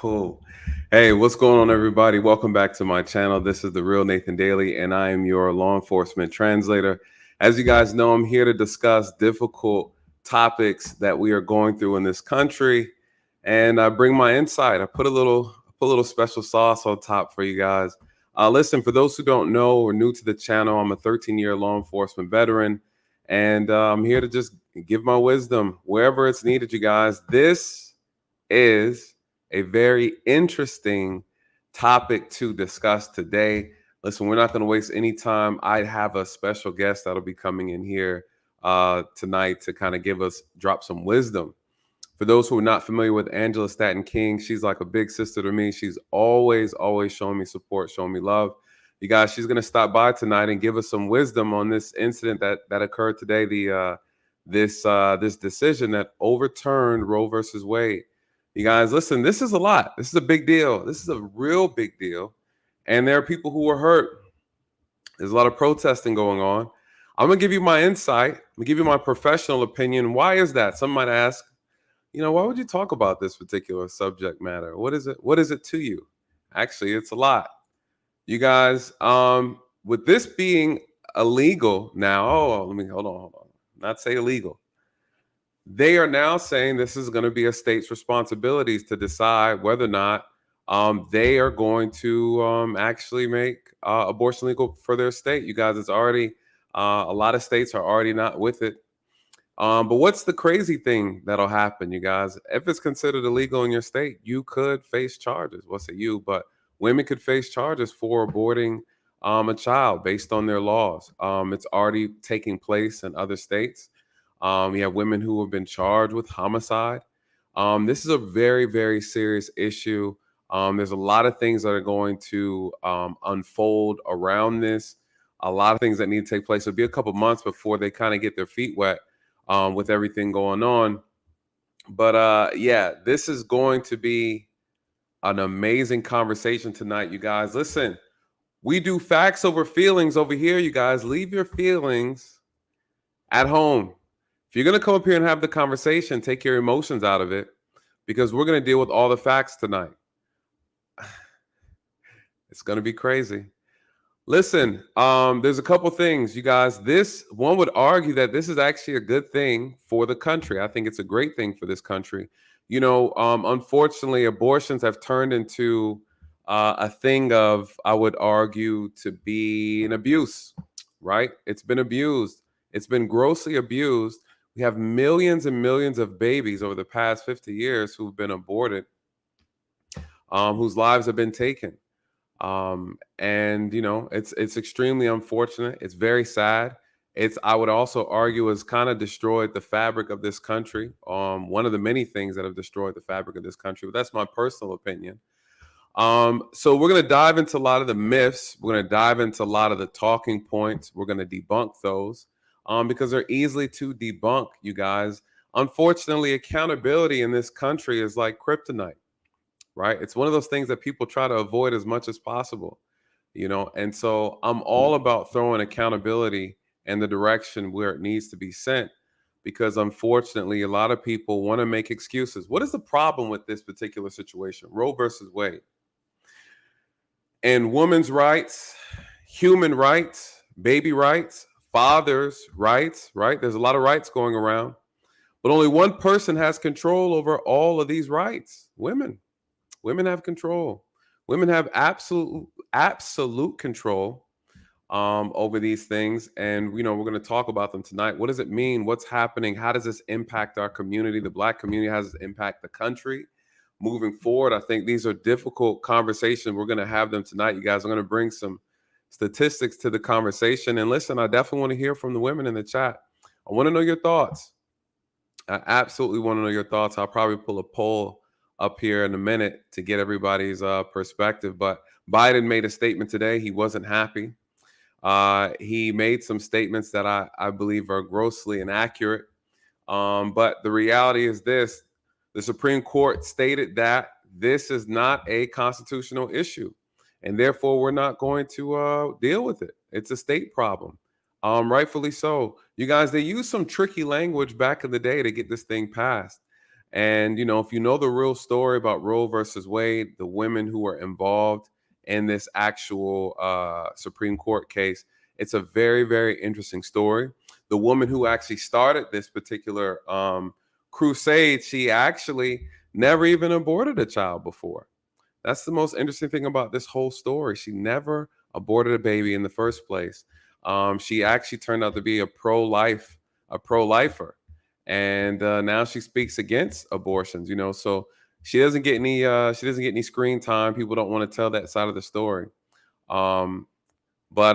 Cool. Hey, what's going on, everybody? Welcome back to my channel. This is the Real Nathan Daly, and I am your law enforcement translator. As you guys know, I'm here to discuss difficult topics that we are going through in this country, and I bring my insight. I put a little special sauce on top for you guys. Listen, for those who don't know or new to the channel, I'm a 13-year law enforcement veteran, and I'm here to just give my wisdom wherever it's needed. You guys, this is a very interesting topic to discuss today. Listen, we're not going to waste any time. I have a special guest that'll be coming in here tonight to kind of drop some wisdom. For those who are not familiar with Angela Staton King, she's like a big sister to me. She's always showing me support, showing me love. You guys, she's going to stop by tonight and give us some wisdom on this incident that occurred today. This decision that overturned Roe versus Wade. You guys, listen, this is a lot. This is a big deal. This is a real big deal. And there are people who were hurt. There's a lot of protesting going on. I'm going to give you my insight. I'm going to give you my professional opinion. Why is that? Some might ask, why would you talk about this particular subject matter? What is it? What is it to you? Actually, it's a lot. You guys, with this being illegal now, let me hold on. Not say illegal. They are now saying this is going to be a state's responsibilities to decide whether or not they are going to actually make abortion legal for their state. You guys, it's already a lot of states are already not with it. But what's the crazy thing that'll happen, you guys? If it's considered illegal in your state, you could face charges. What's it you? But women could face charges for aborting a child based on their laws. It's already taking place in other states. You have women who have been charged with homicide. This is a very, very serious issue. There's a lot of things that are going to unfold around this. A lot of things that need to take place. It'll be a couple months before they kind of get their feet wet with everything going on. But yeah, this is going to be an amazing conversation tonight, you guys. Listen, we do facts over feelings over here, you guys. Leave your feelings at home. If you're going to come up here and have the conversation, take your emotions out of it, because we're going to deal with all the facts tonight. It's going to be crazy. Listen, there's a couple things, you guys. One would argue that this is actually a good thing for the country. I think it's a great thing for this country. Unfortunately, abortions have turned into a thing of, I would argue, to be an abuse, right? It's been abused. It's been grossly abused. We have millions and millions of babies over the past 50 years who've been aborted, whose lives have been taken. It's extremely unfortunate. It's very sad. I would also argue, has kind of destroyed the fabric of this country. One of the many things that have destroyed the fabric of this country, but that's my personal opinion. So we're going to dive into a lot of the myths. We're going to dive into a lot of the talking points. We're going to debunk those because they're easily to debunk, you guys. Unfortunately, accountability in this country is like kryptonite, right? It's one of those things that people try to avoid as much as possible, and so I'm all about throwing accountability in the direction where it needs to be sent, because unfortunately, a lot of people want to make excuses. What is the problem with this particular situation? Roe versus Wade. And women's rights, human rights, baby rights, fathers' rights, right? There's a lot of rights going around, but only one person has control over all of these rights: women. Women have control. Women have absolute control over these things. And, we're going to talk about them tonight. What does it mean? What's happening? How does this impact our community, the Black community? How does it impact the country moving forward? I think these are difficult conversations. We're going to have them tonight, you guys. I'm going to bring some statistics to the conversation. And listen, I definitely want to hear from the women in the chat. I want to know your thoughts. I absolutely want to know your thoughts. I'll probably pull a poll up here in a minute to get everybody's perspective. But Biden made a statement today. He wasn't happy. He made some statements that I believe are grossly inaccurate. But the reality is this: the Supreme Court stated that this is not a constitutional issue, and therefore we're not going to deal with it. It's a state problem. Rightfully so. You guys, they used some tricky language back in the day to get this thing passed. And, if you know the real story about Roe versus Wade, the women who were involved in this actual Supreme Court case, it's a very, very interesting story. The woman who actually started this particular crusade, she actually never even aborted a child before. That's the most interesting thing about this whole story. She never aborted a baby in the first place. She actually turned out to be a pro-lifer, and now she speaks against abortions. So she doesn't get any screen time. People don't want to tell that side of the story. Um, but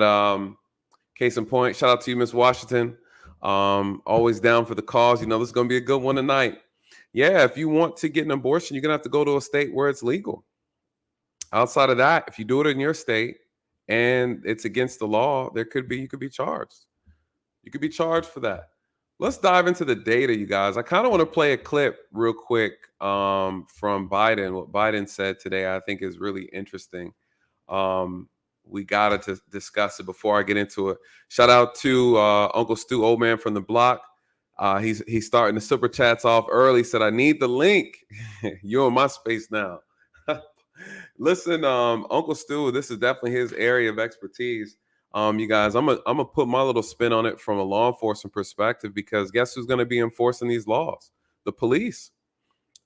case in point, shout out to you, Miss Washington. Always down for the cause. This is going to be a good one tonight. Yeah, if you want to get an abortion, you're gonna have to go to a state where it's legal. Outside of that, if you do it in your state and it's against the law, you could be charged. You could be charged for that. Let's dive into the data, you guys. I kind of want to play a clip real quick from Biden. What Biden said today, I think, is really interesting. We got to discuss it before I get into it. Shout out to Uncle Stu, old man from the block. He's starting the super chats off early. Said, I need the link. You're in my space now. Listen, Uncle Stu, this is definitely his area of expertise. You guys, I'm gonna put my little spin on it from a law enforcement perspective, because guess who's going to be enforcing these laws? The police.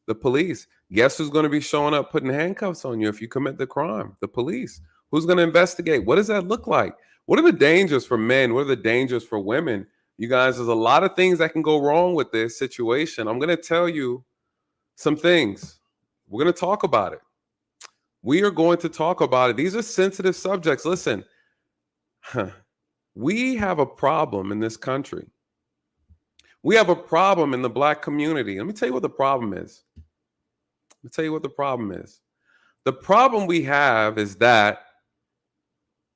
The police. Guess who's going to be showing up putting handcuffs on you if you commit the crime? The police. Who's going to investigate? What does that look like? What are the dangers for men? What are the dangers for women? You guys, there's a lot of things that can go wrong with this situation. I'm going to tell you some things. We're going to talk about it. We are going to talk about it. These are sensitive subjects. Listen, we have a problem in this country. We have a problem in the Black community. Let me tell you what the problem is. Let me tell you what the problem is. The problem we have is that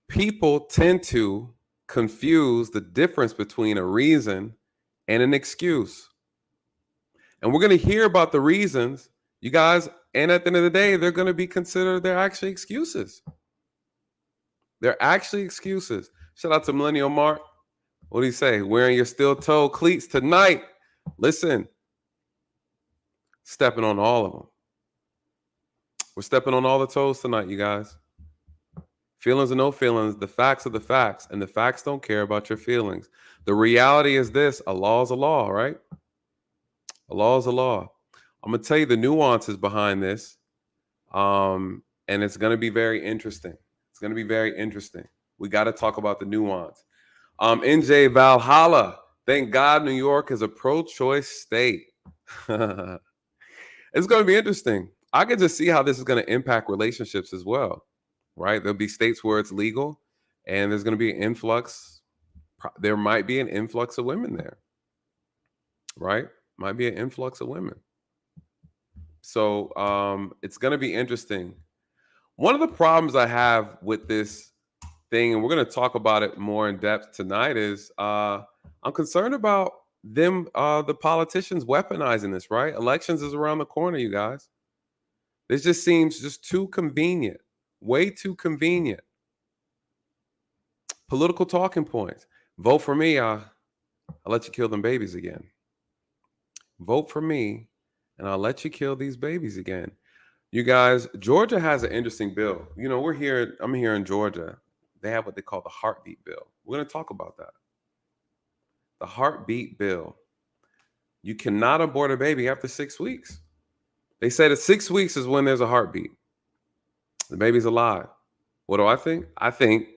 people tend to confuse the difference between a reason and an excuse. And we're going to hear about the reasons, you guys, and at the end of the day, they're going to be considered, they're actually excuses. They're actually excuses. Shout out to Millennial Mark. What do you say? Wearing your steel-toe cleats tonight. Listen, stepping on all of them. We're stepping on all the toes tonight, you guys. Feelings or no feelings, the facts are the facts, and the facts don't care about your feelings. The reality is this: a law is a law, right? A law is a law. I'm going to tell you the nuances behind this, and it's going to be very interesting. It's going to be very interesting. We got to talk about the nuance. NJ Valhalla, thank God New York is a pro-choice state. It's going to be interesting. I can just see how this is going to impact relationships as well, right? There'll be states where it's legal, and there's going to be an influx. There might be an influx of women there, right? Might be an influx of women. So it's going to be interesting. One of the problems I have with this thing, and we're going to talk about it more in depth tonight, is I'm concerned about them, the politicians weaponizing this, right? Elections is around the corner, you guys. This just seems just too convenient, way too convenient. Political talking points. Vote for me, I'll let you kill them babies again. Vote for me, and I'll let you kill these babies again. You guys, Georgia has an interesting bill. I'm here in Georgia. They have what they call the heartbeat bill. We're going to talk about that. The heartbeat bill. You cannot abort a baby after 6 weeks. They say that 6 weeks is when there's a heartbeat. The baby's alive. What do I think? I think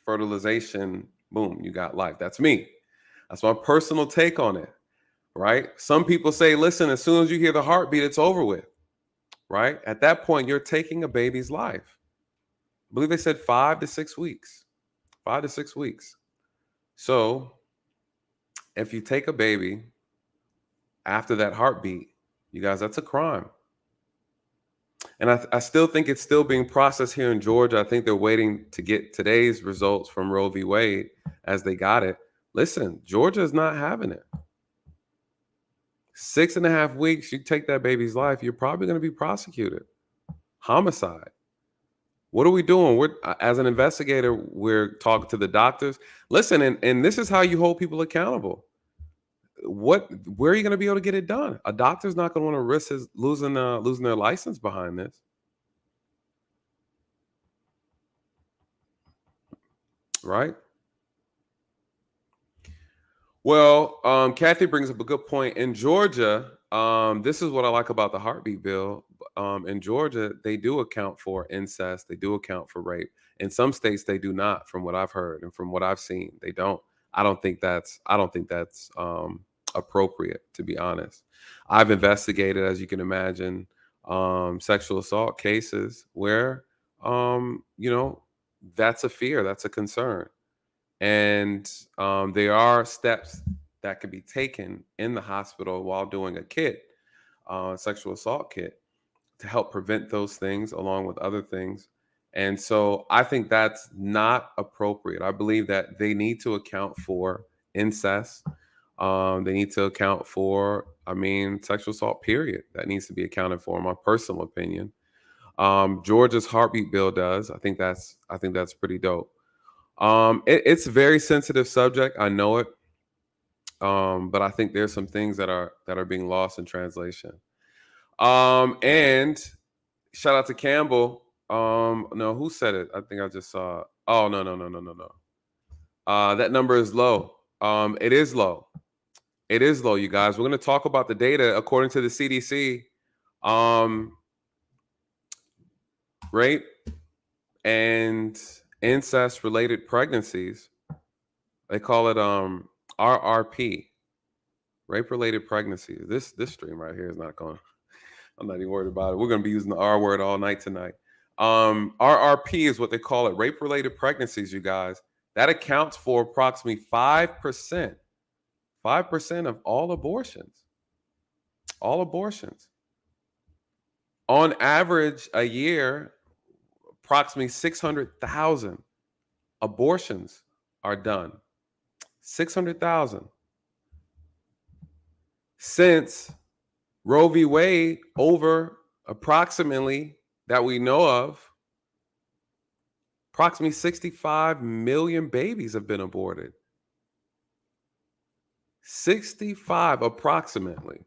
fertilization, boom, you got life. That's me. That's my personal take on it, right? Some people say, listen, as soon as you hear the heartbeat, it's over with, right? At that point, you're taking a baby's life. I believe they said 5 to 6 weeks. 5 to 6 weeks. So if you take a baby after that heartbeat, you guys, that's a crime. And I still think it's still being processed here in Georgia. I think they're waiting to get today's results from Roe v. Wade as they got it. Listen, Georgia is not having it. 6.5 weeks, you take that baby's life, you're probably going to be prosecuted. Homicide. What are we doing? As an investigator, we're talking to the doctors. Listen, and this is how you hold people accountable. where are you going to be able to get it done? A doctor's not going to want to risk losing their license behind this, right? Well, Kathy brings up a good point. In Georgia, this is what I like about the heartbeat bill. In Georgia, they do account for incest. They do account for rape. In some states, they do not. From what I've heard and from what I've seen, they don't. I don't think that's appropriate, to be honest. I've investigated, as you can imagine, sexual assault cases where, you know, that's a fear, that's a concern, and there are steps that can be taken in the hospital while doing a kit, sexual assault kit, to help prevent those things along with other things. And so I think that's not appropriate. I believe that they need to account for incest. They need to account for, I mean, sexual assault, period. That needs to be accounted for, in my personal opinion. Georgia's heartbeat bill does. I think that's pretty dope. It's a very sensitive subject. I know it, but I think there's some things that are being lost in translation. And shout out to Campbell. No, who said it? I think I just saw. Oh, no. That number is low. It is low. It is low, you guys. We're going to talk about the data according to the CDC. Rape and incest related pregnancies. They call it RRP, rape related pregnancies. This stream right here is not going. I'm not even worried about it. We're going to be using the R word all night tonight. RRP is what they call it, rape related pregnancies, you guys. That accounts for approximately 5%. 5% of all abortions. All abortions. On average, a year, approximately 600,000 abortions are done. 600,000. Since Roe v. Wade, over approximately, that we know of, approximately 65 million babies have been aborted. 65 approximately.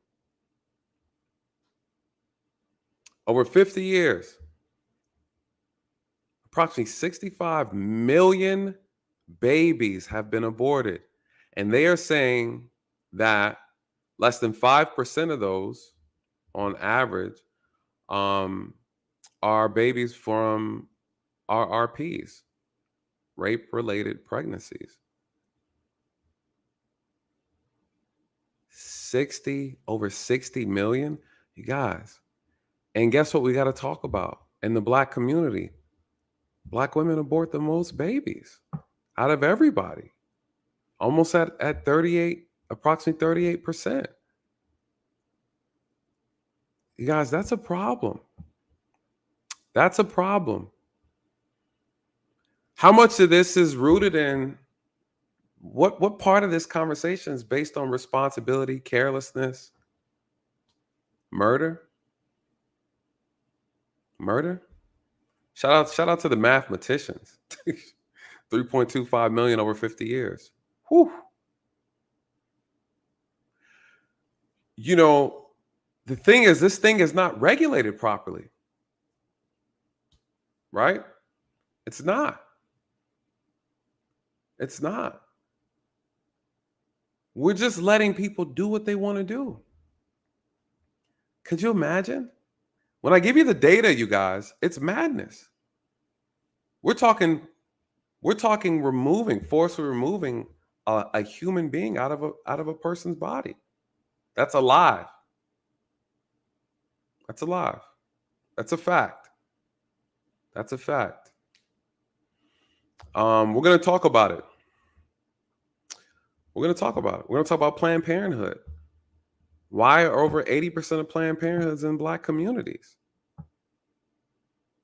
Over 50 years, approximately 65 million babies have been aborted. And they are saying that less than 5% of those, on average, are babies from RRPs, rape-related pregnancies. Over 60 million, you guys. And guess what we got to talk about? In the Black community, Black women abort the most babies out of everybody, almost at 38, approximately 38%. You guys, that's a problem. That's a problem. How much of this is rooted in what part of this conversation is based on responsibility, carelessness, murder? Murder? Shout out to the mathematicians. 3.25 million over 50 years. Whew. You know, the thing is, this thing is not regulated properly. Right? It's not. It's not. We're just letting people do what they want to do. Could you imagine? When I give you the data, you guys, it's madness. We're talking forcefully removing a human being out of a person's body. That's alive. That's alive. That's a fact. That's a fact. We're going to talk about it. We're going to talk about Planned Parenthood. Why are over 80% of Planned Parenthoods in Black communities?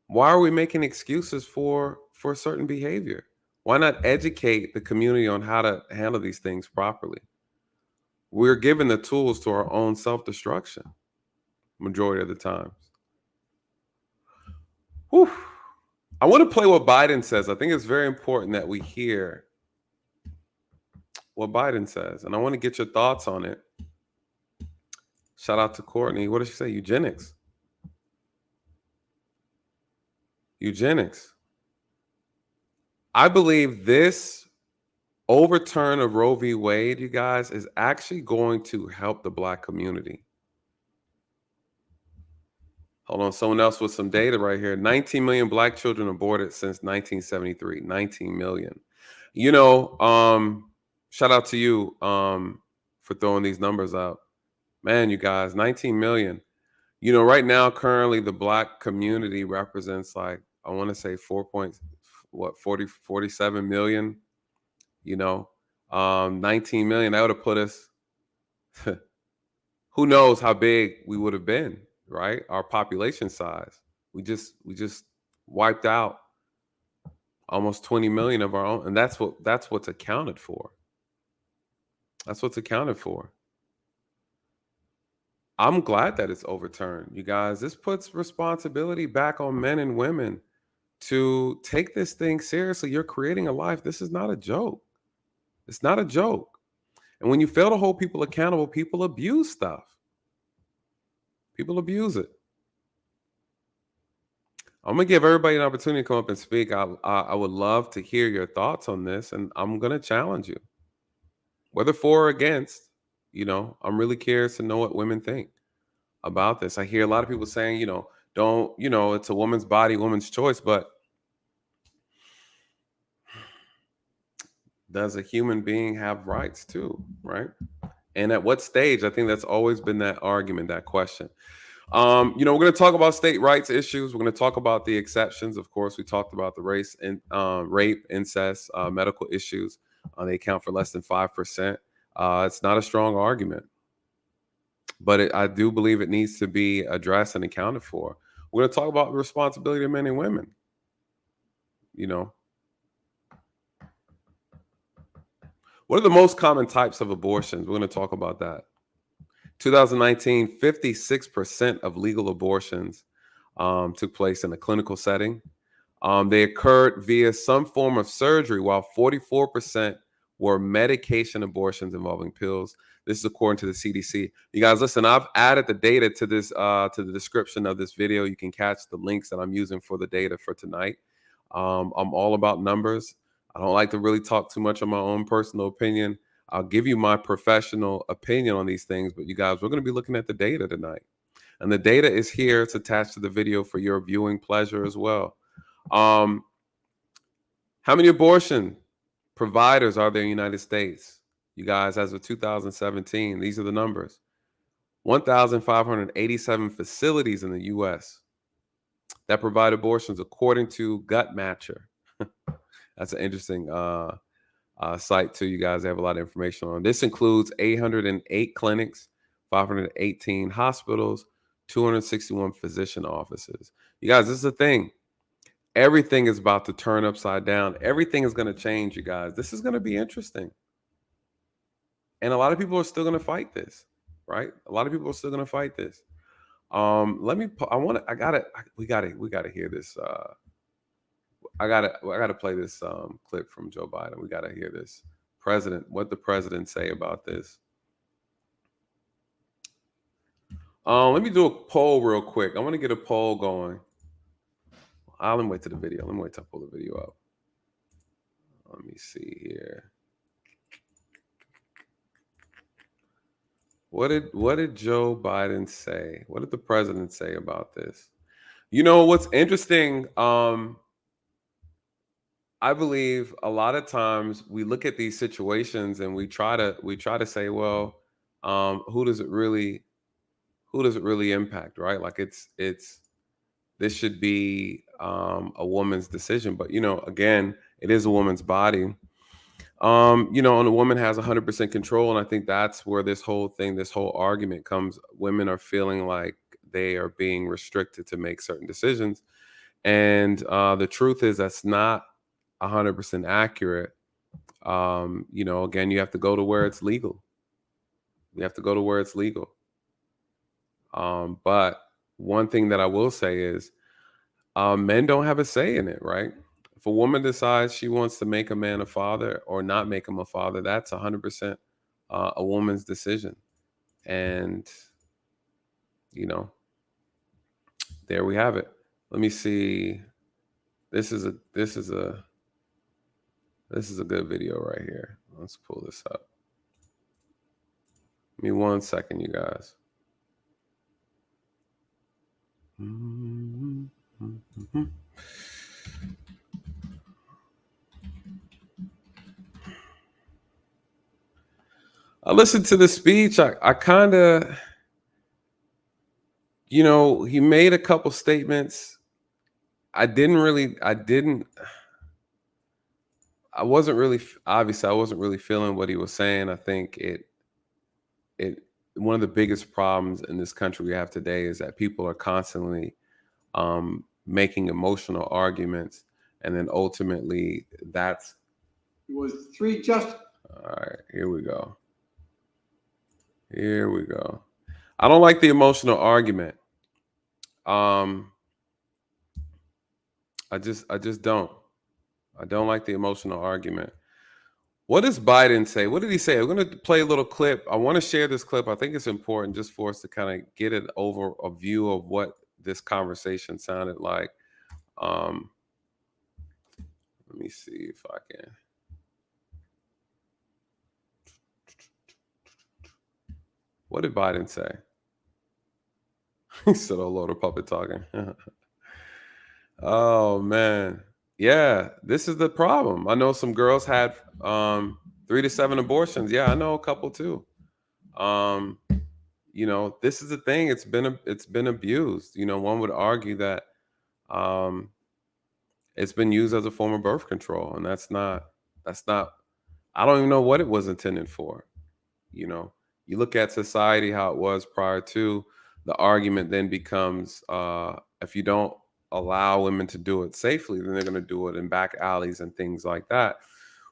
Why are we making excuses for certain behavior? Why not educate the community on how to handle these things properly? We're given the tools to our own self-destruction majority of the times. Whew. I want to play what Biden says. I think it's very important that we hear what Biden says, and I want to get your thoughts on it. Shout out to Courtney. What did she say? Eugenics. Eugenics. I believe this overturn of Roe v. Wade, you guys, is actually going to help the Black community. Hold on, someone else with some data right here. 19 million Black children aborted since 1973. 19 million. You know, shout out to you for throwing these numbers out. Man, you guys, 19 million. You know, right now, currently, the Black community represents like, I want to say 47 million, you know, 19 million. That would have put us, who knows how big we would have been, right? Our population size. We just wiped out almost 20 million of our own. And that's what's accounted for. That's what's accounted for. I'm glad that it's overturned, you guys. This puts responsibility back on men and women to take this thing seriously. You're creating a life. This is not a joke. It's not a joke. And when you fail to hold people accountable, people abuse stuff. People abuse it. I'm going to give everybody an opportunity to come up and speak. I would love to hear your thoughts on this, and I'm going to challenge you. Whether for or against, you know, I'm really curious to know what women think about this. I hear a lot of people saying, you know, don't, you know, it's a woman's body, woman's choice, but does a human being have rights too, right? And at what stage? I think that's always been that argument, that question. You know, we're going to talk about state rights issues. We're going to talk about the exceptions. Of course, we talked about the race and rape, incest, medical issues. They account for less than 5%. It's not a strong argument, but I do believe it needs to be addressed and accounted for. We're going to talk about the responsibility of men and women. You know, what are the most common types of abortions? We're going to talk about that. 2019, 56% of legal abortions took place in a clinical setting. They occurred via some form of surgery, while 44% were medication abortions involving pills. This is according to the CDC. You guys, listen, I've added the data to this to the description of this video. You can catch the links that I'm using for the data for tonight. I'm all about numbers. I don't like to really talk too much on my own personal opinion. I'll give you my professional opinion on these things, but you guys, we're going to be looking at the data tonight. And the data is here. It's attached to the video for your viewing pleasure as well. How many abortion providers are there in the United States? You guys, as of 2017, these are the numbers. 1,587 facilities in the U.S. that provide abortions, according to Gut Matcher. That's an interesting site too. You guys have a lot of information on. This includes 808 clinics, 518 hospitals, 261 physician offices. You guys, this is the thing. Everything is about to turn upside down. Everything is going to change, you guys. This is going to be interesting. And a lot of people are still going to fight this, right? A lot of people are still going to fight this. We gotta hear this. I gotta play this clip from Joe Biden. We gotta hear this. What the president say about this. Let me do a poll real quick. I want to get a poll going. Let me wait to the video. Let me wait till I pull the video up. Let me see here. What did Joe Biden say? What did the president say about this? You know what's interesting? I believe a lot of times we look at these situations and we try to say, well, who does it really impact, right? Like this should be a woman's decision, but you know, again, it is a woman's body. You know, and a woman has 100% control, and I think that's where this whole argument comes. Women are feeling like they are being restricted to make certain decisions, and the truth is that's not 100% accurate. You know, again, you have to go to where it's legal. You have to go to where it's legal. But one thing that I will say is men don't have a say in it, right? If a woman decides she wants to make a man a father or not make him a father, that's 100% a woman's decision. And, you know, there we have it. Let me see. This is a good video right here. Let's pull this up. Give me 1 second, you guys. I listened to the speech. I kind of, he made a couple statements. I wasn't really, obviously, I wasn't really feeling what he was saying. I think one of the biggest problems in this country we have today is that people are constantly making emotional arguments, and then ultimately that's. It was three just. All right, here we go. I don't like the emotional argument. I just don't. I don't like the emotional argument. What does Biden say? What did he say? I'm going to play a little clip. I want to share this clip. I think it's important just for us to kind of get a view of what this conversation sounded like. Let me see if I can. What did Biden say? He said, "Oh Lord, a puppet talking." Oh man. Yeah, this is the problem. I know some girls had 3 to 7 abortions. Yeah, I know a couple too. This is the thing. It's been abused. One would argue that it's been used as a form of birth control, and that's not. I don't even know what it was intended for. You look at society how it was prior to. The argument then becomes if you don't allow women to do it safely, then they're going to do it in back alleys and things like that.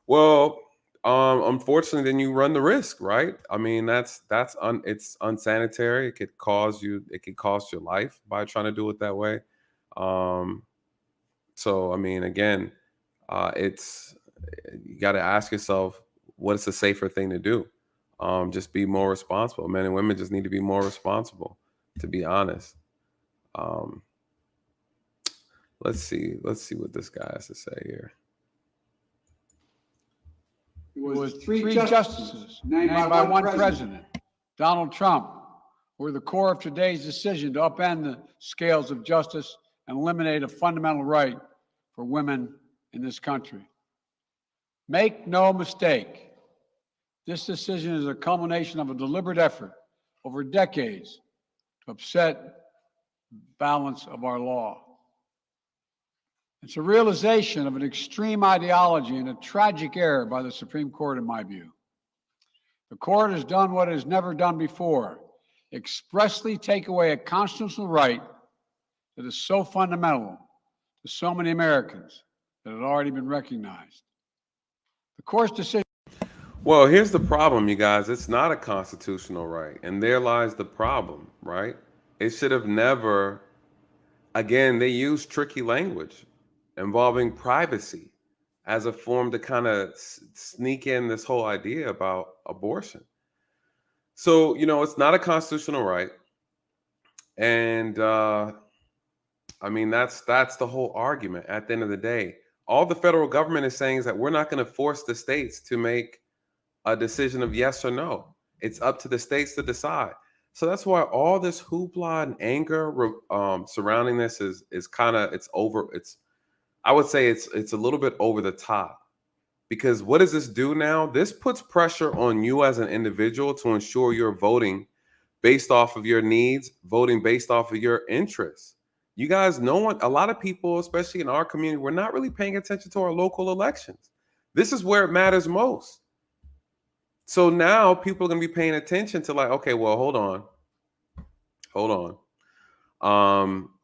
Well, unfortunately, then you run the risk, right? I mean, it's unsanitary. It could cost your life by trying to do it that way. So, I mean, again, you got to ask yourself, what is the safer thing to do? Just be more responsible. Men and women just need to be more responsible, to be honest. Let's see what this guy has to say here. It was three justices named by one president, Donald Trump, were the core of today's decision to upend the scales of justice and eliminate a fundamental right for women in this country. Make no mistake, this decision is a culmination of a deliberate effort over decades to upset the balance of our law. It's a realization of an extreme ideology and a tragic error by the Supreme Court, in my view. The court has done what it has never done before, expressly take away a constitutional right that is so fundamental to so many Americans that had already been recognized. The court's decision. Well, here's the problem, you guys. It's not a constitutional right, and there lies the problem, right? It should have never. Again, they use tricky language involving privacy as a form to kind of sneak in this whole idea about abortion. So, it's not a constitutional right. And I mean, that's the whole argument at the end of the day. All the federal government is saying is that we're not going to force the states to make a decision of yes or no. It's up to the states to decide. So that's why all this hoopla and anger surrounding this is I would say it's a little bit over the top, because what does this do now? This puts pressure on you as an individual to ensure you're voting based off of your needs, voting based off of your interests. You guys, a lot of people, especially in our community, we're not really paying attention to our local elections. This is where it matters most. So now people are going to be paying attention to okay, well, hold on.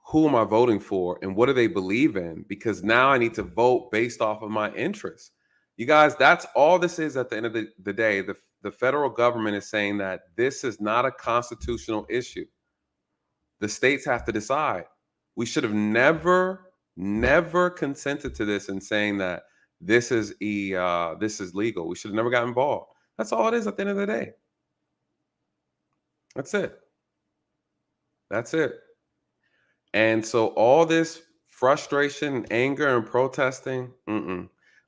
Who am I voting for and what do they believe in? Because now I need to vote based off of my interests. You guys, that's all this is at the end of the day. The federal government is saying that this is not a constitutional issue. The states have to decide. We should have never never consented to this and saying that this is legal. We should have never got involved. That's all it is at the end of the day. That's it. That's it. And so all this frustration, anger, and protesting,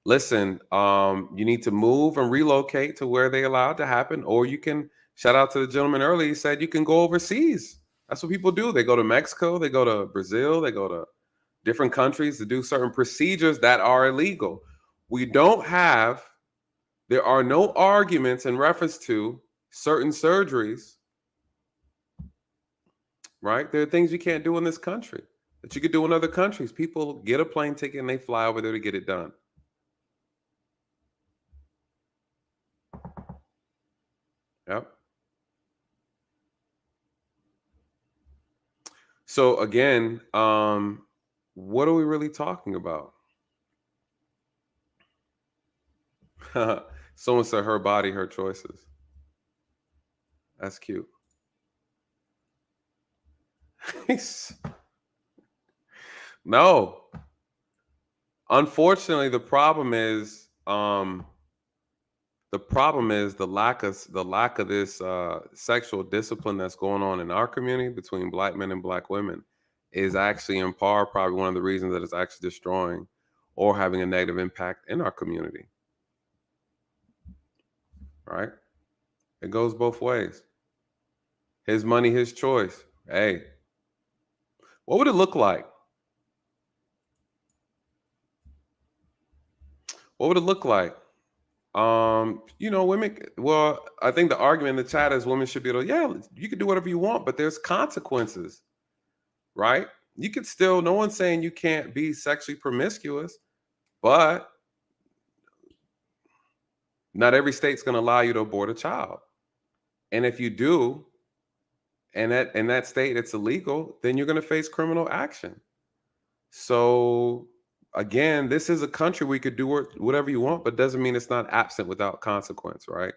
listen, you need to move and relocate to where they allowed to happen, or you can shout out to the gentleman earlier. He said you can go overseas. That's what people do. They go to Mexico, they go to Brazil, they go to different countries to do certain procedures that are illegal. There are no arguments in reference to certain surgeries, right? There are things you can't do in this country that you could do in other countries. People get a plane ticket and they fly over there to get it done. Yep. So again, what are we really talking about? Someone said her body, her choices. That's cute. No. Unfortunately, the problem is the lack of this sexual discipline that's going on in our community between black men and black women is actually in part probably one of the reasons that it's actually destroying or having a negative impact in our community. Right? It goes both ways. His money, his choice. Hey, what would it look like? What would it look like? Women. Well, I think the argument in the chat is women should be able to, yeah, you can do whatever you want, but there's consequences, right? You could still, no one's saying you can't be sexually promiscuous, but not every state's going to allow you to abort a child. And if you do, and in that state it's illegal, then you're going to face criminal action. So again, this is a country where you could do whatever you want, but doesn't mean it's not absent without consequence, right?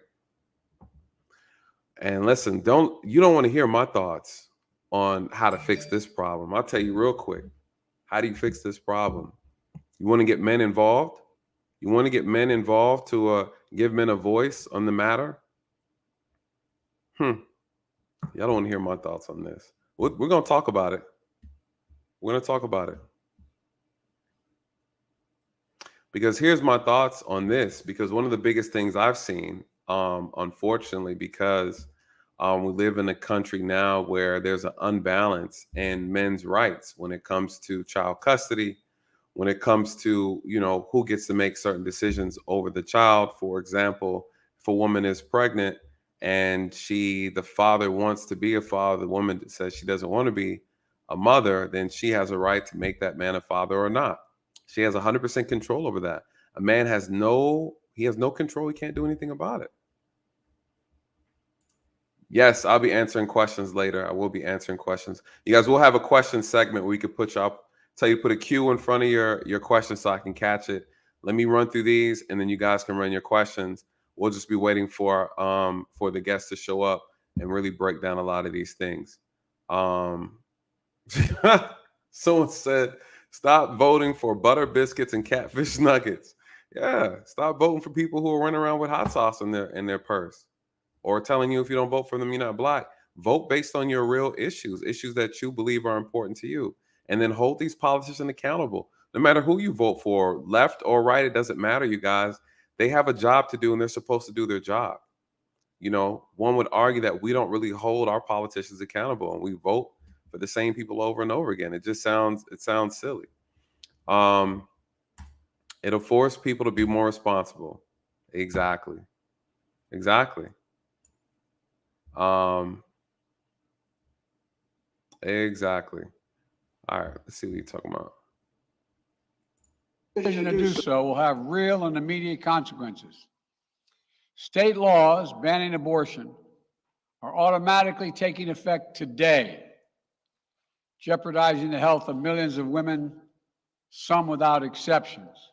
And listen, you don't want to hear my thoughts on how to fix this problem. I'll tell you real quick. How do you fix this problem? You want to get men involved? You want to get men involved to give men a voice on the matter? Y'all don't want to hear my thoughts on this. We're going to talk about it. We're going to talk about it. Because here's my thoughts on this. Because one of the biggest things I've seen, unfortunately, because we live in a country now where there's an unbalance in men's rights when it comes to child custody, when it comes to, who gets to make certain decisions over the child. For example, if a woman is pregnant and the father wants to be a father, the woman says she doesn't want to be a mother, then she has a right to make that man a father or not. She has 100% control over that. A man has no control. He can't do anything about it. Yes, I'll be answering questions later. I will be answering questions. You guys will have a question segment where you could tell you to put a Q in front of your question so I can catch it. Let me run through these and then you guys can run your questions. We'll just be waiting for the guests to show up and really break down a lot of these things. Someone said, stop voting for butter biscuits and catfish nuggets. Yeah, stop voting for people who are running around with hot sauce in their purse, or telling you if you don't vote for them, you're not black. Vote based on your real issues that you believe are important to you, and then hold these politicians accountable. No matter who you vote for, left or right, it doesn't matter, you guys. They have a job to do, and they're supposed to do their job. One would argue that we don't really hold our politicians accountable, and we vote for the same people over and over again. It sounds silly. It'll force people to be more responsible. Exactly. Exactly. Exactly. All right, let's see what you're talking about. Decision to do so will have real and immediate consequences. State laws banning abortion are automatically taking effect today, jeopardizing the health of millions of women, some without exceptions.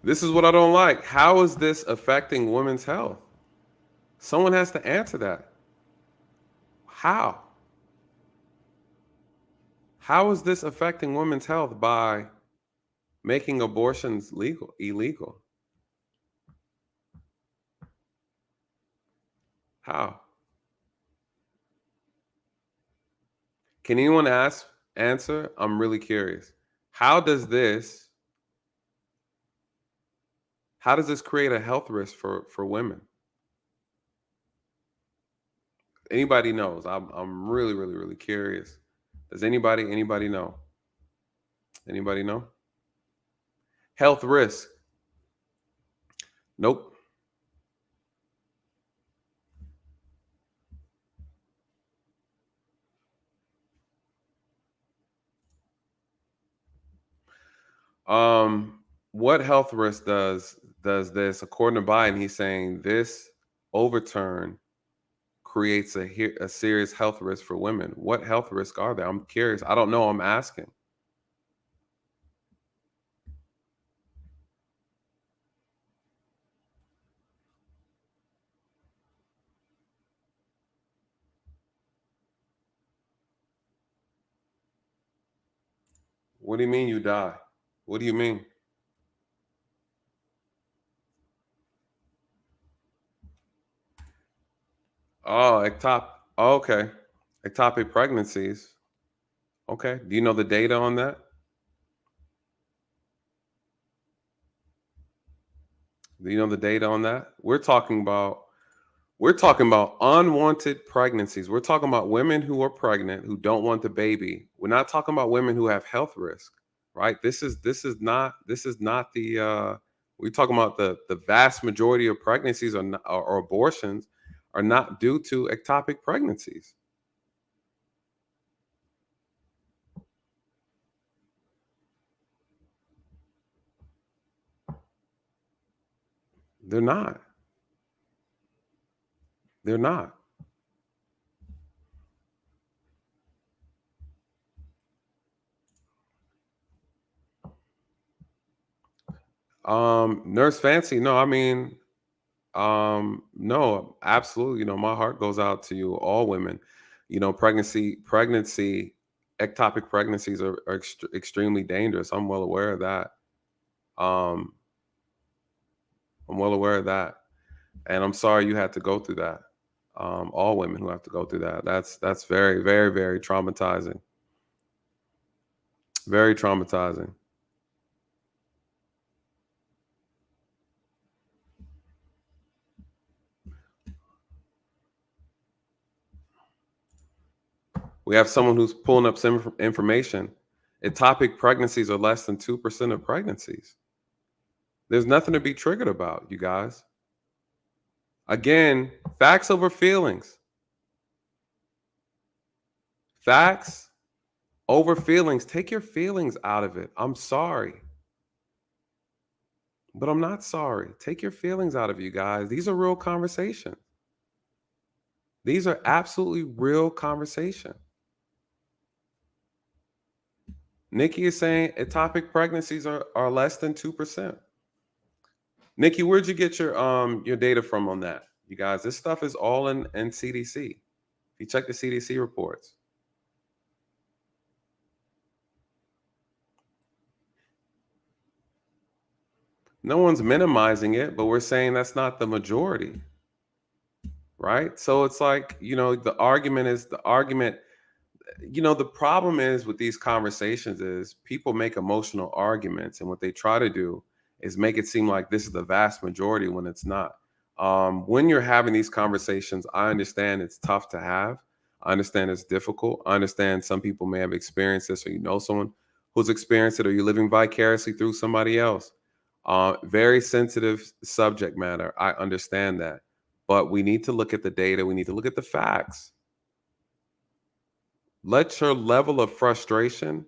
This is what I don't like. How is this affecting women's health? Someone has to answer that. How? How is this affecting women's health by making abortions illegal? How? Can anyone answer? I'm really curious. How does this how does this create a health risk for women? Anybody knows? I'm really really really curious. Does anybody know? Anybody know? Health risk. Nope. What health risk does this? According to Biden, he's saying this overturn creates a serious health risk for women. What health risks are there? I'm curious. I don't know. I'm asking. What do you mean you die? What do you mean? Oh, okay. Ectopic pregnancies. Okay. Do you know the data on that? Do you know the data on that? We're talking about unwanted pregnancies. We're talking about women who are pregnant who don't want the baby. We're not talking about women who have health risk, right? This is not the we're talking about the vast majority of pregnancies or abortions are not due to ectopic pregnancies. They're not. They're not. Nurse Fancy, no, I mean, no, absolutely. My heart goes out to you, all women. Pregnancy, ectopic pregnancies are extremely dangerous. I'm well aware of that. Um, I'm well aware of that, and I'm sorry you had to go through that. All women who have to go through that. That's very, very, very traumatizing. Very traumatizing. We have someone who's pulling up some information. Ectopic pregnancies are less than 2% of pregnancies. There's nothing to be triggered about, you guys. Again, facts over feelings. Facts over feelings. Take your feelings out of it. I'm sorry. But I'm not sorry. Take your feelings out of you guys. These are real conversations. These are absolutely real conversations. Nikki is saying ectopic pregnancies are less than 2%. Nikki, where'd you get your data from on that? You guys, this stuff is all in CDC. If you check the CDC reports. No one's minimizing it, but we're saying that's not the majority. Right? So it's like, the argument, the problem is with these conversations is people make emotional arguments, and what they try to do is make it seem like this is the vast majority when it's not. When you're having these conversations, I understand it's tough to have. I understand it's difficult. I understand some people may have experienced this, or someone who's experienced it, or you're living vicariously through somebody else. Very sensitive subject matter. I understand that. But we need to look at the data. We need to look at the facts. Let your level of frustration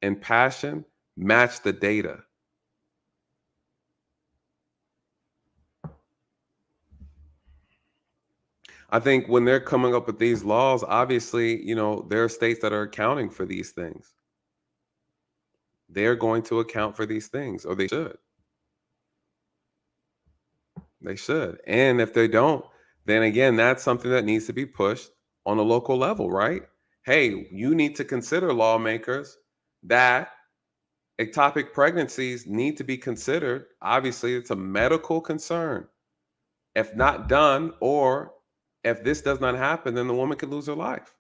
and passion match the data. I think when they're coming up with these laws, obviously, there are states that are accounting for these things. They're going to account for these things, or they should. They should. And if they don't, then again, that's something that needs to be pushed on a local level, right? hey, you need to consider, lawmakers, that ectopic pregnancies need to be considered. Obviously, it's a medical concern. If not done, or if this does not happen, then the woman could lose her life.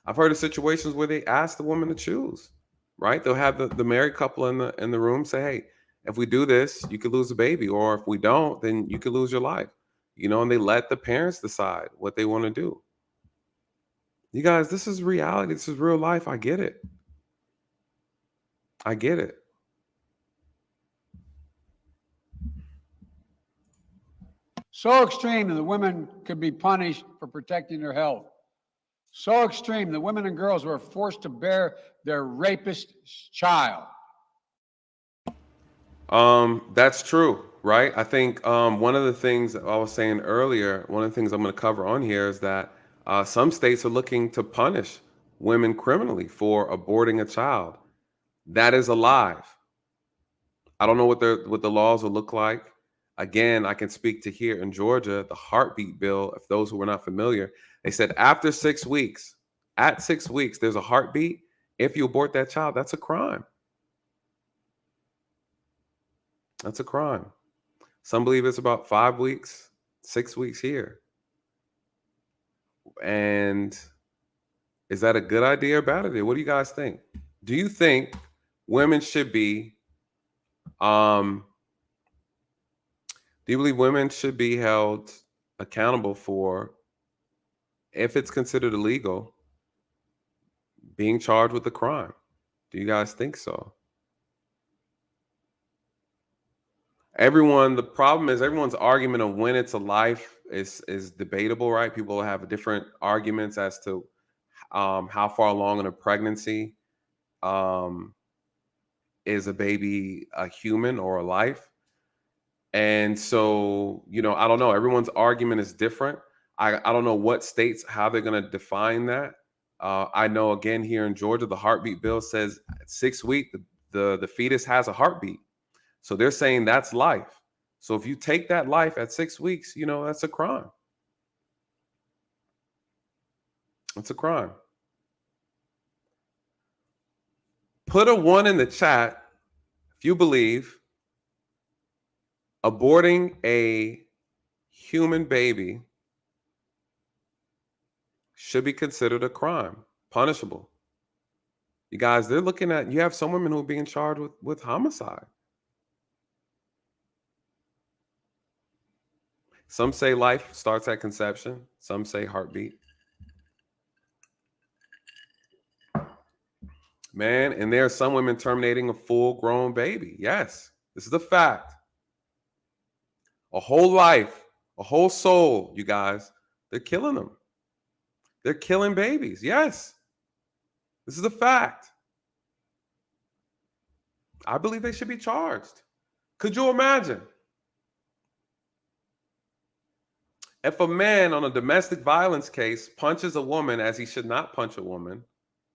I've heard of situations where they ask the woman to choose, right? They'll have the married couple in the room say, hey, if we do this, you could lose a baby, or if we don't, then you could lose your life. And they let the parents decide what they want to do. You guys, this is reality. This is real life. I get it. I get it. So extreme that the women could be punished for protecting their health. So extreme that women and girls were forced to bear their rapist's child. That's true, right? I think one of the things I was saying earlier, one of the things I'm going to cover on here is that some states are looking to punish women criminally for aborting a child. That is alive. I don't know what the laws will look like. Again, I can speak to here in Georgia, the heartbeat bill. If those who were not familiar, they said after 6 weeks, at 6 weeks, there's a heartbeat. If you abort that child, that's a crime. That's a crime. Some believe it's about 5 weeks, 6 weeks here. And is that a good idea or bad idea? What do you guys think? Do you think women should be do you believe women should be held accountable for, if it's considered illegal, being charged with a crime? Do you guys think so? The problem is everyone's argument of when it's a life is debatable, right? People have different arguments as to how far along in a pregnancy um, is a baby a human or a life. And so, I don't know. Everyone's argument is different. I don't know what states, how they're going to define that. I know, again, here in Georgia, the heartbeat bill says at 6 weeks, the fetus has a heartbeat. So they're saying that's life. So if you take that life at 6 weeks, that's a crime. It's a crime. Put a 1 in the chat if you believe aborting a human baby should be considered a crime, punishable. You guys, you have some women who are being charged with homicide. Some say life starts at conception. Some say heartbeat. Man, and there are some women terminating a full-grown baby. Yes, this is a fact. A whole life, a whole soul, you guys. They're killing them. They're killing babies. Yes, this is a fact. I believe they should be charged. Could you imagine if a man on a domestic violence case punches a woman as he should not punch a woman?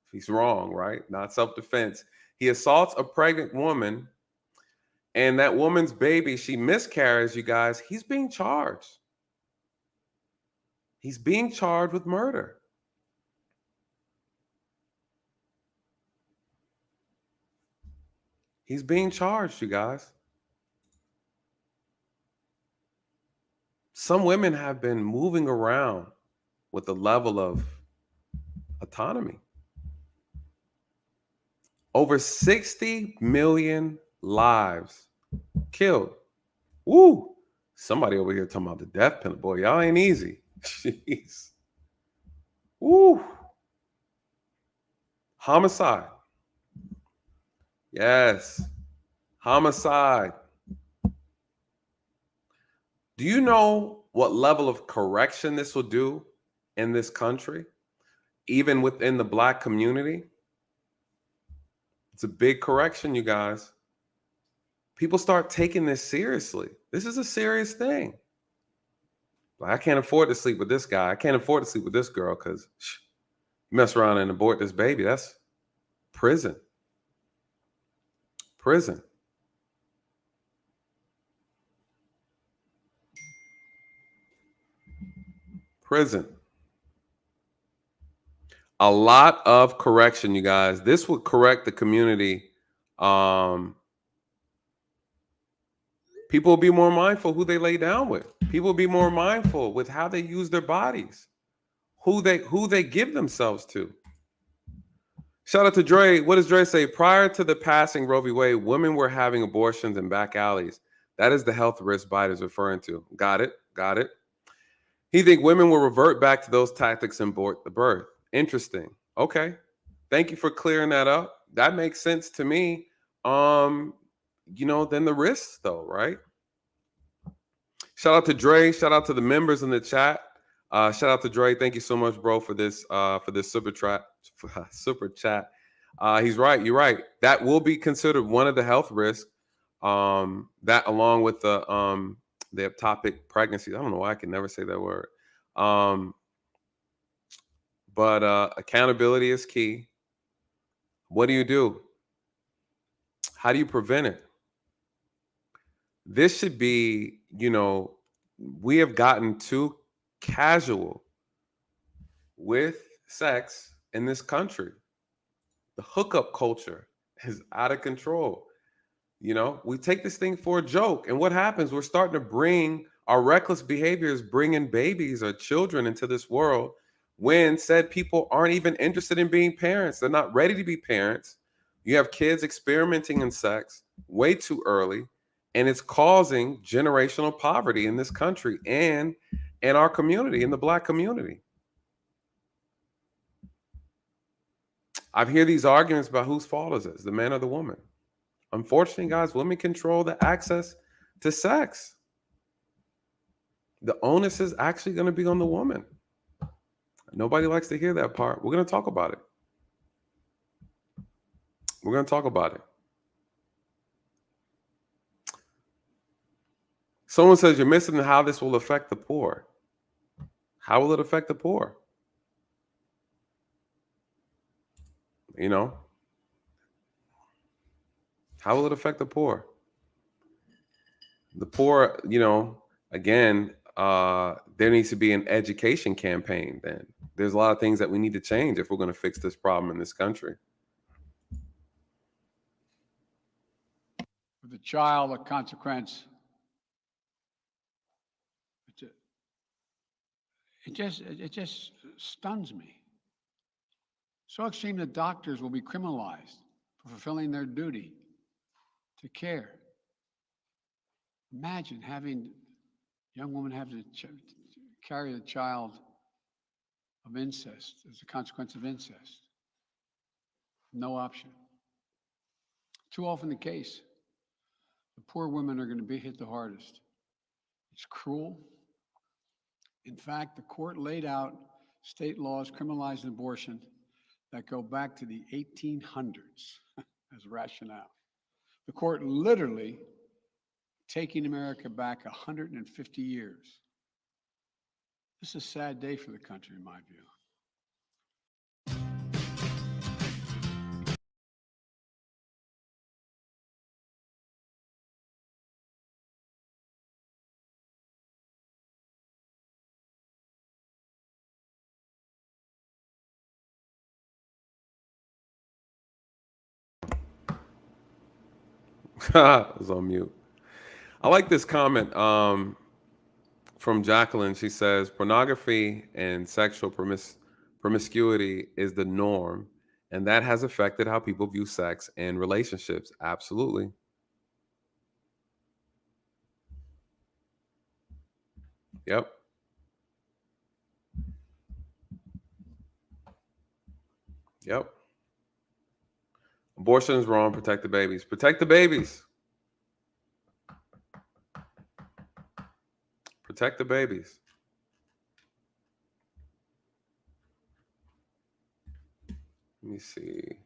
If he's wrong, right? Not self-defense. He assaults a pregnant woman, and that woman's baby, she miscarries, you guys. He's being charged. He's being charged with murder. He's being charged, you guys. Some women have been moving around with a level of autonomy. Over 60 million lives killed. Woo! Somebody over here talking about the death penalty. Boy, y'all ain't easy. Jeez. Woo! Homicide. Yes. Homicide. Do you know what level of correction this will do in this country, even within the Black community? It's a big correction, you guys. People start taking this seriously. This is a serious thing. Like, I can't afford to sleep with this guy. I can't afford to sleep with this girl because you mess around and abort this baby. That's prison. Prison. Prison. A lot of correction, you guys. This would correct the community. People will be more mindful who they lay down with. People will be more mindful with how they use their bodies, who they give themselves to. Shout out to Dre. What does Dre say? Prior to the passing Roe v. Wade, women were having abortions in back alleys. That is the health risk Biden is referring to. Got it. Got it. He think women will revert back to those tactics and abort the birth. Interesting. Okay. Thank you for clearing that up. That makes sense to me. Um, then the risks though, right? Shout out to Dre. Shout out to the members in the chat. Shout out to Dre. Thank you so much, bro, for this super chat. Super chat. He's right. You're right. That will be considered one of the health risks. That along with the ectopic pregnancies. I don't know why I can never say that word. But accountability is key. What do you do? How do you prevent it? This should be, we have gotten too casual with sex in this country. The hookup culture is out of control. We take this thing for a joke. And what happens? We're starting to bring our reckless behaviors, bringing babies or children into this world when said people aren't even interested in being parents. They're not ready to be parents. You have kids experimenting in sex way too early, and it's causing generational poverty in this country and in our community, in the Black community. I've heard these arguments about whose fault is this, the man or the woman. Unfortunately, guys, women control the access to sex. The onus is actually going to be on the woman. Nobody likes to hear that part. We're going to talk about it. We're going to talk about it. Someone says you're missing how this will affect the poor. How will it affect the poor? How will it affect the poor? The poor, again, there needs to be an education campaign then. There's a lot of things that we need to change if we're going to fix this problem in this country. For the child, a consequence. It just stuns me. So extreme that doctors will be criminalized for fulfilling their duty to care. Imagine having a young woman have to carry the child of incest as a consequence of incest. No option. Too often the case. The poor women are going to be hit the hardest. It's cruel. In fact, the court laid out state laws criminalizing abortion that go back to the 1800s as rationale. The court literally taking America back 150 years. This is a sad day for the country, in my view. I was on mute. I like this comment from Jacqueline. She says, pornography and sexual promiscuity is the norm, and that has affected how people view sex and relationships. Absolutely. Yep. Yep. Abortion is wrong. Protect the babies. Protect the babies. Protect the babies. Let me see.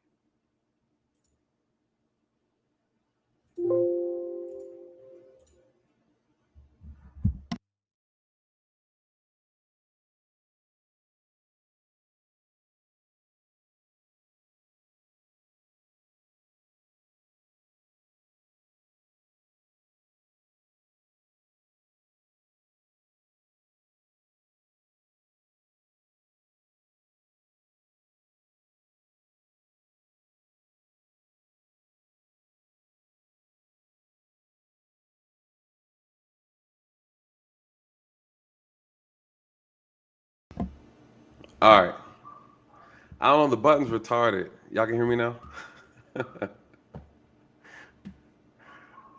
All right. I don't know. The button's retarded. Y'all can hear me now?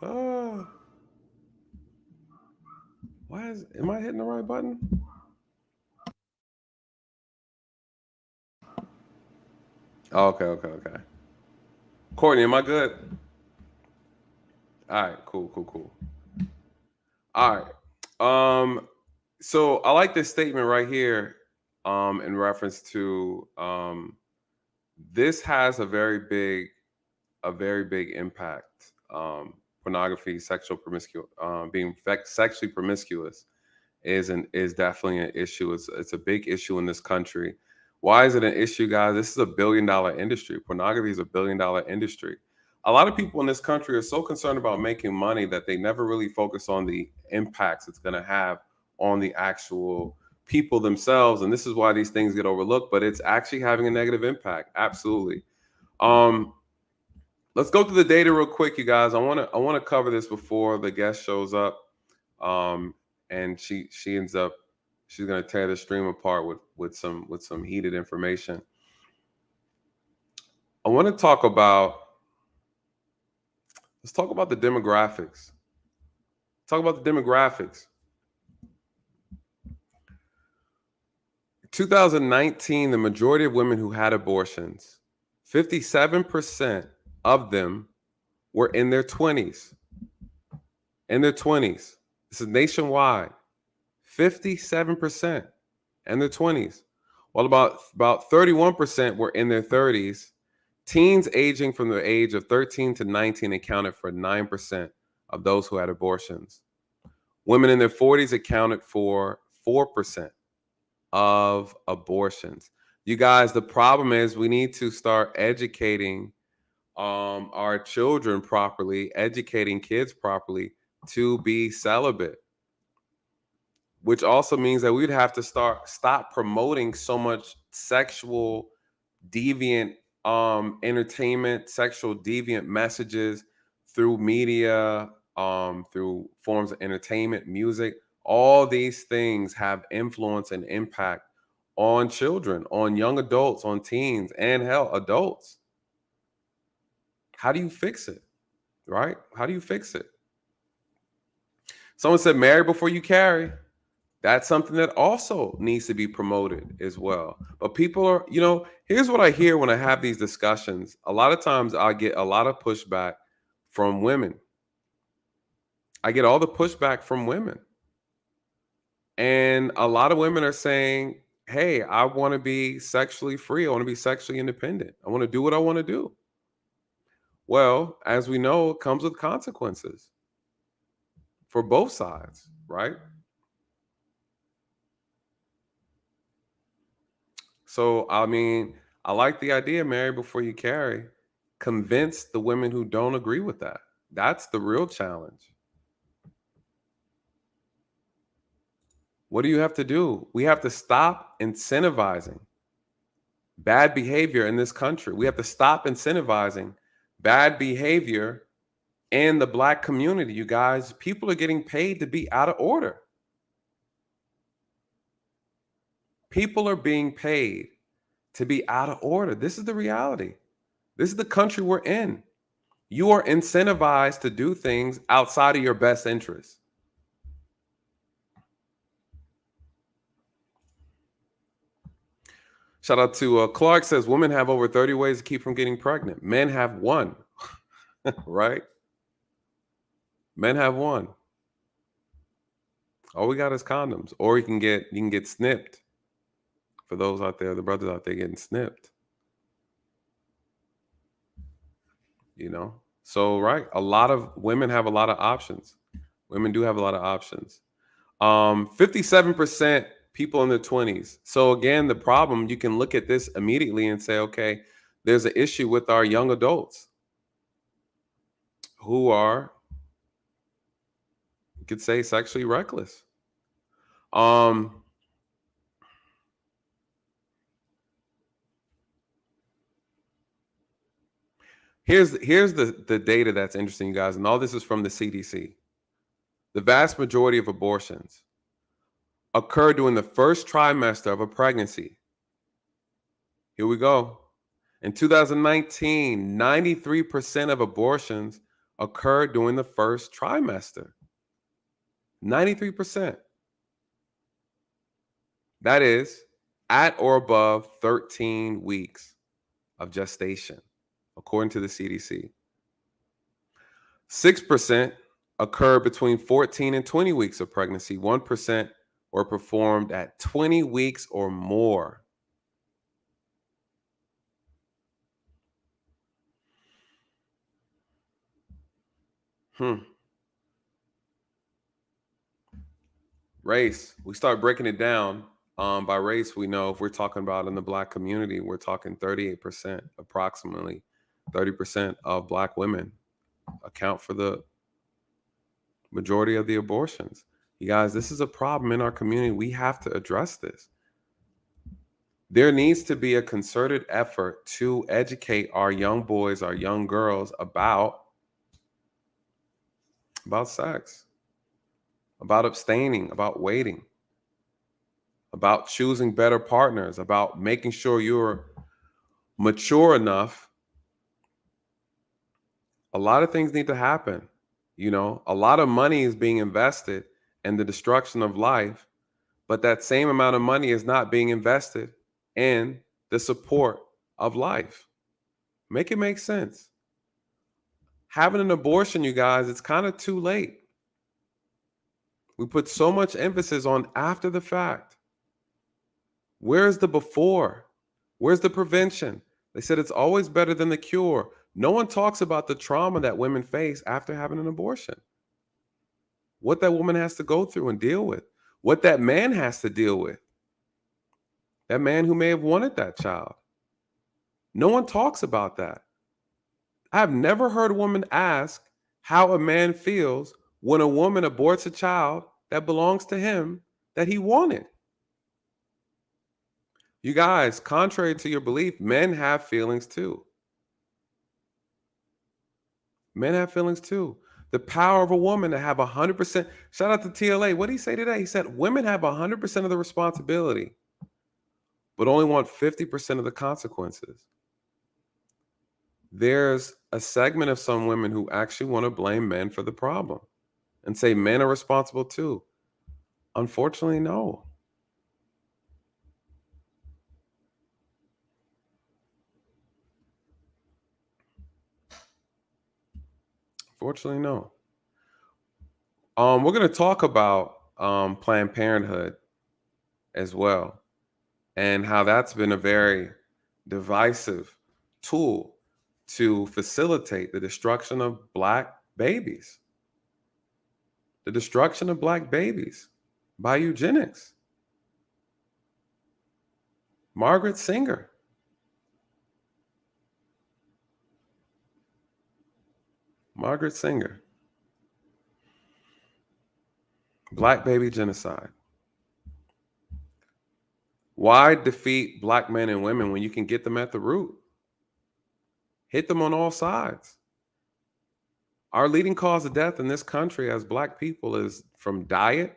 uh, am I hitting the right button? Oh, okay. Courtney, am I good? All right, cool. All right. So I like this statement right here, in reference to this has a very big impact. Pornography, sexual promiscuous, sexually promiscuous is definitely an issue. It's a big issue in this country. Why is it an issue, guys? This is a $1 billion industry. Pornography is a $1 billion industry. A lot of people in this country are so concerned about making money that they never really focus on the impacts it's going to have on the actual people themselves. And this is why these things get overlooked, but it's actually having a negative impact. Absolutely. Um, let's go through the data real quick, you guys. I want to cover this before the guest shows up. Um, and she ends up she's going to tear the stream apart with some heated information. I want to talk about let's talk about the demographics. Talk about the demographics. 2019, the majority of women who had abortions, 57% of them were in their 20s. In their 20s. This is nationwide. 57% in their 20s. While about 31% were in their 30s. Teens aging from the age of 13 to 19 accounted for 9% of those who had abortions. Women in their 40s accounted for 4% of abortions. You guys, the problem is we need to start educating our children properly, educating kids properly to be celibate, which also means that we'd have to stop promoting so much sexual deviant entertainment, sexual deviant messages through media, through forms of entertainment, music. All these things have influence and impact on children, on young adults, on teens, and hell, adults. How do you fix it? Right? How do you fix it? Someone said, marry before you carry. That's something that also needs to be promoted as well. But people are, here's what I hear when I have these discussions. A lot of times I get a lot of pushback from women. I get all the pushback from women. And a lot of women are saying, hey, I want to be sexually free. I want to be sexually independent. I want to do what I want to do. Well, as we know, it comes with consequences for both sides, right? So, I mean, I like the idea, marry before you carry. Convince the women who don't agree with that. That's the real challenge. What do you have to do? We have to stop incentivizing bad behavior in this country. We have to stop incentivizing bad behavior in the Black community, you guys. People are getting paid to be out of order. People are being paid to be out of order. This is the reality. This is the country we're in. You are incentivized to do things outside of your best interest. Shout out to Clark says women have over 30 ways to keep from getting pregnant. Men have one, right? Men have one. All we got is condoms, or you can get snipped. For those out there, the brothers out there getting snipped. So right, a lot of women have a lot of options. Women do have a lot of options. 57% people in their 20s. So again, the problem, you can look at this immediately and say, okay, there's an issue with our young adults who are, you could say, sexually reckless. Here's the data that's interesting, you guys, and all this is from the CDC. The vast majority of abortions occur during the first trimester of a pregnancy. Here we go. In 2019, 93% of abortions occurred during the first trimester. 93%. That is at or above 13 weeks of gestation, according to the CDC. 6% occurred between 14 and 20 weeks of pregnancy. 1% were performed at 20 weeks or more. Race. We start breaking it down. By race, we know if we're talking about in the Black community, we're talking 38%, approximately 30% of Black women account for the majority of the abortions. You guys, this is a problem in our community. We have to address this. There needs to be a concerted effort to educate our young boys, our young girls about sex, about abstaining, about waiting, about choosing better partners, about making sure you're mature enough. A lot of things need to happen. A lot of money is being invested in the destruction of life, but that same amount of money is not being invested in the support of life. Make it make sense. Having an abortion, you guys, it's kind of too late. We put so much emphasis on after the fact. Where's the before? Where's the prevention? They said it's always better than the cure. No one talks about the trauma that women face after having an abortion. What that woman has to go through and deal with. What that man has to deal with. That man who may have wanted that child. No one talks about that. I've never heard a woman ask how a man feels when a woman aborts a child that belongs to him that he wanted. You guys, contrary to your belief, men have feelings too. Men have feelings too. The power of a woman to have 100%. Shout out to TLA. What did he say today? He said women have 100% of the responsibility, but only want 50% of the consequences. There's a segment of some women who actually want to blame men for the problem and say men are responsible too. Unfortunately, no. Unfortunately, no. We're going to talk about Planned Parenthood as well, and how that's been a very divisive tool to facilitate the destruction of Black babies. The destruction of Black babies by eugenics. Margaret Sanger. Margaret Sanger. Black baby genocide. Why defeat Black men and women when you can get them at the root? Hit them on all sides. Our leading cause of death in this country as Black people is from diet,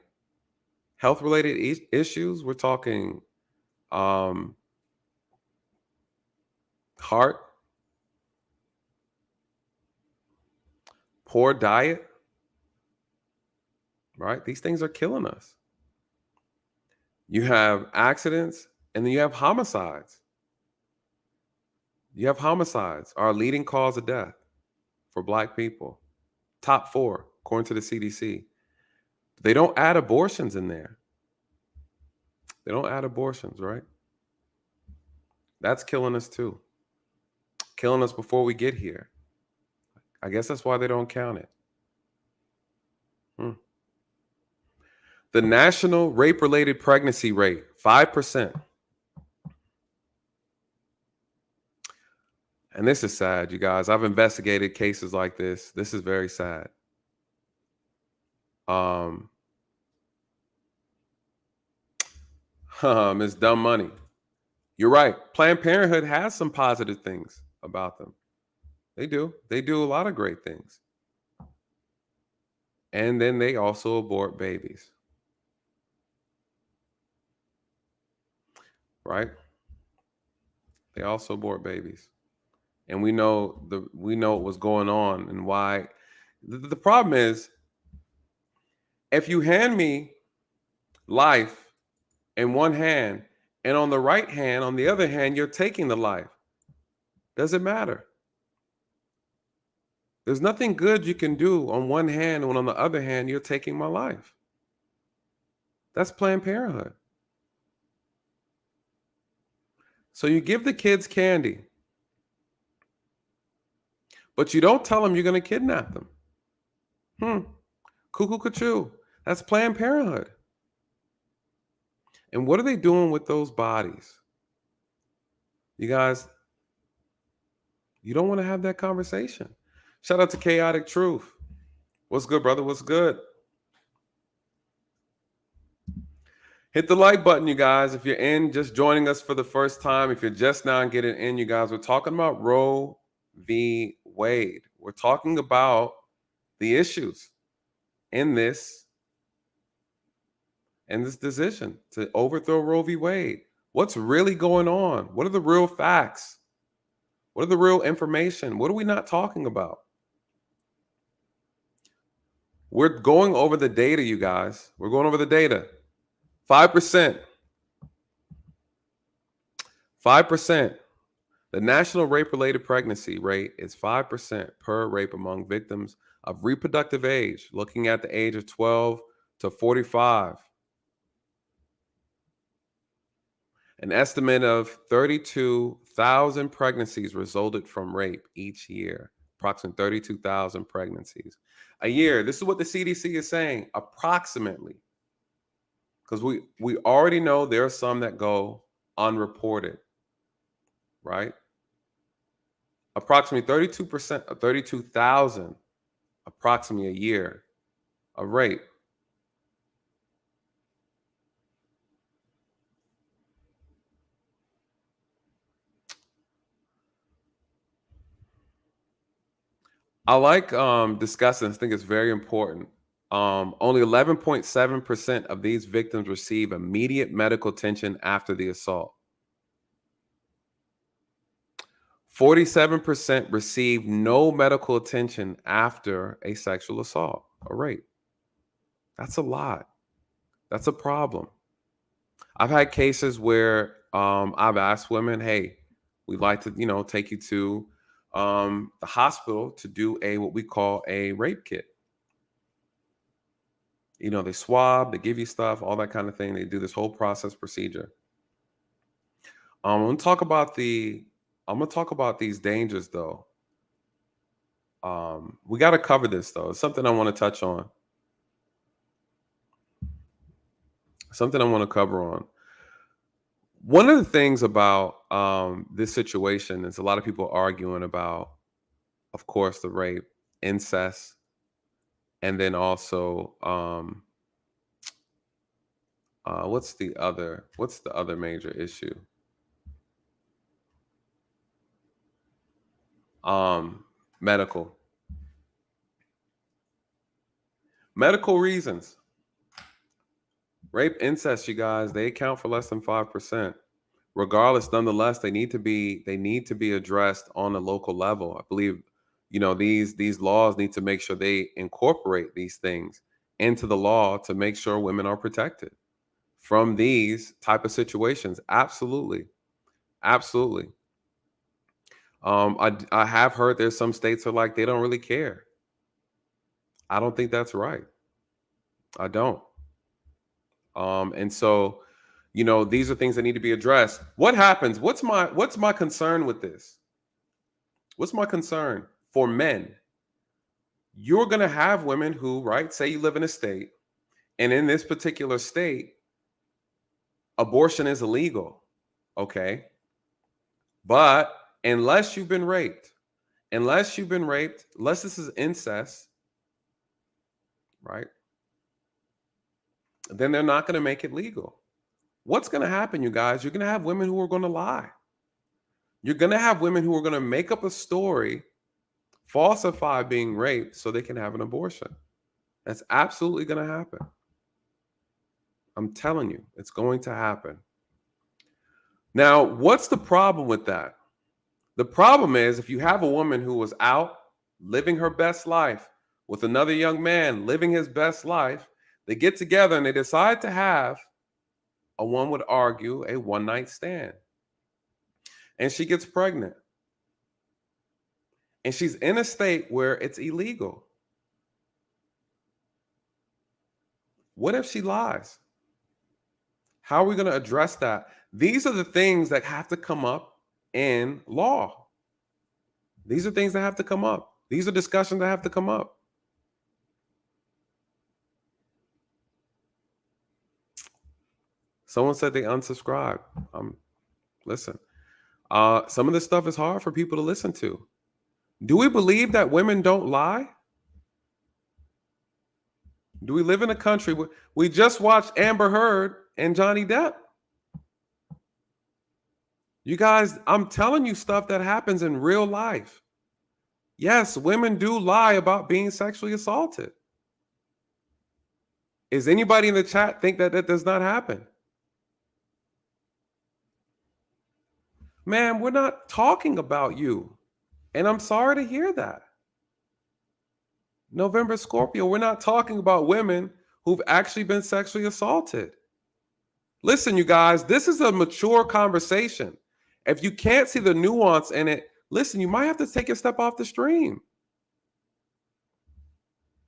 health-related issues. We're talking heart, poor diet, right? These things are killing us. You have accidents, and then you have homicides. You have homicides, our leading cause of death for Black people. Top 4, according to the CDC. They don't add abortions in there. They don't add abortions, right? That's killing us too. Killing us before we get here. I guess that's why they don't count it. The national rape-related pregnancy rate, 5%. And this is sad, you guys. I've investigated cases like this. This is very sad. Miss Dumb Money. You're right. Planned Parenthood has some positive things about them. They do. They do a lot of great things. And then they also abort babies. Right? They also abort babies. And we know what was going on and why. The problem is, if you hand me life in one hand, and on the right hand, on the other hand, you're taking the life, does it matter? There's nothing good you can do on one hand when on the other hand, you're taking my life. That's Planned Parenthood. So you give the kids candy, but you don't tell them you're going to kidnap them. Cuckoo cuckoo. That's Planned Parenthood. And what are they doing with those bodies? You guys, you don't want to have that conversation. Shout out to Chaotic Truth. What's good, brother? What's good? Hit the like button, you guys. If you're just joining us for the first time, if you're just now getting in, you guys, we're talking about Roe v. Wade. We're talking about the issues in this decision to overthrow Roe v. Wade. What's really going on? What are the real facts? What are the real information? What are we not talking about? We're going over the data, you guys. We're going over the data. 5%. 5%. The national rape-related pregnancy rate is 5% per rape among victims of reproductive age, looking at the age of 12 to 45. An estimate of 32,000 pregnancies resulted from rape each year. Approximately 32,000 pregnancies a year. This is what the CDC is saying, approximately. Because we already know there are some that go unreported, right? Approximately 32% of 32,000, approximately a year of rape. I like discussing. I think it's very important. Only 11.7% of these victims receive immediate medical attention after the assault. 47% receive no medical attention after a sexual assault or rape. That's a lot. That's a problem. I've had cases where I've asked women, "Hey, we'd like to, take you to the hospital to do what we call a rape kit." They swab, they give you stuff, all that kind of thing. They do this whole process procedure. I'm gonna talk about these dangers though. We got to cover this though. It's something I want to touch on. Something I want to cover on. One of the things about this situation is a lot of people arguing about, of course, the rape, incest, and then also what's the other major issue? Medical reasons. Rape, incest, you guys, they account for less than 5%. Regardless, nonetheless, they need to be addressed on a local level. I believe, these laws need to make sure they incorporate these things into the law to make sure women are protected from these type of situations. Absolutely. Absolutely. I have heard there's some states are like they don't really care. I don't think that's right. I don't. And so, these are things that need to be addressed. What happens? What's my concern with this? What's my concern for men? You're going to have women who, right, say you live in a state, and in this particular state, abortion is illegal. Okay. But unless you've been raped, unless this is incest, right? Then they're not going to make it legal. What's going to happen, you guys? You're going to have women who are going to lie. You're going to have women who are going to make up a story, falsify being raped so they can have an abortion. That's absolutely going to happen. I'm telling you, it's going to happen. Now, what's the problem with that? The problem is if you have a woman who was out living her best life with another young man living his best life, they get together and they decide to have one would argue a one night stand. And she gets pregnant. And she's in a state where it's illegal. What if she lies? How are we going to address that? These are the things that have to come up in law. These are things that have to come up. These are discussions that have to come up. Someone said they unsubscribed. Listen, some of this stuff is hard for people to listen to. Do we believe that women don't lie? Do we live in a country where we just watched Amber Heard and Johnny Depp? You guys, I'm telling you stuff that happens in real life. Yes, women do lie about being sexually assaulted. Is anybody in the chat think that that does not happen? Man, we're not talking about you. And I'm sorry to hear that. November Scorpio, we're not talking about women who've actually been sexually assaulted. Listen, you guys, this is a mature conversation. If you can't see the nuance in it, listen, you might have to take a step off the stream.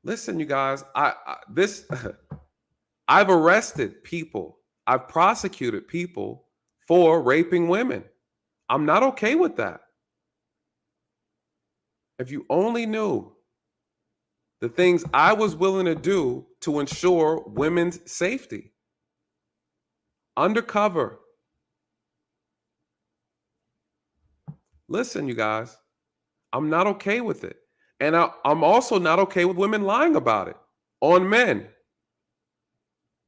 Listen, you guys, I've arrested people. I've prosecuted people for raping women. I'm not okay with that. If you only knew the things I was willing to do to ensure women's safety. Undercover. Listen, you guys, I'm not okay with it. And I'm also not okay with women lying about it on men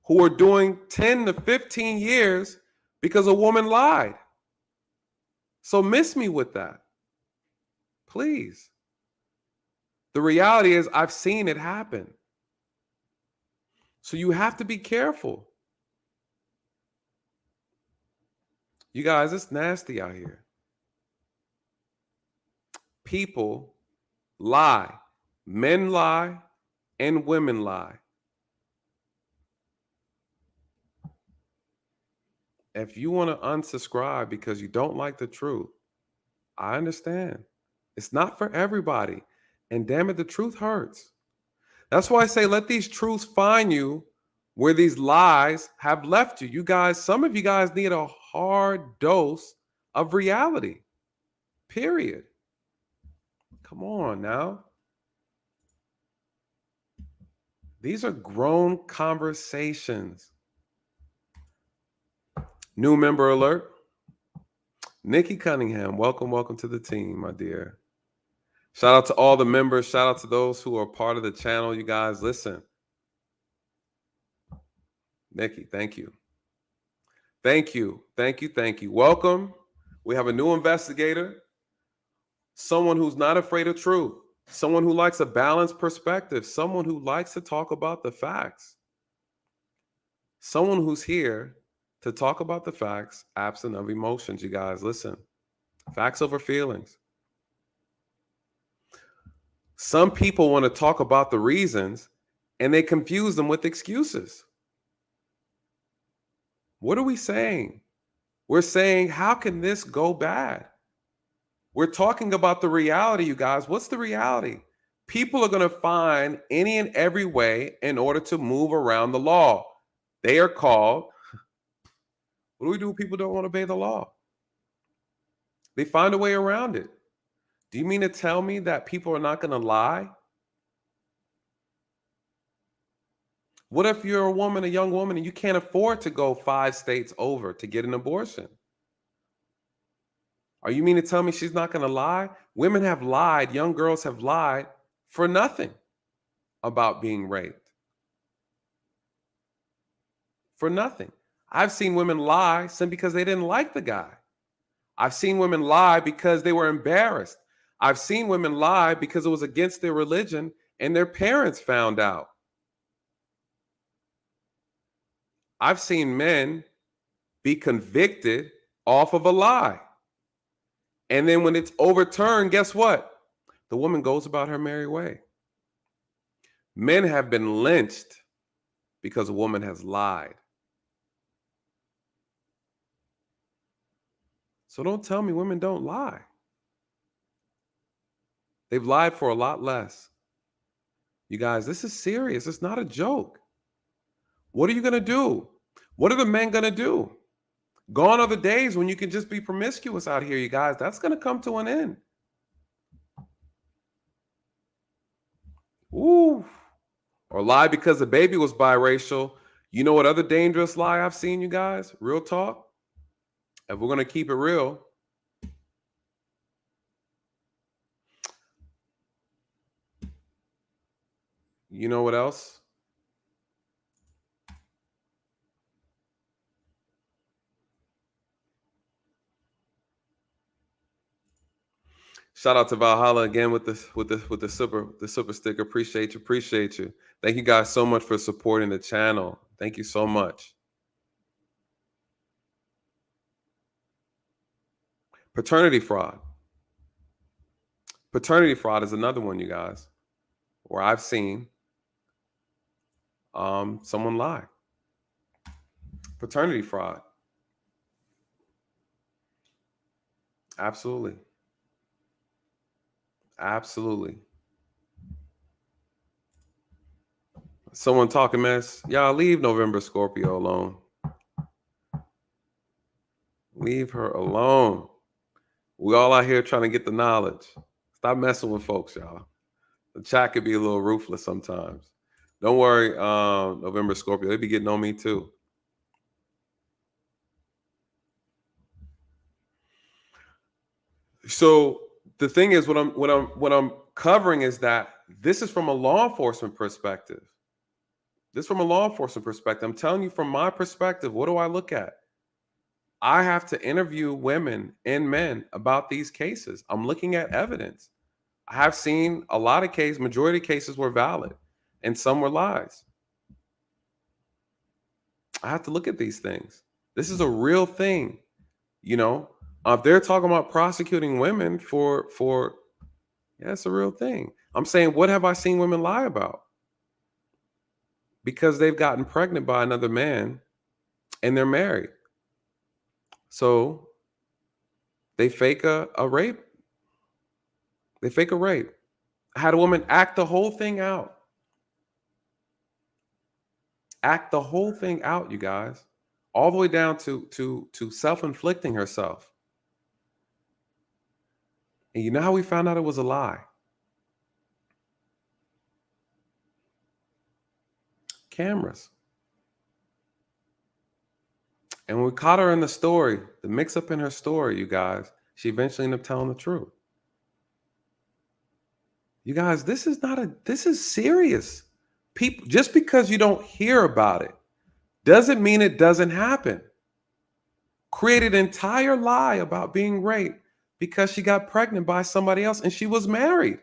who are doing 10 to 15 years because a woman lied. So miss me with that. Please. The reality is I've seen it happen. So you have to be careful. You guys, it's nasty out here. People lie. Men lie and women lie. If you want to unsubscribe because you don't like the truth, I understand. It's not for everybody. And damn it, the truth hurts. That's why I say let these truths find you where these lies have left you. You guys, some of you guys need a hard dose of reality. Period. Come on now. These are grown conversations. New member alert. Nikki Cunningham, welcome to the team, my dear. Shout out to all the members. Shout out to those who are part of the channel. You guys, listen. Nikki, thank you. Thank you. Welcome. We have a new investigator. Someone who's not afraid of truth. Someone who likes a balanced perspective. Someone who likes to talk about the facts. Someone who's here to talk about the facts, absent of emotions. You guys, listen. Facts over feelings. Some people want to talk about the reasons and they confuse them with excuses. What are we saying? We're saying, how can this go bad? We're talking about the reality, you guys. What's the reality? People are going to find any and every way in order to move around the law. They are called, what do we do when people don't want to obey the law? They find a way around it. Do you mean to tell me that people are not going to lie? What if you're a woman, a young woman, and you can't afford to go 5 states over to get an abortion? Are you mean to tell me she's not going to lie? Women have lied. Young girls have lied for nothing about being raped. For nothing. I've seen women lie simply because they didn't like the guy. I've seen women lie because they were embarrassed. I've seen women lie because it was against their religion and their parents found out. I've seen men be convicted off of a lie. And then when it's overturned, guess what? The woman goes about her merry way. Men have been lynched because a woman has lied. So don't tell me women don't lie. They've lied for a lot less. You guys, this is serious. It's not a joke. What are you going to do? What are the men going to do? Gone are the days when you can just be promiscuous out here, you guys. That's going to come to an end. Ooh. Or lie because the baby was biracial. You know what other dangerous lie I've seen, you guys? Real talk. If we're going to keep it real, you know what else? Shout out to Valhalla again with the super sticker. Appreciate you. Thank you guys so much for supporting the channel. Thank you so much. Paternity fraud. Paternity fraud is another one, you guys, where I've seen someone lie. Paternity fraud. Absolutely. Absolutely. Someone talking mess. Y'all leave November Scorpio alone. Leave her alone. We all out here trying to get the knowledge. Stop messing with folks, y'all. The chat could be a little ruthless sometimes. Don't worry, November Scorpio. They be getting on me too. So the thing is, what I'm covering is that this is from a law enforcement perspective. I'm telling you from my perspective, what do I look at? I have to interview women and men about these cases. I'm looking at evidence. I have seen a lot of cases, majority of cases were valid, and some were lies. I have to look at these things. This is a real thing. You know, if they're talking about prosecuting women for yeah, it's a real thing. I'm saying, what have I seen women lie about? Because they've gotten pregnant by another man and they're married. So they fake a rape. They fake a rape. I had a woman act the whole thing out. Act the whole thing out, you guys. All the way down to self-inflicting herself. And you know how we found out it was a lie? Cameras. And when we caught her in the story, the mix-up in her story, you guys, she eventually ended up telling the truth. You guys, this is serious. People, just because you don't hear about it doesn't mean it doesn't happen. Created an entire lie about being raped because she got pregnant by somebody else and she was married.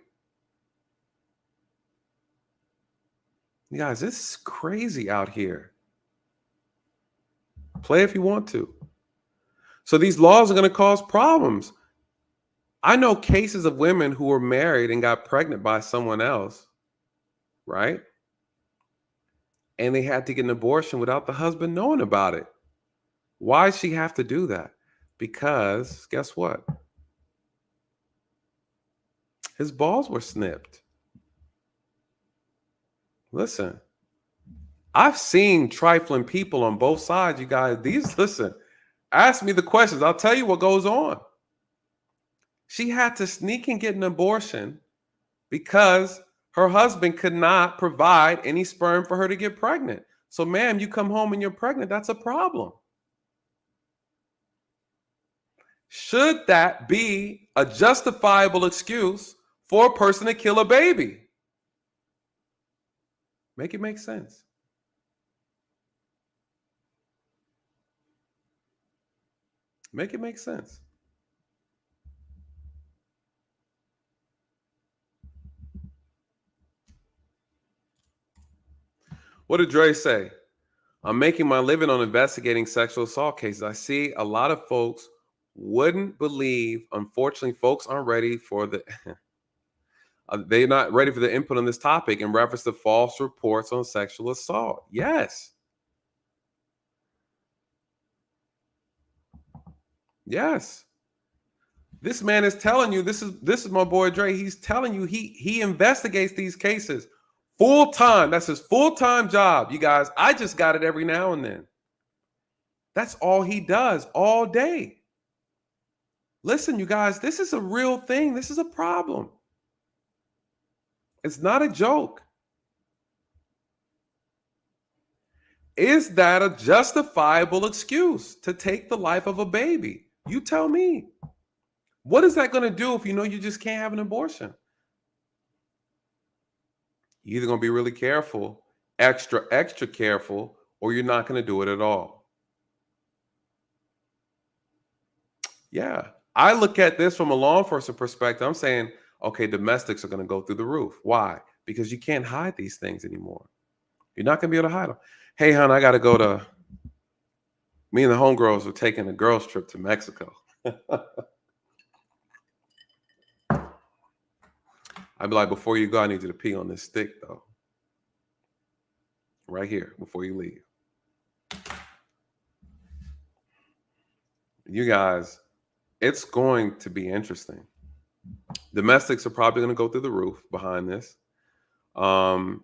You guys, this is crazy out here. Play if you want to. So these laws are going to cause problems. I know cases of women who were married and got pregnant by someone else, right? And they had to get an abortion without the husband knowing about it. Why does she have to do that? Because guess what? His balls were snipped. Listen, I've seen trifling people on both sides, you guys. Listen, ask me the questions. I'll tell you what goes on. She had to sneak and get an abortion because her husband could not provide any sperm for her to get pregnant. So, ma'am, you come home and you're pregnant. That's a problem. Should that be a justifiable excuse for a person to kill a baby? Make it make sense. Make it make sense. What did Dre say? I'm making my living on investigating sexual assault cases. I see a lot of folks Wouldn't believe, unfortunately, folks aren't ready for the they're not ready for the input on this topic in reference to false reports on sexual assault. Yes. Yes. This man is telling you, this is my boy Dre. He's telling you he investigates these cases full time. That's his full-time job. You guys, I just got it every now and then. That's all he does all day. Listen, you guys, this is a real thing. This is a problem. It's not a joke. Is that a justifiable excuse to take the life of a baby? You tell me. What is that going to do if you know you just can't have an abortion? You're either going to be really careful, extra careful, or you're not going to do it at all. Yeah. I look at this from a law enforcement perspective. I'm saying, okay, domestics are going to go through the roof. Why? Because you can't hide these things anymore. You're not going to be able to hide them. Hey, hon, I got to go to, me and the homegirls are taking a girls trip to Mexico. I'd be like, before you go, I need you to pee on this stick, though. Right here, before you leave. You guys, it's going to be interesting. Domestics are probably going to go through the roof behind this. And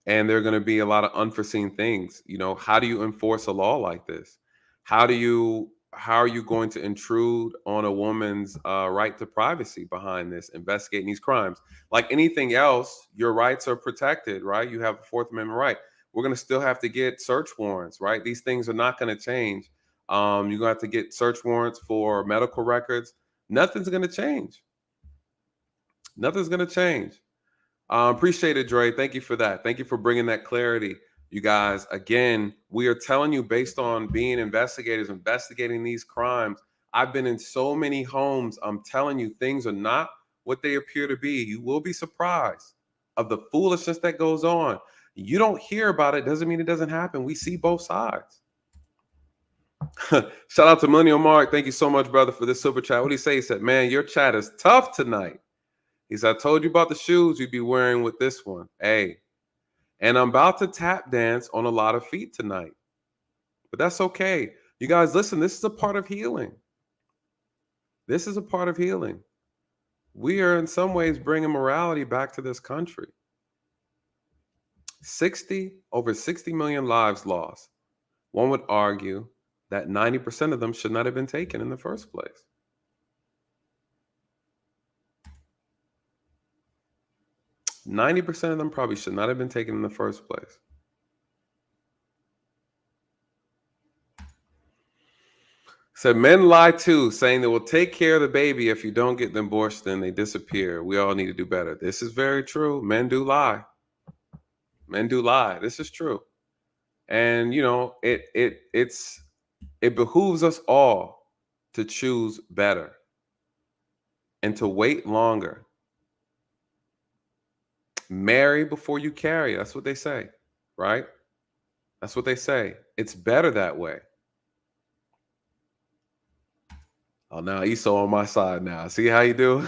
there are going to be a lot of unforeseen things. You know, how do you enforce a law like this? How are you going to intrude on a woman's right to privacy behind this, investigating these crimes? Like anything else, your rights are protected, right? You have a Fourth Amendment right. We're going to still have to get search warrants, right? These things are not going to change. You're going to have to get search warrants for medical records. Nothing's going to change. Nothing's going to change. Appreciate it, Dre. Thank you for that. Thank you for bringing that clarity. You guys, again, we are telling you based on being investigators, investigating these crimes. I've been in so many homes. I'm telling you, things are not what they appear to be. You will be surprised of the foolishness that goes on. You don't hear about it. Doesn't mean it doesn't happen. We see both sides. Shout out to Millennial Mark. Thank you so much, brother, for this super chat. What did he say? He said, man, your chat is tough tonight. He said, I told you about the shoes you'd be wearing with this one. Hey, and I'm about to tap dance on a lot of feet tonight. But that's okay. You guys, listen, this is a part of healing. This is a part of healing. We are in some ways bringing morality back to this country. Over 60 million lives lost. One would argue that 90% of them should not have been taken in the first place. %90 of them probably should not have been taken in the first place. Said men lie too, saying they will take care of the baby if you don't get them abortion, then they disappear. We all need to do better. This is very true. Men do lie. Men do lie. This is true. And you know, it behooves us all to choose better and to wait longer. Marry before you carry. That's what they say, right? That's what they say. It's better that way. Oh, now Esau on my side now. See how you do?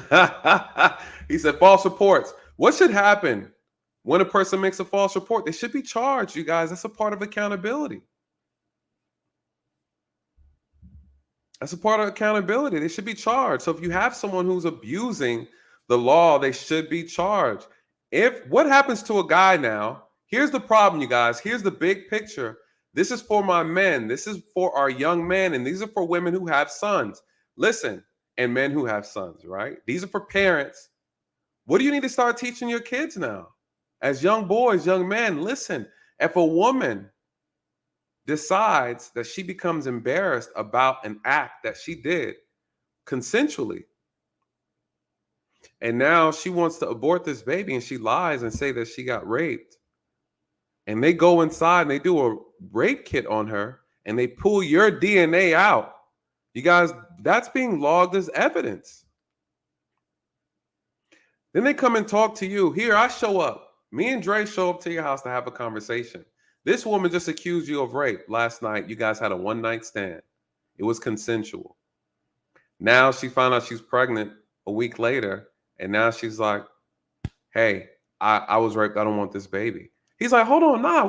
He said false reports. What should happen when a person makes a false report? They should be charged, you guys. That's a part of accountability. That's a part of accountability. They should be charged. So if you have someone who's abusing the law, they should be charged. What happens to a guy now? Here's the problem, you guys. Here's the big picture. This is for my men. This is for our young men. And these are for women who have sons. Listen, and men who have sons, right? These are for parents. What do you need to start teaching your kids now? As young boys, young men, listen, if a woman decides that she becomes embarrassed about an act that she did consensually, and now she wants to abort this baby and she lies and say that she got raped, and they go inside and they do a rape kit on her and they pull your DNA out, you guys, that's being logged as evidence. Then they come and talk to you. Here, I show up. Me and Dre show up to your house to have a conversation. This woman just accused you of rape last night. You guys had a one-night stand. It was consensual. Now she found out she's pregnant a week later, and now she's like, hey, I was raped. I don't want this baby. He's like, hold on, nah,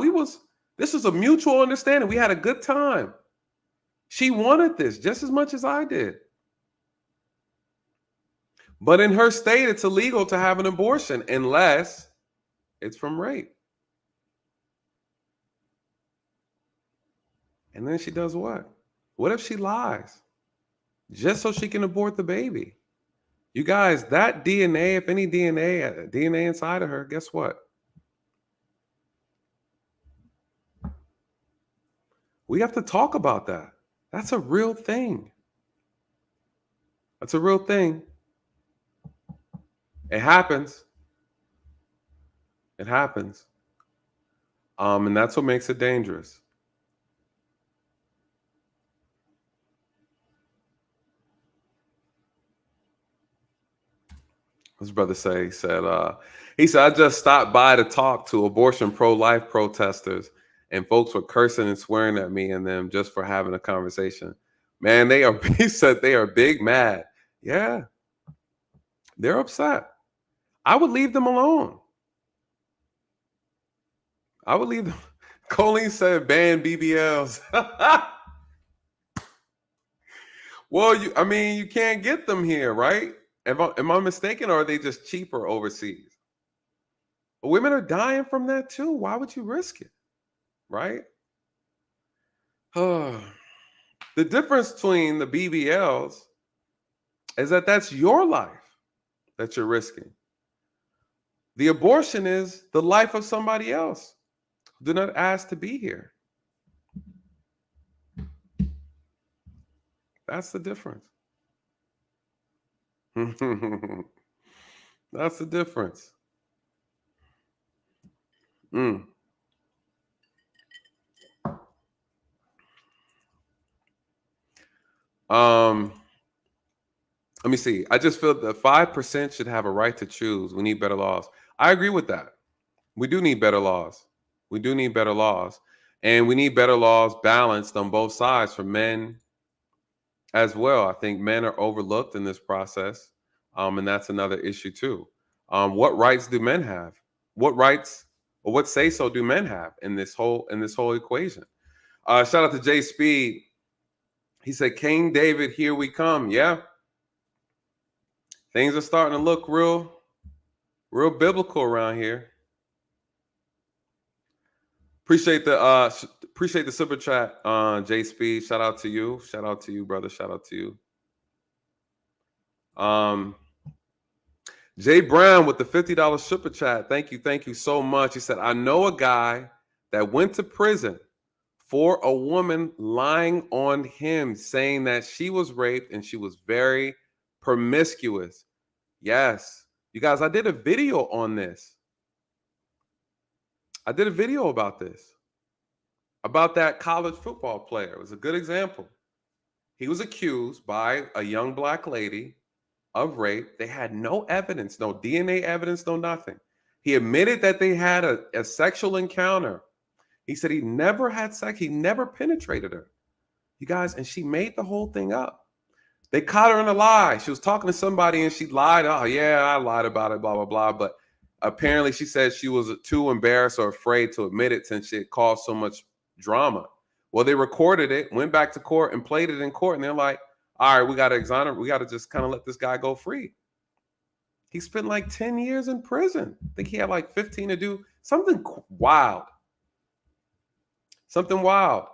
this was a mutual understanding. We had a good time. She wanted this just as much as I did. But in her state, it's illegal to have an abortion unless it's from rape. And then she does what? What if she lies? Just so she can abort the baby. You guys, that DNA, if any DNA inside of her, guess what? We have to talk about that. That's a real thing. That's a real thing. It happens. It happens. And that's what makes it dangerous. His brother said, I just stopped by to talk to abortion pro-life protesters, and folks were cursing and swearing at me and them just for having a conversation. Man, he said they are big mad. Yeah, they're upset. I would leave them alone. I would leave them. Colleen said ban BBLs. Well, you can't get them here, right? Am I mistaken, or are they just cheaper overseas? But women are dying from that too. Why would you risk it, right? The difference between the BBLs is that that's your life that you're risking. The abortion is the life of somebody else who did not ask to be here. That's the difference. That's the difference. Mm. Let me see. I just feel that 5% should have a right to choose. We need better laws. I agree with that. We do need better laws. We do need better laws. And we need better laws balanced on both sides for men as well. I think men are overlooked in this process. And that's another issue too. What rights do men have? What rights or what say so do men have in this whole equation? Shout out to Jay Speed. He said, King David, here we come. Yeah. Things are starting to look real biblical around here. Appreciate the super chat, Jay Speed. Shout out to you. Shout out to you, brother. Shout out to you. Jay Brown with the $50 super chat. Thank you so much. He said, I know a guy that went to prison for a woman lying on him, saying that she was raped and she was very promiscuous. Yes. You guys, I did a video on this. I did a video about this, about that college football player. It was a good example. He was accused by a young black lady of rape. They had no evidence, no DNA evidence, no nothing. He admitted that they had a sexual encounter. He said he never had sex. He never penetrated her. You guys, and she made the whole thing up. They caught her in a lie. She was talking to somebody and she lied. Oh, yeah, I lied about it, blah, blah, blah. But apparently she said she was too embarrassed or afraid to admit it since it caused so much drama. Well, they recorded it, went back to court and played it in court. And they're like, all right, we got to exonerate. We got to just kind of let this guy go free. He spent like 10 years in prison. I think he had like 15 to do something wild. Something wild.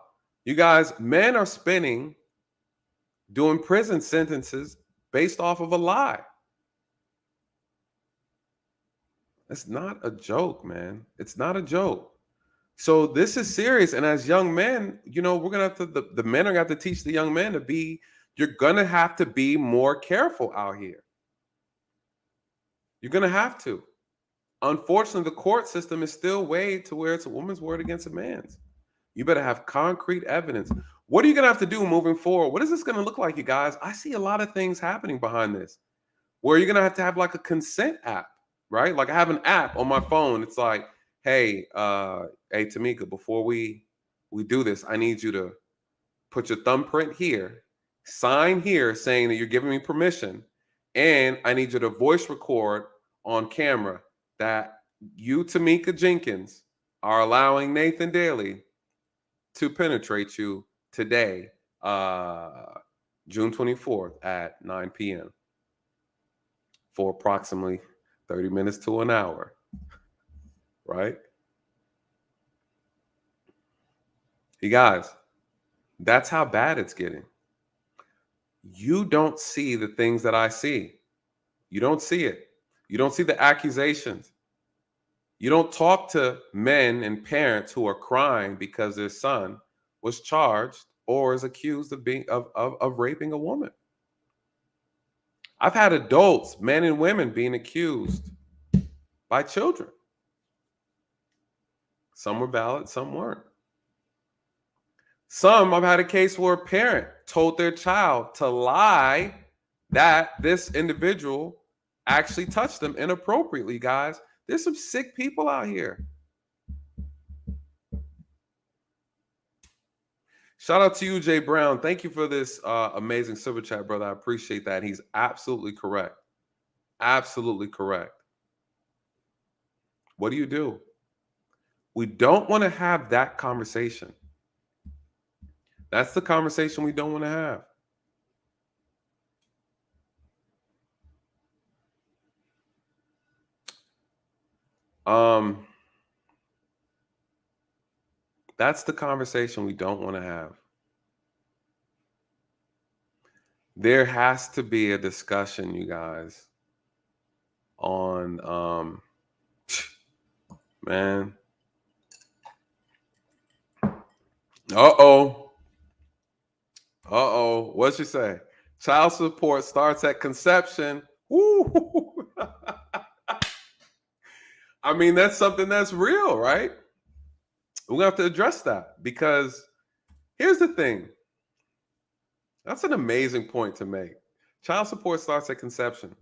You guys, men are doing prison sentences based off of a lie. It's not a joke, man. It's not a joke. So this is serious. And as young men, we're going to have to, the men are going to have to teach the young men you're going to have to be more careful out here. You're going to have to. Unfortunately, the court system is still weighed to where it's a woman's word against a man's. You better have concrete evidence. What are you going to have to do moving forward? What is this going to look like, you guys? I see a lot of things happening behind this where you're going to have like a consent app, right? Like I have an app on my phone. It's like, hey, Tamika, before we do this, I need you to put your thumbprint here, Sign here saying that you're giving me permission, and I need you to voice record on camera that you, Tamika Jenkins, are allowing Nathan Daly to penetrate you today, June 24th at 9 p.m. for approximately 30 minutes to an hour, right? You guys, that's how bad it's getting. You don't see the things that I see. You don't see it. You don't see the accusations. You don't talk to men and parents who are crying because their son was charged or is accused of being of raping a woman. I've had adults, men and women, being accused by children. Some were valid, some weren't. Some, I've had a case where a parent told their child to lie that this individual actually touched them inappropriately, guys. There's some sick people out here. Shout out to you, Jay Brown. Thank you for this amazing super chat, brother. I appreciate that. He's absolutely correct. Absolutely correct. What do? We don't want to have that conversation. That's the conversation we don't want to have. That's the conversation we don't want to have. There has to be a discussion, you guys, on man. Uh-oh. What'd you say? Child support starts at conception. Woo. I mean, that's something that's real, right? We have to address that, because here's the thing. That's an amazing point to make. Child support starts at conception.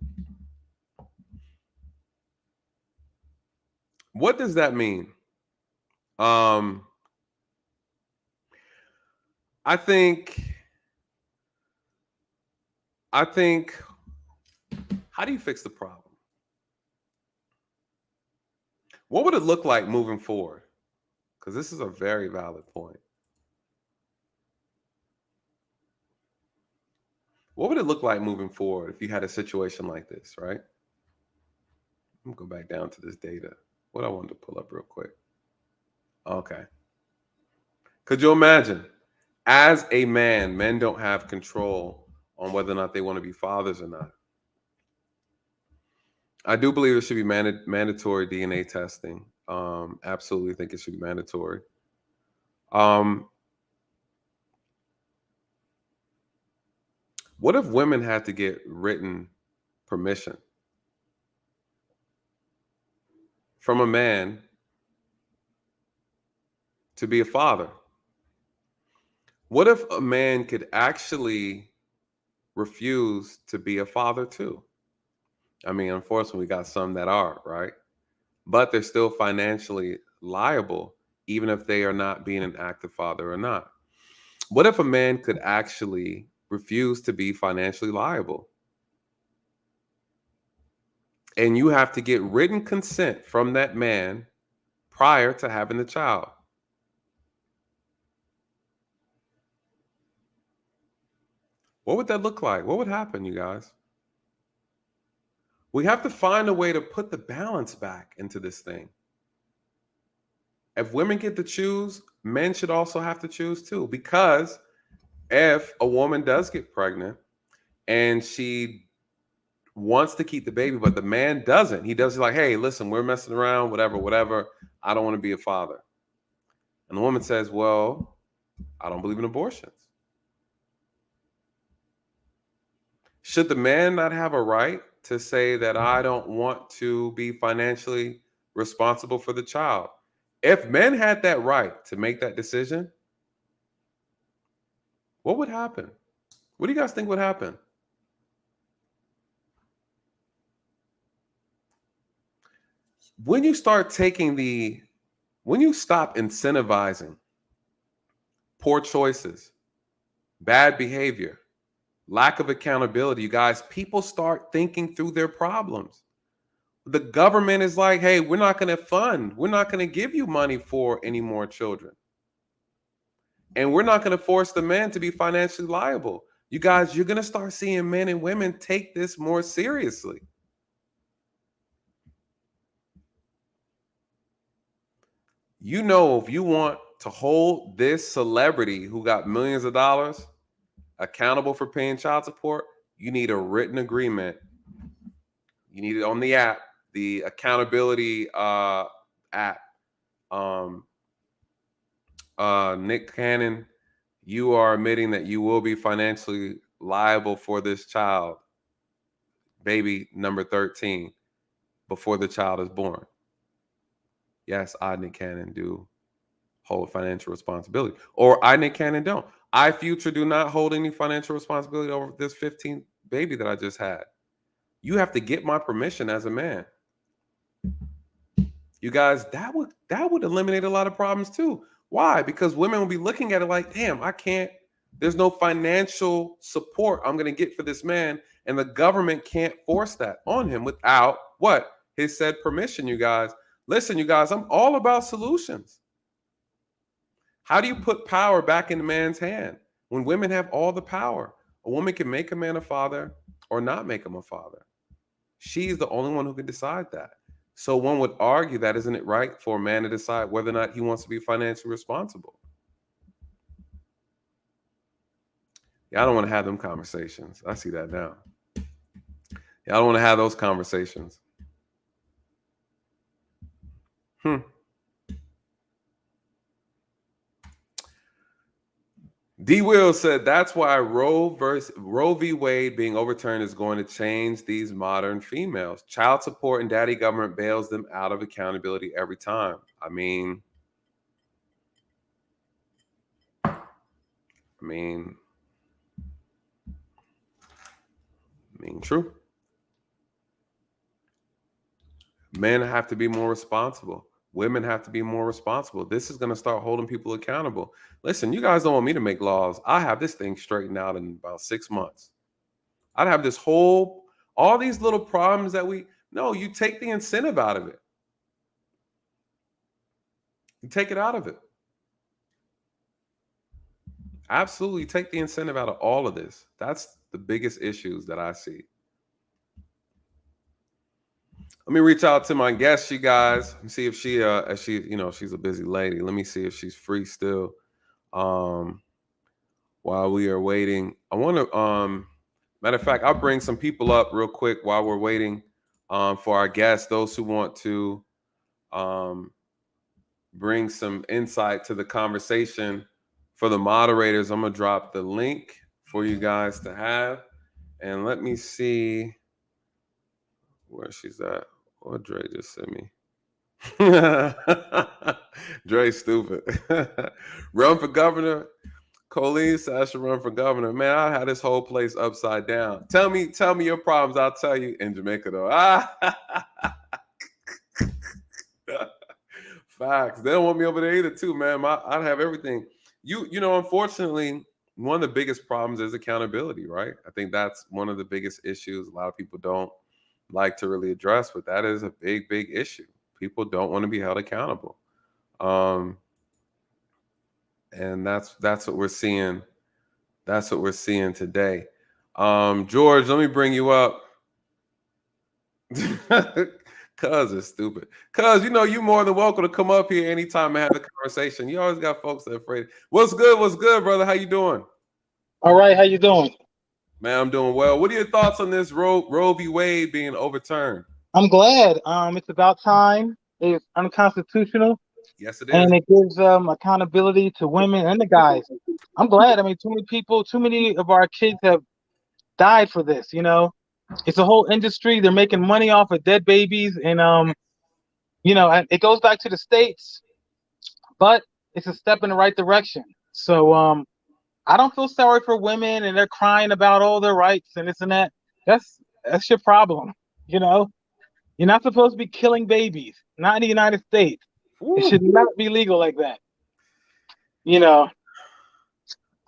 What does that mean? I think, how do you fix the problem? What would it look like moving forward? Because this is a very valid point. What would it look like moving forward if you had a situation like this, right? I'm going to go back down to this data. What I wanted to pull up real quick. Okay. Could you imagine? As a man, men don't have control on whether or not they want to be fathers or not. I do believe it should be mandatory DNA testing. Absolutely think it should be mandatory. What if women had to get written permission from a man to be a father? What if a man could actually refuse to be a father too? I mean, unfortunately, we got some that are, right? But they're still financially liable, even if they are not being an active father or not. What if a man could actually refuse to be financially liable? And you have to get written consent from that man prior to having the child. What would that look like? What would happen, you guys? We have to find a way to put the balance back into this thing. If women get to choose, men should also have to choose too. Because if a woman does get pregnant and she wants to keep the baby, but the man doesn't, he does like, hey, listen, we're messing around, whatever. I don't want to be a father. And the woman says, well, I don't believe in abortions. Should the man not have a right to say that I don't want to be financially responsible for the child? If men had that right to make that decision, what would happen? What do you guys think would happen? When you start when you stop incentivizing poor choices, bad behavior, lack of accountability, you guys, people start thinking through their problems. The government is like, hey, we're not going to give you money for any more children. And we're not going to force the men to be financially liable. You guys, you're going to start seeing men and women take this more seriously. You know, if you want to hold this celebrity who got millions of dollars accountable for paying child support, you need a written agreement. You need it on the app, the accountability app. Nick Cannon, you are admitting that you will be financially liable for this child, baby number 13, before the child is born. Yes, I, Nick Cannon, do hold financial responsibility. Or I, Nick Cannon, don't. I, Future, do not hold any financial responsibility over this 15th baby that I just had. You have to get my permission as a man. You guys, that would eliminate a lot of problems too. Why? Because women will be looking at it like, damn, I can't, there's no financial support I'm going to get for this man. And the government can't force that on him without what? His said permission, you guys. Listen, you guys, I'm all about solutions. How do you put power back in the man's hand when women have all the power? A woman can make a man a father or not make him a father. She's the only one who can decide that. So one would argue that isn't it right for a man to decide whether or not he wants to be financially responsible? Yeah, I don't want to have them conversations. I see that now. Yeah, I don't want to have those conversations. D. Will said that's why Roe v. Wade being overturned is going to change these modern females. Child support and daddy government bails them out of accountability every time. I mean, true. Men have to be more responsible. Women have to be more responsible. This is going to start holding people accountable. Listen, you guys don't want me to make laws. I have this thing straightened out in about 6 months. I'd have this all these little problems that you take the incentive out of it. You take it out of it. Absolutely take the incentive out of all of this. That's the biggest issues that I see. Let me reach out to my guest, you guys, and see if she's a busy lady. Let me see if she's free still. While we are waiting, I want to, matter of fact, I'll bring some people up real quick while we're waiting for our guests. Those who want to bring some insight to the conversation for the moderators, I'm going to drop the link for you guys to have. And let me see where she's at. What Dre just sent me. Dre stupid. Run for governor. Colleen said I should run for governor. Man, I had this whole place upside down. Tell me your problems. I'll tell you in Jamaica though. Facts. They don't want me over there either too, man. I'd have everything. Unfortunately, one of the biggest problems is accountability, right? I think that's one of the biggest issues a lot of people don't like to really address, but that is a big, big issue. People don't want to be held accountable. And that's what we're seeing. That's what we're seeing today. George, let me bring you up. Cuz is stupid. Cuz, you're more than welcome to come up here anytime and have a conversation. You always got folks that are afraid. What's good, brother? How you doing? All right, how you doing? Man, I'm doing well. What are your thoughts on this Roe v. Wade being overturned? I'm glad. It's about time. It's unconstitutional. Yes, it is. And it gives accountability to women and the guys. I'm glad. I mean, too many of our kids have died for this, It's a whole industry. They're making money off of dead babies. And, it goes back to the states, but it's a step in the right direction. So I don't feel sorry for women and they're crying about all their rights and this and that. That's your problem, You're not supposed to be killing babies, not in the United States. Ooh. It should not be legal like that,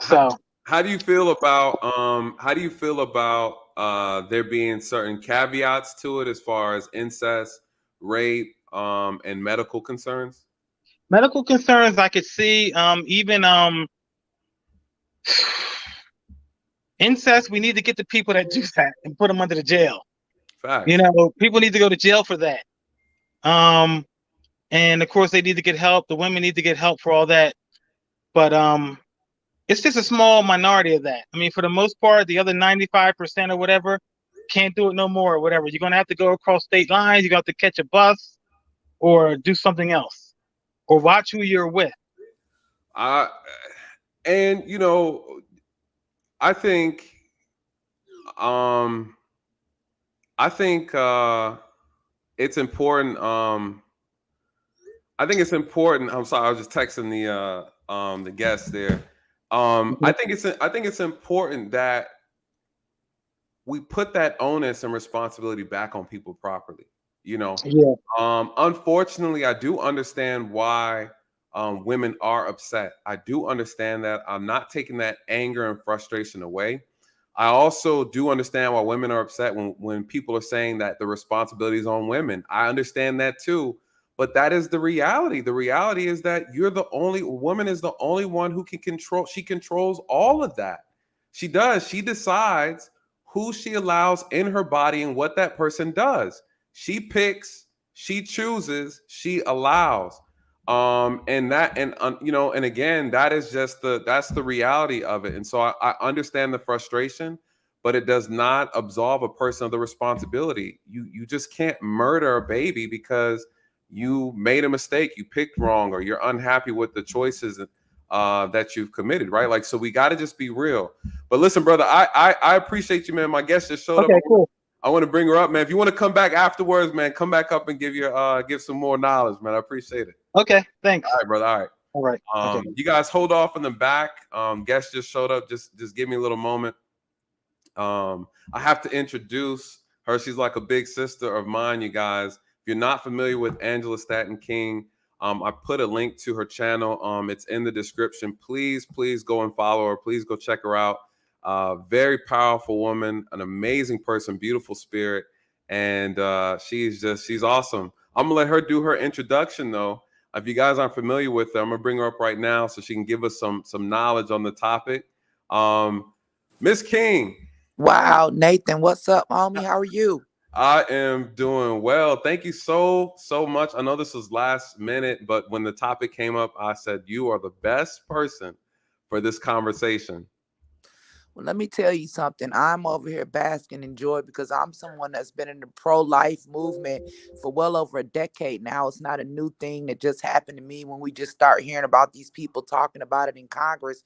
So How do you feel about there being certain caveats to it as far as incest, rape, and medical concerns? Medical concerns I could see. Even incest. We need to get the people that do that and put them under the jail. You Facts. know, people need to go to jail for that. Um, and of course they need to get help. The women need to get help for all that. But it's just a small minority of that. I mean, for the most part, the other 95% or whatever can't do it no more or whatever. You're gonna have to go across state lines. You got to catch a bus or do something else or watch who you're with. I and I think um I think it's important. I think it's important. I'm sorry, I was just texting the guest there. Mhm. I think it's important that we put that onus and responsibility back on people properly. You know, Yeah, unfortunately, I do understand why women are upset. I do understand that. I'm not taking that anger and frustration away. I also do understand why women are upset when people are saying that the responsibility is on women. I understand that too. But that is the reality. The reality is that you're the only woman is the only one who can control. She controls all of that. She does. She decides who she allows in her body and what that person does. She picks, she chooses, she allows. And that and and again, that is just that's the reality of it. And so I understand the frustration, but it does not absolve a person of the responsibility. You just can't murder a baby because you made a mistake, you picked wrong, or you're unhappy with the choices that you've committed, right? Like, so we got to just be real. But listen, brother, I appreciate you, man. My guest just showed up. okay, cool. I want to bring her up, man. If you want to come back afterwards, man, come back up and give some more knowledge, man. I appreciate it. Okay, All thanks. right, brother. All right. All right. Okay. You guys hold off in the back. Guest just showed up. Just give me a little moment. I have to introduce her. She's like a big sister of mine, you guys. If you're not familiar with Angela Staten King, I put a link to her channel. It's in the description. Please go and follow her. Please go check her out. Very powerful woman, an amazing person, beautiful spirit, and she's awesome. I'm gonna let her do her introduction though. If you guys aren't familiar with her, I'm gonna bring her up right now so she can give us some knowledge on the topic. Miss King. Wow, Nathan, what's up, homie? How are you? I am doing well. Thank you so much. I know this was last minute, but when the topic came up, I said you are the best person for this conversation. Well, let me tell you something. I'm over here basking in joy because I'm someone that's been in the pro-life movement for well over a decade now. It's not a new thing that just happened to me when we just start hearing about these people talking about it in Congress.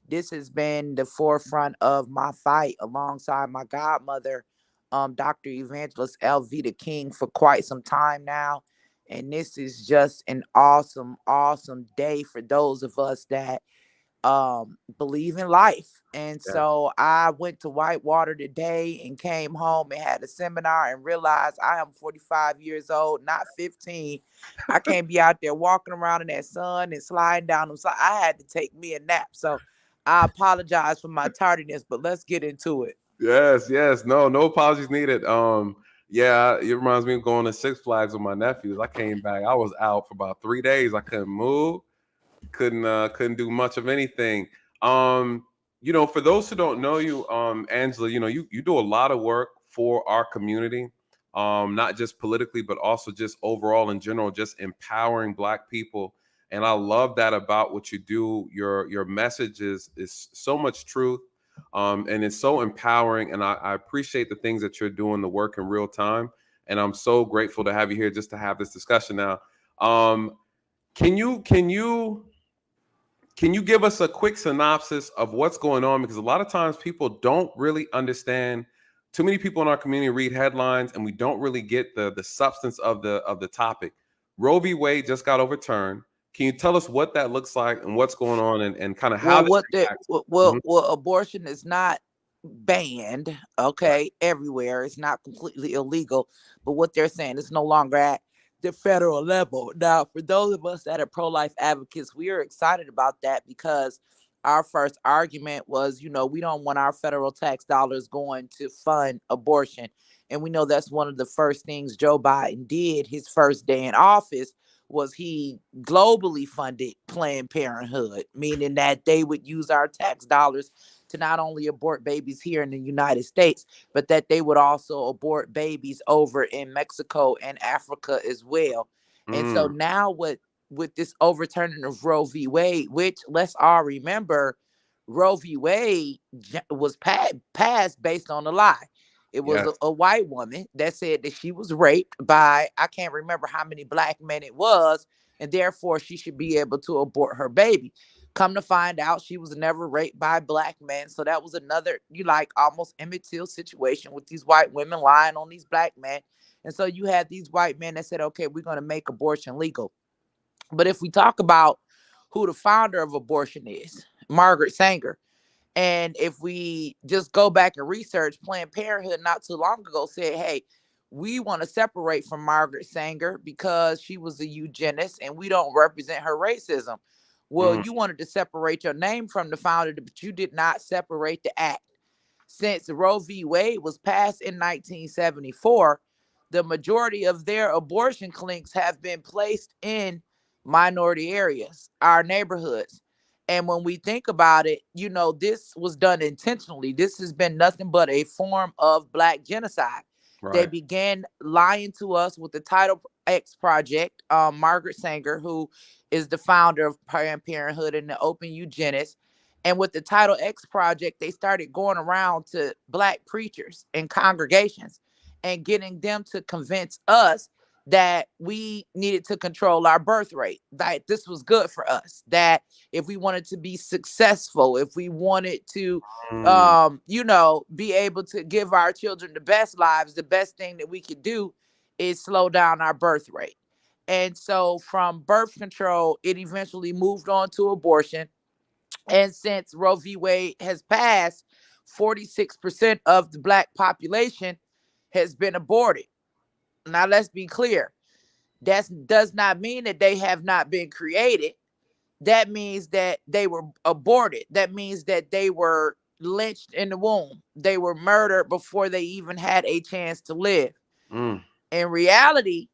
This has been the forefront of my fight alongside my godmother, Dr. Evangelist Elvita King, for quite some time now. And this is just an awesome day for those of us that believe in life. And Yeah. so I went to Whitewater today and came home and had a seminar and realized I am 45 years old, not 15. I can't be out there walking around in that sun and sliding down them. So I had to take me a nap. So I apologize for my tardiness, but let's get into it. Yes. No apologies needed. Yeah, it reminds me of going to Six Flags with my nephews. I came back. I was out for about 3 days. I couldn't move. Couldn't do much of anything. um for those who don't know you, Angela, you do a lot of work for our community, not just politically but also just overall in general, just empowering Black people. And I love that about what you do. Your message is so much truth, and it's so empowering, and I appreciate the things that you're doing, the work in real time, and I'm so grateful to have you here just to have this discussion now. um can you give us a quick synopsis of what's going on? Because a lot of times people don't really understand. Too many people in our community read headlines, and we don't really get the substance of the topic. Roe v. Wade just got overturned. Can you tell us what that looks like and what's going on, and kind of how Well, this what the impacts? well, Mhm. well, abortion is not banned, okay, everywhere. It's not completely illegal, but what they're saying is no longer at the federal level. Now, for those of us that are pro-life advocates, we are excited about that because our first argument was, we don't want our federal tax dollars going to fund abortion. And we know that's one of the first things Joe Biden did his first day in office was he globally funded Planned Parenthood, meaning that they would use our tax dollars to not only abort babies here in the United States, but that they would also abort babies over in Mexico and Africa as well. And so Mm. now with this overturning of Roe v. Wade, which let's all remember, Roe v. Wade was passed based on a lie. It was Yes. a white woman that said that she was raped by, I can't remember how many black men it was, and therefore she should be able to abort her baby. Come to find out, she was never raped by black men. So that was another, almost Emmett Till situation with these white women lying on these black men. And so you had these white men that said, okay, we're going to make abortion legal. But if we talk about who the founder of abortion is, Margaret Sanger, and if we just go back and research, Planned Parenthood not too long ago said, hey, we want to separate from Margaret Sanger because she was a eugenist and we don't represent her racism. Well, Mm. you wanted to separate your name from the founder, but you did not separate the act. Since Roe v. Wade was passed in 1974, the majority of their abortion clinics have been placed in minority areas, our neighborhoods. And when we think about it, this was done intentionally. This has been nothing but a form of Black genocide. They Right. began lying to us with the Title X Project. Margaret Sanger, who is the founder of Planned Parenthood and the open eugenist. And with the Title X Project, they started going around to Black preachers and congregations and getting them to convince us that we needed to control our birth rate, that this was good for us, that if we wanted to be successful, if we wanted to, Mm. be able to give our children the best lives, the best thing that we could do is slow down our birth rate. And so from birth control, it eventually moved on to abortion. And since Roe v. Wade has passed, 46% of the Black population has been aborted. Now, let's be clear. That does not mean that they have not been created. That means that they were aborted. That means that they were lynched in the womb. They were murdered before they even had a chance to live. Mm. In reality,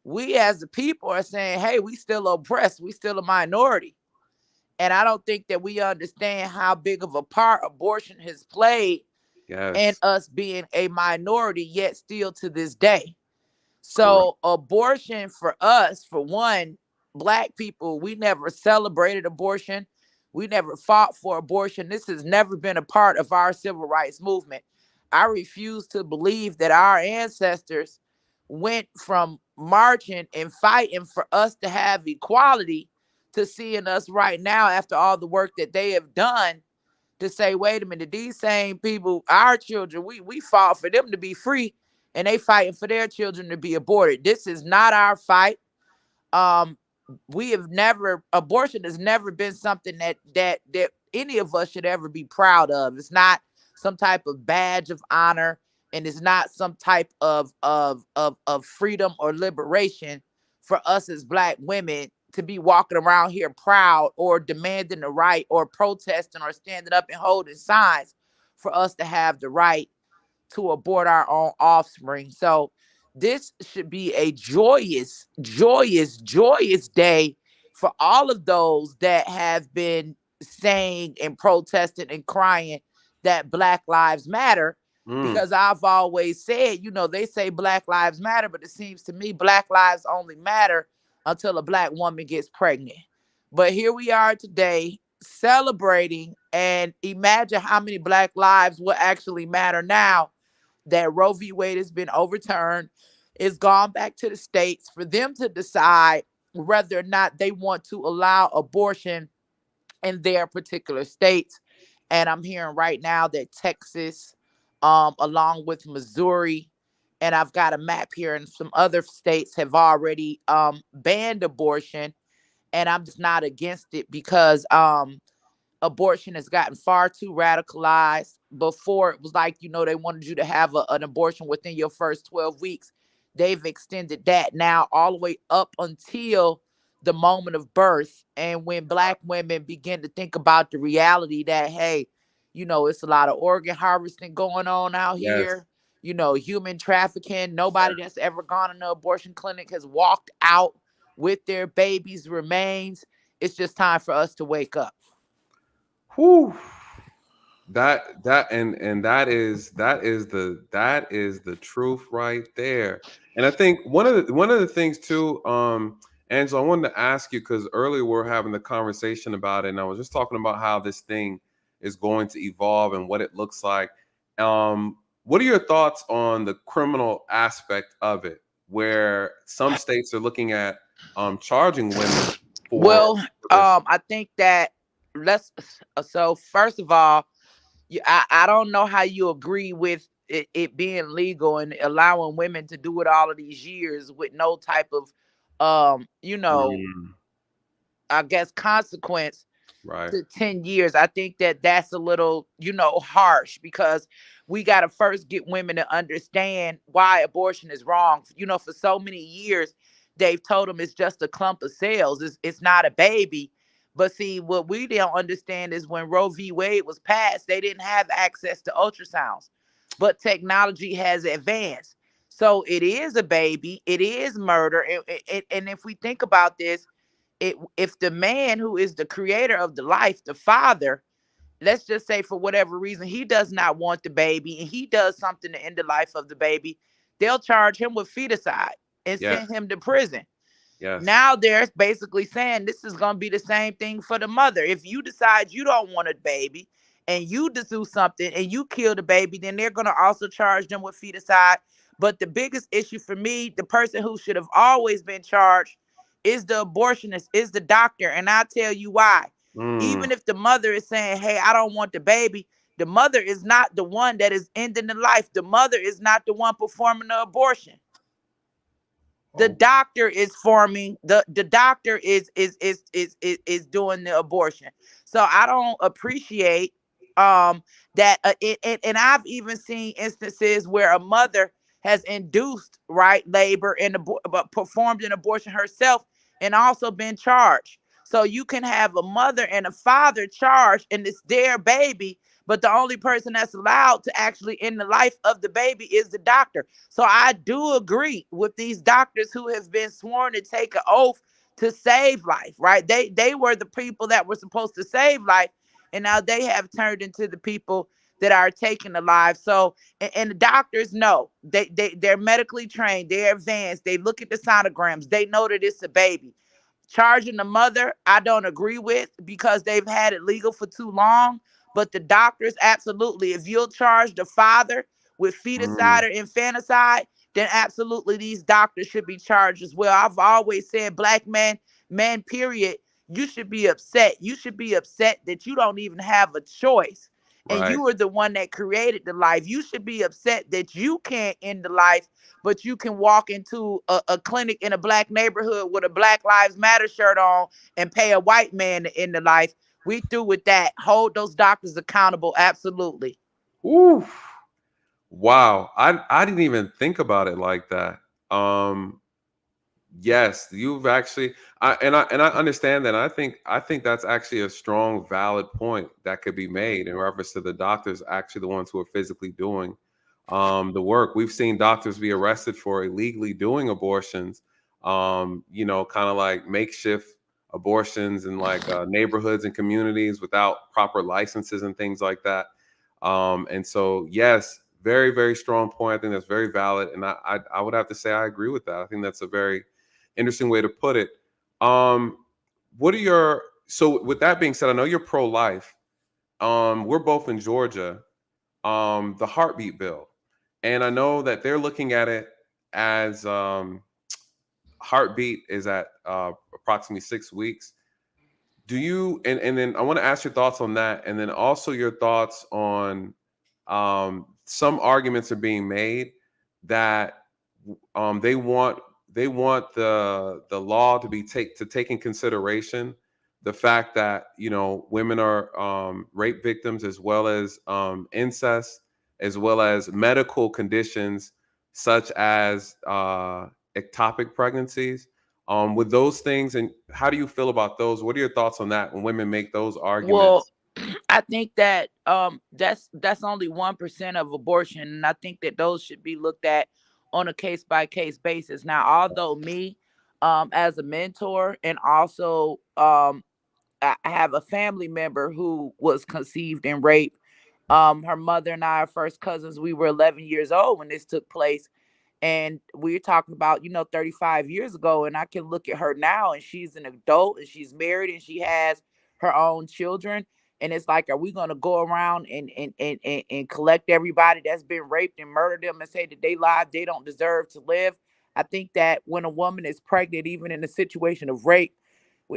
we as the people are saying, hey, we still oppressed. We still a minority. And I don't think that we understand how big of a part abortion has played in Yes. us being a minority, yet still to this day. Correct. So abortion for us, for one, Black people, we never celebrated abortion. We never fought for abortion. This has never been a part of our civil rights movement. I refuse to believe that our ancestors went from marching and fighting for us to have equality to seeing us right now after all the work that they have done to say, wait a minute, these same people, our children, we fought for them to be free and they fighting for their children to be aborted. This is not our fight. Um, we have never, abortion has never been something that any of us should ever be proud of. It's not some type of badge of honor, and it's not some type of freedom or liberation for us as Black women to be walking around here proud or demanding the right or protesting or standing up and holding signs for us to have the right to abort our own offspring. So this should be a joyous, joyous, joyous day for all of those that have been saying and protesting and crying that Black Lives Matter. Mm. Because I've always said, they say Black Lives Matter, but it seems to me Black lives only matter until a Black woman gets pregnant. But here we are today celebrating, and imagine how many Black lives will actually matter now that Roe v. Wade has been overturned. It's gone back to the states for them to decide whether or not they want to allow abortion in their particular states. And I'm hearing right now that Texas, along with Missouri, and I've got a map here, and some other states have already banned abortion. And I'm just not against it because abortion has gotten far too radicalized. Before it was like, they wanted you to have an abortion within your first 12 weeks. They've extended that now all the way up until the moment of birth. And when Black women begin to think about the reality that, hey, it's a lot of organ harvesting going on out Yes. here, human trafficking. Nobody that's ever gone in an abortion clinic has walked out with their baby's remains. It's just time for us to wake up. Whew. And that is the truth right there. And I think one of the things too, Angela, I wanted to ask you because earlier we are having the conversation about it, and I was just talking about how this thing is going to evolve and what it looks like. What are your thoughts on the criminal aspect of it, where some states are looking at charging women for Well, this? I think that let's so first of all, I don't know how you agree with it being legal and allowing women to do it all of these years with no type of Mm, I guess consequence right. to 10 years. I think that that's a little, harsh, because we got to first get women to understand why abortion is wrong. For so many years, they've told them it's just a clump of cells, it's not a baby. But see, what we don't understand is when Roe v. Wade was passed, they didn't have access to ultrasounds, but technology has advanced. So it is a baby, it is murder. And if we think about this, if the man who is the creator of the life, the father, let's just say for whatever reason he does not want the baby and he does something to end the life of the baby, they'll charge him with feticide and Yes. send him to prison. Yes. Now they're basically saying this is going to be the same thing for the mother. If you decide you don't want a baby and you just do something and you kill the baby, then they're going to also charge them with feticide. But the biggest issue for me, the person who should have always been charged, is the abortionist, is the doctor. And I'll tell you why. Mm, Even if the mother is saying, hey, I don't want the baby, the mother is not the one that is ending the life. The mother is not the one performing the abortion. The oh, doctor is forming the doctor is doing the abortion. So I don't appreciate that and I've even seen instances where a mother has induced right labor and performed an abortion herself and also been charged. So you can have a mother and a father charged and it's their baby, but the only person that's allowed to actually end the life of the baby is the doctor. So I do agree with these doctors who have been sworn to take an oath to save life, right? They were the people that were supposed to save life, and now they have turned into the people that are taking the lives. So and the doctors know they're medically trained, they're advanced, they look at the sonograms, they know that it's a baby. Charging the mother, I don't agree with because they've had it legal for too long. But the doctors, absolutely. If you'll charge the father with mm, feticide or infanticide, then absolutely these doctors should be charged as well. I've always said, Black men, period, you should be upset. You should be upset that you don't even have a choice. And right. you were the one that created the life. You should be upset that you can't end the life, but you can walk into a clinic in a Black neighborhood with a Black Lives Matter shirt on and pay a white man to end the life. We through with that. Hold those doctors accountable. Absolutely. Ooh, wow. I didn't even think about it like that. Um, yes, you've actually I understand that. I think that's actually a strong, valid point that could be made in reference to the doctors actually the ones who are physically doing the work. We've seen doctors be arrested for illegally doing abortions, kind of like makeshift abortions in like neighborhoods and communities without proper licenses and things like that. And so, yes, very, very strong point. I think that's very valid, and I would have to say I agree with that. I think that's a very interesting way to put it. Um, what are your so with that being said, I know you're pro-life. We're both in Georgia. The heartbeat bill, and I know that they're looking at it as heartbeat is at approximately 6 weeks. Do you and then I want to ask your thoughts on that, and then also your thoughts on some arguments are being made that they want the law to take in consideration the fact that women are rape victims as well as incest as well as medical conditions such as ectopic pregnancies. with those things, and how do you feel about those? What are your thoughts on that when women make those Well, arguments? I think that that's only 1% of abortion, and I think that those should be looked at on a case by case basis. Now, although me, as a mentor, and also I have a family member who was conceived and raped. Her mother and I are first cousins. We were 11 years old when this took place. And we're talking about, 35 years ago. And I can look at her now, and she's an adult, and she's married, and she has her own children. And it's like, are we going to go around and collect everybody that's been raped and murder them and say that they live, they don't deserve to live? I think that when a woman is pregnant, even in a situation of rape,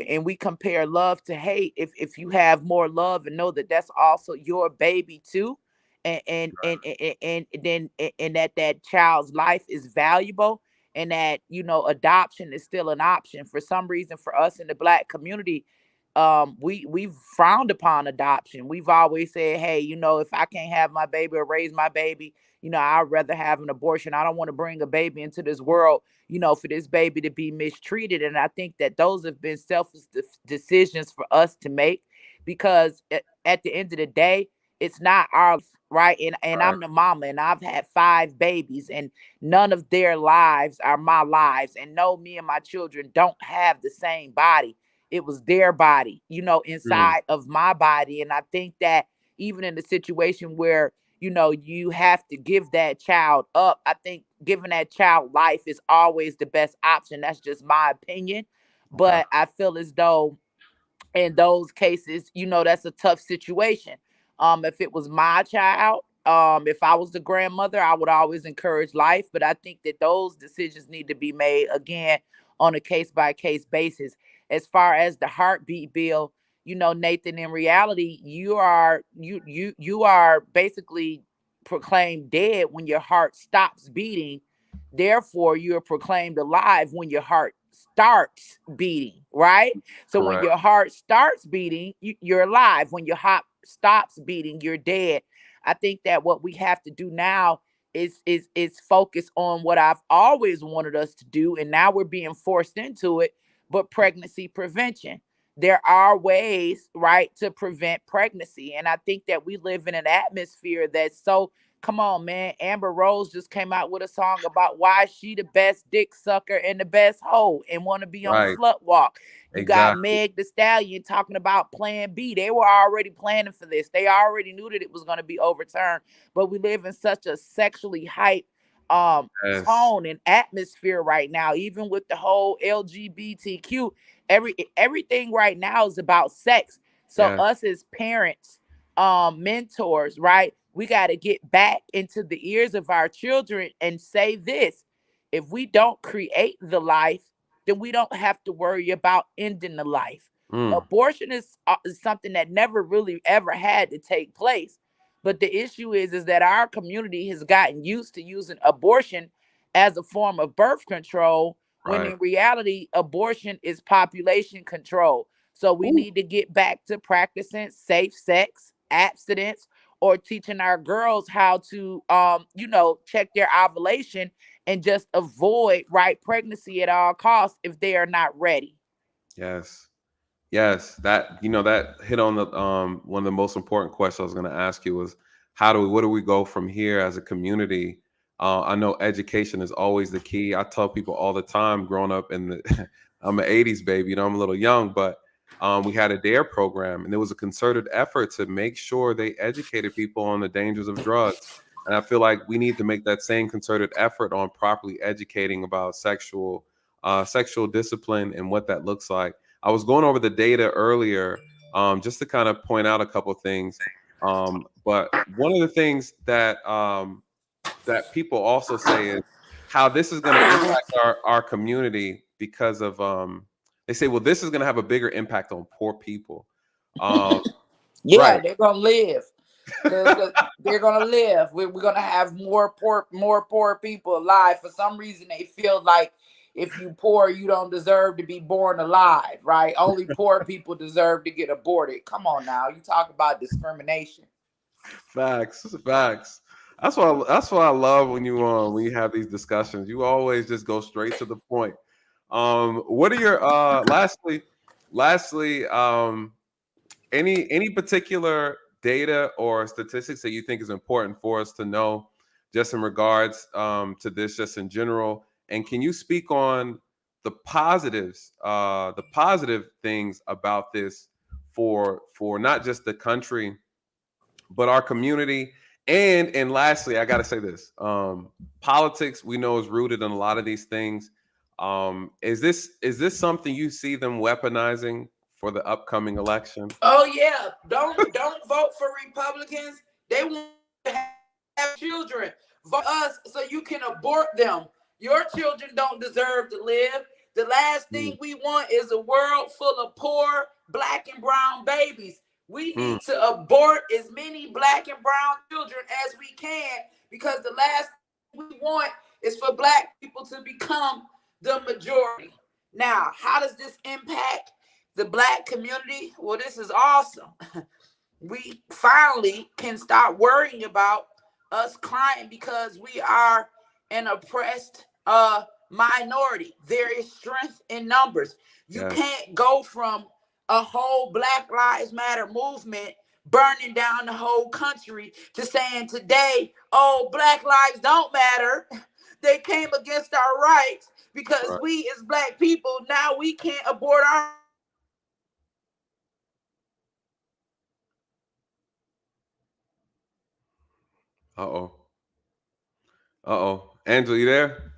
and we compare love to hate, if you have more love and know that that's also your baby too, and then and that child's life is valuable, and that adoption is still an option. For some reason, for us in the Black community, we've frowned upon adoption. We've always said, hey, if I can't have my baby or raise my baby, I'd rather have an abortion. I don't want to bring a baby into this world, for this baby to be mistreated. And I think that those have been selfish decisions for us to make, because at the end of the day, it's not our right. And Right. I'm the mama, and I've had 5 babies, and none of their lives are my lives. And no, me and my children don't have the same body. It was their body, Mm, inside of my body. And I think that even in the situation where, you have to give that child up, I think giving that child life is always the best option. That's just my opinion. okay. But I feel as though in those cases, that's a tough situation. If it was my child, if I was the grandmother, I would always encourage life. But I think that those decisions need to be made again on a case by case basis. As far as the heartbeat bill, Nathan, in reality, you are basically proclaimed dead when your heart stops beating. Therefore, you're proclaimed alive when your heart starts beating, right? So when Correct. your heart starts beating, you're alive. When your heart stops beating, you're dead. I think that what we have to do now is focus on what I've always wanted us to do, and now we're being forced into it. But pregnancy prevention. There are ways, right, to prevent pregnancy, and I think that we live in an atmosphere that's so. Come on, man. Amber Rose just came out with a song about why she the best dick sucker and the best hoe and want to be on Right. Slut Walk. You got Exactly. Meg the Stallion talking about Plan B. They were already planning for this. They already knew that it was going to be overturned. But we live in such a sexually hyped Yes. tone and atmosphere right now, even with the whole LGBTQ. Everything right now is about sex. So Yes. us as parents, mentors, right? We got to get back into the ears of our children and say this: if we don't create the life, then we don't have to worry about ending the life. Mm, Abortion is something that never really ever had to take place. But the issue is that our community has gotten used to using abortion as a form of birth control, when right. in reality, abortion is population control. So we Ooh. need to get back to practicing safe sex, abstinence, or teaching our girls how to, check their ovulation and just avoid right pregnancy at all costs if they are not ready. Yes. Yes, that that hit on the one of the most important questions I was going to ask you was where do we go from here as a community? I know education is always the key. I tell people all the time, growing up in the I'm an 80s baby, I'm a little young, but we had a DARE program, and there was a concerted effort to make sure they educated people on the dangers of drugs. And I feel like we need to make that same concerted effort on properly educating about sexual discipline and what that looks like. I was going over the data earlier, just to kind of point out a couple things. But one of the things that people also say is how this is going to impact our community because of they say, well, this is going to have a bigger impact on poor people. Um, Yeah, right, they're gonna live. Cause they're gonna live. We're gonna have more poor people alive. For some reason, they feel like if you poor, you don't deserve to be born alive, right? Only poor people deserve to get aborted. Come on now, you talk about discrimination. facts, facts. That's why I love when you have these discussions. You always just go straight to the point. What are your lastly, any particular data or statistics that you think is important for us to know, just in regards to this, just in general? And can you speak on the positives, the positive things about this for not just the country, but our community? And lastly, I got to say this: politics, we know, is rooted in a lot of these things. Is this something you see them weaponizing for the upcoming election? Oh yeah, don't vote for Republicans. They want to have children. Vote us so you can abort them. Your children don't deserve to live. The last thing Mm, we want is a world full of poor black and brown babies. We mm, need to abort as many black and brown children as we can, because the last thing we want is for black people to become the majority. Now, how does this impact the black community? Well, this is awesome. We finally can stop worrying about us crying because we are an oppressed minority. There is strength in numbers. You yes, can't go from a whole Black Lives Matter movement burning down the whole country to saying today, oh, Black lives don't matter. They came against our rights because right. we as black people, now we can't abort our. Uh-oh. Uh-oh. Angela, you there?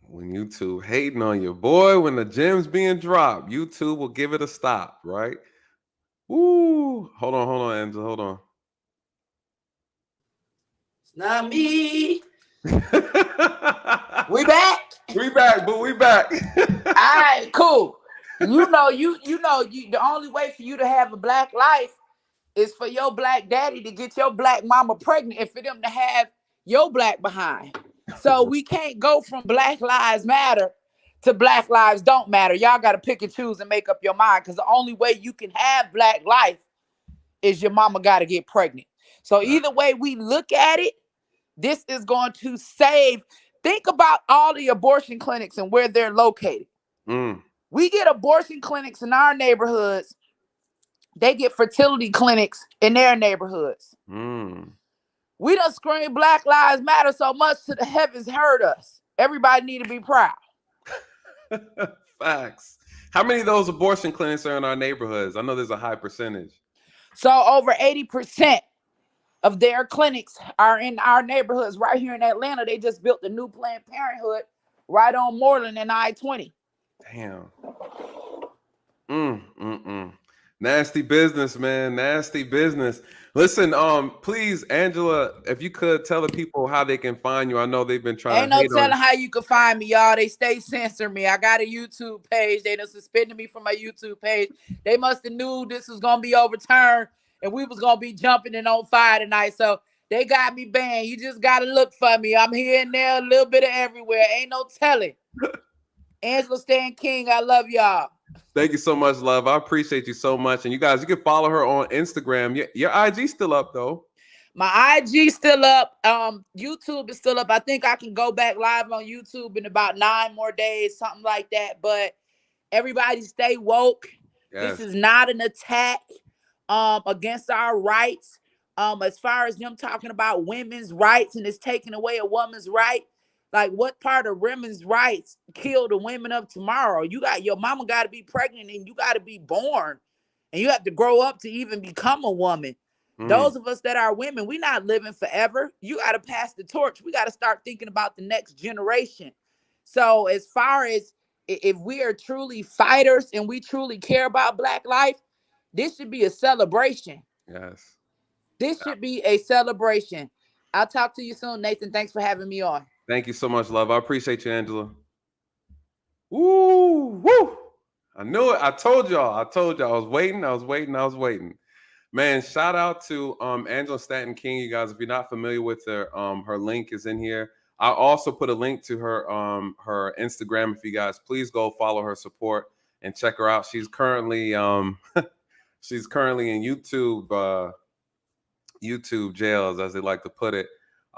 When YouTube hating on your boy, when the gem's being dropped, YouTube will give it a stop, right? Woo. Hold on, Angela. Hold on. It's not me. We back. We back, but we back. All right, cool. You know, the only way for you to have a black life is for your black daddy to get your black mama pregnant and for them to have your black behind. So we can't go from Black Lives Matter to Black Lives Don't Matter. Y'all got to pick and choose and make up your mind, because the only way you can have black life is your mama got to get pregnant. So either way we look at it, this is going to save. Think about all the abortion clinics and where they're located. Mm, We get abortion clinics in our neighborhoods. They get fertility clinics in their neighborhoods. mm. We done screamed Black Lives Matter so much to the heavens heard us. Everybody need to be proud. Facts. How many of those abortion clinics are in our neighborhoods? I know there's a high percentage. So over 80% of their clinics are in our neighborhoods right here in Atlanta. They just built a new Planned Parenthood right on Moreland and I-20. Damn. Mm. Nasty business, man. Nasty business. Listen, please, Angela, if you could tell the people how they can find you. I know they've been trying Ain't to no hate on telling you. how you can find me, y'all. They stay censoring me. I got a YouTube page. They done suspended me from my YouTube page. They must have knew this was gonna be overturned and we was gonna be jumping and on fire tonight. So they got me banned. You just gotta look for me. I'm here and there, a little bit of everywhere. Ain't no telling. Angela Stan King, I love y'all. Thank you so much, love. I appreciate you so much. And you guys, you can follow her on Instagram. Your IG still up though. My IG still up. YouTube is still up. I think I can go back live on YouTube in about 9 more days, something like that. But everybody stay woke. This Yes. is not an attack against our rights. As far as them talking about women's rights and it's taking away a woman's right, like what part of women's rights kill the women of tomorrow? You got your mama got to be pregnant and you got to be born and you have to grow up to even become a woman. Mm, Those of us that are women, we not living forever. You got to pass the torch. We got to start thinking about the next generation. So as far as if we are truly fighters and we truly care about black life, this should be a celebration. yes. This should be a celebration. I'll talk to you soon, Nathan. Thanks for having me on. Thank you so much, love. I appreciate you, Angela. Woo! I knew it. I told y'all. I was waiting. I was waiting. Man, shout out to Angela Stanton King. You guys, if you're not familiar with her link is in here. I also put a link to her Instagram. If you guys please go follow her, support, and check her out. She's currently she's currently in YouTube jails, as they like to put it.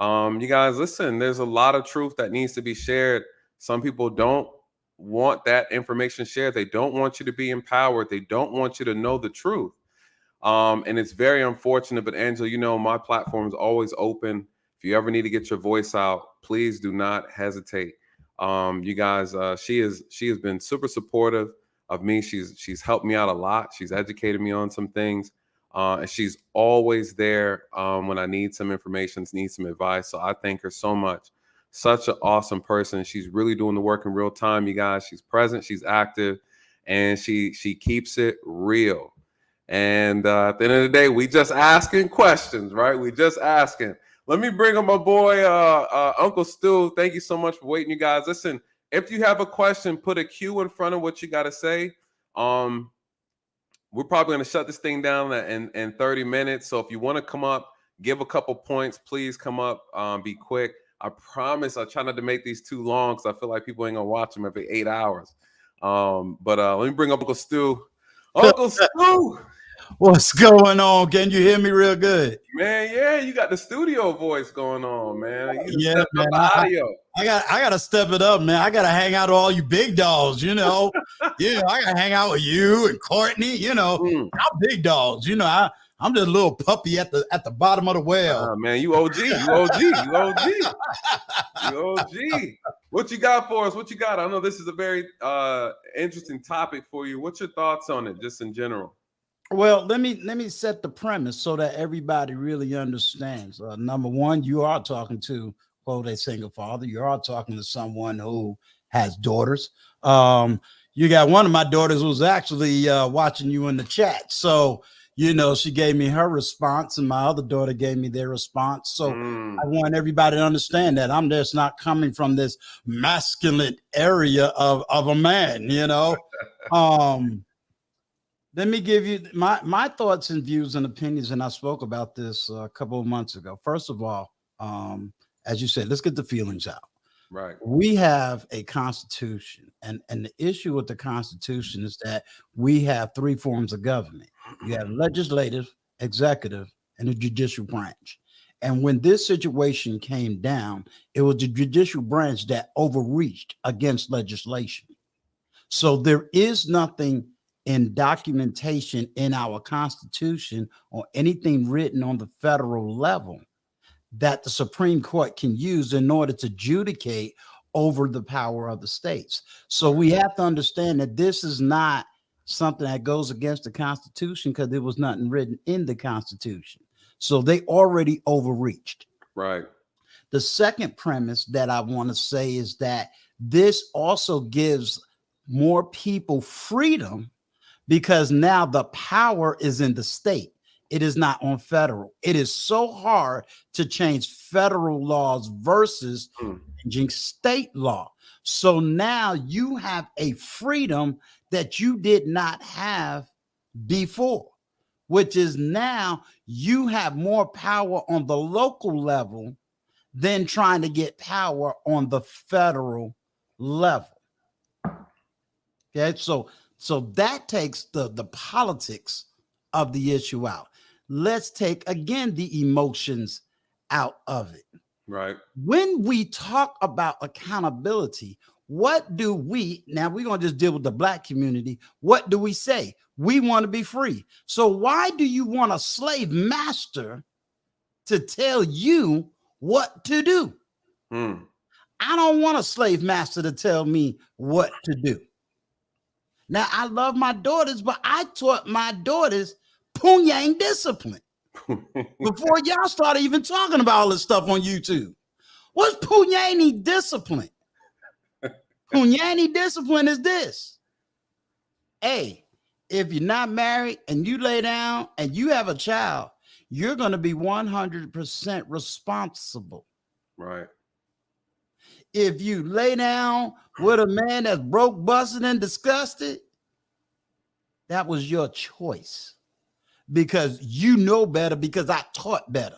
You guys, listen, there's a lot of truth that needs to be shared. Some people don't want that information shared. They don't want you to be empowered. They don't want you to know the truth. And it's very unfortunate. But Angela, you know, my platform is always open. If you ever need to get your voice out, please do not hesitate. You guys, she has been super supportive of me. She's helped me out a lot. She's educated me on some things. And she's always there when I need some information, need some advice. So I thank her so much. Such an awesome person. She's really doing the work in real time, you guys. She's present, she's active, and she keeps it real. And at the end of the day, we just asking questions, right? We just asking. Let me bring up my boy, Uncle Stu. Thank you so much for waiting, you guys. Listen, if you have a question, put a Q in front of what you got to say. We're probably going to shut this thing down in 30 minutes. So if you want to come up, give a couple points, please come up, be quick. I promise I try not to make these too long because I feel like people ain't going to watch them every 8 hours. But let me bring up Uncle Stu. Uncle Stu! What's going on? Can you hear me real good? Man, yeah, you got the studio voice going on, man. Yeah, man. I got to step it up, man. I got to hang out with all you big dogs, you know. Yeah, I got to hang out with you and Courtney, you know. I'm big dogs, you know. I'm just a little puppy at the bottom of the well. Man, you OG, you OG, you OG, you OG. What you got for us? What you got? I know this is a very interesting topic for you. What's your thoughts on it, just in general? Well, let me set the premise so that everybody really understands. Number one, you are talking to, quote, a single father. You are talking to someone who has daughters. You got one of my daughters who's actually watching you in the chat. So, you know, she gave me her response and my other daughter gave me their response. So I want everybody to understand that I'm just not coming from this masculine area of a man, you know. Let me give you my thoughts and views and opinions, and I spoke about this a couple of months ago. First of all, as you said, let's get the feelings out. Right. We have a constitution, and the issue with the constitution is that we have three forms of government. You have legislative, executive, and the judicial branch. And when this situation came down, it was the judicial branch that overreached against legislation. So there is nothing in documentation in our Constitution or anything written on the federal level that the Supreme Court can use in order to adjudicate over the power of the states. So we have to understand that this is not something that goes against the Constitution because there was nothing written in the Constitution. So they already overreached. Right. The second premise that I want to say is that this also gives more people freedom because now the power is in the state. It is not on federal. It is so hard to change federal laws versus changing state law. So now you have a freedom that you did not have before, which is now you have more power on the local level than trying to get power on the federal level. Okay, so that takes the politics of the issue out. Let's take, again, the emotions out of it. Right. When we talk about accountability, what do we, now we're going to just deal with the Black community. What do we say? We want to be free. So why do you want a slave master to tell you what to do? I don't want a slave master to tell me what to do. Now, I love my daughters, but I taught my daughters Punyang discipline before y'all started even talking about all this stuff on YouTube. What's Punyang discipline? Punyang discipline is this. Hey, if you're not married and you lay down and you have a child, you're going to be 100% responsible. Right. If you lay down with a man that's broke, busted, and disgusted, that was your choice because you know better because I taught better.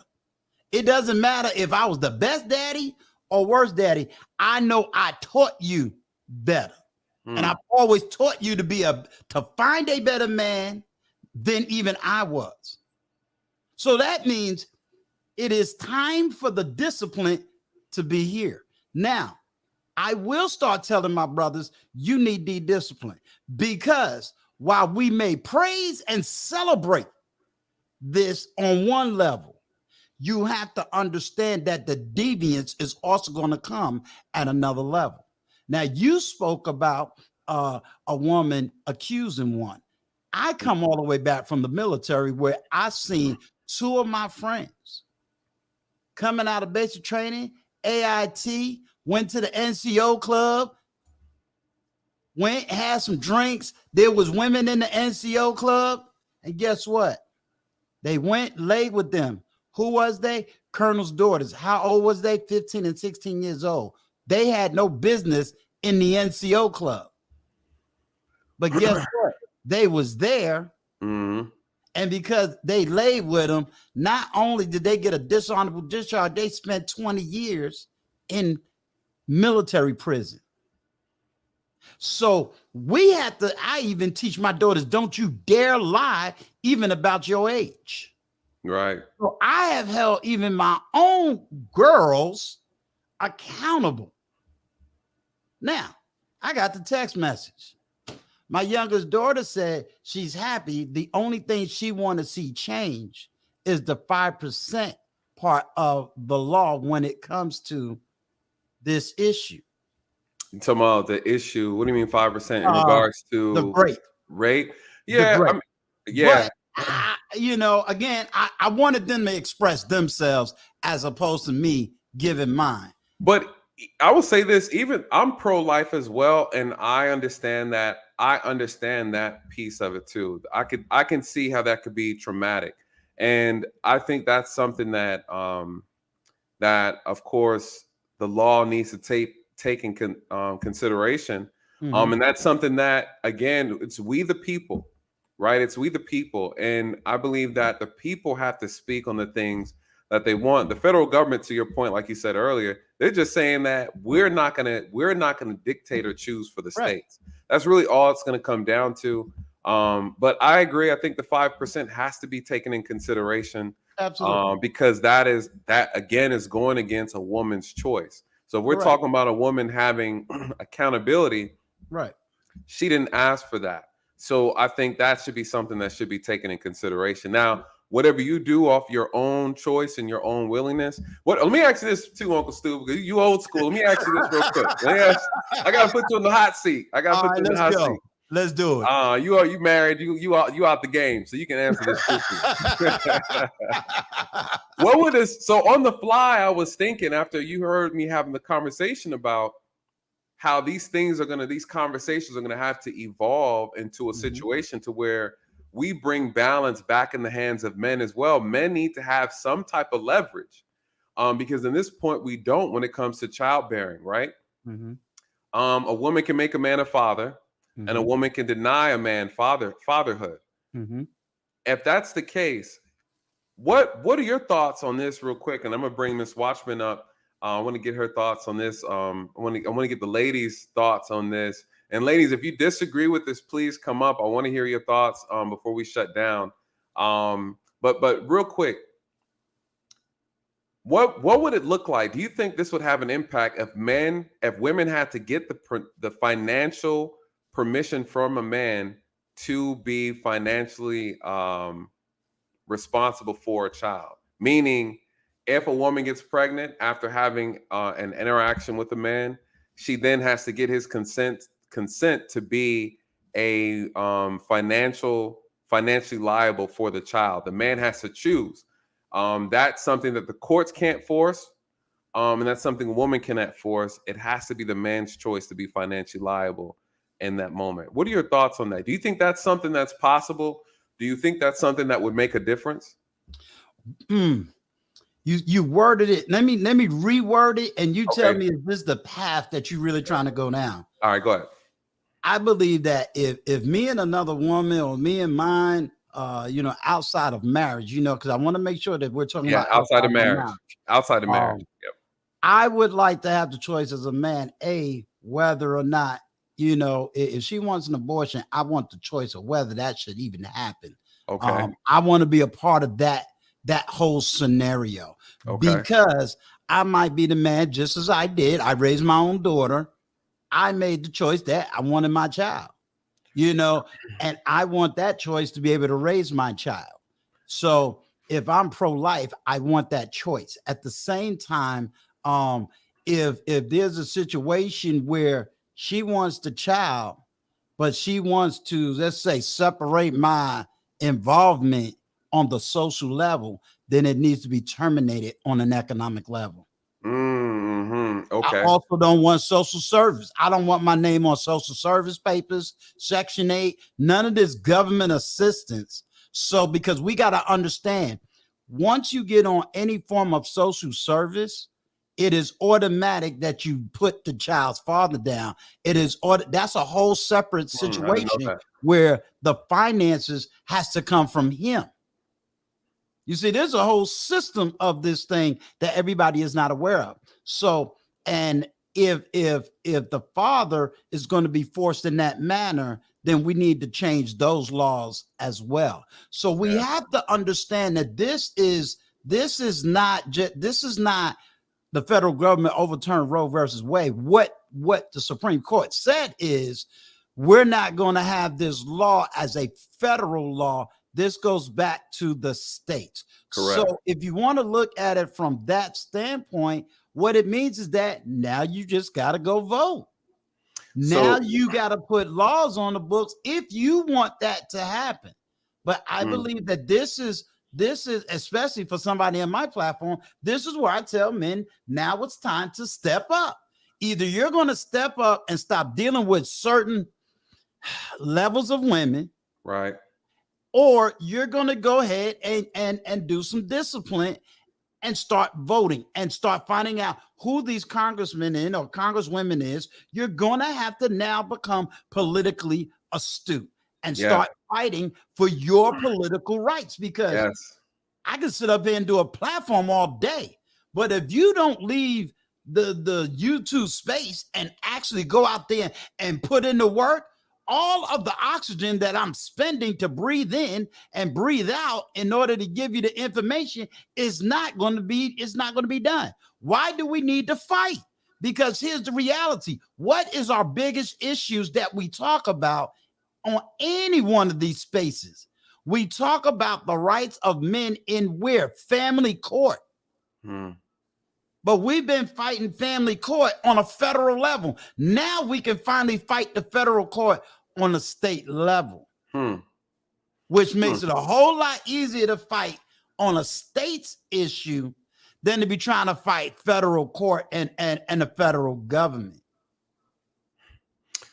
It doesn't matter if I was the best daddy or worst daddy. I know I taught you better. And I've always taught you to find a better man than even I was. So that means It is time for the discipline to be here. Now, I will start telling my brothers, you need the discipline, because while we may praise and celebrate this on one level, you have to understand that the deviance is also going to come at another level. Now, you spoke about a woman accusing one. I come all the way back from the military, where I seen two of my friends coming out of basic training, AIT, went to the NCO club, went, had some drinks. There was women in the NCO club. And guess what? They went, laid with them. Who was they? Colonel's daughters. How old was they? 15 and 16 years old. They had no business in the NCO club. But guess what? They was there. Mm-hmm. And because they laid with them, not only did they get a dishonorable discharge, they spent 20 years in military prison. So we have to, I even teach my daughters, don't you dare lie even about your age. Right. So I have held even my own girls accountable. Now, I got the text message. My youngest daughter said she's happy. The only thing she want to see change is the 5% part of the law when it comes to this issue. You talking about the issue? What do you mean 5% in regards to the rate? Rate? Yeah. Rate. I mean, yeah. But, again, I wanted them to express themselves as opposed to me giving mine. But I will say this, even I'm pro-life as well, and I understand that. I understand that piece of it too. I can see how that could be traumatic, and I think that's something that that of course the law needs to take in consideration. Mm-hmm. And that's something that, again, it's we the people, right? It's we the people, and I believe that the people have to speak on the things that they want. The federal government, to your point, like you said earlier, they're just saying that we're not gonna dictate or choose for the states. That's really all it's gonna come down to. But I agree. I think the 5% has to be taken in consideration. Absolutely. Because that again is going against a woman's choice. So if we're Correct. talking about a woman having accountability, right? She didn't ask for that. So I think that should be something that should be taken in consideration. Now, whatever you do off your own choice and your own willingness. Let me ask you this too, Uncle Stu, because you old school. Let me ask you this real quick. I gotta put you in the hot seat. Seat. Let's do it. You married, you out the game, so you can answer this truthfully. What would this? So on the fly, I was thinking after you heard me having the conversation about how these conversations are gonna have to evolve into a situation to where we bring balance back in the hands of men as well. Men need to have some type of leverage, because in this point we don't when it comes to childbearing, right? Mm-hmm. A woman can make a man a father. Mm-hmm. And a woman can deny a man fatherhood. Mm-hmm. If that's the case, what are your thoughts on this real quick? And I'm gonna bring Miss Watchman up. I want to get her thoughts on this. I want to get the ladies' thoughts on this. And ladies, if you disagree with this, please come up. I want to hear your thoughts before we shut down. But real quick, what would it look like? Do you think this would have an impact if women had to get the financial permission from a man to be financially responsible for a child? Meaning, if a woman gets pregnant after having an interaction with a man, she then has to get his consent to be a financially liable for the child. The man has to choose. That's something that the courts can't force, and that's something a woman cannot force. It has to be the man's choice to be financially liable in that moment. What are your thoughts on that? Do you think that's something that's possible? Do you think that's something that would make a difference? You worded it. Let me reword it, and you tell me if this is the path that you're really trying to go down. All right, go ahead. I believe that if me and another woman or me and mine, outside of marriage, because I want to make sure that we're talking about outside of marriage. Outside of marriage. Yep. I would like to have the choice as a man, whether or not, if she wants an abortion, I want the choice of whether that should even happen. Okay. I want to be a part of that that whole scenario. Okay. Because I might be the man, just as I did. I raised my own daughter. I made the choice that I wanted my child, and I want that choice to be able to raise my child. So if I'm pro-life, I want that choice. At the same time, if there's a situation where she wants the child, but she wants to, let's say, separate my involvement on the social level, then it needs to be terminated on an economic level. I Okay. also don't want social service. I don't want my name on social service papers, Section 8, none of this government assistance. So, because we got to understand, once you get on any form of social service, it is automatic that you put the child's father down. That's a whole separate I didn't know situation that. where the finances has to come from him. You see, there's a whole system of this thing that everybody is not aware of. So, and if the father is going to be forced in that manner, then we need to change those laws as well. So we have to understand that this is not the federal government overturned Roe versus Wade. What the Supreme Court said is, we're not going to have this law as a federal law. This goes back to the states. Correct. So if you want to look at it from that standpoint, what it means is that now you just got to go vote. Now you got to put laws on the books if you want that to happen. But I believe that this is, especially for somebody on my platform, this is where I tell men, now it's time to step up. Either you're going to step up and stop dealing with certain levels of women, right, or you're going to go ahead and do some discipline and start voting and start finding out who these congressmen or congresswomen is. You're going to have to now become politically astute and start fighting for your political rights, because I can sit up here and do a platform all day, but if you don't leave the YouTube space and actually go out there and put in the work, all of the oxygen that I'm spending to breathe in and breathe out in order to give you the information is not going to be done. Why do we need to fight? Because here's the reality. What is our biggest issues that we talk about on any one of these spaces? We talk about the rights of men in where? Family court. But we've been fighting family court on a federal level. Now we can finally fight the federal court on a state level, which makes it a whole lot easier to fight on a state's issue than to be trying to fight federal court and the federal government.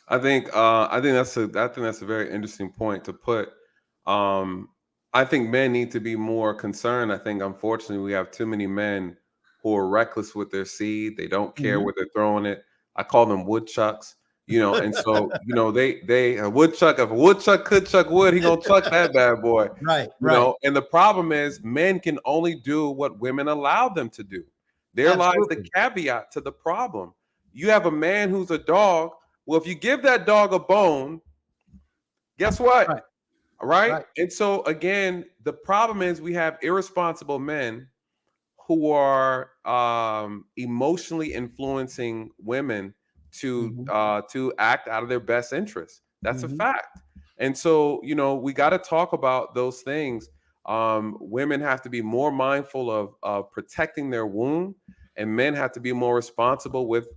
I think that's a very interesting point to put. I think men need to be more concerned. I think unfortunately we have too many men who are reckless with their seed. They don't care where they're throwing it. I call them woodchucks, and so they a woodchuck. If a woodchuck could chuck wood, he gonna chuck that bad boy. Right. And the problem is men can only do what women allow them to do. There lies the caveat to the problem. You have a man who's a dog. Well, if you give that dog a bone, guess what? Right? And so again, the problem is we have irresponsible men who are emotionally influencing women to act out of their best interest. That's a fact. And so, we got to talk about those things. Women have to be more mindful of protecting their womb, and men have to be more responsible with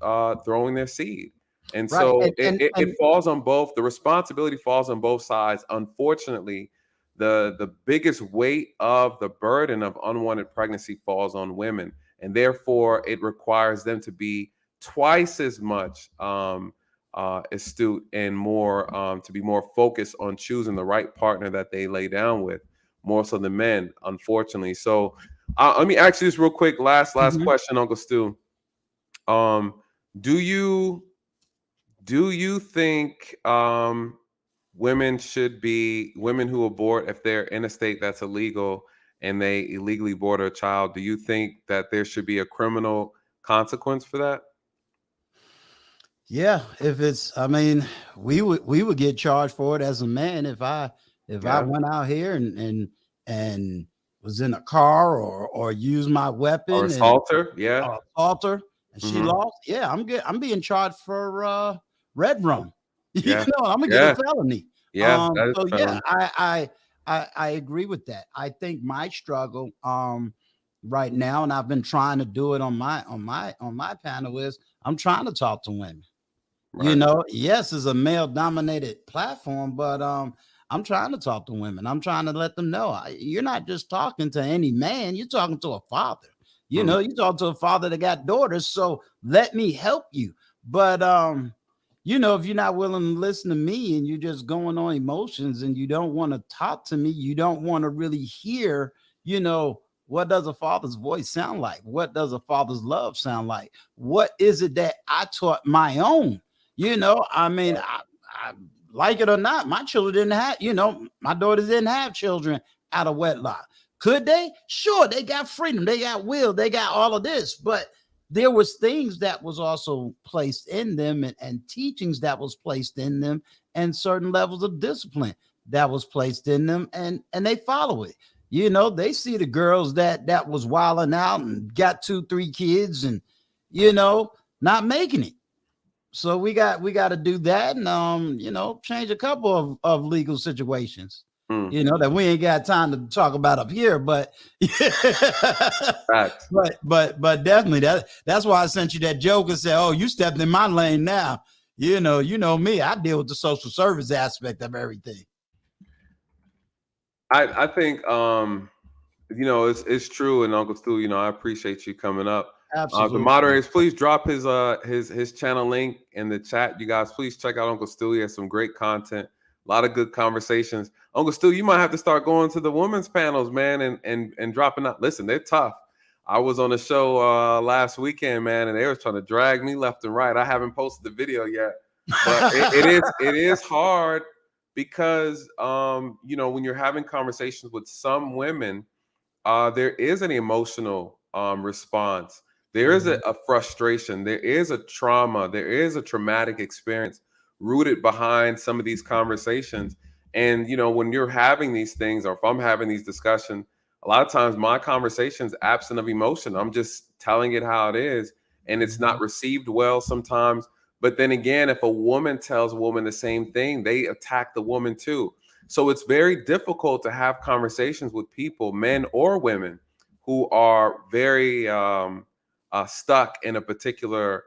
throwing their seed. And so it falls on both. The responsibility falls on both sides. Unfortunately, the biggest weight of the burden of unwanted pregnancy falls on women, and therefore it requires them to be twice as much astute and more to be more focused on choosing the right partner that they lay down with, more so than men, unfortunately. So let me ask you this real quick, last question, Uncle Stu. Do you think women who abort, if they're in a state that's illegal and they illegally abort a child, do you think that there should be a criminal consequence for that? Yeah, we would get charged for it as a man if I went out here and was in a car or used my Or weapon and assaulter, yeah. assault her and she Mhm. lost, yeah, I'm being charged for red rum. You Yeah. know, I'm gonna get a Yeah. felony. Yeah, that is So a yeah, felony. I agree with that. I think my struggle right now, and I've been trying to do it on my panel, is I'm trying to talk to women. You Right. know, yes, it's a male dominated platform, but I'm trying to talk to women. I'm trying to let them know you're not just talking to any man, you're talking to a father. You Mhm. know, you talk to a father that got daughters, so let me help you. But you know, if you're not willing to listen to me and you're just going on emotions and you don't want to talk to me, you don't want to really hear, you know, what does a father's voice sound like? What does a father's love sound like? What is it that I taught my own? You know, I mean, I like it or not, my children didn't have, you know, my daughters didn't have children out of wedlock. Could they? Sure, they got freedom, they got will, they got all of this, but there was things that was also placed in them and teachings that was placed in them and certain levels of discipline that was placed in them and they follow it. You know, they see the girls that was wilding out and got 2 3 kids and you know not making it. So we got to do that and you know change a couple of legal situations, Mm. you know, that we ain't got time to talk about up here, but Facts. but definitely that's why I sent you that joke and said, oh, you stepped in my lane now. You know me, I deal with the social service aspect of everything. I think you know it's true, and Uncle Stu, you know, I appreciate you coming up. The Absolutely. moderators, please drop his channel link in the chat. You guys, please check out Uncle Stu. He has some great content, a lot of good conversations. Uncle Stu, you might have to start going to the women's panels, man, and dropping out. Listen, they're tough. I was on a show last weekend, man, and they were trying to drag me left and right. I haven't posted the video yet, but it is hard because you know, when you're having conversations with some women, there is an emotional response. There is Mhm. a frustration. There is a trauma. There is a traumatic experience rooted behind some of these conversations. And you know, when you're having these things, or if I'm having these discussions, a lot of times my conversation's absent of emotion. I'm just telling it how it is, and it's not Mhm. received well sometimes. But then again, if a woman tells a woman the same thing, they attack the woman too. So it's very difficult to have conversations with people, men or women, who are very stuck in a particular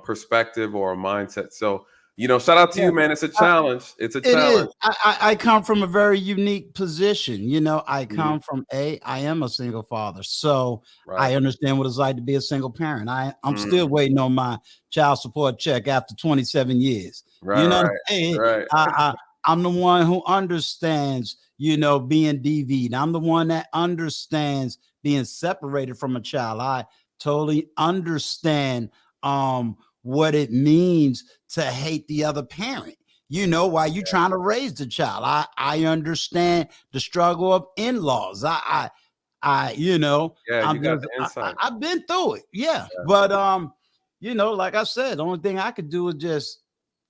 perspective or a mindset. So, you know, shout out to Yeah. you, man. It's a challenge. It's a It is. challenge. I come from a very unique position. You know, I Mhm. come from I am a single father. So Right. I understand what it's like to be a single parent. I'm Mhm. still waiting on my child support check after 27 years. Right. You know what Right. I'm saying? Right. I'm the one who understands, you know, being DV'd. I'm the one that understands being separated from a child. I totally understand what it means to hate the other parent, you know, while you're trying to raise the child. I understand the struggle of in-laws. You know, Yeah, you I'm got just the insight. I've been through it. Yeah. But you know, like I said, the only thing I could do is just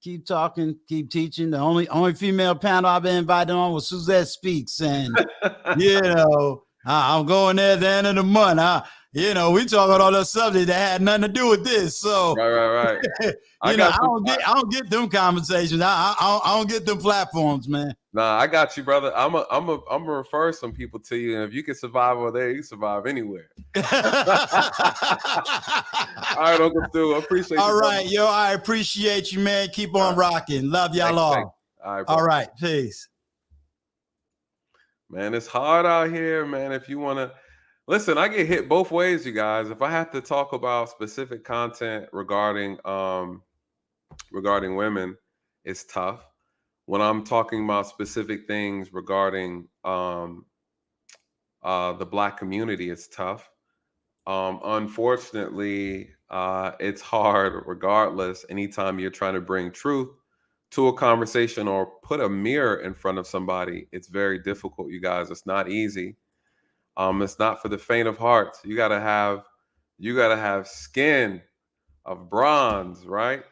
keep talking, keep teaching. The only female panel I've been invited on was Suzette Speaks. And you know, I'm going there at the end of the month. You know, we talking all the subject that had nothing to do with this. So Right. Right. Right. I you know, got you. I don't get them conversations. I don't get them platforms, man. Nah, I got you, brother. I'm a refer some people to you, and if you can survive over there, you survive anywhere. All right, Uncle Stu, I appreciate you, All brother. right, yo, I appreciate you, man. Keep All on right, rocking. Love y'all thanks. all. All right, All bro. right, peace. Man, it's hard out here, man. If you want to listen, I get hit both ways, you guys. If I have to talk about specific content regarding women, it's tough. When I'm talking about specific things regarding the black community, it's tough. Unfortunately, it's hard regardless. Anytime you're trying to bring truth to a conversation or put a mirror in front of somebody, it's very difficult, you guys. It's not easy. It's not for the faint of heart. You gotta have skin of bronze, right?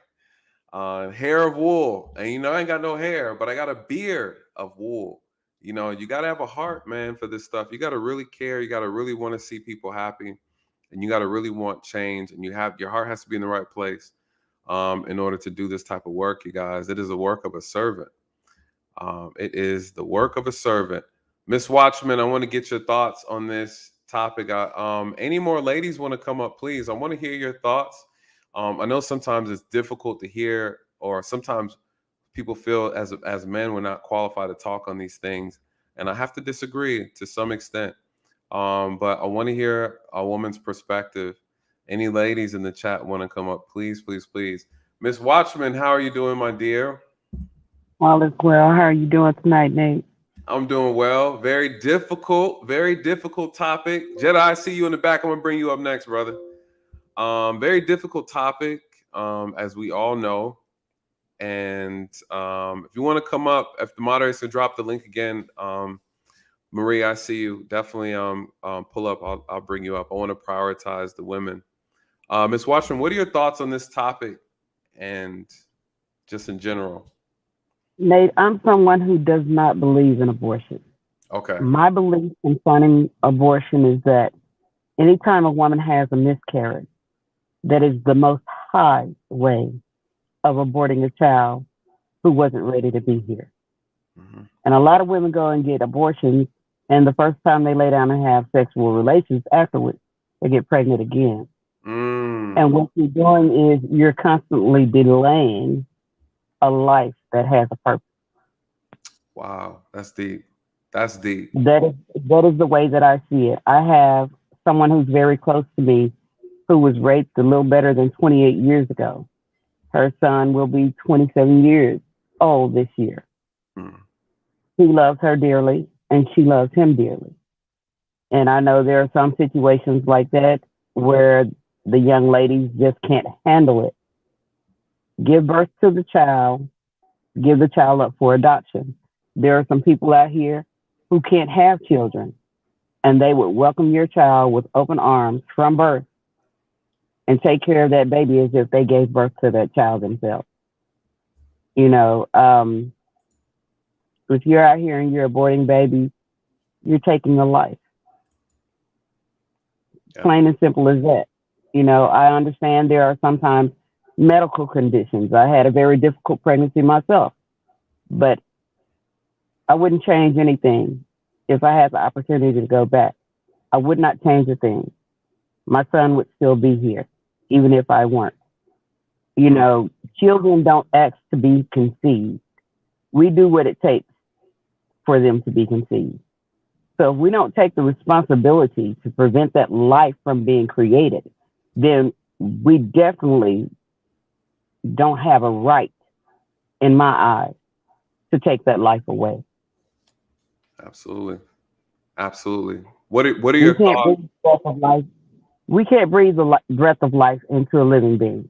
Hair of wool. And you know, I ain't got no hair, but I got a beard of wool. You know, you got to have a heart, man, for this stuff. You got to really care. You got to really want to see people happy, and you got to really want change. And your heart has to be in the right place in order to do this type of work, you guys. It is the work of a servant. It is the work of a servant. Miss Watchman, I want to get your thoughts on this topic. Any more ladies want to come up, please? I want to hear your thoughts. I know sometimes it's difficult to hear, or sometimes people feel as men we're not qualified to talk on these things, and I have to disagree to some extent. But I want to hear a woman's perspective. Any ladies in the chat want to come up, please, please, please. Miss Watchman, how are you doing, my dear? All is well. How are you doing tonight, Nate? I'm doing well. Very difficult topic. Jedi, I see you in the back. I'm gonna bring you up next, brother. Very difficult topic, as we all know. And if you want to come up, if the moderators can drop the link again, Marie, I see you. Definitely pull up. I'll bring you up. I want to prioritize the women. Ms. Watchman, what are your thoughts on this topic and just in general? Nate, I'm someone who does not believe in abortion. Okay. My belief concerning abortion is that anytime a woman has a miscarriage, that is the most high way of aborting a child who wasn't ready to be here. Mm-hmm. And a lot of women go and get abortions, and the first time they lay down and have sexual relations afterwards, they get pregnant again. And what you're doing is you're constantly delaying a life that has a purpose. Wow, that's deep. That's deep. That is the way that I see it. I have someone who's very close to me who was raped a little better than 28 years ago. Her son will be 27 years old this year. He loves her dearly, and she loves him dearly. And I know there are some situations like that where the young ladies just can't handle it. Give birth to the child, give the child up for adoption. There are some people out here who can't have children, and they would welcome your child with open arms from birth and take care of that baby as if they gave birth to that child themselves. You know, if you're out here and you're aborting babies, you're taking a life. Yeah. Plain and simple as that. You know, I understand there are sometimes medical conditions. I had a very difficult pregnancy myself, but I wouldn't change anything if I had the opportunity to go back. I would not change a thing. My son would still be here, even if I weren't. You know, children don't ask to be conceived. We do what it takes for them to be conceived. So if we don't take the responsibility to prevent that life from being created, then we definitely don't have a right, in my eyes, to take that life away. Absolutely. Absolutely. What are your thoughts? We can't breathe the breath of life into a living being.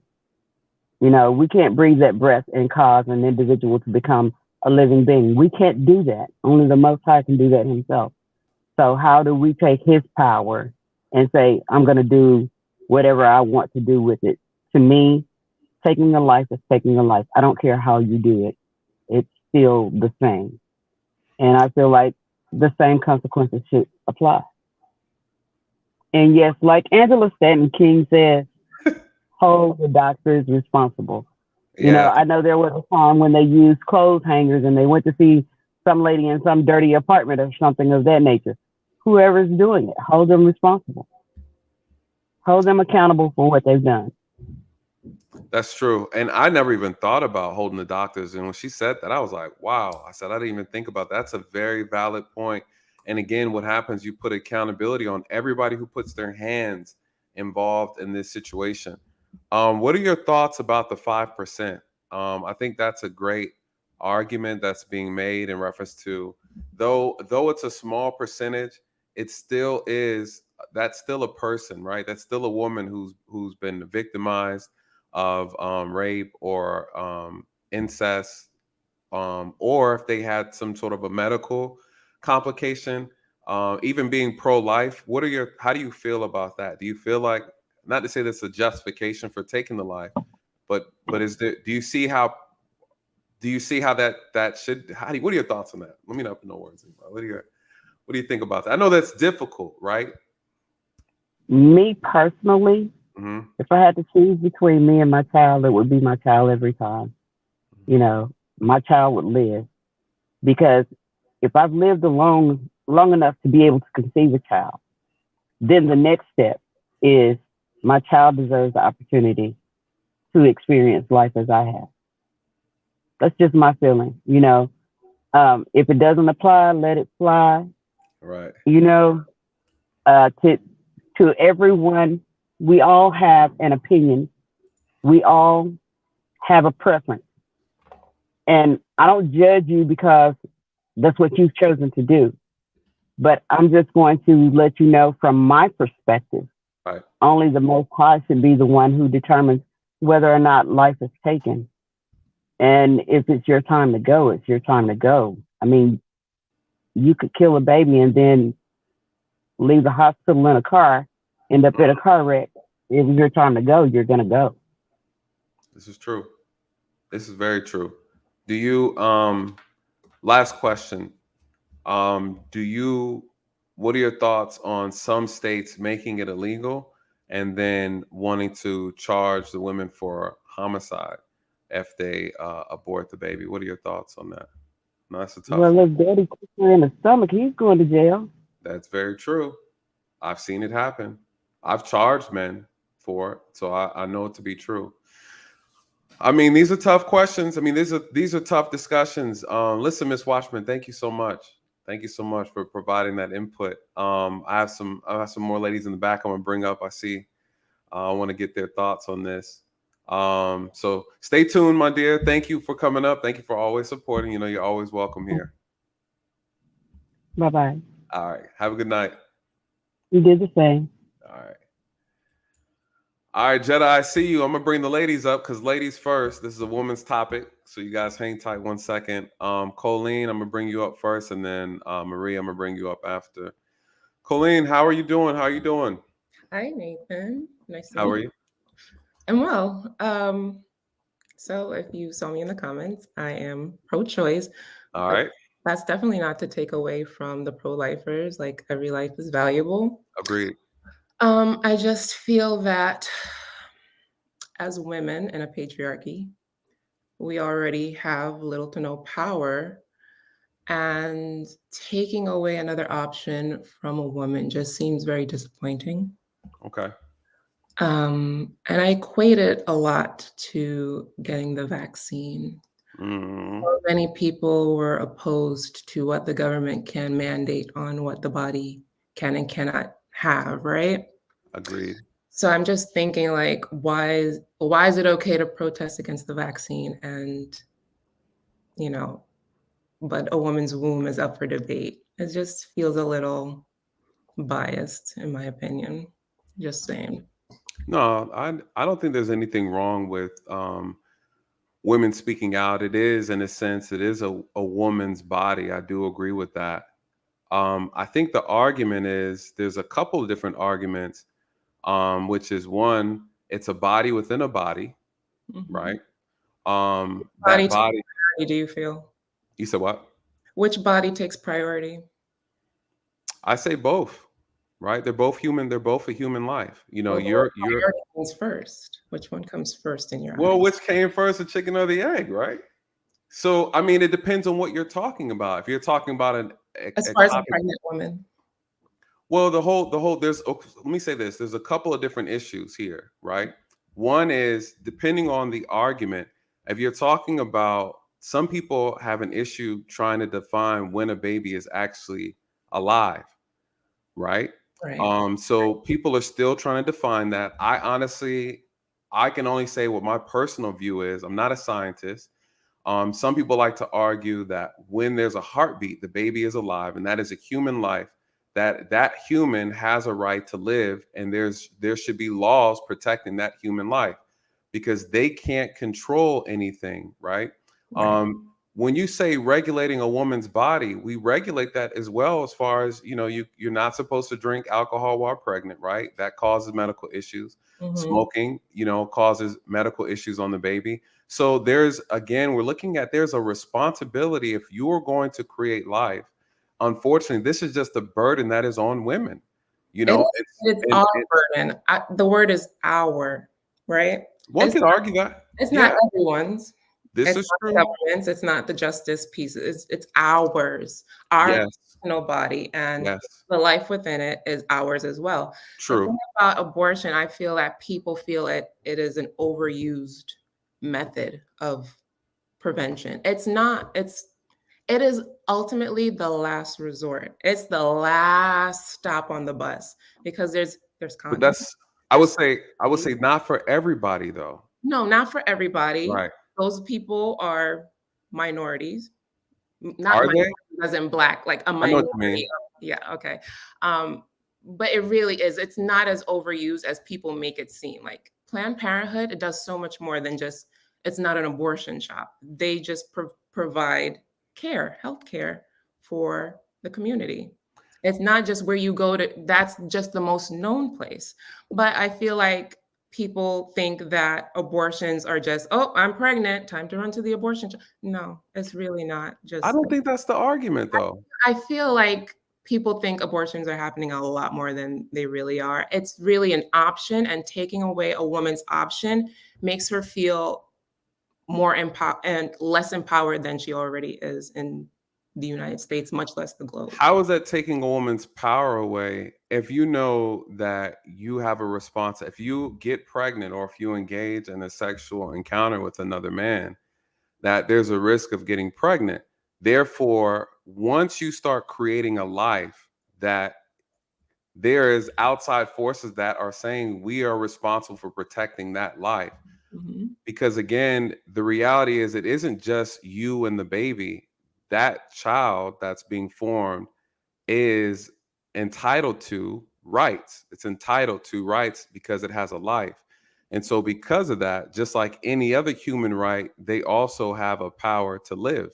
You know, we can't breathe that breath and cause an individual to become a living being. We can't do that. Only the Most High can do that himself. So how do we take his power and say, I'm going to do whatever I want to do with it? To me, taking a life is taking a life. I don't care how you do it. It's still the same. And I feel like the same consequences should apply. And yes, like Angela Stanton King says, hold the doctors responsible. Yeah. You know, I know there was a time when they used clothes hangers and they went to see some lady in some dirty apartment or something of that nature. Whoever's doing it, hold them responsible. Hold them accountable for what they've done. That's true. And I never even thought about holding the doctors. And when she said that, I was like, wow. I said, I didn't even think about that. That's a very valid point. And again, what happens, you put accountability on everybody who puts their hands involved in this situation. What are your thoughts about the 5%? I think that's a great argument that's being made in reference to, though it's a small percentage, it still is, that's still a person, right? That's still a woman who's been victimized of rape or incest, or if they had some sort of a medical complication, even being pro-life. How do you feel about that? Do you feel like, not to say that's a justification for taking the life, but do you see how Do you see how that should? What are your thoughts on that? Let me not put no words in. What do you think about that? I know that's difficult, right? Me personally, Mm-hmm. if I had to choose between me and my child, it would be my child every time. You know, my child would live because if I've lived long enough to be able to conceive a child, then the next step is my child deserves the opportunity to experience life as I have. That's just my feeling. If it doesn't apply, let it fly. Right. You know, to everyone, we all have an opinion. We all have a preference, and I don't judge you because that's what you've chosen to do. But I'm just going to let you know from my perspective, Right. only the Most High should be the one who determines whether or not life is taken. And if it's your time to go, it's your time to go. I mean, you could kill a baby and then leave the hospital in a car, end up in a car wreck. If it's your time to go, you're going to go. This is true. This is very true. Do you last question. Do you what are your thoughts on some states making it illegal and then wanting to charge the women for homicide if they abort the baby? What are your thoughts on that? No, that's a tough Well, one. if daddy kicks her in the stomach, he's going to jail. That's very true. I've seen it happen. I've charged men for it, so I know it to be true. I mean, these are tough questions. I mean, these are tough discussions. Listen, Miss Watchman, thank you so much. Thank you so much for providing that input. I have some more ladies in the back I'm gonna bring up. I see. I want to get their thoughts on this. So stay tuned, my dear. Thank you for coming up. Thank you for always supporting. You know, you're always welcome here. Bye bye. All right. Have a good night. You did the same. All right. All right, Jedi, I see you. I'm gonna bring the ladies up because ladies first. This is a woman's topic, so you guys hang tight 1 second. Colleen, I'm gonna bring you up first, and then Maria, I'm gonna bring you up after. Colleen, how are you doing? How are you doing? Hi, Nathan. Nice to How meet are you. you? I'm well. So if you saw me in the comments, I am pro-choice, All but right, that's definitely not to take away from the pro-lifers. Like every life is valuable. agreed. I just feel that as women in a patriarchy, we already have little to no power, and taking away another option from a woman just seems very disappointing. Okay. And I equate it a lot to getting the vaccine. Mm, So many people were opposed to what the government can mandate on what the body can and cannot have, right? agreed. So I'm just thinking like, why is it okay to protest against the vaccine and, you know, but a woman's womb is up for debate? It just feels a little biased, in my opinion. Just saying. No, I don't think there's anything wrong with women speaking out. It is, in a sense, it is a woman's body. I do agree with that. I think the argument is there's a couple of different arguments, which is one, it's a body within a body, Mhm. right? Body That takes body. priority, do you feel? You said what? Which body takes priority? I say both, right? They're both human. They're both a human life. You know, Well, the word you're. priority comes first. Which one comes first in your Well, eyes? which came first, the chicken or the egg, right? So, I mean, it depends on what you're talking about. If you're talking about As a far as a topic, pregnant woman. well, the whole, let me say this. There's a couple of different issues here, right? One is depending on the argument. If you're talking about some people have an issue trying to define when a baby is actually alive, right? Right. So people are still trying to define that. I honestly, I can only say what my personal view is. I'm not a scientist. Some people like to argue that when there's a heartbeat, the baby is alive, and that is a human life. That human has a right to live, and there should be laws protecting that human life because they can't control anything, right? Right. when you say regulating a woman's body, we regulate that as well, as far as, you're not supposed to drink alcohol while pregnant, right? That causes medical issues. Mhm. Smoking, causes medical issues on the baby. So we're looking at, there's a responsibility if you're going to create life. Unfortunately, this is just a burden that is on women. It is, It's it's and our burden. The word is our, right? one It's can argue that. it's not Yeah, everyone's. this It's is not the true. government's. It's not the justice piece. It's ours, our Yes, personal body, and yes, the life within it is ours as well. The true. thing about abortion, I feel that people feel it is an overused method of prevention. It's not. It is ultimately the last resort. It's the last stop on the bus because there's But content. would There's say, not for everybody though. no, not for everybody. Right. Those people are minorities. Not Are minority they? as in black, like a I know what minority you mean. of, yeah, okay. Um, but it really is. It's not as overused as people make it seem. Like Planned Parenthood, it does so much more than just, it's not an abortion shop. They just provide care, health care for the community. It's not just where you go to, that's just the most known place. But I feel like people think that abortions are just, oh, I'm pregnant, time to run to the abortion. No, it's really not I just. don't think that's the argument though. I feel like people think abortions are happening a lot more than they really are. It's really an option, and taking away a woman's option makes her feel more empowered and less empowered than she already is in the United States, much less the globe. How is that taking a woman's power away if you know that you have a response? If you get pregnant or if you engage in a sexual encounter with another man, that there's a risk of getting pregnant. Therefore, once you start creating a life, that there is outside forces that are saying we are responsible for protecting that life. Mhm. Because again, the reality is it isn't just you and the baby. That child that's being formed is entitled to rights. It's entitled to rights because it has a life. And so, because of that, just like any other human right, they also have a power to live,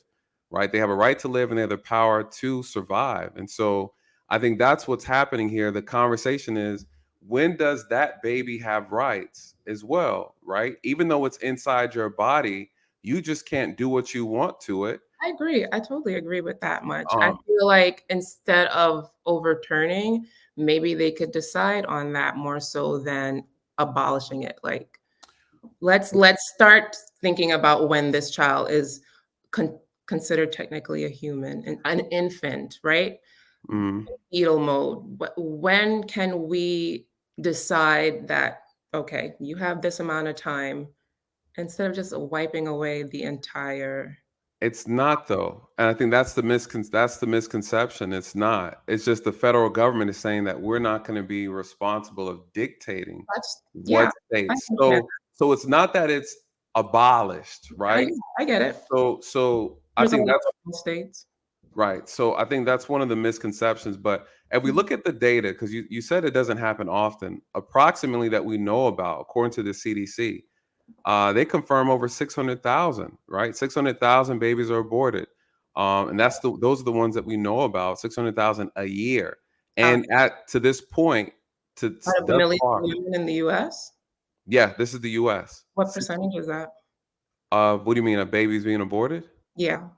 right? They have a right to live and they have the power to survive. And so, I think that's what's happening here. The conversation is, when does that baby have rights as well, right? Even though it's inside your body, you just can't do what you want to it. I agree. I totally agree with that much. I Um, feel like instead of overturning, maybe they could decide on that more so than abolishing it. Like, let's start thinking about when this child is considered technically a human, an infant, right? mm. Fetal mode. When can we decide that, okay, you have this amount of time, instead of just wiping away the entire. It's not though, and I think that's that's the misconception. It's not. It's just the federal government is saying that we're not going to be responsible of dictating That's, what yeah, I states. understand. So it's not that it's abolished, I right? I get it. So I There's a think lot that's of states. right. So I think that's one of the misconceptions. But if we look at the data, because you said it doesn't happen often, approximately that we know about, according to the CDC, they confirm over 600,000, right? 600,000 babies are aborted. And those are the ones that we know about, 600,000 a year. Out And to this point, out of a thus million far, women in the US? yeah, this is the US. What percentage is that? What do you mean, a baby's being aborted? Yeah,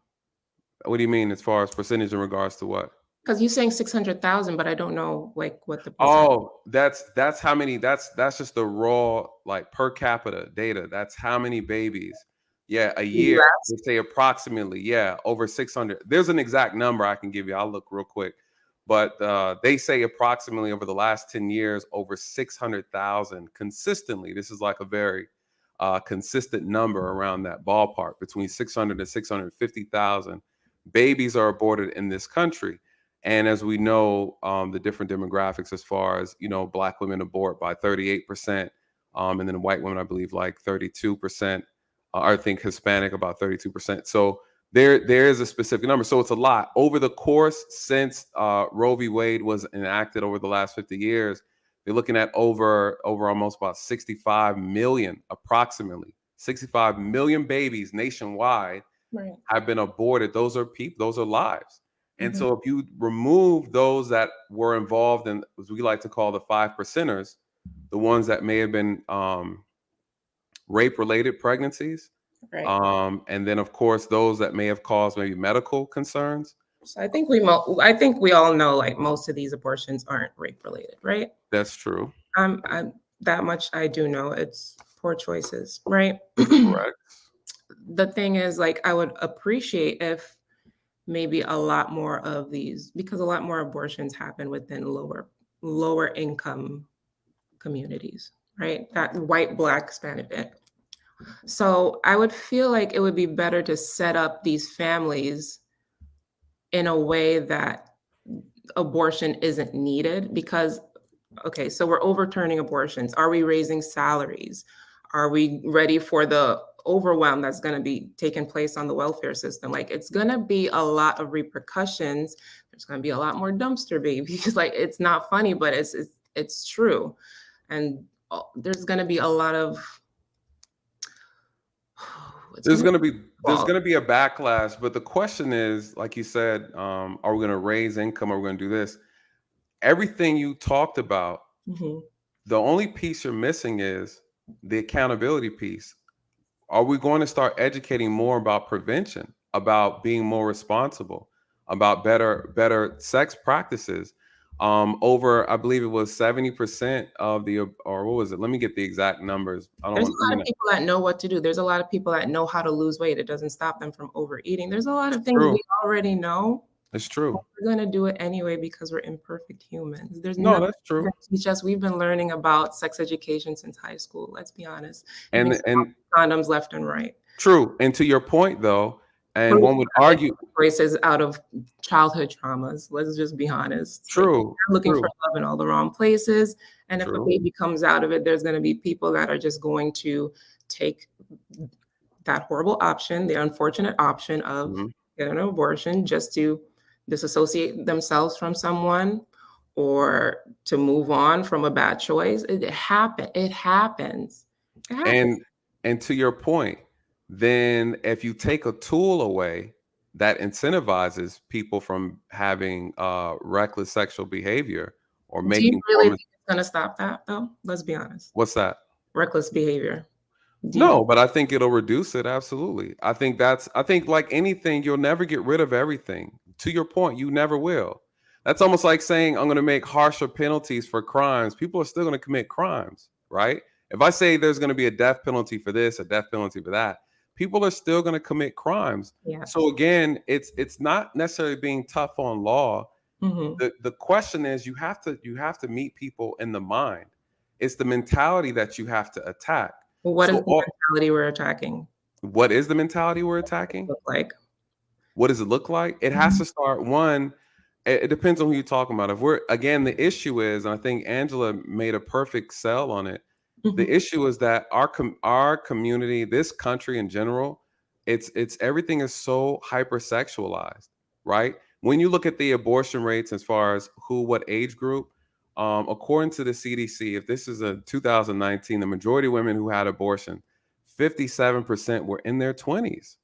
What do you mean as far as percentage in regards to what? because 'cause you're saying 600,000, but I don't know, like, what the percent. Oh, that's how many. That's just the raw, like, per capita data. That's how many babies. Yeah, a In the year. US? They say approximately. Yeah, over 600. There's an exact number I can give you. I'll look real quick, but they say approximately over the last 10 years, over 600,000 consistently. This is like a very consistent number around that ballpark, between 600 and 650,000 babies are aborted in this country. And as we know, the different demographics, as far as, Black women abort by 38%, and then white women, I believe, like 32%. I think Hispanic about 32%. So there is a specific number. So it's a lot over the course since Roe v. Wade was enacted over the last 50 years. They're looking at over almost about 65 million, approximately 65 million babies nationwide Right. have been aborted. Those are people, those are lives. And Mhm. so if you remove those that were involved in, as we like to call the 5%ers, the ones that may have been rape-related pregnancies, Right. and then of course those that may have caused maybe medical concerns. So I think we all know like most of these abortions aren't rape related, right? That's true. I'm that much I do know. It's poor choices, right? Correct. The thing is, like, I would appreciate if maybe a lot more of these, because a lot more abortions happen within lower income communities, right? That white, Black, Hispanic. So I would feel like it would be better to set up these families in a way that abortion isn't needed because, okay, so we're overturning abortions. Are we raising salaries? Are we ready for the overwhelm that's going to be taking place on the welfare system? Like, it's going to be a lot of repercussions. There's going to be a lot more dumpster babies. Like, it's not funny, but it's true. And there's going to be a lot of There's going to be a backlash, but the question is, like you said, are we going to raise income? Are we going to do this? Everything you talked about, Mhm. the only piece you're missing is the accountability piece. Are we going to start educating more about prevention, about being more responsible, about better sex practices? Over, I believe it was 70% of the, or what was it? Let me get the exact numbers. I don't There's a want. lot of people that know what to do. There's a lot of people that know how to lose weight. It doesn't stop them from overeating. There's a lot of things True. we already know. It's true. We're going to do it anyway because we're imperfect humans. There's No, nothing that's true. to teach us. We've been learning about sex education since high school. Let's be honest. And condoms left and right. True. And to your point, though, and one would argue choices out of childhood traumas. Let's just be honest. True. Like, you're looking for love in all the wrong places. And if a True. baby comes out of it, there's going to be people that are just going to take that horrible option, the unfortunate option of getting an abortion just to disassociate themselves from someone or to move on from a bad choice. It happens. It happens. And to your point, then if you take a tool away that incentivizes people from having reckless sexual behavior or Do making you really think it's going to stop that, though? Let's be honest. What's that? Reckless behavior. No, but I think it'll reduce it. Absolutely. I think like anything, you'll never get rid of everything. To your point, you never will. That's almost like saying I'm going to make harsher penalties for crimes. People are still going to commit crimes, right? If I say there's going to be a death penalty for this, a death penalty for that, people are still going to commit crimes. Yeah. So again, it's not necessarily being tough on law. Mm-hmm. The question is you have to meet people in the mind. It's the mentality that you have to attack. Well, what is the mentality we're attacking? What is the mentality we're attacking? Look like? What does it look like? It has to start one. It depends on who you're talking about. If we're again, the issue is, and I think Angela made a perfect sell on it. The issue is that our community, this country in general, it's everything is so hypersexualized, right? When you look at the abortion rates as far as what age group, according to the CDC, if this is a 2019, the majority of women who had abortion, 57% were in their 20s.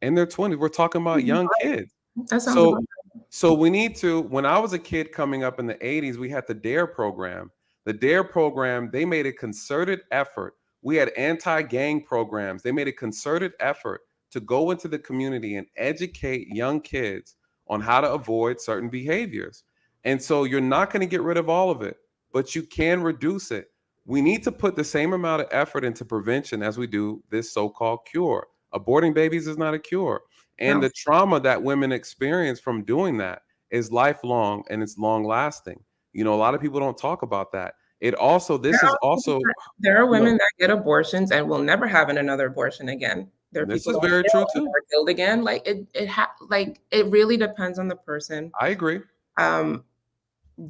In their 20s, we're talking about young kids. That sounds So we need to, when I was a kid coming up in the 80s, we had the DARE program. The DARE program, they made a concerted effort. We had anti-gang programs. They made a concerted effort to go into the community and educate young kids on how to avoid certain behaviors. And so you're not going to get rid of all of it, but you can reduce it. We need to put the same amount of effort into prevention as we do this so-called cure. Aborting babies is not a cure. And the trauma that women experience from doing that is lifelong and it's long lasting. You know, a lot of people don't talk about that. There are women that get abortions and will never have another abortion again. There are this people is very true too. Are killed again. Like it really depends on the person. I agree. But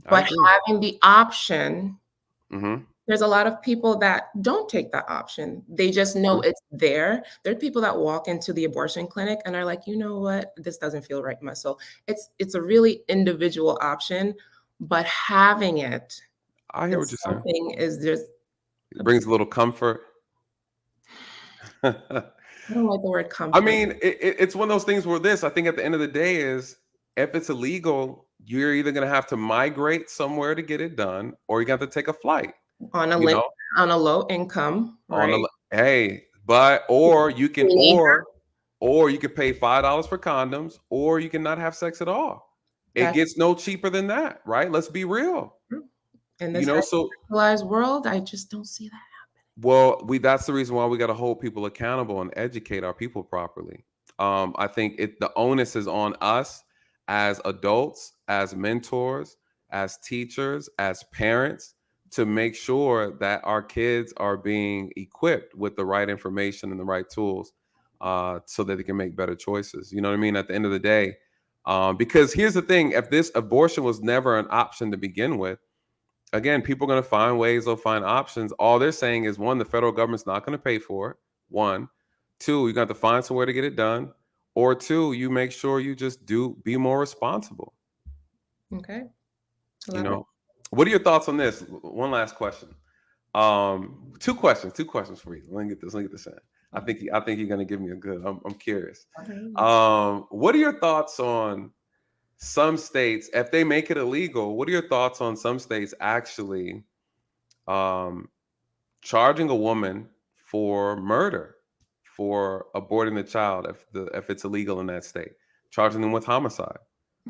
having the option, there's a lot of people that don't take that option. They just know it's there. There are people that walk into the abortion clinic and are like, you know what, this doesn't feel right in my soul. It's a really individual option, but having it, I hear what you're saying. Is just it brings a little comfort. I don't like the word I comfort. mean, it's one of those things where I think at the end of the day is if it's illegal, you're either going to have to migrate somewhere to get it done, or you got to take a flight. on a You lim- know, on a low income, on right? hey, but or you can Teenager. or you could pay $5 for condoms, or you can not have sex at all. It That's gets no cheaper than that, right? Let's be real. true. In You this know, so hypersexualized world, I just don't see that. well, that's the reason why we got to hold people accountable and educate our people properly. I think the onus is on us as adults, as mentors, as teachers, as parents to make sure that our kids are being equipped with the right information and the right tools so that they can make better choices. You know what I mean? At the end of the day, because here's the thing: if this abortion was never an option to begin with, again, people are going to find ways, they'll find options. All they're saying is one, the federal government's not going to pay for it. One, two, you got to find somewhere to get it done. Or two, you make sure you just be more responsible. Okay. You Elaborate. know, what are your thoughts on this? One last question. Two questions for you. Let me get this in. I think you're going to give me a good. I'm curious. What are your thoughts on some states, if they make it illegal? What are your thoughts on some states actually um, charging a woman for murder, for aborting the child, if it's illegal in that state, charging them with homicide?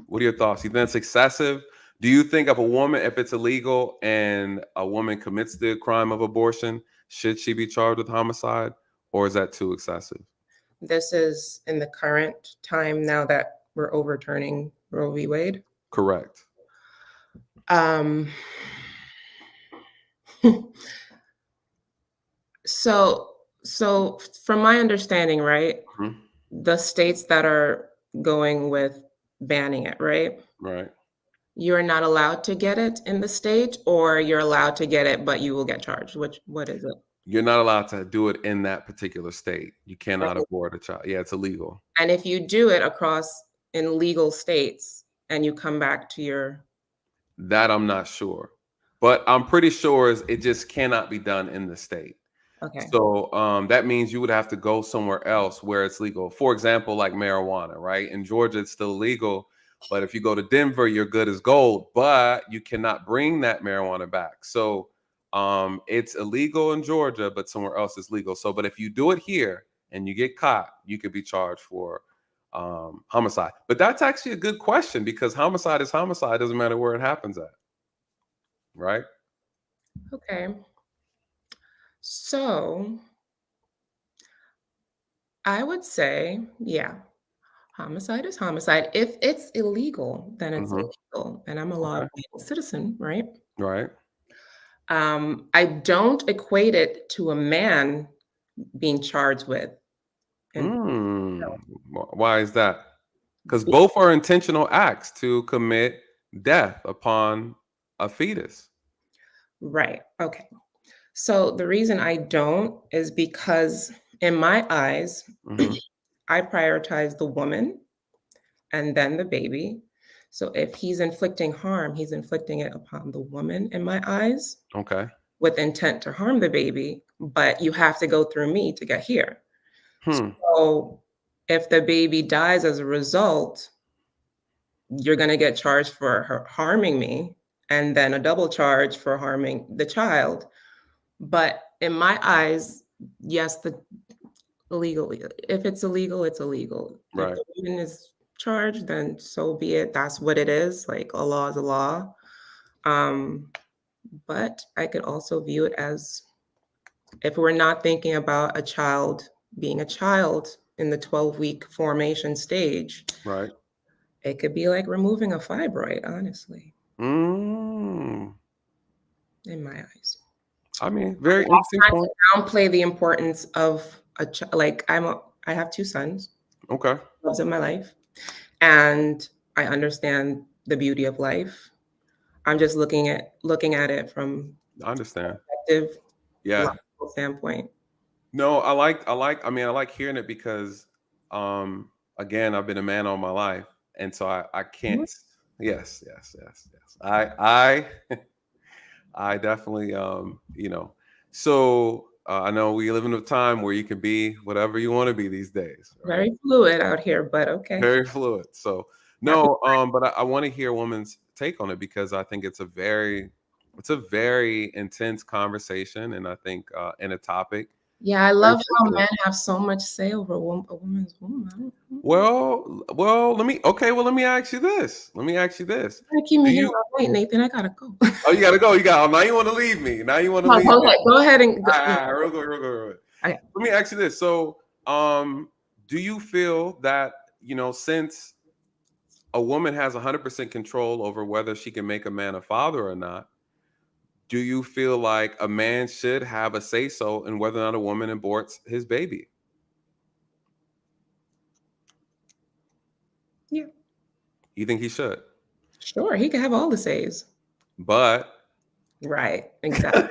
What are your thoughts? You think it's excessive? Do you think if it's illegal and a woman commits the crime of abortion, should she be charged with homicide, or is that too excessive? This is in the current time now that we're overturning Roe v. Wade. Correct. Um, so from my understanding, right, Mhm. the states that are going with banning it, right? Right. You're not allowed to get it in the state, or you're allowed to get it, but you will get charged. What is it? You're not allowed to do it in that particular state. You cannot abort a child. Yeah, it's illegal. And if you do it across in legal states and you come back to your That I'm not sure, but I'm pretty sure it just cannot be done in the state. okay. So that means you would have to go somewhere else where it's legal. For example, like marijuana, right? In Georgia, it's still legal, but if you go to Denver, you're good as gold, but you cannot bring that marijuana back. So it's illegal in Georgia, but somewhere else is legal. So, but if you do it here and you get caught, you could be charged for homicide. But that's actually a good question, because homicide is homicide. Doesn't matter where it happens at, right? Okay. So I would say, yeah, homicide is homicide. If it's illegal, then it's Hmm. illegal. And I'm a Okay. law-abiding citizen, right? Right. I don't equate it to a man being charged with. And Mm. Why is that? Because both are intentional acts to commit death upon a fetus. right. Okay. So the reason I don't is because in my eyes, Hmm. I prioritize the woman and then the baby. So if he's inflicting harm, he's inflicting it upon the woman in my eyes Okay. with intent to harm the baby, but you have to go through me to get here. Hmm. So if the baby dies as a result, you're going to get charged for her harming me and then a double charge for harming the child. But in my eyes, yes, the legally, if it's illegal, it's illegal. If Right. the woman is charged, then so be it. That's what it is. Like a law is a law. Um, but I could also view it as if we're not thinking about a child being a child in the 12-week formation stage, Right. it could be like removing a fibroid, honestly, Mm. in my eyes. I mean, very Not interesting trying point. to downplay the importance of like I have two sons, Okay. loves of my life, and I understand the beauty of life. I'm just looking at it from I understand. perspective, Yeah. logical standpoint. No, I mean, I like hearing it because again, I've been a man all my life. And so I Mhm. can't. Yes. I I definitely so I know we live in a time where you can be whatever you want to be these days. Right? Very fluid out here, but okay. Very fluid. So no, but I want to hear a woman's take on it because I think it's a very intense conversation, and I think in a topic. Yeah, I love how men have so much say over a woman's womb. Well, let me ask you this. Keep me here all night, Nathan. I gotta go. Oh, you gotta go. Now you want to leave me. Now you want to leave. Go ahead and go. Real quick. Okay. Let me ask you this. So, do you feel that, since a woman has 100% control over whether she can make a man a father or not, do you feel like a man should have a say-so in whether or not a woman aborts his baby? Yeah. You think he should? Sure, he can have all the says. But right, exactly.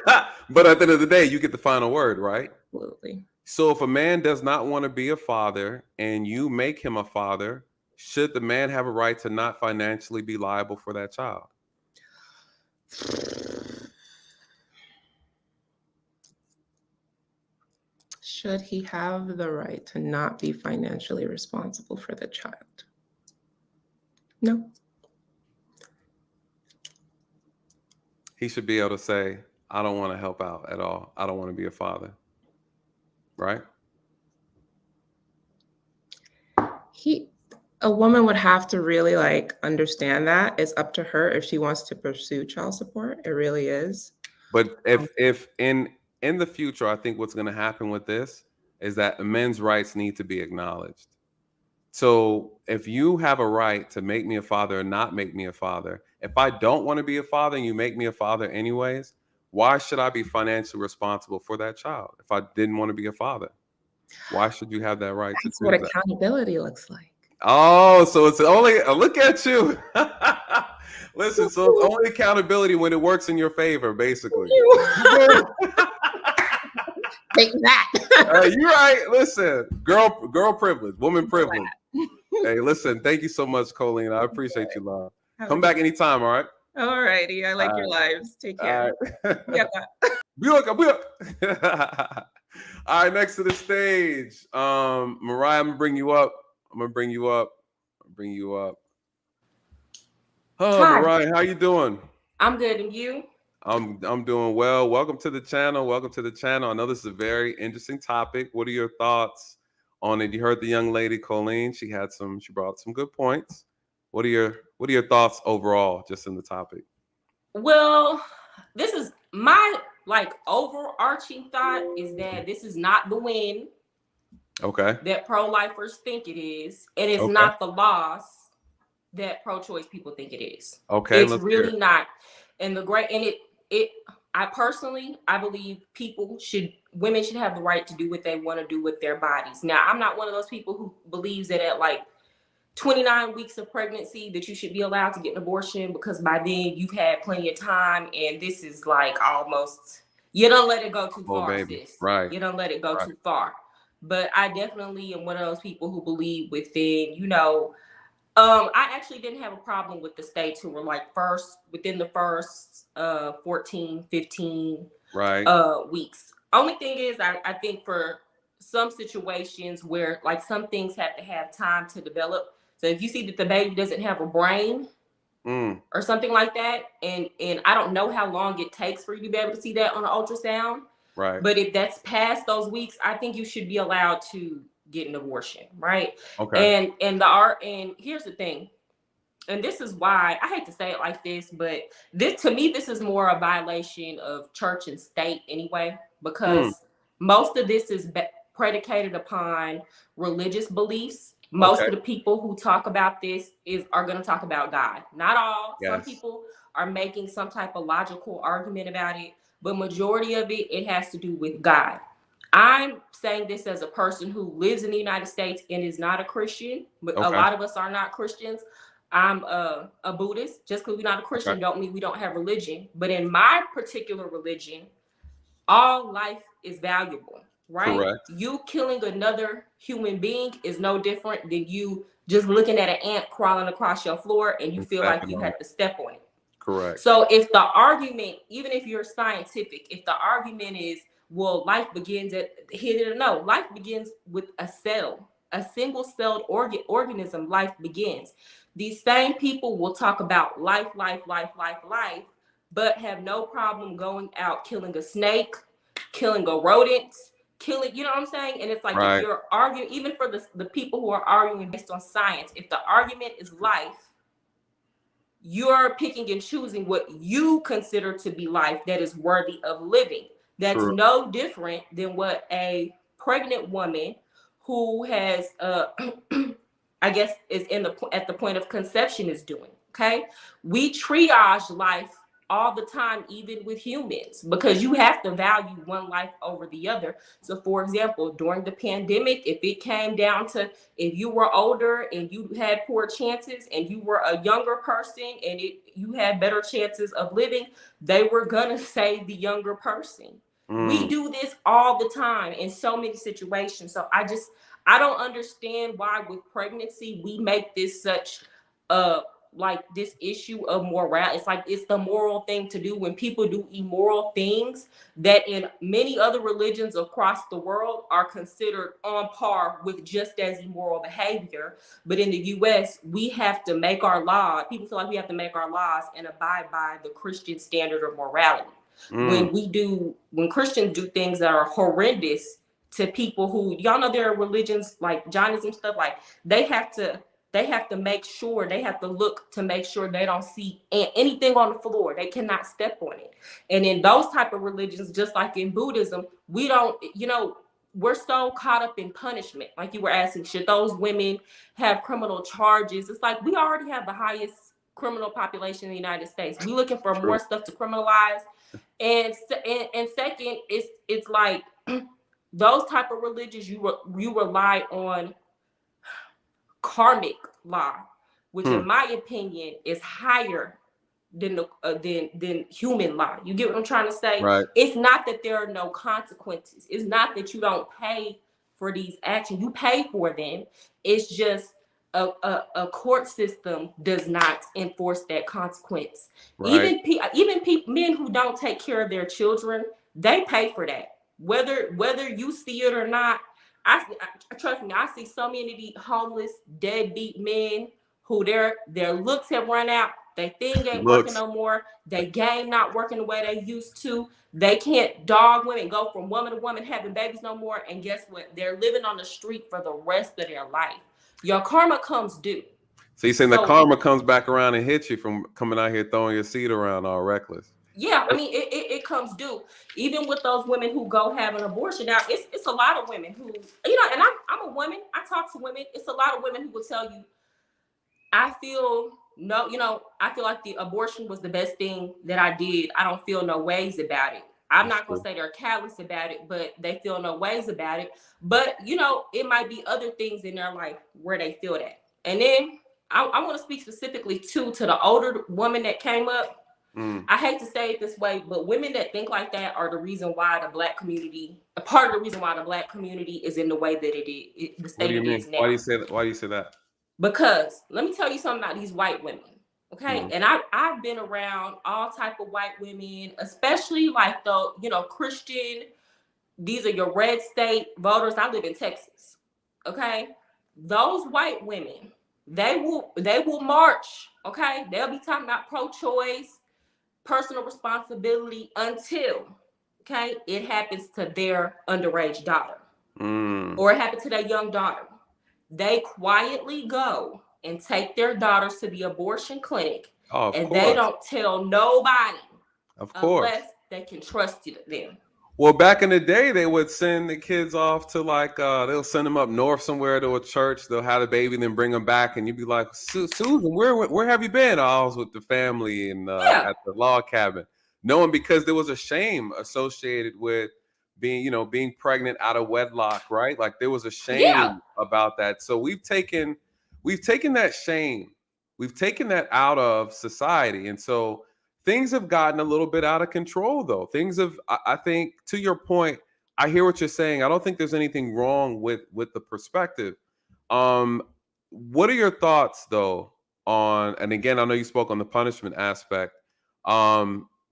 But at the end of the day, you get the final word, right? Absolutely. So if a man does not want to be a father and you make him a father, should the man have a right to not financially be liable for that child? Should he have the right to not be financially responsible for the child? No. He should be able to say, I don't want to help out at all. I don't want to be a father. Right? A woman would have to really understand that. It's up to her if she wants to pursue child support. It really is. But if in the future, I think what's going to happen with this is that men's rights need to be acknowledged. So if you have a right to make me a father or not make me a father, if I don't want to be a father and you make me a father anyways, why should I be financially responsible for that child if I didn't want to be a father? Why should you have that right? That's what accountability looks like. Oh, so it's only look at you. Listen, so it's only accountability when it works in your favor, basically. Take that. You're right. Listen, girl privilege, woman privilege. Hey, listen, thank you so much, Colleen. I appreciate you, love. Come back anytime, all right? All righty. I like your lives. Take care. Yeah. All right, next to the stage. Mariah, I'm gonna bring you up. Oh, hi. Mariah, how you doing? I'm good, and you? I'm doing well. Welcome to the channel. I know this is a very interesting topic. What are your thoughts on it? You heard the young lady, Colleen. She brought some good points. What are your thoughts overall, just in the topic? Well, this is my overarching thought is that this is not the win. Okay. That pro-lifers think it is, and it's not the loss that pro-choice people think it is. Okay. It's really not. And I believe women should have the right to do what they want to do with their bodies. Now, I'm not one of those people who believes that at 29 weeks of pregnancy that you should be allowed to get an abortion, because by then you've had plenty of time, and this is almost, you don't let it go too far, sis. Right. You don't let it go too far. But I definitely am one of those people who believe within, I actually didn't have a problem with the states who were within the first 14, 15 weeks. Only thing is, I think for some situations where some things have to have time to develop. So if you see that the baby doesn't have a brain or something like that, and I don't know how long it takes for you to be able to see that on an ultrasound. Right. But if that's past those weeks, I think you should be allowed to get an abortion, right? Okay. And here's the thing, and this is why I hate to say it like this, but this is more a violation of church and state anyway, because most of this is predicated upon religious beliefs. Most of the people who talk about this are going to talk about God. Not all. Yes. Some people are making some type of logical argument about it, but majority of it has to do with God. I'm saying this as a person who lives in the United States and is not a Christian, but a lot of us are not Christians. I'm a Buddhist. Just because we're not a Christian don't mean we don't have religion. But in my particular religion, all life is valuable, right? Correct. You killing another human being is no different than you just looking at an ant crawling across your floor and you feel like you have to step on it. Correct. So if the argument, even if you're scientific, if the argument is well, life begins at here. No, life begins with a cell, a single-celled organism. Life begins. These same people will talk about life, but have no problem going out killing a snake, killing a rodent, killing, you know what I'm saying? And it's like, if Right. you're arguing, even for the people who are arguing based on science, if the argument is life, you're picking and choosing what you consider to be life that is worthy of living. That's True. no different than what a pregnant woman who has I guess is at the point of conception is doing. Okay, we triage life all the time, even with humans, because you have to value one life over the other. So for example, during the pandemic, if it came down to, if you were older and you had poor chances and you were a younger person and you had better chances of living, they were gonna save the younger person. We do this all the time in so many situations. So I don't understand why with pregnancy we make this such like this issue of moral. It's like it's the moral thing to do when people do immoral things that in many other religions across the world are considered on par with just as immoral behavior. But in the US, we have to make our law. People feel like we have to make our laws and abide by the Christian standard of morality. When Christians do things that are horrendous to people who, y'all know, there are religions like Jainism stuff, like they have to make sure, they have to look to make sure they don't see anything on the floor. They cannot step on it. And in those type of religions, just like in Buddhism, we don't, we're so caught up in punishment. Like you were asking, should those women have criminal charges? It's like, we already have the highest criminal population in the United States. We're looking for more stuff to criminalize. And second, it's like those type of religions, you rely on karmic law, which in my opinion is higher than human law. You get what I'm trying to say? Right. It's not that there are no consequences. It's not that you don't pay for these actions. You pay for them. It's just a court system does not enforce that consequence. Right. Even men who don't take care of their children, they pay for that. Whether you see it or not. I trust me, I see so many of these homeless, deadbeat men who their looks have run out. Their thing ain't working no more. Their game not working the way they used to. They can't dog women, go from woman to woman, having babies no more. And guess what? They're living on the street for the rest of their life. Your karma comes due. So you're saying the karma comes back around and hits you from coming out here throwing your seed around all reckless? Yeah, I mean, it comes due. Even with those women who go have an abortion. Now, it's a lot of women who, and I'm a woman. I talk to women. It's a lot of women who will tell you, I feel like the abortion was the best thing that I did. I don't feel no ways about it. I'm not going to say they're callous about it, but they feel no ways about it. But, it might be other things in their life where they feel that. And then I want to speak specifically to the older woman that came up. I hate to say it this way, but women that think like that are the reason why the Black community, a part of the reason why the Black community is in the way that it is, the state it is now. Why do you say that? Why do you say that? Because let me tell you something about these white women, okay? And I've been around all type of white women, especially like the, Christian. These are your red state voters. I live in Texas, okay? Those white women, they will march, okay? They'll be talking about pro-choice, personal responsibility until, okay, it happens to their underage daughter or it happened to their young daughter. They quietly go and take their daughters to the abortion clinic, and they don't tell nobody, unless they can trust them. Well, back in the day, they would send the kids off to they'll send them up north somewhere to a church. They'll have a baby, then bring them back, and you'd be like, Susan, where have you been? I was with the family and at the log cabin. Knowing because there was a shame associated with being pregnant out of wedlock, right? Like there was a shame about that. So we've taken that shame, we've taken that out of society, and so things have gotten a little bit out of control, though. Things have, I think, to your point, I hear what you're saying. I don't think there's anything wrong with the perspective. What are your thoughts, though, on, and again, I know you spoke on the punishment aspect.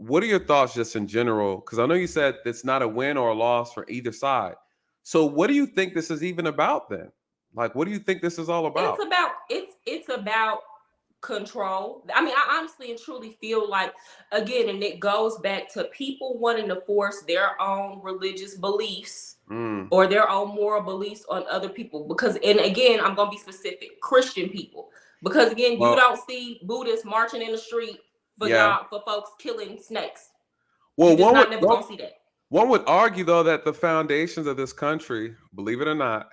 what are your thoughts just in general? Because I know you said it's not a win or a loss for either side. So what do you think this is even about then? Like, what do you think this is all about? It's about control. I mean, I honestly and truly feel like, again, and it goes back to people wanting to force their own religious beliefs or their own moral beliefs on other people. Because, and again, I'm gonna be specific, Christian people. Because again, you don't see Buddhists marching in the street for y'all, for folks killing snakes. Well, You're just never gonna see that. One would argue, though, that the foundations of this country, believe it or not,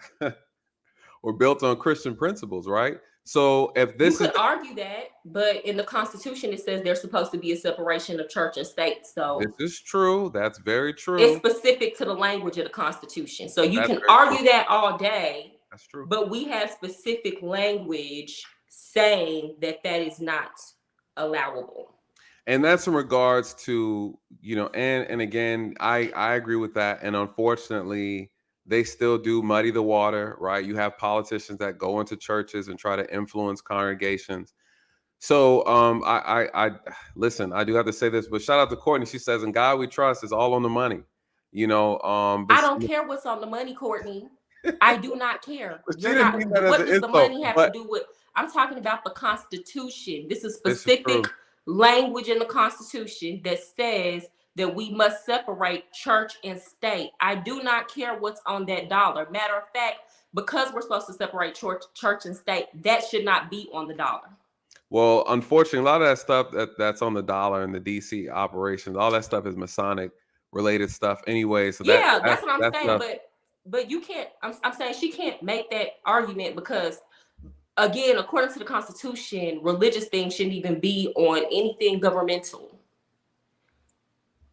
were built on Christian principles, right? So if this you could argue that, but in the Constitution it says there's supposed to be a separation of church and state. So this is true. That's very true. It's specific to the language of the Constitution. So you can argue that all day. That's true. But we have specific language saying that that is not allowable. And that's in regards to, you know, and again, I agree with that. And unfortunately, they still do muddy the water, right? You have politicians that go into churches and try to influence congregations. So I listen, I do have to say this, but shout out to Courtney. She says, "In God we trust" is all on the money. You know, I don't care what's on the money, Courtney. I do not care. What does the money have to do with? I'm talking about the Constitution. This is specific language in the Constitution that says that we must separate church and state. I do not care what's on that dollar. Matter of fact, because we're supposed to separate church and state, that should not be on the dollar. Well, unfortunately, a lot of that stuff that's on the dollar and the DC operations, all that stuff is Masonic related stuff anyway. So that's what I'm saying. But you can't. I'm saying she can't make that argument because, again, according to the Constitution, religious things shouldn't even be on anything governmental.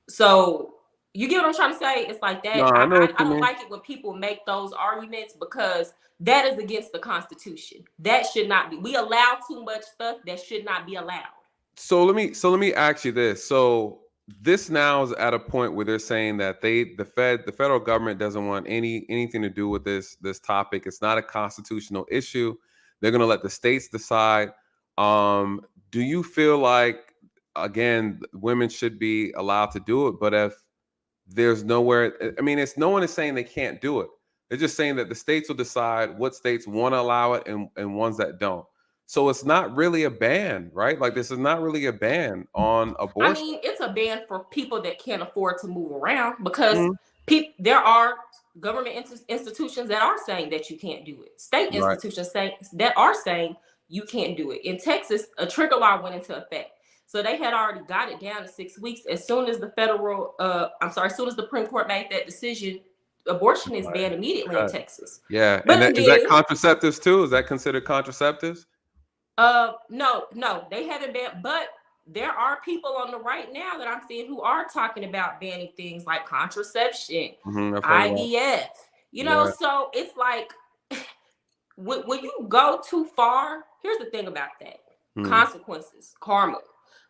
So you get what I'm trying to say? It's like that. No, I don't like it when people make those arguments because that is against the Constitution. That should not be. We allow too much stuff that should not be allowed. So let me ask you this. So this now is at a point where they're saying that the federal government doesn't want anything to do with this topic. It's not a constitutional issue. They're going to let the states decide. Do you feel like, again, women should be allowed to do it? But if there's nowhere, I mean, no one is saying they can't do it. They're just saying that the states will decide what states want to allow it and ones that don't. So it's not really a ban, right? Like, this is not really a ban on abortion. I mean, it's a ban for people that can't afford to move around because there are government institutions that are saying that you can't do it. State institutions that are saying you can't do it. In Texas, a trigger law went into effect. So they had already got it down to 6 weeks. As soon as the as soon as the Supreme Court made that decision, abortion is banned immediately in Texas. Yeah. But and is that contraceptives too? Is that considered contraceptives? No, they haven't banned, but there are people on the right now that I'm seeing who are talking about banning things like contraception, IVF, so it's like when you go too far, here's the thing about that. Consequences, karma.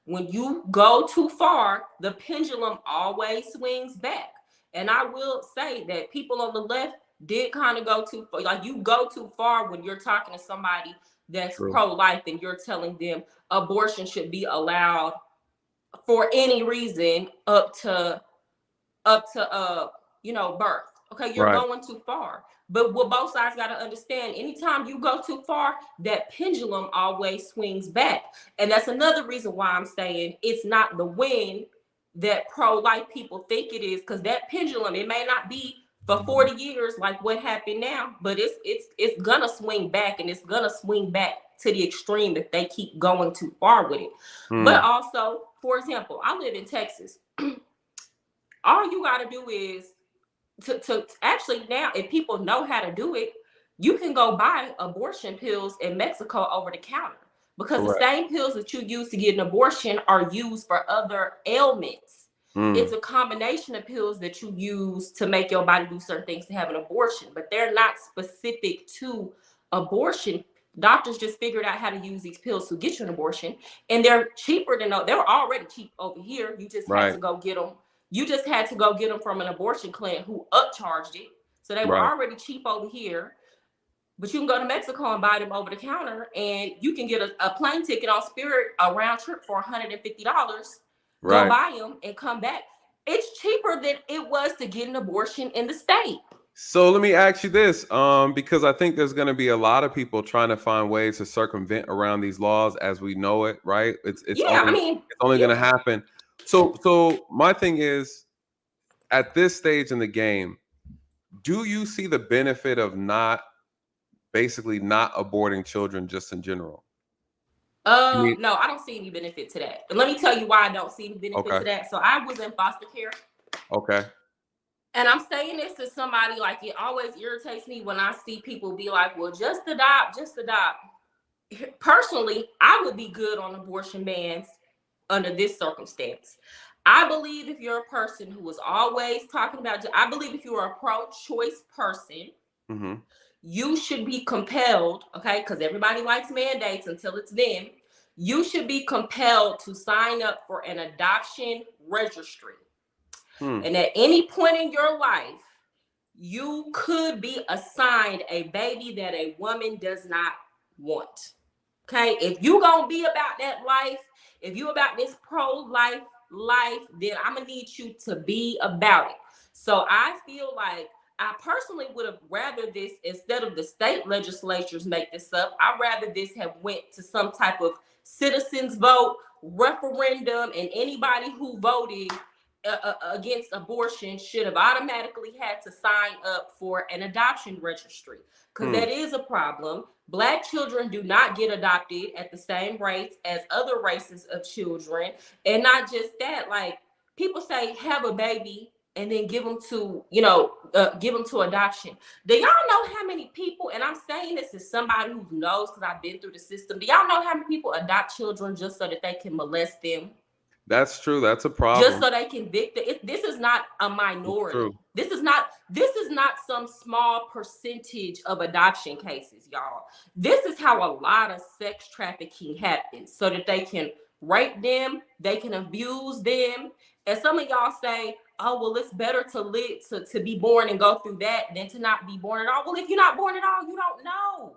When you go too far, the pendulum always swings back. And I will say that people on the left did kind of go too far. Like, you go too far when you're talking to somebody that's pro-life and you're telling them abortion should be allowed for any reason up to birth. Okay, you're going too far. But what both sides got to understand, anytime you go too far, that pendulum always swings back. And that's another reason why I'm saying it's not the win that pro-life people think it is, because that pendulum, it may not be for 40 years like what happened now, but it's gonna swing back, and it's gonna swing back to the extreme if they keep going too far with it. But also, for example, I live in Texas. All you got to do is to actually, now, if people know how to do it, you can go buy abortion pills in Mexico over the counter, because the same pills that you use to get an abortion are used for other ailments. It's a combination of pills that you use to make your body do certain things to have an abortion, but they're not specific to abortion. Doctors just figured out how to use these pills to get you an abortion, and they're cheaper than they were already cheap over here. You just had to go get them. You just had to go get them from an abortion clinic who upcharged it. So they were already cheap over here. But you can go to Mexico and buy them over the counter, and you can get a plane ticket on Spirit, a round trip, for $150. go Right. buy them, and come back. It's cheaper than it was to get an abortion in the state. So let me ask you this, because I think there's going to be a lot of people trying to find ways to circumvent around these laws as we know it, right? It's Yeah, I only mean, it's only yeah. going to happen. So my thing is, at this stage in the game, do you see the benefit of basically not aborting children just in general? I mean, No, I don't see any benefit to that. And let me tell you why I don't see any benefit okay, to that. So I was in foster care. okay, And I'm saying this to somebody, like, it always irritates me when I see people be like, well, just adopt, just adopt. Personally, I would be good on abortion bans under this circumstance. I believe if you're a person who is always talking about, I believe if you're a pro-choice person, mm-hmm. you should be compelled, okay, because everybody likes mandates until it's then. You should be compelled to sign up for an adoption registry. And at any point in your life, you could be assigned a baby that a woman does not want. Okay, if you gonna be about that life, if you about this pro-life life, then I'm gonna need you to be about it. So I feel like I personally would have rather this, instead of the state legislatures make this up, I'd rather this have went to some type of citizens vote, referendum, and anybody who voted against abortion should have automatically had to sign up for an adoption registry, because that is a problem. Black children do not get adopted at the same rates as other races of children. And not just that, like, people say have a baby and then give them to, give them to adoption. Do y'all know how many people, and I'm saying this as somebody who knows because I've been through the system, do y'all know how many people adopt children just so that they can molest them? That's true. That's a Just problem. so they can evict them. This is not a minority. True. This is not some small percentage of adoption cases, y'all. This is how a lot of sex trafficking happens, so that they can rape them, they can abuse them. And some of y'all say, oh, well, it's better to live to be born and go through that than to not be born at all. Well, if you're not born at all, you don't know.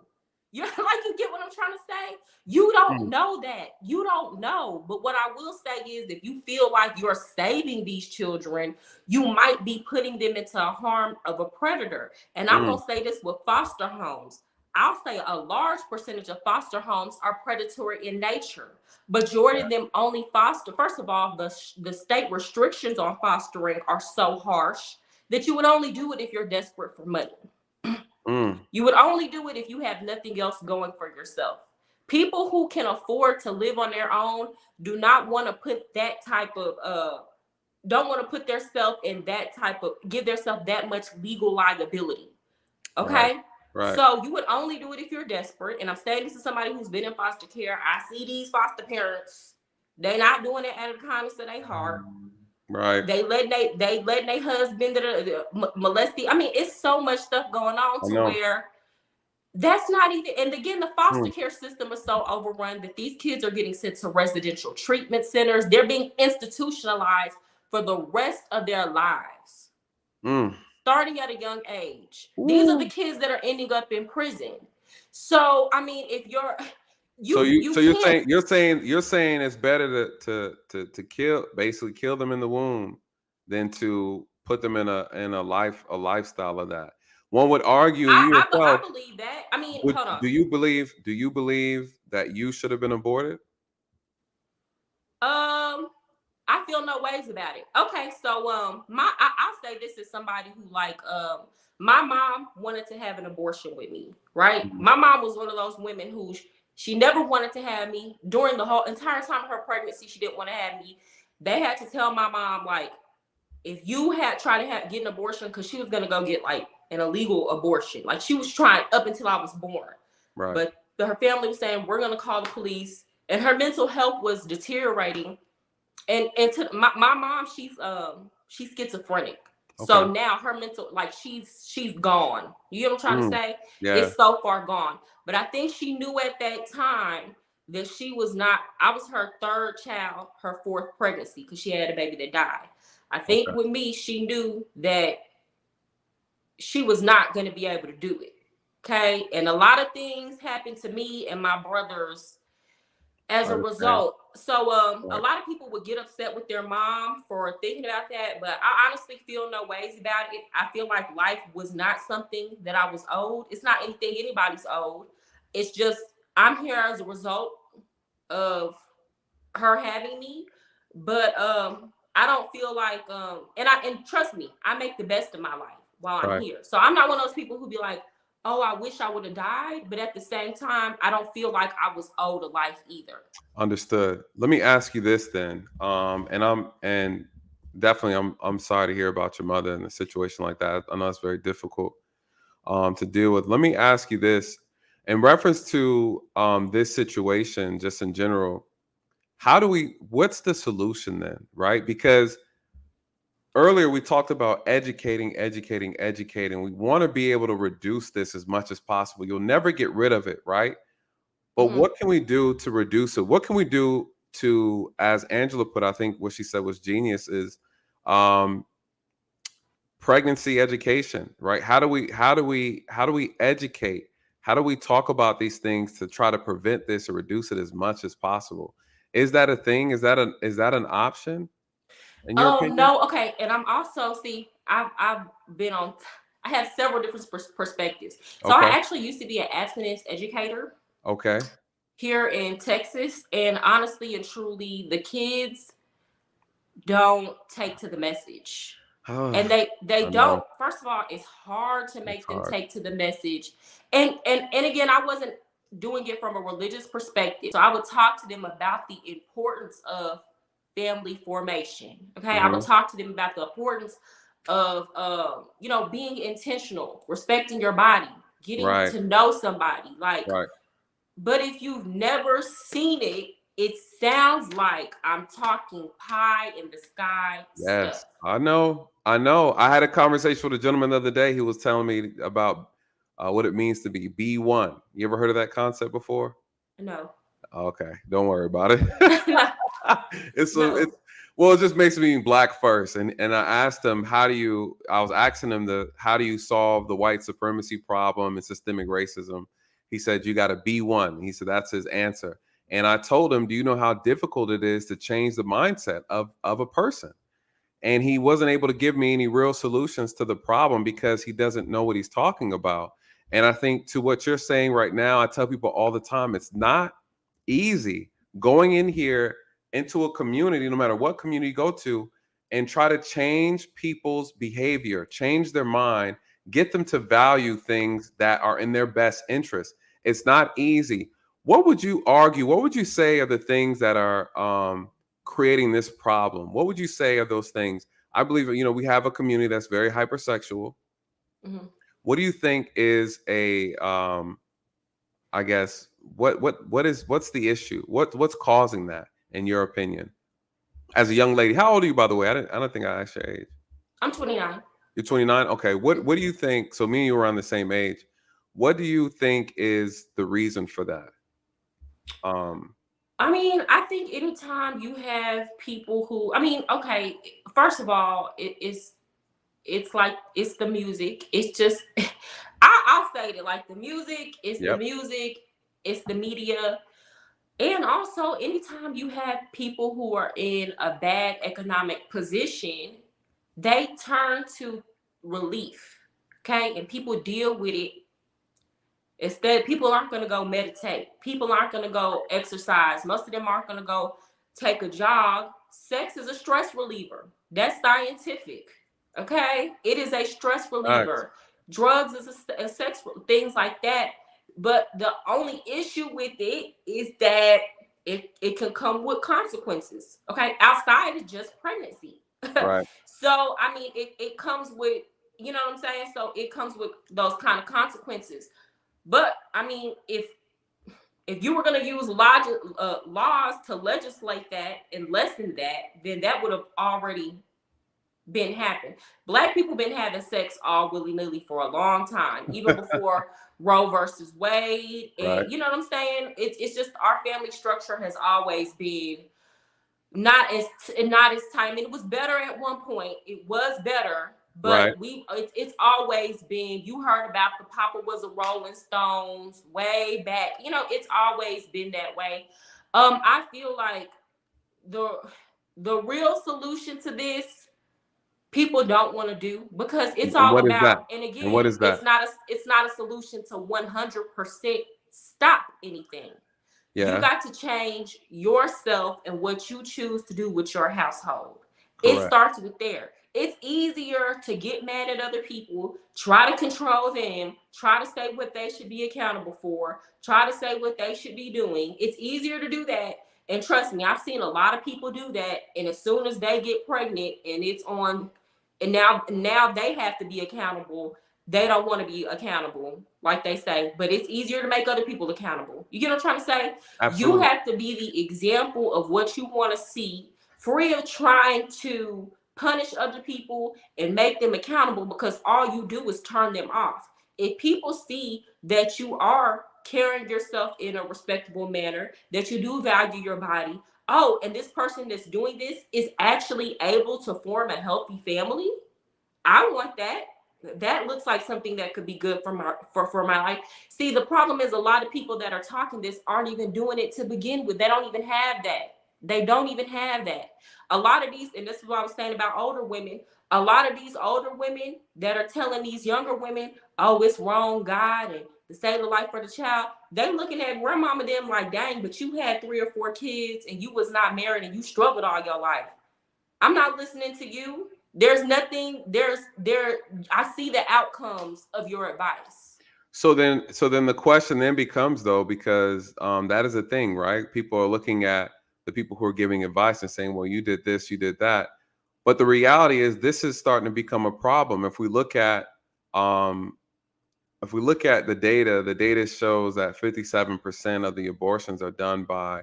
You're like, you get what I'm trying to say? You don't know that. You don't know. But what I will say is, if you feel like you're saving these children, you might be putting them into a harm of a predator. And I'm going to say this with foster homes. I'll say a large percentage of foster homes are predatory in nature. Majority of them only foster. First of all, the state restrictions on fostering are so harsh that you would only do it if you're desperate for money. You would only do it if you have nothing else going for yourself. People who can afford to live on their own do not want to put that type of don't want to put themselves in that type of, give themselves that much legal liability. Okay. Right. So you would only do it if you're desperate. And I'm saying this to somebody who's been in foster care. I see these foster parents. They're not doing it out of the kindness of their heart. Right. They let their husband molest. I mean, it's so much stuff going on to where that's not even. And again, the foster care system is so overrun that these kids are getting sent to residential treatment centers. They're being institutionalized for the rest of their lives, starting at a young age. These are the kids that are ending up in prison. So I mean, if you're you're saying it's better to kill them in the womb than to put them in a lifestyle of that. One would argue I believe that. I mean, hold on. Do you believe that you should have been aborted? I feel no ways about it. Okay, so I'll say this as somebody who my mom wanted to have an abortion with me, right? My mom was one of those women who she never wanted to have me. During the whole entire time of her pregnancy, she didn't want to have me. They had to tell my mom, like, if you had tried to get an abortion, because she was gonna go get like an illegal abortion. Like, she was trying up until I was born. Right. But her family was saying, we're gonna call the police, and her mental health was deteriorating. And to my mom, she's schizophrenic. Okay. So now her mental, like, she's gone. You know what I'm trying to say? Yeah. It's so far gone. But I think she knew at that time that she was not. I was her third child, her fourth pregnancy, because she had a baby that died. I think with me, she knew that she was not going to be able to do it. Okay. And a lot of things happened to me and my brothers as I a understand. result. So a Right. lot of people would get upset with their mom for thinking about that, but I honestly feel no ways about it. I feel like life was not something that I was owed. It's not anything anybody's owed. It's just I'm here as a result of her having me. But I don't feel like and trust me, I make the best of my life while I'm Right. here. So I'm not one of those people who be like, oh, I wish I would have died, but at the same time, I don't feel like I was owed a life either. Understood. Let me ask you this then. And definitely I'm sorry to hear about your mother in a situation like that. I know it's very difficult to deal with. Let me ask you this in reference to this situation, just in general. What's the solution then, right? Because earlier we talked about educating. We want to be able to reduce this as much as possible. You'll never get rid of it, right? But Mhm. what can we do to reduce it? What can we do to, as Angela put, I think what she said was genius, is um, pregnancy education, right? How do we educate? How do we talk about these things to try to prevent this or reduce it as much as possible? Is that a thing? Is that an option in your opinion? No, okay, and I'm also see, I've been on. I have several different perspectives. So I Okay. actually used to be an abstinence educator Okay. here in Texas, and honestly and truly, the kids don't take to the message. And they I know don't. First of all, it's hard to it's make them hard. take to the message. And again, I wasn't doing it from a religious perspective. So I would talk to them about the importance of family formation. Okay, I would Hmm. talk to them about the importance of being intentional, respecting your body, getting Right. to know somebody. Like, Right. but if you've never seen it, it sounds like I'm talking pie in the sky Yes, stuff. I know. I know. I had a conversation with a gentleman the other day. He was telling me about what it means to be B1. You ever heard of that concept before? No. Okay, don't worry about it. No, It's no. well, it just makes me black first. And I asked him, I was asking him how do you solve the white supremacy problem and systemic racism? He said you got to be one. He said that's his answer. And I told him, do you know how difficult it is to change the mindset of a person? And he wasn't able to give me any real solutions to the problem because he doesn't know what he's talking about. And I think to what you're saying right now, I tell people all the time, it's not easy going in here into a community, no matter what community you go to, and try to change people's behavior, change their mind, get them to value things that are in their best interest. It's not easy. What would you argue? What would you say are the things that are creating this problem? What would you say are those things? I believe we have a community that's very hypersexual. Mhm. What do you think is a I guess what's the issue? What's causing that in your opinion? As a young lady, how old are you, by the way? I don't think I asked your age. I'm 29. You're 29. Okay. What do you think? So me and you are around the same age. What do you think is the reason for that? Um, I mean, I think anytime you have people who, I mean, okay, first of all, it's like it's the music. It's just I'll say it like the music, yep. it's the media. And also anytime you have people who are in a bad economic position, they turn to relief. Okay. And people deal with it. Instead, people aren't going to go meditate. People aren't going to go exercise. Most of them aren't going to go take a jog. Sex is a stress reliever. That's scientific. Okay, it is a stress Facts. reliever. Drugs is a sex things like that. But the only issue with it is that it can come with consequences. Okay, outside of just pregnancy. Right. So I mean, it comes with, you know what I'm saying. So it comes with those kind of consequences. But I mean, if you were going to use laws to legislate that and lessen that, then that would have already been happening. Black people been having sex all willy nilly for a long time, even before Roe versus Wade, Right. and you know what I'm saying. It's just our family structure has always been not as tight. I mean, it was better at one point. It was better, but Right. it's always been. You heard about the Papa was a Rolling Stones way back. You know, it's always been that way. I feel like the real solution to this, people don't want to do, because it's And all what is that? about, and And what again, is that? it's not a solution to 100% stop anything. You Yeah, got to change yourself and what you choose to do with your household. It correct. starts with there. It's easier to get mad at other people, try to control them, try to say what they should be accountable for, try to say what they should be doing. It's easier to do that. And trust me, I've seen a lot of people do that. And as soon as they get pregnant and it's on, and now they have to be accountable, they don't want to be accountable, like they say. But it's easier to make other people accountable. You get what I'm trying to say? You Absolutely. have to be the example of what you want to see, free of trying to punish other people and make them accountable, because all you do is turn them off. If people see that you are carrying yourself in a respectable manner, that you do value your body, oh, and this person that's doing this is actually able to form a healthy family, I want that. That looks like something that could be good for my life. See, the problem is a lot of people that are talking this aren't even doing it to begin with. They don't even have that. They don't even have that. A lot of these, and this is what I was saying about older women, a lot of these older women that are telling these younger women, oh, it's wrong, God, and to save the life for the child, they looking at grandmama them like, dang, but you had 3 or 4 kids and you was not married and you struggled all your life. I'm not listening to you. There's nothing, I see the outcomes of your advice. So then the question then becomes, though, because that is a thing, right? People are looking at the people who are giving advice and saying, well, you did this, you did that. But the reality is this is starting to become a problem. Um, if we look at the data shows that 57% of the abortions are done by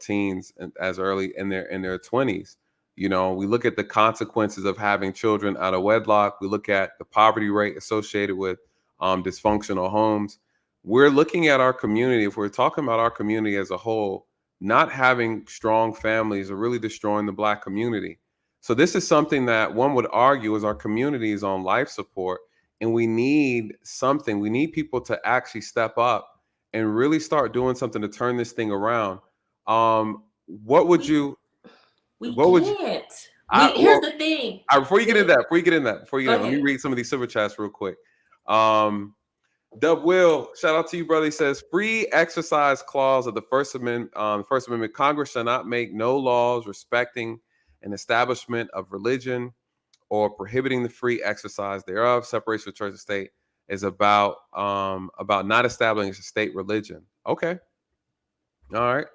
teens as early in their 20s. We look at the consequences of having children out of wedlock. We look at the poverty rate associated with dysfunctional homes. We're looking at our community, if we're talking about our community as a whole, not having strong families are really destroying the Black community. So this is something that one would argue is our community is on life support, and we need something. We need people to actually step up and really start doing something to turn this thing around. What would you? We What would you? can't. Here's the thing. Before you get in that, Go let me ahead. read some of these super chats real quick. Dub Will, shout out to you, brother. He says, free exercise clause of the First Amendment. Congress shall not make no laws respecting an establishment of religion or prohibiting the free exercise thereof. Separation of church and state is about not establishing a state religion. Okay. All right.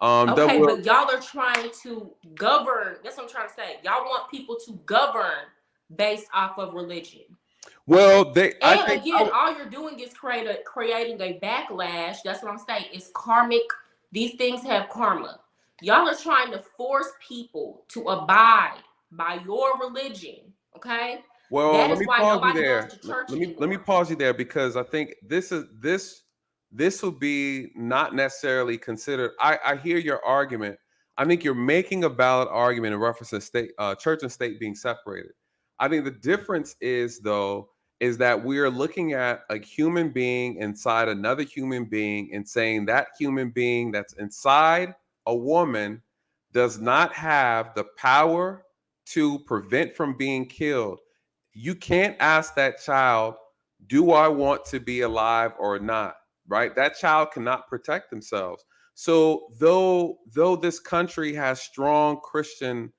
Okay, but y'all are trying to govern. That's what I'm trying to say. Y'all want people to govern based off of religion. Well, all you're doing is creating a backlash. That's what I'm saying. It's karmic. These things have karma. Y'all are trying to force people to abide by your religion. Okay. Well, that let is me why pause you nobody there. goes to church Let me pause you there, because I think this will be not necessarily considered. I hear your argument. I think you're making a valid argument in reference to church and state being separated. I think the difference is that we are looking at a human being inside another human being and saying that human being that's inside a woman does not have the power to prevent from being killed. You can't ask that child, do I want to be alive or not? Right? That child cannot protect themselves. So though this country has strong Christian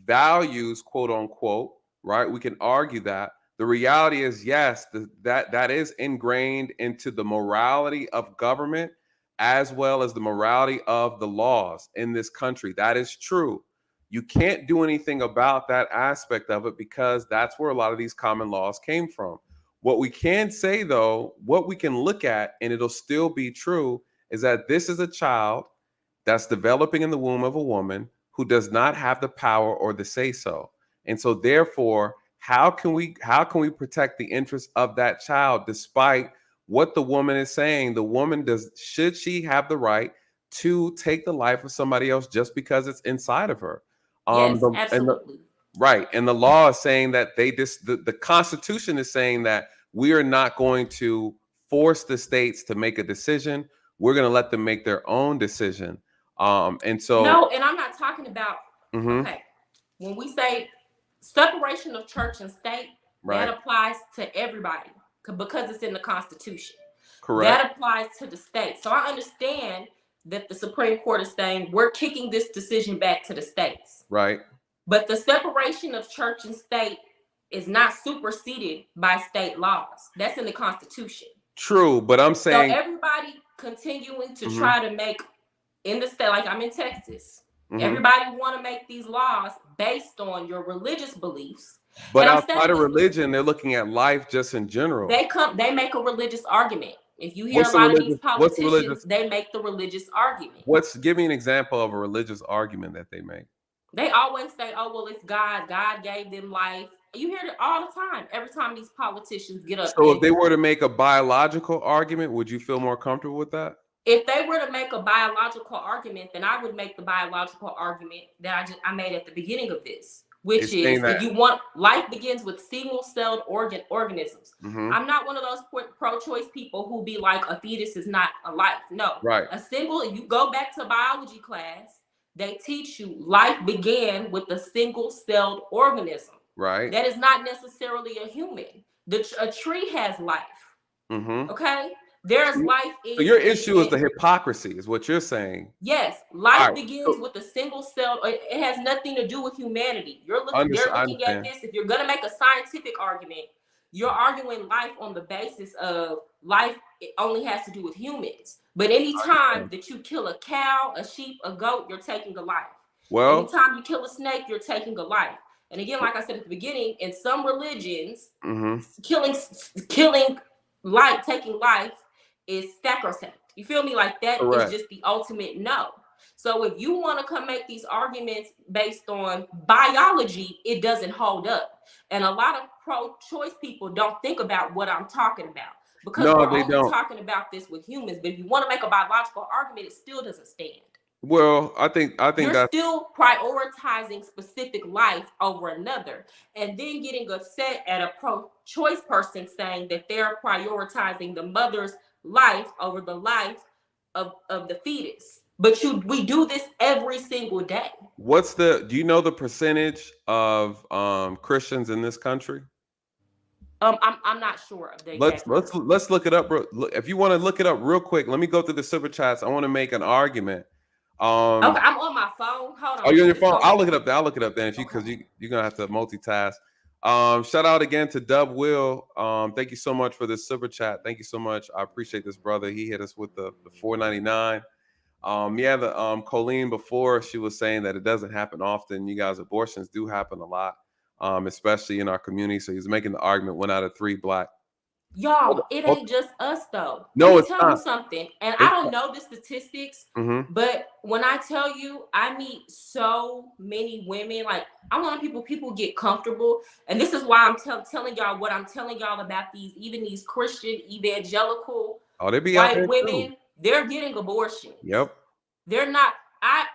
values, quote unquote, right? We can argue that. The reality is, yes, that is ingrained into the morality of government as well as the morality of the laws in this country. That is true. You can't do anything about that aspect of it because that's where a lot of these common laws came from. What we can say, though, what we can look at, and it'll still be true, is that this is a child that's developing in the womb of a woman who does not have the power or the say so. And so therefore, how can we protect the interests of that child despite what the woman is saying? The woman should she have the right to take the life of somebody else just because it's inside of her? Yes, absolutely. Right. And the law is saying that the Constitution is saying that we are not going to force the states to make a decision. we're going to let them make their own decision. And so no, and I'm not talking about Mhm. okay. When we say separation of church and state, Right. that applies to everybody because it's in the Constitution. Correct. That applies to the state. So I understand that the Supreme Court is saying we're kicking this decision back to the states. Right. But the separation of church and state is not superseded by state laws. That's in the Constitution. True, but I'm So saying everybody continuing to Mhm. try to make in the state, like I'm in Texas, Mhm. everybody want to make these laws based on your religious beliefs. But And I'm outside saying of this- religion, they're looking at life just in general. they make a religious argument. If you hear What's a the lot of religious- these what's the politicians, religious- they make the religious argument. Give me an example of a religious argument that they make. They always say, oh, well, it's God. God gave them life. You hear it all the time. Every time these politicians get up. So if they were to make a biological argument, would you feel more comfortable with that? If they were to make a biological argument, then I would make the biological argument that I made at the beginning of this, which It's is saying that that- you want life begins with single-celled organisms. Mhm. I'm not one of those pro-choice people who be like a fetus is not a life. No, Right. You go back to biology class, they teach you life began with a single-celled organism. Right. That is not necessarily a human. A tree has life. Mhm. Okay. There's life in. So your issue is the hypocrisy, is what you're saying. Yes, life All right, begins so- with a single cell. It has nothing to do with humanity. They're looking I at understand. this. If you're gonna make a scientific argument, you're arguing life on the basis of life. It only has to do with humans. But anytime that you kill a cow, a sheep, a goat, you're taking a life. Well, Anytime you kill a snake, you're taking a life. And again, like I said at the beginning, in some religions, mhm. killing life, taking life is sacrosanct. You feel me? Like that Correct. is just the ultimate no. So if you want to come make these arguments based on biology, it doesn't hold up. And a lot of pro-choice people don't think about what I'm talking about because No, we're they only don't. talking about this with humans. But if you want to make a biological argument, it still doesn't stand. Well, I think You're that's still prioritizing specific life over another, and then getting upset at a pro-choice person saying that they're prioritizing the mother's life over the life of the fetus. But we do this every single day. do you know the percentage of Christians in this country? I'm not sure of the exact number. Let's look it up. If you want to look it up real quick, let me go through the super chats. I want to make an argument. Okay, I'm on my phone. Hold on. Oh, you're on your phone. So- I'll look it up. I'll look it up then, because you're gonna have to multitask. Shout out again to Dub Will. Thank you so much for this super chat. Thank you so much. I appreciate this, brother. He hit us with the $4.99. Colleen before, she was saying that it doesn't happen often. You guys, abortions do happen a lot, especially in our community. So he's making the argument 1 out of 3 Black. Y'all, it ain't just us though. No, Let me it's tell you not. something, and It's I don't know the statistics, Mm-hmm. but when I tell you, I meet so many women. Like I want people get comfortable, and this is why I'm telling y'all what I'm telling y'all about these Christian evangelical Oh, they be out there white women. too. They're getting abortions. Yep. They're not. I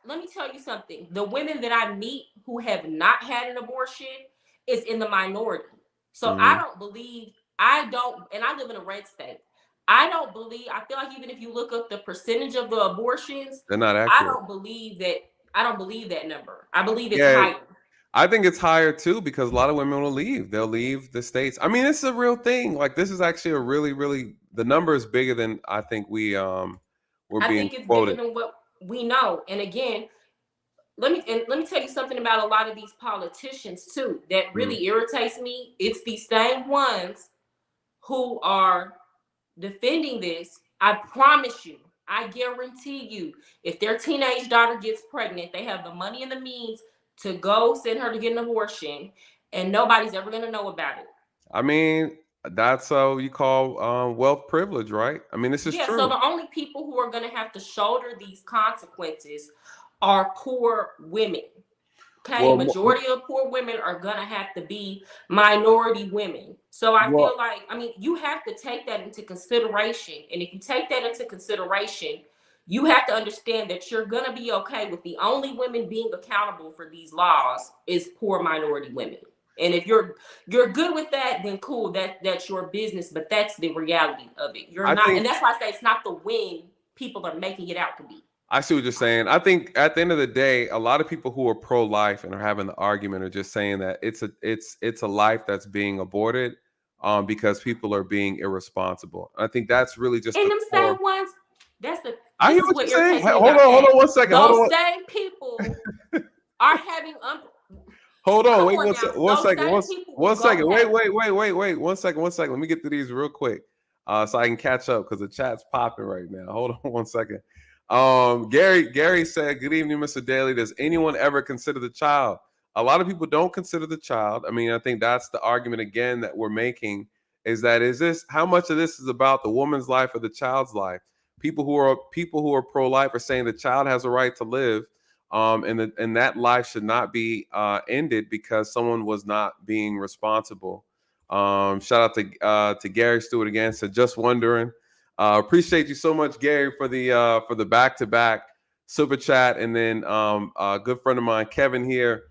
let me tell you something. The women that I meet who have not had an abortion is in the minority. So Mhm. I don't believe. I don't, and I live in a red state. I don't believe. I feel like even if you look up the percentage of the abortions, They're not I accurate. don't believe that. I don't believe that number. I believe it's Yeah. higher. I think it's higher too, because a lot of women will leave. They'll leave the states. I mean, it's a real thing. Like, this is actually a really, really, the number is bigger than I think we're I being think it's quoted. bigger than what we know. And again, let me tell you something about a lot of these politicians too that really irritates me. It's the same ones who are defending this. I promise you, I guarantee you, if their teenage daughter gets pregnant, they have the money and the means to go send her to get an abortion, and nobody's ever going to know about it. I mean, that's you call wealth privilege, right? I mean, this is true. So the only people who are going to have to shoulder these consequences are poor women. Okay, Well, majority of poor women are gonna have to be minority women. So I feel like, I mean, you have to take that into consideration. And if you take that into consideration, you have to understand that you're gonna be okay with the only women being accountable for these laws is poor minority women. And if you're good with that, then cool. That's your business. But that's the reality of it. You're not, and that's why I say it's not the win people are making it out to be. I see what you're saying. I think at the end of the day, a lot of people who are pro-life and are having the argument are just saying that it's a life that's being aborted because people are being irresponsible. I think that's really just And the them core. same ones. That's the. I hear This is what what you're saying. irritates me Hold about on that. 1 second. Those same people are having. Hold on, Come wait on now. one Those second. same people will go Second. Wait. have. Wait. 1 second. Let me get to these real quick, so I can catch up because the chat's popping right now. Hold on 1 second. Gary said, "Good evening, Mr. Daly. Does anyone ever consider the child?" A lot of people don't consider the child. I mean, I think that's the argument again that we're making is this how much of this is about the woman's life or the child's life? People who are pro-life are saying the child has a right to live. And that life should not be ended because someone was not being responsible. Shout out to Gary Stewart again. So just wondering. Appreciate you so much, Gary, for the back-to-back super chat. And then a good friend of mine, Kevin here.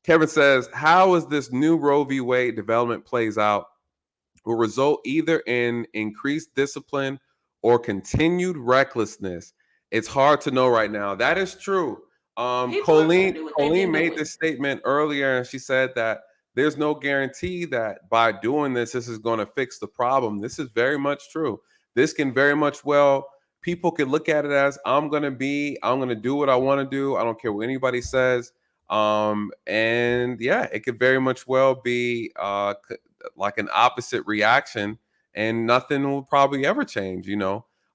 Kevin says, "How is this new Roe v. Wade development plays out will result either in increased discipline or continued recklessness. It's hard to know right now." That is true. Colleen made this statement earlier, and she said that there's no guarantee that by doing this is going to fix the problem. This is very much true. This can very much people could look at it as I'm going to do what I want to do. I don't care what anybody says. And yeah, it could very much well be like an opposite reaction, and nothing will probably ever change,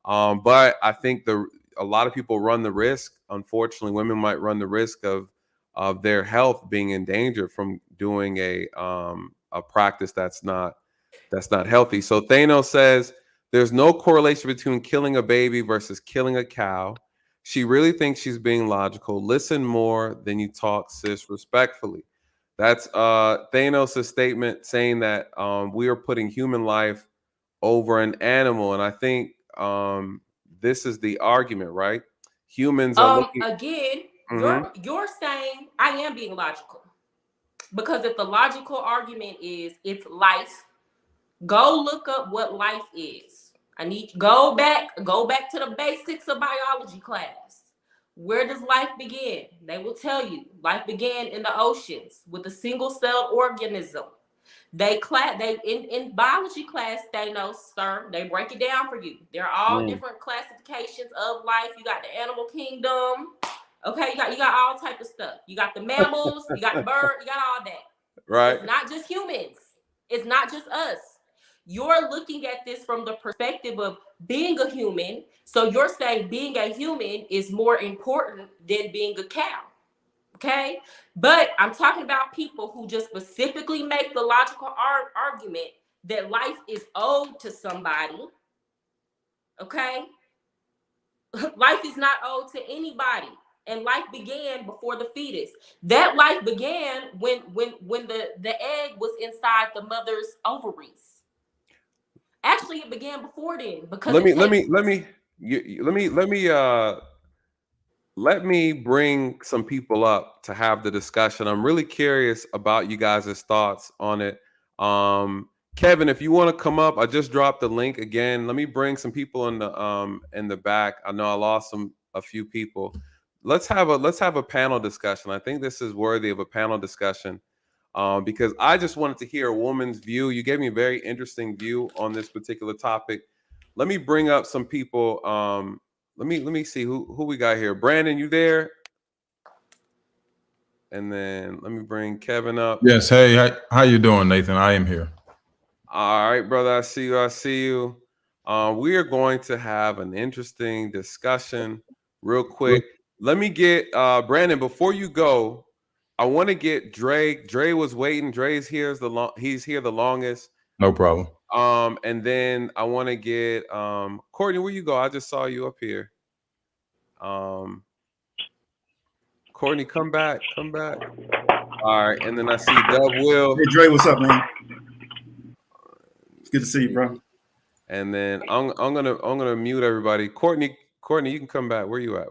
but I think a lot of people run the risk. Unfortunately, women might run the risk of their health being in danger from doing a practice that's not healthy. So Thanos says there's no correlation between killing a baby versus killing a cow. She really thinks she's being logical. Listen more than you talk, sis, respectfully. That's Thanos' statement saying that we are putting human life over an animal. And I think this is the argument, right? Humans are looking. Again, you're saying I am being logical. Because if the logical argument is it's life, go look up what life is. I need go back to the basics of biology class. Where does life begin? They will tell you life began in the oceans with a single-celled organism. They in biology class, sir, they break it down for you. There are all different classifications of life. You got the animal kingdom. Okay, you got all type of stuff. You got the mammals, you got the bird, you got all that. Right. It's not just humans. It's not just us. You're looking at this from the perspective of being a human. So you're saying being a human is more important than being a cow. Okay? But I'm talking about people who just specifically make the logical argument that life is owed to somebody. Okay? Life is not owed to anybody. And life began before the fetus. That life began when the egg was inside the mother's ovaries. Actually, it began before then because let me bring some people up to have the discussion. I'm really curious about you guys' thoughts on it. Kevin, if you want to come up, I just dropped the link again. Let me bring some people in the back. I know I lost a few people. Let's have a panel discussion. I think this is worthy of a panel discussion. Because I just wanted to hear a woman's view. You gave me a very interesting view on this particular topic. Let me bring up some people. Let me see who we got here. Brandon, you there? And then let me bring Kevin up. Yes. Hey, how you doing, Nathan? I am here. All right, brother. I see you. We are going to have an interesting discussion real quick. Let me get Brandon, before you go, I want to get Dre. Dre was waiting. Dre's here. He's here the longest. No problem. And then I want to get Courtney. Where you go? I just saw you up here. Courtney, come back. All right, and then I see Dub Will. Hey Dre, what's up, man? It's good to see you, bro. And then I'm gonna mute everybody. Courtney, you can come back. Where you at?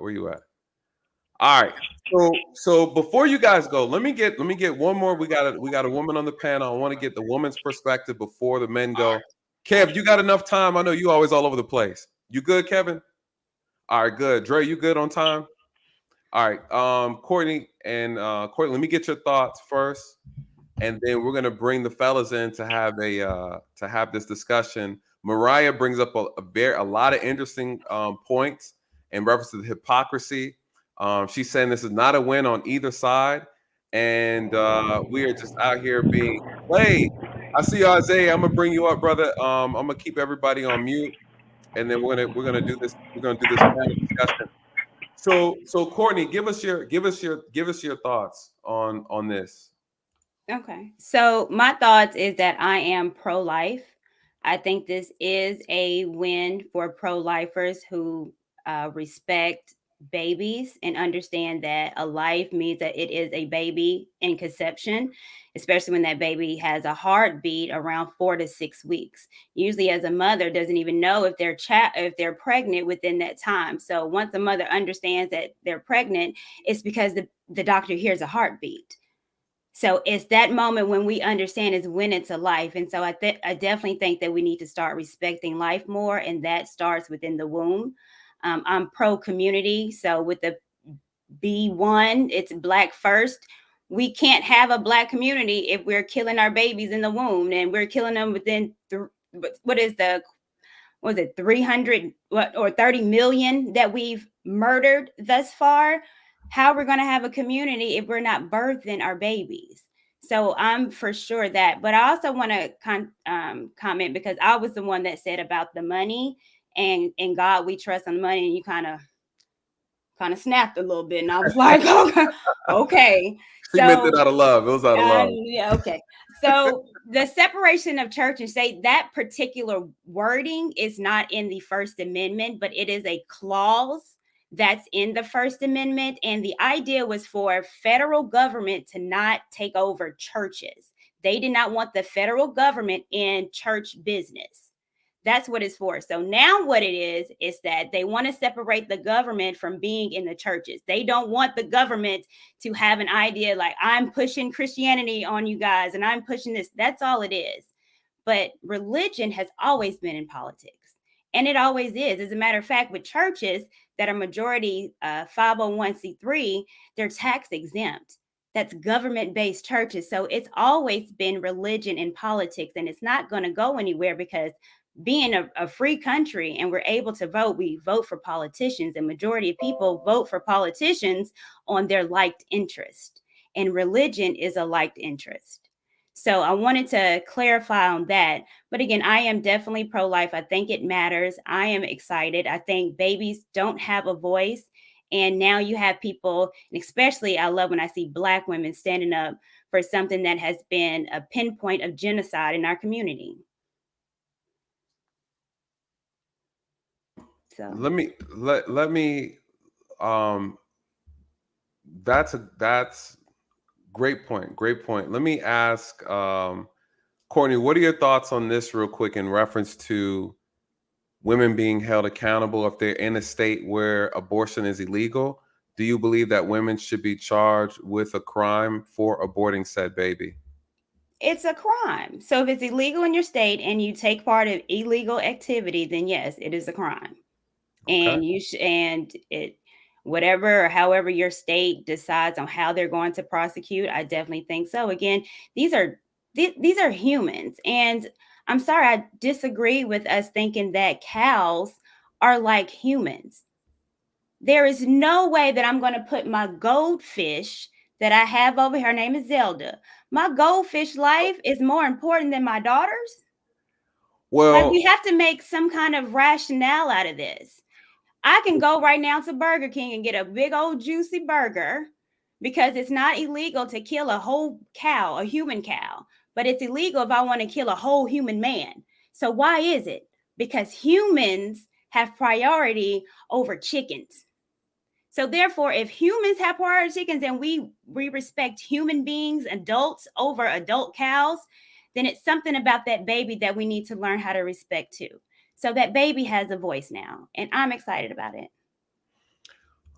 All right. So before you guys go, let me get one more. We got a woman on the panel. I want to get the woman's perspective before the men go. Kev, you got enough time? I know you always all over the place. You good, Kevin? All right, good. Dre, you good on time? All right. Courtney, let me get your thoughts first, and then we're gonna bring the fellas in to have this discussion. Mariah brings up a lot of interesting points in reference to the hypocrisy. She's saying this is not a win on either side, and we are just out here being played. I see you, Isaiah. I'm gonna bring you up, brother. I'm gonna keep everybody on mute, and then we're gonna do this. We're gonna do this panel discussion. So Courtney, give us your thoughts on this. Okay. So my thoughts is that I am pro-life. I think this is a win for pro-lifers who respect babies and understand that a life means that it is a baby in conception, especially when that baby has a heartbeat around 4 to 6 weeks. Usually, as a mother, doesn't even know if they're pregnant within that time. So once a mother understands that they're pregnant, it's because the doctor hears a heartbeat. So it's that moment when we understand is when it's a life. And so I definitely think that we need to start respecting life more. And that starts within the womb. I'm pro community. So with the B1, it's Black first. We can't have a Black community if we're killing our babies in the womb and we're killing them within, what is the was it 300 or 30 million that we've murdered thus far? How we're going to have a community if we're not birthing our babies? So I'm for sure that. But I also want to comment because I was the one that said about the money and in God we trust on money, and you kind of snapped a little bit, and I was like, okay. She meant it out of love. It was out of love. Yeah, okay. So the separation of church and state, that particular wording is not in the First Amendment, but it is a clause that's in the First Amendment. And the idea was for federal government to not take over churches. They did not want the federal government in church business. That's what it's for. So now what it is that they want to separate the government from being in the churches. They don't want the government to have an idea like, I'm pushing Christianity on you guys and I'm pushing this. That's all it is. But religion has always been in politics. And it always is. As a matter of fact, with churches that are majority 501c3, they're tax exempt. That's government-based churches. So it's always been religion in politics, and it's not going to go anywhere because being a free country and we're able to vote, we vote for politicians, and majority of people vote for politicians on their liked interest. And religion is a liked interest. So I wanted to clarify on that. But again, I am definitely pro-life. I think it matters. I am excited. I think babies don't have a voice. And now you have people, and especially I love when I see Black women standing up for something that has been a pinpoint of genocide in our community. So let me that's great point. Let me ask Courtney, what are your thoughts on this real quick in reference to women being held accountable if they're in a state where abortion is illegal? Do you believe that women should be charged with a crime for aborting said baby? it's a crime. So if it's illegal in your state and you take part of illegal activity, then yes, it is a crime. Okay. And it whatever or however your state decides on how they're going to prosecute, I definitely think so. Again, these are humans, and I'm sorry, I disagree with us thinking that cows are like humans. There is no way that I'm going to put my goldfish that I have over here, her name is Zelda. My goldfish life is more important than my daughter's. Like, Well, we have to make some kind of rationale out of this. I can go right now to Burger King and get a big old juicy burger because it's not illegal to kill a whole cow, a human cow, but it's illegal if I want to kill a whole human man. So why is it? Because humans have priority over chickens. So therefore, if humans have priority chickens and we respect human beings, adults over adult cows, then it's something about that baby that we need to learn how to respect too. So that baby has a voice now, and I'm excited about it.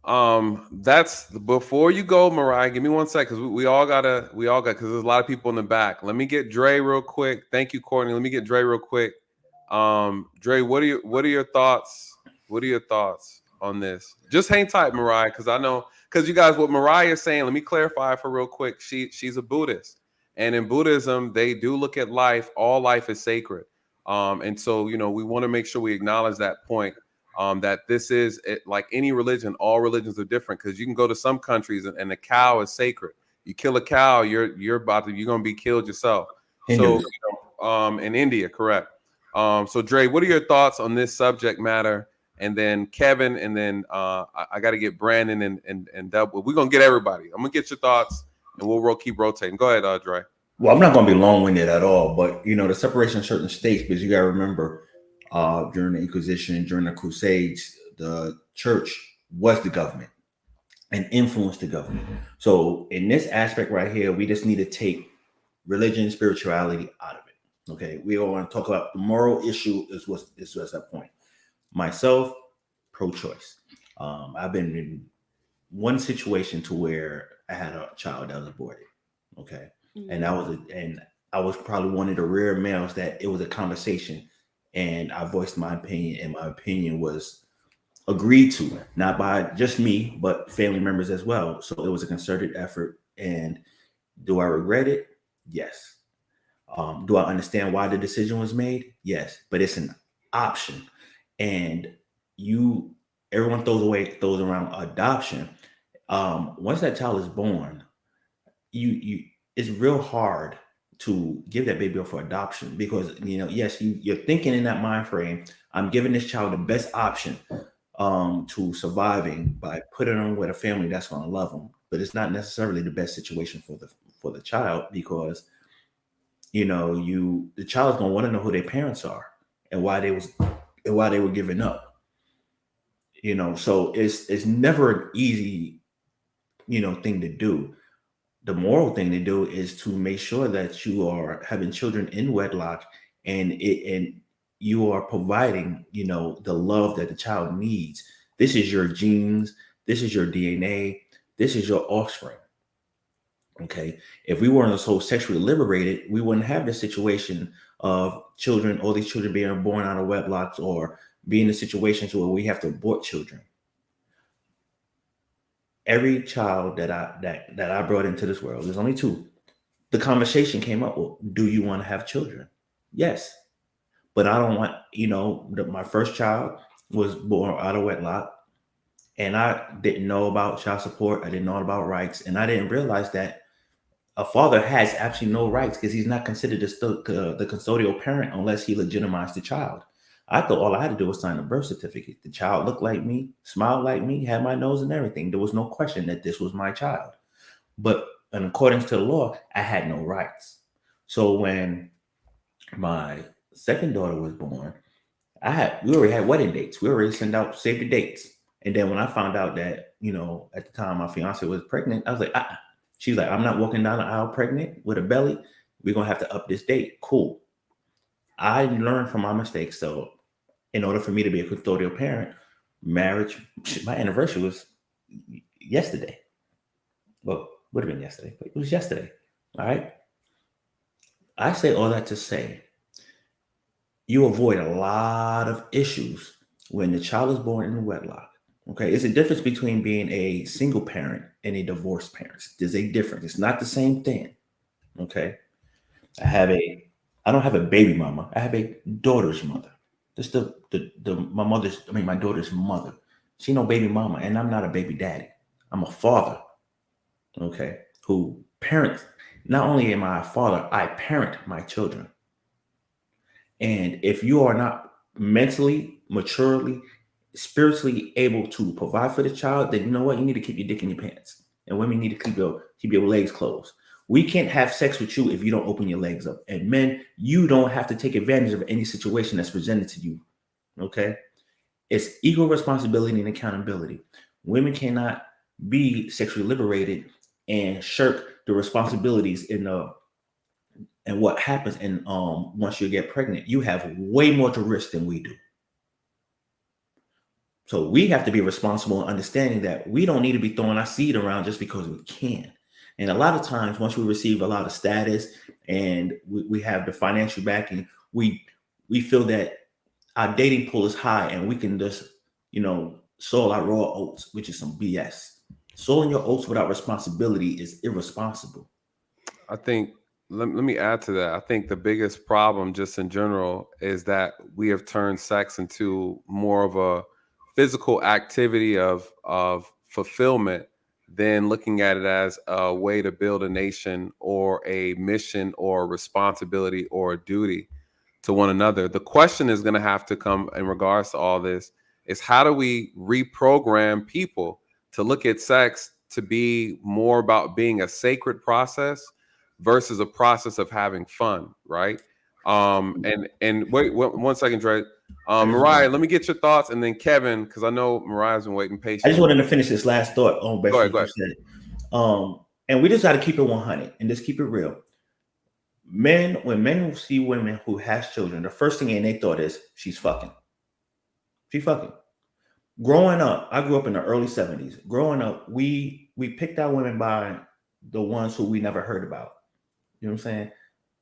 That's before you go, Mariah. Give me 1 second, because we all got because there's a lot of people in the back. Let me get Dre real quick. Thank you, Courtney. Let me get Dre real quick. Dre, what are your thoughts? What are your thoughts on this? Just hang tight, Mariah, because I know, because you guys, what Mariah is saying, let me clarify for real quick. She's a Buddhist, and in Buddhism, they do look at life. All life is sacred. And so we want to make sure we acknowledge that point. That this is like any religion. All religions are different, because you can go to some countries and the cow is sacred. You kill a cow, you're going to be killed yourself. So in India, correct. So Dre, what are your thoughts on this subject matter? And then Kevin, and then I got to get Brandon and Double. We're gonna get everybody. I'm gonna get your thoughts, and we'll keep rotating. Go ahead, Dre. Well, I'm not going to be long-winded at all, but the separation of certain states, because you got to remember, during the Inquisition, during the Crusades, the church was the government and influenced the government. So in this aspect right here, we just need to take religion, spirituality out of it. Okay, we all want to talk about the moral issue. Is what's that point? Myself, pro-choice. I've been in one situation to where I had a child that was aborted. Okay. And I was probably one of the rare males that it was a conversation, and I voiced my opinion, and my opinion was agreed to, not by just me, but family members as well. So it was a concerted effort. And do I regret it? Yes. Do I understand why the decision was made? Yes. But it's an option, and everyone throws around adoption. Once that child is born, it's real hard to give that baby up for adoption, because yes, you're thinking in that mind frame, I'm giving this child the best option to surviving by putting them with a family that's going to love them. But it's not necessarily the best situation for the child, because the child is going to want to know who their parents are and why they were given up. So it's never an easy thing to do. The moral thing to do is to make sure that you are having children in wedlock, and you are providing, the love that the child needs. This is your genes. This is your DNA. This is your offspring. Okay. If we weren't so sexually liberated, we wouldn't have the situation of all these children being born out of wedlocks, or being in situations where we have to abort children. Every child that I brought into this world, there's only two. The conversation came up, well, do you want to have children? Yes. But I don't want, my first child was born out of wedlock, and I didn't know about child support. I didn't know about rights. And I didn't realize that a father has absolutely no rights, because he's not considered the custodial parent unless he legitimized the child. I thought all I had to do was sign a birth certificate. The child looked like me, smiled like me, had my nose and everything. There was no question that this was my child. But in accordance to the law, I had no rights. So when my second daughter was born, we already had wedding dates. We already sent out save the dates. And then when I found out that, at the time my fiance was pregnant, I was like, She's like, I'm not walking down the aisle pregnant with a belly. We're going to have to up this date. Cool. I learned from my mistakes. So in order for me to be a custodial parent, marriage, my anniversary was yesterday. Well, would have been yesterday, but it was yesterday. All right. I say all that to say, you avoid a lot of issues when the child is born in wedlock. Okay. It's a difference between being a single parent and a divorced parent. There's a difference. It's not the same thing. Okay. I don't have a baby mama. I have a daughter's mother. That's my daughter's mother. She no baby mama, and I'm not a baby daddy. I'm a father. Okay. Who parents, not only am I a father, I parent my children. And if you are not mentally, maturely, spiritually able to provide for the child, then you know what? You need to keep your dick in your pants. And women need to keep your legs closed. We can't have sex with you if you don't open your legs up. And men, you don't have to take advantage of any situation that's presented to you. Okay? It's equal responsibility and accountability. Women cannot be sexually liberated and shirk the responsibilities and what happens once you get pregnant. You have way more to risk than we do. So we have to be responsible in understanding that we don't need to be throwing our seed around just because we can. And a lot of times, once we receive a lot of status and we have the financial backing, we feel that our dating pool is high and we can just, sow our raw oats, which is some BS. Sowing your oats without responsibility is irresponsible. I think let me add to that. I think the biggest problem just in general is that we have turned sex into more of a physical activity of fulfillment than looking at it as a way to build a nation or a mission or a responsibility or a duty to one another. The question is going to have to come in regards to all this is how do we reprogram people to look at sex to be more about being a sacred process versus a process of having fun, right? And wait one second, Dre. Mariah, let me get your thoughts, and then Kevin, because I know Mariah's been waiting I just patiently. wanted to finish this last thought on Go ahead, what you said. And we just got to keep it 100 and just keep it real. When men see women who has children, the first thing in their thought is she's fucking. She fucking. Growing up, I grew up in the early 70s. Growing up, we picked out women by the ones who we never heard about. You know what I'm saying?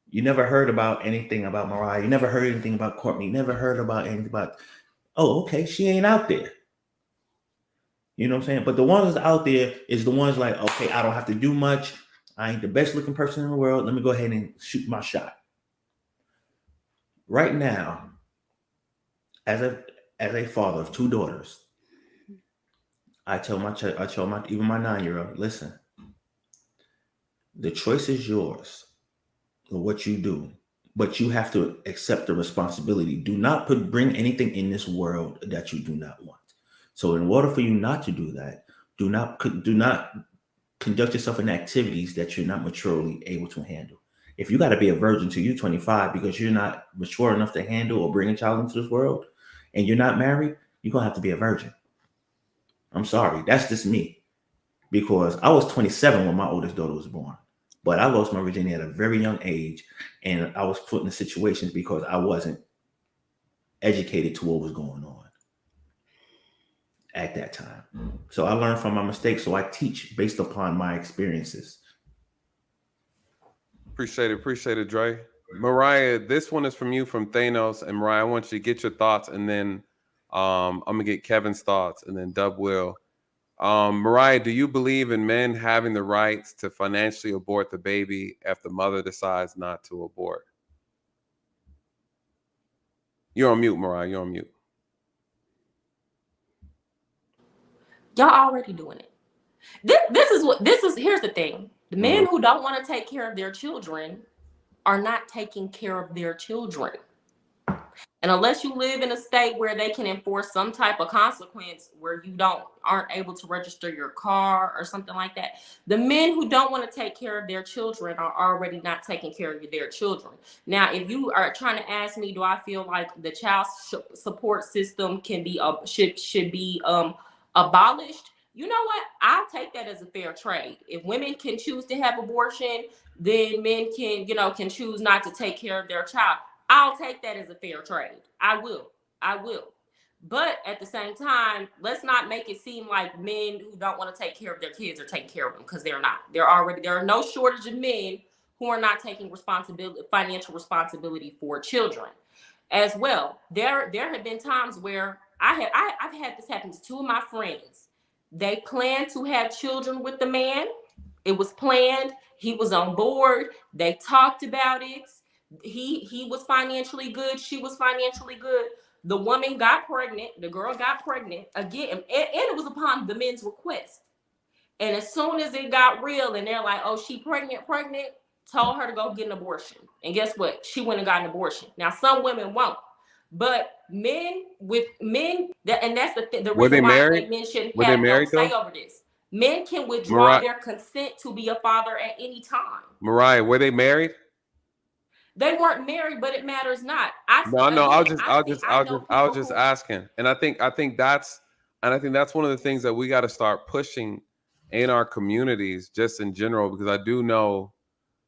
You never heard about anything about Mariah. You never heard anything about Courtney. You never heard about anything about, oh, okay, she ain't out there. You know what I'm saying? But the ones that's out there is the ones like, okay, I don't have to do much. I ain't the best looking person in the world. Let me go ahead and shoot my shot. Right now, as a father of two daughters, I tell my even my 9-year-old, listen, the choice is yours for what you do, but you have to accept the responsibility. Do not bring anything in this world that you do not want. So in order for you not to do that, do not conduct yourself in activities that you're not maturely able to handle. If you got to be a virgin till you're 25 because you're not mature enough to handle or bring a child into this world, and you're not married, you're gonna have to be a virgin. I'm sorry, that's just me. Because I was 27 when my oldest daughter was born, but I lost my virginity at a very young age, and I was put in situations because I wasn't educated to what was going on at that time. So I learned from my mistakes. So I teach based upon my experiences. Appreciate it, Dre. Mariah, this one is from you from Thanos, and Mariah, I want you to get your thoughts, and then I'm gonna get Kevin's thoughts, and then Dub will. Mariah, do you believe in men having the rights to financially abort the baby if the mother decides not to abort? You're on mute, Mariah. You're on mute. Y'all already doing it. Here's the thing. The men who don't want to take care of their children are not taking care of their children. And unless you live in a state where they can enforce some type of consequence where you aren't able to register your car or something like that, the men who don't want to take care of their children are already not taking care of their children. Now, if you are trying to ask me, do I feel like the child support system can be should be abolished? You know what? I'll take that as a fair trade. If women can choose to have abortion, then men can choose not to take care of their child. I'll take that as a fair trade. I will. But at the same time, let's not make it seem like men who don't want to take care of their kids are taking care of them, because they're not. There are no shortage of men who are not taking financial responsibility for children as well. There have been times where I've had this happen to two of my friends. They planned to have children with the man. It was planned. He was on board. They talked about it. He was financially good. She was financially good. The woman got pregnant. The girl got pregnant again, and it was upon the men's request. And as soon as it got real, and they're like, "Oh, she pregnant," told her to go get an abortion. And guess what? She went and got an abortion. Now, some women won't, but and that's the Were they reason why I married? say men shouldn't Were they have no married say though? over this. Men can withdraw Mariah, their consent to be a father at any time. Mariah, were they married? They weren't married, but it matters not. No, no. I I was just asking, and I think that's one of the things that we got to start pushing in our communities, just in general, because I do know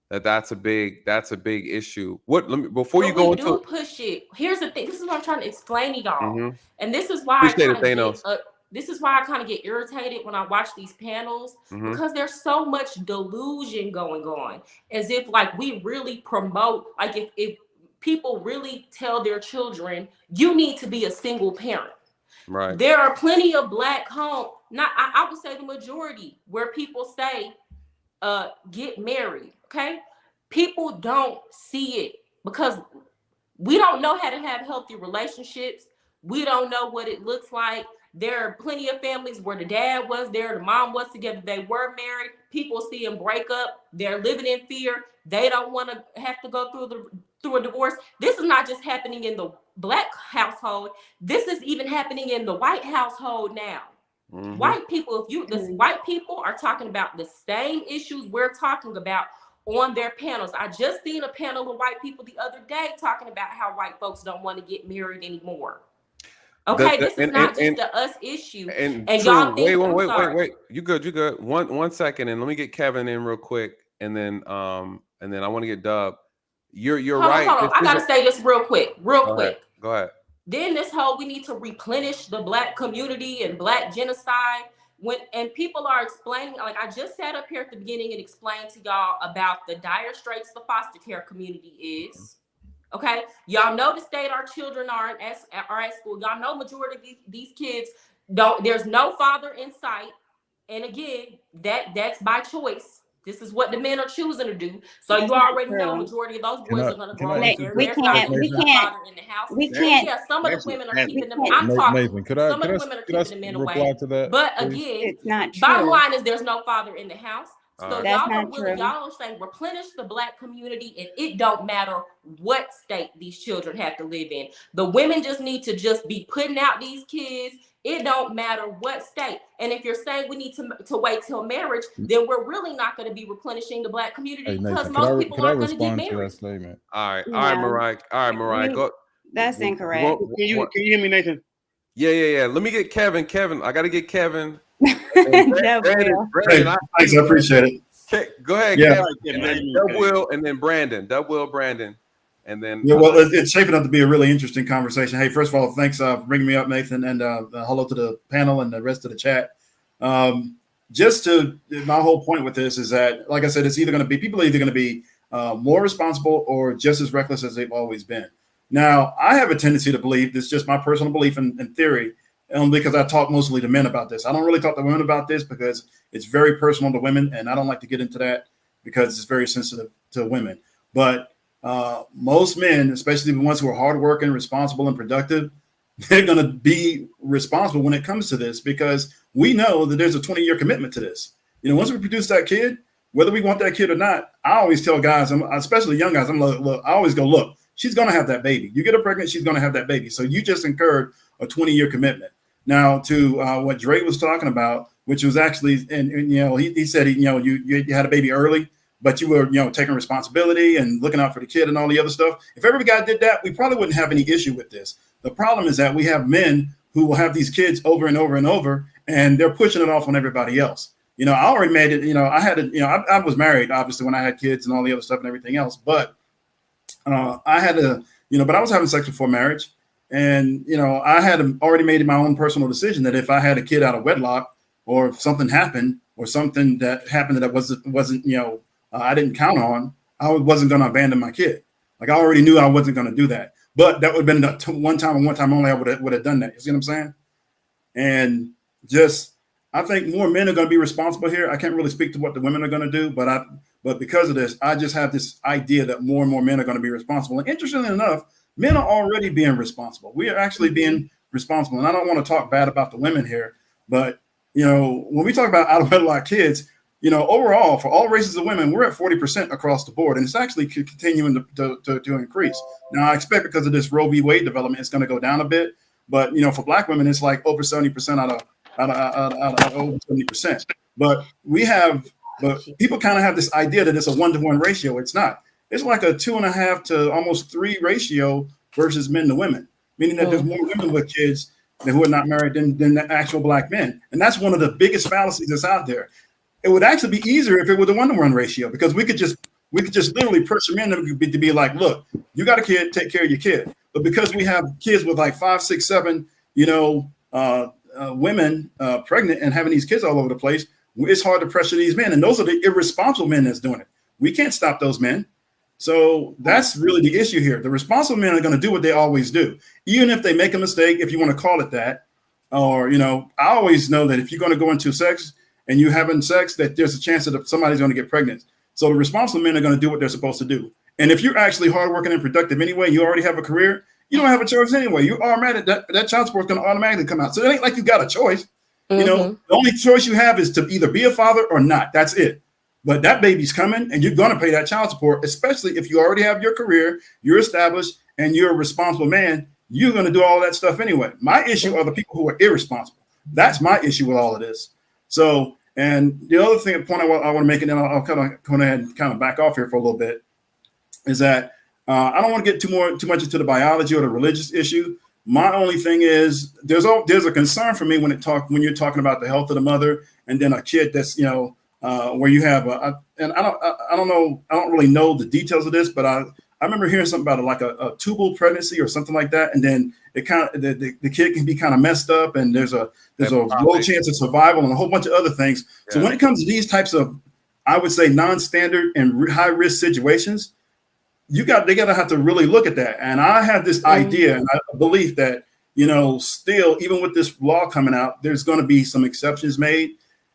that's a big issue. What? Let me before But you go we into. do push it. Here's the thing. This is what I'm trying to explain to y'all, Mhm. and this is why Appreciate it, Thanos. this is why I kind of get irritated when I watch these panels, because there's so much delusion going on, as if like we really promote, like if people really tell their children you need to be a single parent. Right. There are plenty of Black homes, not I would say the majority, where people say get married. Okay, people don't see it because we don't know how to have healthy relationships. We don't know what it looks like. There are plenty of families where the dad was there, the mom was together, they were married. People see them break up. They're living in fear. They don't want to have to go through a divorce. This is not just happening in the Black household. This is even happening in the white household now. White people, white people are talking about the same issues we're talking about on their panels. I just seen a panel of white people the other day talking about how white folks don't want to get married anymore. Okay, this is not just a us issue. And y'all think wait. You good. One second, and let me get Kevin in real quick, and then I want to get Dub. You're right. Hold on. I gotta say this real quick. Go ahead. Then this whole we need to replenish the Black community and Black genocide. And people are explaining, like I just sat up here at the beginning and explained to y'all about the dire straits the foster care community is. Okay, y'all know the state our children are at school. Y'all know majority of these kids don't. There's no father in sight, and again, that's by choice. This is what the men are choosing to do. So you already know majority of those boys are going to grow up there. We can't. In the house. We can't. Yeah, some of the women are keeping them. I'm talking. Nathan, Some of the women are keeping the men away. To that, but please? again, It's not true. bottom line is there's no father in the house. So That's y'all not don't really, true. y'all don't say replenish the Black community, and it don't matter what state these children have to live in. The women just need to just be putting out these kids. It don't matter what state. And if you're saying we need to wait till marriage, then we're really not going to be replenishing the Black community because most people aren't going to get married. Statement? All right, Mariah. Go. That's incorrect. Can you hear me, Nathan? Yeah. Let me get Kevin. I got to get Kevin. Brandon, thanks, I appreciate it. Okay, go ahead, Yeah. Kevin. Dub Will, and then Brandon. And then Well, it's shaping up to be a really interesting conversation. Hey, first of all, thanks for bringing me up, Nathan, and hello to the panel and the rest of the chat. My whole point with this is that, like I said, people are either going to be more responsible or just as reckless as they've always been. Now, I have a tendency to believe, this is just my personal belief and theory, because I talk mostly to men about this. I don't really talk to women about this because it's very personal to women, and I don't like to get into that because it's very sensitive to women. But most men, especially the ones who are hardworking, responsible, and productive, they're going to be responsible when it comes to this because we know that there's a 20-year commitment to this. Once we produce that kid, whether we want that kid or not, I always tell guys, especially young guys, I always go, look, she's going to have that baby. You get her pregnant, she's going to have that baby. So you just incurred a 20-year commitment. Now, to what Dre was talking about, which was actually, and he said, you had a baby early, but you were, taking responsibility and looking out for the kid and all the other stuff. If every guy did that, we probably wouldn't have any issue with this. The problem is that we have men who will have these kids over and over and over, and they're pushing it off on everybody else. I already made it, I had it, I was married, obviously, when I had kids and all the other stuff and everything else, but I had to, but I was having sex before marriage. And, I had already made my own personal decision that if I had a kid out of wedlock or something happened or something that happened that wasn't I didn't count on, I wasn't going to abandon my kid. Like I already knew I wasn't going to do that. But that would have been one time and one time only I would have done that. You see what I'm saying? And I think more men are going to be responsible here. I can't really speak to what the women are going to do, but because of this, I just have this idea that more and more men are going to be responsible. And interestingly enough, men are already being responsible. We are actually being responsible. And I don't want to talk bad about the women here, but when we talk about out of wedlock kids, overall for all races of women, we're at 40% across the board, and it's actually continuing to increase. Now, I expect because of this Roe v. Wade development, it's going to go down a bit, but for Black women, it's like over 70% out of over 70%. But people kind of have this idea that it's a 1-to-1 ratio. It's not. It's like a 2.5 to almost 3 ratio versus men to women, meaning that there's more women with kids who are not married than the actual Black men. And that's one of the biggest fallacies that's out there. It would actually be easier if it were the 1-to-1 ratio because we could We could just literally pressure men to be like, look, you got a kid, take care of your kid. But because we have kids with like 5, 6, 7, women pregnant and having these kids all over the place, it's hard to pressure these men. And those are the irresponsible men that's doing it. We can't stop those men. So that's really the issue here. The responsible men are going to do what they always do, even if they make a mistake, if you want to call it that. Or, I always know that if you're going to go into sex and you're having sex, that there's a chance that somebody's going to get pregnant. So the responsible men are going to do what they're supposed to do. And if you're actually hardworking and productive anyway, you already have a career, you don't have a choice anyway. You automatic that child support is going to automatically come out. So it ain't like you got a choice. The only choice you have is to either be a father or not. That's it. But that baby's coming and you're going to pay that child support, especially if you already have your career, you're established, and you're a responsible man. You're going to do all that stuff anyway. My issue are the people who are irresponsible. That's my issue with all of this. So, and the other point I want to make, and then I'll kind of go ahead and kind of back off here for a little bit, is that I don't want to get too much into the biology or the religious issue. My only thing is there's a concern for me when you're talking about the health of the mother, and then a kid that's where you have and I don't really know the details of this, but I remember hearing something about a tubal pregnancy or something like that, and then it kind of the kid can be kind of messed up, and there's a low chance of survival and a whole bunch of other things. Yeah. So when it comes to these types of, I would say, non-standard and high risk situations, they got to have to really look at that. And I have this idea and I believe that still, even with this law coming out, there's going to be some exceptions made.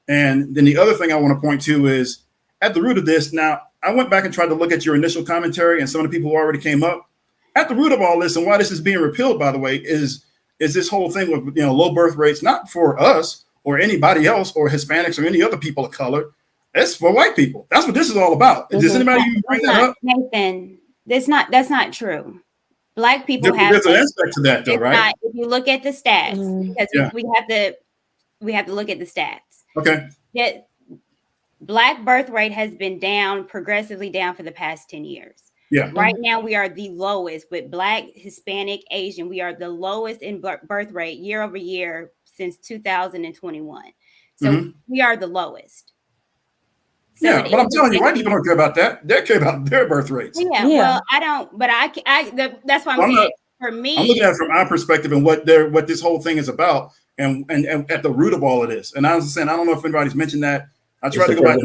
And then the other thing I want to point to is at the root of this. Now, I went back and tried to look at your initial commentary and some of the people who already came up. At the root of all this, and why this is being repealed, by the way, is this whole thing with low birth rates, not for us or anybody else or Hispanics or any other people of color. It's for white people. That's what this is all about. Does anybody even bring that up? Nathan, that's not true. Black people there's an aspect to that, though, right? If you look at the stats, because we have to look at the stats. Okay. Yeah, Black birth rate has been progressively down for the past 10 years. Yeah. Right now, we are the lowest with Black, Hispanic, Asian. We are the lowest in birth rate year over year since 2021. So we are the lowest. So yeah, but I'm telling you, white people don't care about that. They care about their birth rates. Yeah. Well, I don't, but that's why I'm saying for me. I'm looking at it from our perspective and what this whole thing is about, and at the root of all of this. And I was saying, I don't know if anybody's mentioned that. I tried to go back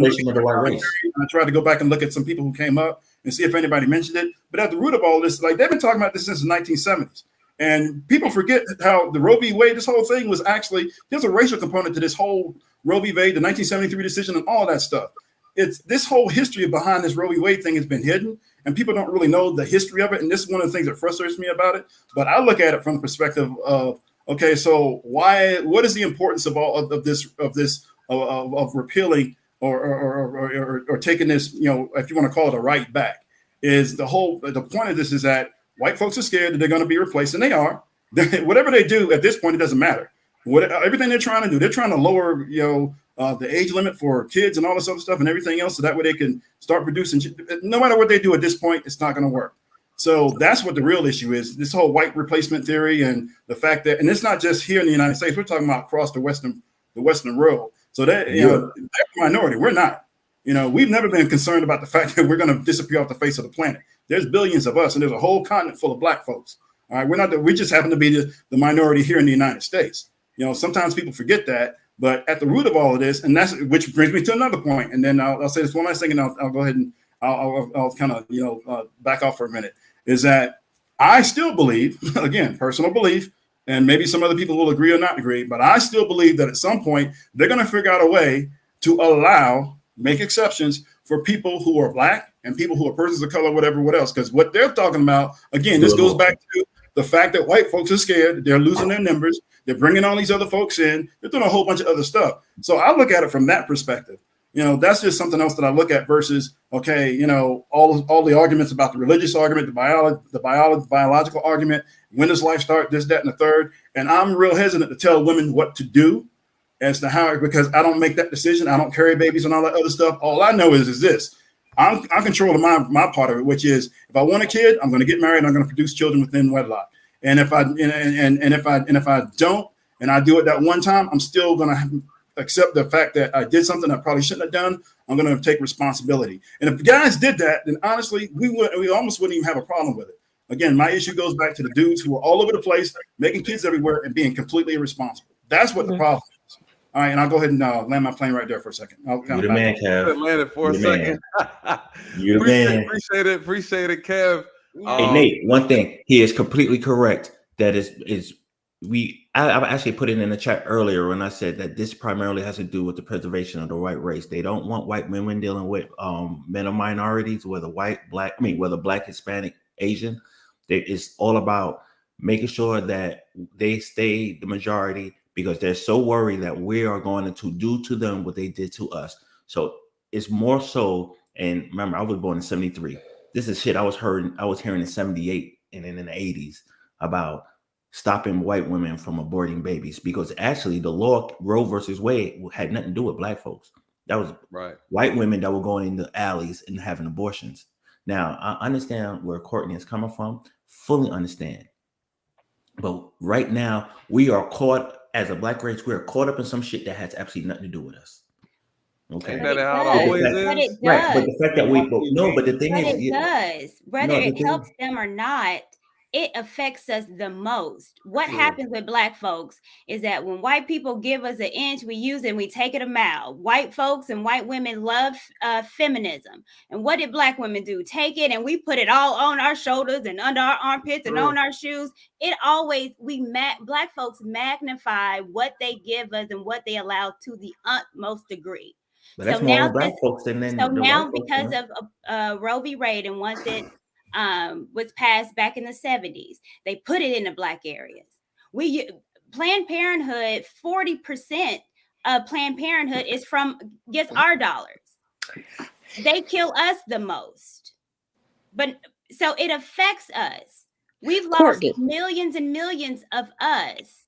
and look at some people who came up and see if anybody mentioned it. But at the root of all this, like they've been talking about this since the 1970s. And people forget how the Roe v. Wade, this whole thing was actually, there's a racial component to this whole Roe v. Wade, the 1973 decision and all that stuff. It's this whole history behind this Roe v. Wade thing has been hidden, and people don't really know the history of it. And this is one of the things that frustrates me about it. But I look at it from the perspective of, okay, so what is the importance of all of this repealing or taking this, if you want to call it a right back, is the point of this is that white folks are scared that they're going to be replaced, and they are. Whatever they do at this point, it doesn't matter. Everything they're trying to do, they're trying to lower, the age limit for kids and all this other stuff and everything else, so that way they can start producing. No matter what they do at this point, it's not going to work. So that's what the real issue is. This whole white replacement theory and the fact that, and it's not just here in the United States. We're talking about across the Western world. So that they're a minority. We're not. We've never been concerned about the fact that we're going to disappear off the face of the planet. There's billions of us, and there's a whole continent full of Black folks. All right, we just happen to be the minority here in the United States. Sometimes people forget that. But at the root of all of this, and which brings me to another point, and then I'll say this one last thing, and I'll go ahead and I'll kind of back off for a minute. Is that I still believe, again, personal belief, and maybe some other people will agree or not agree, but I still believe that at some point they're going to figure out a way to make exceptions for people who are Black and people who are persons of color, what else. Because what they're talking about, again, this goes back to the fact that white folks are scared. They're losing their numbers. They're bringing all these other folks in. They're doing a whole bunch of other stuff. So I look at it from that perspective. That's just something else that I look at versus, okay, all the arguments about the religious argument, the biological argument, when does life start, this, that, and the third. And I'm real hesitant to tell women what to do as to how, because I don't make that decision. I don't carry babies and all that other stuff. All I know is this. I'm controlling my part of it, which is if I want a kid, I'm going to get married and I'm going to produce children within wedlock. And if I don't, and I do it that one time, I'm still going to accept the fact that I did something I probably shouldn't have done, I'm going to take responsibility. And if guys did that, then honestly, we almost wouldn't even have a problem with it. Again, my issue goes back to the dudes who are all over the place, making kids everywhere and being completely irresponsible. That's what the problem is. All right, and I'll go ahead and land my plane right there for a second. I'll You the man, Kev. Land it for You a the second. You the man. Appreciate it, Kev. Hey Nate, one thing, he is completely correct. That I actually put it in the chat earlier when I said that this primarily has to do with the preservation of the white race. They don't want white women dealing with men of minorities, whether black, Hispanic, Asian. It's all about making sure that they stay the majority because they're so worried that we are going to do to them what they did to us. So it's more so. And remember, I was born in 73. This is shit I was hearing in 78 and in the 80s about stopping white women from aborting babies, because actually the law Roe versus Wade had nothing to do with black folks. That was white women that were going in the alleys and having abortions. Now, I understand where Courtney is coming from, fully understand. But right now, we are caught, as a black race, we are caught up in some shit that has absolutely nothing to do with us. Okay. Ain't that how it always is? But it does. Right. But the fact that but the thing but is, it does. Whether it helps them or not, it affects us the most. What happens with black folks is that when white people give us an inch, we use it and we take it a mile. White folks and white women love feminism. And what did black women do? Take it and we put it all on our shoulders and under our armpits and on our shoes. It always, black folks magnify what they give us and what they allow to the utmost degree. But that's more black folks than the now white because folks, of Roe v. Wade, and once it was passed back in the 70s, they put it in the black areas. Planned Parenthood, 40% of Planned Parenthood gets our dollars. They kill us the most, but so it affects us. We've lost millions and millions of us.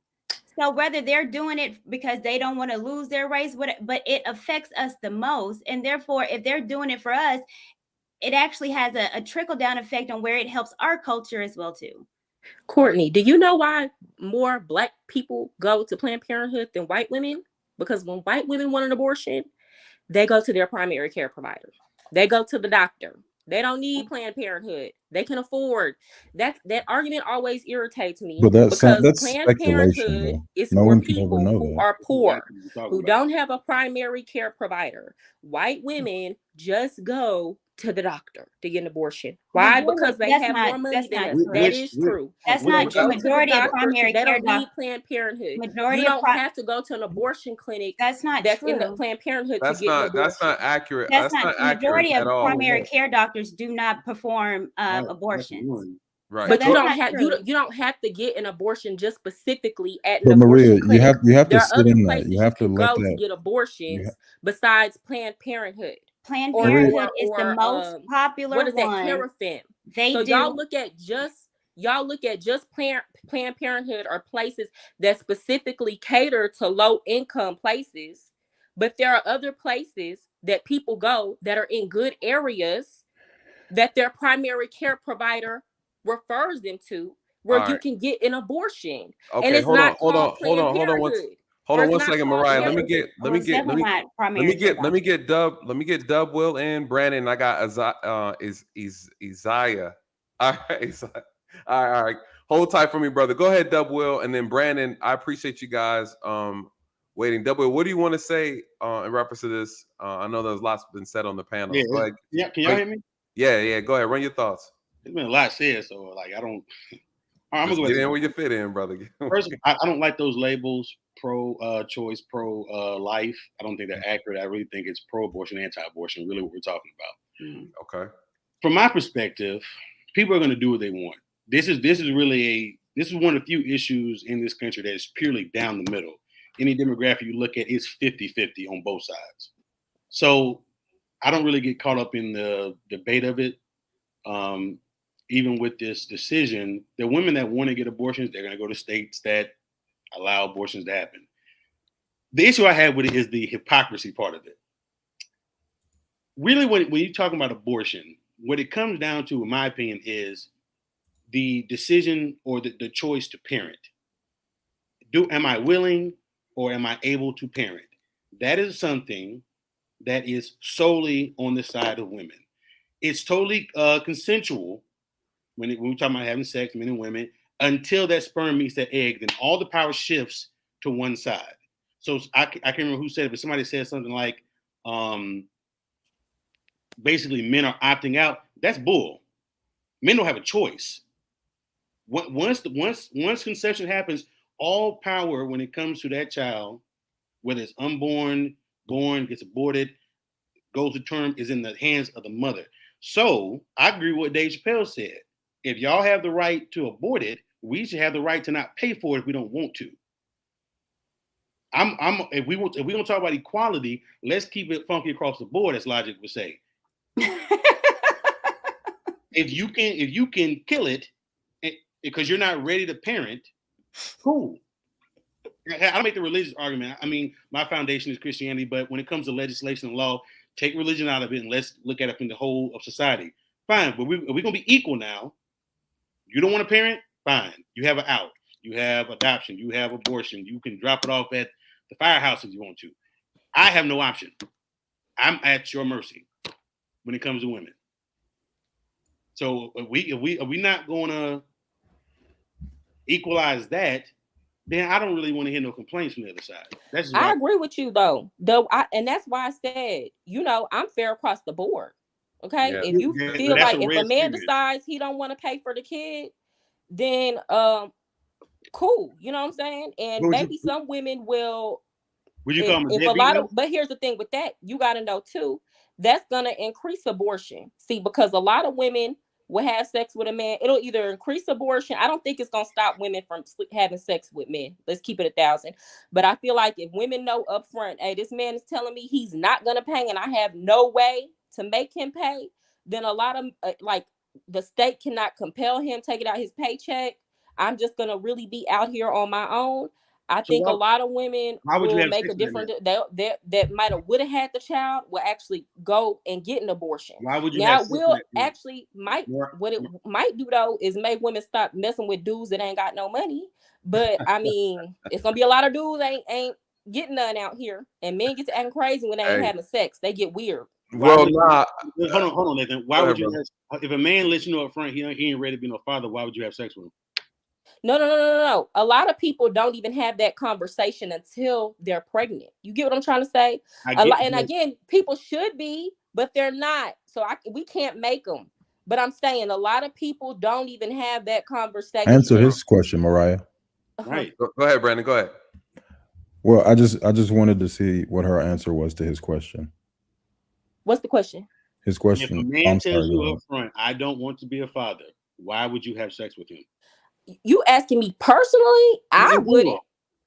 So whether they're doing it because they don't want to lose their race, but it affects us the most. And therefore, if they're doing it for us, it actually has a trickle-down effect on where it helps our culture as well, too. Courtney, do you know why more black people go to Planned Parenthood than white women? Because when white women want an abortion, they go to their primary care provider. They go to the doctor. They don't need Planned Parenthood. They can afford. That argument always irritates me. But that's Planned speculation, Parenthood though. is No for one can ever people know who that. are poor, who don't have a primary care provider. White women just go to the doctor to get an abortion. Why? Because they have more money than us. That is true. That's not true. Majority of primary care doctors, they don't need Planned Parenthood. You don't have to go to an abortion clinic. That's not true. In the Planned Parenthood to get an abortion. That's not accurate. That's not majority of primary care doctors do not perform abortions. Right. But you don't have to get an abortion just specifically at an But Maria, abortion clinic. you have to there are sit other in that. places You have to let go that to get abortions besides Planned Parenthood. Planned Parenthood is the most popular what is that? one. Carafem. So y'all look at just Planned Parenthood or places that specifically cater to low income places, but there are other places that people go that are in good areas that their primary care provider refers them to, where you can get an abortion. Okay, and it's hold not on Hold on one second, Mariah. Let me get Dub, Will, and Brandon. I got Isaiah. All right. Hold tight for me, brother. Go ahead, Dub, Will, and then Brandon. I appreciate you guys waiting. Dub, Will, what do you want to say in reference to this? I know there's lots been said on the panel. Yeah, can y'all hear me? Yeah. Go ahead. Run your thoughts. There's been a lot said, so I don't. I'm gonna get in where you fit in, brother. First, I don't like those labels: pro-choice, pro-life. I don't think they're accurate. I really think it's pro-abortion, anti-abortion. Really, what we're talking about. Okay. From my perspective, people are going to do what they want. This is one of the few issues in this country that is purely down the middle. Any demographic you look at is 50-50 on both sides. So I don't really get caught up in the debate of it. Even with this decision, the women that want to get abortions, they're going to go to states that allow abortions to happen. The issue I have with it is the hypocrisy part of it. Really, when you're talking about abortion, what it comes down to, in my opinion, is the decision or the choice to parent. Am I willing or am I able to parent? That is something that is solely on the side of women. It's totally consensual when we're talking about having sex, men and women, until that sperm meets that egg, then all the power shifts to one side. So I can't remember who said it, but somebody said something like, basically men are opting out. That's bull. Men don't have a choice. Once conception happens, all power when it comes to that child, whether it's unborn, born, gets aborted, goes to term, is in the hands of the mother. So I agree with what Dave Chappelle said. If y'all have the right to abort it, we should have the right to not pay for it if we don't want to. If we don't talk about equality, let's keep it funky across the board, as Logic would say. If you can kill it because you're not ready to parent, cool. I don't make the religious argument. I mean, my foundation is Christianity, but when it comes to legislation and law, take religion out of it and let's look at it from the whole of society. Fine, but we're going to be equal now. You don't want to parent? Fine. You have an out. You have adoption. You have abortion. You can drop it off at the firehouse if you want to. I have no option. I'm at your mercy when it comes to women. So if we not going to equalize that, then I don't really want to hear no complaints from the other side. I agree with you though. And that's why I said, I'm fair across the board. Okay. Yeah. If you feel like if a man decides he don't want to pay for the kid, then cool. You know what I'm saying? And maybe some women will. Would you call them a deadbeat? But here's the thing with that, you got to know too, that's gonna increase abortion. See, because a lot of women will have sex with a man, it'll either increase abortion. I don't think it's gonna stop women from having sex with men. Let's keep it 1,000. But I feel like if women know up front, hey, this man is telling me he's not gonna pay, and I have no way to make him pay, then a lot of like the state cannot compel him, take it out his paycheck. I'm just gonna really be out here on my own. I think a lot of women will make a difference. That might have would have had the child will actually go and get an abortion. Why would you? Now will actually might what it might do though is make women stop messing with dudes that ain't got no money. But I mean, it's gonna be a lot of dudes ain't getting none out here, and men get to acting crazy when they ain't having sex. They get weird. Well, hold on, Nathan. Why would you? If a man lets you know up front he ain't ready to be no father, why would you have sex with him? No. A lot of people don't even have that conversation until they're pregnant. You get what I'm trying to say? And again, people should be, but they're not. So we can't make them. But I'm saying a lot of people don't even have that conversation. Answer his question, Mariah. Right. Go ahead, Brandon. Go ahead. Well, I just wanted to see what her answer was to his question. What's the question? His question. If a man tells you up front, I don't want to be a father, why would you have sex with him? You asking me personally? I wouldn't.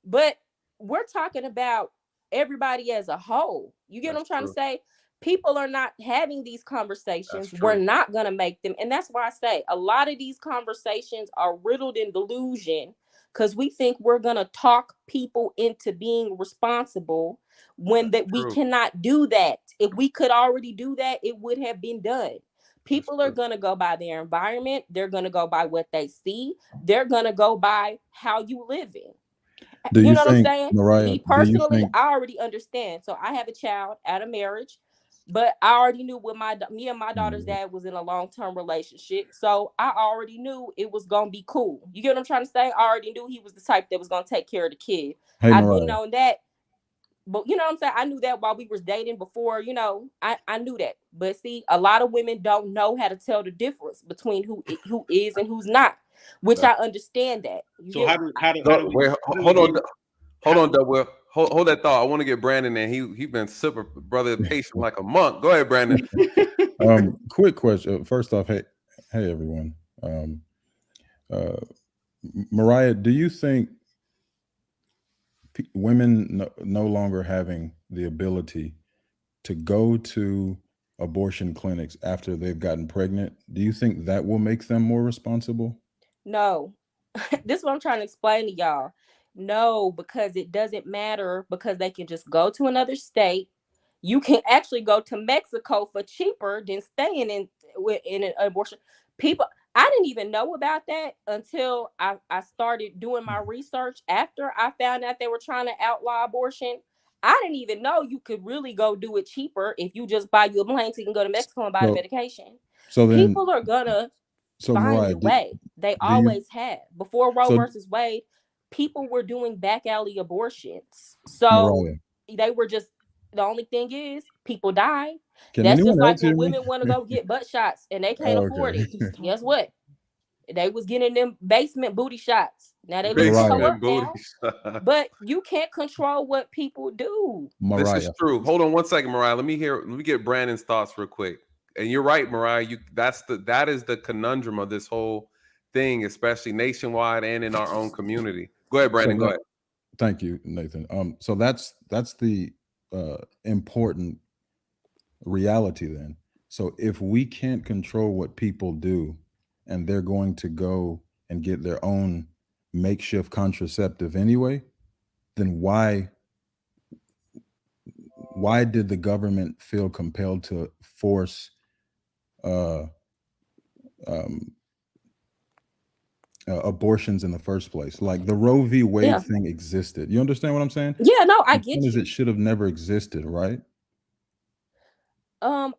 But we're talking about everybody as a whole. You get what I'm trying to say? People are not having these conversations. We're not going to make them. And that's why I say a lot of these conversations are riddled in delusion because we think we're going to talk people into being responsible when we cannot do that. If we could already do that, it would have been done. People are going to go by their environment. They're going to go by what they see. They're going to go by how you live in. You know what I'm saying? Mariah, me personally, I already understand. So I have a child out of marriage, but I already knew me and my daughter's dad was in a long-term relationship. So I already knew it was going to be cool. You get what I'm trying to say? I already knew he was the type that was going to take care of the kid. I've been knowing that. But you know what I'm saying? I knew that while we was dating before, I knew that. But see, a lot of women don't know how to tell the difference between who is and who's not, which I understand that. So how do wait, hold on, Double. Hold that thought. I want to get Brandon in. He been super brother patient like a monk. Go ahead, Brandon. Quick question. First off, hey everyone. Mariah, do you think women no longer having the ability to go to abortion clinics after they've gotten pregnant, do you think that will make them more responsible? No. This is what I'm trying to explain to y'all. No, because it doesn't matter, because they can just go to another state. You can actually go to Mexico for cheaper than staying in an abortion. I didn't even know about that until I started doing my research. After I found out they were trying to outlaw abortion, I didn't even know you could really go do it cheaper if you just buy you a plane ticket and go to Mexico and buy the So, medication. so then, People are gonna so find Mariah, a way. They do you, always have. Before Roe so versus Wade, people were doing back alley abortions. So Mariah, they were just, the only thing is people die. can That's just anyone like else when hear me? women want to go get butt shots and they can't afford Okay. it. Guess what? They was getting them basement booty shots. Now they looking to Mariah, toe up Basement booty now, shots. but you can't control what people do. This is Mariah, true. Hold on one second, Mariah. Let me get Brandon's thoughts real quick. And you're right, Mariah. That is the conundrum of this whole thing, especially nationwide and in our own community. Go ahead, so Brandon. Go that, ahead. thank you, Nathan. So that's the important reality then. So if we can't control what people do and they're going to go and get their own makeshift contraceptive anyway, then why did the government feel compelled to force uh, um, abortions in the first place? Like the Roe v. Wade Yeah. thing existed. You understand what I'm saying? Yeah, no, I The get point is you. it should have never existed, right? I'm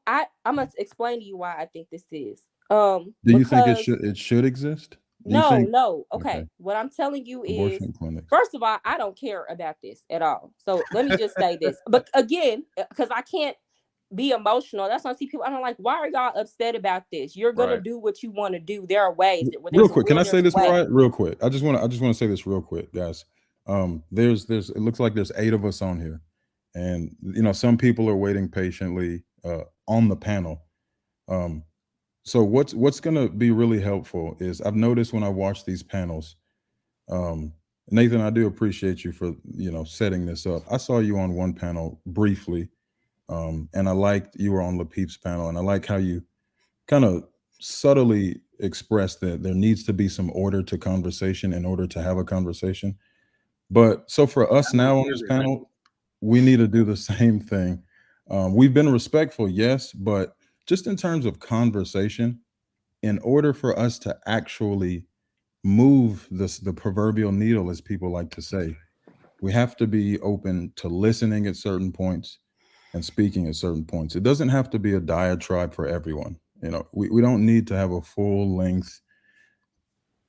gonna explain to you why I think this is. Do you think Because it should exist? Do you no, think no. okay, Okay. What I'm telling you is, abortion clinics? first of all, I don't care about this at all. So let me just say this. But again, because I can't be emotional. That's why I see people. I don't like. Why are y'all upset about this? You're gonna Right. do what you want to do. There are ways that where Real there's a quick, can will, I say there's a this, way. Mariah? Real quick. I just want to say this real quick, guys. There's it looks like there's 8 of us on here. And some people are waiting patiently on the panel. So what's gonna be really helpful is I've noticed when I watch these panels, Nathan, I do appreciate you for setting this up. I saw you on one panel briefly, and I liked you were on LaPeep's panel, and I like how you kind of subtly expressed that there needs to be some order to conversation in order to have a conversation. But so for us now on this panel, we need to do the same thing. We've been respectful, yes, but just in terms of conversation, in order for us to actually move the proverbial needle, as people like to say, we have to be open to listening at certain points and speaking at certain points. It doesn't have to be a diatribe for everyone. We don't need to have a full length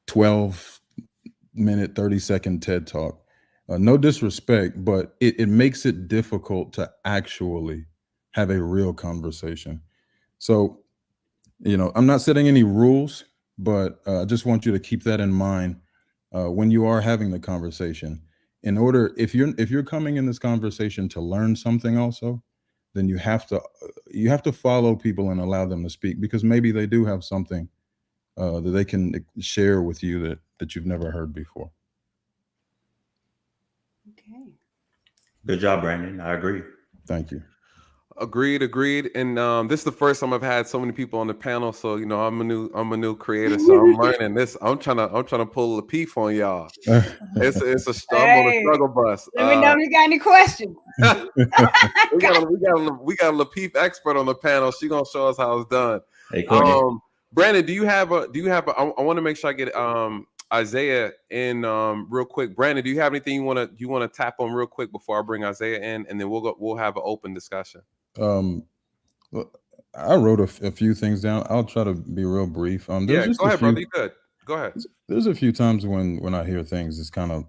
12-minute, 30-second TED talk. No disrespect, but it makes it difficult to actually have a real conversation. So, I'm not setting any rules, but I just want you to keep that in mind when you are having the conversation. If you're coming in this conversation to learn something also, then you have to follow people and allow them to speak, because maybe they do have something that they can share with you that you've never heard before. Okay. Good job, Brandon. I agree. Thank you. Agreed. And this is the first time I've had so many people on the panel. So I'm a new creator, so I'm learning this. I'm trying to pull a peef on y'all. I'm on a struggle bus. Let me know if you got any questions. we got a Lapeef expert on the panel. She gonna show us how it's done. Hey, Courtney. Brandon, do you have a? I want to make sure I get Isaiah in real quick. Brandon, do you have anything you want to tap on real quick before I bring Isaiah in, and then we'll have an open discussion. I wrote a few things down. I'll try to be real brief. Go ahead, brother. You good? Go ahead. There's a few times when I hear things, it's kind of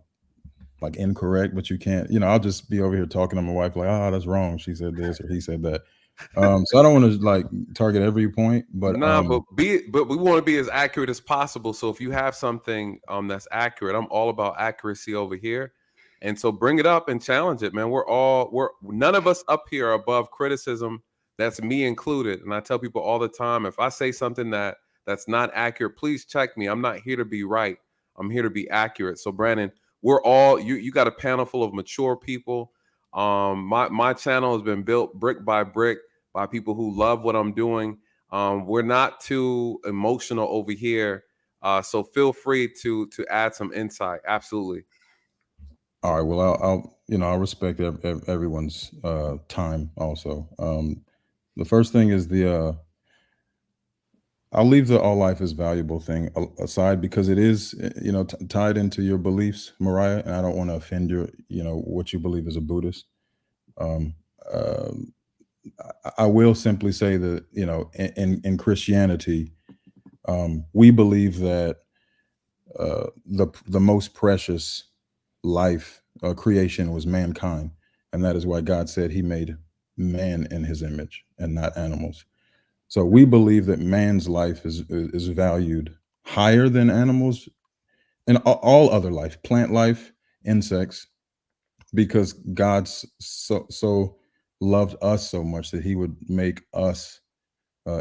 like incorrect, but you can't. I'll just be over here talking to my wife like, that's wrong. She said this or he said that. So I don't want to like target every point, but but we want to be as accurate as possible. So if you have something that's accurate, I'm all about accuracy over here. And so bring it up and challenge it, man. None of us up here are above criticism. That's me included. And I tell people all the time, if I say something that's not accurate, please check me. I'm not here to be right. I'm here to be accurate. So Brandon, you got a panel full of mature people. My channel has been built brick by brick by people who love what I'm doing. We're not too emotional over here. So feel free to add some insight. Absolutely. All right. Well, I'll respect everyone's time also. The first thing is I'll leave the all life is valuable thing aside, because it is, tied into your beliefs, Mariah, and I don't want to offend what you believe as a Buddhist. Um, I will simply say that, you know, in Christianity, we believe that the most precious life creation was mankind, and that is why God said He made man in His image and not animals. So we believe that man's life is valued higher than animals and all other life, plant life, insects, because God so loved us so much that He would make us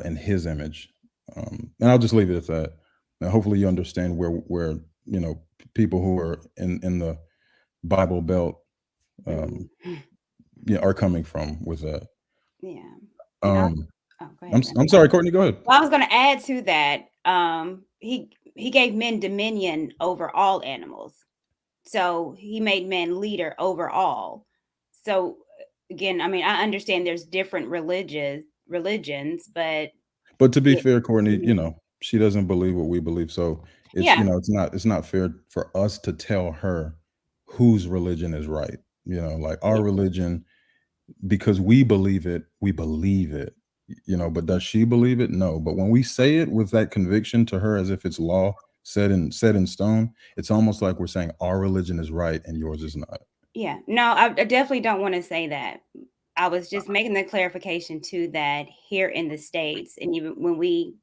in His image. And I'll just leave it at that. Now, hopefully, you understand where you know people who are in the Bible Belt, are coming from with that. Yeah. And I, Um, oh, go ahead. I'm sorry, Courtney. Go ahead. Well, I was going to add to that. He gave men dominion over all animals, so he made men leader over all. So again, I mean, I understand there's different religions, but But to be yeah, fair, Courtney, you know, she doesn't believe what we believe, so it's yeah, it's not fair for us to tell her whose religion is right. You know, like our yeah, religion, because we believe it, we believe it. You know, but does she believe it? No. But when we say it with that conviction to her, as if it's law set in stone, it's almost like we're saying our religion is right and yours is not. yeah. No, I definitely don't want to say that. I was just making the clarification to that here in the States, and even when we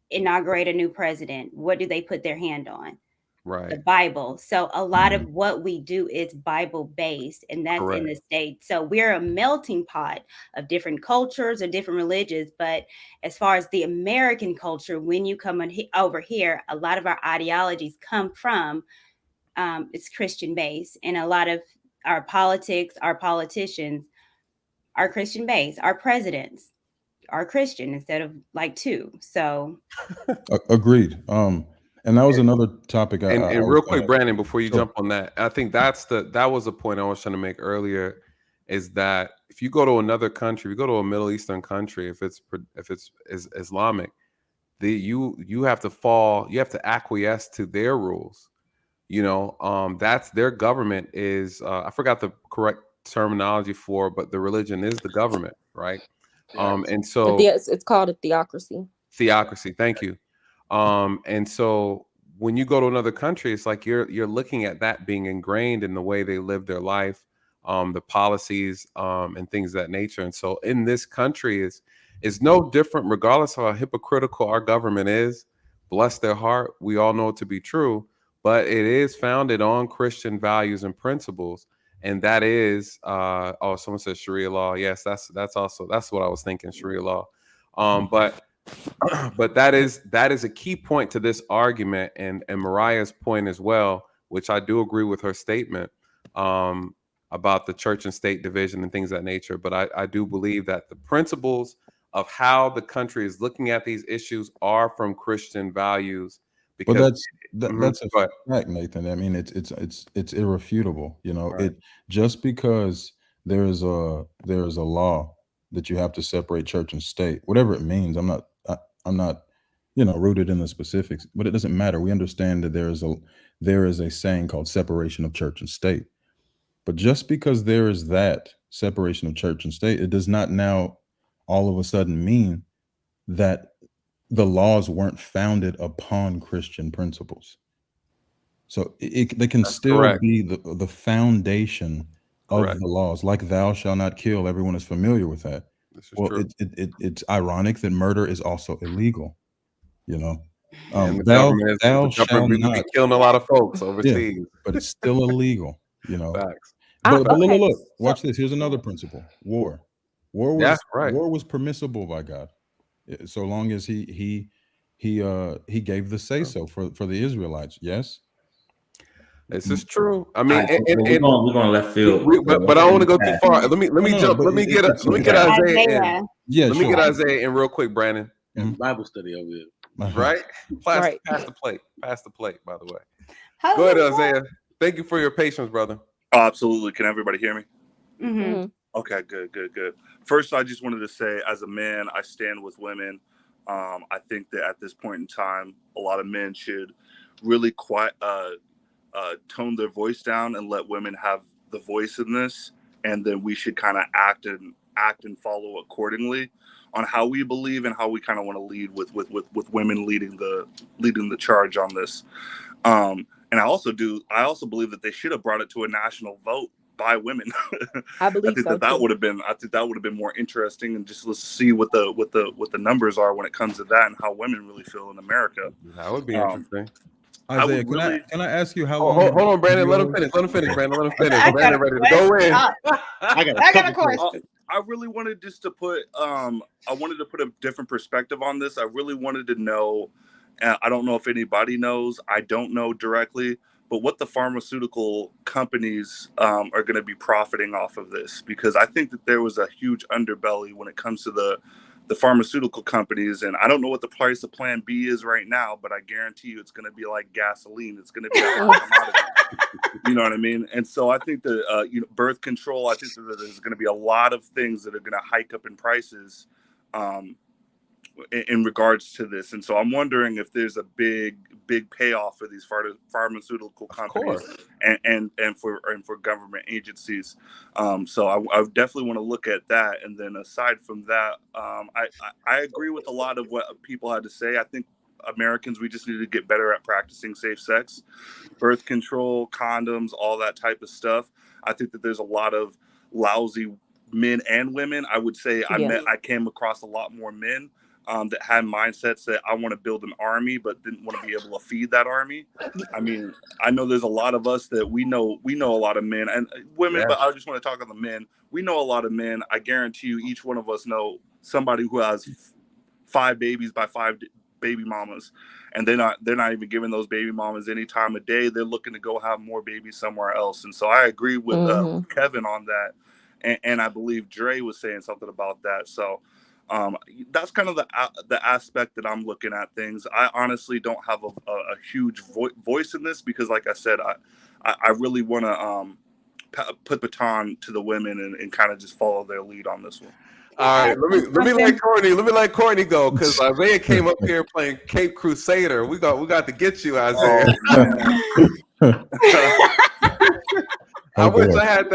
inaugurate a new president, what do they put their hand on? The Right. Bible. So a lot Mhm. of what we do is Bible based, and that's in Correct. the States. So we're a melting pot of different cultures or different religions. But as far as the American culture, when you come over here, a lot of our ideologies come from it's Christian based, and a lot of our politics, our politicians are Christian based. Our presidents are Christian instead of like two. So Agreed. And that was another topic I And was real quick, gonna. Brandon, before you Sure. jump on that, I think that was the point I was trying to make earlier, is that if you go to another country, if you go to a Middle Eastern country, if it's Islamic, you have to you have to acquiesce to their rules. You know, that's their government is I forgot the correct terminology for, but the religion is the government, right? And so It's called a theocracy. theocracy. Thank you. And so when you go to another country, it's like you're looking at that being ingrained in the way they live their life, the policies, and things of that nature. And so in this country is no different, regardless of how hypocritical our government is. Bless their heart, we all know it to be true, but it is founded on Christian values and principles. And that is, oh, someone said Sharia law. Yes, that's also that's what I was thinking, Sharia law. But but that is a key point to this argument, and Mariah's point as well, which I do agree with her statement, um, about the church and state division and things of that nature. But I do believe that the principles of how the country is looking at these issues are from Christian values. But Because Mhm, that's a go ahead. fact, Nathan. I mean, it's irrefutable. You know, Right. it just because there is a law that you have to separate church and state, whatever it means. I'm not, you know, rooted in the specifics, but it doesn't matter. We understand that there is a saying called separation of church and state. But just because there is that separation of church and state, it does not now all of a sudden mean that the laws weren't founded upon Christian principles. So they can That's still correct. be the foundation of Correct. the laws, like "Thou shalt not kill." Everyone is familiar with that. This is Well, true. it's ironic that murder is also illegal. You know, And thou the government shall be not. killing a lot of folks Yeah, overseas. but it's still illegal. You know, Facts. but look, Okay, so watch this. Here's another principle: war. Yeah, right. War was permissible by God, so long as he gave the say True. so for the Israelites. Yes. This is true. I All mean, right, so we're going left field. but I don't want to go too far. Let No, me no, no. jump. But it's Let me get okay. Isaiah in. Isaiah, Yeah, Let me sure. get Isaiah in real quick, Brandon. Mhm. Bible study over here. Right? right. Pass the plate. Pass the plate, by the way. Go ahead, hallelujah. Isaiah. Thank you for your patience, brother. Absolutely. Can everybody hear me? Mm-hmm. hmm Okay, good. First, I just wanted to say, as a man, I stand with women. I think that at this point in time, a lot of men should really tone their voice down and let women have the voice in this. and then we should kind of act and follow accordingly on how we believe and how we kind of want to lead with women leading the charge on this. And I also believe that they should have brought it to a national vote by women. I believe think so that too. would have been more interesting, and just let's see what the numbers are when it comes to that and how women really feel in America. That would be interesting. Isaiah, I can I ask you how Oh, long? hold on, Brandon. Let him you- finish. Let him finish, Brandon. Let him finish. I got Brandon a ready to go in. I got a question. I really wanted just to put I wanted to put a different perspective on this. I really wanted to know, I don't know if anybody knows, I don't know directly, but what the pharmaceutical companies are going to be profiting off of this, because I think that there was a huge underbelly when it comes to the pharmaceutical companies, and I don't know what the price of Plan B is right now, but I guarantee you it's going to be like gasoline. It's going to be a hot commodity. You know what I mean? And so I think that birth control, I think that there's going to be a lot of things that are going to hike up in prices in regards to this. And so I'm wondering if there's a big payoff for these pharmaceutical companies and for government agencies. So I definitely want to look at that. And then aside from that, I agree with a lot of what people had to say. I think Americans, we just need to get better at practicing safe sex, birth control, condoms, all that type of stuff. I think that there's a lot of lousy men and women. I would say I came across a lot more men that had mindsets that I want to build an army, but didn't want to be able to feed that army. I mean, I know there's a lot of us that we know a lot of men and women, but I just want to talk on the men. We know a lot of men. I guarantee you, each one of us know somebody who has 5 babies by 5 baby mamas, and they're not even giving those baby mamas any time of day. They're looking to go have more babies somewhere else. And so I agree with Kevin on that, and I believe Dre was saying something about that. So that's kind of the aspect that I'm looking at things. I honestly don't have a huge voice in this, because like I said, I really want to put baton to the women and kind of just follow their lead on this one. All right, let me let Courtney go, because Isaiah came up here playing Cape Crusader. We got to get you, Isaiah. I wish I had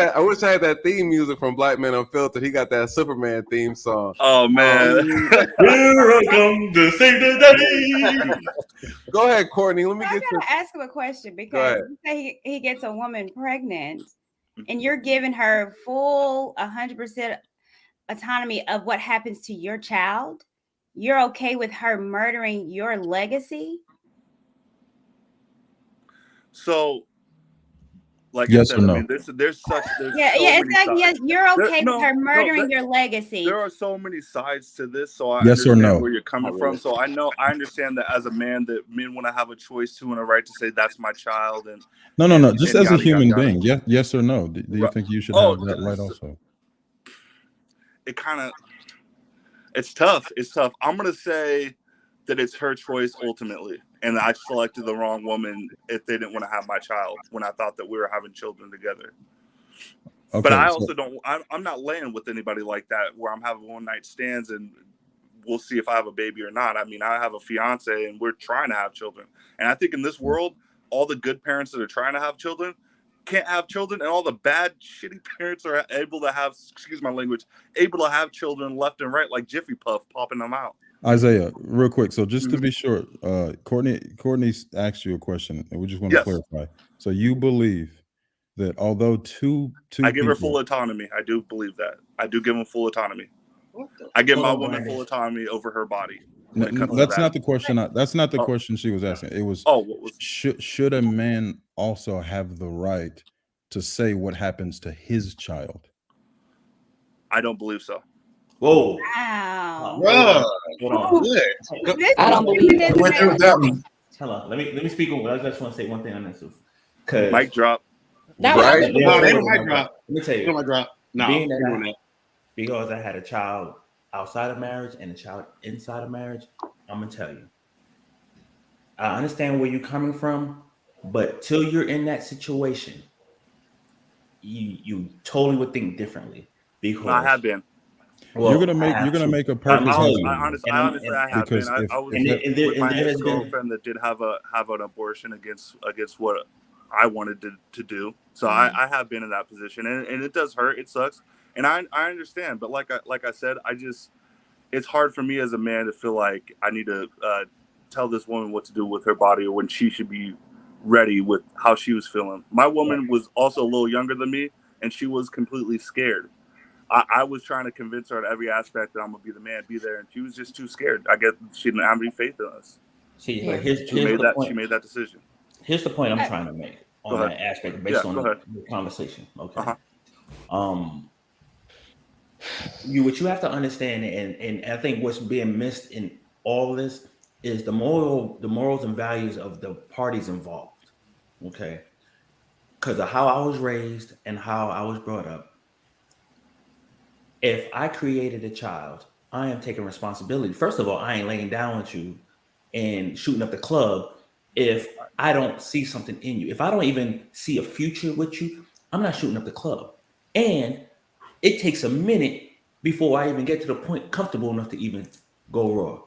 that theme music from Black Men Unfiltered. He got that Superman theme song. Oh man! Here I come to save the day. Go ahead, Courtney. Let me I get you. gotta ask him a question, because you say he gets a woman pregnant, and you're giving her full 100% autonomy of what happens to your child. You're okay with her murdering your legacy? So, like yes I said, or no? I mean, there's exactly. Yes, you're okay with her murdering your legacy. There are so many sides to this, so I Yes or understand no? where you're coming from. So I understand that as a man, that men want to have a choice too and a right to say that's my child. And no, just as a human yada. being. Yes or no? Do you think you should have that right also? It's tough. I'm gonna say that it's her choice ultimately, and I selected the wrong woman if they didn't want to have my child when I thought that we were having children together. Okay, but I also don't. I'm not laying with anybody like that where I'm having one night stands and we'll see if I have a baby or not. I mean, I have a fiance and we're trying to have children, and I think in this world, all the good parents that are trying to have children can't have children, and all the bad shitty parents are able to have, excuse my language, able to have children left and right like Jiffy Puff, popping them out. Isaiah, real quick, so just to be sure, Courtney asked you a question, and we just want to clarify. So you believe that although two I give her full autonomy. I do believe that. I do give them full autonomy. I give my woman full autonomy over her body. That's not the question. That's not the question she was asking. It was, should a man also have the right to say what happens to his child? I don't believe so. Whoa! Wow! Hold on. I don't believe that. Hold on. Let me speak on. I just want to say one thing on this. Because mic drop. Right? No, they don't mic drop. Let me tell you. They don't mic drop. No. Because I had a child outside of marriage and a child inside of marriage, I'm gonna tell you. I understand where you're coming from, but till you're in that situation, you totally would think differently. Because I have been. Well, you're gonna make a perfect honestly, I have been. I was with my ex-girlfriend that did have an abortion against what I wanted to do. So I have been in that position, and it does hurt. It sucks, and I understand. But like I said, it's hard for me as a man to feel like I need to tell this woman what to do with her body or when she should be ready with how she was feeling. My woman was also a little younger than me, and she was completely scared. I was trying to convince her at every aspect that I'm gonna be the man, be there, and she was just too scared. I guess she didn't have any faith in us. See, Yeah. but here's She made the that. point. She made that decision. Here's the point I'm Uh, trying to make Go on ahead. that aspect based Yeah, on go ahead. the conversation. Okay. Uh-huh. What you have to understand, and I think what's being missed in all of this is the morals and values of the parties involved. Okay. Because of how I was raised and how I was brought up. If I created a child, I am taking responsibility. First of all, I ain't laying down with you and shooting up the club if I don't see something in you. If I don't even see a future with you, I'm not shooting up the club. And it takes a minute before I even get to the point comfortable enough to even go raw.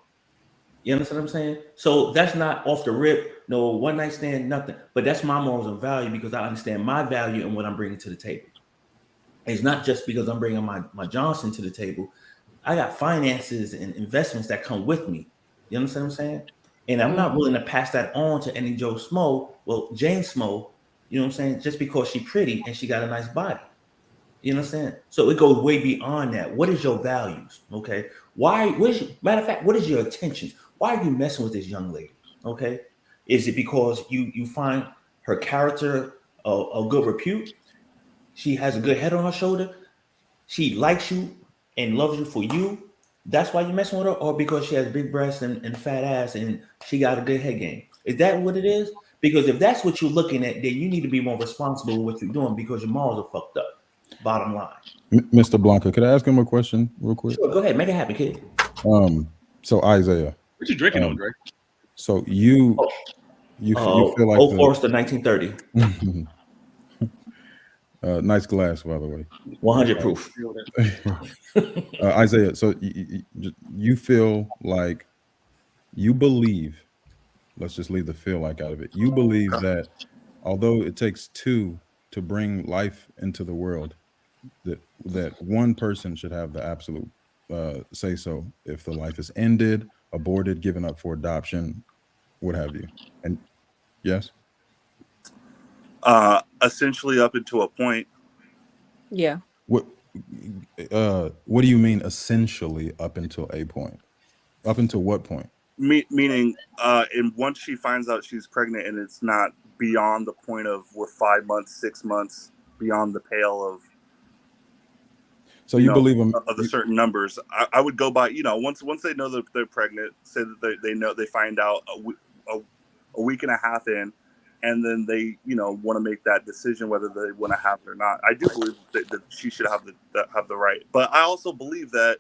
You understand what I'm saying? So that's not off the rip, no one night stand, nothing. But that's my morals and value because I understand my value and what I'm bringing to the table. It's not just because I'm bringing my Johnson to the table. I got finances and investments that come with me. You understand what I'm saying? And I'm not willing to pass that on to any Joe Smo, well, Jane Smo, you know what I'm saying? Just because she's pretty and she got a nice body. You understand? So it goes way beyond that. What is your values? Okay. Matter of fact, what is your intentions? Why are you messing with this young lady? Okay. Is it because you find her character a good repute? She has a good head on her shoulder. She likes you and loves you for you. That's why you're messing with her, or because she has big breasts and fat ass and she got a good head game. Is that what it is? Because if that's what you're looking at, then you need to be more responsible with what you're doing because your morals are fucked up. Bottom line. Mr. Blanca, could I ask him a question real quick? Sure, go ahead, make it happen, kid. So Isaiah, What you drinking on, Dre? so you feel like Old Forester 1930. nice glass, by the way. 100 proof. Isaiah, so you feel like you believe, let's just leave the feel like out of it. You believe that although it takes two to bring life into the world, that one person should have the absolute say so if the life is ended, aborted, given up for adoption, what have you. And yes? Essentially up until a point. Yeah. What do you mean essentially up until a point? Up until what point? Meaning, and once she finds out she's pregnant and it's not beyond the point of we're 5 months, 6 months beyond the pale of. So you believe them of the certain numbers. I would go by, once they know that they're pregnant, say that they know, they find out a week and a half in, and then they want to make that decision whether they want to have it or not. I do believe that she should have the right, but I also believe that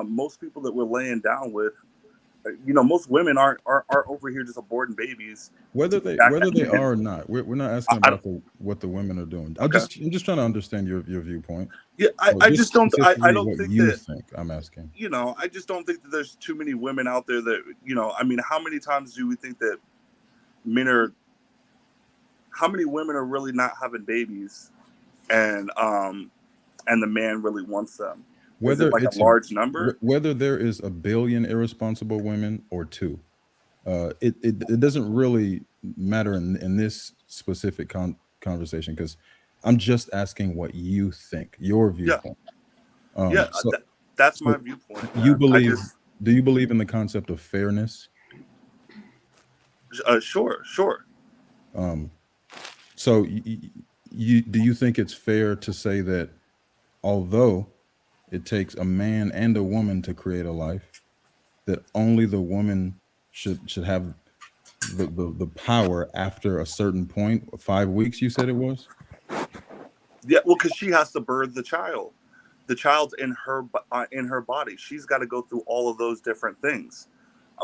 most people that we're laying down with, most women aren't over here just aborting babies. whether they are or not. We're not asking about what the women are doing. I'm just trying to understand your viewpoint. Yeah, I just don't. I don't what think you that. think. I'm asking. I just don't think that there's too many women out there that I mean, how many times do we think that how many women are really not having babies, and the man really wants them? Whether is it like it's a large number? Whether there is a billion irresponsible women or two, it doesn't really matter in this specific conversation, because I'm just asking what you think, your viewpoint. That's my viewpoint. You believe? Do you believe in the concept of fairness? Sure. So do you think it's fair to say that although it takes a man and a woman to create a life, that only the woman should have the power after a certain point? 5 weeks, you said it was? Yeah, well, because she has to birth the child. The child's in her body. She's got to go through all of those different things.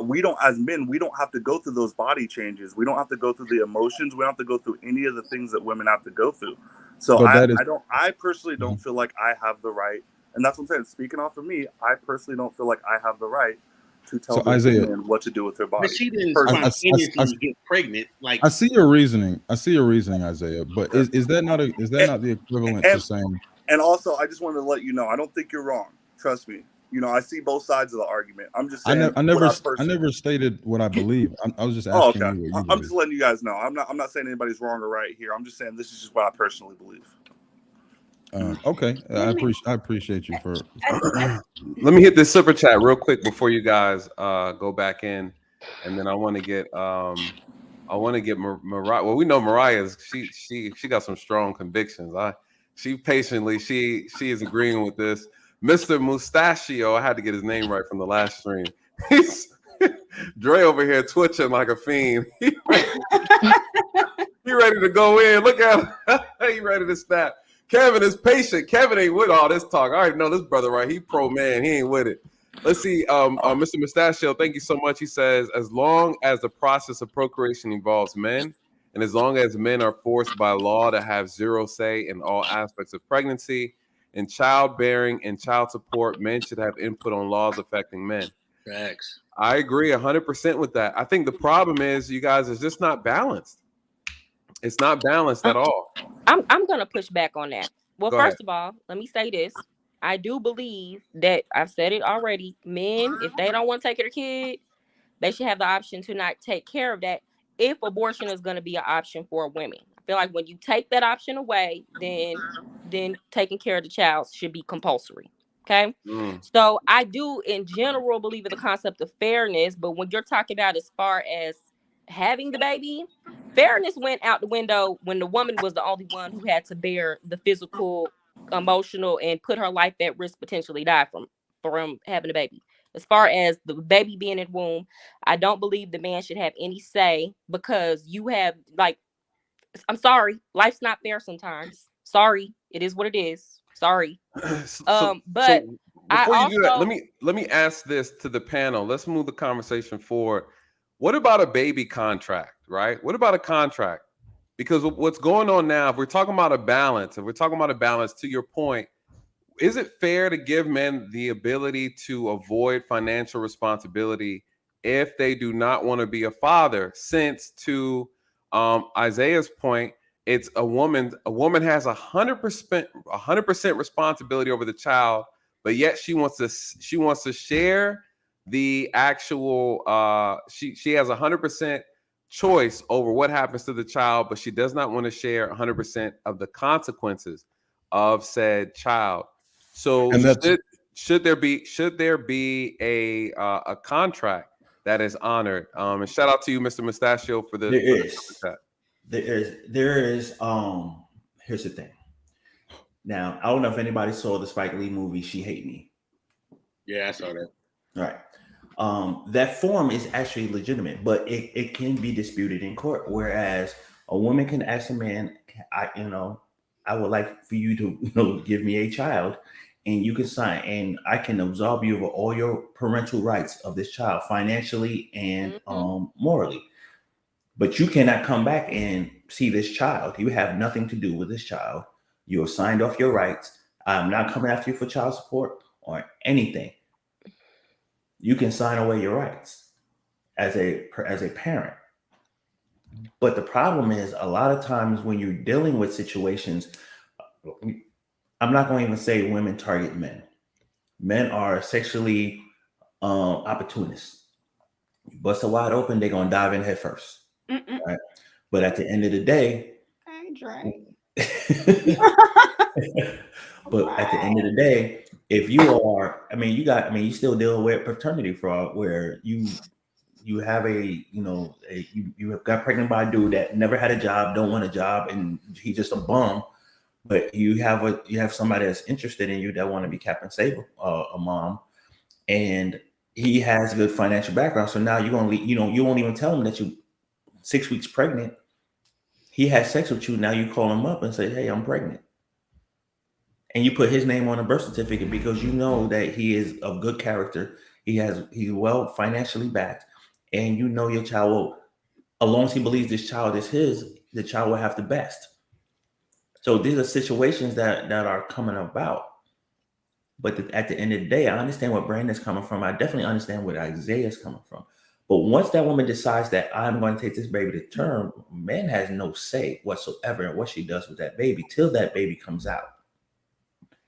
We don't, as men, we don't have to go through those body changes. We don't have to go through the emotions. We don't have to go through any of the things that women have to go through. So I personally don't feel like I have the right, and that's what I'm saying. Speaking off of me, I personally don't feel like I have the right to tell So the Isaiah, women what to do with their But body. she didn't Personally. spontaneously get pregnant. Like, I see your reasoning. I see your reasoning, Isaiah. But is that not the equivalent to saying? And also, I just wanted to let you know, I don't think you're wrong. Trust me. You know, I see both sides of the argument. I'm just saying I never stated what I believe. I was just Oh, asking okay. you what you I'm believe. just letting you guys know. I'm not saying anybody's wrong or right here. I'm just saying this is just what I personally believe. Okay, I appreciate you for. Let me hit this super chat real quick before you guys go back in, and then I want to get Mariah. Well, we know Mariah's she got some strong convictions. She is agreeing with this. Mr. Mustachio, I had to get his name right from the last stream. He's Dre over here twitching like a fiend. He ready to go in. Look at him. He ready to snap. Kevin is patient. Kevin ain't with all this talk. I already know this brother, right? He pro man. He ain't with it. Let's see. Mr. Mustachio, thank you so much. He says, as long as the process of procreation involves men, and as long as men are forced by law to have zero say in all aspects of pregnancy, in childbearing and child support, men should have input on laws affecting men. facts. I agree 100% with that. I think the problem is, you guys, is just not balanced. It's not balanced at all. I'm gonna push back on that. Well, Go ahead. first of all, let me say this. I do believe that I've said it already. Men, if they don't want to take care of their kid, they should have the option to not take care of that if abortion is going to be an option for women. I feel like when you take that option away, then taking care of the child should be compulsory. Okay. So I do in general believe in the concept of fairness, but when you're talking about as far as having the baby, fairness went out the window when the woman was the only one who had to bear the physical, emotional, and put her life at risk, potentially die from having a baby. As far as the baby being in the womb, I don't believe the man should have any say, because you have, like, I'm sorry, life's not fair sometimes. Sorry, it is what it is. Sorry. But before I you do that, also let me ask this to the panel. Let's move the conversation forward. What about a baby contract, right? What about a contract? Because what's going on now, if we're talking about a balance, to your point, is it fair to give men the ability to avoid financial responsibility if they do not want to be a father? Since, to Isaiah's point, it's a woman. A woman has 100% responsibility over the child, but yet she wants to share the actual. She has 100% choice over what happens to the child, but she does not want to share 100% of the consequences of said child. So should there be a contract that is honored? And shout out to you, Mr. Mustachio, for the There is. Here's the thing. Now, I don't know if anybody saw the Spike Lee movie She Hate Me. Yeah, I saw that. All right. That form is actually legitimate, but it can be disputed in court. Whereas a woman can ask a man, I would like for you to give me a child, and you can sign, and I can absolve you of all your parental rights of this child, financially and morally. But you cannot come back and see this child. You have nothing to do with this child. You have signed off your rights. I'm not coming after you for child support or anything. You can sign away your rights as a parent. But the problem is, a lot of times when you're dealing with situations, I'm not going to even say women target men. Men are sexually opportunists. You bust it wide open, they're going to dive in head first. Right? But at the end of the day, if you are, you still deal with paternity fraud, where you have you have got pregnant by a dude that never had a job, don't want a job, and he's just a bum. But you have somebody that's interested in you that want to be Captain Sable, a mom, and he has a good financial background. So now you're gonna you won't even tell him that you 6 weeks pregnant. He has sex with you. Now you call him up and say, "Hey, I'm pregnant," and you put his name on a birth certificate because you know that he is of good character. He's well financially backed, and you know your child will, as long as he believes this child is his, the child will have the best. So these are situations that are coming about. But at the end of the day, I understand where Brandon's coming from. I definitely understand where Isaiah's coming from. But once that woman decides that I'm going to take this baby to term, man has no say whatsoever in what she does with that baby till that baby comes out.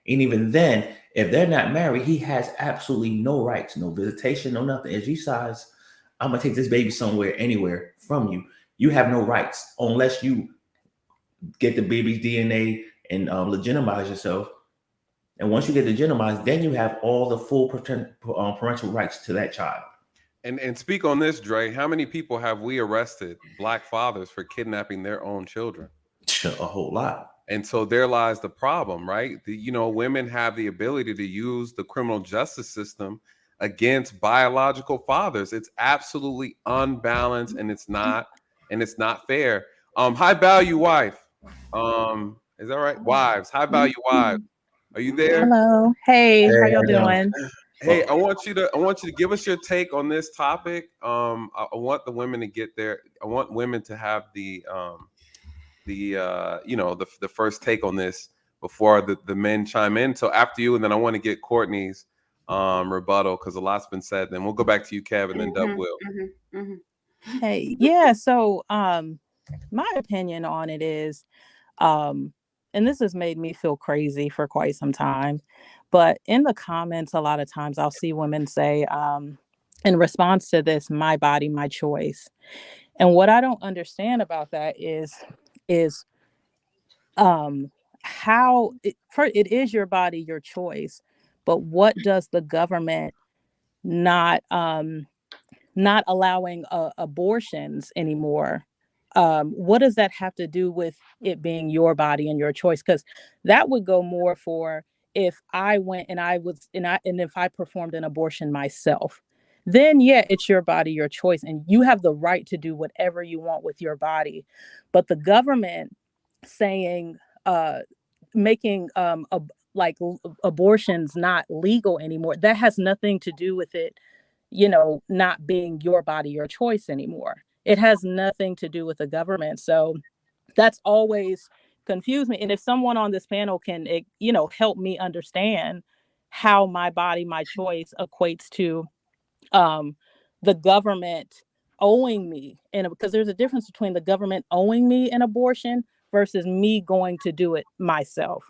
And even then, if they're not married, he has absolutely no rights, no visitation, no nothing. If he decides, I'm going to take this baby somewhere, anywhere from you, you have no rights unless you get the baby's DNA and legitimize yourself. And once you get legitimized, then you have all the full parental rights to that child. And speak on this, Dre. How many people have we arrested, Black fathers, for kidnapping their own children? A whole lot. And so there lies the problem, right? Women have the ability to use the criminal justice system against biological fathers. It's absolutely unbalanced, and it's not fair. High value wife. Is that right? Wives, high value wives. Are you there? Hello. Hey, how y'all doing? Hey, I want you to give us your take on this topic. I want the women to get there. I want women to have the first take on this before the men chime in. So after you, and then I want to get Courtney's rebuttal because a lot's been said. Then we'll go back to you, Kev, and then Dub will. Hey, yeah. So, my opinion on it is, and this has made me feel crazy for quite some time. But in the comments, a lot of times I'll see women say, in response to this, my body, my choice. And what I don't understand about that is how it is your body, your choice. But what does the government not allowing abortions anymore? What does that have to do with it being your body and your choice? Because that would go more for if I went and if I performed an abortion myself, then yeah, it's your body, your choice, and you have the right to do whatever you want with your body. But the government saying, making abortions not legal anymore, that has nothing to do with it, not being your body, your choice anymore. It has nothing to do with the government. So that's always confused me. And if someone on this panel can, help me understand how my body, my choice equates to the government owing me, and because there's a difference between the government owing me an abortion versus me going to do it myself.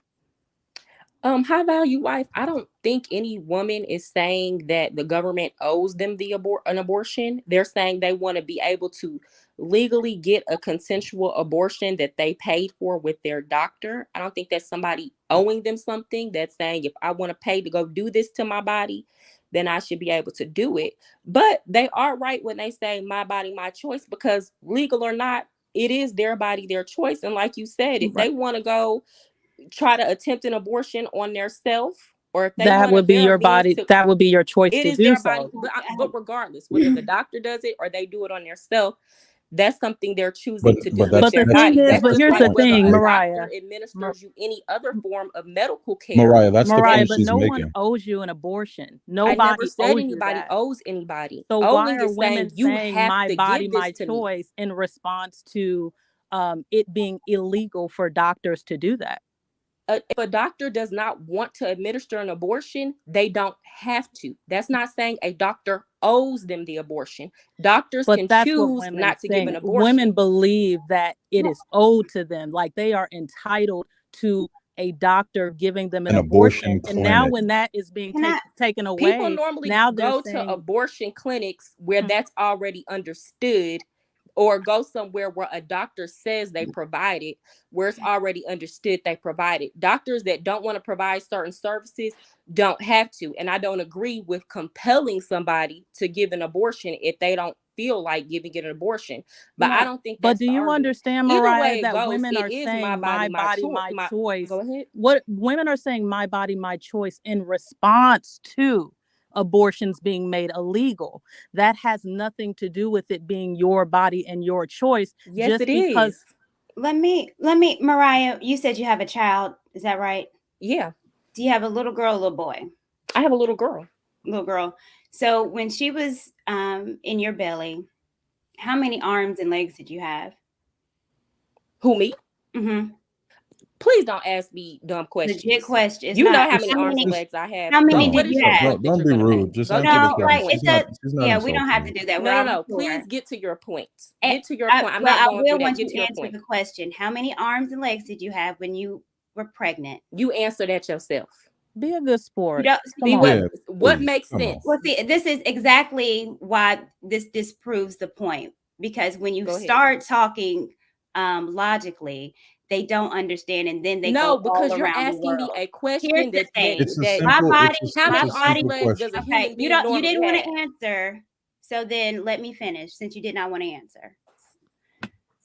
High value wife, I don't think any woman is saying that the government owes them an abortion. They're saying they want to be able to legally get a consensual abortion that they paid for with their doctor. I don't think that's somebody owing them something. That's saying, if I want to pay to go do this to my body, then I should be able to do it. But they are right when they say my body, my choice, because legal or not, it is their body, their choice. And like you said, if they want to go try to attempt an abortion on their self, or if they that would be your body, that would be your choice it to is do their so. body. But regardless, whether the doctor does it or they do it on their self, that's something they're choosing to do with their body. That's just here's like the thing, whether a Mariah, doctor administers you any other form of medical care. Mariah, that's the point but she's no making. one owes you an abortion. I Nobody never said owes anybody you that. owes anybody. So Owing why are is women saying you saying have my to body, give this my to choice in response to it being illegal for doctors to do that? If a doctor does not want to administer an abortion, they don't have to. That's not saying a doctor owes them the abortion. Doctors can choose not to give an abortion. Women believe that it is owed to them, like they are entitled to a doctor giving them an abortion. And now when that is being taken away, people normally now go to abortion clinics where that's already understood, or go somewhere where a doctor says they provide it, where it's already understood they provide it. Doctors that don't want to provide certain services don't have to. And I don't agree with compelling somebody to give an abortion if they don't feel like giving it an abortion. But I don't think that's do you understand, Mariah, that women are saying my body, my choice? Go ahead. What women are saying, my body, my choice, in response to abortions being made illegal. That has nothing to do with it being your body and your choice. Yes, just it because is. Let me, Mariah, you said you have a child. Is that right? Yeah. Do you have a little girl, a little boy? I have a little girl. Little girl. So when she was in your belly, how many arms and legs did you have? Who, me? Mm-hmm. Please don't ask me dumb questions. Legit question. It's You know not. how many How arms many- and legs I have. How many Go, what did is you your have? point that Don't you're be gonna rude. make? Just Go answer get the to No, your like question. point. She's not yeah, we don't insulting have you. to do that. No, We're no, all no. mature. Please get to your point. And Get to your point. I'm well, not I going through will that. once Get you to your answer point. the question. How many arms and legs did you have when you were pregnant? You answer that yourself. Be a good sport. You don't Come see on. what? Yeah, What please. makes Come on. sense? Well, see, this is exactly why this disproves the point, because when you Go ahead. start talking logically, they don't understand, and then they No, go because all you're around the asking me world. a Here's question the that thing: It's a that my simple. body, how my many it's a arms and simple legs does a question. human you being don't, you normally didn't want have? to answer, so then let me finish since you did not want to answer.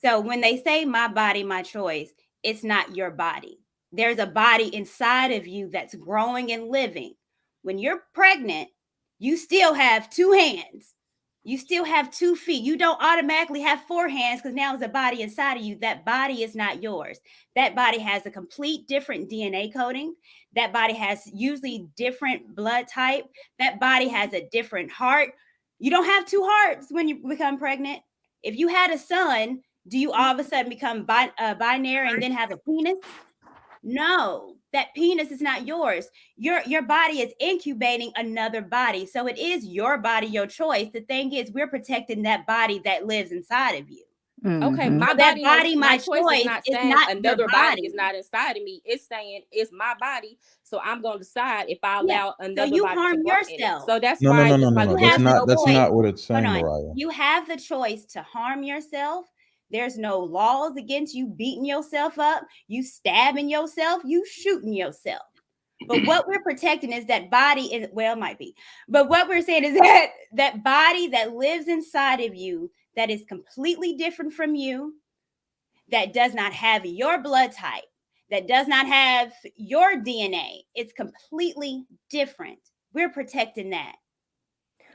So when they say my body, my choice, it's not your body. There's a body inside of you that's growing and living. When you're pregnant, you still have 2 hands. You still have 2 feet. You don't automatically have 4 hands because now there's a body inside of you. That body is not yours. That body has a complete different DNA coding. That body has usually different blood type. That body has a different heart. You don't have 2 hearts when you become pregnant. If you had a son, do you all of a sudden become binary and then have a penis? No, that penis is not yours. Your body is incubating another body. So it is your body, your choice. The thing is, we're protecting that body that lives inside of you. Okay, Mhm. my So that body, body, my my choice is choice, not is saying not your another body body. is not inside of me. It's saying it's my body, so I'm going to decide if I Yeah. allow So another you body to harm grow in it. yourself. So that's No, no, why no, no, it's no, like no. You there's have That's the not. That's choice. not what it's Hold saying, on. Mariah. You have the choice to harm yourself. There's no laws against you beating yourself up, you stabbing yourself, you shooting yourself. But what we're protecting is that body is, well, it might be. But what we're saying is that that body that lives inside of you that is completely different from you, that does not have your blood type, that does not have your DNA, it's completely different. We're protecting that.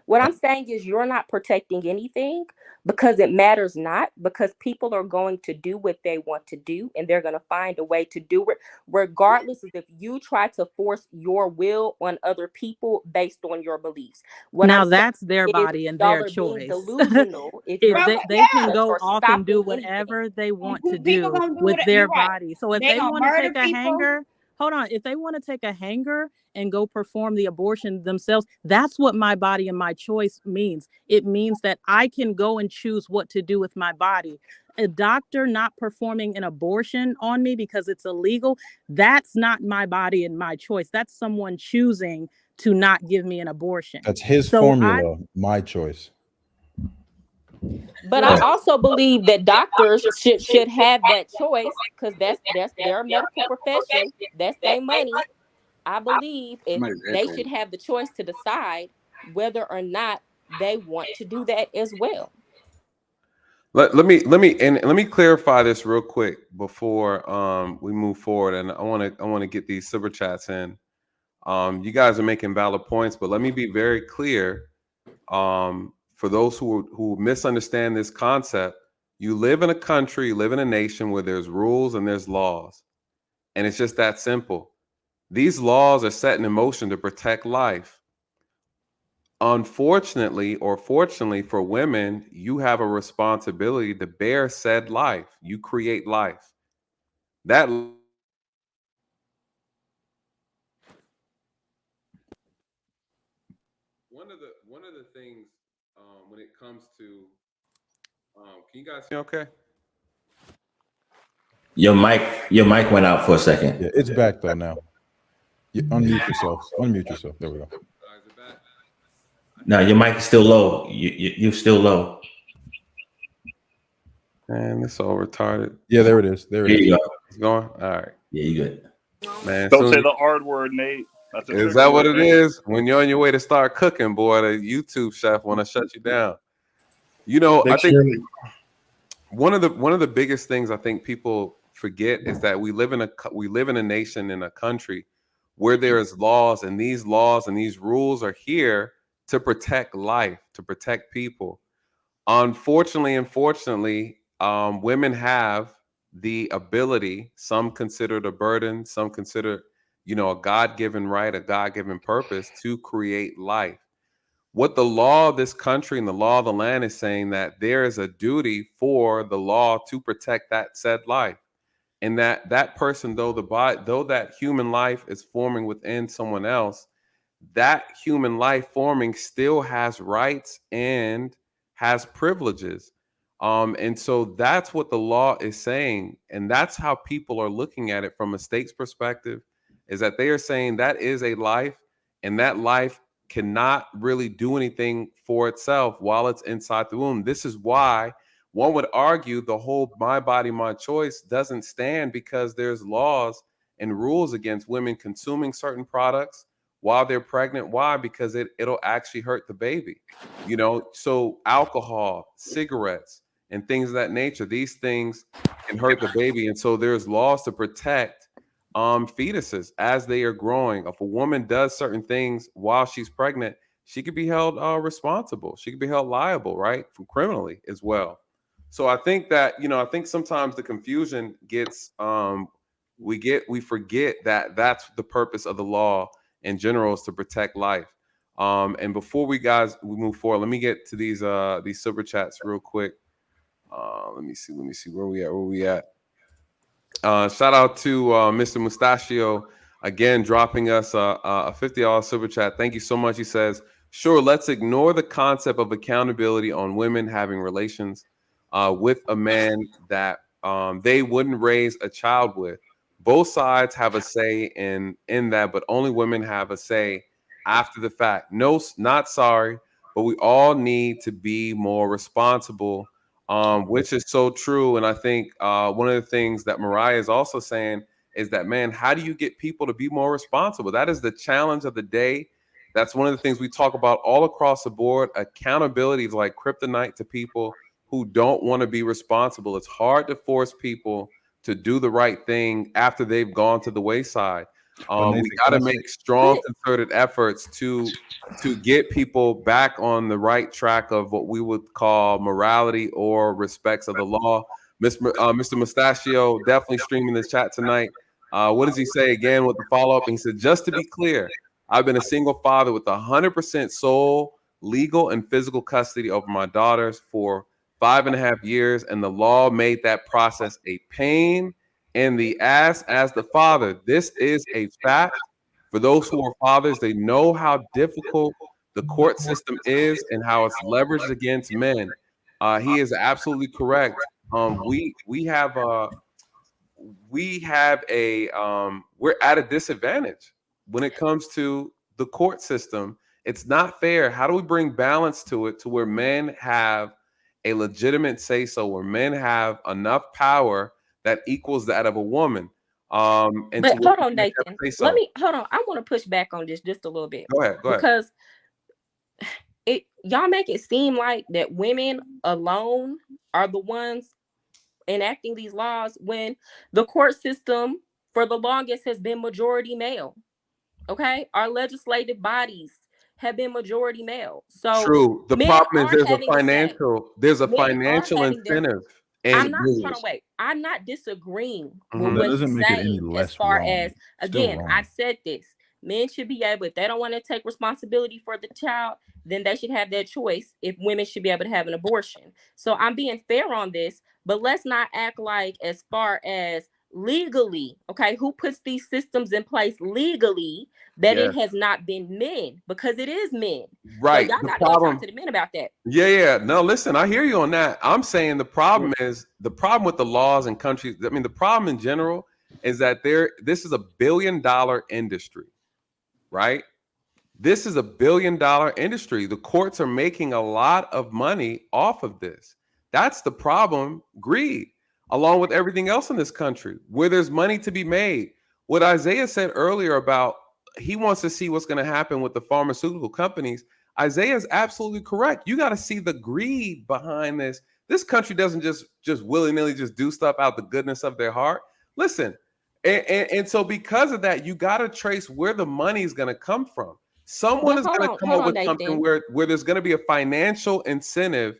What I'm saying is you're not protecting anything because it matters not, because people are going to do what they want to do and they're going to find a way to do it, regardless of if you try to force your will on other people based on your beliefs. What Now I'm saying that's their is body and y'all their are being choice. delusional if If you're they can Yeah. go for off and do stopping anything. whatever they want to People do gonna do with it. their You're right. body. So if They they gonna want to murder take a people. hanger, hold on. If they want to take a hanger and go perform the abortion themselves, that's what my body and my choice means. It means that I can go and choose what to do with my body. A doctor not performing an abortion on me because it's illegal, that's not my body and my choice. That's someone choosing to not give me an abortion. That's his So formula. My choice. But I But also believe that doctors should have that choice because that's their medical profession. That's their money. I believe if they should have the choice to decide whether or not they want to do that as well. Let me clarify this real quick before we move forward, and I want to get these super chats in. You guys are making valid points, but let me be very clear. For those who misunderstand this concept, you live in a country, you live in a nation where there's rules and there's laws, and it's just that simple. These laws are set in motion to protect life. Unfortunately or fortunately for women, you have a responsibility to bear said life. You create life. That one of the things when it comes to can you guys hear me okay? Your mic went out for a second. yeah, it's back though now. You unmute yourself. Unmute yourself. There we go. Is it back? No, your mic is still low. You're still low. Man, it's so retarded. Yeah, there it is. There it There is. you go. It's going. All right, Yeah, you good. man. Don't say the R word, Nate. That's a Is trigger that what word, it Nate. is? When you're on your way to start cooking, boy, the YouTube chef want to shut you down. You know, I Big think Shirley. one of the biggest things I think people forget is that we live in a nation, in a country where there is laws, and these laws and these rules are here to protect life, to protect people. Unfortunately and fortunately, women have the ability. Some consider it a burden. Some consider, a God-given right, a God-given purpose to create life. What the law of this country and the law of the land is saying, that there is a duty for the law to protect that said life. and that person, though that human life is forming within someone else, that human life forming still has rights and has privileges. And so that's what the law is saying. And that's how people are looking at it from a state's perspective, is that they are saying that is a life, and that life cannot really do anything for itself while it's inside the womb. This is why one would argue the whole my body, my choice doesn't stand, because there's laws and rules against women consuming certain products while they're pregnant. Why? Because it'll actually hurt the baby. So alcohol, cigarettes, and things of that nature, these things can hurt the baby. And so there's laws to protect fetuses as they are growing. If a woman does certain things while she's pregnant, she could be held responsible. She could be held liable, right? From criminally as well. So I think that, I think sometimes the confusion gets we forget that that's the purpose of the law in general, is to protect life. And before we move forward, let me get to these super chats real quick. Let me see where we at. Shout out to Mr. Mustachio again, dropping us a $50 super chat. Thank you so much. He says, sure, let's ignore the concept of accountability on women having relations with a man that they wouldn't raise a child with. Both sides have a say in that, but only women have a say after the fact. No, not sorry, but we all need to be more responsible, which is so true. And I think one of the things that Mariah is also saying is that, man, how do you get people to be more responsible? That is the challenge of the day. That's one of the things we talk about all across the board. Accountability is like kryptonite to people who don't want to be responsible. It's hard to force people to do the right thing after they've gone to the wayside. Nathan, We got to make strong, concerted efforts to get people back on the right track of what we would call morality or respects of the law. Mr. Mustachio definitely streaming the chat tonight. What does he say again with the follow-up? And he said, just to be clear, I've been a single father with 100% sole, legal, and physical custody over my daughters for 5.5 years, and the law made that process a pain in the ass as the father. This is a fact. For those who are fathers, they know how difficult the court system is and how it's leveraged against men. He is absolutely correct. We have we're at a disadvantage when it comes to the court system. It's not fair. How do we bring balance to it, to where men have a legitimate say so, where men have enough power that equals that of a woman? And But hold on, Nathan. Let me hold on. I want to push back on this just a little bit. Go ahead. Because y'all make it seem like that women alone are the ones enacting these laws, when the court system for the longest has been majority male. Okay, our legislative bodies have been majority male. So true. The problem is there's a financial incentive. I'm not disagreeing with what you're saying as far as, again, I said this. Men should be able, if they don't want to take responsibility for the child, then they should have that choice, if women should be able to have an abortion. So I'm being fair on this, but let's not act like, as far as legally, okay, who puts these systems in place legally, that it has not been men, because it is men. Right. So y'all got to talk to the men about that. Yeah. No, listen, I hear you on that. I'm saying the problem with the laws in countries. I mean, the problem in general is that this is $1 billion industry, right? This is $1 billion industry. The courts are making a lot of money off of this. That's the problem. Greed, along with everything else in this country, where there's money to be made. What Isaiah said earlier about he wants to see what's going to happen with the pharmaceutical companies. Isaiah is absolutely correct. You got to see the greed behind this. This country doesn't just willy-nilly just do stuff out the goodness of their heart. Listen, and so because of that, you got to trace where the money is going to come from. Someone is going to come up with something where there's going to be a financial incentive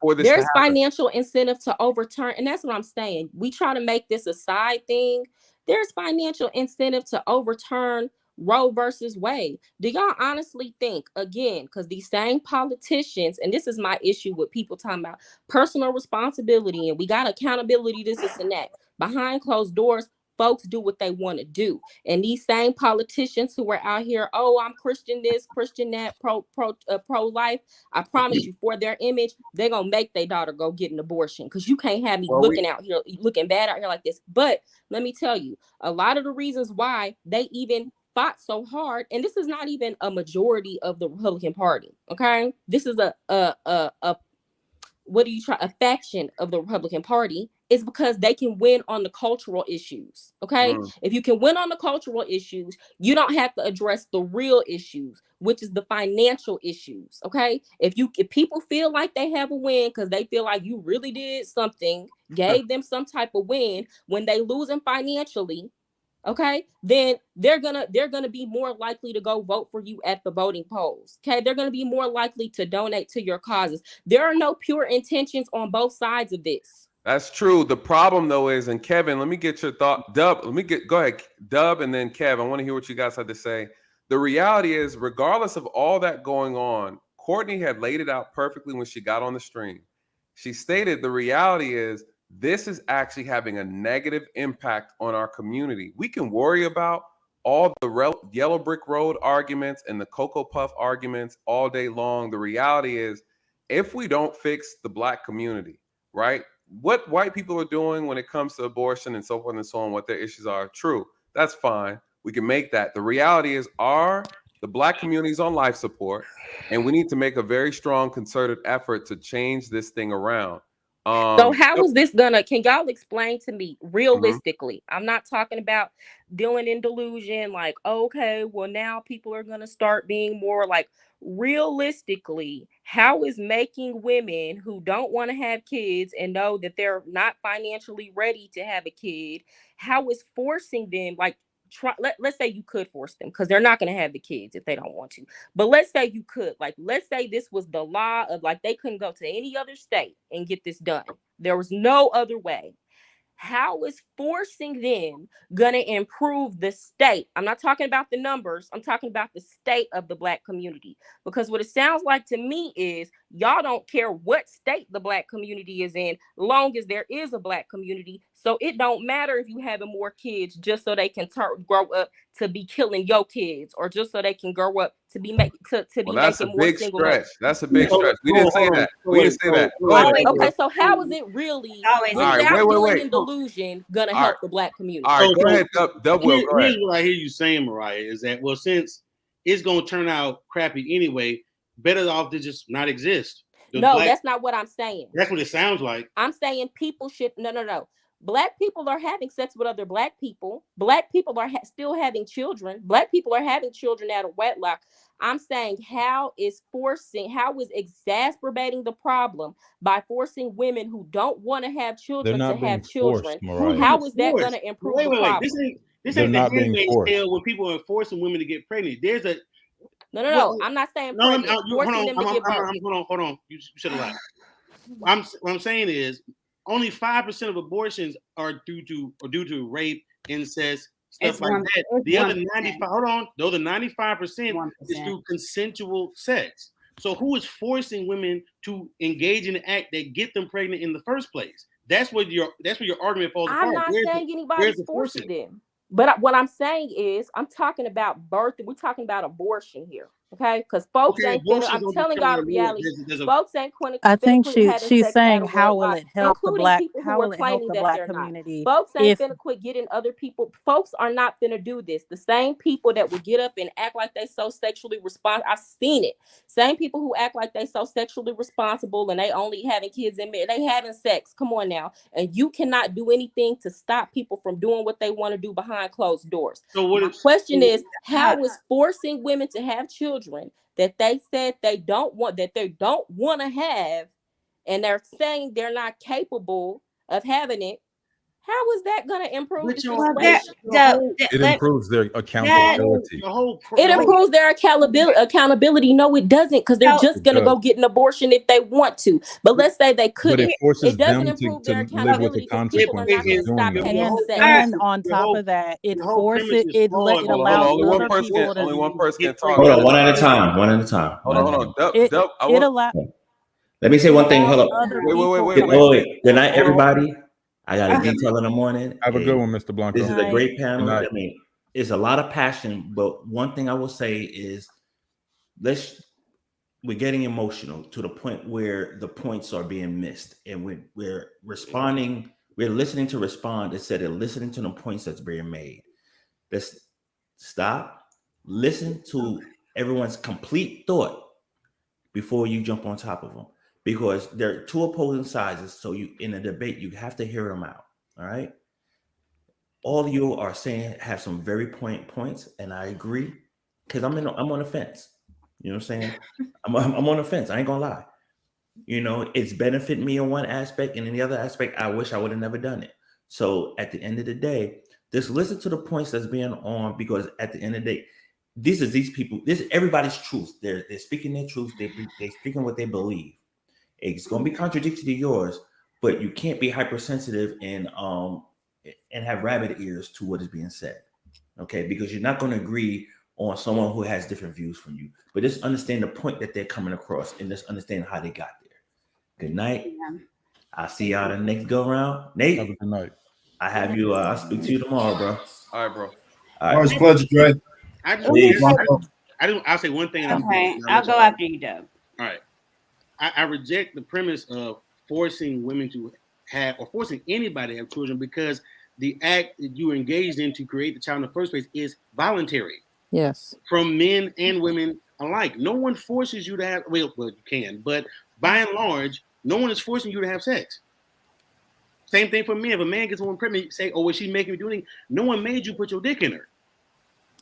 for this. There's financial incentive to overturn, and that's what I'm saying. We try to make this a side thing. There's financial incentive to overturn Roe versus Wade. Do y'all honestly think, again, because these same politicians, and this is my issue with people talking about personal responsibility and we got accountability, this and that. Behind closed doors, folks do what they want to do. And these same politicians who are out here, oh, I'm Christian this, Christian that, pro life, I promise you, for their image, they're gonna make their daughter go get an abortion, because you can't have me looking bad out here like this. But let me tell you, a lot of the reasons why they even fought so hard, and this is not even a majority of the Republican Party, okay? This is a faction of the Republican Party, is because they can win on the cultural issues. Okay. If you can win on the cultural issues, you don't have to address the real issues, which is the financial issues. Okay. If people feel like they have a win because they feel like you really did something, gave them some type of win, when they losing financially, okay, then they're gonna be more likely to go vote for you at the voting polls. Okay, they're gonna be more likely to donate to your causes. There are no pure intentions on both sides of this. That's true. The problem though is, and Kevin, let me get your thought. Dub, go ahead, Dub, and then Kev. I want to hear what you guys had to say. The reality is, regardless of all that going on, Courtney had laid it out perfectly when she got on the stream. She stated the reality is, this is actually having a negative impact on our community. We can worry about all the yellow brick road arguments and the Cocoa Puff arguments all day long. The reality is, if we don't fix the Black community, right? What white people are doing when it comes to abortion and so forth and so on, what their issues are, true. That's fine. We can make that. The reality is, the Black community is on life support, and we need to make a very strong concerted effort to change this thing around. So how is this can y'all explain to me realistically? I'm not talking about dealing in delusion, like, okay, well, now people are gonna start being more like, realistically, how is making women who don't want to have kids and know that they're not financially ready to have a kid, how is forcing them, like, let's say you could force them, because they're not going to have the kids if they don't want to, but let's say you could, like, let's say this was the law of, like, they couldn't go to any other state and get this done, there was no other way. How is forcing them gonna improve the state? I'm not talking about the numbers, I'm talking about the state of the Black community. Because what it sounds like to me is, y'all don't care what state the Black community is in, long as there is a Black community. So it don't matter if you having more kids just so they can grow up to be killing your kids, or just so they can grow up to be making more single mothers. That's a big stretch. We didn't say that. We didn't say that. Go ahead. Okay, so how is it really, without dealing in delusion, gonna help the Black community? All right, go ahead, Dub. Here's what I hear you saying, Mariah, is that, well, since it's gonna turn out crappy anyway, better off to just not exist. No, that's not what I'm saying. That's what it sounds like. I'm saying people should no. Black people are having sex with other Black people. Black people are still having children. Black people are having children out of wedlock. I'm saying, how is exacerbating the problem by forcing women who don't want to have children to have children? How is that going to improve the problem? This ain't the handmaid's tale when people are forcing women to get pregnant. There's a no. I'm not saying forcing them to get pregnant. Hold on. You should have lied. What I'm saying is, only 5% of abortions are due to rape, incest, stuff like that. The other 95, hold on, the other 95% is through consensual sex. So who is forcing women to engage in an act that get them pregnant in the first place? That's where your argument falls apart. I'm not saying anybody's forcing them. But what I'm saying is, I'm talking about birth. We're talking about abortion here, okay? Because folks ain't gonna, I'm telling y'all the reality. Folks ain't gonna. I think she's saying, how will it help the Black? How will it help the Black community? Folks ain't gonna quit getting other people. Folks are not gonna do this. The same people that will get up and act like they so sexually responsible. I've seen it. Same people who act like they so sexually responsible and they only having kids in marriage. They having sex. Come on now, and you cannot do anything to stop people from doing what they want to do behind closed doors. So the question is, how is forcing women to have children that they said they don't want to have, and they're saying they're not capable of having it? How is that going to improve the situation? It improves their accountability. It improves their accountability. No, it doesn't, because they're just going to go get an abortion if they want to. But let's say they couldn't. It doesn't improve their accountability because people are not going to stop having sex. And on top of that, it forces it allows only one person can talk. Hold on, one at a time. Hold on. It allows. Let me say one thing. Hold on. Wait. Good night, everybody. I got a detail in the morning. Have a good one, Mr. Blanco. This is a great panel. Good night. I mean, it's a lot of passion, but one thing I will say is we're getting emotional to the point where the points are being missed, and we're responding. We're listening to respond instead of listening to the points that's being made. Let's stop, listen to everyone's complete thought before you jump on top of them, because there are two opposing sides. So in a debate, you have to hear them out. All right. All you are saying have some very points, and I agree, because I'm on the fence. You know what I'm saying? I'm on the fence. I ain't gonna lie. You know, it's benefit me in one aspect, and in the other aspect, I wish I would have never done it. So at the end of the day, just listen to the points that's being on, because at the end of the day, these people. This is everybody's truth. They're speaking their truth. They're speaking what they believe. It's gonna be contradictory to yours, but you can't be hypersensitive and have rabbit ears to what is being said. Okay, because you're not going to agree on someone who has different views from you, but just understand the point that they're coming across and just understand how they got there. Good night. Yeah. I'll see y'all the next go round. Nate, Have a good night. I have you. I'll speak to you tomorrow, bro. All right, bro. All Always right. a pleasure, Dre. I'll say one thing. And Okay, I'll go after you, Doug. All right. I reject the premise of forcing women to have, or forcing anybody to have children, because the act that you engaged in to create the child in the first place is voluntary. Yes. From men and women alike. No one forces you to have, well, you can, but by and large, no one is forcing you to have sex. Same thing for men. If a man gets a woman pregnant, you say, oh, was she making me do anything? No one made you put your dick in her.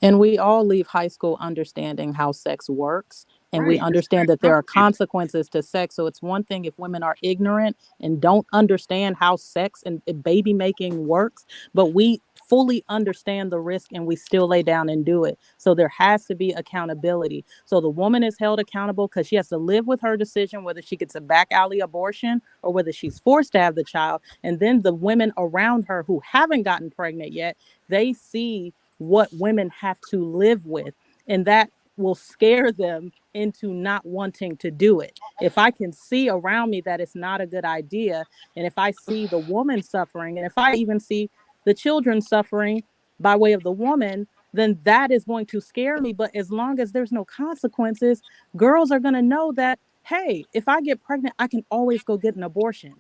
And we all leave high school understanding how sex works. And we Right. understand that there are consequences to sex. So it's one thing if women are ignorant and don't understand how sex and baby making works, but we fully understand the risk and we still lay down and do it. So there has to be accountability. So the woman is held accountable because she has to live with her decision, whether she gets a back alley abortion or whether she's forced to have the child. And then the women around her who haven't gotten pregnant yet, they see what women have to live with. And that will scare them into not wanting to do it. If I can see around me that it's not a good idea, and if I see the woman suffering, and if I even see the children suffering by way of the woman, then that is going to scare me. But as long as there's no consequences, girls are going to know that, hey, if I get pregnant, I can always go get an abortion.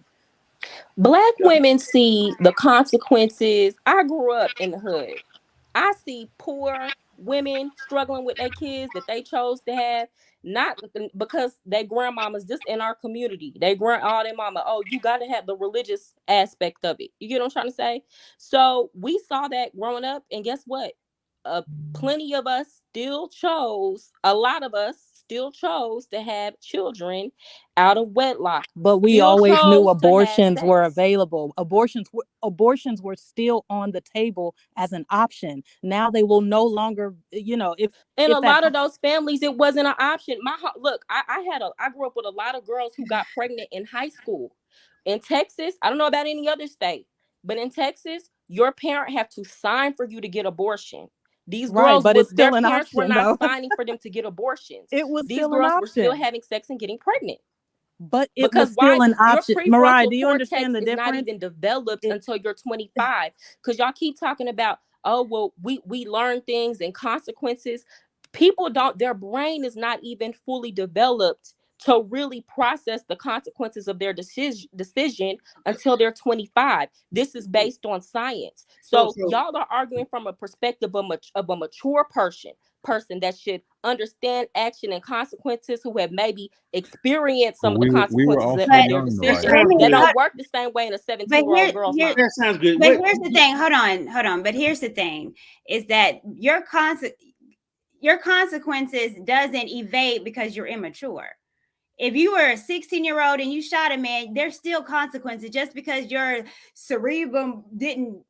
Black women see the consequences. I grew up in the hood. I see poor women struggling with their kids that they chose to have, not because their grandmamas just in our community. They all their mama. Oh, you got to have the religious aspect of it. You get what I'm trying to say? So we saw that growing up, and guess what? Plenty of us still chose. A lot of us still chose to have children out of wedlock. But we Still always chose knew to abortions have were sex. available. Abortions were still on the table as an option. Now they will no longer, if In a that lot of those families, it wasn't an option. Look, I grew up with a lot of girls who got pregnant in high school. In Texas, I don't know about any other state, but in Texas, your parent have to sign for you to get abortion. These Right, girls but it's their still an parents were option, not though. signing for them to get abortions. It was These still an girls were still option. having sex and getting pregnant. But it Because was still an your option. Mariah, prefrontal do you cortex understand the is not difference? even developed until you're 25. Because y'all keep talking about, oh, well, we learn things and consequences. People don't, their brain is not even fully developed to really process the consequences of their decision until they're 25. This is based on science. So y'all are arguing from a perspective of a mature person that should understand action and consequences, who have maybe experienced some of the We were consequences also of their young, decision. Mariah. That don't work the same way in a 17-year-old girl's mind. That sounds good. But here's the thing. Hold on. But here's the thing: is that your consequences doesn't evade because you're immature. If you were a 16-year-old and you shot a man, there's still consequences. Just because your cerebrum didn't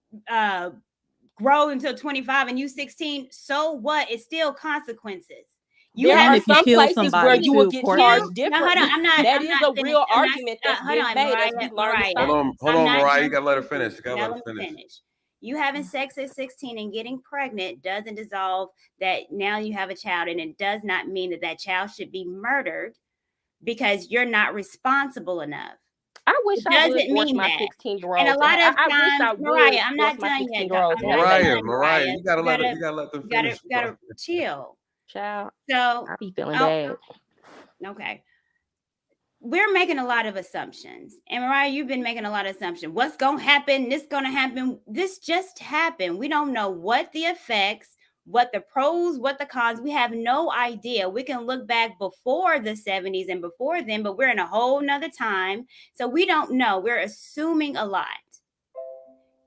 grow until 25 and you 16, so what? It's still consequences. There are some places where you will get charged differently. No, hold on. I'm not. That I'm is not a real finished. argument that's hold being on, made as we learn the science. Hold on, Mariah. You gotta let her finish. Let me finish. You having sex at 16 and getting pregnant doesn't dissolve that now you have a child, and it does not mean that child should be murdered because you're not responsible enough. I wish It I would doesn't force mean my that. 16-year-olds And a to lot have. of I wish times, I would Mariah, I'm force not my done yet. 16-year-olds to I'm have not a Mariah, done, baby. Mariah, Mariah. you gotta let them finish. You gotta chill. Child, So, I be feeling oh, bad. okay. We're making a lot of assumptions. And Mariah, you've been making a lot of assumptions. What's going to happen? This going to happen. This just happened. We don't know what the effects, what the pros, what the cons. We have no idea. We can look back before the 70s and before then, but we're in a whole nother time. So we don't know. We're assuming a lot.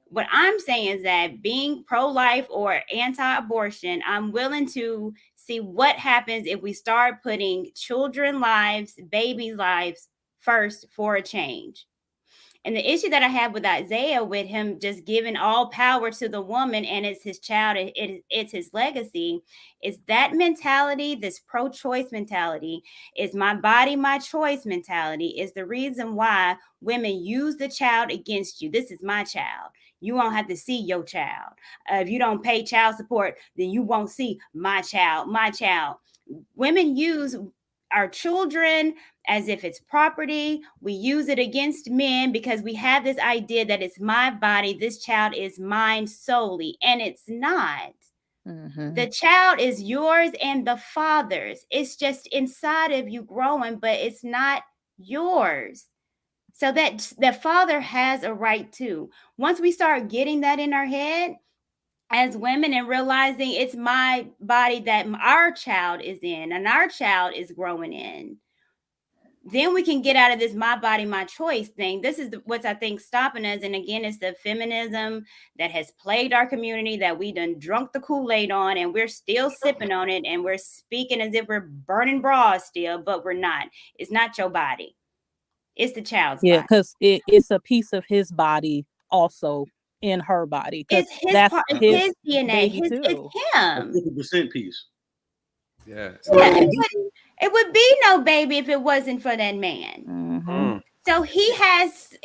What I'm saying is that being pro-life or anti-abortion, I'm willing to see what happens if we start putting children's lives, babies' lives first for a change. And the issue that I have with Isaiah, with him just giving all power to the woman and it's his child, it's his legacy, is that mentality, this pro-choice mentality, is my body, my choice mentality, is the reason why women use the child against you. This is my child. You won't have to see your child. If you don't pay child support, then you won't see my child, my child. Women use our children as if it's property. We use it against men because we have this idea that it's my body, this child is mine solely, and it's not. The child is yours and the father's. It's just inside of you growing, but it's not yours. So that the father has a right to. Once we start getting that in our head as women and realizing it's my body that our child is in and our child is growing in, then we can get out of this my body, my choice thing. This is what's, I think, stopping us. And again, it's the feminism that has plagued our community that we done drunk the Kool-Aid on, and we're still sipping on it, and we're speaking as if we're burning bras still, but we're not. It's not your body. It's the child's Yeah, body. because it's a piece of his body also in her body, because It's his that's part, it's his his DNA. baby It's too. A him. 50% piece. Yeah. Yeah, it would be no baby if it wasn't for that man. Mm. So he has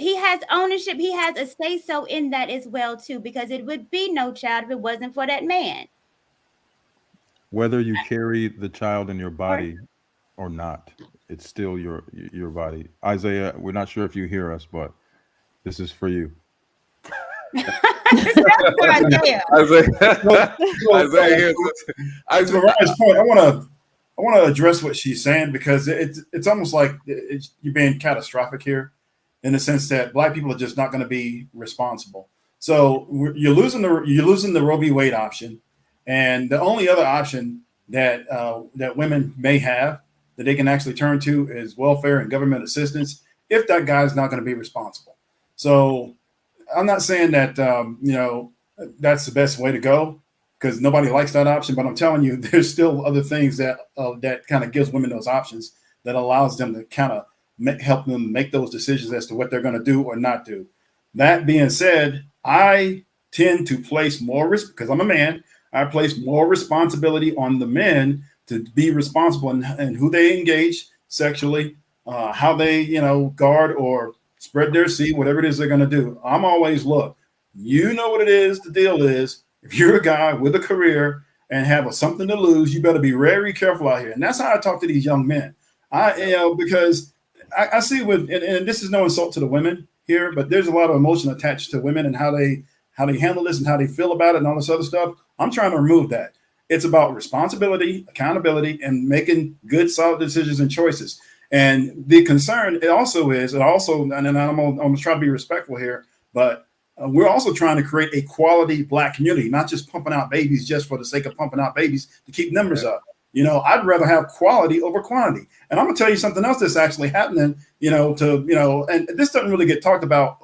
ownership. He has a say so in that as well too, because it would be no child if it wasn't for that man. Whether you carry the child in your body or not, it's still your body. Isaiah, we're not sure if you hear us, but this is for you. Isaiah. Isaiah, To Mariah's point, I want to address what she's saying, because it's almost like you're being catastrophic here, in the sense that Black people are just not going to be responsible. So you're losing the Roe v. Wade option, and the only other option that that women may have that they can actually turn to is welfare and government assistance, if that guy's not going to be responsible. So I'm not saying that that's the best way to go, because nobody likes that option. But I'm telling you, there's still other things that that kind of gives women those options, that allows them to kind of help them make those decisions as to what they're going to do or not do. That being said, I tend to place more risk, because I'm a man. I place more responsibility on the men to be responsible in who they engage sexually, how they guard or spread their seed, whatever it is they're going to do. I'm always, look, you know what it is. The deal is, if you're a guy with a career and have something to lose, you better be very careful out here. And that's how I talk to these young men. Because I see and this is no insult to the women here, but there's a lot of emotion attached to women and how they handle this and how they feel about it and all this other stuff. I'm trying to remove that. It's about responsibility, accountability, and making good, solid decisions and choices. And the concern and then I'm going to try to be respectful here, but we're also trying to create a quality Black community, not just pumping out babies just for the sake of pumping out babies to keep numbers up. I'd rather have quality over quantity. And I'm gonna tell you something else that's actually happening, and this doesn't really get talked about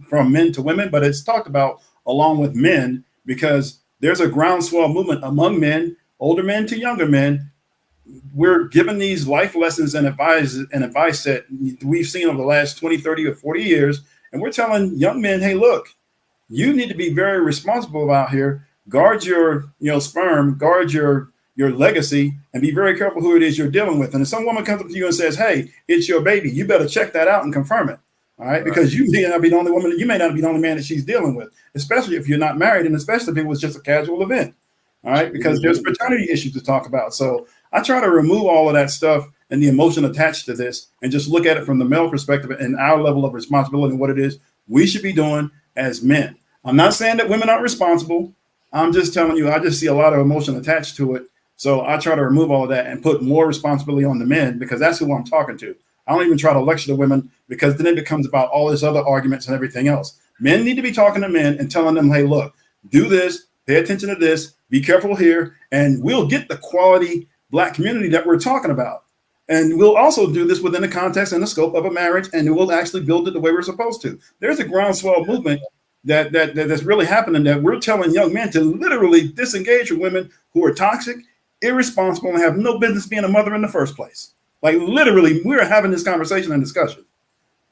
from men to women, but it's talked about along with men, because there's a groundswell movement among men, older men to younger men. We're given these life lessons and advice that we've seen over the last 20, 30, or 40 years. And we're telling young men, hey, look, you need to be very responsible out here. Guard your sperm, guard your legacy, and be very careful who it is you're dealing with. And if some woman comes up to you and says, hey, it's your baby, you better check that out and confirm it. All right. Because you may not be the only woman, you may not be the only man that she's dealing with, especially if you're not married, and especially if it was just a casual event. All right. Because there's paternity issues to talk about. So I try to remove all of that stuff and the emotion attached to this and just look at it from the male perspective and our level of responsibility and what it is we should be doing as men. I'm not saying that women aren't responsible. I'm just telling you, I just see a lot of emotion attached to it. So I try to remove all of that and put more responsibility on the men, because that's who I'm talking to. I don't even try to lecture the women, because then it becomes about all this other arguments and everything else. Men need to be talking to men and telling them, hey, look, do this, pay attention to this, be careful here, and we'll get the quality Black community that we're talking about. And we'll also do this within the context and the scope of a marriage, and we'll actually build it the way we're supposed to. There's a groundswell movement that's really happening, that we're telling young men to literally disengage from women who are toxic, irresponsible, and have no business being a mother in the first place. Like literally, we're having this conversation and discussion.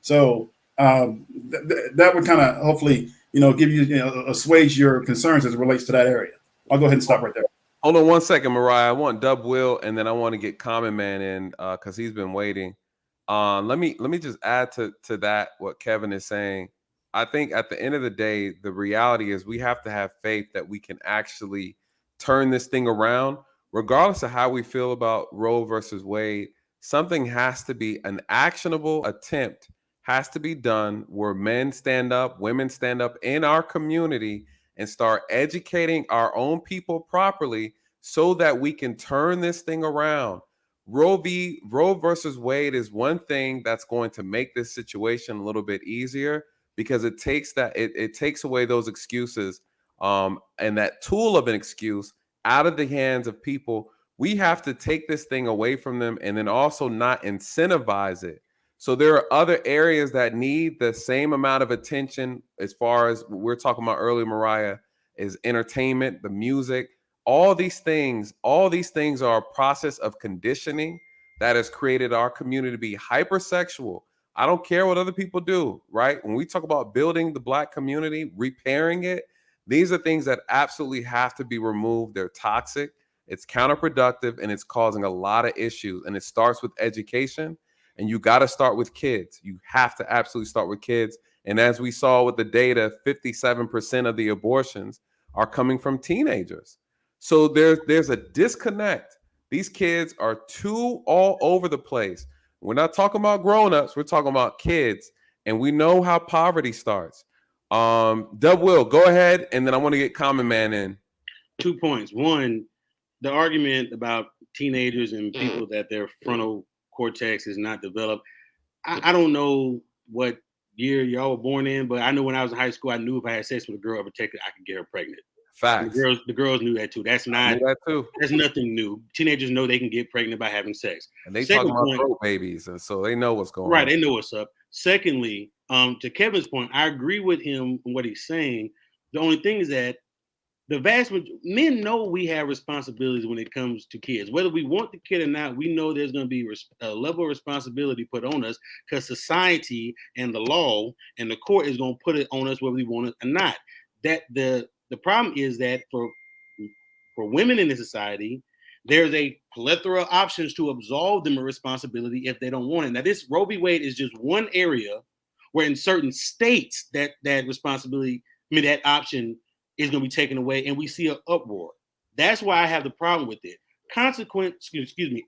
So that would kind of hopefully, give you, assuage your concerns as it relates to that area. I'll go ahead and stop right there. Hold on one second, Mariah. I want Dub Will, and then I want to get Common Man in because he's been waiting. Let me just add to that what Kevin is saying. I think at the end of the day, the reality is we have to have faith that we can actually turn this thing around, regardless of how we feel about Roe versus Wade. Something has to be, an actionable attempt has to be done where men stand up, women stand up in our community and start educating our own people properly so that we can turn this thing around. Roe versus Wade is one thing that's going to make this situation a little bit easier, because it takes away those excuses and that tool of an excuse out of the hands of people. We have to take this thing away from them and then also not incentivize it. So there are other areas that need the same amount of attention, as far as we're talking about earlier, Mariah, is entertainment, the music, all these things are a process of conditioning that has created our community to be hypersexual. I don't care what other people do, right? When we talk about building the Black community, repairing it, these are things that absolutely have to be removed. They're toxic, it's counterproductive, and it's causing a lot of issues. And it starts with education. And you got to start with kids. You have to absolutely start with kids. And as we saw with the data, 57% of the abortions are coming from teenagers. So there's a disconnect. These kids are too all over the place. We're not talking about grown-ups. We're talking about kids. And we know how poverty starts. Dub Will, go ahead. And then I want to get Common Man in. 2 points. One, the argument about teenagers and people that their frontal cortex is not developed. I don't know what year y'all were born in, but I know when I was in high school, I knew if I had sex with a girl, I could get her pregnant. Facts. The girls knew that too. That's nothing new. Teenagers know they can get pregnant by having sex. And they talking about throat babies, and so they know what's going on. Right, they know what's up. Secondly, to Kevin's point, I agree with him on what he's saying. The only thing is that the vast majority, men know we have responsibilities when it comes to kids. Whether we want the kid or not, we know there's going to be a level of responsibility put on us, because society and the law and the court is going to put it on us whether we want it or not. That the problem is that for women in the society, there's a plethora of options to absolve them of responsibility if they don't want it. Now, this Roe v. Wade is just one area where in certain states that responsibility, that option is going to be taken away, and we see an uproar. That's why I have the problem with it.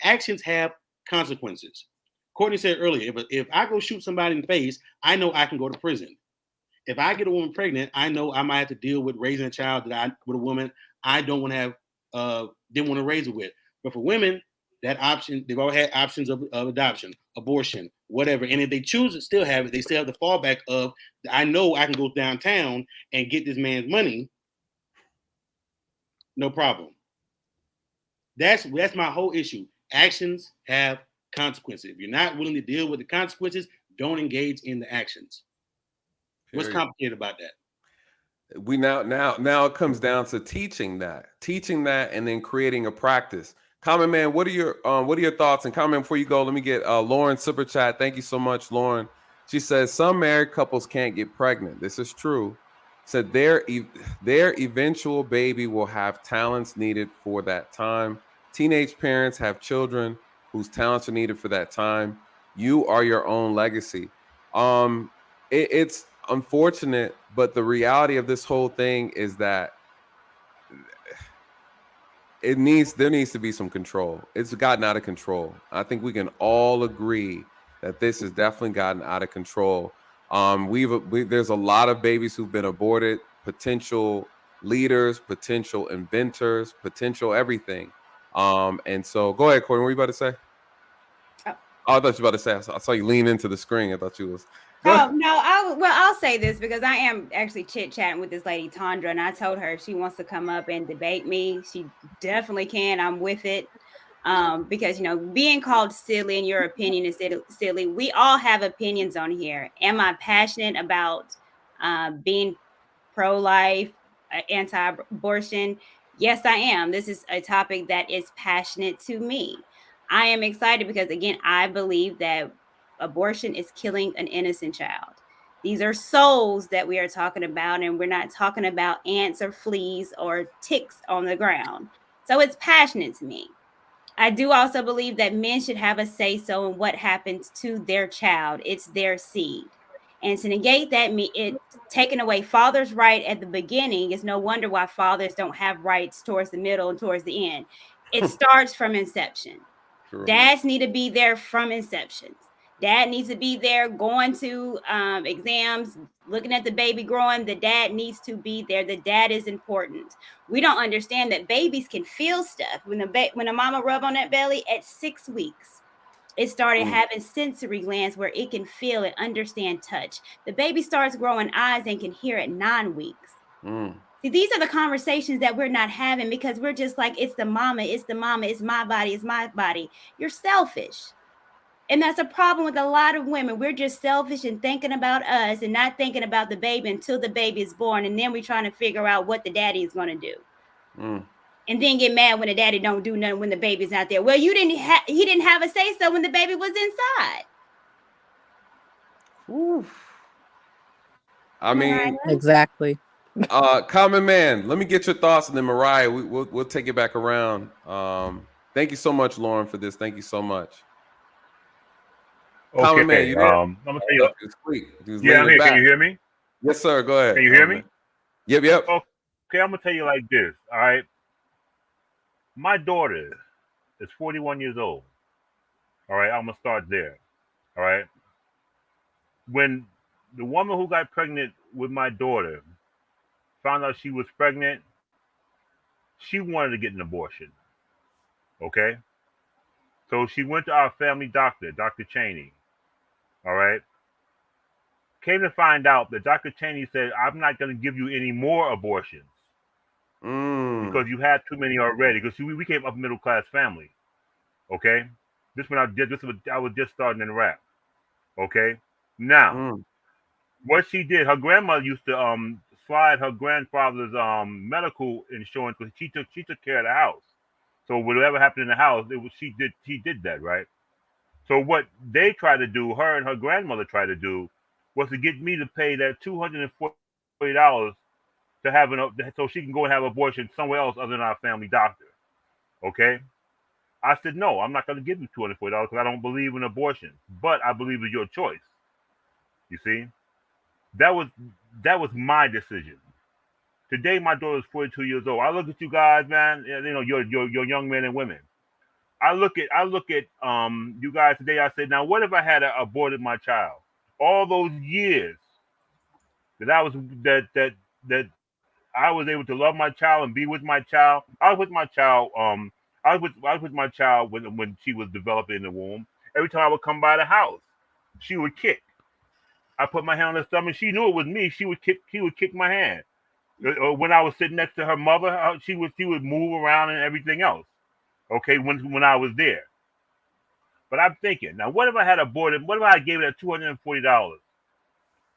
Actions have consequences. Courtney said earlier, if I go shoot somebody in the face, I know I can go to prison. If I get a woman pregnant, I know I might have to deal with raising a child with a woman I don't want to have, didn't want to raise it with. But for women, that option, they've all had options of adoption, abortion, whatever. And if they choose to still have it, they still have the fallback of, I know I can go downtown and get this man's money. No problem. That's my whole issue. Actions have consequences. If you're not willing to deal with the consequences, don't engage in the actions. What's complicated about that? We now it comes down to teaching that, and then creating a practice. Common Man, what are your thoughts? And comment before you go, let me get Lauren super chat. Thank you so much, Lauren. She says some married couples can't get pregnant. This is true. Said their eventual baby will have talents needed for that time. Teenage parents have children whose talents are needed for that time. You are your own legacy. It's unfortunate, but the reality of this whole thing is that there needs to be some control. It's gotten out of control. I think we can all agree that this has definitely gotten out of control. There's a lot of babies who've been aborted, potential leaders, potential inventors, potential everything. And so go ahead, Courtney. What were you about to say? Oh, I thought you were about to say. I saw you lean into the screen. I thought you was. Go ahead. Oh no, I'll say this because I am actually chit chatting with this lady Tandra, and I told her if she wants to come up and debate me, she definitely can. I'm with it. Because being called silly in your opinion is silly. We all have opinions on here. Am I passionate about being pro-life, anti-abortion? Yes, I am. This is a topic that is passionate to me. I am excited because again, I believe that abortion is killing an innocent child. These are souls that we are talking about, and we're not talking about ants or fleas or ticks on the ground. So it's passionate to me. I do also believe that men should have a say so in what happens to their child. It's their seed. And to negate that, it taking away father's right at the beginning is no wonder why fathers don't have rights towards the middle and towards the end. It starts from inception. True. Dads need to be there from inception. Dad needs to be there going to exams, looking at the baby growing. The dad needs to be there. The dad is important. We don't understand that babies can feel stuff. When a mama rub on that belly at 6 weeks, it started having sensory glands where it can feel and understand touch. The baby starts growing eyes and can hear at 9 weeks. See, these are the conversations that we're not having because we're just like, it's the mama, it's my body, it's my body. You're selfish. And that's a problem with a lot of women. We're just selfish and thinking about us and not thinking about the baby until the baby is born. And then we're trying to figure out what the daddy is going to do. And then get mad when the daddy don't do nothing when the baby's not there. Well, he didn't have a say so when the baby was inside. I mean, exactly. Common Man, let me get your thoughts, and then Mariah, we'll take it back around. Thank you so much, Lauren, for this. Thank you so much. Okay, Common Man, you there? I'm gonna tell you. Yeah, I'm here. Can you hear me? Yes, sir. Go ahead. Can you hear me? Yep. Okay, I'm gonna tell you like this. All right, my daughter is 41 years old. All right, I'm gonna start there. All right, when the woman who got pregnant with my daughter found out she was pregnant, she wanted to get an abortion. Okay, so she went to our family doctor, Dr. Cheney. All right. Came to find out that Dr. Cheney said, I'm not going to give you any more abortions because you had too many already. Because we came up middle class family. Okay. I was just starting in rap. Okay. Now, what she did, her grandmother used to slide her grandfather's medical insurance because she took care of the house. So whatever happened in the house, she did that, right? So what they tried to do, her and her grandmother tried to do, was to get me to pay that $240 to have so she can go and have an abortion somewhere else other than our family doctor. Okay? I said, no, I'm not going to give you $240 because I don't believe in abortion, but I believe in your choice. You see? That was my decision. Today, my daughter is 42 years old. I look at you guys, man. You know, you're young men and women. I look at you guys today. I said, now what if I had aborted my child? All those years that I was able to love my child and be with my child. I was with my child. I was with my child when she was developing in the womb. Every time I would come by the house, she would kick. I put my hand on her stomach. She knew it was me. She would kick my hand. When I was sitting next to her mother, she would move around and everything else. Okay, when I was there. But I'm thinking, now what if I had aborted? What if I gave it at $240?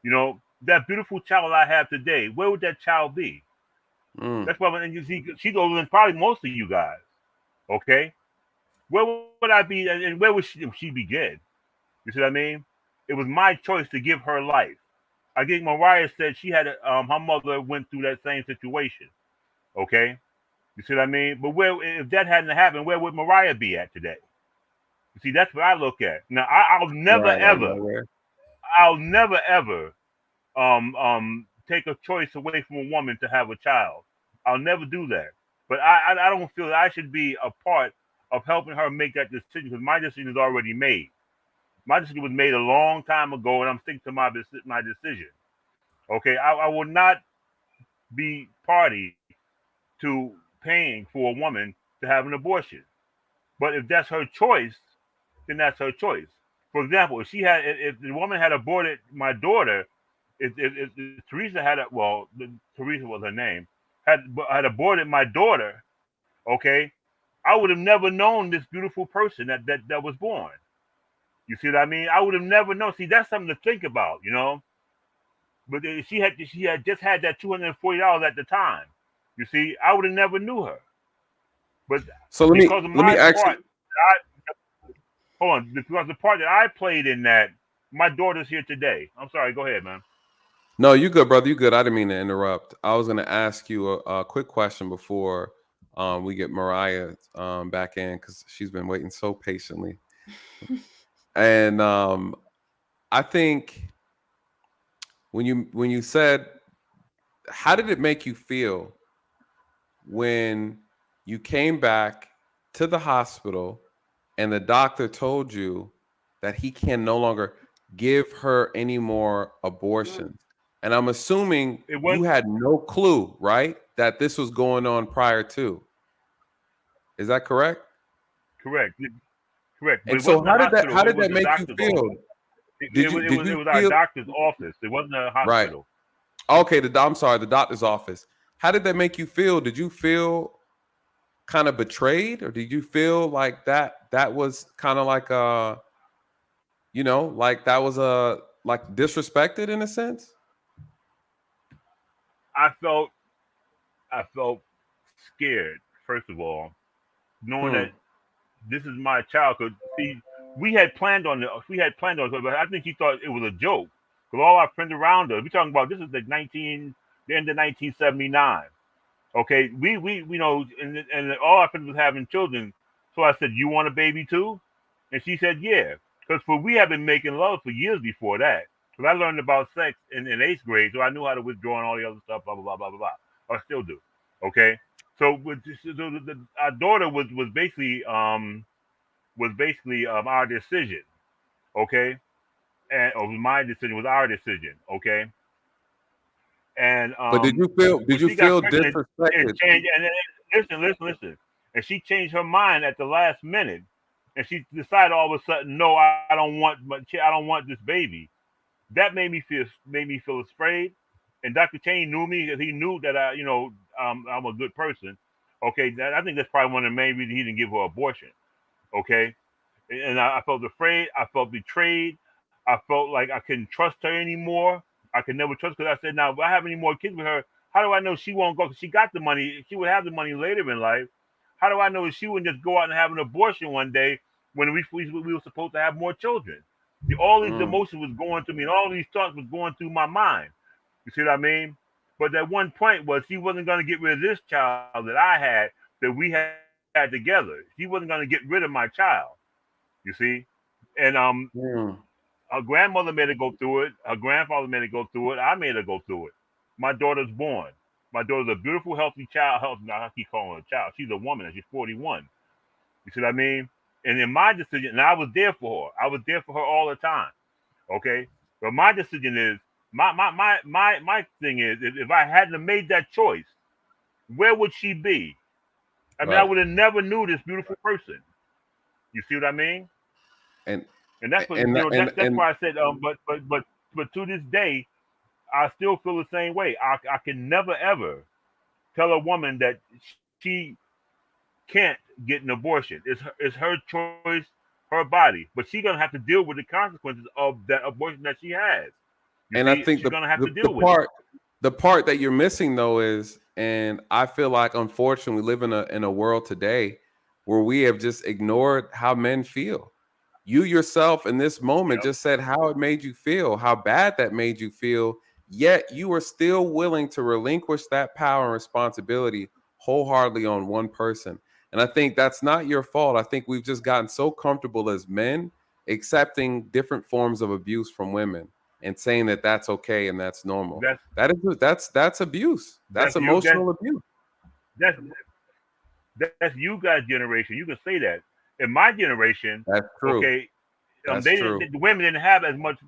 You know, that beautiful child I have today, where would that child be? That's why, and you see, she's older than probably most of you guys. Okay, where would I be, and where would she be dead? You see what I mean? It was my choice to give her life. I think Mariah said she had her mother went through that same situation. Okay, you see what I mean? But if that hadn't happened, where would Mariah be at today? You see, that's what I look at. Now, I'll never ever take a choice away from a woman to have a child. I'll never do that. But I don't feel that I should be a part of helping her make that decision because my decision is already made. My decision was made a long time ago, and I'm sticking to my decision. Okay, I will not be party to paying for a woman to have an abortion. But if that's her choice, then that's her choice. For example, if the woman had aborted my daughter, if Teresa had Teresa was her name, had aborted my daughter, okay, I would have never known this beautiful person that was born. You see what I mean? I would have never known. See, that's something to think about, you know. But she had just had that $240 at the time. You see, I would have never knew her. But So because of let me my ask part, you. hold on, because the part that I played in that, my daughter's here today. I'm sorry. Go ahead, man. No, you good, brother. You good. I didn't mean to interrupt. I was going to ask you a quick question before we get Mariah back in because she's been waiting so patiently. And I think when you said, how did it make you feel when you came back to the hospital and the doctor told you that he can no longer give her any more abortions? And I'm assuming It you was had no clue, right, that this was going on prior to. Is that correct? correct, correct. But And it so wasn't a how hospital. It did was that a make you doctor's feel? office. It was our Feel doctor's office. It wasn't a right? hospital. Okay, I'm sorry, the doctor's office. How did that make you feel? Did you feel kind of betrayed, or did you feel like that was kind of like like that was like disrespected in a sense? I felt I felt scared first of all, knowing Hmm. that this is my child. Cause see, we had planned on it, but I think he thought it was a joke. Cause all our friends around us, we talking about this is the end of 1979. Okay, we know, and all our friends was having children. So I said, "You want a baby too?" And she said, "Yeah." Because we have been making love for years before that. Because I learned about sex in eighth grade, so I knew how to withdraw and all the other stuff. Blah blah blah blah blah blah. I still do. Okay, so our daughter was basically our decision. Okay, and or my decision was our decision. Okay, and But when did you she got feel pregnant, it disrespected? changed. Listen, and she changed her mind at the last minute, and she decided all of a sudden, no, I don't want, I don't want this baby. That made me feel afraid. And Dr. Chain knew me because he knew that I'm a good person. Okay, I think that's probably one of the main reasons he didn't give her abortion. Okay, and I felt afraid. I felt betrayed. I felt like I couldn't trust her anymore. I could never trust because I said, now if I have any more kids with her, how do I know she won't go? Because she got the money. She would have the money later in life. How do I know that she wouldn't just go out and have an abortion one day when we were supposed to have more children? All these Mm. emotions was going through me, and all these thoughts was going through my mind. You see what I mean? But that one point was she wasn't going to get rid of this child that I had, that we had together. She wasn't going to get rid of my child. You see, and Mm. her grandmother made her go through it. Her grandfather made her go through it. I made her go through it. My daughter's born. My daughter's a beautiful, healthy child. Now I keep calling her a child. She's a woman, and she's 41. You see what I mean? And in my decision, and I was there for her. I was there for her all the time. Okay, but my decision is my thing is if I hadn't have made that choice, where would she be? I mean, I Right. would have never knew this beautiful person. You see what I mean? And And that's what and that's why I said but to this day I still feel the same way. I can never ever tell a woman that she can't get an abortion. It's her choice, her body, but she's gonna have to deal with the consequences of that abortion that she has. You and I see, think she's gonna have the to the deal with it. part that you're missing though is, and I feel like unfortunately we live in a world today where we have just ignored how men feel. You yourself in this moment Yep, just said how it made you feel, how bad that made you feel, yet you are still willing to relinquish that power and responsibility wholeheartedly on one person. And I think that's not your fault. I think we've just gotten so comfortable as men accepting different forms of abuse from women and saying that that's okay and that's normal. that's That's abuse. That's that's you. emotional abuse. That's That's you guys' generation. You can say that. In my generation, That's true. okay, That's they true. the women didn't have as much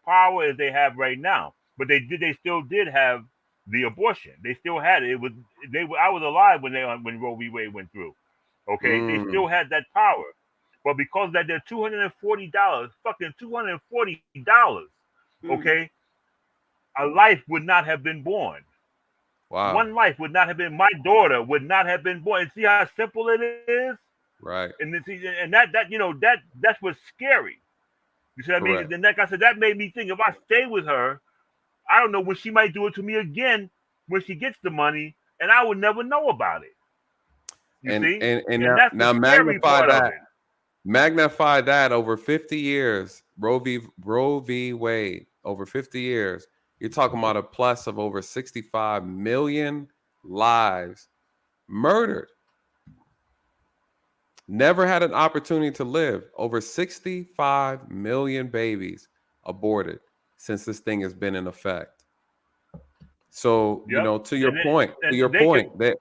power as they have right now, but they still did have the abortion. They still had it. It was I was alive when Roe v. Wade went through. Okay, they still had that power, but because that they're $240, fucking $240, okay, a life would not have been born. Wow. One life would not have been. My daughter would not have been born. And see how simple it is. Right. And that's what's scary. You see what I mean? And then, like I said, that made me think if I stay with her, I don't know when she might do it to me again when she gets the money, and I would never know about it. You see? And that's now the scary part of it. Magnify that over 50 years, Roe v. Wade, over 50 years, you're talking about a plus of over 65 million lives murdered. Never had an opportunity to live. Over 65 million babies aborted since this thing has been in effect. So, to your point, that,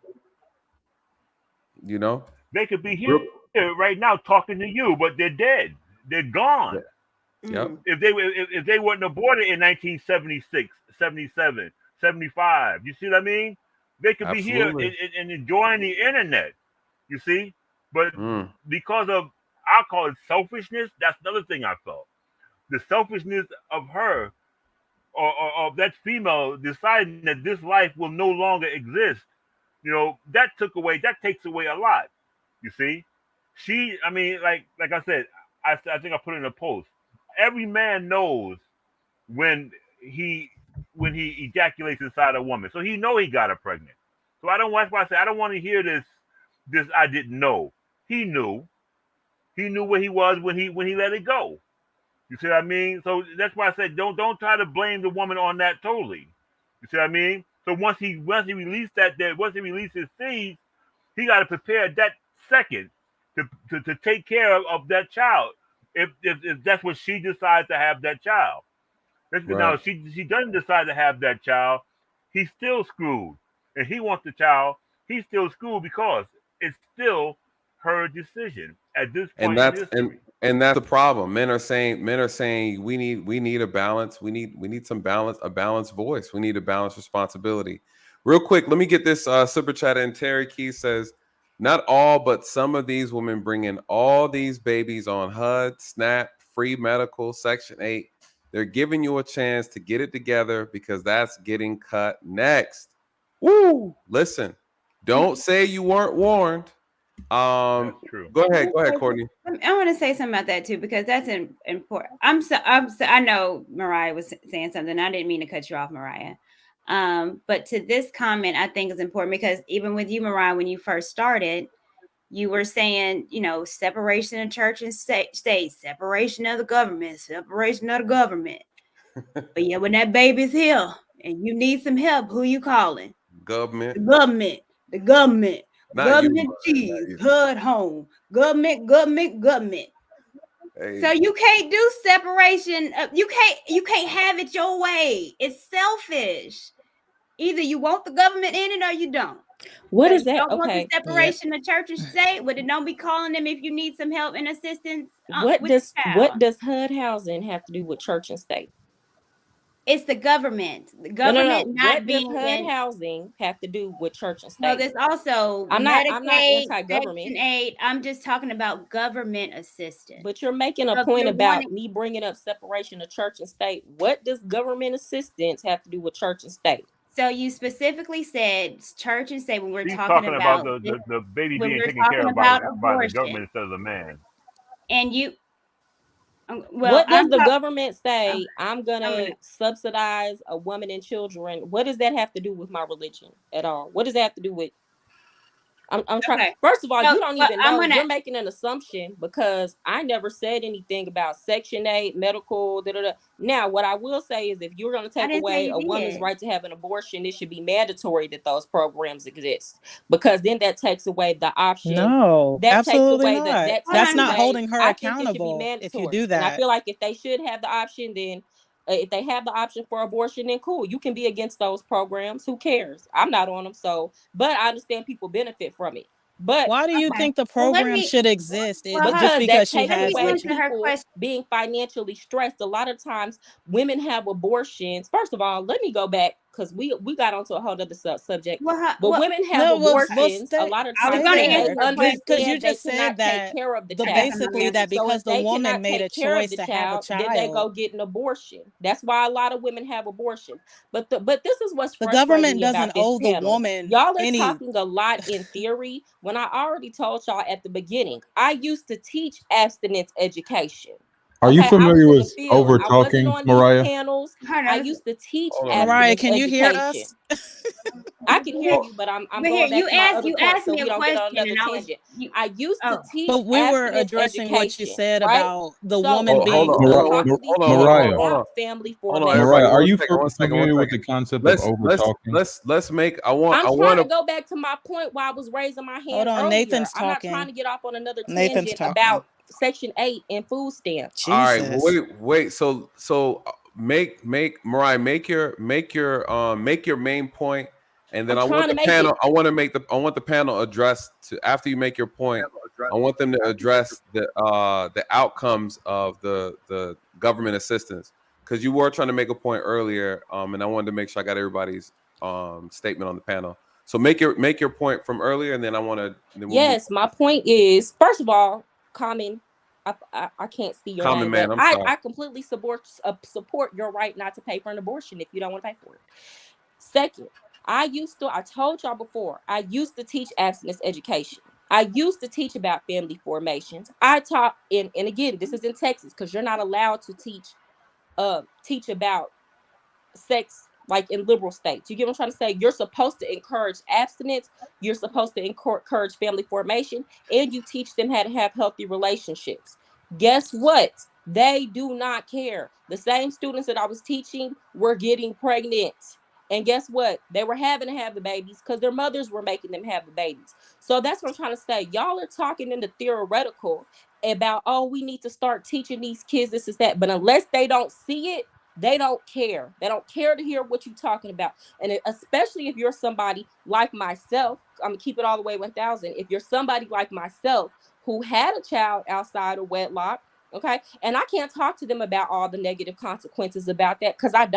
they could be here right now talking to you, but they're dead. They're gone. Yep. If they weren't aborted in 1976, 77, 75, you see what I mean? They could be here and enjoying the internet. You see? But because of, I call it selfishness, that's another thing I felt. The selfishness of her or of that female deciding that this life will no longer exist, that takes away a lot. You see? Like I said, I think I put it in a post. Every man knows when he ejaculates inside a woman. So he know he got her pregnant. So that's why I say I don't want to hear this I didn't know. He knew. He knew where he was when he let it go. You see what I mean? So that's why I said don't try to blame the woman on that totally. You see what I mean? So once he released once he released his seeds, he got to prepare that second to take care of that child. If that's what she decides to have that child. Now if she doesn't decide to have that child, he's still screwed. And he wants the child, he's still screwed because it's still her decision at this point in history. And that's the problem. Men are saying we need a balance. We need some balance, a balanced voice. We need a balanced responsibility. Real quick, let me get this super chat in. Terry Key says, not all, but some of these women bring in all these babies on HUD, SNAP, free medical, Section 8. They're giving you a chance to get it together because that's getting cut next. Woo! Listen, don't say you weren't warned. That's true. Go ahead, Courtney. I want to say something about that too because that's important. I know Mariah was saying something. I didn't mean to cut you off, Mariah. But to this comment, I think is important because even with you, Mariah, when you first started, you were saying, separation of church and state, separation of the government, separation of the government. But yeah, when that baby's here and you need some help, who you calling? Government. The government. Not government cheese, HUD home, government. Hey. So you can't do separation. You can't have it your way. It's selfish. Either you want the government in it or you don't. What so is that? Don't okay. want the separation of church and state. But don't be calling them if you need some help and assistance. What does HUD housing have to do with church and state? It's the government. The government no. What does HUD housing have to do with church and state? No, there's also I'm not anti-government. Section 8. I'm just talking about government assistance. But you're making a point about me bringing up separation of church and state. What does government assistance have to do with church and state? So you specifically said church and state when we're talking about the baby being taken care of by the government instead of the man. And you. What does the government say? I'm gonna subsidize a woman and children. What does that have to do with my religion at all? What does that have to do with? I'm trying. Okay. First of all, you don't even know. You're making an assumption because I never said anything about Section 8, medical. Now, what I will say is, if you're going to take away a woman's right to have an abortion, it should be mandatory that those programs exist because then that takes away the option. No, that absolutely takes away not. That's not holding her accountable if you do that. And I feel like if they should have the option, then If they have the option for abortion, then cool. You can be against those programs. Who cares? I'm not on them. So, but I understand people benefit from it. But why do you think the Well, let program me. should exist just because that because she takes Let me has away the answer her people question. being financially stressed. A lot of times women have abortions. First of all, let me go back because we got onto a whole other subject. But women have no, well, abortions a lot of I was times going to because answer they her question. because you understand they just said cannot take that care of the the child. basically that So because if the they woman cannot made a take care of choice the to have a child, then they go child, get an abortion. That's why a lot of women have abortions. But this is what's the frustrating government me about doesn't this owe the panel. woman Y'all are any. talking a lot in theory when I already told y'all at the beginning. I used to teach abstinence education. Are you Okay, I was familiar in the with field. over I wasn't talking, on these Mariah? panels. I used to teach Mariah, abstinence can you hear education. us? I can hear you, but I'm But going here, back to my other you point asked so me we a don't get on question, another and I was. tangent. I used to teach But we were abstinence addressing what you education, said right? about the So woman I being used to Mariah, talk to these people Mariah, about family Hold on, formation. everybody. Mariah, are you One familiar with the second. concept of over talking? Let's make. I I'm trying want to to. go back to my point why I was raising my Hold hand on, earlier. Nathan's I'm not trying to talking. get off on another Nathan's tangent talking. about Section 8 and food stamps. All right, well, Jesus. wait. So make Mariah make your main point, and then I'm I want trying to the make panel. it. I want the panel address to after you make your point. I want them to address the outcomes of the government assistance because you were trying to make a point earlier, and I wanted to make sure I got everybody's statement on the panel. So make your point from earlier, and then we'll move. Yes, my point is, first of all, Common, I can't see your Common name, man, but I'm sorry. I completely support your right not to pay for an abortion if you don't want to pay for it. Second, I told y'all before, I used to teach abstinence education. I used to teach about family formations. I taught and again, this is in Texas because you're not allowed to teach about sex like in liberal states. You get what I'm trying to say? You're supposed to encourage abstinence. You're supposed to encourage family formation, and you teach them how to have healthy relationships. Guess what? They do not care. The same students that I was teaching were getting pregnant. And guess what? They were having to have the babies because their mothers were making them have the babies. So that's what I'm trying to say. Y'all are talking in the theoretical about, oh, we need to start teaching these kids this is that. But unless they don't see it, they don't care. They don't care to hear what you're talking about. And especially if you're somebody like myself, I'm gonna keep it all the way 1000. If you're somebody like myself who had a child outside of wedlock, okay, and I can't talk to them about all the negative consequences about that because I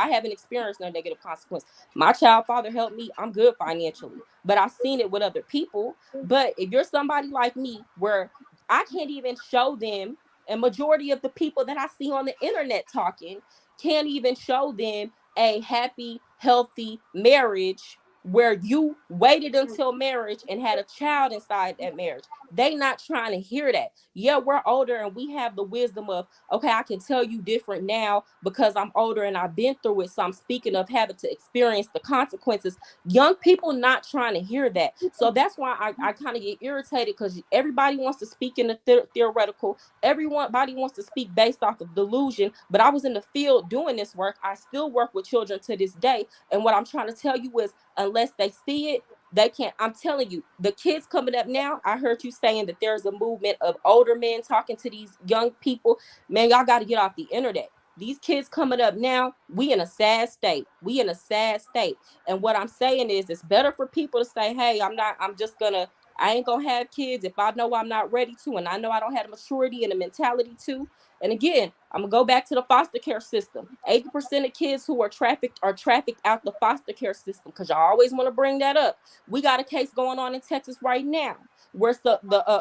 haven't experienced no negative consequence. My child father helped me. I'm good financially, but I've seen it with other people. But if you're somebody like me where I can't even show them, and majority of the people that I see on the internet talking can't even show them a happy, healthy marriage where you waited until marriage and had a child inside that marriage. They not trying to hear that. Yeah, we're older and we have the wisdom of, okay, I can tell you different now because I'm older and I've been through it. So I'm speaking of having to experience the consequences. Young people not trying to hear that. So that's why I kind of get irritated because everybody wants to speak in the theoretical. Everybody wants to speak based off of delusion, but I was in the field doing this work. I still work with children to this day. And what I'm trying to tell you is unless they see it, they can't. I'm telling you, the kids coming up now, I heard you saying that there's a movement of older men talking to these young people. Man, y'all got to get off the internet. These kids coming up now, we in a sad state. And what I'm saying is it's better for people to say, hey, I ain't gonna have kids if I know I'm not ready to, and I know I don't have the maturity and the mentality to. And again, I'm gonna go back to the foster care system. 80% of kids who are trafficked out the foster care system because y'all always want to bring that up. We got a case going on in Texas right now where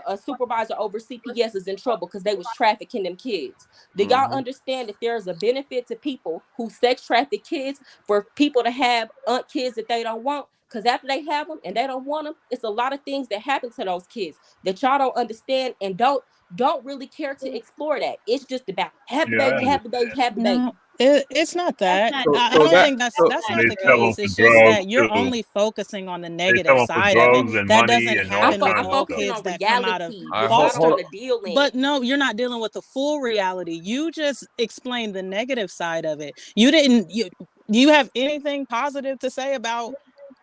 a supervisor over CPS is in trouble because they was trafficking them kids. Do y'all understand that there's a benefit to people who sex traffic kids for people to have kids that they don't want? Because after they have them and they don't want them, it's a lot of things that happen to those kids that y'all don't understand and don't really care to explore that. It's just about have the Yeah, I baby, have the understand. baby, have the No, baby. it's not that. I So don't that think that's so that's And not they the sell them case. for It's just drugs that you're too. only focusing on the They negative sell them for side of it. drugs and That money doesn't and all happen with kinds I'm of all stuff. focusing kids on that come out of reality. all right, This is what I'm foster. hold trying to deal in. But no, you're not dealing with the full reality. You just explained the negative side of it. Do you have anything positive to say about,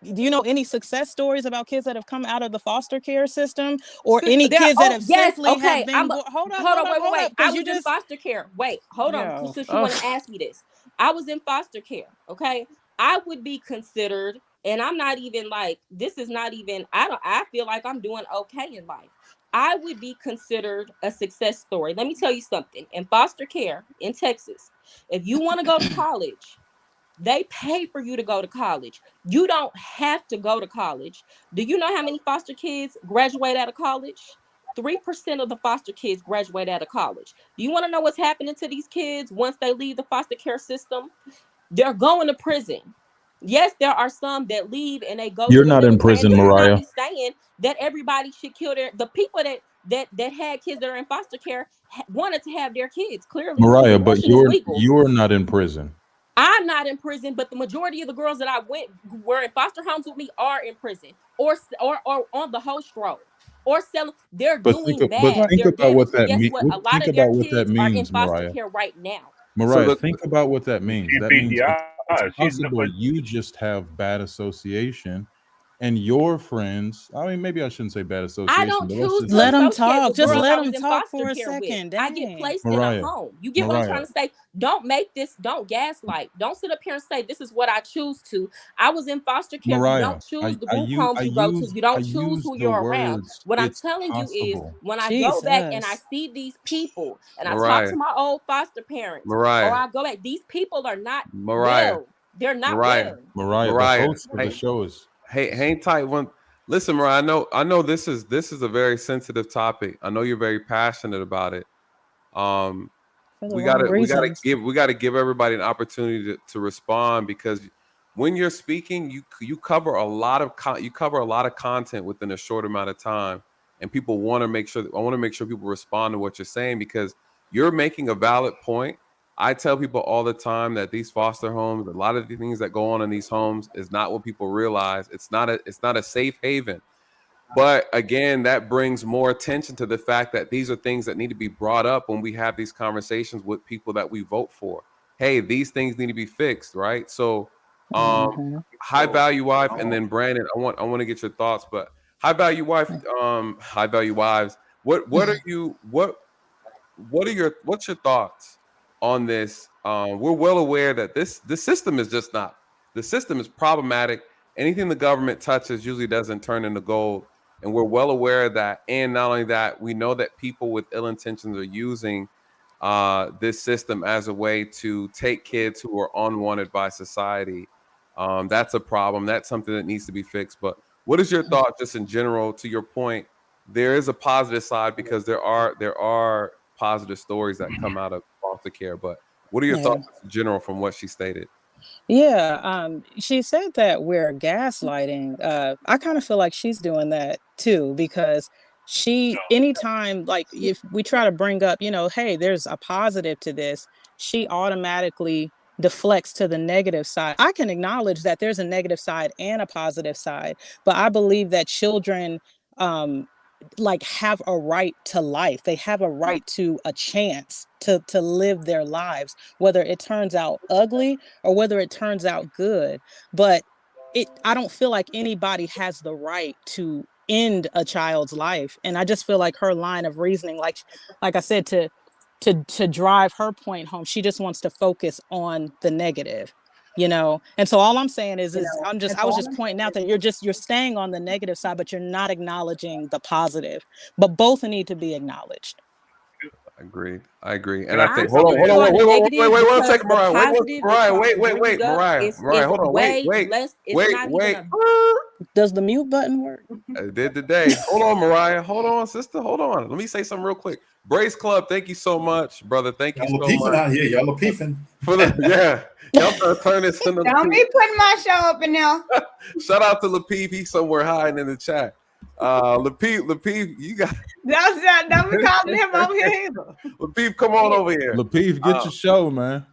do you know any success stories about kids that have come out of the foster care system or any kids that have Yes, simply have okay. been hold Wait. up I because you was in just foster care. Wait, hold on. yo Since you want to ask me this. I was in foster care. Okay. I would be considered, and I'm not even like, this is not even, I feel like I'm doing okay in life. I would be considered a success story. Let me tell you something. In foster care in Texas, if you want to go to college, they pay for you to go to college. You don't have to go to college. Do you know how many foster kids graduate out of college? 3% of the foster kids graduate out of college. Do you want to know what's happening to these kids once they leave the foster care system? They're going to prison. Yes, there are some that leave and they go You're to the not in military. And prison, this is not Mariah. me saying that everybody should kill the people that had kids that are in foster care wanted to have their kids, clearly, because Mariah, but abortion is legal. you're not in prison. I'm not in prison, but the majority of the girls that I were in foster homes with me are in prison or on the host roll or selling. They're doing bad. Think They're about what damaged. And that guess means. what? A lot Think of their about what that kids are in means, foster Mariah. care right now. Mariah, think about what that means. That means it's She's possible you just have bad association, and your friends. I mean, maybe I shouldn't say bad association. I don't but let's choose just to say, Let them associate talk. with Just girls let I was them in talk foster for a care with. second. I get Dang. placed in a Mariah, home. You get what I'm Mariah. trying to say? Don't make this, don't gaslight. Don't sit up here and say this is what I choose to. I was in foster care. You Mariah, don't choose the group homes you go to. You I don't choose use who the you're around. words. What I'm It's telling you is possible. when I go back and I Jesus. see these people and I talk Mariah, to my old foster parents, or Mariah, I go back, these people are not Mariah, well. They're not Mariah, well. Mariah, the Mariah. host of the show is. Hey, hang tight. One, listen, Mariah. I know. This is a very sensitive topic. I know you're very passionate about it. Um, For the we wrong reasons. gotta give everybody an opportunity to respond, because when you're speaking, you cover a lot of content within a short amount of time, and people want to make sure. I want to make sure people respond to what you're saying, because you're making a valid point. I tell people all the time that these foster homes, a lot of the things that go on in these homes, is not what people realize. It's not a safe haven. But again, that brings more attention to the fact that these are things that need to be brought up when we have these conversations with people that we vote for. Hey, these things need to be fixed, right? So, Mm-hmm. high value wife, and then Brandon, I want to get your thoughts. But high value wife, high value wives. What are you what's your thoughts on this? We're well aware that the system is just not, the system is problematic. Anything the government touches usually doesn't turn into gold, and we're well aware of that. And not only that, we know that people with ill intentions are using this system as a way to take kids who are unwanted by society. That's a problem. That's something that needs to be fixed. But what is your thought, just in general? To your point, there is a positive side, because there are positive stories that come out of foster care. But what are your Yeah. thoughts in general from what she stated? Yeah, she said that we're gaslighting. I kind of feel like she's doing that too, because anytime, like, if we try to bring up, hey, there's a positive to this, she automatically deflects to the negative side. I can acknowledge that there's a negative side and a positive side, but I believe that children, um, like, have a right to life. They have a right to a chance to live their lives, whether it turns out ugly or whether it turns out good. But I don't feel like anybody has the right to end a child's life. And I just feel like her line of reasoning, like I said, to drive her point home, she just wants to focus on the negative. And so all I'm saying is I was just pointing out that you're staying on the negative side, but you're not acknowledging the positive. But both need to be acknowledged. I agree. And I I'm think, focusing on the negative wait 1 because second, the Mariah. positive that Mariah, y'all wait, bringing up Mariah, is hold on, way less. It's not even a. Does the mute button work? I did today. Hold on, Mariah. Hold on, sister. Hold on. Let me say something real quick. Brace Club, thank you so much, brother. Thank you Y'all so are peefing much. out here. Y'all are peefing. Y'all trying to turn this into Don't be putting my show up in there. Shout out to Lapeef. He's somewhere hiding in the chat. Lapeef, you got. Don't be calling him over here either. Lapeef, come on over here. Lapeef, get your show, man.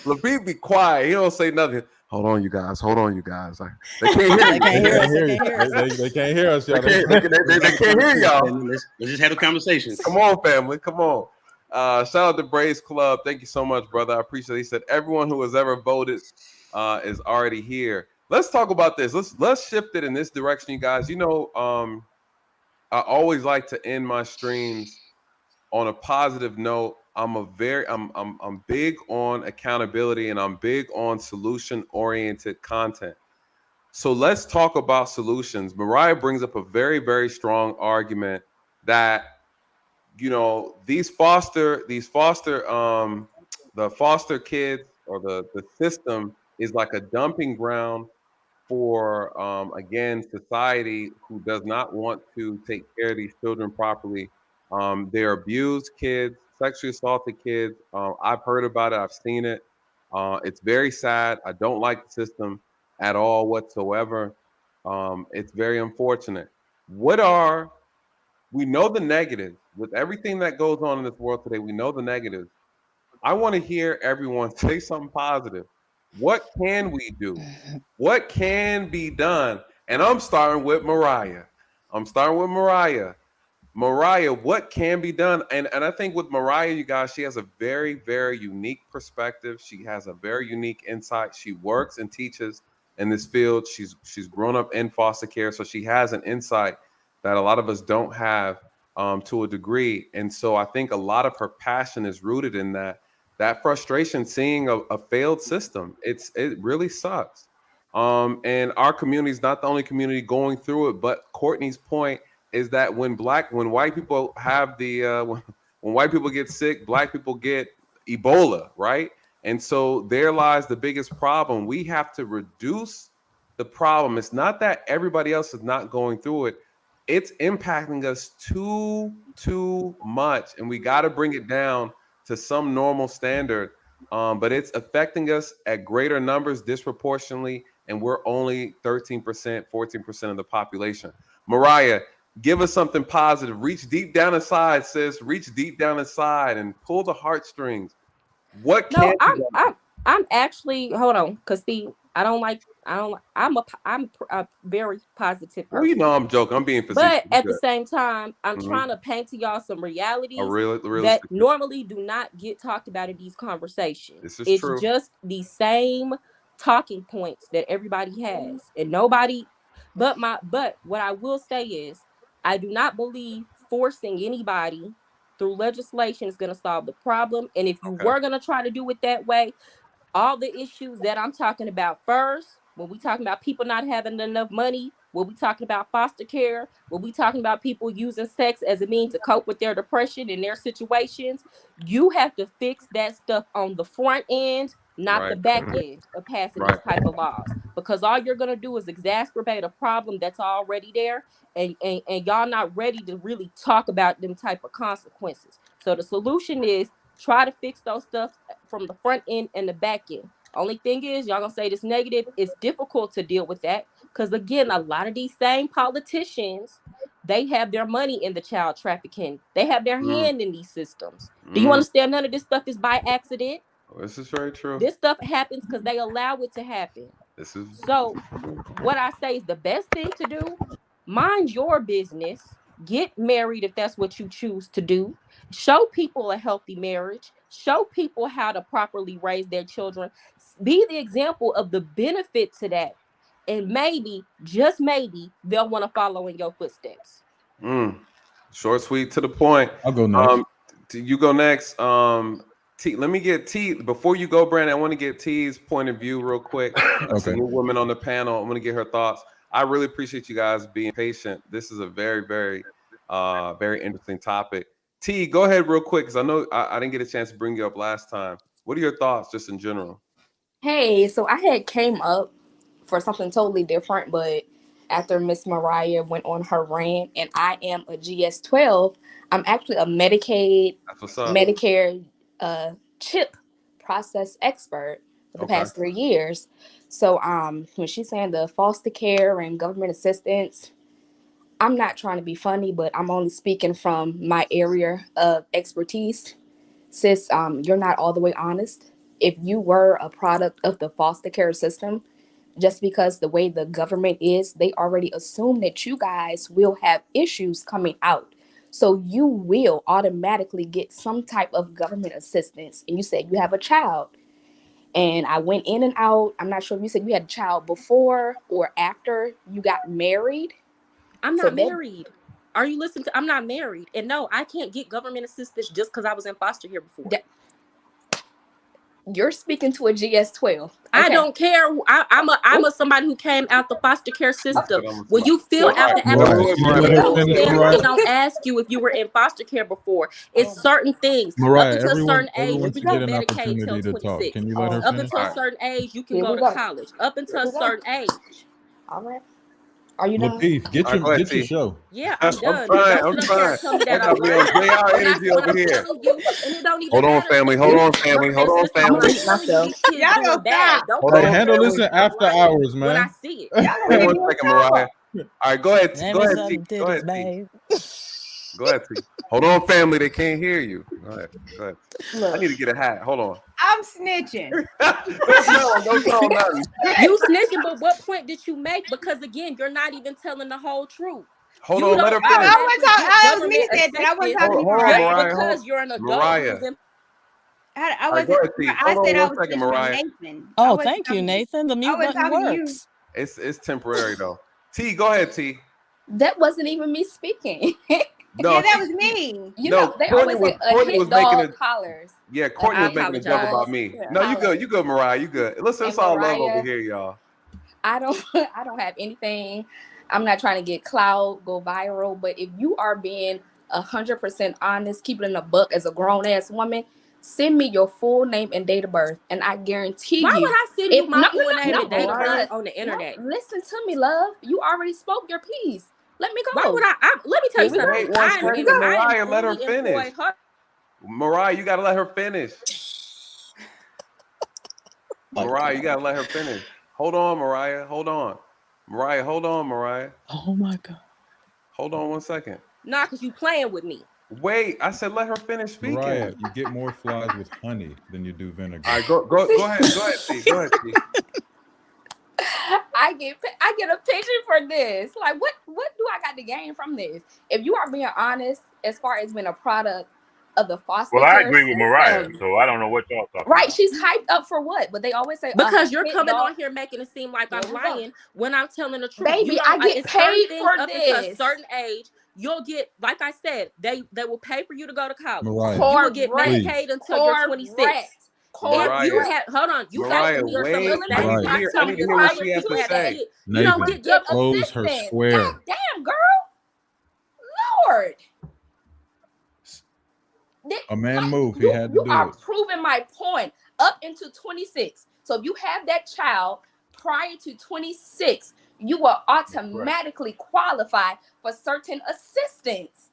Lapeef, be quiet. He don't say nothing. Hold on, you guys. They can't hear you. They can't hear us. They can't hear us. Y'all. They can't hear y'all. Let's just have a conversation. Come on, family. Come on. Shout out to Braves Club. Thank you so much, brother. I appreciate it. He said everyone who has ever voted is already here. Let's talk about this. Let's shift it in this direction, you guys. I always like to end my streams on a positive note, I'm big on accountability, and I'm big on solution oriented content. So let's talk about solutions. Mariah brings up a very, very strong argument that, the foster kids, or the system, is like a dumping ground for, again, society who does not want to take care of these children properly. They're abused kids, sexually assaulted kids. I've heard about it. I've seen it. It's very sad. I don't like the system at all whatsoever. It's very unfortunate. What are We know the negatives with everything that goes on in this world today? We know the negatives. I want to hear everyone say something positive. What can we do? What can be done? And I'm starting with Mariah. Mariah, what can be done? And I think with Mariah, you guys, she has a very, very unique perspective. She has a very unique insight. She works and teaches in this field. She's grown up in foster care, so she has an insight that a lot of us don't have, to a degree. And so I think a lot of her passion is rooted in that frustration, seeing a failed system. It really sucks. And our community is not the only community going through it. But Courtney's point is that when white people have when white people get sick, black people get Ebola, right? And so there lies the biggest problem. We have to reduce the problem. It's not that everybody else is not going through it. It's impacting us too much, and we got to bring it down to some normal standard. But it's affecting us at greater numbers disproportionately, and we're only 13%, 14% of the population. Mariah, give us something positive. Reach deep down inside, sis. Reach deep down inside and pull the heartstrings. What can No, be I'm done? I'm I'm actually, hold on, cause see, I'm a very positive Well, person. I'm joking. I'm being facetious. But at the same time, I'm Mm-hmm. trying to paint to y'all some A realities that realistic. normally do not get talked about in these conversations. This is It's true. just the same talking points that everybody has, and nobody. But what I will say is, I do not believe forcing anybody through legislation is going to solve the problem. And if you Okay. were going to try to do it that way, all the issues that I'm talking about first, when we talking about people not having enough money, when we talking about foster care, when we talking about people using sex as a means to cope with their depression and their situations, you have to fix that stuff on the front end, not the Right. back end of passing these Right. type of laws. Because all you're gonna do is exacerbate a problem that's already there, and y'all not ready to really talk about them type of consequences. So the solution is try to fix those stuff from the front end and the back end. Only thing is, y'all gonna say this negative. It's difficult to deal with that because, again, a lot of these same politicians, they have their money in the child trafficking. They have their Mm, hand in these systems. Do you mm. understand? None of this stuff is by accident. This is very true. This stuff happens because they allow it to happen. This is So what I say is the best thing to do: mind your business, get married if that's what you choose to do, show people a healthy marriage, show people how to properly raise their children, be the example of the benefit to that, and maybe, just maybe, they'll want to follow in your footsteps. mm. Short, sweet, to the point. I'll go next. You go next. T, let me get T before you go, Brandon. I want to get T's point of view real quick. It's a Okay. new woman on the panel. I want to get her thoughts. I really appreciate you guys being patient. This is a very, very, very interesting topic. T, go ahead real quick because I know I didn't get a chance to bring you up last time. What are your thoughts, just in general? Hey, so I had came up for something totally different, but after Miss Mariah went on her rant, and I am a GS-12, I'm actually a Medicaid, That's what's up. Medicare chip process expert for the Okay. past 3 years. So when she's saying the foster care and government assistance, I'm not trying to be funny, but I'm only speaking from my area of expertise. Sis, you're not all the way honest. If you were a product of the foster care system, just because the way the government is, they already assume that you guys will have issues coming out. So you will automatically get some type of government assistance. And you said you have a child. And I went in and out. I'm not sure if you said you had a child before or after you got married. I'm So not that married. Are you listening to? I'm not married, and no, I can't get government assistance just because I was in foster care before. You're speaking to a GS-12. Okay. I don't care. I'm a somebody who came out the foster care system. When you fill out the application, they don't ask you if you were in foster care before. It's certain things. Mariah, Up until a certain age, everyone you should can get get an Medicaid opportunity till to talk. 26. Can you let her Up finish? until a certain age, you can Here go we to go. college. Up until a we go. certain age. All right. Are you done? Lateef, get your show. Yeah, I'm done. trying. Don't sit up here and tell me that I I'm got me on lying. JR When energy over I'm here. telling you, and it don't even Hold on, matter. family. Hold on, family. Hold on, When I'm family. telling you these kids Y'all doing gonna bad, stop. don't Hold Hey, on, handle this family. in after hours, when I man. see it. Hold on one second, Mariah. All right, go ahead. Let Go me ahead, suck T. them Go ahead, titties, T. babe. Go ahead, T. Hold on, family. They can't hear you. Go ahead. Go ahead. I Look, need to get a hat. Hold on. I'm snitching. Don't tell nothing. You snitching, but what point did you make? Because again, you're not even telling the whole truth. Hold You on, let don't her finish. automatically get That was government me said that. I wasn't assistance talking to you, Hold on, just Mariah. Mariah. because you're an adult Mariah. who's in. I All right, go wasn't. ahead, T. I Hold said on I one was second, speaking to Mariah. Nathan. Oh, thank you, Nathan. The I mute wasn't button talking to you. works. It's temporary though. T, go ahead, T. That wasn't even me speaking. No, Yeah, that was me. You no, know, they Courtney always say a Courtney hit was making dog a hollers. yeah. Courtney I was making a joke apologize. about me. Yeah. No, you good. You good, Mariah. You good. Listen, it's And all love over Mariah, here, y'all. I don't have anything. I'm not trying to get clout, go viral, but if you are being 100% honest, keep it in a buck as a grown ass woman, send me your full name and date of birth, and I guarantee Why you, would I send you my full name and date of birth because on the internet? listen to me, love. You already spoke your piece. Let me go. Why would I let me tell you Here we go. something. Wait one I second, am Mariah. Let her fully finish. employed. Mariah, you gotta let her finish. Mariah, you gotta let her finish. Hold on, Mariah. Hold on. Mariah, hold on, Mariah. Oh my God. Hold on one second. Nah, because you playing with me. Wait, I said let her finish speaking. Mariah, you get more flies with honey than you do vinegar. All right, go ahead, T. Go ahead, T. I get a picture for this. Like, what do I got to gain from this? If you are being honest, as far as being a product of the foster Well, I care agree with Mariah, system, so I don't know what y'all talking right? about. She's hyped up for what? But they always say Because you're hit coming dog. on here making it seem like Here I'm we go. lying when I'm telling the truth. Baby, You don't, I get it's certain paid things for up until a this. certain age. You'll get, like I said, they will pay for you to go to college. Mariah, You will get Correct. Medicaid until you're 26. If you Mariah, have, hold on, you Mariah, send me some of wait. the I need same to hear what criteria she has you to had to say. get. You don't Nathan, get close her assistance. square. God damn, girl. Lord. A man move. He had to You do are it. proving my point up into 26. So if you have that child prior to 26, you will automatically qualify for certain assistance.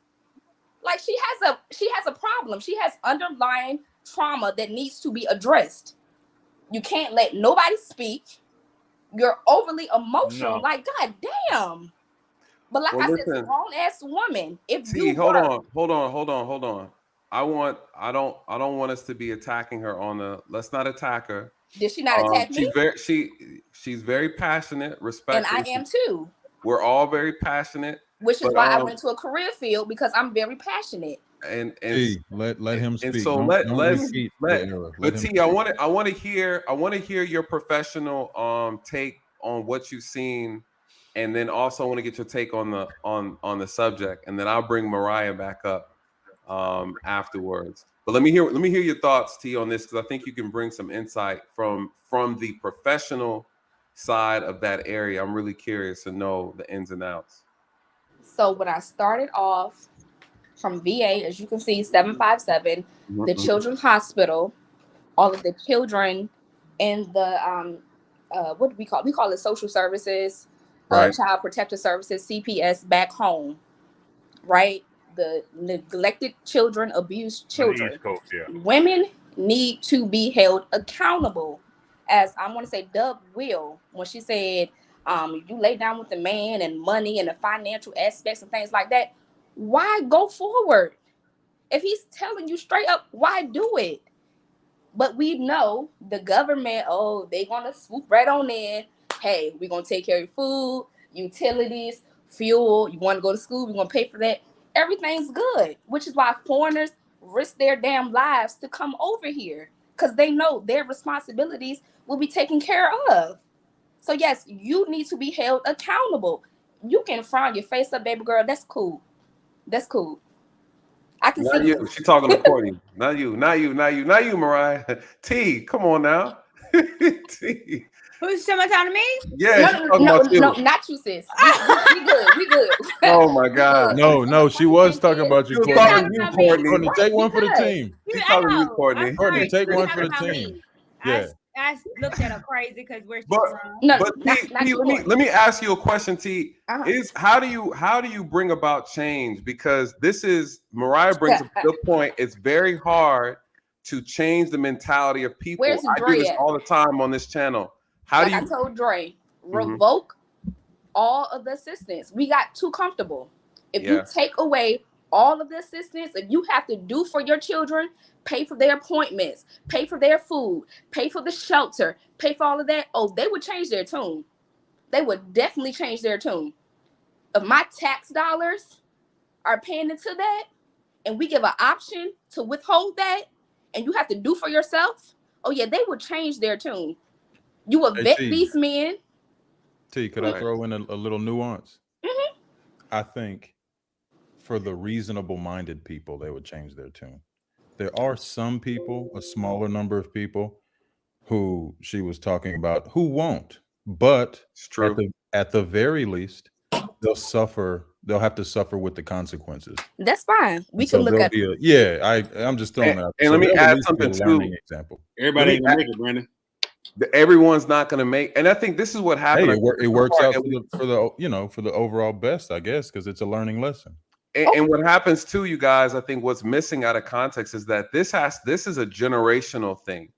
Like she has a problem. She has underlying trauma that needs to be addressed. You can't let nobody speak. You're overly emotional. No. Like, god damn. But like Well, I said, listen, grown ass woman. If T, you hold were on. I don't want us to be attacking her on the. Let's not attack her. did she not attack me? She's very passionate, And respectful. I am too. We're all very passionate, Which is but, why I went to a career field, because I'm very passionate. and T, let him speak. and so don't let's repeat the error. Let but him T, speak. I want to hear your professional take on what you've seen, and then also want to get your take on the subject, and then I'll bring Mariah back up afterwards. But let me hear your thoughts, T, on this, because I think you can bring some insight from the professional side of that area. I'm really curious to know the ins and outs. So when I started off from VA, as you can see, 757, the Children's Hospital, all of the children in the what do we call it? We call it social services, Right. child protective services, CPS back home, right? The neglected children, abused On the children. East Coast, yeah. Women need to be held accountable. As I want to say, Dub Will, when she said, you lay down with the man and money and the financial aspects and things like that, why go forward? If he's telling you straight up, why do it? But we know the government, they're going to swoop right on in. Hey, we're going to take care of your food, utilities, fuel. You want to go to school, we're going to pay for that. Everything's good, which is why foreigners risk their damn lives to come over here, because they know their responsibilities will be taken care of. So yes, you need to be held accountable. You can frown your face up, baby girl. That's cool. That's cool. I can Not see you. She talking to Courtney. Not you. Not you. Not you. Not you, Mariah. T, come on now. T. Who's someone talking to me? Yeah, she's talking about you. No, not you, sis. We good. We good. Oh my We God. good. No, she was talking about you, She was Courtney. talking to you, Courtney. Courtney, take one for the Because team. She's I talking to you, know. Courtney. I'm Courtney, sorry. take She's one for talking the about team. me. Yeah. I looked at her crazy because where she's But from. No, but T, not you, Courtney. let me ask you a question, T. Uh-huh. Is how do you bring about change? Because this is Mariah brings up a good point. It's very hard to change the mentality of people. Where's I do Dre this at? all the time on this channel. How Like do I you told Dre, Mhm. revoke all of the assistance. We got too comfortable. If you Yeah. take away all of the assistance, if you have to do for your children, pay for their appointments, pay for their food, pay for the shelter, pay for all of that, oh, they would change their tune. They would definitely change their tune. If my tax dollars are paying into that, and we give an option to withhold that, and you have to do for yourself, oh yeah, they would change their tune. You will Hey, vet T. these men. T, could I throw in a little nuance? Mm-hmm. I think for the reasonable minded people, they would change their tune. There are some people, a smaller number of people, who she was talking about who won't, but It's true. at the very least, they'll have to suffer with the consequences. That's fine. We And can so look there'll at be I'm just throwing that out. And So let me there'll at add least be a something learning too. example. Everybody ain't gonna make it, Brandon. Everyone's not going to make, and I think this is what happened. Hey, it works out for the overall best, I guess, because it's a learning lesson. And what happens too, you guys, I think what's missing out of context is that this is a generational thing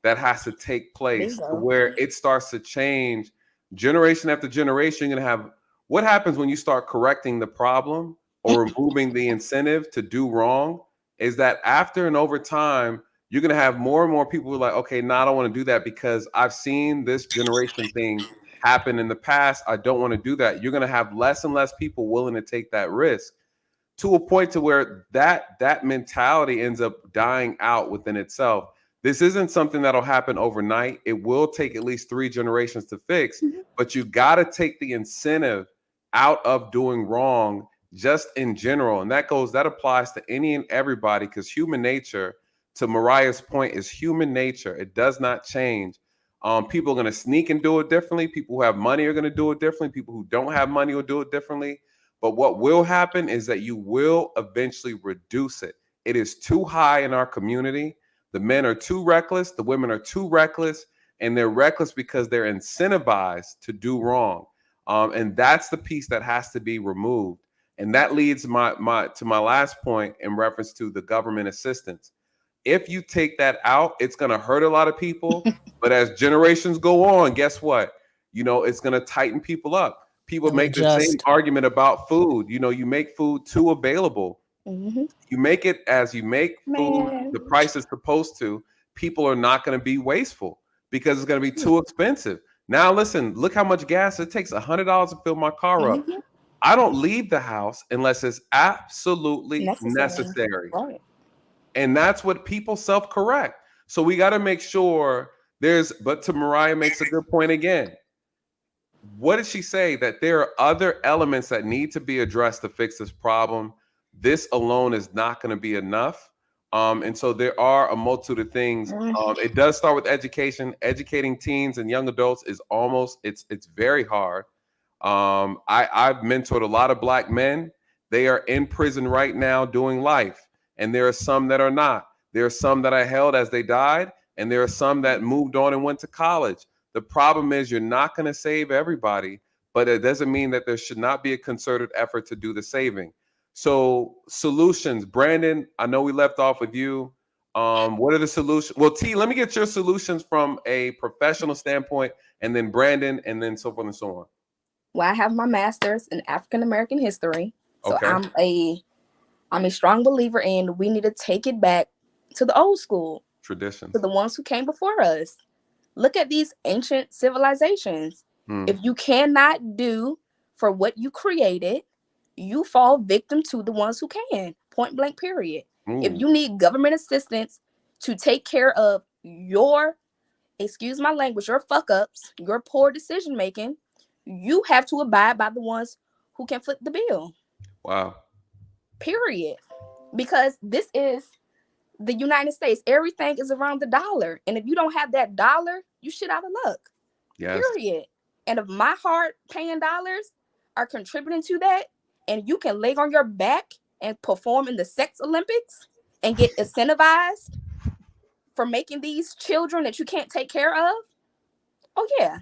that has to take place to where it starts to change generation after generation. You're gonna have what happens when you start correcting the problem or removing the incentive to do wrong is that after and over time, you're gonna have more and more people who are like, okay, now I don't want to do that because I've seen this generation thing happen in the past. I don't want to do that. You're gonna have less and less people willing to take that risk to a point to where that mentality ends up dying out within itself. This isn't something that'll happen overnight. It will take at least 3 generations to fix, but you got to take the incentive out of doing wrong just in general. And that applies to any and everybody because human nature, to Mariah's point, is human nature. It does not change. People are going to sneak and do it differently. People who have money are going to do it differently. People who don't have money will do it differently. But what will happen is that you will eventually reduce it. It is too high in our community. The men are too reckless. The women are too reckless. And they're reckless because they're incentivized to do wrong. And that's the piece that has to be removed. And that leads to my last point in reference to the government assistance. If you take that out, it's going to hurt a lot of people. But as generations go on, guess what? It's going to tighten people up. People make the same argument about food. You make food too available. Mm-hmm. You make it as you make food, the price is supposed to. People are not going to be wasteful because it's going to be too expensive. Now, listen, look how much gas it takes. $100 to fill my car up. I don't leave the house unless it's absolutely necessary. Right. And that's what people self-correct. So we got to make sure but to Mariah makes a good point again. What did she say? That there are other elements that need to be addressed to fix this problem. This alone is not going to be enough. And so there are a multitude of things. It does start with education. Educating teens and young adults is it's very hard. I've mentored a lot of Black men. They are in prison right now doing life. And there are some that are not. There are some that I held as they died. And there are some that moved on and went to college. The problem is you're not going to save everybody, but it doesn't mean that there should not be a concerted effort to do the saving. So solutions, Brandon, I know we left off with you. What are the solutions? Well, T, let me get your solutions from a professional standpoint, and then Brandon, and then so forth and so on. Well, I have my master's in African American history. So Okay. I'm a strong believer in we need to take it back to the old school. Traditions. To the ones who came before us. Look at these ancient civilizations. If you cannot do for what you created, you fall victim to the ones who can. Point blank, period. If you need government assistance to take care of your, excuse my language, your fuck ups, your poor decision making, you have to abide by the ones who can foot the bill. Wow. period. Because this is the United States. Everything is around the dollar. And if you don't have that dollar, you shit out of luck. Yes. Period. And if my hard paying dollars are contributing to that, and you can lay on your back and perform in the sex Olympics and get incentivized for making these children that you can't take care of, oh yeah.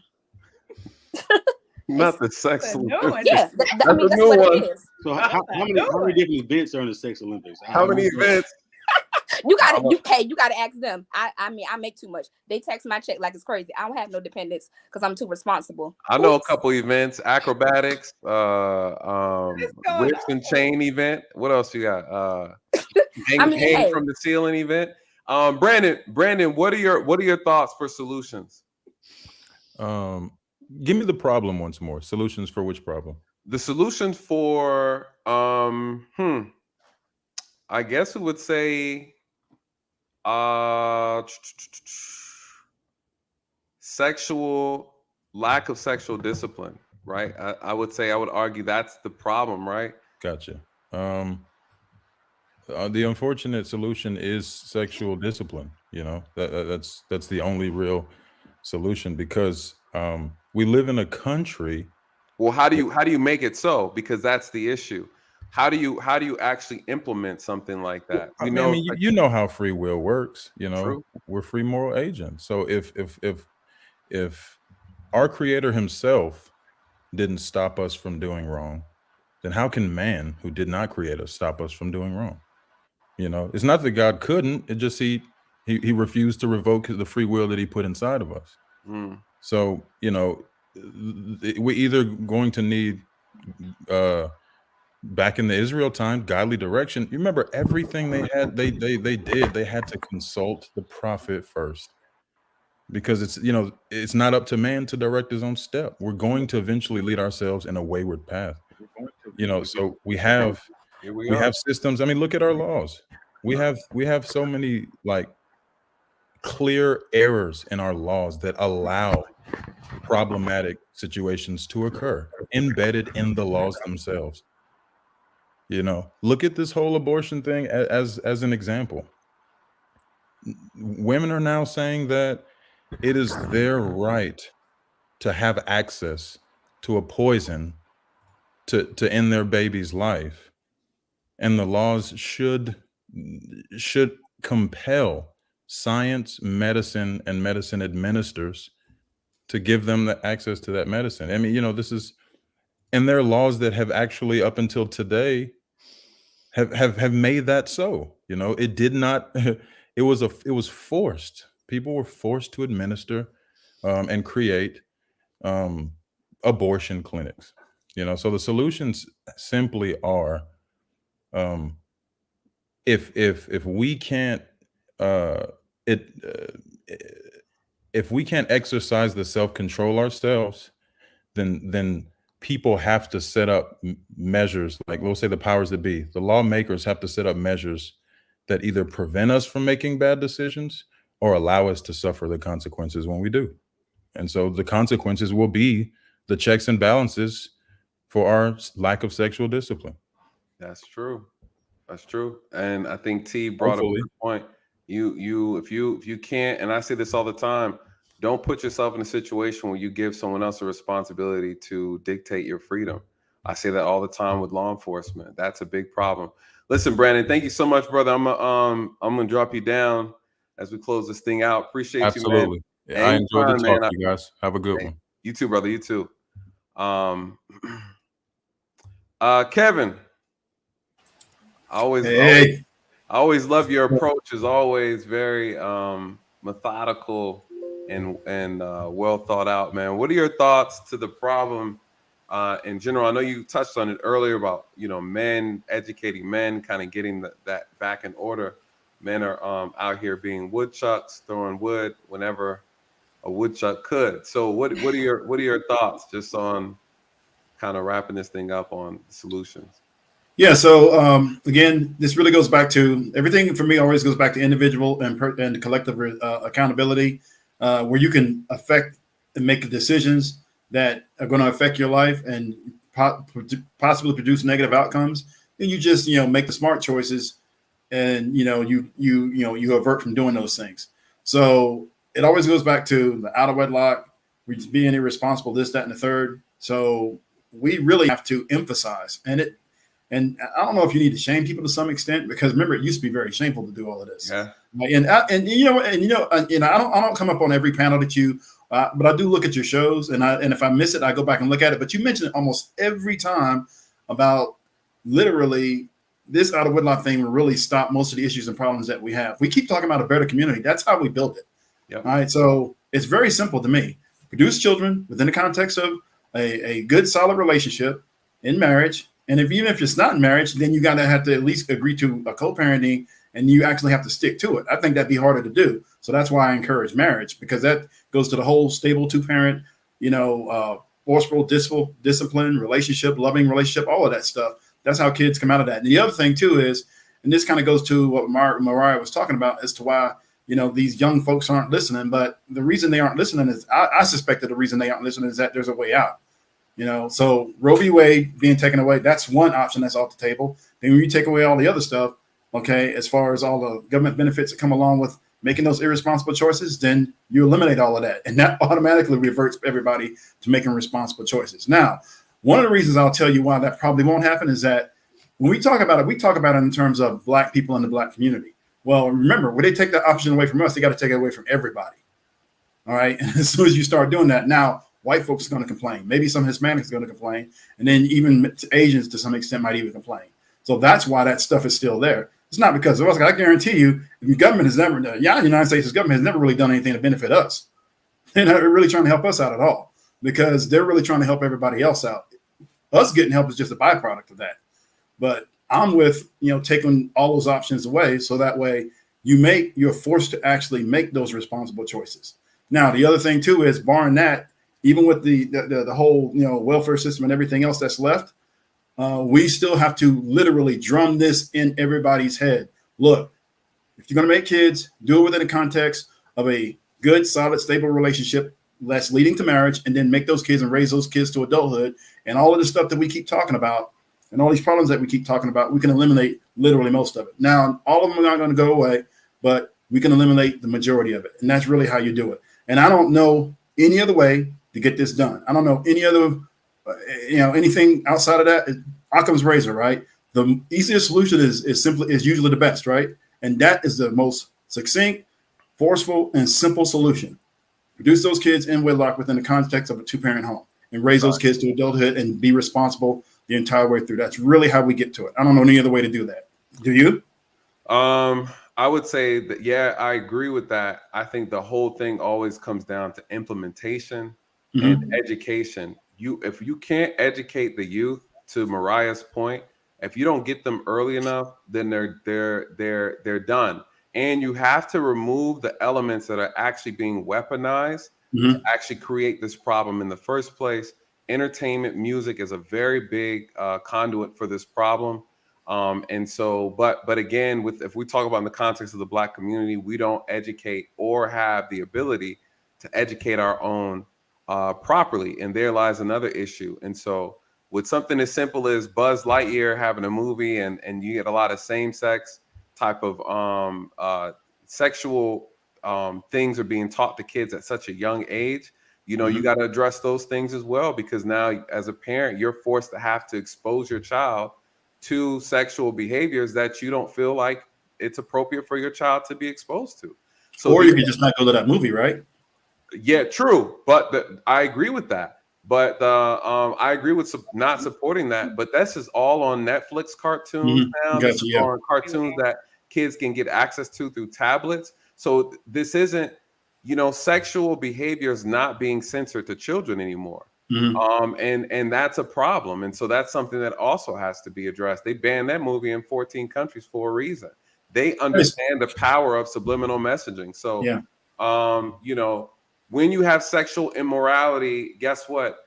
Not the sex Olympics. Yeah, I mean, That's that's a new what one. it is. So how many different events are in the Sex Olympics? How many events? You gotta ask them. I mean, I make too much. They text my check like it's crazy. I don't have no dependents because I'm too responsible. I know a couple events, acrobatics, whips and chain event. What else you got? Hang from the ceiling event. Brandon, what are your thoughts for solutions? Give me the problem once more. Solutions for which problem? The solution for I guess we would say lack of sexual discipline, right? I would argue that's the problem, right? Gotcha. The unfortunate solution is sexual discipline. You know, that's the only real solution, because we live in a country. Well, how do you make it so? Because that's the issue. How do you actually implement something like that? I mean, you know how free will works. You know, True. We're free moral agents. So if our Creator Himself didn't stop us from doing wrong, then how can man, who did not create us, stop us from doing wrong? You know, it's not that God couldn't. It just he refused to revoke the free will that He put inside of us. So, you know, we're either going to need back in the Israel time, godly direction. You remember everything they had, they did. They had to consult the prophet first, because it's not up to man to direct his own step. We're going to eventually lead ourselves in a wayward path. You know, so we have systems. I mean, look at our laws. We have so many like clear errors in our laws that allow problematic situations to occur, embedded in the laws themselves. You know, look at this whole abortion thing as an example. Women are now saying that it is their right to have access to a poison to end their baby's life, and the laws should compel science, medicine, and medicine administrators to give them the access to that medicine. I mean, you know, this is, and there are laws that have actually up until today have made that so. You know, it did not. It was forced. People were forced to administer and create abortion clinics. You know, so the solutions simply are, if we can't if we can't exercise the self-control ourselves, then people have to set up measures, like we'll say the powers that be, the lawmakers have to set up measures that either prevent us from making bad decisions or allow us to suffer the consequences when we do. And so the consequences will be the checks and balances for our lack of sexual discipline. That's true. That's true. And I think T brought up a good point. If you can't, and I say this all the time, don't put yourself in a situation where you give someone else a responsibility to dictate your freedom. I say that all the time with law enforcement. That's a big problem. Listen, Brandon, thank you so much, brother. I'm gonna drop you down as we close this thing out. Appreciate you, man. Yeah, I enjoyed the talk, you guys. Have a good one. You too, brother. You too. Kevin, I always love your approach. Is always very methodical and well thought out, man. What are your thoughts to the problem in general? I know you touched on it earlier about, you know, men educating men, kind of getting that back in order. Men are out here being woodchucks, throwing wood whenever a woodchuck could. So what are your thoughts just on kind of wrapping this thing up on solutions? Yeah. So again, this really goes back to everything for me. Always goes back to individual and collective accountability, where you can affect and make decisions that are going to affect your life and possibly produce negative outcomes. then you just, make the smart choices, and you avert from doing those things. So it always goes back to the out of wedlock, we just being irresponsible, this, that, and the third. So we really have to emphasize, and I don't know if you need to shame people to some extent, because remember, it used to be very shameful to do all of this. Yeah. And I don't come up on every panel that you, but I do look at your shows, and if I miss it, I go back and look at it. But you mention it almost every time about literally this out of wedlock thing will really stop most of the issues and problems that we have. We keep talking about a better community. That's how we build it. Yep. All right. So it's very simple to me. Produce children within the context of a good, solid relationship in marriage. And even if it's not in marriage, then you got to have to at least agree to a co-parenting, and you actually have to stick to it. I think that'd be harder to do. So that's why I encourage marriage, because that goes to the whole stable two-parent, forceful, discipline, relationship, loving relationship, all of that stuff. That's how kids come out of that. And the other thing too is, and this kind of goes to what Mariah was talking about as to why, these young folks aren't listening. But the reason they aren't listening is, I suspect that the reason they aren't listening is that there's a way out. So Roe v. Wade being taken away, that's one option that's off the table. Then when you take away all the other stuff, okay, as far as all the government benefits that come along with making those irresponsible choices, then you eliminate all of that. And that automatically reverts everybody to making responsible choices. Now, one of the reasons I'll tell you why that probably won't happen is that when we talk about it in terms of Black people in the Black community. Well, remember, when they take that option away from us, they got to take it away from everybody. All right. And as soon as you start doing that, now white folks are going to complain. Maybe some Hispanics are going to complain. And then even Asians to some extent might even complain. So that's why that stuff is still there. It's not because of us. I guarantee you, the government has never, the United States government has never really done anything to benefit us. They're not really trying to help us out at all, because they're really trying to help everybody else out. Us getting help is just a byproduct of that. But I'm with, taking all those options away, so that way you're forced to actually make those responsible choices. Now, the other thing too is, barring that, even with the whole, welfare system and everything else that's left, we still have to literally drum this in everybody's head. Look, if you're going to make kids, do it within the context of a good, solid, stable relationship that's leading to marriage, and then make those kids and raise those kids to adulthood. And all of the stuff that we keep talking about and all these problems that we keep talking about, we can eliminate literally most of it. Now, all of them are not going to go away, but we can eliminate the majority of it. And that's really how you do it. And I don't know any other way to get this done. I don't know any other, anything outside of that. Occam's razor, right? The easiest solution is usually the best, right? And that is the most succinct, forceful, and simple solution. Produce those kids in wedlock within the context of a two-parent home, and raise those kids to adulthood and be responsible the entire way through. That's really how we get to it. I don't know any other way to do that. Do you? I would say that, yeah, I agree with that. I think the whole thing always comes down to implementation and education. If you can't educate the youth, to Mariah's point, if you don't get them early enough, then they're done. And you have to remove the elements that are actually being weaponized to actually create this problem in the first place. Entertainment, music is a very big conduit for this problem. And so, but again, if we talk about in the context of the Black community, we don't educate or have the ability to educate our own properly. And there lies another issue. And so with something as simple as Buzz Lightyear having a movie, and you get a lot of same-sex type of sexual things are being taught to kids at such a young age, you got to address those things as well, because now as a parent, you're forced to have to expose your child to sexual behaviors that you don't feel like it's appropriate for your child to be exposed to. So, or you could just not go to that movie, right? Yeah, true. But I agree with that. But I agree with not supporting that. But this is all on Netflix cartoons now. This is on cartoons that kids can get access to through tablets. So this isn't, sexual behaviors not being censored to children anymore. And that's a problem. And so that's something that also has to be addressed. They banned that movie in 14 countries for a reason. They understand the power of subliminal messaging. So, when you have sexual immorality, guess what?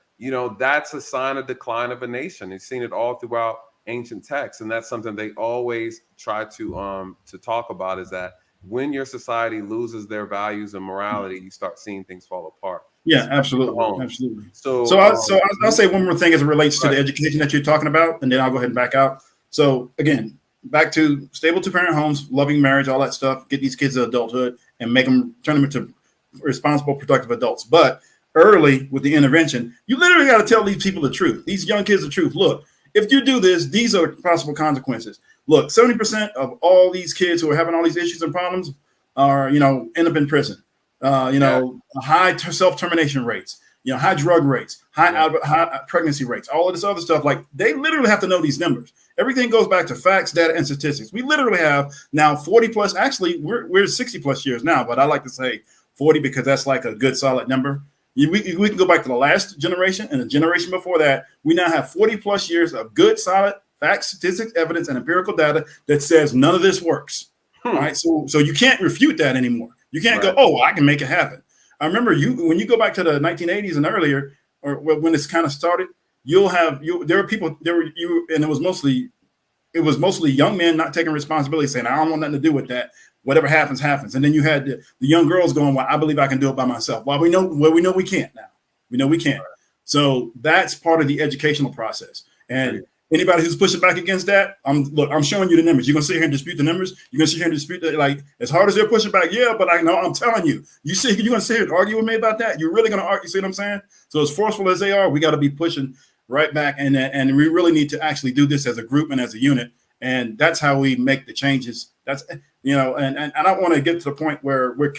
That's a sign of decline of a nation. You've seen it all throughout ancient texts. And that's something they always try to talk about, is that when your society loses their values and morality, you start seeing things fall apart. Yeah, absolutely. Absolutely. So I'll say one more thing as it relates to the education that you're talking about, and then I'll go ahead and back out. So again, back to stable two-parent homes, loving marriage, all that stuff. Get these kids to adulthood and turn them into responsible, productive adults. But early with the intervention, you literally got to tell these people the truth. These young kids the truth. Look, if you do this, these are possible consequences. Look, 70% of all these kids who are having all these issues and problems are, end up in prison. High self-termination rates, high drug rates, high pregnancy rates, all of this other stuff. Like, they literally have to know these numbers. Everything goes back to facts, data, and statistics. We literally have now 40 plus. Actually, we're 60 plus years now, but I like to say 40 because that's like a good solid number. We can go back to the last generation and the generation before that. We now have 40 plus years of good, solid facts, statistics, evidence, and empirical data that says none of this works. All right, so you can't refute that anymore. You can't go, oh, I can make it happen. I remember when you go back to the 1980s and earlier, or when it's kind of started, there were people, and it was mostly young men not taking responsibility, saying, I don't want nothing to do with that. Whatever happens, happens. And then you had the young girls going, well, I believe I can do it by myself. Well, we know we can't now. We know we can't. So that's part of the educational process. And anybody who's pushing back against that, I'm showing you the numbers. You're gonna sit here and dispute the numbers. You're gonna sit here and dispute that, like, as hard as they're pushing back. Yeah, but I know, I'm telling you, you're gonna sit here and argue with me about that. You're really gonna argue. See what I'm saying? So as forceful as they are, we got to be pushing right back, and we really need to actually do this as a group and as a unit. And that's how we make the changes. That's, and I don't want to get to the point where we're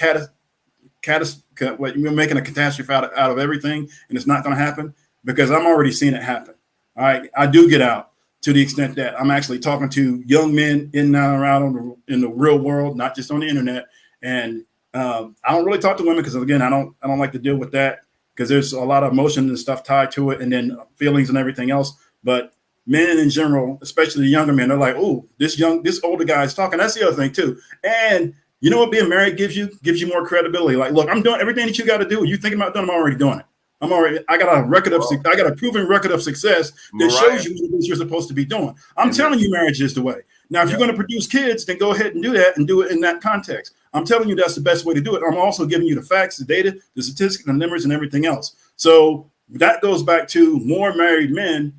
making a catastrophe out of everything, and it's not going to happen, because I'm already seeing it happen. All right, I do get out to the extent that I'm actually talking to young men in and around in the real world, not just on the internet. And I don't really talk to women because, again, I don't like to deal with that, because there's a lot of emotion and stuff tied to it, and then feelings and everything else. But men in general, especially the younger men, they're like, oh, this older guy is talking. That's the other thing too. And you know what being married gives you more credibility. Like, look, I'm doing everything that you got to do. You thinking about doing, I'm already doing it. I got a proven record of success that shows you what it is you're supposed to be doing. I'm telling you, marriage is the way. Now, if you're going to produce kids, then go ahead and do that, and do it in that context. I'm telling you that's the best way to do it. I'm also giving you the facts, the data, the statistics, the numbers, and everything else. So that goes back to more married men,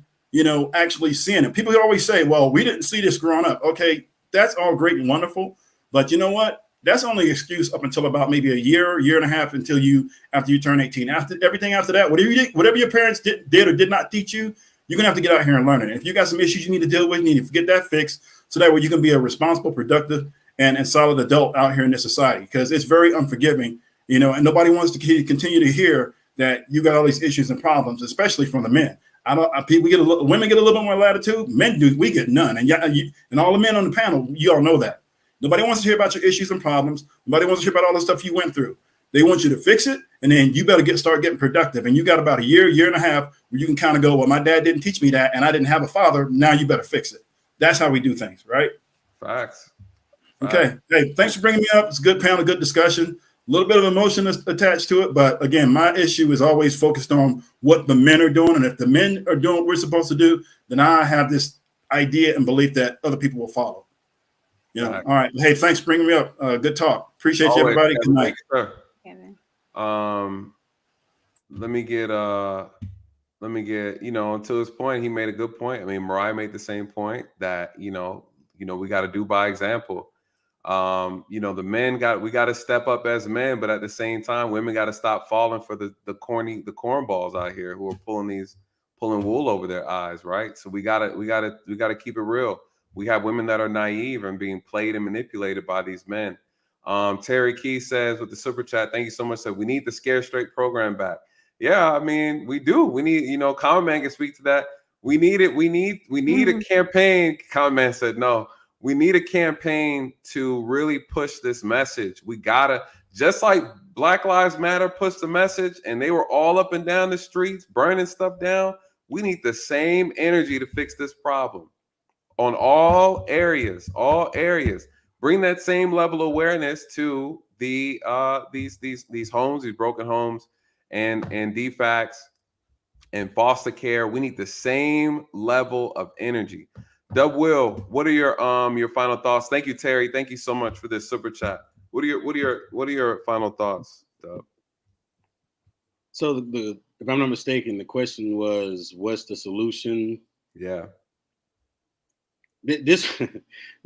actually seeing it. People always say, well, we didn't see this growing up. Okay, that's all great and wonderful. But you know what? That's only an excuse up until about maybe a year and a half, after you turn 18. After everything after that, whatever your parents did or did not teach you, you're going to have to get out here and learn it. If you got some issues you need to deal with, you need to get that fixed, so that way you can be a responsible, productive, and solid adult out here in this society, because it's very unforgiving, and nobody wants to continue to hear that you got all these issues and problems, especially from the men. Women get a little bit more latitude. Men do. We get none. And all the men on the panel, you all know that. Nobody wants to hear about your issues and problems. Nobody wants to hear about all the stuff you went through. They want you to fix it, and then you better start getting productive. And you got about a year and a half where you can kind of go, well, my dad didn't teach me that, and I didn't have a father. Now you better fix it. That's how we do things, right? Facts. Okay. Hey, thanks for bringing me up. It's a good panel, good discussion. A little bit of emotion is attached to it, but again, my issue is always focused on what the men are doing. And if the men are doing what we're supposed to do, then I have this idea and belief that other people will follow. All right. Hey, thanks for bringing me up. Good talk. Appreciate you, everybody. Good night. Let me get to his point. He made a good point. I mean, Mariah made the same point that we got to do by example. The men we got to step up as men, but at the same time, women got to stop falling for the cornballs out here who are pulling wool over their eyes, right? So we gotta keep it real. We have women that are naive and being played and manipulated by these men. Terry Key says with the super chat, thank you so much. Said we need the Scare Straight program back. Yeah, I mean, we do. We need, Common Man can speak to that. We need it. We need a campaign. Common Man said no. We need a campaign to really push this message. We gotta, just like Black Lives Matter pushed the message and they were all up and down the streets burning stuff down. We need the same energy to fix this problem on all areas. Bring that same level of awareness to these homes, these broken homes, and DFACs and foster care. We need the same level of energy. Dub Will, what are your final thoughts? Thank you, Terry. Thank you so much for this super chat. What are your final thoughts, Dub? So if I'm not mistaken, the question was, what's the solution? Yeah. This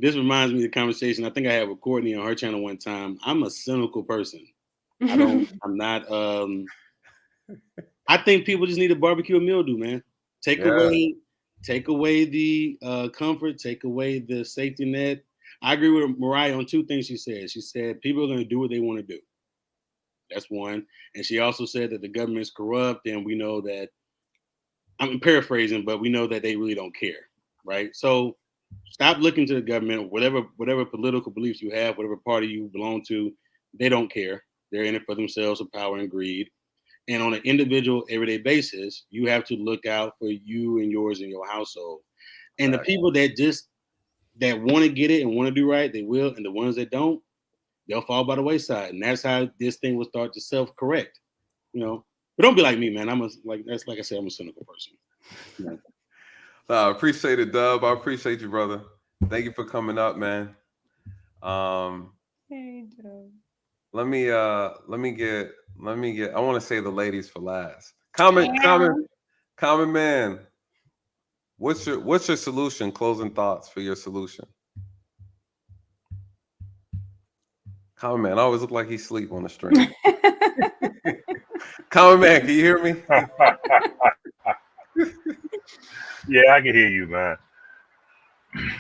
reminds me of the conversation I think I had with Courtney on her channel one time. I'm a cynical person. I'm not. I think people just need a barbecue and mildew, man. Take away the comfort, take away the safety net. I agree with Mariah on two things she said. She said people are going to do what they want to do. That's one. And she also said that the government's corrupt, and we know that, I'm paraphrasing, but we know that they really don't care, right? So stop looking to the government, whatever political beliefs you have, whatever party you belong to, they don't care. They're in it for themselves, for power and greed. And on an individual, everyday basis, you have to look out for you and yours and your household. And the people that want to get it and want to do right, they will. And the ones that don't, they'll fall by the wayside. And that's how this thing will start to self-correct, But don't be like me, man. Like I said, I'm a cynical person. Appreciate it, Dub. I appreciate you, brother. Thank you for coming up, man. Hey, Dub. Let me get. I want to say the ladies for last. Common man. What's your solution? Closing thoughts for your solution. Common man. I always look like he's asleep on the stream. Common man, can you hear me? Yeah, I can hear you, man.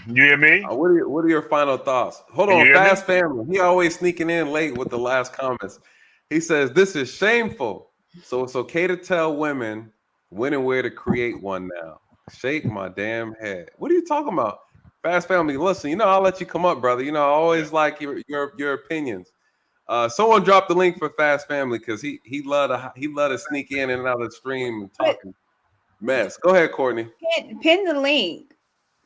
You hear me? What are your final thoughts? Hold on, Fast Family. He always sneaking in late with the last comments. He says, this is shameful. So it's okay to tell women when and where to create one now. Shake my damn head. What are you talking about? Fast Family, listen, I'll let you come up, brother. I always like your opinions. Someone dropped the link for Fast Family because he love to sneak in and out of the stream and talking mess. Go ahead, Courtney. Pin the link.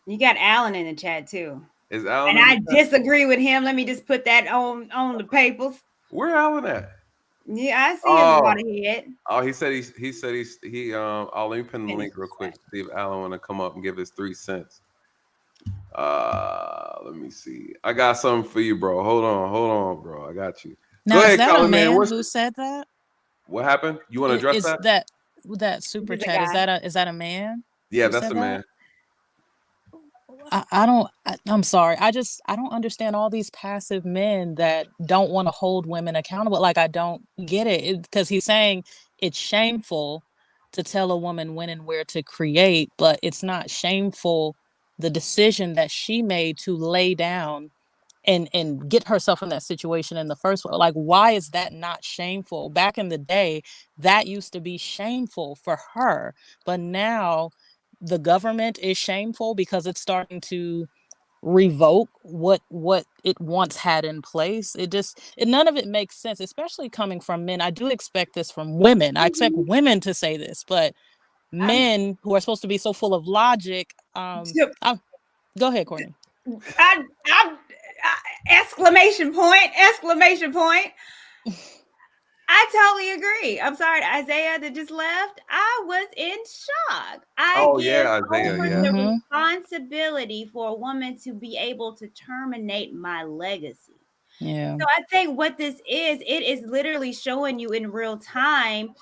You got Alan in the chat too. Is Alan? And I disagree with him. Let me just put that on the papers. Where Alan at? Yeah, I see his waterhead. Oh, he said let me pin the link real quick. See if Alan want to come up and give his 3 cents. Let me see. I got something for you, bro. Hold on, bro. I got you. Now, go ahead, is that Colin, a man man. who said that? What happened? You want to address that? That super chat, is that a man? Yeah, that's a man. I'm sorry. I don't understand all these passive men that don't want to hold women accountable. Like, I don't get it because he's saying it's shameful to tell a woman when and where to create, but it's not shameful the decision that she made to lay down and get herself in that situation in the first place. Like, why is that not shameful? Back in the day, that used to be shameful for her, but now the government is shameful because it's starting to revoke what it once had in place. None of it makes sense, especially coming from men. I do expect this from women. I expect women to say this, but men who are supposed to be so full of logic. Go ahead, Courtney. Exclamation point. I totally agree. I'm sorry, Isaiah that just left. I was in shock. Isaiah. The responsibility for a woman to be able to terminate my legacy. Yeah. So I think what this is, it is literally showing you in real time,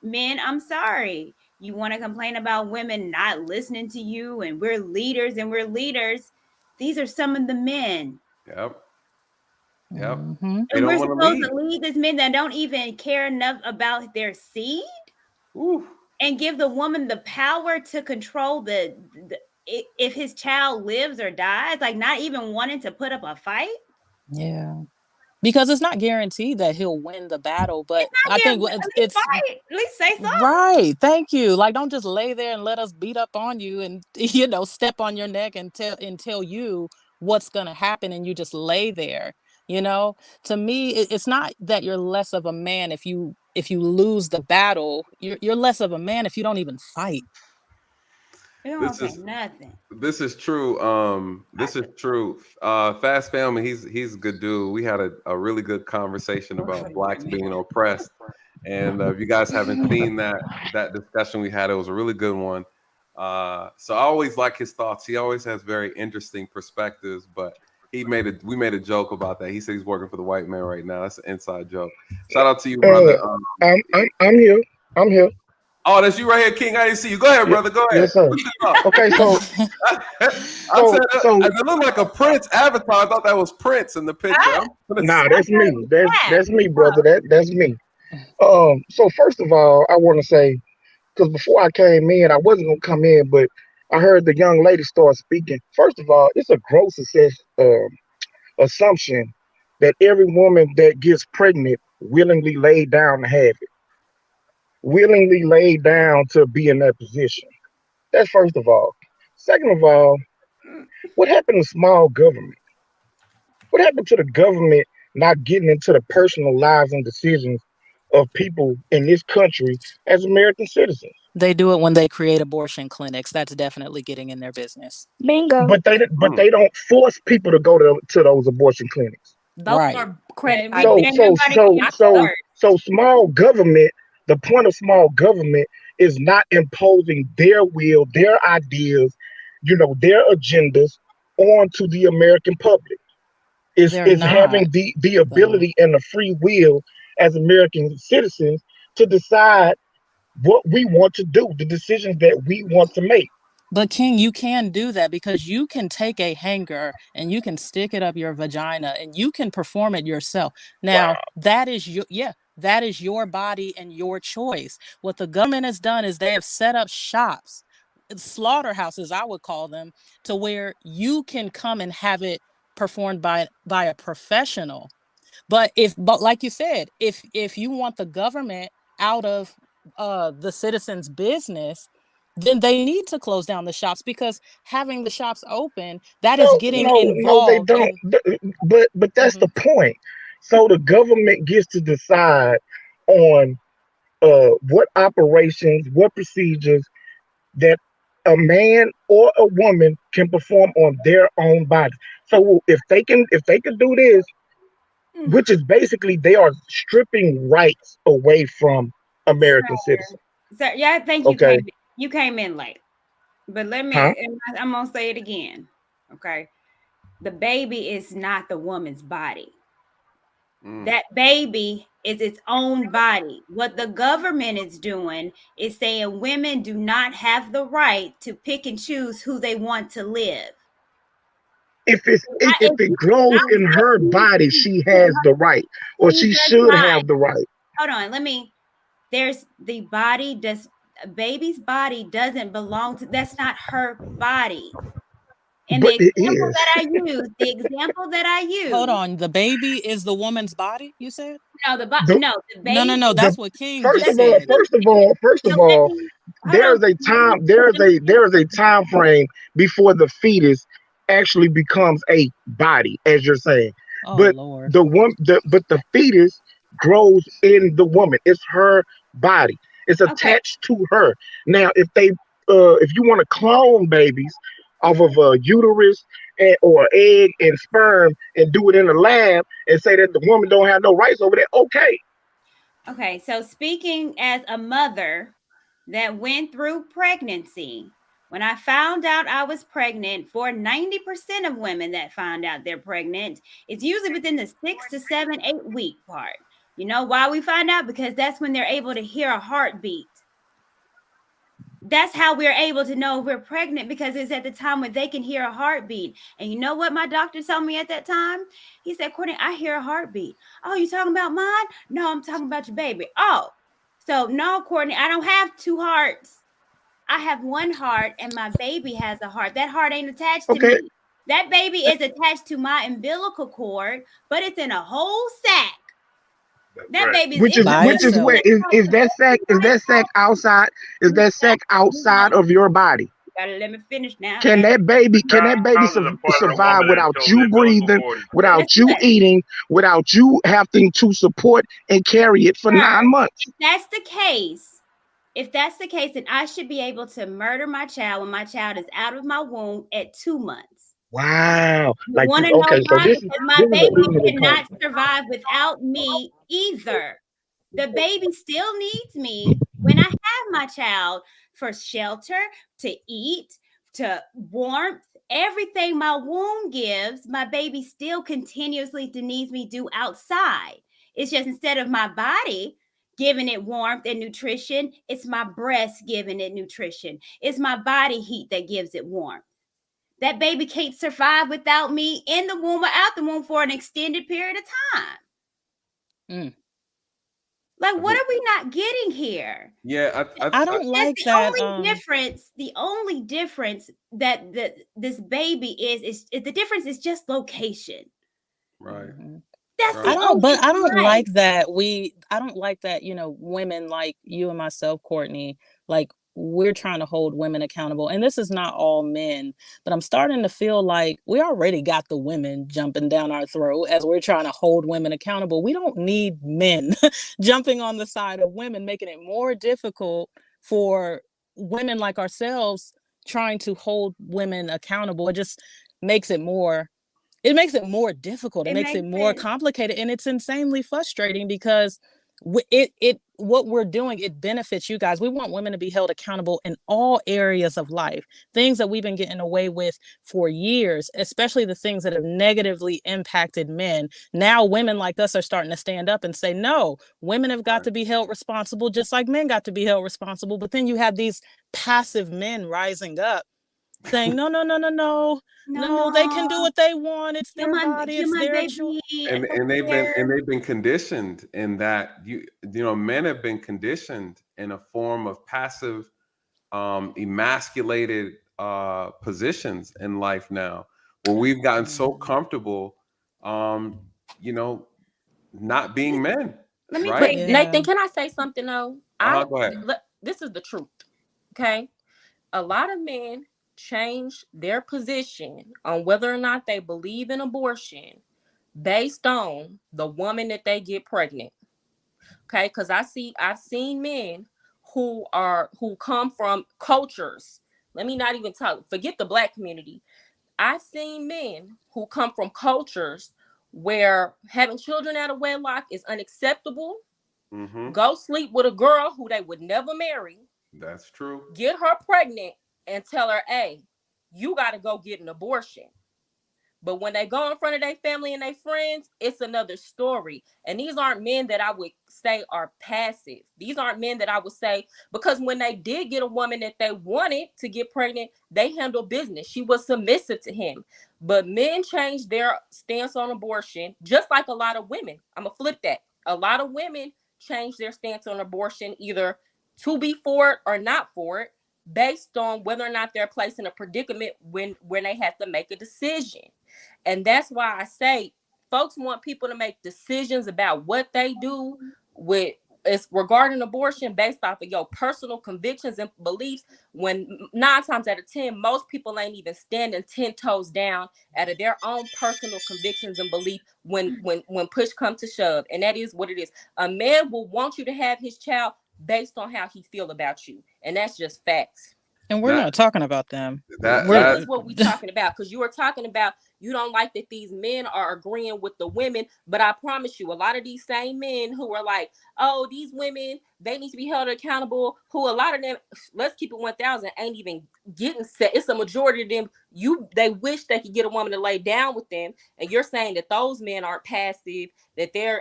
men, I'm sorry. You want to complain about women not listening to you and we're leaders. These are some of the men. Yep. Mm-hmm. And we're supposed to lead these men that don't even care enough about their seed. Ooh. And give the woman the power to control if his child lives or dies, like not even wanting to put up a fight. Yeah. Because it's not guaranteed that he'll win the battle, but I think it's fight. At least say so. Right. Thank you. Like, don't just lay there and let us beat up on you and step on your neck and tell you what's gonna happen, and you just lay there. To me, it's not that you're less of a man if you lose the battle. You're less of a man if you don't even fight. You don't say nothing. This is true. This is true. Fast Family, he's a good dude. We had a really good conversation about blacks being oppressed. And if you guys haven't seen that discussion we had, it was a really good one. So I always like his thoughts. He always has very interesting perspectives, but we made a joke about that. He said he's working for the white man right now. That's an inside joke. Shout out to you, brother. I'm here. Oh, that's you right here, King. I didn't see you. Go ahead, brother. Go ahead. Yes, sir. What you thought? Okay, so I said it looked like a Prince avatar. I thought that was Prince in the picture. nah, that's me. That's me, brother. That's me. So first of all, I want to say, because before I came in, I wasn't gonna come in, but I heard the young lady start speaking. First of all, it's a gross assumption that every woman that gets pregnant willingly laid down to have it, willingly laid down to be in that position. That's first of all. Second of all, what happened to small government? What happened to the government not getting into the personal lives and decisions of people in this country as American citizens? They do it when they create abortion clinics. That's definitely getting in their business. Bingo. But they don't force people to go to those abortion clinics. Those Right. are credit. So small government. The point of small government is not imposing their will, their ideas, their agendas onto the American public. Is having the ability and the free will as American citizens to decide what we want to do, the decisions that we want to make. But King, you can do that because you can take a hanger and you can stick it up your vagina and you can perform it yourself. Now, that is your body and your choice. What the government has done is they have set up shops, slaughterhouses, I would call them, to where you can come and have it performed by a professional. But like you said, if you want the government out of the citizens' business, then they need to close down the shops, because having the shops open, that is getting involved. No, they don't. But that's the point. So the government gets to decide on what operations, what procedures that a man or a woman can perform on their own body. So if they can do this, which is basically they are stripping rights away from American citizens. So yeah, I think you came in late. But let me I'm gonna say it again. Okay. The baby is not the woman's body. That baby is its own body. What the government is doing is saying women do not have the right to pick and choose who they want to live. If it grows in her body, she has the right, or she should have the right. Hold on, there's the body does a baby's body doesn't belong to, that's not her body. And but the example that I use. Hold on, the baby is the woman's body, you said? No, the baby. No, that's what King First just of all, said. first of all, there is a time frame before the fetus actually becomes a body, as you're saying. But Lord. the fetus grows in the woman. It's her body. It's attached to her. Now, if you want to clone babies off of a uterus or egg and sperm and do it in a lab and say that the woman don't have no rights over that, okay. Okay, so speaking as a mother that went through pregnancy, when I found out I was pregnant, for 90% of women that find out they're pregnant, it's usually within the 6 to 7, 8 week part. You know why we find out? Because that's when they're able to hear a heartbeat. That's how we're able to know we're pregnant, because it's at the time when they can hear a heartbeat. And you know what my doctor told me at that time? He said, Courtney, I hear a heartbeat. Oh, you talking about mine? No, I'm talking about your baby. Oh, so no, Courtney, I don't have two hearts. I have one heart and my baby has a heart. That heart ain't attached to me. That baby is attached to my umbilical cord, but it's in a whole sack. That baby's which is where is that sack outside? Is that sack outside of your body? You gotta let me finish now. Can that baby survive without you breathing, without you eating, without you having to support and carry it for 9 months? If that's the case, then I should be able to murder my child when my child is out of my womb at 2 months. Wow. You want to know why? Because my baby cannot survive without me either. The baby still needs me when I have my child for shelter, to eat, to warmth, everything my womb gives, my baby still continuously needs me do outside. It's just instead of my body giving it warmth and nutrition. It's my breast giving it nutrition. It's my body heat that gives it warmth. That baby can't survive without me in the womb or out the womb for an extended period of time. Like, what are we not getting here? Yeah, I don't like that. The only difference that this baby is the difference is just location. Right. That's I don't like that. I don't like that, women like you and myself, Courtney, like we're trying to hold women accountable. And this is not all men, but I'm starting to feel like we already got the women jumping down our throat as we're trying to hold women accountable. We don't need men jumping on the side of women, making it more difficult for women like ourselves trying to hold women accountable. It just makes it more difficult. It makes it more complicated, and it's insanely frustrating because what we're doing, it benefits you guys. We want women to be held accountable in all areas of life, things that we've been getting away with for years, especially the things that have negatively impacted men. Now women like us are starting to stand up and say, no, women have got to be held responsible just like men got to be held responsible. But then you have these passive men rising up saying, no, they can do what they want. It's their body, it's their choice. And they've been conditioned in that men have been conditioned in a form of passive, emasculated positions in life now, where we've gotten so comfortable, not being men. Let me right? Nathan, can I say something though? Go ahead. This is the truth. Okay. A lot of men change their position on whether or not they believe in abortion based on the woman that they get pregnant. Okay, because I've seen men who come from cultures. Let me not even forget the Black community. I've seen men who come from cultures where having children out of wedlock is unacceptable. Mm-hmm. Go sleep with a girl who they would never marry. That's true. Get her pregnant and tell her, hey, you got to go get an abortion. But when they go in front of their family and their friends, it's another story. And these aren't men that I would say are passive. These aren't men that I would say, because when they did get a woman that they wanted to get pregnant, they handled business. She was submissive to him. But men changed their stance on abortion, just like a lot of women. I'm going to flip that. A lot of women change their stance on abortion, either to be for it or not for it, based on whether or not they're placed in a predicament when they have to make a decision. And that's why I say folks want people to make decisions about what they do with it's regarding abortion based off of your personal convictions and beliefs, when 9 times out of 10, most people ain't even standing 10 toes down out of their own personal convictions and belief when push comes to shove. And that is what it is. A man will want you to have his child based on how he feel about you. And that's just facts. And we're not talking about them. That is what we're talking about, because you were talking about you don't like that these men are agreeing with the women, but I promise you, a lot of these same men who are like, oh, these women, they need to be held accountable, who a lot of them, let's keep it 1,000, ain't even getting set. It's a majority of them, they wish they could get a woman to lay down with them, and you're saying that those men aren't passive, that they're,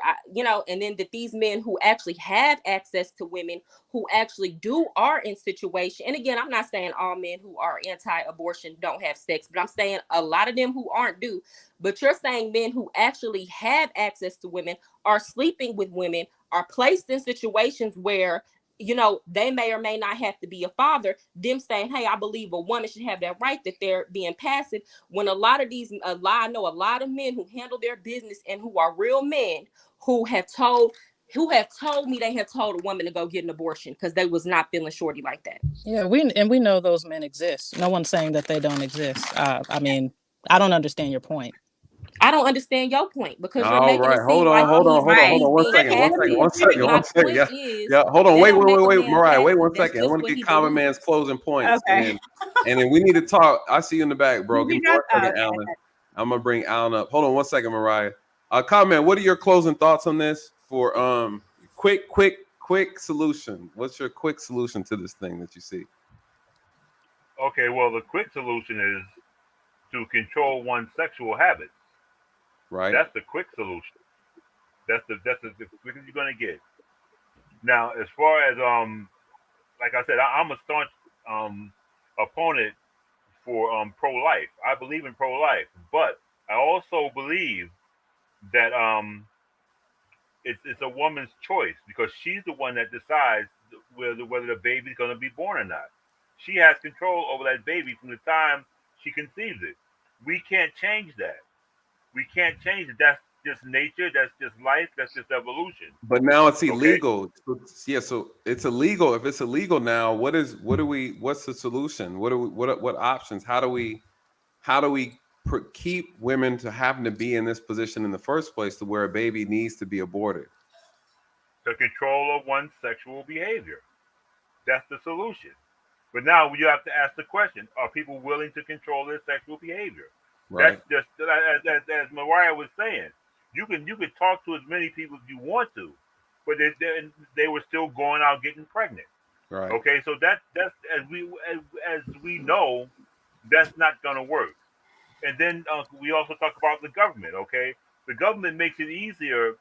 and then that these men who actually have access to women, who actually are in situation, and again, I'm not saying all men who are anti-abortion don't have sex, but I'm saying a lot of them who aren't do. But you're saying men who actually have access to women are sleeping with women, are placed in situations where they may or may not have to be a father, them saying, hey, I believe a woman should have that right, that they're being passive, when I know a lot of men who handle their business and who are real men who have told me they have told a woman to go get an abortion because they was not feeling shorty like that. Yeah, we know those men exist. No one's saying that they don't exist. I mean, I don't understand your point. I don't understand your point, because you're All making right, it seem like hold on. One second. Yeah, hold on. Wait, Mariah, wait 1 second. I want to get Common Man's closing points, and then we need to talk. I see you in the back, bro. Give me 1 second, Alan. I'm gonna bring Alan up. Hold on 1 second, Mariah. Common Man, what are your closing thoughts on this? For quick solution. What's your quick solution to this thing that you see? Okay, well, the quick solution is to control one's sexual habits. Right. That's the quick solution. That's the quickest you're gonna get. Now, as far as like I said, I'm a staunch opponent for pro-life. I believe in pro-life, but I also believe that it's a woman's choice because she's the one that decides whether the baby's going to be born or not. She has control over that baby from the time she conceives it. We can't change that. We can't change it. That's just nature. That's just life. That's just evolution. But now it's Okay. illegal. Yeah, so it's illegal. If it's illegal now, what's the solution? What options? How do we keep women to having to be in this position in the first place to where a baby needs to be aborted? The control of one's sexual behavior. That's the solution. But now you have to ask the question: are people willing to control their sexual behavior? Right. That's just as Mariah was saying. You can talk to as many people as you want to, but they were still going out getting pregnant. Right. Okay, so that's as we know, that's not going to work. And then we also talk about the government. Okay, the government makes it easier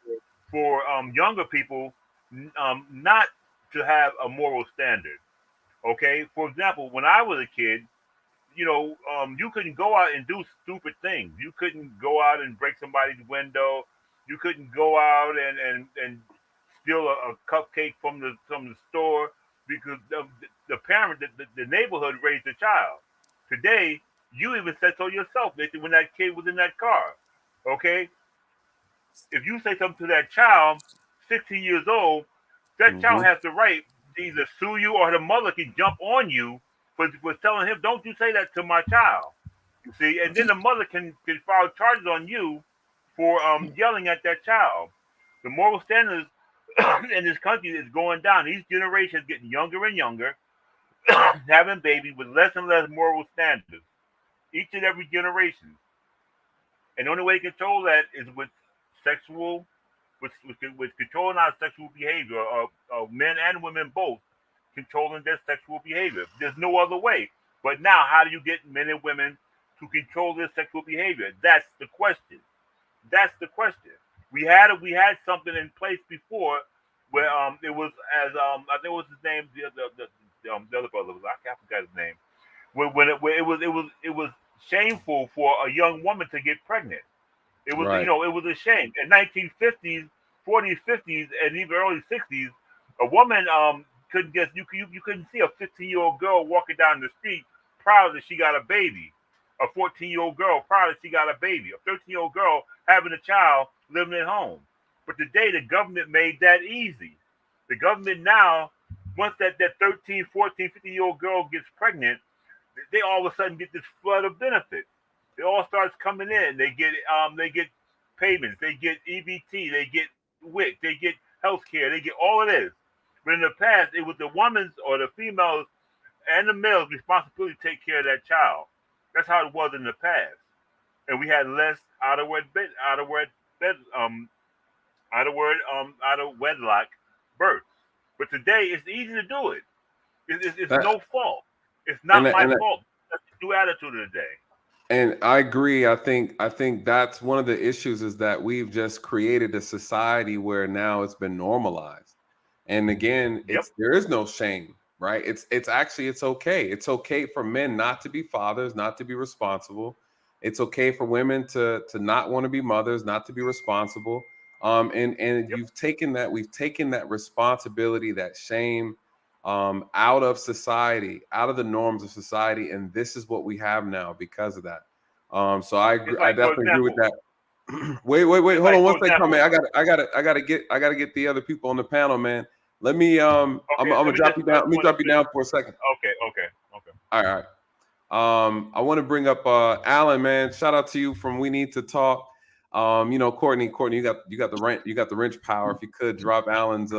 for younger people not to have a moral standard. Okay, for example, when I was a kid, you couldn't go out and do stupid things. You couldn't go out and break somebody's window. You couldn't go out and steal a cupcake from the store because the parent, the neighborhood raised the child. Today, you even said so yourself, Nathan, when that kid was in that car. Okay, if you say something to that child, 16 years old, that child has the right to either sue you or the mother can jump on you for telling him, don't you say that to my child. You see, and then the mother can file charges on you for yelling at that child. The moral standards in this country is going down. These generations getting younger and younger, having babies with less and less moral standards. Each and every generation. And the only way to control that is with sexual, with controlling our sexual behavior of men and women both, controlling their sexual behavior. There's no other way. But now, how do you get men and women to control their sexual behavior? That's the question. That's the question. We had something in place before where it was as I think it was his name the other brother was I forgot his name. Where it was shameful for a young woman to get pregnant. It was Right. it was a shame. In 1950s, 40s, 50s, and even early 60s, a woman couldn't get you couldn't see a 15-year-old girl walking down the street proud that she got a baby. A 14-year-old girl proud that she got a baby. A 13-year-old girl having a child living at home. But today the government made that easy. The government now, once that 13, 14, 15-year-old girl gets pregnant, they all of a sudden get this flood of benefits. It all starts coming in. They get payments, they get EBT, they get WIC, they get health care, they get all of this. But in the past, it was the woman's or the female's and the male's responsibility to take care of that child. That's how it was in the past. And we had less out of wedlock births. But today it's easy to do it. It's no fault. It's not my fault. That's the new attitude of the day. And I agree. I think that's one of the issues is that we've just created a society where now it's been normalized. And again, there is no shame, right? It's actually okay. It's okay for men not to be fathers, not to be responsible. It's okay for women to not want to be mothers, not to be responsible. And we've taken that responsibility, that shame out of society, out of the norms of society, and this is what we have now because of that. So I definitely agree with that. wait, hold on one second, man. I gotta get the other people on the panel, man. Let me I'm gonna drop you down. Let me drop you down for a second. Okay. All right. I want to bring up Alan, man. Shout out to you from We Need to Talk. Courtney, you got the wrench power. If you could drop Alan's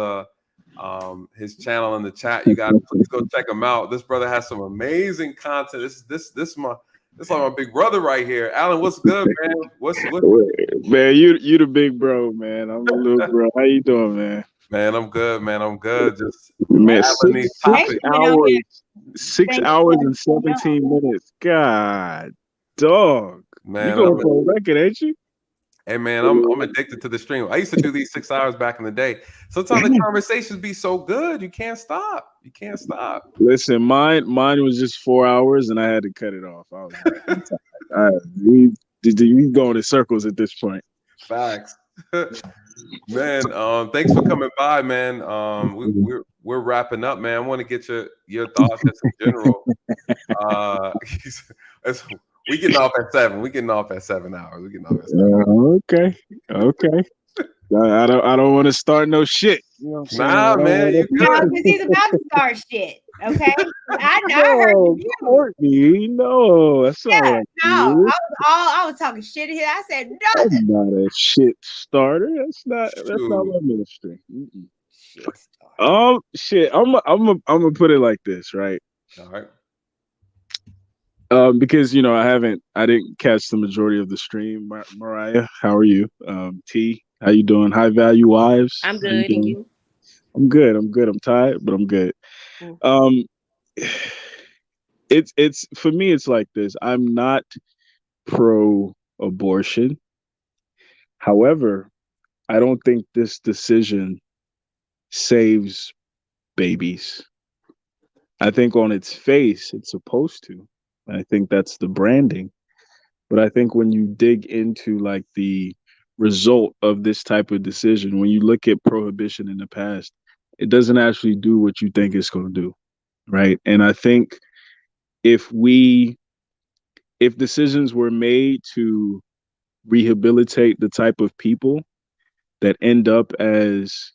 his channel in the chat, you guys please go check him out. This brother has some amazing content. This is like my big brother right here. Alan, what's good, man? What's man? You the big bro, man. I'm the little bro. How you doing, man? Man, I'm good, man. I'm good. Just man, 6 hours and 17 minutes. God, dog. Man, you going for a record, ain't you? Hey man, I'm addicted to the stream. I used to do these 6 hours back in the day. Sometimes the conversations be so good, you can't stop. You can't stop. Listen, mine was just 4 hours, and I had to cut it off. I was like, I'm tired. We going in circles at this point. Facts. Man, thanks for coming by, man. We're wrapping up, man. I want to get your thoughts just in general. We getting off at 7. We getting off at 7 hours. We getting off at 7 hours. Okay. I don't want to start no shit. You know what I'm saying? Nah, man, you No, good. because he's about to start shit. Okay, I heard No, you. Courtney, no, that's not Yeah, what no, I was talking shit here. I said I'm nothing. not a shit starter. That's not my ministry. Shit. I'm gonna put it like this, right? All right. Because I didn't catch the majority of the stream. Mariah, how are you? T, how you doing? High Value Wives, I'm how you good, and doing? you? I'm good. I'm tired, but I'm good. Mm. It's for me. It's like this. I'm not pro abortion. However, I don't think this decision saves babies. I think on its face, it's supposed to. I think that's the branding. But I think when you dig into like the result of this type of decision, when you look at prohibition in the past, it doesn't actually do what you think it's going to do. Right. And I think if decisions were made to rehabilitate the type of people that end up as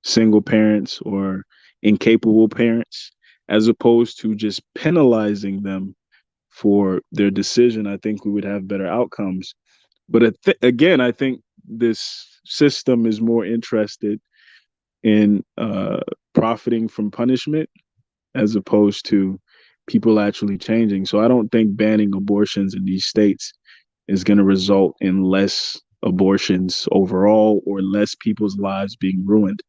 single parents or incapable parents, as opposed to just penalizing them for their decision, I think we would have better outcomes. But again, I think this system is more interested in profiting from punishment as opposed to people actually changing. So I don't think banning abortions in these states is going to result in less abortions overall or less people's lives being ruined.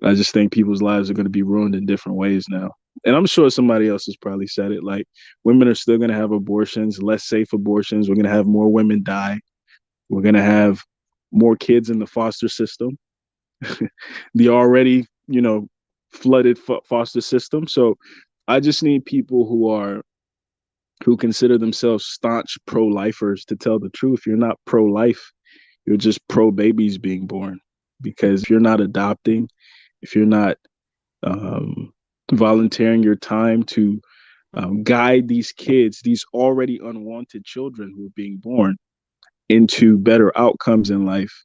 I just think people's lives are going to be ruined in different ways now. And I'm sure somebody else has probably said it, like women are still going to have abortions, less safe abortions. We're going to have more women die. We're going to have more kids in the foster system, the already, flooded foster system. So I just need people who consider themselves staunch pro-lifers to tell the truth. You're not pro-life. You're just pro-babies being born. Because if you're not adopting, if you're not volunteering your time to guide these kids, these already unwanted children who are being born, into better outcomes in life,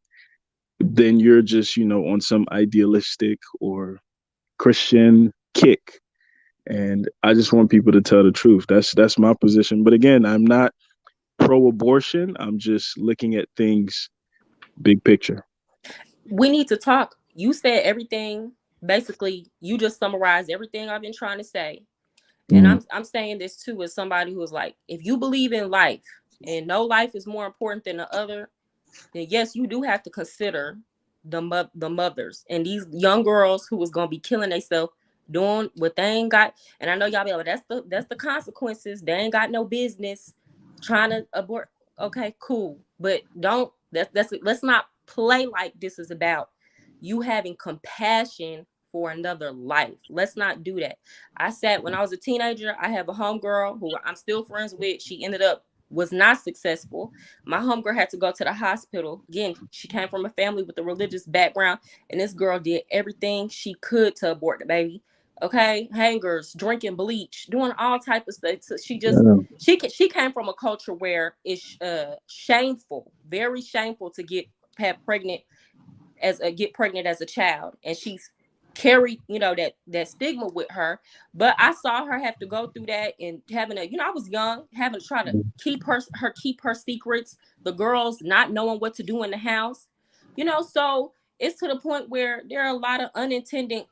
then you're just, on some idealistic or Christian kick. And I just want people to tell the truth. That's my position. But again, I'm not pro-abortion. I'm just looking at things big picture. We need to talk. You said everything. Basically, you just summarized everything I've been trying to say. And I'm saying this too as somebody who is like, if you believe in life and no life is more important than the other, then yes, you do have to consider the mothers and these young girls who was gonna be killing themselves doing what they ain't got. And I know y'all be like, that's the consequences. They ain't got no business trying to abort. Okay, cool, but let's not play like this is about you having compassion for another life. Let's not do that. When I was a teenager, I have a homegirl who I'm still friends with. She ended up was not successful. My homegirl had to go to the hospital. Again, she came from a family with a religious background, and this girl did everything she could to abort the baby. Okay, hangers, drinking bleach, doing all type of stuff. So she came from a culture where it's shameful, very shameful to get pregnant as a child, and she's carried that stigma with her. But I saw her have to go through that and having I was young, having to try to keep her secrets, the girls not knowing what to do in the house, so it's to the point where there are a lot of unintended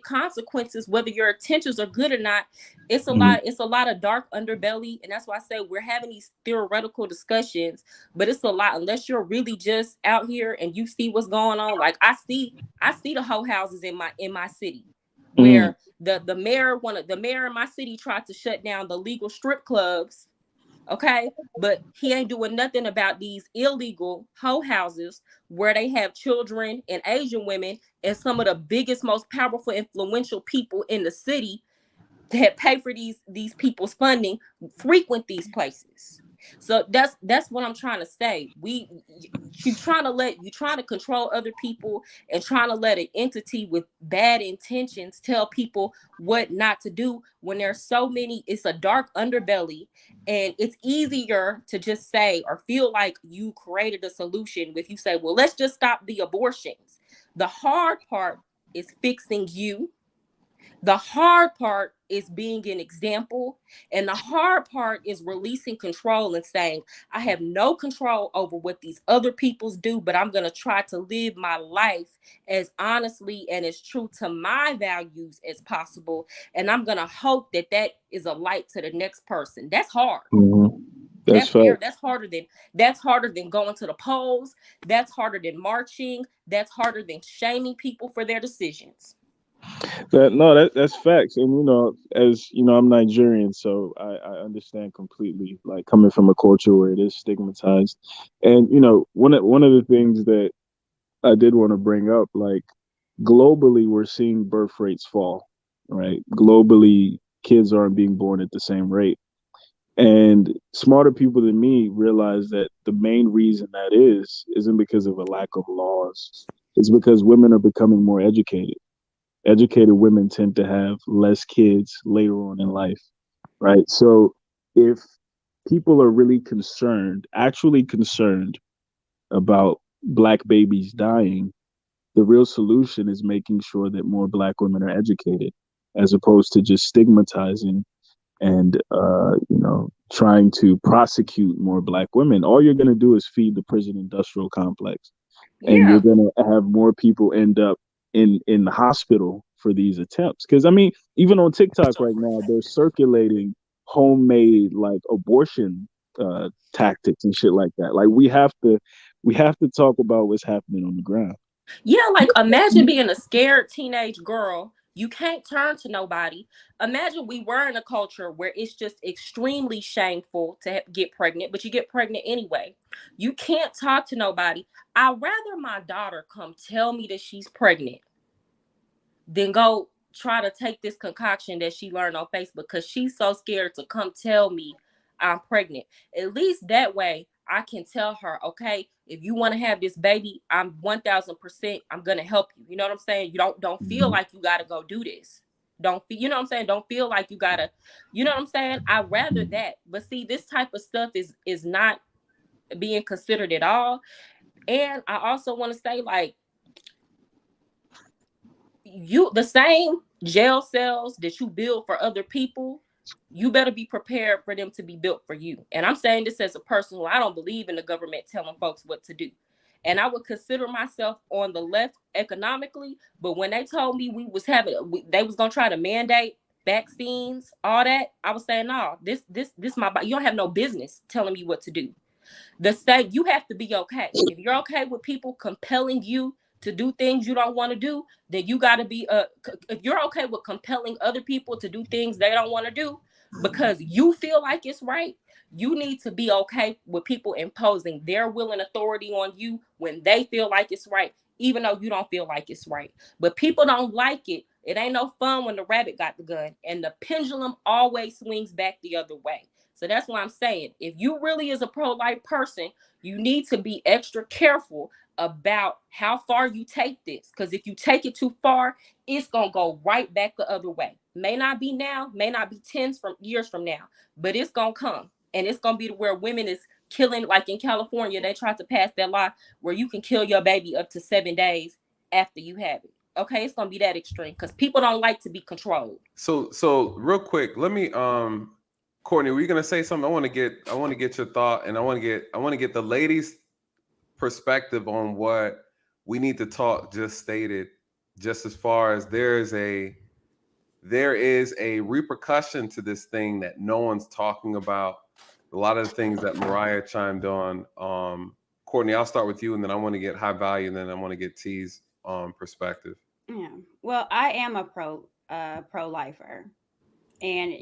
consequences, whether your intentions are good or not. It's a lot of dark underbelly, and that's why I say we're having these theoretical discussions, but it's a lot unless you're really just out here and you see what's going on. Like I see the whole houses in my city where the mayor in my city tried to shut down the legal strip clubs Okay, but he ain't doing nothing about these illegal hoe houses where they have children and Asian women and some of the biggest, most powerful, influential people in the city that pay for these people's funding frequent these places. So that's what I'm trying to say. You trying to control other people and trying to let an entity with bad intentions tell people what not to do when there's so many. It's a dark underbelly, and it's easier to just say or feel like you created a solution if you say, well, let's just stop the abortions. The hard part is fixing you. The hard part is being an example. And the hard part is releasing control and saying, I have no control over what these other peoples do, but I'm going to try to live my life as honestly and as true to my values as possible. And I'm going to hope that that is a light to the next person. That's hard. That's fact. That's harder than going to the polls. That's harder than marching. That's harder than shaming people for their decisions. That's facts. And as you know, I'm Nigerian, so I understand completely, like, coming from a culture where it is stigmatized. And one of the things that I did want to bring up, like, globally we're seeing birth rates fall, right? Globally, kids aren't being born at the same rate. And smarter people than me realize that the main reason that isn't because of a lack of laws. It's because women are becoming more educated. Educated women tend to have less kids later on in life, right? So if people are really actually concerned about Black babies dying, the real solution is making sure that more Black women are educated, as opposed to just stigmatizing and trying to prosecute more Black women. All you're going to do is feed the prison industrial complex, and you're going to have more people end up in the hospital for these attempts. Because I mean, even on TikTok right now, they're circulating homemade, like, abortion tactics and shit like that. Like, we have to talk about what's happening on the ground. Yeah, like, imagine being a scared teenage girl. You can't turn to nobody. Imagine we were in a culture where it's just extremely shameful to get pregnant, but you get pregnant anyway. You can't talk to nobody. I'd rather my daughter come tell me that she's pregnant than go try to take this concoction that she learned on Facebook because she's so scared to come tell me I'm pregnant. At least that way I can tell her, okay, if you want to have this baby, I'm 1000%, I'm gonna help you. You know what I'm saying? You don't feel like you gotta go do this. You know what I'm saying? Don't feel like you gotta, you know what I'm saying? I'd rather that. But see, this type of stuff is not being considered at all. And I also want to say, like, the same jail cells that you build for other people, you better be prepared for them to be built for you. And I'm saying this as a person who I don't believe in the government telling folks what to do. And I would consider myself on the left economically, but when they told me they was gonna try to mandate vaccines, all that, I was saying, no, this my body. You don't have no business telling me what to do. The state, you have to be okay. If you're okay with people compelling you to do things you don't want to do, then you got to be if you're okay with compelling other people to do things they don't want to do because you feel like it's right, you need to be okay with people imposing their will and authority on you when they feel like it's right, even though you don't feel like it's right. But people don't like it. It ain't no fun when the rabbit got the gun, and the pendulum always swings back the other way. So that's why I'm saying, if you really is a pro-life person, you need to be extra careful about how far you take this. Because if you take it too far, it's going to go right back the other way. May not be now, may not be years from now, but it's going to come. And it's going to be to where women is killing, like in California, they tried to pass that law where you can kill your baby up to 7 days after you have it. Okay, it's going to be that extreme because people don't like to be controlled. So real quick, let me Courtney, were you gonna say something? I want to get your thought, and I want to get the ladies' perspective on what we need to talk just stated, just as far as there is a repercussion to this thing that no one's talking about. A lot of the things that Mariah chimed on. Courtney, I'll start with you, and then I want to get High Value, and then I want to get T's perspective. Yeah. Well, I am a pro-lifer. and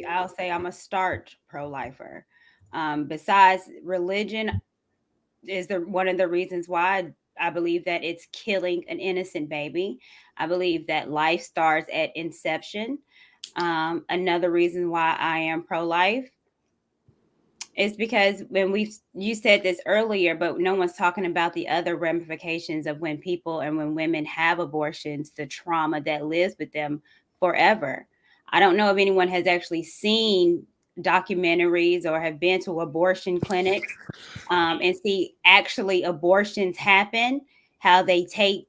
I'll say I'm a starch pro-lifer. Besides religion is one of the reasons why I believe that it's killing an innocent baby. I believe that life starts at inception. Another reason why I am pro-life is because you said this earlier, but no one's talking about the other ramifications of when women have abortions, the trauma that lives with them forever. I don't know if anyone has actually seen documentaries or have been to abortion clinics and see actually abortions happen, how they take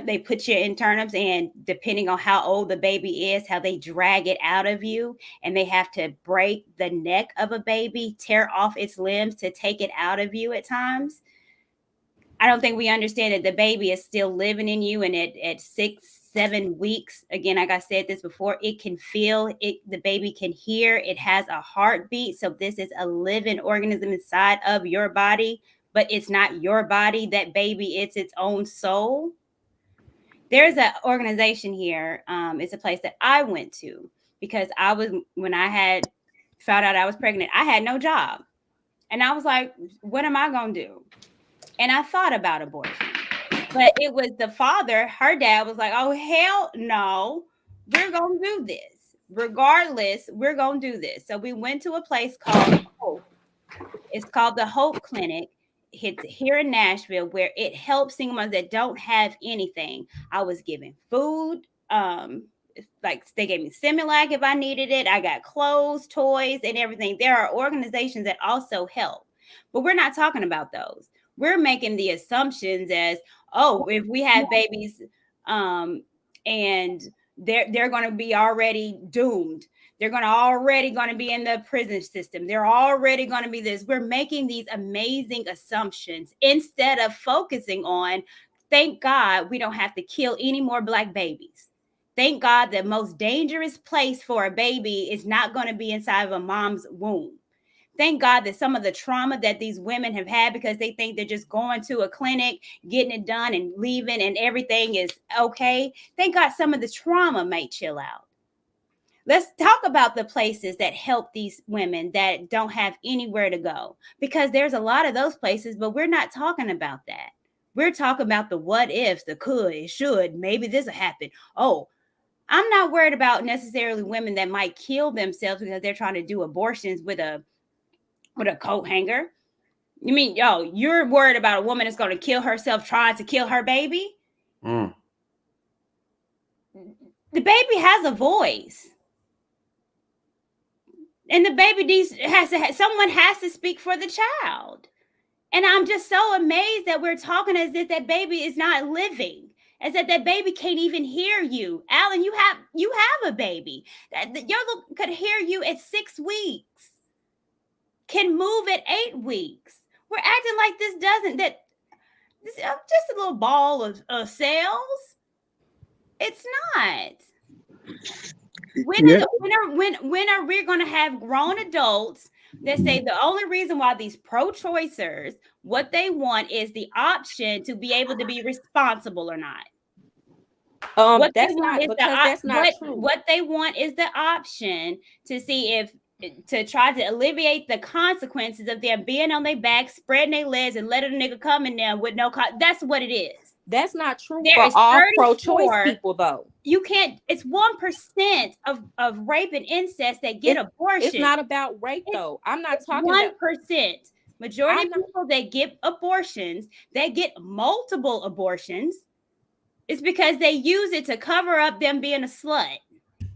they put you in turnips, and depending on how old the baby is, how they drag it out of you, and they have to break the neck of a baby, tear off its limbs to take it out of you at times. I don't think we understand that the baby is still living in you, and at 6-7 weeks, again, like I said this before, it can feel it, the baby can hear, it has a heartbeat. So this is a living organism inside of your body, but it's not your body. That baby, it's its own soul. There's an organization here. It's a place that I went to because when I had found out I was pregnant, I had no job. And I was like, what am I going to do? And I thought about abortion. But it was the father, her dad was like, oh, hell no, we're going to do this. Regardless, we're going to do this. So we went to a place called Hope. It's called the Hope Clinic. It's here in Nashville, where it helps single mothers that don't have anything. I was given food. Like they gave me Similac if I needed it. I got clothes, toys, and everything. There are organizations that also help, but we're not talking about those. We're making the assumptions as, oh, if we have babies, and they're going to be already doomed. They're already going to be in the prison system. They're already going to be this. We're making these amazing assumptions instead of focusing on, thank God we don't have to kill any more Black babies. Thank God the most dangerous place for a baby is not going to be inside of a mom's womb. Thank God that some of the trauma that these women have had because they think they're just going to a clinic, getting it done and leaving and everything is okay. Thank God some of the trauma may chill out. Let's talk about the places that help these women that don't have anywhere to go, because there's a lot of those places, but we're not talking about that. We're talking about the what ifs, the could, should, maybe this will happen. Oh, I'm not worried about necessarily women that might kill themselves because they're trying to do abortions with a coat hanger. You mean, you're worried about a woman that's going to kill herself trying to kill her baby? The baby has a voice. And the baby someone has to speak for the child. And I'm just so amazed that we're talking as if that baby is not living, as if that baby can't even hear you. Alan, you have a baby. Y'all could hear you at 6 weeks, can move at 8 weeks. We're acting like this is just a little ball of cells. It's not. When are we going to have grown adults that say the only reason why these pro-choicers, what they want is the option to be able to be responsible or not? That's not true. What they want is the option to see to try to alleviate the consequences of them being on their back, spreading their legs, and letting a nigga come in there with no. That's what it is. That's not true for all pro-choice people, though. You can't. It's 1% of rape and incest that get abortion. It's not about rape, though. I'm not talking 1%. Majority of people that get abortions, that get multiple abortions, is because they use it to cover up them being a slut.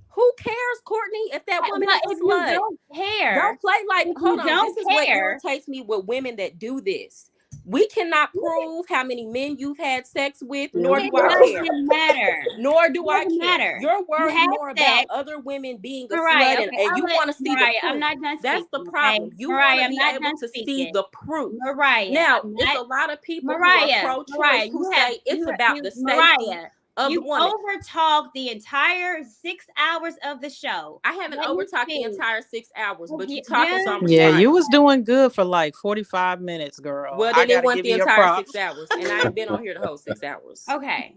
Who cares, Courtney, if that woman is a slut? You don't care. Don't play like, hold on. This is what irritates me with women that do this. We cannot prove how many men you've had sex with, nor do I care. It doesn't matter. Nor do I care. Matter. You're worried more about other women being a slut, and you want to see the proof. I'm not done speaking. That's the problem. You want to be able to see the proof. Now, it's a lot of people who are pro-choice who say it's about the safety of the woman. You overtalked the entire 6 hours of the show. I haven't overtalked the entire 6 hours, but you talking something. Yeah, you was doing good for like 45 minutes, girl. Well, then it went the entire 6 hours, and I ain't been on here the whole 6 hours. Okay.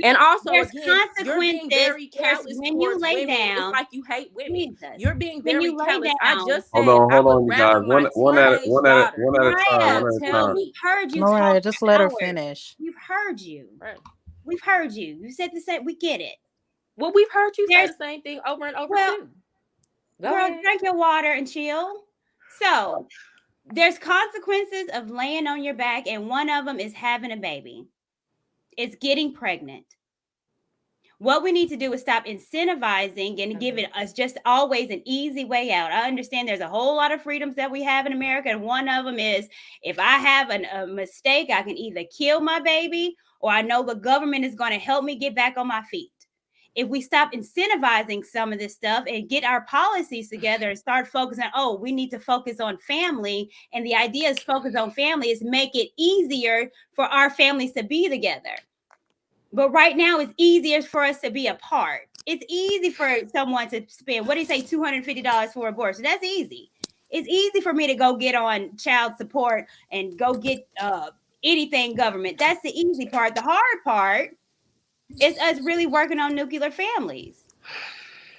And also, There's again, you're being consequences. very callous When you towards lay women. It's down, like you hate women. Jesus, You're being when very you lay callous. I down, just Hold said I on, would you rather guys. my teenage daughter One at a time. Mariah, One at a tell time. we've me. heard you Mariah, talk just for let her hours. finish. We've heard you. Right. We've heard you. You said the same. We get it. Well, we've heard you say There's the same thing over and over well, too. Go girl, ahead. drink your water and chill. So there's consequences of laying on your back, and one of them is having a baby. It's getting pregnant. What we need to do is stop incentivizing and giving us just always an easy way out. I understand there's a whole lot of freedoms that we have in America, and one of them is if I have a mistake, I can either kill my baby or I know the government is going to help me get back on my feet. If we stop incentivizing some of this stuff and get our policies together and start focusing on, oh, we need to focus on family, and the idea is focus on family is make it easier for our families to be together. But right now, it's easier for us to be apart. It's easy for someone to spend, what do you say, $250 for abortion? That's easy. It's easy for me to go get on child support and go get anything government. That's the easy part. The hard part is us really working on nuclear families.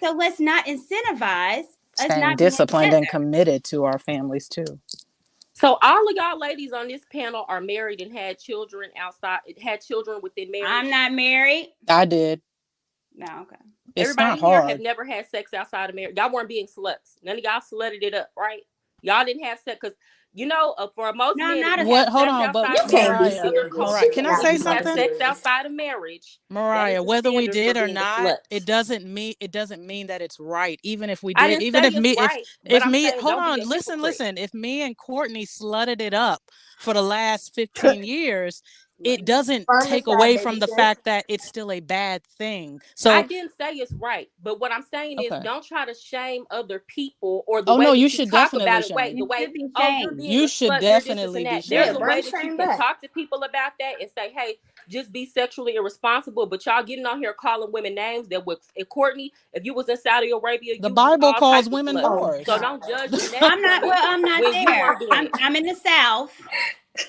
So let's not incentivize us Staying not being disciplined together. and committed to our families too. So all of y'all ladies on this panel are married and had children outside, had children within marriage. I'm not married. I did. No, okay. It's Everybody not here hard. have never had sex outside of marriage. Y'all weren't being sluts. None of y'all slutted it up, right? Y'all didn't have sex because, for most men, if you have Hold sex on, but outside of marriage, other cultures, Can I say if you have something? sex outside of marriage, Mariah, whether we did or not, slut. it doesn't mean that it's right. Even if we I did, didn't even say if it's me, right, if but I'm me, saying hold don't be on, a listen, hypocrite. if me and Courtney slutted it up for the last 15 years, it doesn't take away from the fact that it's still a bad thing. So I didn't say it's right, but what I'm saying is okay. don't try to shame other people or the Oh way no, that you you should talk definitely about it. shame. Oh, you're being You a should slut, you're this, this, definitely and be that. There's a shamed. way that you can talk to people about that and say, hey, just be sexually irresponsible. But y'all getting on here calling women names that would, Courtney, if you was in Saudi Arabia, The you be Bible all calls types of women sluts. whores. So don't judge the next I'm not. woman Well, I'm not when you there. weren't doing it. I'm in the South,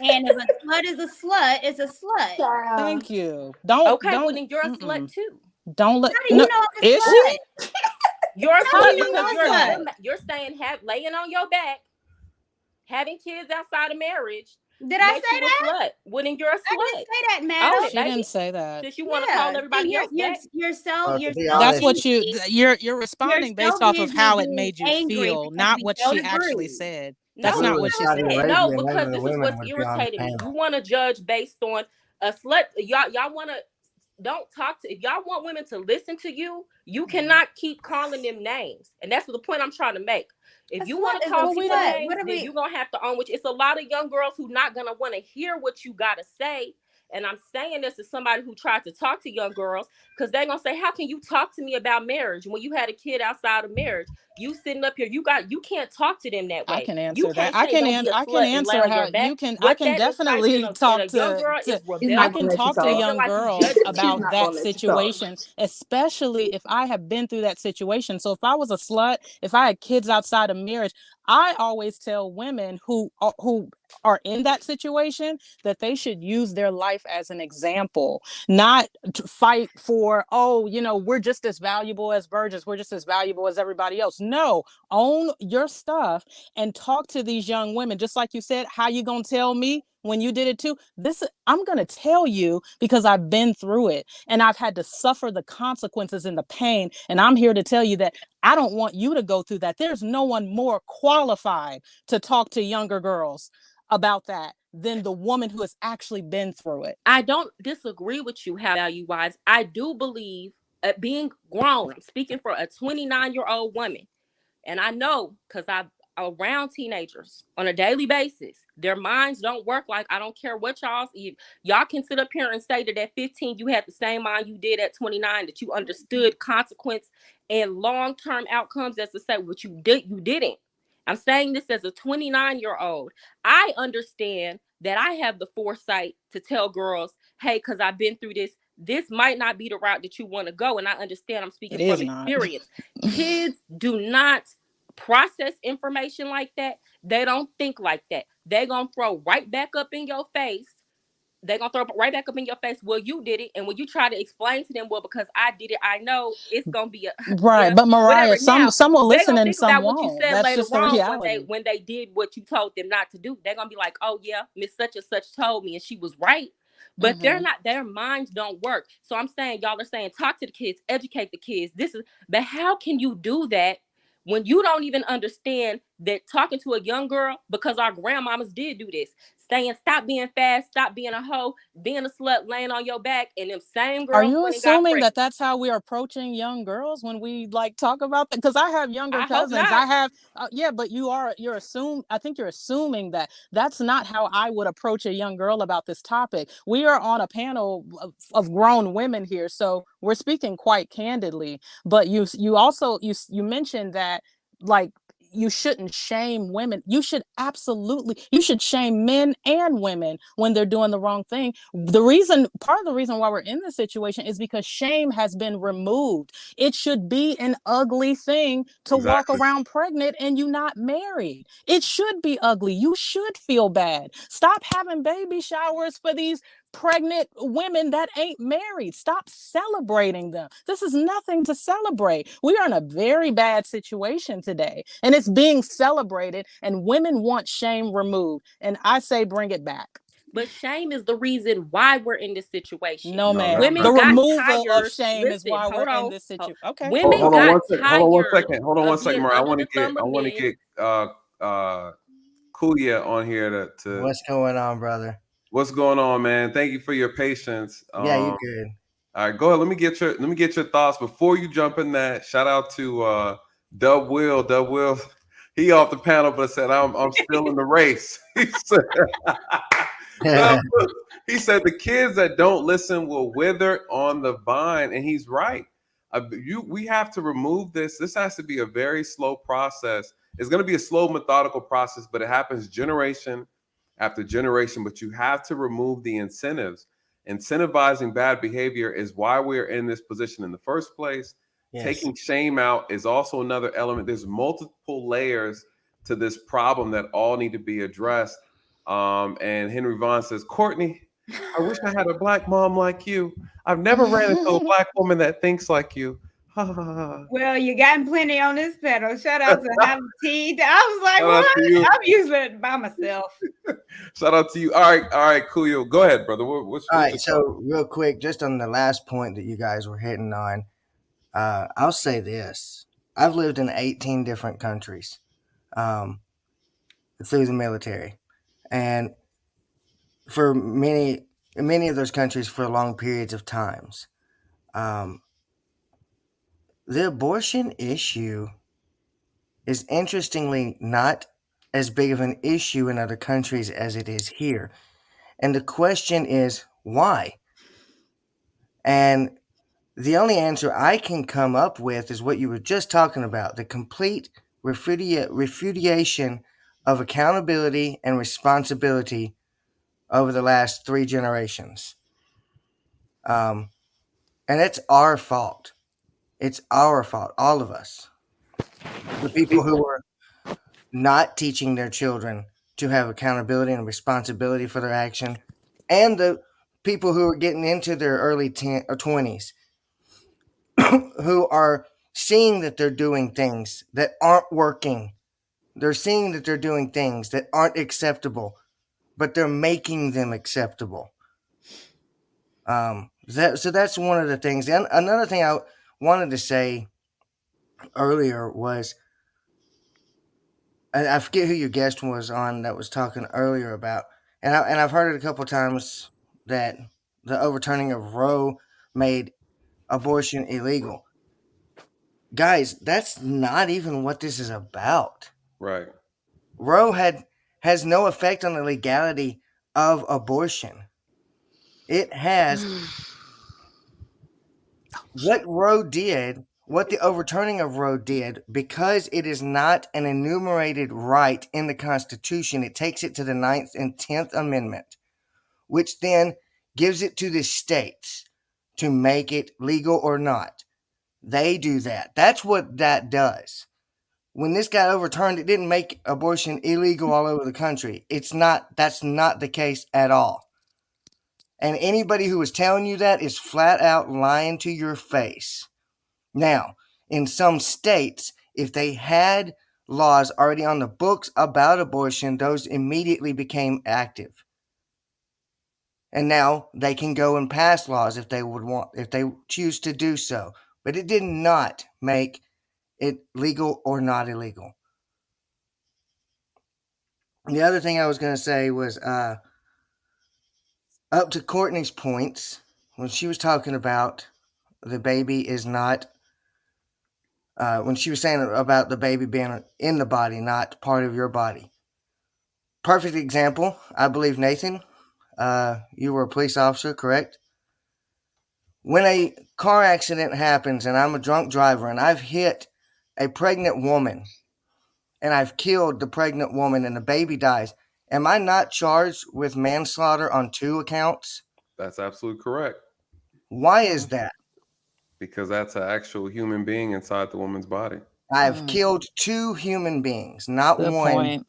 and if a slut is a slut, it's a slut. Thank you. Don't. Well then you're a slut too. Don't let. How do you know I'm a Is slut? she? You're a How do slut you know because I'm a slut? you're saying laying on your back, having kids outside of marriage. Did I makes say you that? a slut. Well, then you're a slut. I didn't say that, madam. Own it, She baby. didn't say that. Since you want to call everybody else back. You're so That's what busy. you're responding You're based so off of busy how it being made you angry feel, because not we what don't she actually agree. said. No, That's not what she said. No, because this is what's irritating me. You want to judge based on a slut. Y'all want to. Don't talk to, if y'all want women to listen to you, you cannot keep calling them names. And that's the point I'm trying to make. If you want to call people names, then you're going to have to own which. It's a lot of young girls who not going to want to hear what you got to say. And I'm saying this as somebody who tried to talk to young girls, because they're going to say, how can you talk to me about marriage when you had a kid outside of marriage? You sitting up here, you can't talk to them that way. I can answer you that. can't say, don't be a slut and lay on your back. I can What that definitely incites talk in a young to girl is I can rebellion. talk to They feel young like you girls judging them. about that situation, especially if I have been through that situation. So if I was a slut, if I had kids outside of marriage, I always tell women who are in that situation that they should use their life as an example, not to fight for, we're just as valuable as virgins, we're just as valuable as everybody else. No, own your stuff and talk to these young women. Just like you said, how you gonna tell me when you did it too? I'm gonna tell you because I've been through it and I've had to suffer the consequences and the pain, and I'm here to tell you that I don't want you to go through that. There's no one more qualified to talk to younger girls about that than the woman who has actually been through it. I don't disagree with you value-wise. I do believe being grown, I'm speaking for a 29-year-old woman, and I know because I'm around teenagers on a daily basis, their minds don't work like, I don't care what y'all can sit up here and say that at 15 you had the same mind you did at 29, that you understood consequence and long-term outcomes, as to say what you didn't. I'm saying this as a 29-year-old. I understand that I have the foresight to tell girls, hey, because I've been through this, this might not be the route that you want to go. And I understand, I'm speaking from experience. Kids do not process information like that. They don't think like that. They're going to throw right back up in your face they're gonna throw it right back up in your face. Well, you did it. And when you try to explain to them, well, because I did it, I know, it's gonna be a Right. yeah, But whatever. Mariah, Now some will they're listen gonna and think some about what you won't. said That's later just the on reality. when they did what you told them not to do. They're gonna be like, oh yeah, Miss Such and Such told me and she was right. But they're not, their minds don't work. So I'm saying, y'all are saying talk to the kids, educate the kids. But how can you do that when you don't even understand that talking to a young girl, because our grandmamas did do this, saying stop being fast, stop being a hoe, being a slut, laying on your back, and them same Are girls you went and got assuming that pregnant. that's how we're approaching young girls when we like talk about that? Because I have younger I hope cousins. not. I have, yeah, but I think you're assuming that that's not how I would approach a young girl about this topic. We are on a panel of grown women here, so we're speaking quite candidly. But you also you mentioned that like you shouldn't shame women. You should shame men and women when they're doing the wrong thing. Part of the reason why we're in this situation is because shame has been removed. It should be an ugly thing to walk around pregnant and you not married. It should be ugly. You should feel bad. Stop having baby showers for these pregnant women that ain't married. Stop celebrating them. This is nothing to celebrate. We are in a very bad situation today, and it's being celebrated, and women want shame removed. And I say bring it back. But shame is the reason why we're in this situation. No, ma'am. Women The got removal of tired. shame is Listen, why we're hold in on. this situation. Okay. Women Hold on got one second. tired Hold on one of second, being Mariah. under the thumb I of want to men. get Kuya on here to What's going on, brother? What's going on, man? Thank you for your patience. Yeah, you good. All right, go ahead. Let me get your thoughts before you jump in that. Shout out to Dub Will. Dub Will, he off the panel, but said I'm still in the race. He said the kids that don't listen will wither on the vine, and he's right. We have to remove this. This has to be a very slow process. It's going to be a slow, methodical process, but it happens generation after generation. But you have to remove the incentives. Incentivizing bad behavior is why we're in this position in the first place. Yes. Taking shame out is also another element. There's multiple layers to this problem that all need to be addressed. And Henry Vaughn says, Courtney, I wish I had a black mom like you. I've never ran into a black woman that thinks like you. Well, you got plenty on this pedal. Shout out to Holly T. I was like, Shout out to you. what? I'm usually it by myself. Shout out to you. All right, Coolio. Go ahead, brother. All right, so real quick, just on the last point that you guys were hitting on, I'll say this. I've lived in 18 different countries through the military. And for many of those countries for long periods of times, the abortion issue is interestingly not as big of an issue in other countries as it is here. And the question is, why? And the only answer I can come up with is what you were just talking about, the complete refudiation of accountability and responsibility over the last 3 generations. And it's our fault. It's our fault, all of us. The people who are not teaching their children to have accountability and responsibility for their action, and the people who are getting into their early 20s who are seeing that they're doing things that aren't working. They're seeing that they're doing things that aren't acceptable, but they're making them acceptable. So that's one of the things. And another thing I wanted to say earlier was, and I forget who your guest was on that was talking earlier about, and I've heard it a couple times that the overturning of Roe made abortion illegal. Guys, that's not even what this is about. Right. Roe has no effect on the legality of abortion. It has what Roe did, what the overturning of Roe did, because it is not an enumerated right in the Constitution. It takes it to the 9th and 10th Amendment, which then gives it to the states to make it legal or not. They do that. That's what that does. When this got overturned, it didn't make abortion illegal all over the country. That's not the case at all. And anybody who is telling you that is flat out lying to your face. Now, in some states, if they had laws already on the books about abortion, those immediately became active. And now they can go and pass laws if they choose to do so. But it did not make it legal or not illegal. The other thing I was going to say was up to Courtney's points when she was talking about the baby is not, when she was saying about the baby being in the body, not part of your body. Perfect example, I believe, Nathan, you were a police officer, correct? When a car accident happens and I'm a drunk driver and I've hit a pregnant woman and I've killed the pregnant woman and the baby dies, am I not charged with manslaughter on 2 accounts? That's absolutely correct. Why is that? Because that's an actual human being inside the woman's body. I've killed 2 human beings, not Good one. point.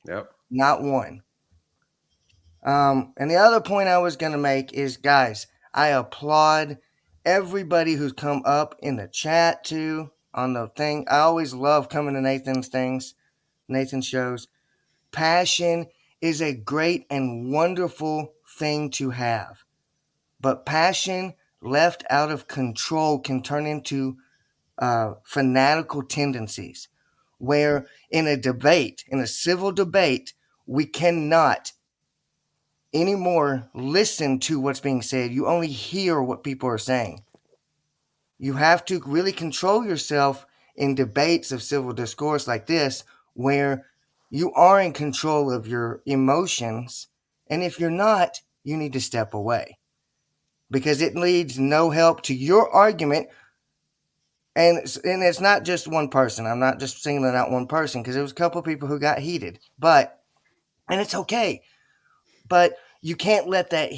Yep. Not one. And the other point I was going to make is, guys, I applaud everybody who's come up in the chat too on the thing. I always love coming to Nathan's shows. Passion is a great and wonderful thing to have. But passion left out of control can turn into fanatical tendencies, where in a civil debate, we cannot anymore listen to what's being said. You only hear what people are saying. You have to really control yourself in debates of civil discourse like this, where you are in control of your emotions. And if you're not, you need to step away, because it leads no help to your argument. And it's not just one person. I'm not just singling out one person, because there was a couple of people who got heated. And it's okay. But you can't let that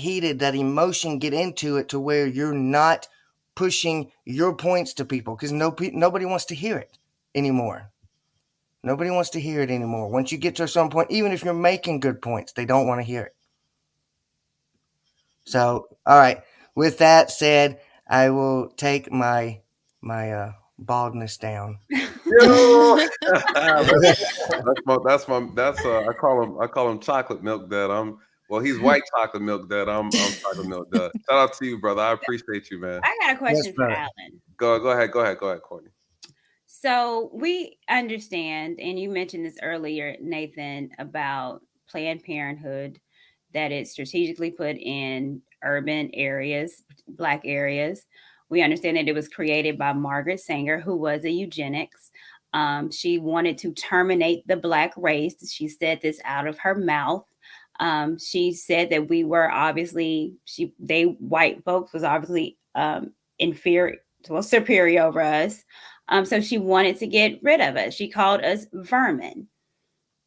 emotion get into it to where you're not pushing your points to people, because nobody wants to hear it anymore. Nobody wants to hear it anymore. Once you get to a certain point, even if you're making good points, they don't want to hear it. So, all right. With that said, I will take my baldness down. Yo! I call him chocolate milk dad. He's white chocolate milk dad. I'm chocolate milk dad. Shout out to you, brother. I appreciate you, man. I got a question for Alan. Go ahead, Courtney. So we understand, and you mentioned this earlier, Nathan, about Planned Parenthood, that it's strategically put in urban areas, Black areas. We understand that it was created by Margaret Sanger, who was a eugenics. She wanted to terminate the Black race. She said this out of her mouth. She said that we were obviously, white folks was obviously superior over us. So she wanted to get rid of us. She called us vermin.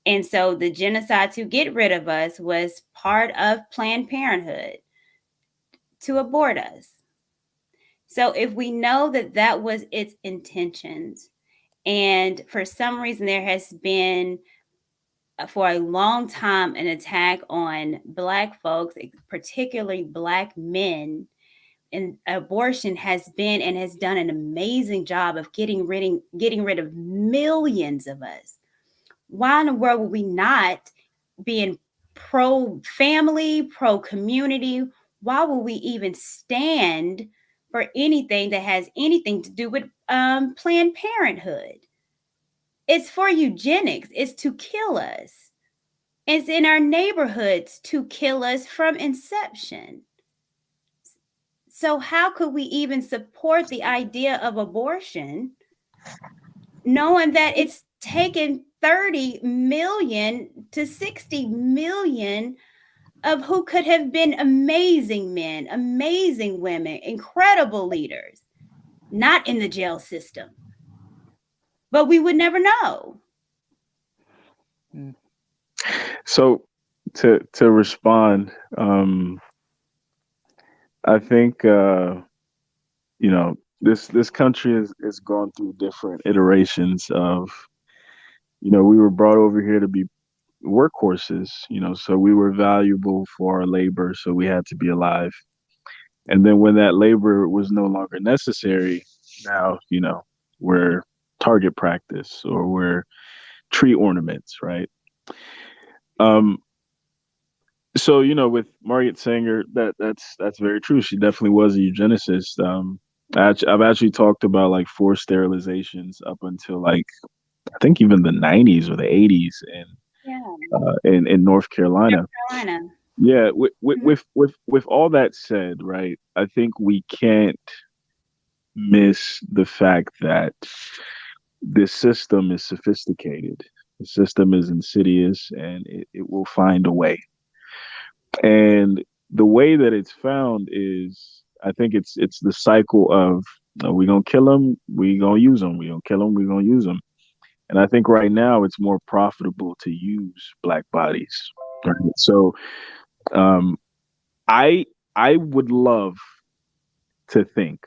And so the genocide to get rid of us was part of Planned Parenthood to abort us. So if we know that that was its intentions, and for some reason there has been for a long time an attack on Black folks, particularly Black men, and abortion has been and has done an amazing job of getting rid of millions of us. Why in the world would we not be in pro-family, pro-community? Why would we even stand for anything that has anything to do with Planned Parenthood? It's for eugenics. It's to kill us. It's in our neighborhoods to kill us from inception. So how could we even support the idea of abortion, knowing that it's taken 30 million to 60 million of who could have been amazing men, amazing women, incredible leaders, not in the jail system? But we would never know. So to respond, I think this country is gone through different iterations of, we were brought over here to be workhorses, you know, so we were valuable for our labor, so we had to be alive. And then when that labor was no longer necessary, now, you know, we're target practice or we're tree ornaments, right? So, you know, with Margaret Sanger, that's very true. She definitely was a eugenicist. I've actually talked about like forced sterilizations up until like I think even the 90s or the 80s in North Carolina. Yeah, with all that said, right? I think we can't miss the fact that this system is sophisticated. The system is insidious, and it will find a way. And the way that it's found is, I think it's the cycle of we're gonna kill them, we gonna use them, we gonna kill them, we gonna use them. And I think right now it's more profitable to use black bodies. Right? So um, I would love to think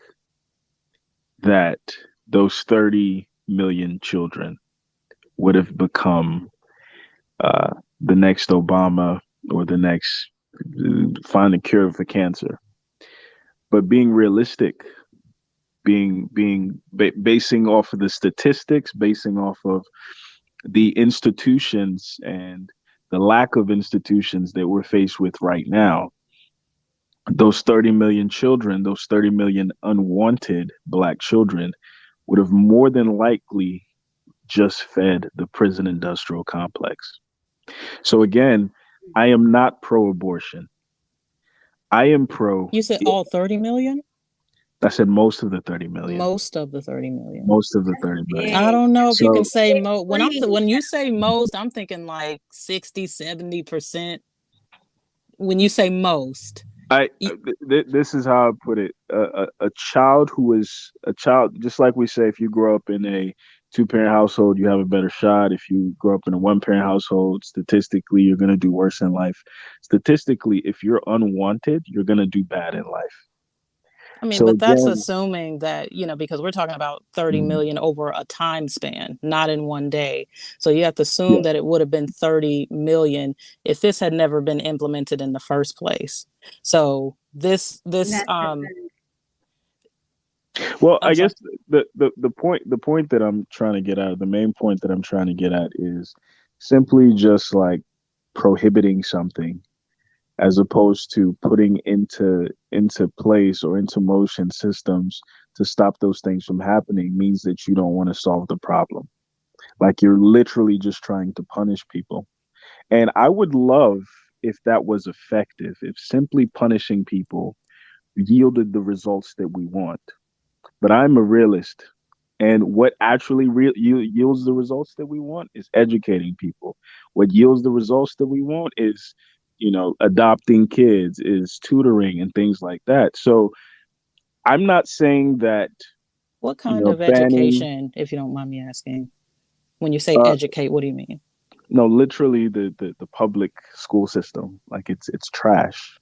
that those 30 million children would have become the next Obama or the next find a cure for cancer. But being realistic, basing off of the statistics, basing off of the institutions and the lack of institutions that we're faced with right now, those 30 million children, those 30 million unwanted black children would have more than likely just fed the prison industrial complex. So again, I am not pro-abortion. I am pro. You said all 30 million? I said most of the 30 million. Most of the 30 million. Most of the 30 million. I don't know if So, you can say most. When you say most, I'm thinking like 60, 70%. When you say most. This is how I put it. A child who is a child, just like we say, if you grow up in a two-parent household, you have a better shot. If you grow up in a one-parent household, statistically, you're going to do worse in life. Statistically, if you're unwanted, you're going to do bad in life. I mean, So but that's again, assuming that, you know, because we're talking about 30 million over a time span, not in one day. So you have to assume that it would have been 30 million if this had never been implemented in the first place. So well, I guess the point that I'm trying to get at, the main point that I'm trying to get at is simply just like prohibiting something as opposed to putting into place or into motion systems to stop those things from happening means that you don't want to solve the problem. Like you're literally just trying to punish people. And I would love if that was effective, if simply punishing people yielded the results that we want. But I'm a realist. And what actually yields the results that we want is educating people. What yields the results that we want is, you know, adopting kids, is tutoring and things like that. So I'm not saying that. What kind of education, if you don't mind me asking? When you say educate, what do you mean? No, literally the public school system, like it's trash,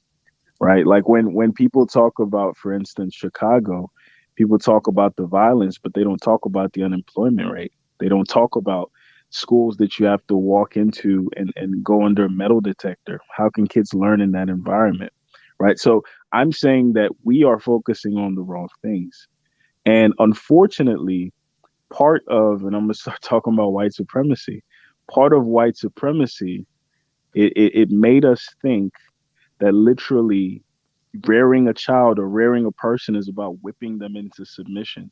right? Like when people talk about, for instance, Chicago, people talk about the violence, but they don't talk about the unemployment rate. They don't talk about schools that you have to walk into and go under a metal detector. How can kids learn in that environment, right? So I'm saying that we are focusing on the wrong things. And unfortunately, part of, and I'm going to start talking about white supremacy, part of white supremacy, it made us think that literally rearing a child or rearing a person is about whipping them into submission,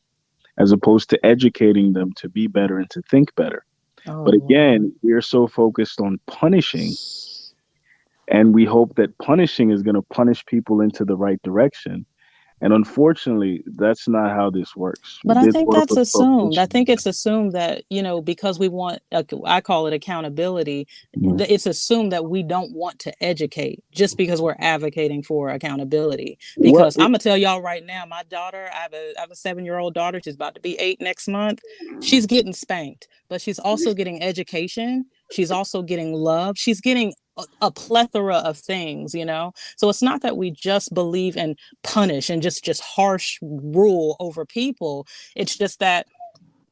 as opposed to educating them to be better and to think better. But again, we're so focused on punishing, and we hope that punishing is going to punish people into the right direction. And unfortunately, that's not how this works. But I think that's assumed. I think it's assumed that, you know, because we want, I call it accountability, it's assumed that we don't want to educate just because we're advocating for accountability. Because I'm going to tell y'all right now, my daughter, I have a 7-year-old daughter. She's about to be 8 next month. She's getting spanked, but she's also getting education. She's also getting love. She's getting a plethora of things, you know? So it's not that we just believe in punish and just harsh rule over people. It's just that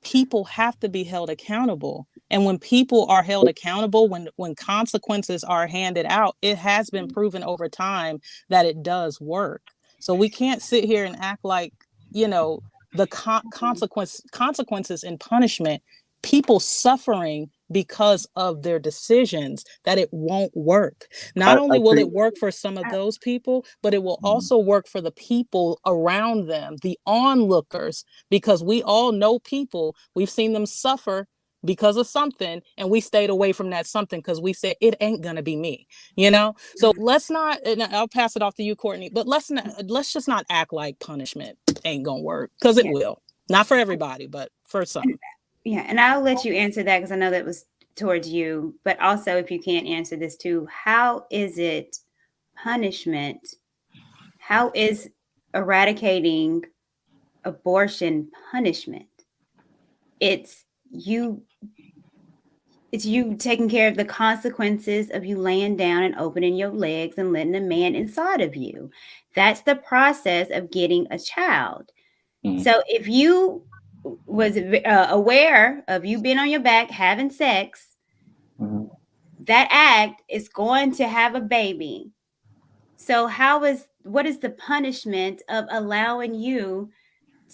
people have to be held accountable. And when people are held accountable, when consequences are handed out, it has been proven over time that it does work. So we can't sit here and act like, the consequences and punishment, people suffering because of their decisions, that it won't work. Not only will it work for some of those people, but it will also work for the people around them, the onlookers, because we all know people, we've seen them suffer because of something, and we stayed away from that something because we said it ain't gonna be me, so let's not, and I'll pass it off to you, Courtney, but let's just not act like punishment ain't gonna work, because it will. Not for everybody, but for some. Yeah, and I'll let you answer that because I know that was towards you, but also if you can't answer this too, how is it punishment? How is eradicating abortion punishment? It's you taking care of the consequences of you laying down and opening your legs and letting a man inside of you. That's the process of getting a child. So if you was aware of you being on your back having sex, that act is going to have a baby. So what is the punishment of allowing you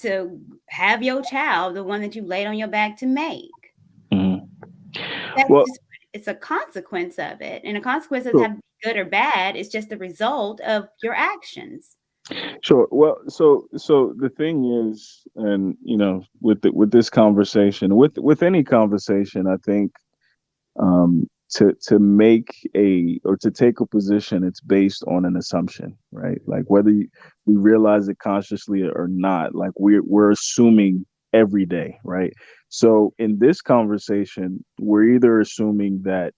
to have your child, the one that you laid on your back to make? It's a consequence of it, and the consequences have to be good or bad. It's just the result of your actions. Sure. Well, so the thing is, and with this conversation, with any conversation, I think to make or to take a position, it's based on an assumption, right? Like whether we realize it consciously or not, like we're assuming every day, right? So in this conversation, we're either assuming that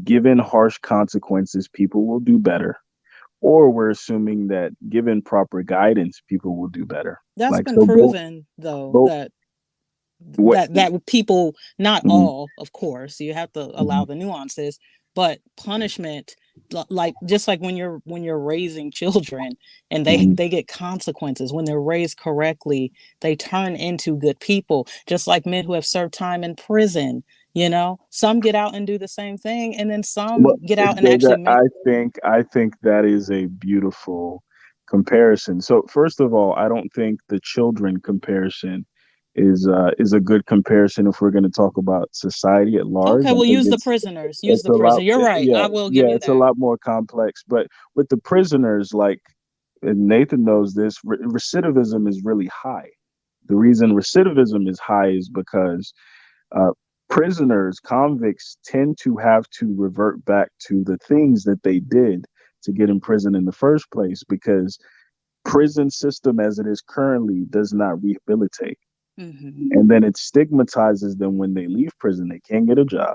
given harsh consequences, people will do better, or we're assuming that given proper guidance, people will do better. That's been proven, though, that people, not all, of course, you have to allow the nuances, but punishment, just like when you're raising children and they get consequences when they're raised correctly, they turn into good people, just like men who have served time in prison. Some get out and do the same thing, and then some get out and actually make. I think that is a beautiful comparison. So first of all, I don't think the children comparison is a good comparison if we're going to talk about society at large. Okay, we'll use the prisoners. You're right. Yeah, I will give you it's that. a lot more complex. But with the prisoners, like, and Nathan knows this, recidivism is really high. The reason recidivism is high is because convicts tend to have to revert back to the things that they did to get in prison in the first place, because prison system as it is currently does not rehabilitate. And then it stigmatizes them when they leave prison. They can't get a job.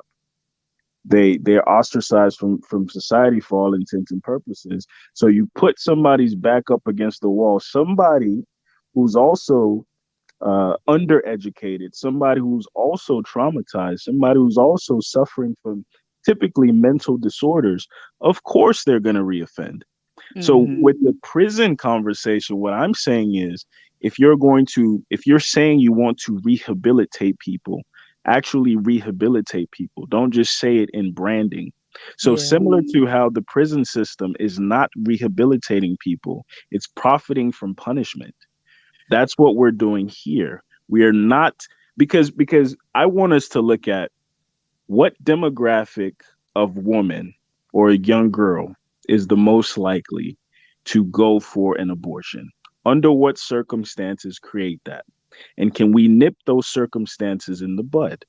They're ostracized from society for all intents and purposes. So you put somebody's back up against the wall, somebody who's also undereducated, somebody who's also traumatized, somebody who's also suffering from typically mental disorders. Of course they're going to reoffend. So with the prison conversation, what I'm saying is, if you're saying you want to rehabilitate people, actually rehabilitate people. Don't just say it in branding. So similar to how the prison system is not rehabilitating people, it's profiting from punishment. That's what we're doing here. We are not, because I want us to look at what demographic of woman or a young girl is the most likely to go for an abortion. Under what circumstances create that? And can we nip those circumstances in the bud?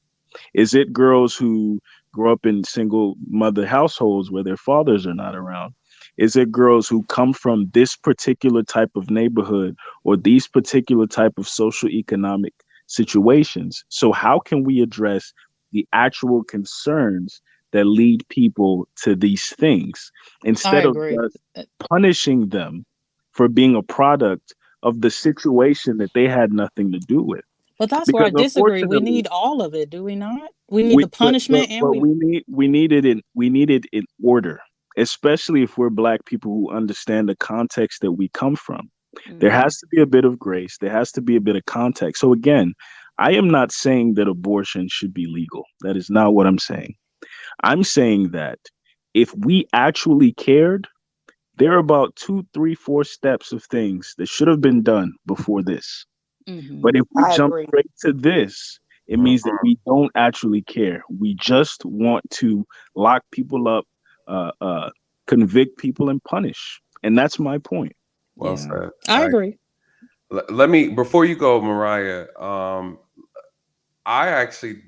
Is it girls who grow up in single mother households where their fathers are not around? Is it girls who come from this particular type of neighborhood or these particular type of social economic situations? So how can we address the actual concerns that lead people to these things instead of just punishing them for being a product of the situation that they had nothing to do with? But that's where I disagree. We need all of it, do we not? We need the punishment, but we need it in order, especially if we're Black people who understand the context that we come from. There has to be a bit of grace. There has to be a bit of context. So again, I am not saying that abortion should be legal. That is not what I'm saying. I'm saying that if we actually cared, there are about 2, 3, 4 steps of things that should have been done before this. But if we I jump agree. straight to this, it means that we don't actually care. We just want to lock people up, convict people, and punish. And that's my point. Well said. I agree. Let me, before you go, Mariah. I actually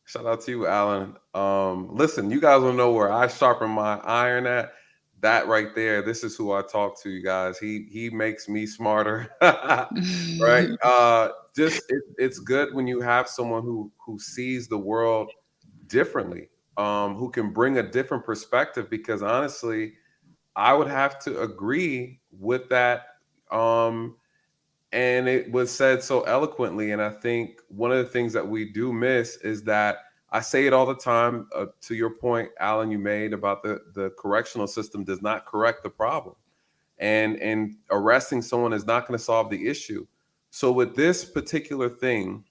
shout out to you, Alan. Listen, you guys don't know where I sharpen my iron at. That right there, this is who I talk to, you guys. He makes me smarter, right? It's good when you have someone who sees the world differently, who can bring a different perspective. Because honestly, I would have to agree with that. And it was said so eloquently. And I think one of the things that we do miss is that I say it all the time, to your point, Alan, you made about the correctional system does not correct the problem. And arresting someone is not going to solve the issue. So with this particular thing,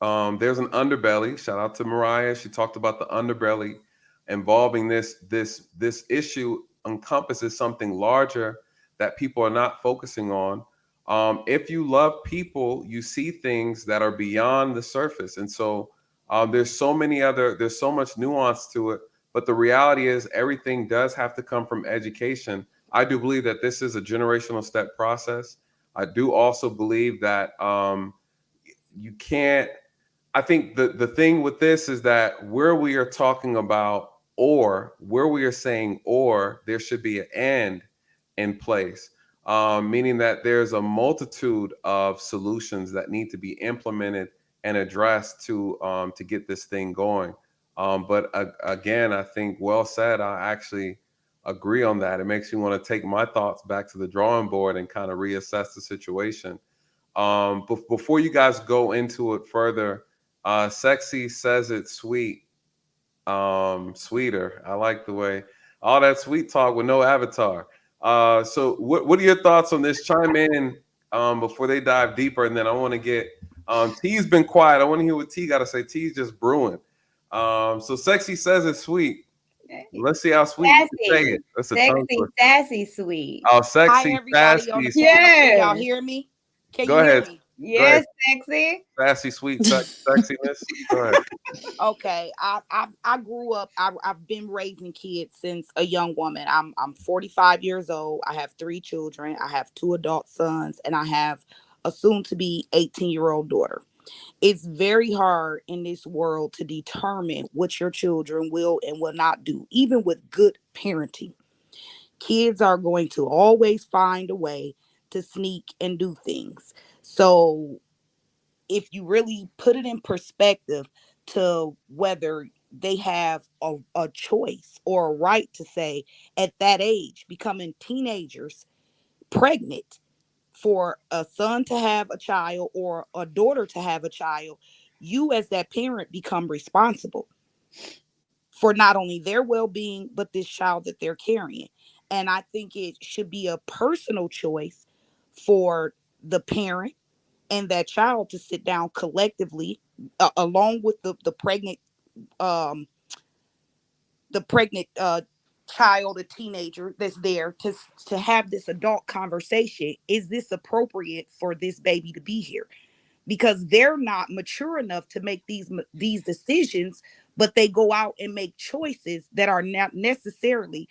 there's an underbelly. Shout out to Mariah. She talked about the underbelly involving this issue encompasses something larger that people are not focusing on. If you love people, you see things that are beyond the surface, and so there's so much nuance to it. But the reality is, everything does have to come from education. I do believe that this is a generational step process. I do also believe that you can't. I think the thing with this is that where we are talking about or where we are saying or there should be an and in place, meaning that there's a multitude of solutions that need to be implemented and addressed to get this thing going. But again, I think well said. I actually agree on that. It makes me want to take my thoughts back to the drawing board and kind of reassess the situation. But before you guys go into it further, Sexy says it's sweet, sweeter. I like the way all that sweet talk with no avatar. So what are your thoughts on this? Chime in before they dive deeper, and then I want to get T's been quiet. I want to hear what T got to say. T's just brewing. So Sexy says it's sweet. Let's see how sweet you can say it. That's a tongue Sexy, twister. sassy, sweet. Oh, Hi, sexy, everybody on sassy, the sweet. panel. Can y'all Yes. hear me? Can Go you hear ahead. me? Go ahead. Yes, sexy. Sassy, sweet, sexiness. Go ahead. Okay, I grew up. I've been raising kids since a young woman. I'm 45 years old. I have 3 children. I have 2 adult sons, and I have a soon-to-be 18-year-old daughter. It's very hard in this world to determine what your children will and will not do, even with good parenting. Kids are going to always find a way to sneak and do things. So if you really put it in perspective to whether they have a choice or a right to say at that age, becoming teenagers, pregnant, for a son to have a child or a daughter to have a child, you as that parent become responsible for not only their well-being, but this child that they're carrying. And I think it should be a personal choice for the parent and that child to sit down collectively, along with the pregnant um the pregnant child, a teenager that's there to have this adult conversation. Is this appropriate for this baby to be here? Because they're not mature enough to make these decisions, but they go out and make choices that are not necessarily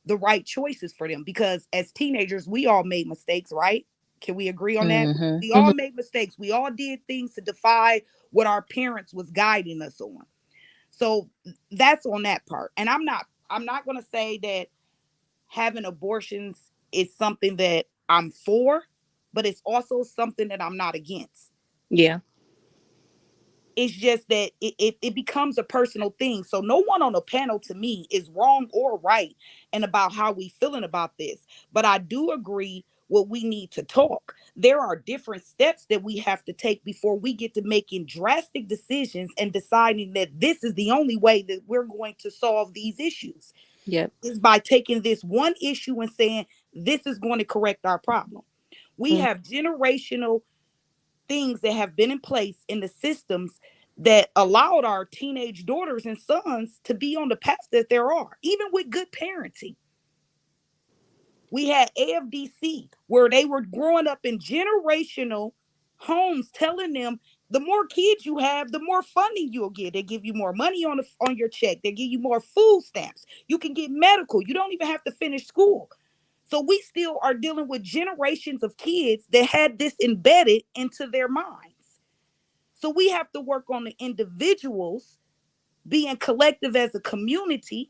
the right choices for them. Because as teenagers, we all made mistakes, right? Can we agree on that? Mm-hmm. We all made mistakes. We all did things to defy what our parents was guiding us on. So that's on that part. And I'm not going to say that having abortions is something that I'm for, but it's also something that I'm not against. Yeah. It's just that it becomes a personal thing. So no one on the panel to me is wrong or right and about how we feeling about this. But I do agree what we need to talk. There are different steps that we have to take before we get to making drastic decisions and deciding that this is the only way that we're going to solve these issues. Yep. Is by taking this one issue and saying this is going to correct our problem. We have generational things that have been in place in the systems that allowed our teenage daughters and sons to be on the path that there are, even with good parenting. We had AFDC where they were growing up in generational homes telling them the more kids you have, the more funding you'll get. They give you more money on your check. They give you more food stamps. You can get medical. You don't even have to finish school. So we still are dealing with generations of kids that had this embedded into their minds. So we have to work on the individuals being collective as a community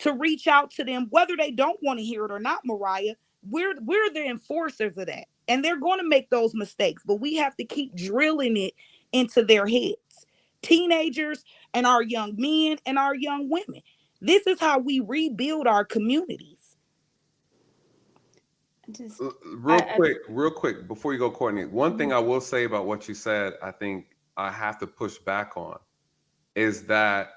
to reach out to them, whether they don't want to hear it or not, Mariah. We're the enforcers of that. And they're going to make those mistakes, but we have to keep drilling it into their heads. Teenagers and our young men and our young women. This is how we rebuild our communities. Real quick, before you go, Courtney, one thing I will say about what you said, I think I have to push back on, is that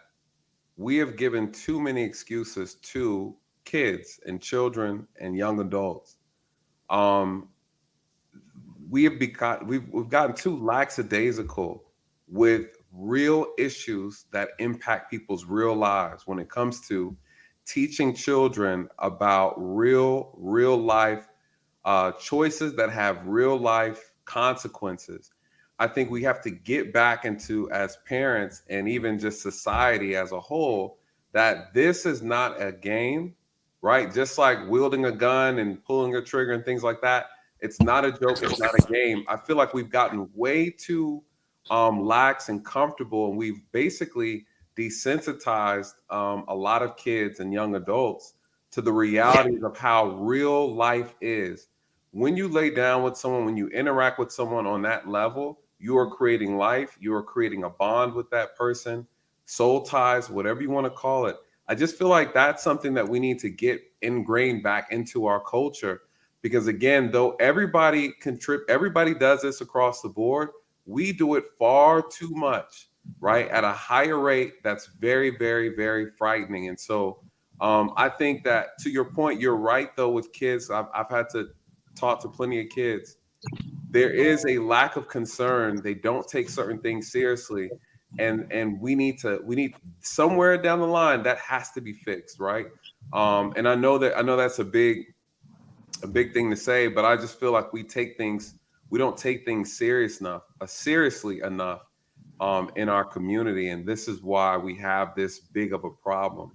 we have given too many excuses to kids and children and young adults. We've gotten too lackadaisical with real issues that impact people's real lives when it comes to teaching children about real life choices that have real life consequences. I think we have to get back into, as parents and even just society as a whole, that this is not a game, right? Just like wielding a gun and pulling a trigger and things like that. It's not a joke. It's not a game. I feel like we've gotten way too lax and comfortable, and we've basically desensitized a lot of kids and young adults to the realities of how real life is. When you lay down with someone, when you interact with someone on that level, you are creating life. You are creating a bond with that person, soul ties, whatever you want to call it. I just feel like that's something that we need to get ingrained back into our culture. Because again, though everybody does this across the board, we do it far too much, right? At a higher rate, that's very, very, very frightening. And so I think that, to your point, you're right, though, with kids. I've had to talk to plenty of kids. There is a lack of concern. They don't take certain things seriously. And we need somewhere down the line that has to be fixed, right? And I know that's a big thing to say, but I just feel like we don't take things seriously enough in our community. And this is why we have this big of a problem.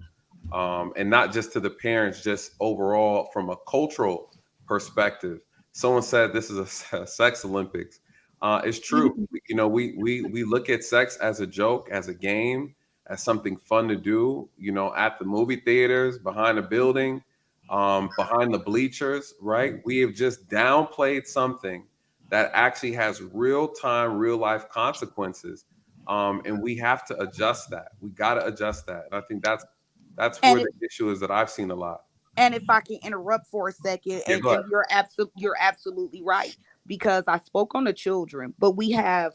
And not just to the parents, just overall from a cultural perspective. Someone said this is a sex Olympics. It's true. You know, we look at sex as a joke, as a game, as something fun to do, you know, at the movie theaters, behind a building, behind the bleachers, right? We have just downplayed something that actually has real time, real life consequences. And we have to adjust that. We got to adjust that. And I think that's where the issue is that I've seen a lot. And if I can interrupt for a second, Yeah, and you're absolutely right, because I spoke on the children, but we have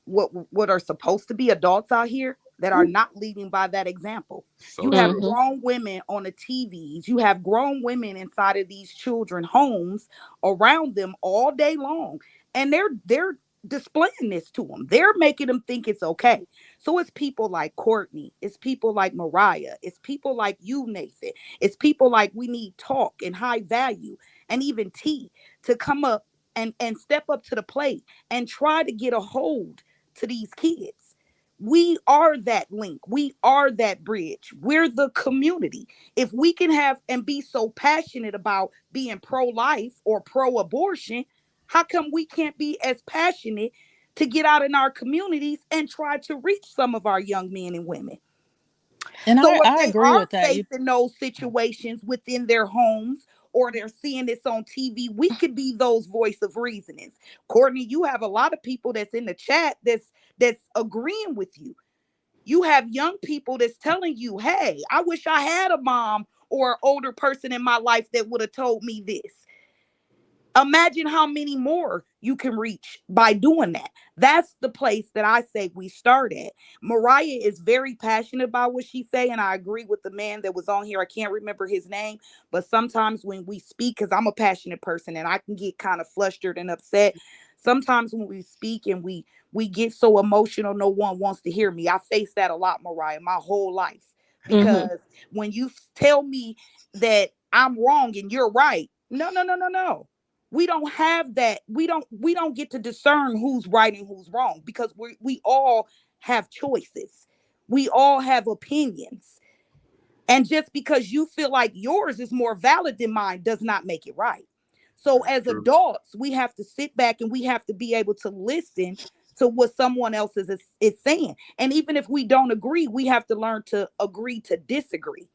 what are supposed to be adults out here that are not leading by that example. So you have grown women on the TVs. You have grown women inside of these children homes around them all day long, and they're displaying this to them. They're making them think it's okay. So it's people like Courtney, it's people like Mariah, it's people like you, Nathan, it's people like We Need Talk and High Value and even T to come up and step up to the plate and try to get a hold to these kids. We are that link. We are that bridge. We're the community. If we can have and be so passionate about being pro-life or pro-abortion, how come we can't be as passionate to get out in our communities and try to reach some of our young men and women? And so if I they agree are with that. facing those situations within their homes, or they're seeing this on TV, we could be those voice of reasonings. Courtney, you have a lot of people that's in the chat that's agreeing with you. You have young people that's telling you, hey, I wish I had a mom or an older person in my life that would have told me this. Imagine how many more you can reach by doing that. That's the place that I say we start at. Mariah is very passionate about what she say, and I agree with the man that was on here. I can't remember his name, but sometimes when we speak, because I'm a passionate person and I can get kind of flustered and upset. Sometimes when we speak and we get so emotional, no one wants to hear me. I face that a lot, Mariah, my whole life. Because when you tell me that I'm wrong and you're right, no. We don't have that. We don't get to discern who's right and who's wrong, because we all have choices. We all have opinions. And just because you feel like yours is more valid than mine does not make it right. So as adults, we have to sit back and we have to be able to listen to what someone else is saying. And even if we don't agree, we have to learn to agree to disagree.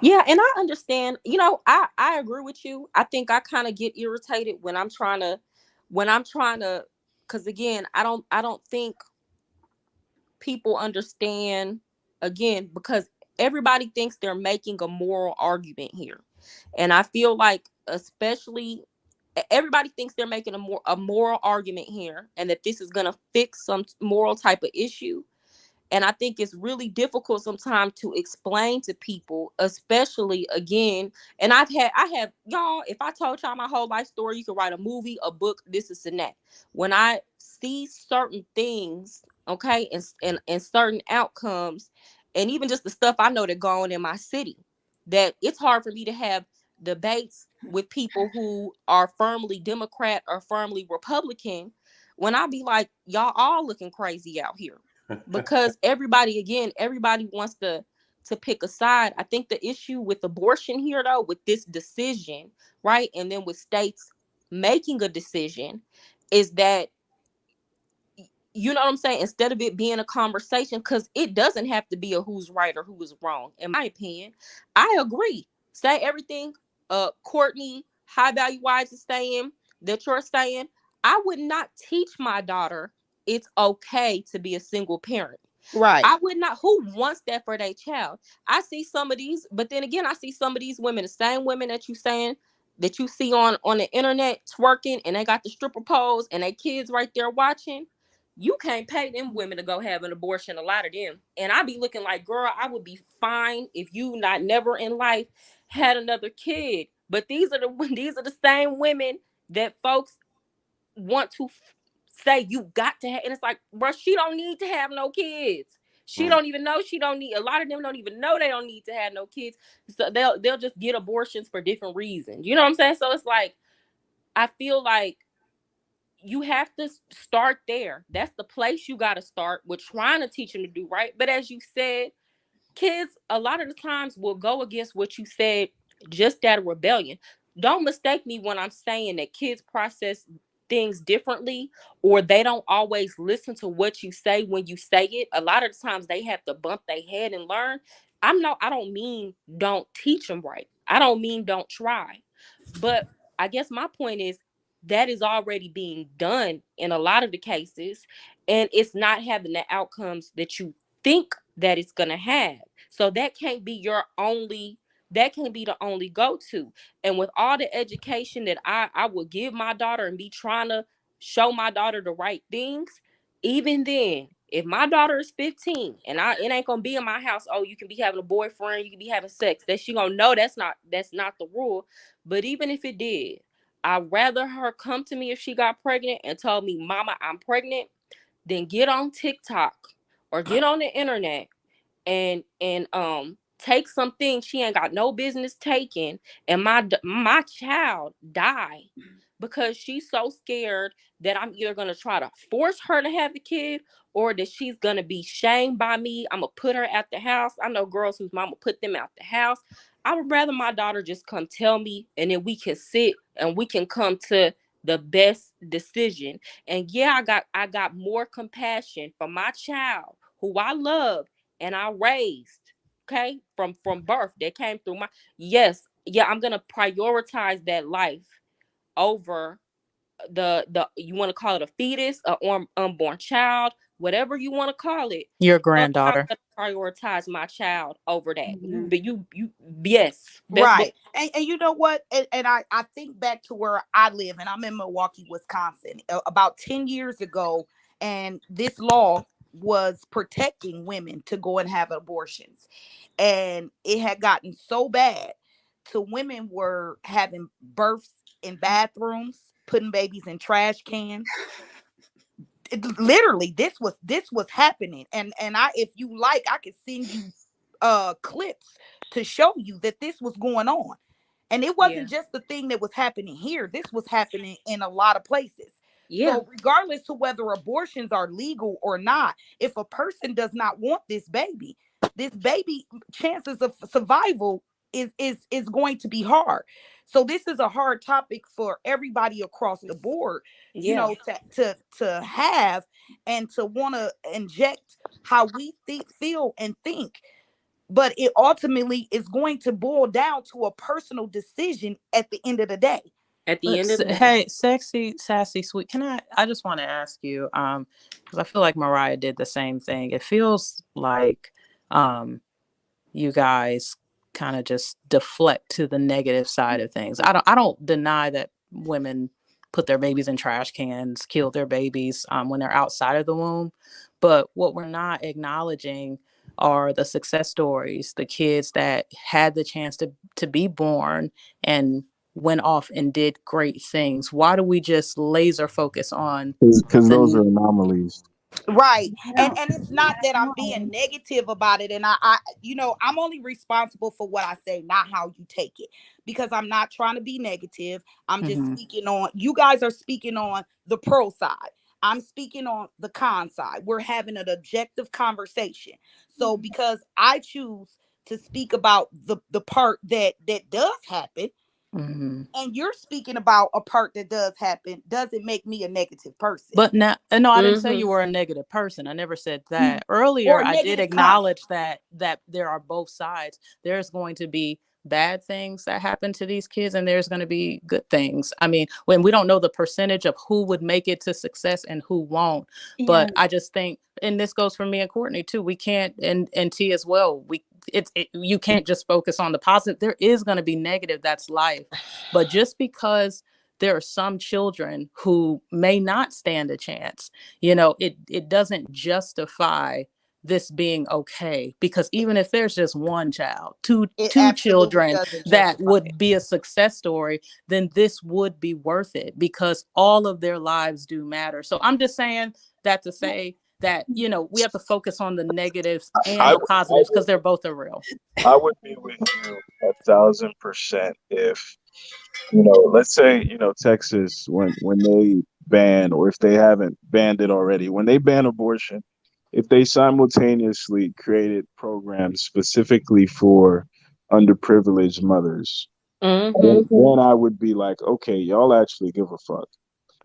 Yeah, and I understand. I agree with you. I think I kind of get irritated when I'm trying to, because again, I don't think people understand, again, because everybody thinks they're making a moral argument here. And I feel like, especially, everybody thinks they're making a moral argument here, and that this is going to fix some moral type of issue. And I think it's really difficult sometimes to explain to people, especially, again, and I have, y'all, if I told y'all my whole life story, you could write a movie, a book, this and that. When I see certain things, okay, and certain outcomes, and even just the stuff I know that go on in my city, that it's hard for me to have debates with people who are firmly Democrat or firmly Republican, when I be like, y'all all looking crazy out here. Because everybody wants to pick a side. I think the issue with abortion here, though, with this decision, right, and then with states making a decision, is that, you know what I'm saying, instead of it being a conversation, because it doesn't have to be a who's right or who is wrong. In my opinion, I agree. Say everything Courtney High Value Wives is saying, that you're saying. I would not teach my daughter it's okay to be a single parent. Right. I would not. Who wants that for their child? I see some of these, but then again, I see some of these women, the same women that you saying that you see on the internet twerking, and they got the stripper pose and they kids right there watching. You can't pay them women to go have an abortion, a lot of them. And I be looking like, girl, I would be fine if you not never in life had another kid. But these are the same women that folks want to say you got to have, and it's like, bro, she don't need to have no kids. She don't even know she don't need. A lot of them don't even know they don't need to have no kids. So they'll just get abortions for different reasons. You know what I'm saying? So it's like, I feel like you have to start there. That's the place you got to start with, trying to teach them to do right. But as you said, kids a lot of the times will go against what you said, just out of rebellion. Don't mistake me when I'm saying that kids process things differently, or they don't always listen to what you say when you say it. A lot of the times they have to bump their head and learn. I don't mean don't teach them right. I don't mean don't try. But I guess my point is that is already being done in a lot of the cases, and it's not having the outcomes that you think that it's going to have. So that can't be the only go-to. And with all the education that I would give my daughter and be trying to show my daughter the right things, even then, if my daughter is 15 and it ain't gonna be in my house, oh, you can be having a boyfriend, you can be having sex, that she gonna know that's not the rule. But even if it did, I'd rather her come to me if she got pregnant and told me, Mama, I'm pregnant, than get on TikTok or get on the internet and take something she ain't got no business taking, and my child die because she's so scared that I'm either gonna try to force her to have a kid, or that she's gonna be shamed by me. I'm gonna put her at the house. I know girls whose mama put them out the house. I would rather my daughter just come tell me, and then we can sit and we can come to the best decision. And yeah, I got more compassion for my child who I love and I raised, okay, from birth, that came through my, yes, yeah, I'm gonna prioritize that life over the you want to call it a fetus, or unborn child, whatever you want to call it. Your granddaughter. I'm gonna prioritize my child over that. You yes, right. And you know what? And I think back to where I live, and I'm in Milwaukee, Wisconsin, about 10 years ago, and this law was protecting women to go and have abortions. And it had gotten so bad to women were having births in bathrooms. putting babies in trash cans. Literally, this was happening, and if you like, I could send you clips to show you that this was going on. And it wasn't just the thing that was happening here. This was happening in a lot of places. So regardless to whether abortions are legal or not, if a person does not want this baby chances of survival is going to be hard. So this is a hard topic for everybody across the board, you know, to have and to want to inject how we feel and think. But it ultimately is going to boil down to a personal decision at the end of the day. At the end of the day. Hey, sexy, sassy, sweet. I just want to ask you, because I feel like Mariah did the same thing. It feels like you guys kind of just deflect to the negative side of things. I don't deny that women put their babies in trash cans, kill their babies when they're outside of the womb. But what we're not acknowledging are the success stories, the kids that had the chance to be born and went off and did great things. Why do we just laser focus on Because those are anomalies. Right. And it's not that I'm being negative about it. And I you know, I'm only responsible for what I say, not how you take it. Because I'm not trying to be negative. I'm just speaking on, you guys are speaking on the pro side. I'm speaking on the con side. We're having an objective conversation. So because I choose to speak about the part that does happen, and you're speaking about a part that does happen, doesn't make me a negative person. But now, no, I didn't say you were a negative person. I never said that. Earlier, I did acknowledge that there are both sides. There's going to be bad things that happen to these kids, and there's going to be good things. I mean, when we don't know the percentage of who would make it to success and who won't. But I just think, and this goes for me and Courtney too, we can't, and T as well, you can't just focus on the positive. There is going to be negative. That's life. But just because there are some children who may not stand a chance, you know, it doesn't justify this being okay, because even if there's just one child, two children that would be a success story, then this would be worth it, because all of their lives do matter. So I'm just saying that to say that, you know, we have to focus on the negatives and the positives, because they're both are real. I would be with you 1,000% if, you know, let's say, you know, Texas, when they ban, or if they haven't banned it already, when they ban abortion, if they simultaneously created programs specifically for underprivileged mothers, then I would be like, okay, y'all actually give a fuck.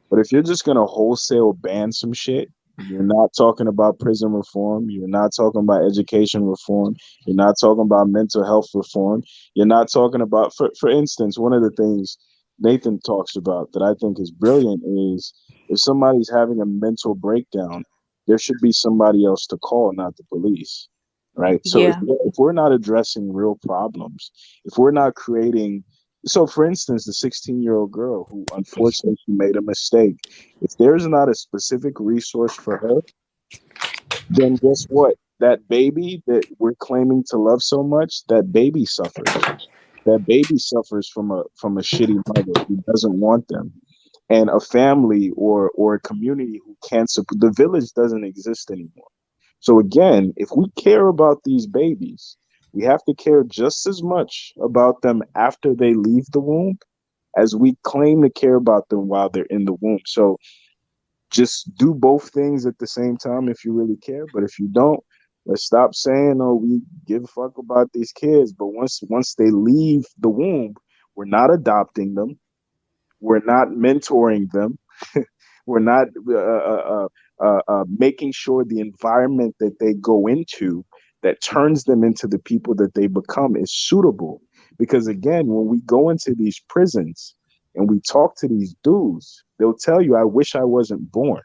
But if you're just going to wholesale ban some shit, you're not talking about prison reform. You're not talking about education reform. You're not talking about mental health reform. You're not talking about, for instance, one of the things Nathan talks about that I think is brilliant is if somebody's having a mental breakdown, there should be somebody else to call, not the police. Right. So if we're not addressing real problems, if we're not creating, so for instance, the 16-year-old girl who unfortunately made a mistake, if there's not a specific resource for her, then guess what? That baby that we're claiming to love so much, that baby suffers. That baby suffers from a shitty mother who doesn't want them, and a family or a community who can't support. The village doesn't exist anymore. So again, if we care about these babies, we have to care just as much about them after they leave the womb as we claim to care about them while they're in the womb. So just do both things at the same time if you really care. But if you don't, let's stop saying, oh, we give a fuck about these kids. But once they leave the womb, we're not adopting them. We're not mentoring them. We're not making sure the environment that they go into that turns them into the people that they become is suitable. Because again, when we go into these prisons and we talk to these dudes, they'll tell you, I wish I wasn't born.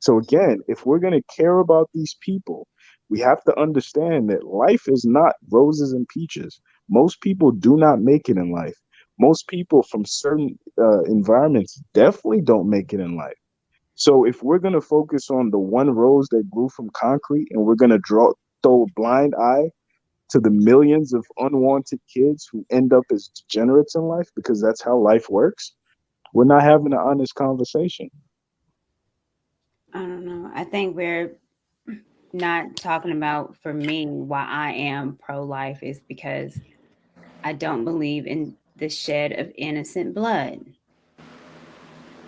So again, if we're going to care about these people, we have to understand that life is not roses and peaches. Most people do not make it in life. Most people from certain environments definitely don't make it in life. So if we're going to focus on the one rose that grew from concrete, and we're going to throw a blind eye to the millions of unwanted kids who end up as degenerates in life, because that's how life works, We're not having an honest conversation. I don't know. I think we're not talking about, for me, why I am pro-life is because I don't believe in the shed of innocent blood.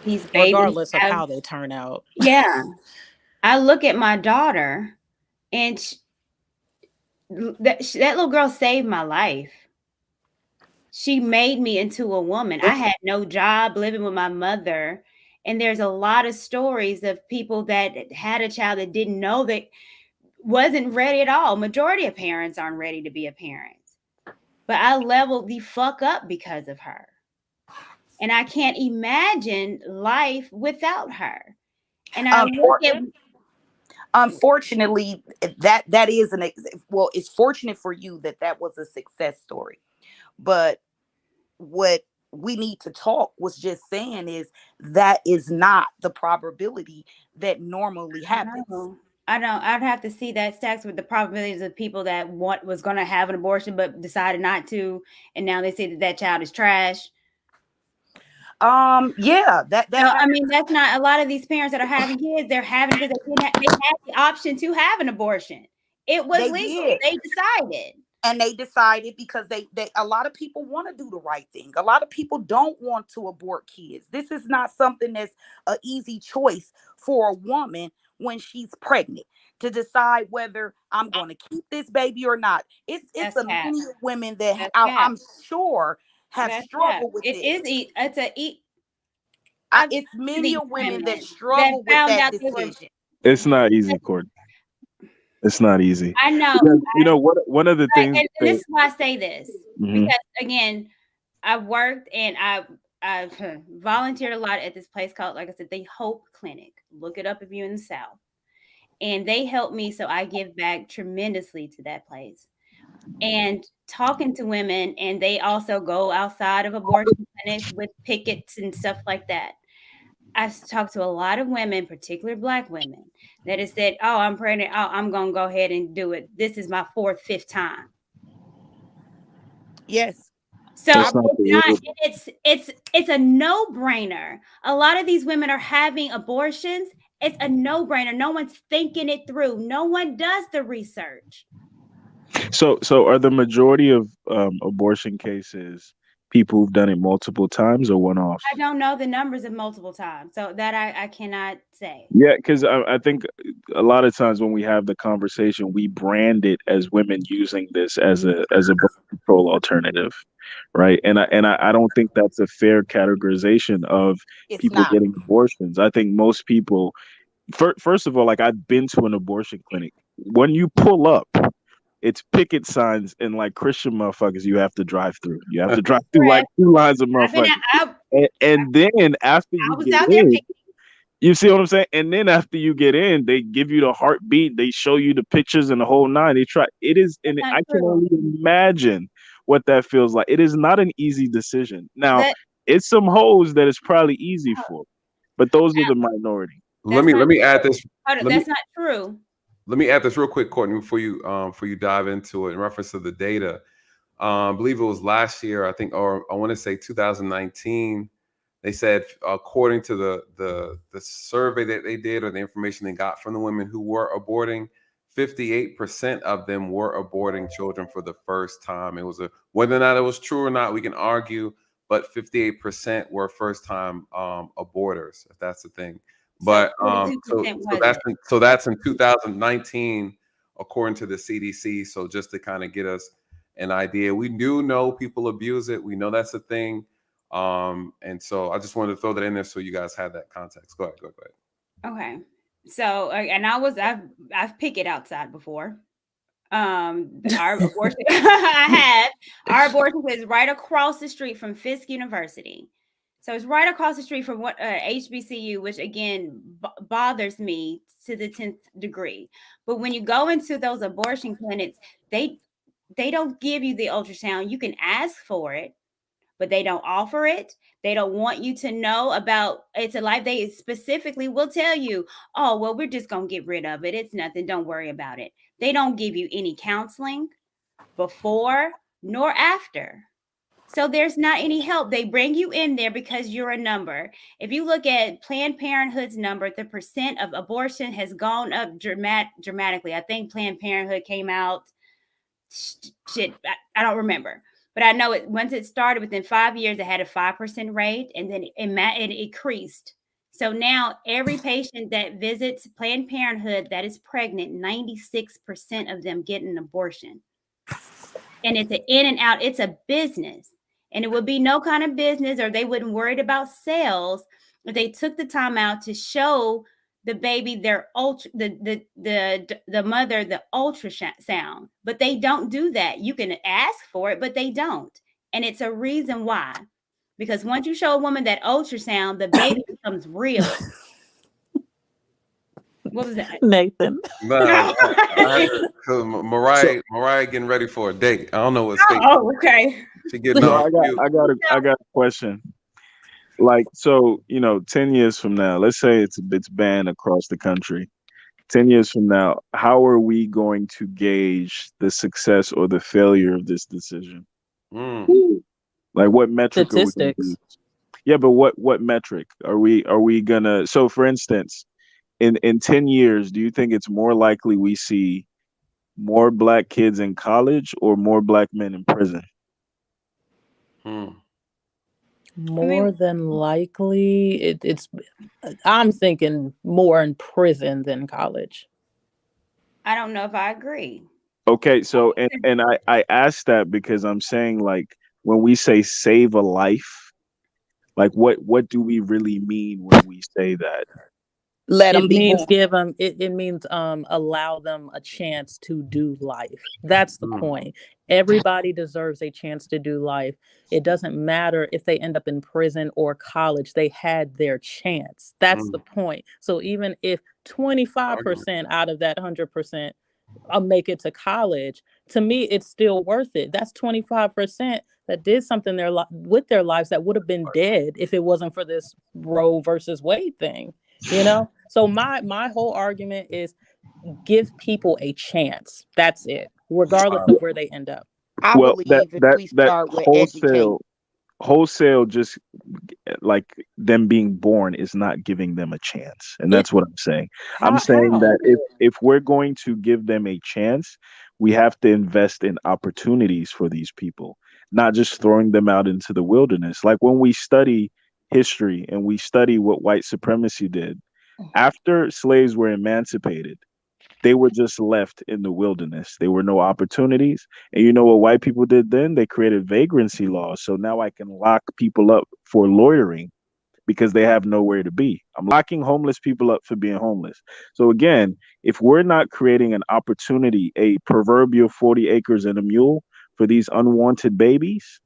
These babies regardless of have, how they turn out. yeah. I look at my daughter, and that little girl saved my life. She made me into a woman. I had no job, living with my mother. And there's a lot of stories of people that had a child that didn't know, that wasn't ready at all. Majority of parents aren't ready to be a parent. But I leveled the fuck up because of her. And I can't imagine life without her. And I look at, Unfortunately, that is well, it's fortunate for you that was a success story. But what we need to talk was just saying is that is not the probability that normally happens. I don't. I'd have to see that stacks with the probabilities of people that was going to have an abortion but decided not to, and now they say that child is trash. Yeah, that no, I mean, that's not a lot of these parents that are having kids. They're having because they had the option to have an abortion. It was legal. They decided. And they decided because they a lot of people want to do the right thing. A lot of people don't want to abort kids. This is not something that's an easy choice for a woman when she's pregnant to decide whether I'm going to keep this baby or not. It's a many women that I'm sure have struggled with this. It's many women that struggle with that decision. It's not easy, Courtney. It's not easy. I know. Because, you know what? One of the things. And this is why I say this, because again, I worked and I've volunteered a lot at this place called, like I said, the Hope Clinic. Look it up if you're in the South. And they help me, so I give back tremendously to that place. And talking to women, and they also go outside of abortion clinics with pickets and stuff like that. I've talked to a lot of women, particularly Black women, that have said, "Oh, I'm pregnant. Oh, I'm gonna go ahead and do it. This is my 4th, 5th time." Yes. So it's a no-brainer. A lot of these women are having abortions. It's a no-brainer. No one's thinking it through. No one does the research. So are the majority of abortion cases people who've done it multiple times or one-offs? I don't know the numbers of multiple times, so that I cannot say. Yeah, because I think a lot of times when we have the conversation, we brand it as women using this as a birth control alternative, right? And I don't think that's a fair categorization of people getting abortions. I think most people, first of all, like, I've been to an abortion clinic. When you pull up, it's picket signs and like Christian motherfuckers you have to drive through. You have to drive through like 2 lines of motherfuckers. And then after you get in, you see what I'm saying? And then after you get in, they give you the heartbeat. They show you the pictures and the whole nine. It is, and I can only imagine what that feels like. It is not an easy decision. Now, it's some hoes that it's probably easy for, but those are the minority. Let me add this. That's not true. Let me add this real quick, Courtney, before you dive into it in reference to the data. I believe it was last year, I think, or I want to say 2019. They said, according to the survey that they did or the information they got from the women who were aborting, 58% of them were aborting children for the first time. It was whether or not it was true or not, we can argue, but 58% were first-time aborters, if that's the thing. But so that's in 2019, according to the CDC. So just to kind of get us an idea, we do know people abuse it. We know that's a thing. And so I just wanted to throw that in there so you guys had that context. Go ahead. Okay. So, and I've picked it outside before. Our abortion, our abortion is right across the street from Fisk University. So it's right across the street from what HBCU, which again bothers me to the 10th degree. But when you go into those abortion clinics, they don't give you the ultrasound. You can ask for it, but they don't offer it. They don't want you to know about it's a life. They specifically will tell you, "Oh, well, we're just going to get rid of it. It's nothing. Don't worry about it." They don't give you any counseling before nor after. So there's not any help. They bring you in there because you're a number. If you look at Planned Parenthood's number, the percent of abortion has gone up dramatically. I think Planned Parenthood came out, I don't remember. But I know it once it started within 5 years, it had a 5% rate, and then it increased. So now every patient that visits Planned Parenthood that is pregnant, 96% of them get an abortion. And it's an in and out, it's a business. And it would be no kind of business, or they wouldn't worry about sales if they took the time out to show the baby their the mother the ultrasound. But they don't do that. You can ask for it, but they don't. And it's a reason why. Because once you show a woman that ultrasound, the baby becomes real. What was that, Nathan? Mariah getting ready for a date. I don't know what state. Oh, okay. She getting So on. I got a question. Like, so 10 years from now, let's say it's banned across the country. 10 years from now, how are we going to gauge the success or the failure of this decision? Like, what metric are we gonna use? Yeah, but what metric are we gonna? So, for instance, in 10 years, do you think it's more likely we see more black kids in college or more black men in prison? More than likely, it's. I'm thinking more in prison than college. I don't know if I agree. Okay, so and I asked that because I'm saying, like, when we say save a life, like what do we really mean when we say that? Let them It be means born. give them. It means allow them a chance to do life. That's the point. Everybody deserves a chance to do life. It doesn't matter if they end up in prison or college. They had their chance. That's the point. So even if 25% out of that 100% make it to college, to me, it's still worth it. That's 25% that did something with their lives that would have been dead if it wasn't for this Roe versus Wade thing. So my whole argument is give people a chance. That's it, regardless of where they end up. I Well, believe if we start with education. wholesale just like them being born is not giving them a chance, and that's what I'm saying. I'm saying that if we're going to give them a chance, we have to invest in opportunities for these people, not just throwing them out into the wilderness. Like when we study history and we study what white supremacy did after slaves were emancipated, they were just left in the wilderness. There were no opportunities. And you know what white people did then? They created vagrancy laws. So now I can lock people up for loitering because they have nowhere to be. I'm locking homeless people up for being homeless. So again, if we're not creating an opportunity, a proverbial 40 acres and a mule for these unwanted babies,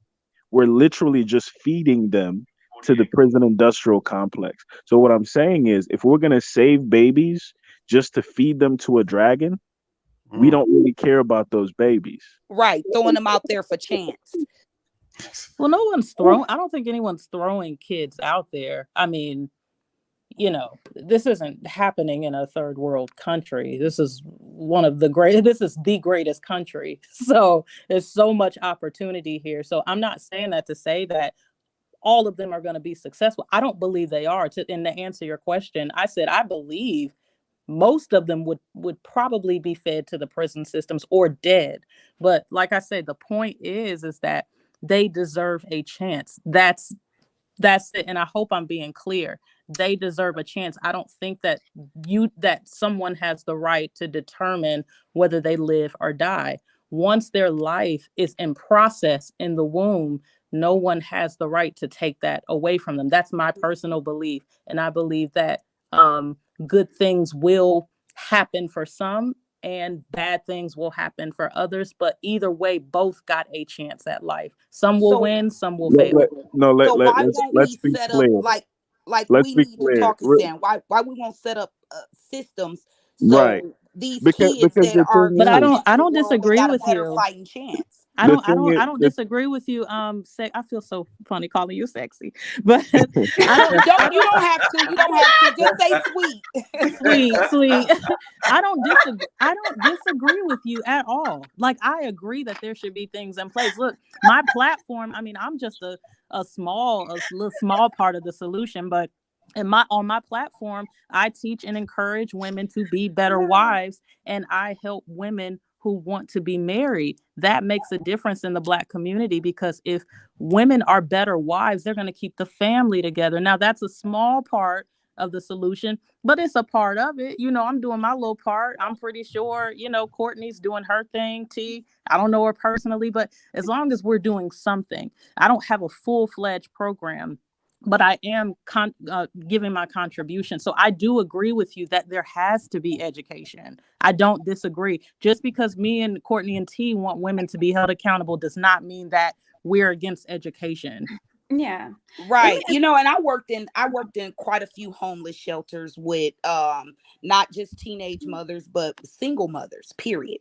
we're literally just feeding them to the prison industrial complex. So what I'm saying is, if we're going to save babies just to feed them to a dragon, we don't really care about those babies. Right, throwing them out there for chance. Well, I don't think anyone's throwing kids out there. I mean, this isn't happening in a third world country. This is this is the greatest country. So there's so much opportunity here. So I'm not saying that to say that all of them are going to be successful. I don't believe they are. And to answer your question, I said I believe most of them would probably be fed to the prison systems or dead. But like I said, the point is that they deserve a chance. That's it. And I hope I'm being clear. They deserve a chance. I don't think that someone has the right to determine whether they live or die. Once their life is in process in the womb, no one has the right to take that away from them. That's my personal belief. And I believe that good things will happen for some and bad things will happen for others. But either way, both got a chance at life. Some will win, some will fail. Let's be clear. Like we need to talk as saying why we won't set up systems Right. So these Because kids that the are But thing is, coming I into the don't world, they disagree got a with better you. fighting chance. the thing I is, don't disagree with you. I feel so funny calling you sexy, but I don't I You don't don't have to. You don't have to. Just say sweet. sweet. I don't disagree with you at all. Like, I agree that there should be things in place. Look, my platform, I mean, I'm just a little small part of the solution, but on my platform, I teach and encourage women to be better wives, and I help women who want to be married. That makes a difference in the Black community, because if women are better wives, they're going to keep the family together. Now, that's a small part of the solution, but it's a part of it. I'm doing my little part. I'm pretty sure, Courtney's doing her thing. I don't know her personally, but as long as we're doing something, I don't have a full-fledged program, but I am giving my contribution. So I do agree with you that there has to be education. I don't disagree. Just because me and Courtney and T want women to be held accountable does not mean that we're against education. Yeah. Right. And I worked in quite a few homeless shelters with not just teenage mothers, but single mothers, period.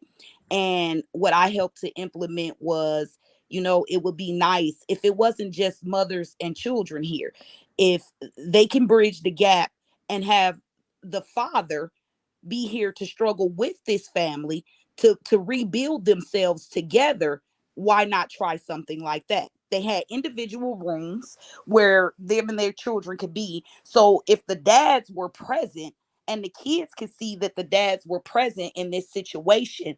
And what I helped to implement was, it would be nice if it wasn't just mothers and children here, if they can bridge the gap and have the father be here to struggle with this family to rebuild themselves together. Why not try something like that? They had individual rooms where them and their children could be. So if the dads were present and the kids could see that the dads were present in this situation,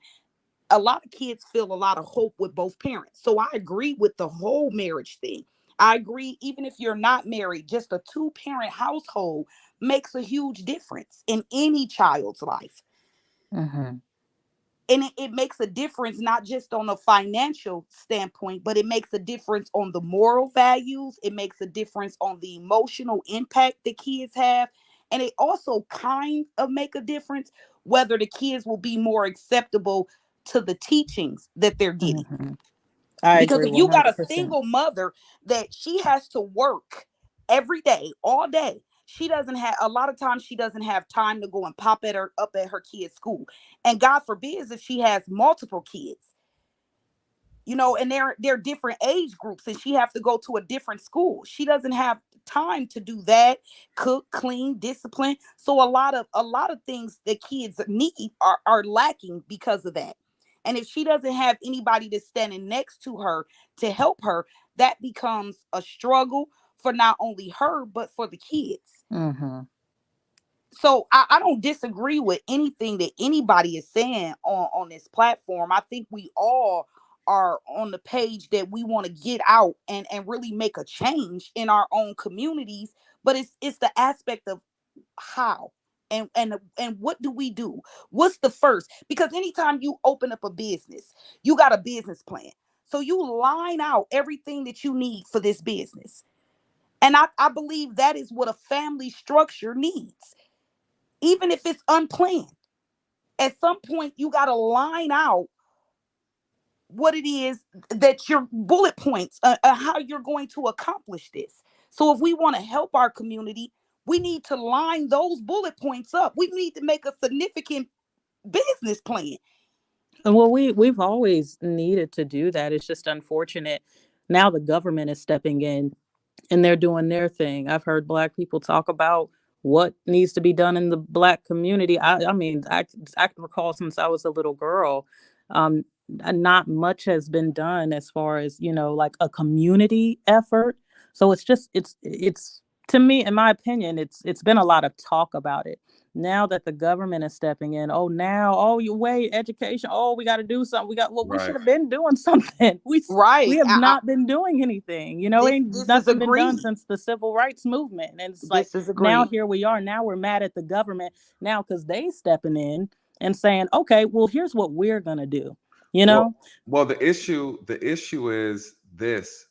a lot of kids feel a lot of hope with both parents. So I agree with the whole marriage thing. I agree, even if you're not married, just a two-parent household makes a huge difference in any child's life. Mm-hmm. And it makes a difference not just on a financial standpoint, but it makes a difference on the moral values. It makes a difference on the emotional impact the kids have. And it also kind of make a difference whether the kids will be more acceptable to the teachings that they're getting. Mm-hmm. I Because agree if you got a 100%. single mother that she has to work every day, all day, she doesn't have a lot of times she doesn't have time to go and pop at her up at her kid's school. And God forbids if she has multiple kids, and they're different age groups and she have to go to a different school. She doesn't have time to do that, cook, clean, discipline. So a lot of things that kids need are lacking because of that. And if she doesn't have anybody that's standing next to her to help her, that becomes a struggle for not only her but for the kids. Mm-hmm. So I don't disagree with anything that anybody is saying on this platform. I think we all are on the page that we want to get out and really make a change in our own communities. But it's the aspect of how and what do we do? What's the first? Because anytime you open up a business, you got a business plan. So you line out everything that you need for this business. And I believe that is what a family structure needs, even if it's unplanned. At some point, you got to line out what it is that your bullet points, how you're going to accomplish this. So if we want to help our community, we need to line those bullet points up. We need to make a significant business plan. Well, we've always needed to do that. It's just unfortunate now the government is stepping in and they're doing their thing. I've heard Black people talk about what needs to be done in the Black community. I mean, I can recall since I was a little girl, not much has been done as far as, like a community effort. So it's to me, in my opinion, it's been a lot of talk about it. Now that the government is stepping in, you wait, education. Oh, we got to do something. We should Right. have been doing something. We Right. have not been doing anything. Ain't This is nothing been done agreed. since the civil rights movement. And it's like This is now agreed. here we are. Now we're mad at the government now because they stepping in and saying, okay, well, here's what we're gonna do. Well, the issue is this: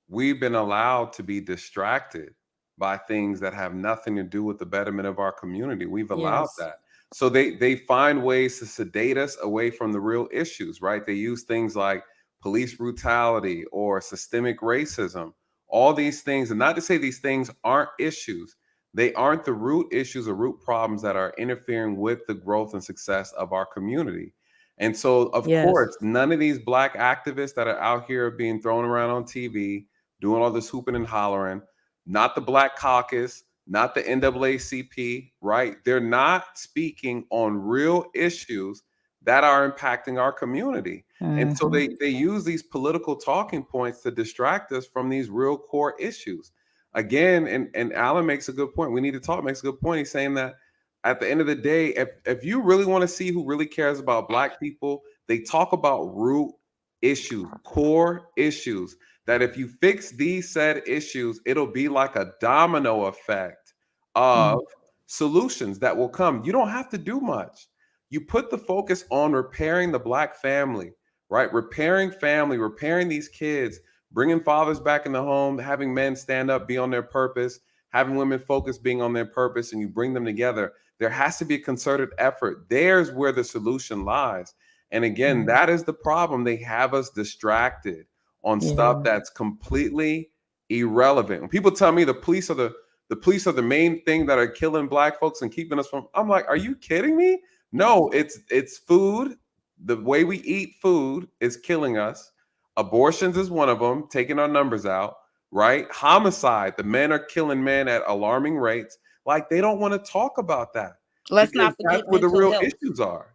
we've been allowed to be distracted by things that have nothing to do with the betterment of our community. We've allowed Yes. that. So they find ways to sedate us away from the real issues, right? They use things like police brutality or systemic racism, all these things. And not to say these things aren't issues, They aren't the root issues or root problems that are interfering with the growth and success of our community. And so, of course, none of these Black activists that are out here being thrown around on TV, doing all this hooping and hollering, not the Black Caucus, not the NAACP, right? They're not speaking on real issues that are impacting our community. And so they use these political talking points to distract us from these real core issues. Again, and Alan makes a good point. We need to talk makes a good point. He's saying that at the end of the day, if you really want to see who really cares about Black people, they talk about root issues, core issues, that if you fix these said issues, it'll be like a domino effect of solutions that will come. You don't have to do much. You put the focus on repairing the Black family, right? Repairing family, repairing these kids, bringing fathers back in the home, having men stand up, be on their purpose, having women focus being on their purpose, and you bring them together. There has to be a concerted effort. There's where the solution lies. And again, that is the problem. They have us distracted on stuff that's completely irrelevant. When people tell me the police are the main thing that are killing Black folks and keeping us from, I'm like, are you kidding me? No, it's food. The way we eat food is killing us. Abortions is one of them, taking our numbers out, right? Homicide, the men are killing men at alarming rates. Like, they don't want to talk about that. Let's Because not forget that's where the mental real health. issues are.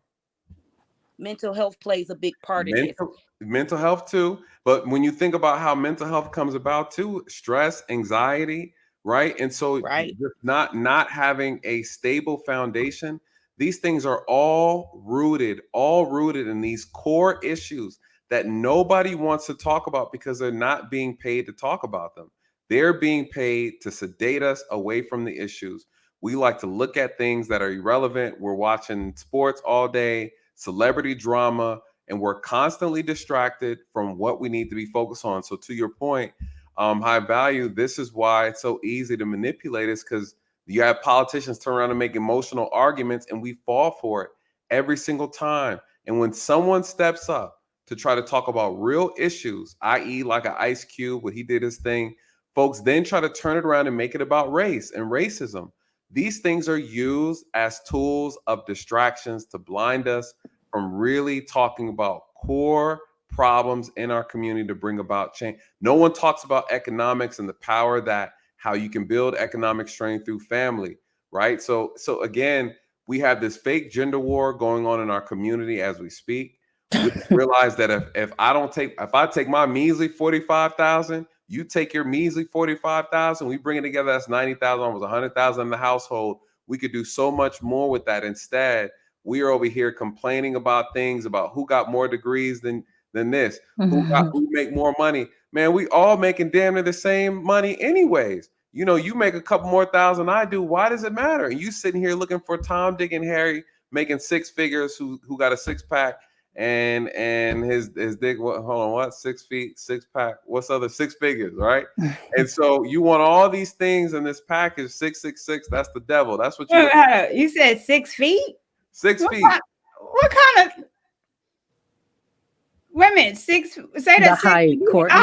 Mental health plays a big part in this. Mental health too. But when you think about how mental health comes about too, stress, anxiety, right? And so just not having a stable foundation, these things are all rooted in these core issues that nobody wants to talk about because they're not being paid to talk about them. They're being paid to sedate us away from the issues. We like to look at things that are irrelevant. We're watching sports all day, celebrity drama, and we're constantly distracted from what we need to be focused on. So to your point, high value, this is why it's so easy to manipulate us, because you have politicians turn around and make emotional arguments, and we fall for it every single time. And when someone steps up to try to talk about real issues, i.e. like an Ice Cube, when he did his thing, folks then try to turn it around and make it about race and racism. These things are used as tools of distractions to blind us from really talking about core problems in our community to bring about change. No one talks about economics and the power that how you can build economic strength through family, right? So again, we have this fake gender war going on in our community as we speak. We realize that if I take my measly 45,000, you take your measly 45,000, we bring it together, that's 90,000, almost 100,000 in the household. We could do so much more with that. Instead, we are over here complaining about things, about who got more degrees than this, who make more money. Man, we all making damn near the same money anyways. You know, you make a couple more thousand I do. Why does it matter? And you sitting here looking for Tom, Dick, and Harry making six figures who got a six pack and his dick, what, hold on, what, 6 feet, six pack, what's other six figures, right? And so you want all these things in this package, 666, that's the devil. That's what you You said 6 feet? 6 feet. What kind of wait a minute, say that the height, Courtney.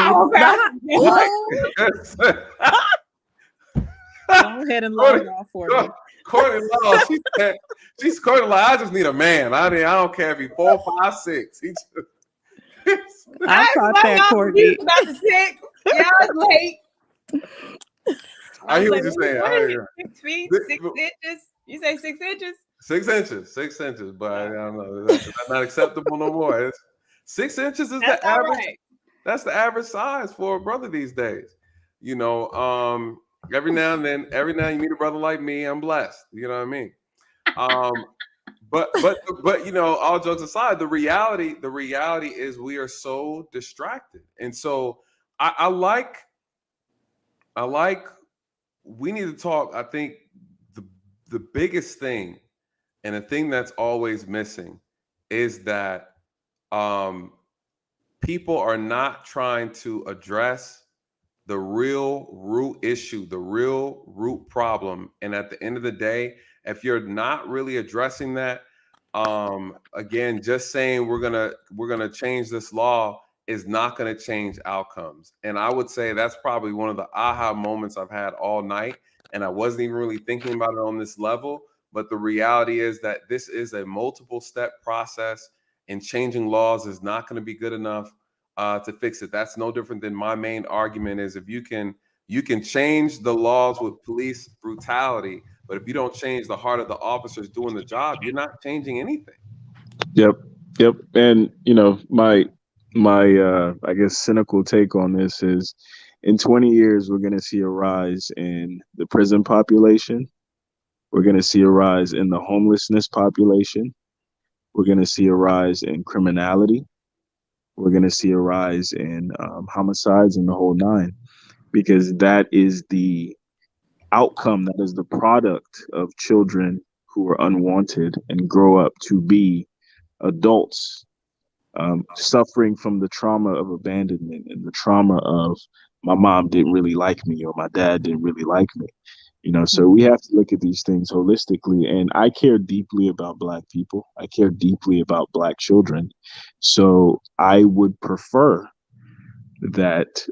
Go ahead and log it off for me. Courtney Law, she's Courtney Law. I just need a man. I don't care if he's 4, 5, 6. He just, I caught that, Courtney. About the 6. Y'all was late. I hear what you're saying. I hear. 6 feet, 6 inches. You say 6 inches? 6 inches, 6 inches, but I don't know. That's not acceptable no more. 6 inches is the average. Right. That's the average size for a brother these days. You know, every now and then you meet a brother like me, I'm blessed. You know what I mean? But you know, all jokes aside, the reality is we are so distracted, and so I like we need to talk. I think the biggest thing and the thing that's always missing is that people are not trying to address the real root issue, the real root problem. And at the end of the day, if you're not really addressing that, again, just saying we're gonna change this law is not going to change outcomes. And I would say that's probably one of the aha moments I've had all night. And I wasn't even really thinking about it on this level. But the reality is that this is a multiple step process, and changing laws is not going to be good enough to fix it. That's no different than my main argument is if you can change the laws with police brutality, but if you don't change the heart of the officers doing the job, you're not changing anything. Yep. Yep. And my I guess cynical take on this is in 20 years we're going to see a rise in the prison population. We're going to see a rise in the homelessness population. We're going to see a rise in criminality. We're going to see a rise in homicides and the whole nine, because that is the outcome, that is the product of children who are unwanted and grow up to be adults, suffering from the trauma of abandonment and the trauma of my mom didn't really like me or my dad didn't really like me. So we have to look at these things holistically. And I care deeply about Black people. I care deeply about Black children. So I would prefer that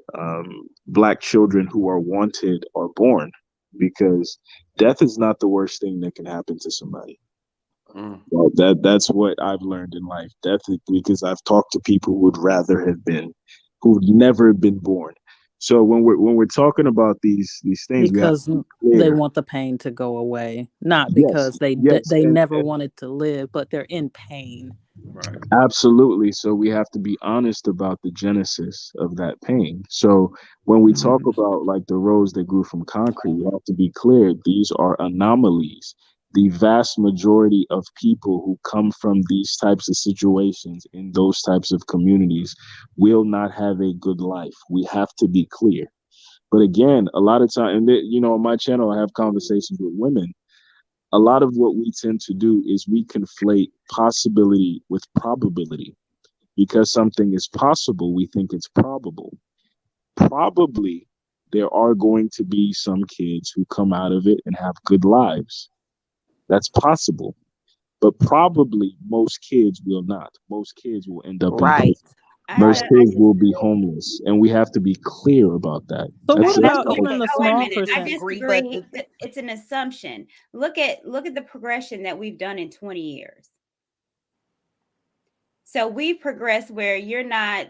Black children who are wanted are born, because death is not the worst thing that can happen to somebody. Well, that's what I've learned in life. Death, because I've talked to people who would rather have been, who've never been born. So when we're talking about these things, because we have to they be clear. want the pain to go away, not Yes, because they yes, never wanted to live, but they're in pain. Right. Absolutely. So we have to be honest about the genesis of that pain. So when we talk about like the rose that grew from concrete, we have to be clear. These are anomalies. The vast majority of people who come from these types of situations in those types of communities will not have a good life. We have to be clear. But again, a lot of time, and on my channel, I have conversations with women. A lot of what we tend to do is we conflate possibility with probability. Because something is possible, we think it's probable. Probably there are going to be some kids who come out of it and have good lives. That's possible. But probably most kids will not. Most kids will end up in Right. prison. Most kids will be homeless. And we have to be clear about that. But That's what about all. even the Wait a small minute. I percent? disagree. It's an assumption. Look at the progression that we've done in 20 years. So we progress where you're not.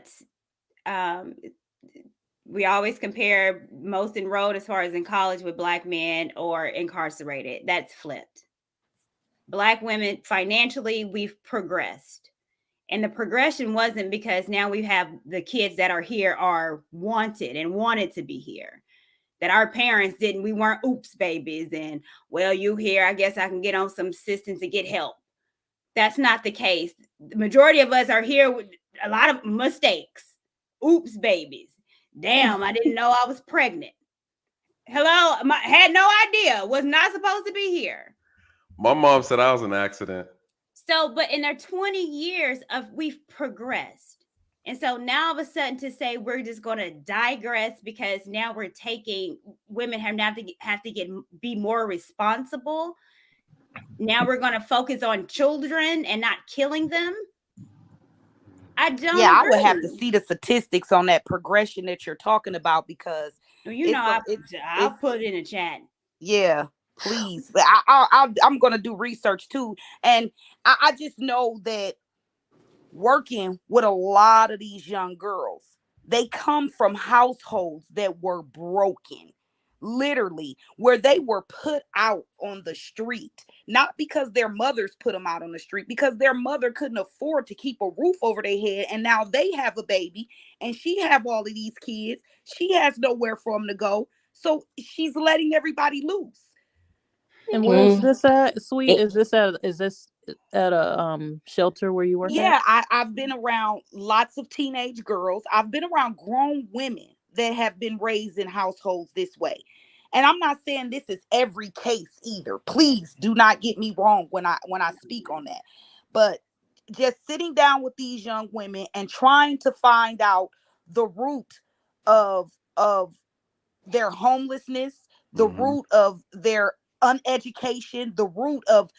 We always compare most enrolled as far as in college with Black men or incarcerated. That's flipped. Black women financially, we've progressed. And the progression wasn't because now we have the kids that are here are wanted and wanted to be here. That our parents didn't, we weren't oops babies and, well, you here, I guess I can get on some assistance to get help. That's not the case. The majority of us are here with a lot of mistakes. Oops babies. Damn, I didn't know I was pregnant. Hello, had no idea. Was not supposed to be here. My mom said I was an accident. So, but in our 20 years we've progressed. And so now all of a sudden to say we're just going to digress because now we're taking women have to be more responsible. Now we're going to focus on children and not killing them. I don't I agree. would have to see the statistics on that progression that you're talking about, because I'll put it in the chat. Yeah, please. But I'm gonna do research too, and I just know that working with a lot of these young girls, they come from households that were broken, literally, where they were put out on the street, not because their mothers put them out on the street, because their mother couldn't afford to keep a roof over their head, and now they have a baby and she have all of these kids. She has nowhere for them to go, so she's letting everybody loose. And where is this at, Sweet? Is this at a shelter where you work Yeah, at? I've been around lots of teenage girls. I've been around grown women that have been raised in households this way. And I'm not saying this is every case either. Please do not get me wrong when I speak on that. But just sitting down with these young women and trying to find out the root of their homelessness, the root of their uneducation, the root of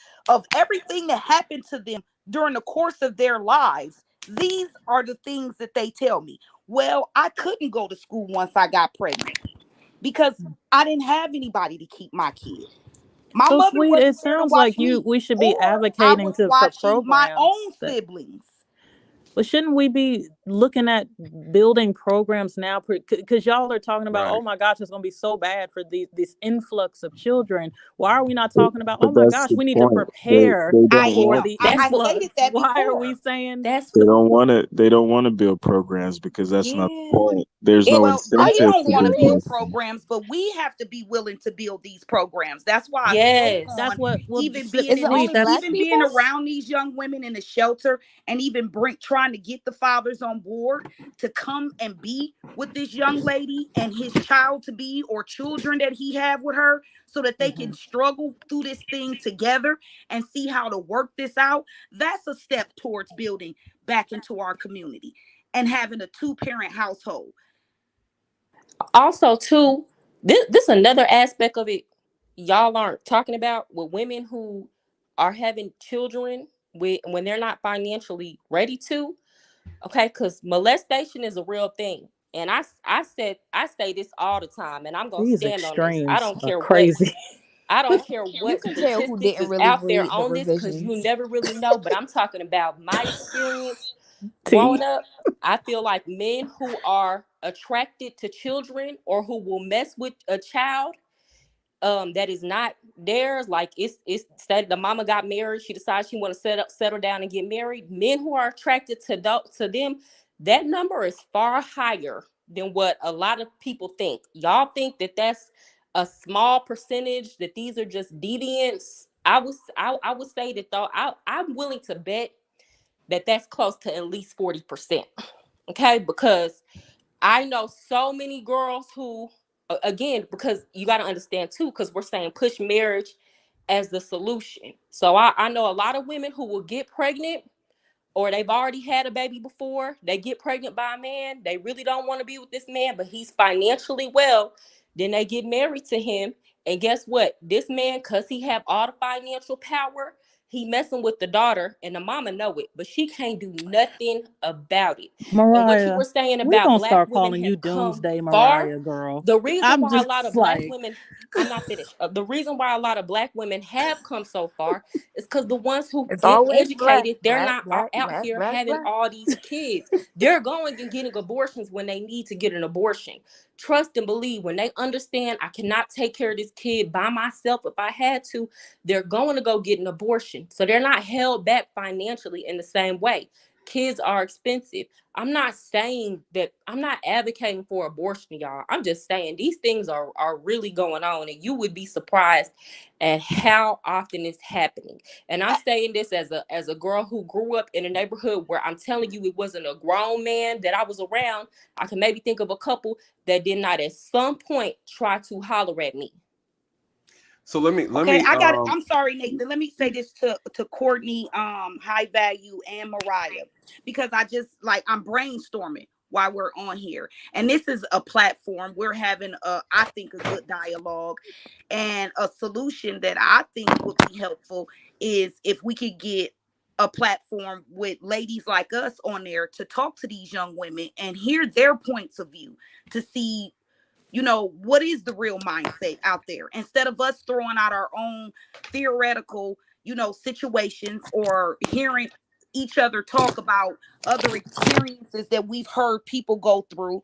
everything that happened to them during the course of their lives, These are the things that they tell me. Well, I couldn't go to school once I got pregnant because I didn't have anybody to keep my kid. My So mother sweet, it wasn't there to sounds watch like me, we should be or I advocating was for watching my programs own that, siblings. but shouldn't we be looking at building programs now? Because y'all are talking about, oh Right. my gosh, it's going to be so bad for this influx of children. Why are we not talking about, oh But my that's gosh, the we need to point. prepare They I don't for want the I influx? stated that Why are we before. saying That's they the don't want to they don't want to build programs because that's not the yeah. point. There's It no Well, they are you incentive don't to want to build build serious? anything. programs, but we have to be willing to build these programs. That's why I spoke Yes. that's on what? Well, even being Is it in this, only sweet. That's black even being people? around these young women in the shelter, and even trying to get the fathers on board to come and be with this young lady and his child to be, or children that he have with her, so that they can struggle through this thing together and see how to work this out. That's a step towards building back into our community and having a 2-parent household. Also, too, this another aspect of it y'all aren't talking about with women who are having children with when they're not financially ready to. Okay, because molestation is a real thing. And I say this all the time, and I'm gonna these stand on this. extremes are crazy. I don't care You what can tell who statistics didn't is really out there read the on this, because you revisions. never really know. But I'm talking about my experience T. growing up. I feel like men who are attracted to children or who will mess with a child that is not theirs, like it's said the mama got married, she decides she want to settle down and get married. Men who are attracted to them, that number is far higher than what a lot of people think. Y'all think that that's a small percentage, that these are just deviants. I would say that, though, I'm willing to bet that that's close to at least 40%. Okay, because I know so many girls who, again, because you got to understand too, because we're saying push marriage as the solution. So I know a lot of women who will get pregnant, or they've already had a baby before. They get pregnant by a man. They really don't want to be with this man, but he's financially well. Then they get married to him. And guess what? This man, because he have all the financial power, he messing with the daughter, and the mama know it, but she can't do nothing about it. And what you Mariah, were saying we about gonna black start women calling you have come Doomsday far. Mariah, girl. The reason I'm why a lot just of black like, women, I'm not finished. The reason why a lot of black women have come so far is because the ones who It's get always black, educated, they're black, not black, out black, here black, having black. all these kids. They're going and getting abortions when they need to get an abortion. Trust and believe, when they understand I cannot take care of this kid by myself if I had to, they're going to go get an abortion. So they're not held back financially in the same way. Kids are expensive. I'm not saying that, I'm not advocating for abortion, y'all. I'm just saying these things are really going on, and you would be surprised at how often it's happening. And I'm saying this as a girl who grew up in a neighborhood where I'm telling you it wasn't a grown man that I was around. I can maybe think of a couple that did not at some point try to holler at me. So let Okay, me I'm sorry, Nathan. Let me say this to Courtney, High Value, and Mariah, because I'm brainstorming while we're on here. And this is a platform. We're having I think a good dialogue, and a solution that I think would be helpful is if we could get a platform with ladies like us on there to talk to these young women and hear their points of view, to see, what is the real mindset out there, instead of us throwing out our own theoretical, situations, or hearing each other talk about other experiences that we've heard people go through.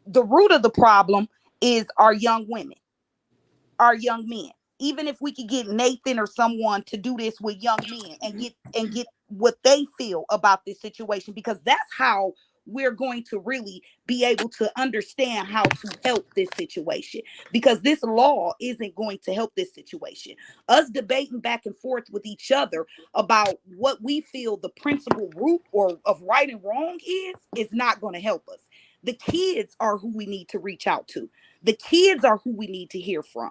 The root of the problem is our young women, our young men. Even if we could get Nathan or someone to do this with young men and get what they feel about this situation, because that's how we're going to really be able to understand how to help this situation, because this law isn't going to help this situation. Us debating back and forth with each other about what we feel the principal root or of right and wrong is not going to help us. The kids are who we need to reach out to. The kids are who we need to hear from.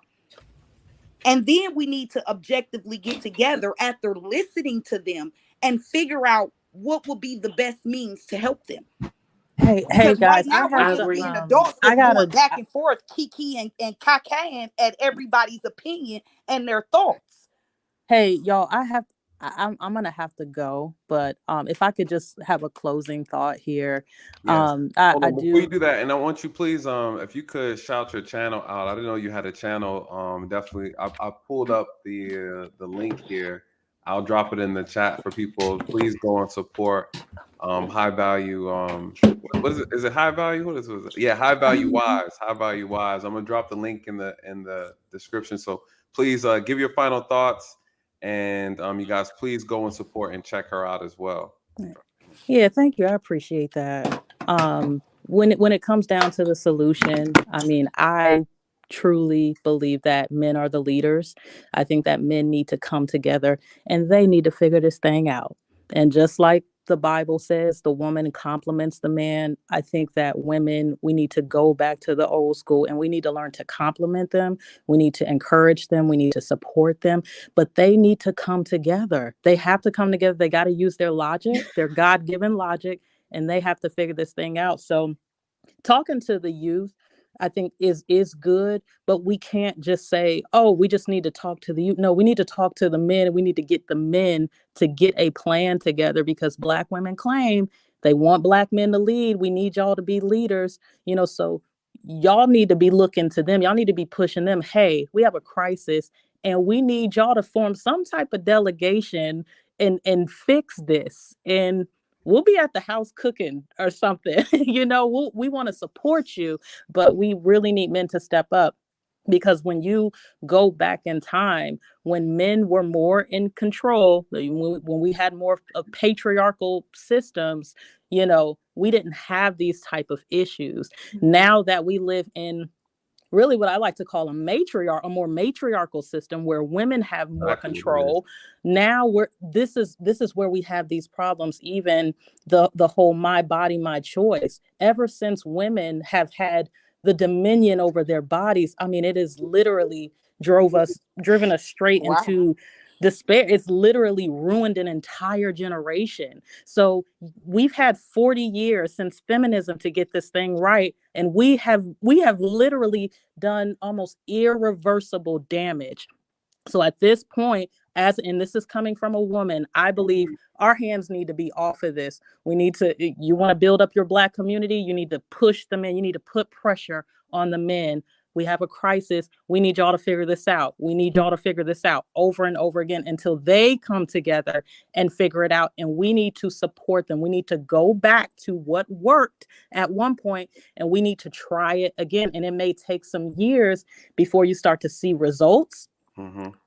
And then we need to objectively get together after listening to them and figure out what will be the best means to help them. hey Because right guys, now we're I just agree. being adults I that's going gotta. back and forth, kiki and cacaing at everybody's opinion and their thoughts. Hey, y'all, I have I'm gonna have to go, but if I could just have a closing thought here, Yes. Hold I on, before you do. do that, and I want you please, if you could shout your channel out. I didn't know you had a channel. Definitely, I pulled up the link here. I'll drop it in the chat for people. Please go and support high value. What is it? Is it high value? What is it? Yeah, high value wise. High value wise. I'm gonna drop the link in the description. So please give your final thoughts, and you guys please go and support and check her out as well. Yeah, thank you. I appreciate that. When it comes down to the solution, I mean, I truly believe that men are the leaders. I think that men need to come together and they need to figure this thing out. And just like the Bible says, the woman compliments the man. I think that women, we need to go back to the old school and we need to learn to compliment them. We need to encourage them. We need to support them, but they need to come together. They have to come together. They got to use their logic, their God-given logic, and they have to figure this thing out. So talking to the youth, I think is good, but we can't just say, oh, we just need to talk to the youth. No, we need to talk to the men, and we need to get the men to get a plan together, because Black women claim they want Black men to lead. We need y'all to be leaders, so y'all need to be looking to them. Y'all need to be pushing them. Hey, we have a crisis and we need y'all to form some type of delegation and fix this. And we'll be at the house cooking or something. We want to support you, but we really need men to step up. Because when you go back in time, when men were more in control, when we had more of patriarchal systems, we didn't have these type of issues. Now that we live in really what I like to call a more matriarchal system where women have more control. Now this is where we have these problems. Even the whole my body, my choice. Ever since women have had the dominion over their bodies, I mean, it is literally driven us straight into despair. It's literally ruined an entire generation. So we've had 40 years since feminism to get this thing right, and we have literally done almost irreversible damage. So at this point, and this is coming from a woman, I believe our hands need to be off of this. We need to, you want to build up your Black community, you need to push them in, you need to put pressure on the men. We have a crisis. We need y'all to figure this out. We need y'all to figure this out over and over again until they come together and figure it out. And we need to support them. We need to go back to what worked at one point, and we need to try it again. And it may take some years before you start to see results.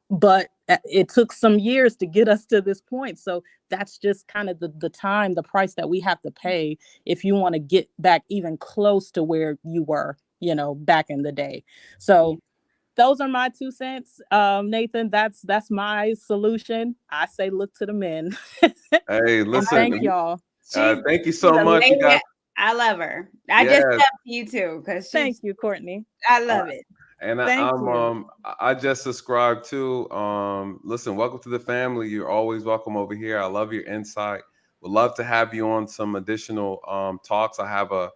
But it took some years to get us to this point. So that's just kind of the price that we have to pay if you want to get back even close to where you were, back in the day. So those are my 2 cents. Nathan, that's my solution. I say look to the men. Hey, listen. Thank y'all. Thank you so much, you guys. I love her. I just love you too, because thank you, Courtney. I love it. And I just subscribed to. Listen, welcome to the family. You're always welcome over here. I love your insight. Would love to have you on some additional talks. I have a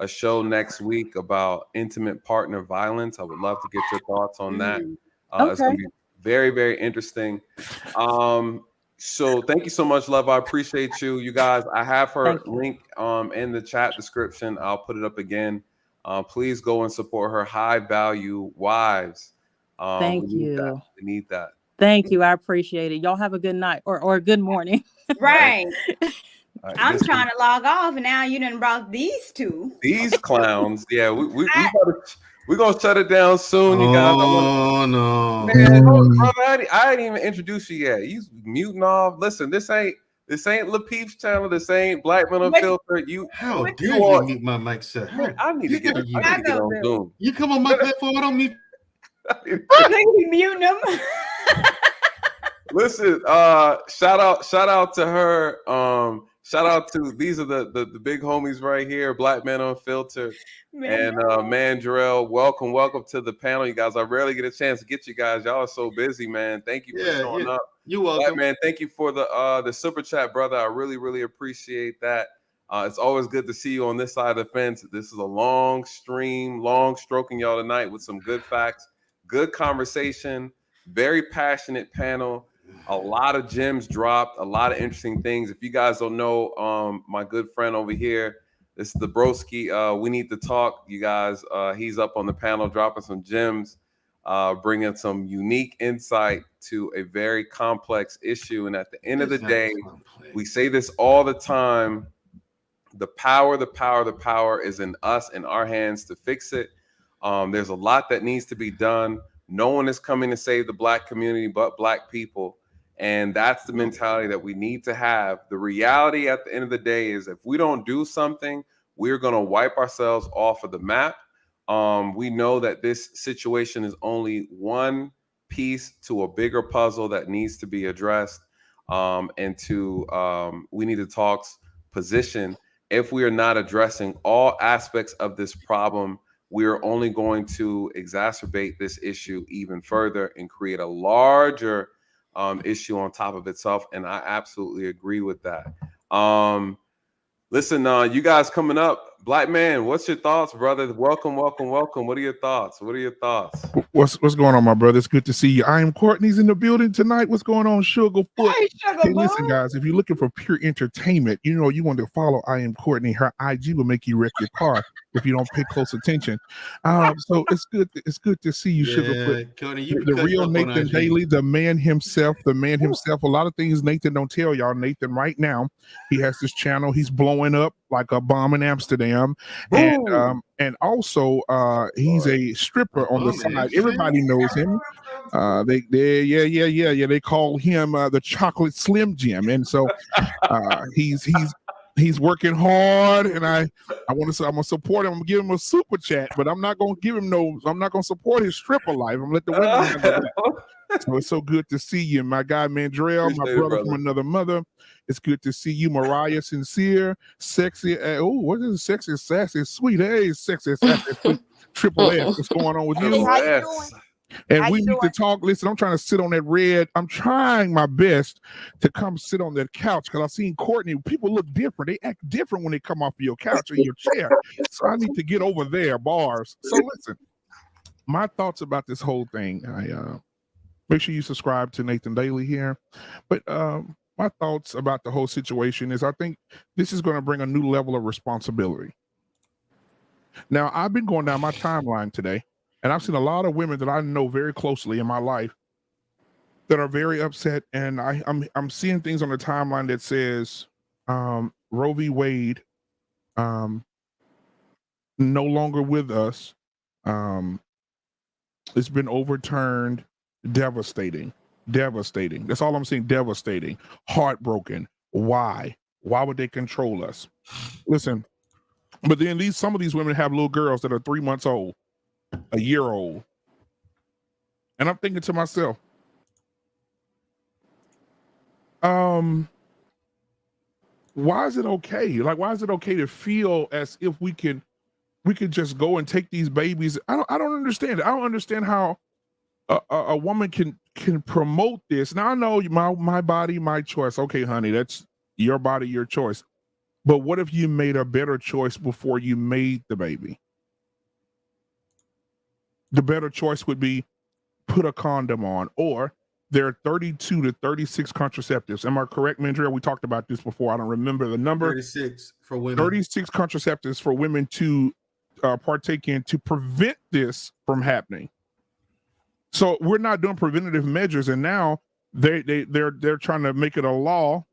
show next week about intimate partner violence. I would love to get your thoughts on that. It's going to be very, very interesting. So thank you so much, love. I appreciate you. You guys, I have her link in the chat description. I'll put it up again. Please go and support her. High Value Wives. Thank you. We need that. Thank you. I appreciate it. Y'all have a good night or good morning. Right. I'm trying to log off, and now you done brought these two. These clowns. Yeah, we're gonna shut it down soon, you guys. Oh no, man, brother, I ain't even introduced you yet. You muting off. Listen, this ain't Lapeef's channel. This ain't Black Men Unfiltered. How dare you mute my mic, sir? I need to get on Zoom. You come on my platform, I don't mute. I think we muting them. Listen, shout out to her. Shout out to these are the big homies right here, Black Men Unfiltered, and Mandrell. Welcome to the panel, you guys. I rarely get a chance to get you guys. Y'all are so busy, man. Thank you for showing up. You're welcome, Black man. Thank you for the super chat, brother. I really appreciate that. It's always good to see you on this side of the fence. This is a long stream, long stroking y'all tonight with some good facts, good conversation, very passionate panel. A lot of gems dropped, a lot of interesting things. If you guys don't know, my good friend over here, this is the broski. We need to talk, you guys. He's up on the panel dropping some gems, bringing some unique insight to a very complex issue. And at the end of the day, we say this all the time. The power is in us, in our hands to fix it. There's a lot that needs to be done. No one is coming to save the Black community but Black people. And that's the mentality that we need to have. The reality at the end of the day is if we don't do something, we're going to wipe ourselves off of the map. We know that this situation is only one piece to a bigger puzzle that needs to be addressed. We need to talk's position. If we are not addressing all aspects of this problem, we are only going to exacerbate this issue even further and create a larger issue on top of itself. And I absolutely agree with that. Listen, you guys coming up. Black man, what's your thoughts, brother? Welcome. What are your thoughts? What's going on, my brother? It's good to see you. I am Courtney's in the building tonight. What's going on, Sugarfoot? Hey, listen, guys, if you're looking for pure entertainment, you want to follow I am Courtney. Her IG will make you wreck your car if you don't pay close attention. So it's good. It's good to see you, Sugarfoot. Cody, the real Nathan Daly, the man himself. A lot of things Nathan don't tell y'all. Nathan, right now, he has this channel. He's blowing up like a bomb in Amsterdam. And also he's a stripper on the side. Everybody knows him. They call him the Chocolate Slim Jim. And so he's working hard, and I'm gonna support him. I'm gonna give him a super chat, but I'm not gonna support his stripper life. I'm gonna let the women handle that. So it's so good to see you, my guy Mandrell, my brother from another mother. It's good to see you, Mariah Sincere, sexy. What is sexy, sassy, sweet? Hey, sexy, sassy, sweet. Triple S. What's going on with you? Hey, how you doing? And we need to talk. Listen, I'm trying to sit on that red. I'm trying my best to come sit on that couch because I've seen Courtney. People look different. They act different when they come off of your couch or your chair. So I need to get over there, bars. So listen, my thoughts about this whole thing. Make sure you subscribe to Nathan Daly here. But my thoughts about the whole situation is I think this is going to bring a new level of responsibility. Now, I've been going down my timeline today, and I've seen a lot of women that I know very closely in my life that are very upset. And I'm seeing things on the timeline that says Roe v. Wade no longer with us. It's been overturned. Devastating. That's all I'm saying. Devastating. Heartbroken. Why would they control us? Listen, but then some of these women have little girls that are 3 months old, a year old. And I'm thinking to myself, why is it okay? Like, why is it okay to feel as if we could just go and take these babies? I don't understand it. I don't understand how a woman can promote this. Now I know my body, my choice. Okay, honey, that's your body, your choice. But what if you made a better choice before you made the baby? The better choice would be put a condom on, or there are 32 to 36 contraceptives. Am I correct, Mandrell? We talked about this before. I don't remember the number. 36 for women. 36 contraceptives for women to partake in to prevent this from happening. So we're not doing preventative measures, and now they're trying to make it a law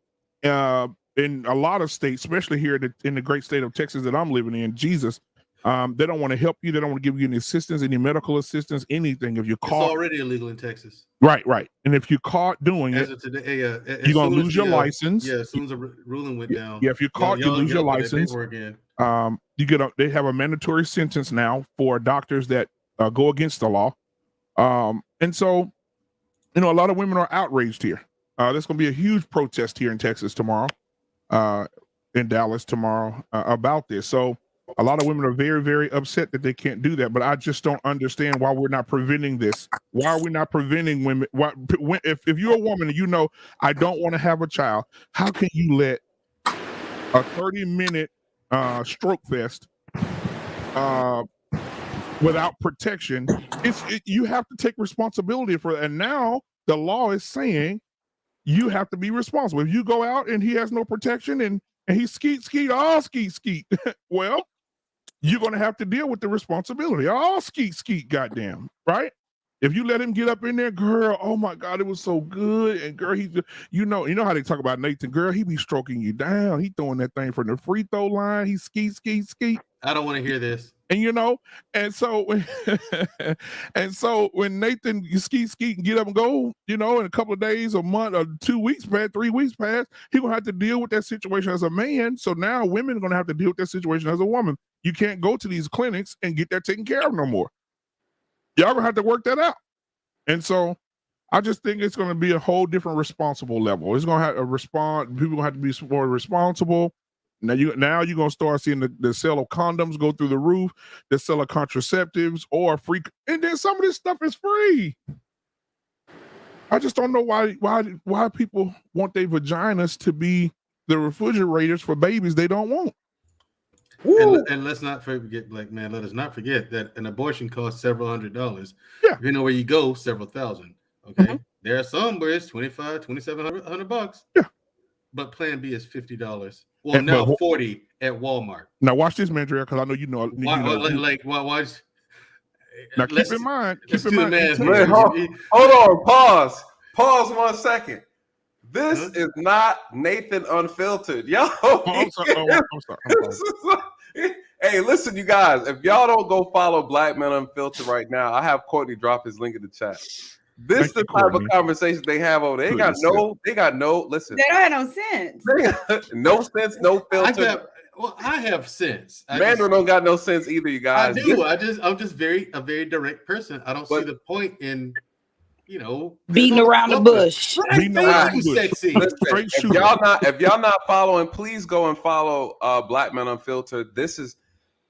in a lot of states, especially here in the great state of Texas that I'm living in. Jesus, they don't want to help you. They don't want to give you any assistance, any medical assistance, anything. If you're caught, it's already illegal in Texas. Right. And if you're caught doing as it, of today, you're gonna lose your license. Yeah, as soon as the ruling went down. Yeah, if you're caught, you lose your license. You they have a mandatory sentence now for doctors that go against the law. And so, a lot of women are outraged here. There's going to be a huge protest here in Texas tomorrow, in Dallas tomorrow about this. So a lot of women are very, very upset that they can't do that. But I just don't understand why we're not preventing this. Why are we not preventing women? If you're a woman and I don't want to have a child, how can you let a 30-minute stroke fest without protection? You have to take responsibility for it. And now the law is saying you have to be responsible. If you go out and he has no protection and he skeet, well, you're going to have to deal with the responsibility. All skeet, goddamn, right? If you let him get up in there, girl, oh my God, it was so good. And girl, you know how they talk about Nathan, girl, he be stroking you down. He throwing that thing from the free throw line. He skeet. I don't want to hear this. And and so when Nathan you skeet and get up and go, in a couple of days, a month, or 2 weeks pass, 3 weeks pass, he gonna have to deal with that situation as a man. So now women are gonna have to deal with that situation as a woman. You can't go to these clinics and get that taken care of no more. Y'all gonna have to work that out. And so I just think it's gonna be a whole different responsible level. It's gonna have to respond. People gonna have to be more responsible. Now you're gonna start seeing the sale of condoms go through the roof, the sale of contraceptives or free, and then some of this stuff is free. I just don't know why people want their vaginas to be the refrigerators for babies they don't want. And let's not forget, black man. Let us not forget that an abortion costs several $100s. Yeah, you know where you go, several thousand. Okay, there are some where it's $2,500, $2,700. Yeah, but Plan B is $50. Well, now $40 at Walmart. Now watch this, man, because I know you know. Watch. Now keep in mind. Hold on. Pause 1 second. This is not Nathan Unfiltered. Yo. I'm sorry. Hey, listen, you guys. If y'all don't go follow Black Men Unfiltered right now, I have Courtney drop his link in the chat. This is the type of conversation they have over there. They got no. Listen. They don't have no sense. No sense, no filter. I have sense. Mandarin don't got no sense either, you guys. I do. I'm just a very direct person. I don't see the point in, beating around the bush. Sexy. Listen, if y'all not following, please go and follow Black Men Unfiltered.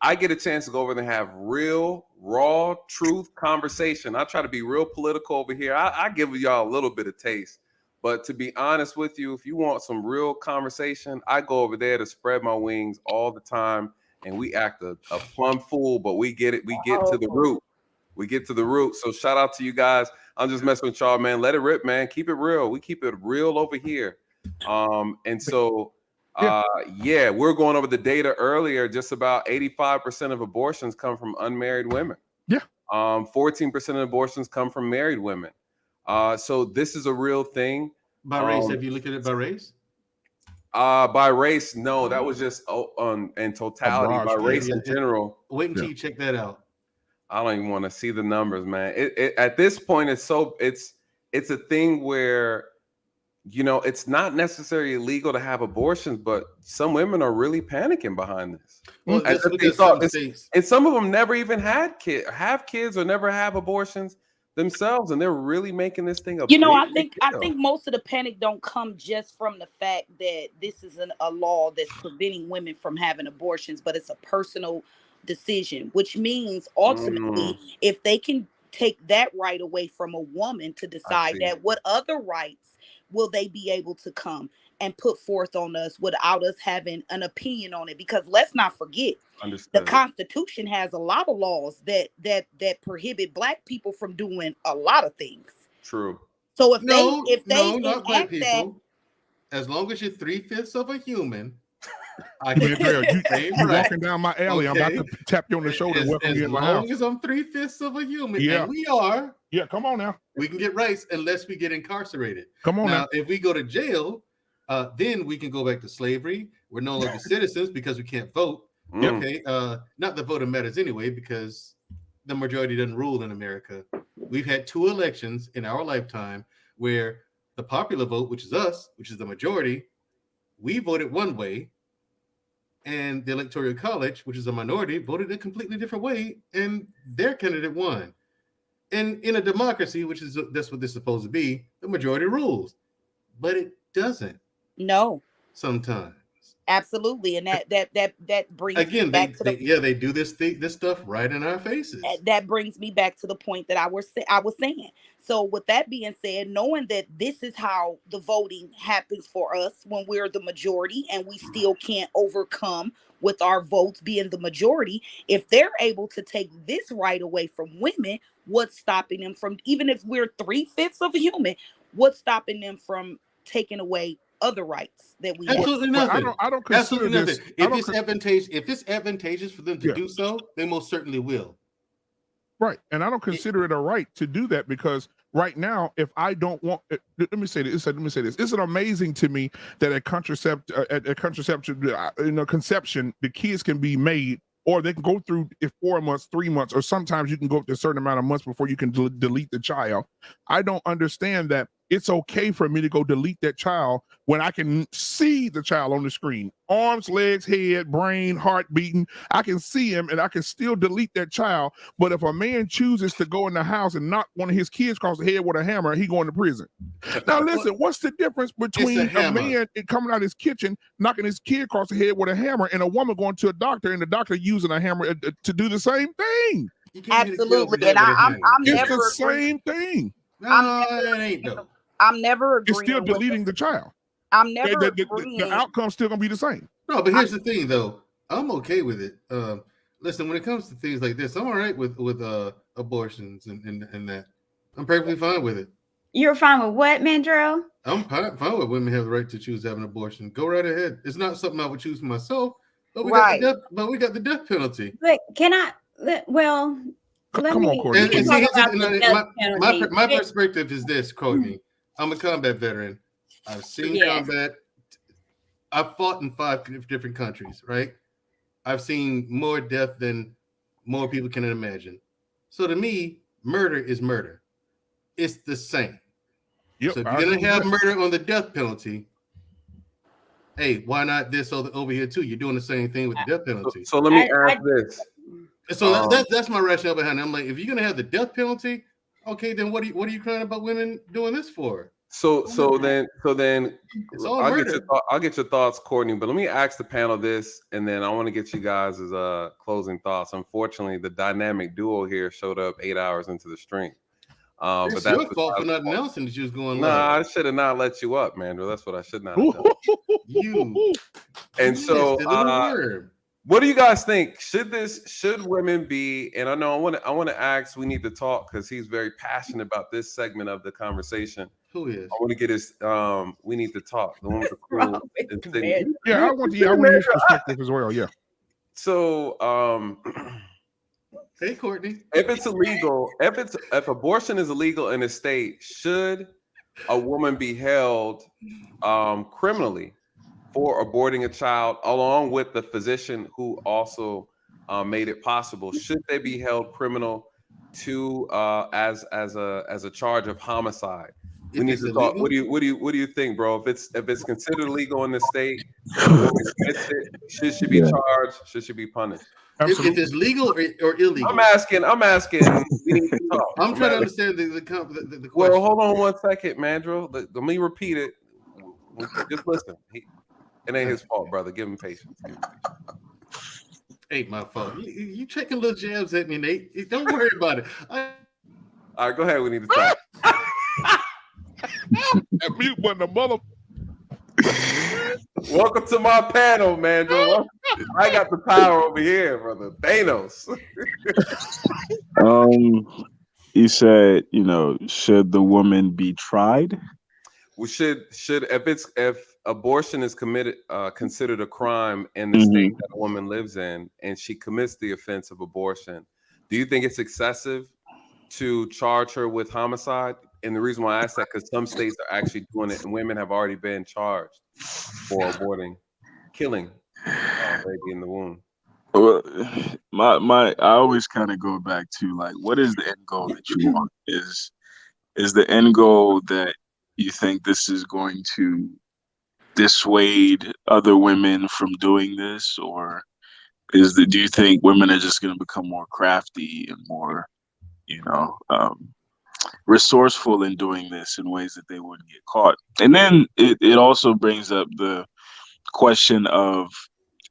I get a chance to go over there and have real, raw, truth conversation. I try to be real political over here. I give y'all a little bit of taste. But to be honest with you, if you want some real conversation, I go over there to spread my wings all the time. And we act a plumb fool, but we get it. We get to the root. We get to the root. So shout out to you guys. I'm just messing with y'all, man. Let it rip, man. Keep it real. We keep it real over here. We're going over the data earlier. Just about 85% of abortions come from unmarried women. Yeah. 14% of abortions come from married women. So this is a real thing. By race, have you looked at it by race? By race, no. That was just in totality. By race in general. Wait until you check that out. I don't even want to see the numbers, man. At this point, it's a thing where, it's not necessarily illegal to have abortions, but some women are really panicking behind this. Well, and some of them never even have kids or never have abortions themselves, and they're really making this thing up. I think most of the panic don't come just from the fact that this is a law that's preventing women from having abortions, but it's a personal decision, which means ultimately if they can take that right away from a woman to decide that, what other rights will they be able to come and put forth on us without us having an opinion on it? Because let's not forget, the Constitution has a lot of laws that prohibit Black people from doing a lot of things. True. So if they not Black people, that, as long as you're 3/5 of a human, you walking down my alley. Okay. I'm about to tap you on the shoulder. Welcome you in my house. As long as I'm 3/5 of a human, yeah. And we are. Yeah, come on now. We can get rights unless we get incarcerated. Come on now. If we go to jail, then we can go back to slavery. We're no longer citizens because we can't vote. Okay, not the voting matters anyway because the majority doesn't rule in America. We've had 2 elections in our lifetime where the popular vote, which is us, which is the majority, we voted one way, and the Electoral College, which is a minority, voted a completely different way, and their candidate won. And in a democracy, that's what this is supposed to be, the majority rules, but it doesn't. No. Sometimes. Absolutely, and that brings again me back they do this stuff right in our faces. That brings me back to the point that I was saying. So with that being said, knowing that this is how the voting happens for us when we're the majority and we still can't overcome with our votes being the majority, if they're able to take this right away from women, what's stopping them from, even if we're 3/5 of a human, what's stopping them from taking away other rights that we absolutely have. nothing. I don't consider absolutely this. Nothing. If it's advantageous for them to do so, they most certainly will. Right, and I don't consider it a right to do that because right now, if I don't want, let me say this. It's amazing to me that at conception, conception, the kids can be made, or they can go through 4 months, 3 months, or sometimes you can go up to a certain amount of months before you can delete the child. I don't understand that it's okay for me to go delete that child when I can see the child on the screen, arms, legs, head, brain, heart beating. I can see him and I can still delete that child. But if a man chooses to go in the house and knock one of his kids across the head with a hammer, he going to prison. Now listen, what's the difference between a man coming out of his kitchen, knocking his kid across the head with a hammer, and a woman going to a doctor and the doctor using a hammer to do the same thing? Absolutely, and I'm never the same thing. No, it ain't though. I'm never agreeing. It's still deleting the child. I'm never the outcome's still gonna be the same. No, but here's the thing though. I'm okay with it. Listen, when it comes to things like this, I'm all right with abortions and that. I'm perfectly fine with it. You're fine with what, Mandrell? I'm fine with women have the right to choose to have an abortion. Go right ahead. It's not something I would choose for myself, but we got the death penalty. But can I? Well, come on, Courtney. My perspective is this, Courtney. I'm a combat veteran. I've seen combat. I've fought in 5 different countries, right? I've seen more death than more people can imagine. So to me, murder is murder. It's the same. Yep, so if you're gonna have murder on the death penalty, hey, why not this over here too? You're doing the same thing with the death penalty. So let me ask this. So that's my rationale behind it. I'm like, if you're gonna have the death penalty, okay, then what are you crying about women doing this for? So then it's all I'll get your thoughts, Courtney. But let me ask the panel this, and then I want to get you guys' closing thoughts. Unfortunately, the dynamic duo here showed up 8 hours into the stream. But that's your fault for not announcing that you was going live. I should have not let you up, Mandro. That's what I should not have done. You. And so, what do you guys think? Should women be? And I know I want to ask. We need to talk because he's very passionate about this segment of the conversation. Who is? I want to get his. We need to talk. The one with the cool. Yeah, I want his perspective as well. Yeah. So, hey, Courtney. If abortion is illegal in a state, should a woman be held criminally for aborting a child, along with the physician who also made it possible? Should they be held criminal to as a charge of homicide? We need to talk. What do you think, bro? If it's considered illegal in the state, should she be charged? Should she be punished? If it's legal or illegal. I'm asking. We need to talk. I'm trying to understand the question. Well, hold on 1 second, Mandro. Let me repeat it. Just listen. It ain't his fault, brother. Give him patience. Ain't my fault. You taking little jabs at me, Nate. Don't worry about it. All right, go ahead. We need to talk. That mute button, the mother. Welcome to my panel, Mandro. I got the power over here, brother. Thanos. You said, should the woman be tried? We should if abortion is considered a crime in the state that a woman lives in, and she commits the offense of abortion, do you think it's excessive to charge her with homicide? And the reason why I ask that, because some states are actually doing it, and women have already been charged for killing a baby in the womb. Well, I always kind of go back to, like, what is the end goal that you want? Is the end goal that you think this is going to dissuade other women from doing this, or do you think women are just going to become more crafty and more, resourceful in doing this in ways that they wouldn't get caught? And then it also brings up the question of,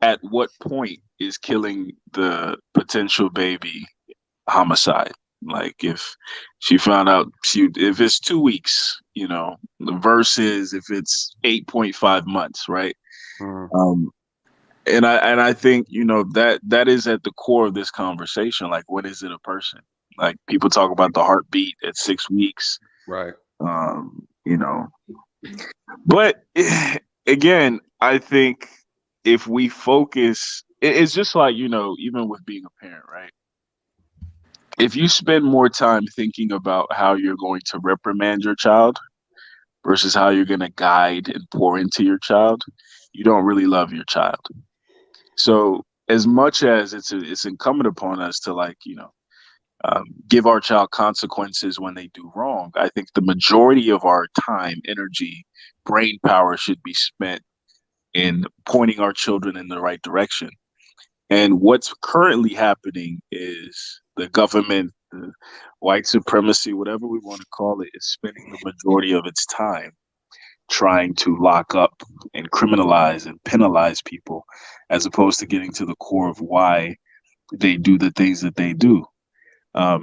at what point is killing the potential baby homicide? Like, if she found out if it's 2 weeks, versus if it's 8.5 months, right? And I think that is at the core of this conversation. Like, what is it a person? Like, people talk about the heartbeat at 6 weeks, right? But again, I think if we focus, it's just like, even with being a parent, right? If you spend more time thinking about how you're going to reprimand your child versus how you're going to guide and pour into your child, you don't really love your child. So as much as it's incumbent upon us to give our child consequences when they do wrong, I think the majority of our time, energy, brain power should be spent in pointing our children in the right direction. And what's currently happening is the government, the white supremacy, whatever we want to call it, is spending the majority of its time trying to lock up and criminalize and penalize people, as opposed to getting to the core of why they do the things that they do.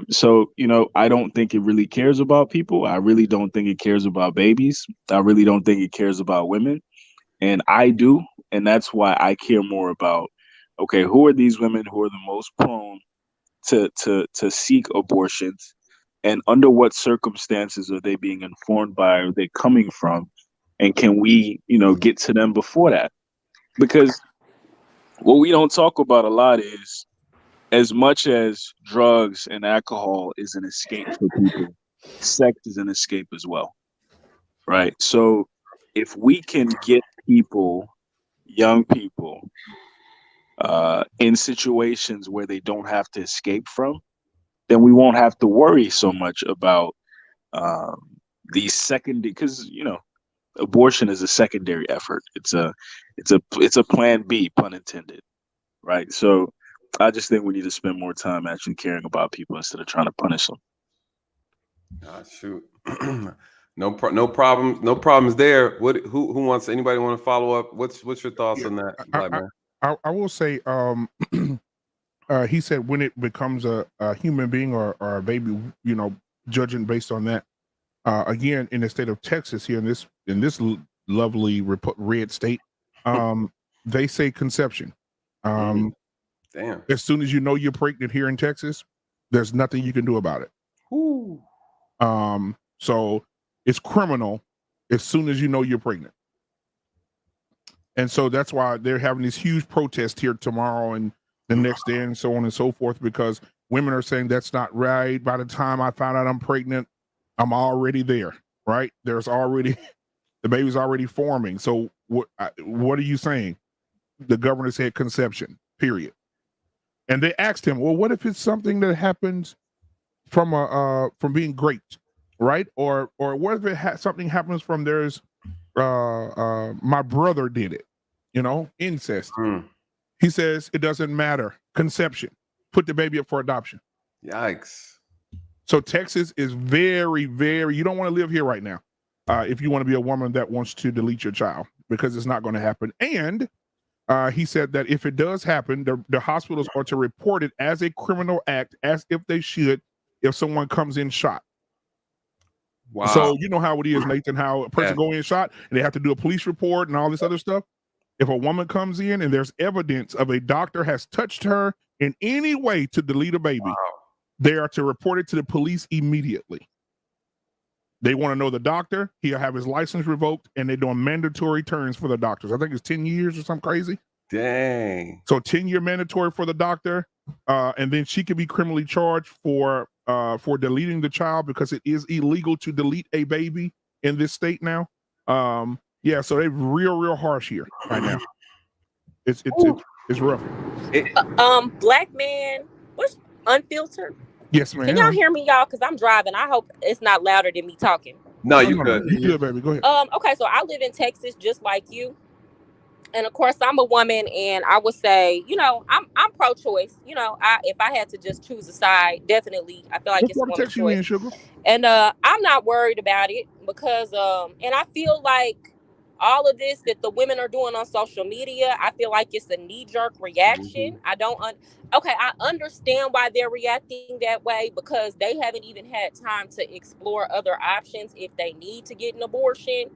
So, I don't think it really cares about people. I really don't think it cares about babies. I really don't think it cares about women. And I do. And that's why I care more about, okay, who are these women who are the most prone to seek abortions? And under what circumstances are they being informed by? Are they coming from? And can we, get to them before that? Because what we don't talk about a lot is, as much as drugs and alcohol is an escape for people, sex is an escape as well, right? So if we can get people, young people, in situations where they don't have to escape from, then we won't have to worry so much about these secondary, because abortion is a secondary effort. It's a plan B, pun intended, right? So I just think we need to spend more time actually caring about people instead of trying to punish them. Shoot. No problems there. Who wants, anybody want to follow up? What's your thoughts on that, Black man? I will say, he said when it becomes a human being or a baby, judging based on that. Again, in the state of Texas, here in this lovely red state, they say conception. Damn. As soon as you know you're pregnant here in Texas, there's nothing you can do about it. Ooh. So it's criminal as soon as you know you're pregnant. And so that's why they're having this huge protest here tomorrow and the next day and so on and so forth, because women are saying that's not right. By the time I found out I'm pregnant, I'm already there, right? There's already, the baby's already forming. So what are you saying? The governor said conception, period. And they asked him, well, what if it's something that happens from being raped, right? Or what if something happens from my brother did it, incest. He says it doesn't matter. Conception. Put the baby up for adoption. Yikes. So Texas is very, very, you don't want to live here right now if you want to be a woman that wants to delete your child, because it's not going to happen. And he said that if it does happen, the hospitals are to report it as a criminal act, as if they should, if someone comes in shot. Wow. So you know how it is, Nathan, how a person go in shot and they have to do a police report and all this other stuff. If a woman comes in and there's evidence of a doctor has touched her in any way to delete a baby, they are to report it to the police immediately. They want to know the doctor. He'll have his license revoked, and they're doing mandatory terms for the doctors. I think it's 10 years or something crazy. Dang. So 10-year mandatory for the doctor, and then she could be criminally charged for deleting the child, because it is illegal to delete a baby in this state now. Yeah, so they're real harsh here right now. It's rough. Black man, what's unfiltered? Yes, ma'am. Can y'all hear me, y'all? Because I'm driving. I hope it's not louder than me talking. No, you good. You good, baby. Go ahead. Okay, so I live in Texas just like you. And of course, I'm a woman, and I would say, I'm pro-choice. If I had to just choose a side, definitely, I feel like it's a woman's choice. And I'm not worried about it because, and I feel like all of this that the women are doing on social media, I feel like it's a knee-jerk reaction. I understand why they're reacting that way, because they haven't even had time to explore other options if they need to get an abortion.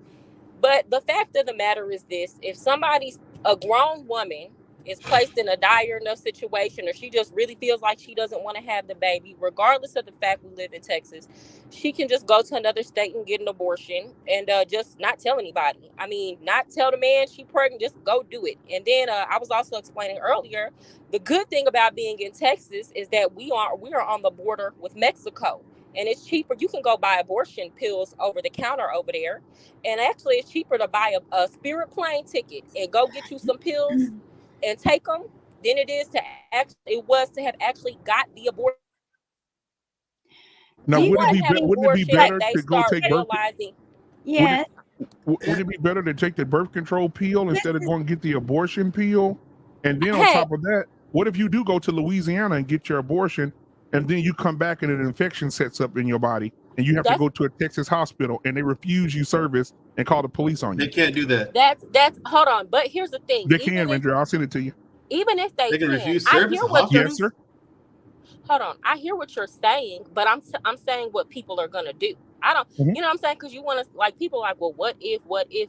But the fact of the matter is this: if somebody's a grown woman is placed in a dire enough situation, or she just really feels like she doesn't want to have the baby, regardless of the fact we live in Texas, she can just go to another state and get an abortion and just not tell anybody. I mean, not tell the man she pregnant, just go do it. And then I was also explaining earlier, the good thing about being in Texas is that we are on the border with Mexico. And it's cheaper. You can go buy abortion pills over the counter over there. And actually, it's cheaper to buy a Spirit plane ticket and go get you some pills and take them than it was to have actually got the abortion. Now, wouldn't it be better they to go start take birth? realizing. Yes. Would it be better to take the birth control pill instead of going to get the abortion pill? And then on top of that, what if you do go to Louisiana and get your abortion, and then you come back and an infection sets up in your body, and you have to go to a Texas hospital, and they refuse you service and call the police on you? They can't do that. That's hold on. But here's the thing. They can, Ranger. I'll send it to you. Even if they can refuse I service hear at what you're. Yes, sir. Hold on. I hear what you're saying, but I'm saying what people are gonna do. I don't, you know what I'm saying? Because you want to, like, people are like, well, what if?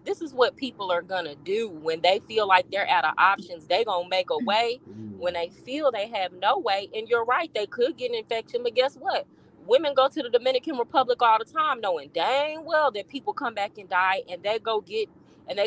This is what people are gonna do when they feel like they're out of options. They gonna make a way when they feel they have no way. And you're right, they could get an infection, but guess what? Women go to the Dominican Republic all the time, knowing dang well that people come back and die, and they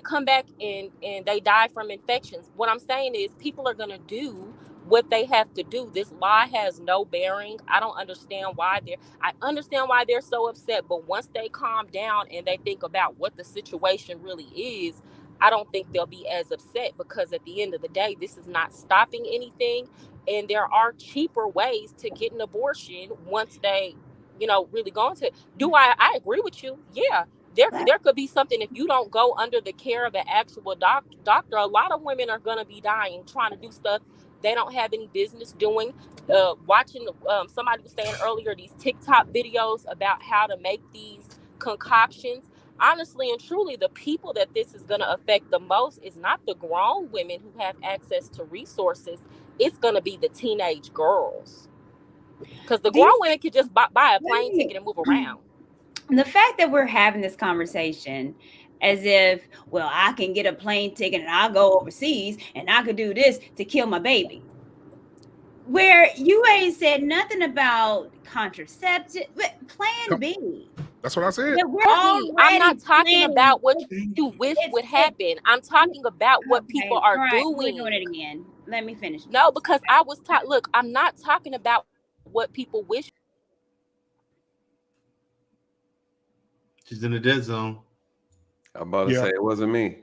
come back and they die from infections. What I'm saying is, people are gonna do what they have to do. This lie has no bearing. I don't understand why I understand why they're so upset, but once they calm down and they think about what the situation really is, I don't think they'll be as upset, because at the end of the day, this is not stopping anything, and there are cheaper ways to get an abortion once they, really go into it. I agree with you. Yeah. There could be something, if you don't go under the care of an actual doctor, a lot of women are going to be dying trying to do stuff they don't have any business doing. Watching somebody was saying earlier, these TikTok videos about how to make these concoctions. Honestly and truly, the people that this is going to affect the most is not the grown women who have access to resources. It's going to be the teenage girls, because the grown women could just buy a plane ticket and move around. The fact that we're having this conversation as if, well, I can get a plane ticket and I'll go overseas and I could do this to kill my baby, where you ain't said nothing about contraceptive, plan B. That's what I said. I'm not talking about what you wish would happen. I'm talking about what people are doing. We're doing it again. Let me finish. No, because I was look, I'm not talking about what people wish. She's in the dead zone. I'm about to say it wasn't me.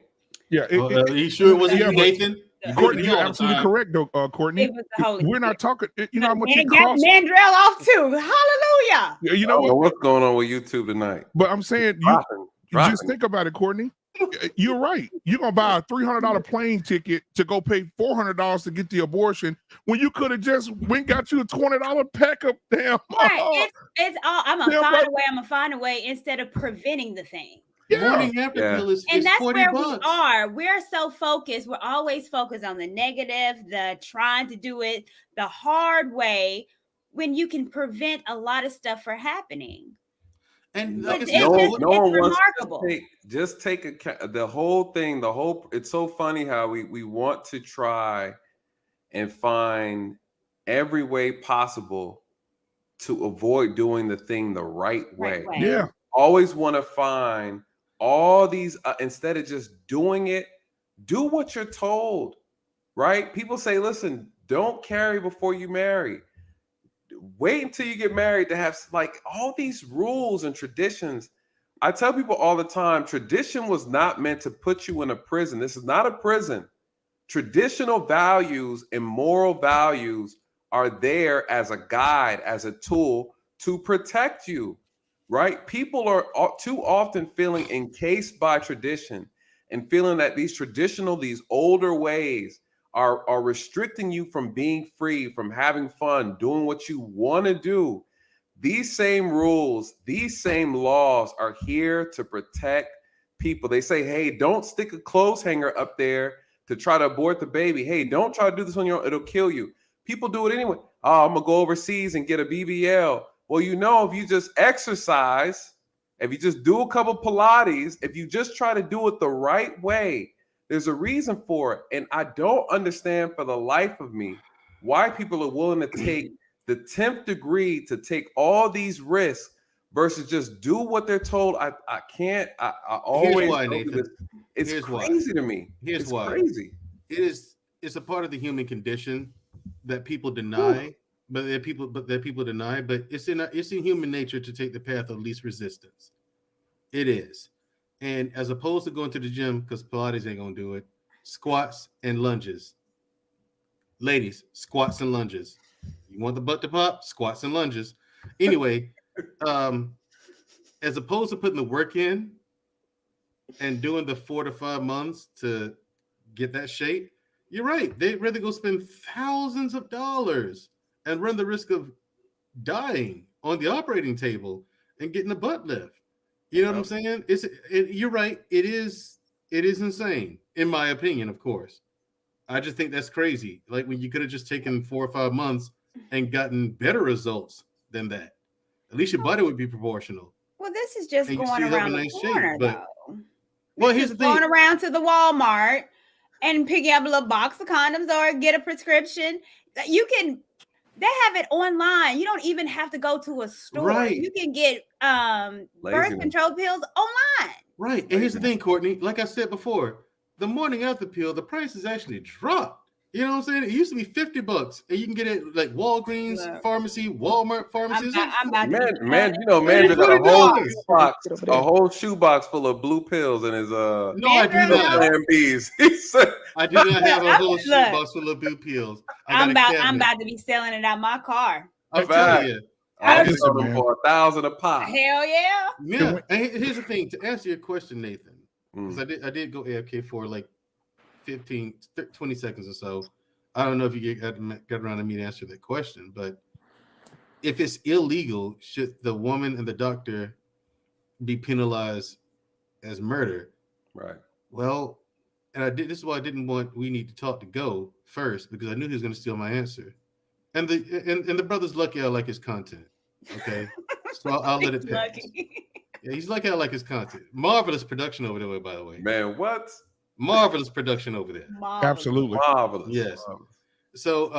Yeah. Are you sure it wasn't you, Nathan? Courtney, you're absolutely correct, though, Courtney. We're not talking. You know how much it costs. Mandrell off too. Hallelujah. You know what's going on with YouTube tonight? But I'm saying, you just think about it, Courtney. You're right. You're gonna buy a $300 plane ticket to go pay $400 to get the abortion when you could have just got you a $20 pack of damn. Right. It's all. I'm gonna find a way instead of preventing the thing. Morning after pill is and that's $40. where we are. We're so focused. We're always focused on the negative, the trying to do it the hard way, when you can prevent a lot of stuff from happening. And it's remarkable. Just take the whole thing. It's so funny how we want to try and find every way possible to avoid doing the thing the right way. Yeah. Always want to find all these instead of just doing it, do what you're told, right? People say, listen, don't carry before you marry. Wait until you get married to have all these rules and traditions. I tell people all the time, tradition was not meant to put you in a prison. This is not a prison. Traditional values and moral values are there as a guide, as a tool to protect you. Right? People are too often feeling encased by tradition and feeling that these older ways are restricting you from being free, from having fun, doing what you want to do. These same rules, these same laws are here to protect people. They say, hey, don't stick a clothes hanger up there to try to abort the baby. Hey, don't try to do this on your own. It'll kill you. People do it anyway. Oh, I'm going to go overseas and get a BBL. Well, if you just exercise, if you just do a couple Pilates, if you just try to do it the right way, There's a reason for it. And I don't understand for the life of me why people are willing to take the 10th degree to take all these risks versus just do what they're told. I can't. I always. Here's why, Nathan. It's crazy to me. Here's it's why. Crazy. It's a part of the human condition that people deny, but people deny. But it's in human nature to take the path of least resistance. It is, and as opposed to going to the gym because Pilates ain't gonna do it, squats and lunges. Ladies, squats and lunges. You want the butt to pop? Squats and lunges. Anyway, as opposed to putting the work in and doing the 4 to 5 months to get that shape, you're right. They'd rather go spend thousands of dollars and run the risk of dying on the operating table and getting a butt lift. You know what I'm saying? You're right. It is insane, in my opinion, of course. I just think that's crazy. Like when you could have just taken 4 or 5 months and gotten better results than that. At least your body would be proportional. Well, this is just And you going still have around a the nice corner, shape, but though. well, This here's is the thing. going around to the Walmart and picking up a little box of condoms or get a prescription. They have it online. You don't even have to go to a store. Right. You can get birth control pills online. Right. And here's the thing, Courtney. Like I said before, the morning after pill, the price has actually dropped. You know what I'm saying? It used to be $50, and you can get it like Walgreens pharmacy, Walmart pharmacy. I'm about to Man, you know, man just got a whole shoebox full of blue pills in his No, I do not. Plan Bs. He said, I do not have a whole shoebox full of blue pills. I'm about to be selling it out my car. I'm telling you. I'll sell them for $1,000 a pop. Hell yeah. Yeah. And here's the thing. To answer your question, Nathan, because I did go AFK for like 20 seconds or so. I don't know if you got around to me to answer that question, but if it's illegal, should the woman and the doctor be penalized as murder? Right. Well, and this is why I didn't want We Need to Talk to go first, because I knew he was going to steal my answer. And the brother's lucky I like his content. Okay. So I'll let it pass. Yeah, he's lucky I like his content. Marvelous production over there, by the way. Man, what? Marvelous production over there. Absolutely. Marvelous. Yes. So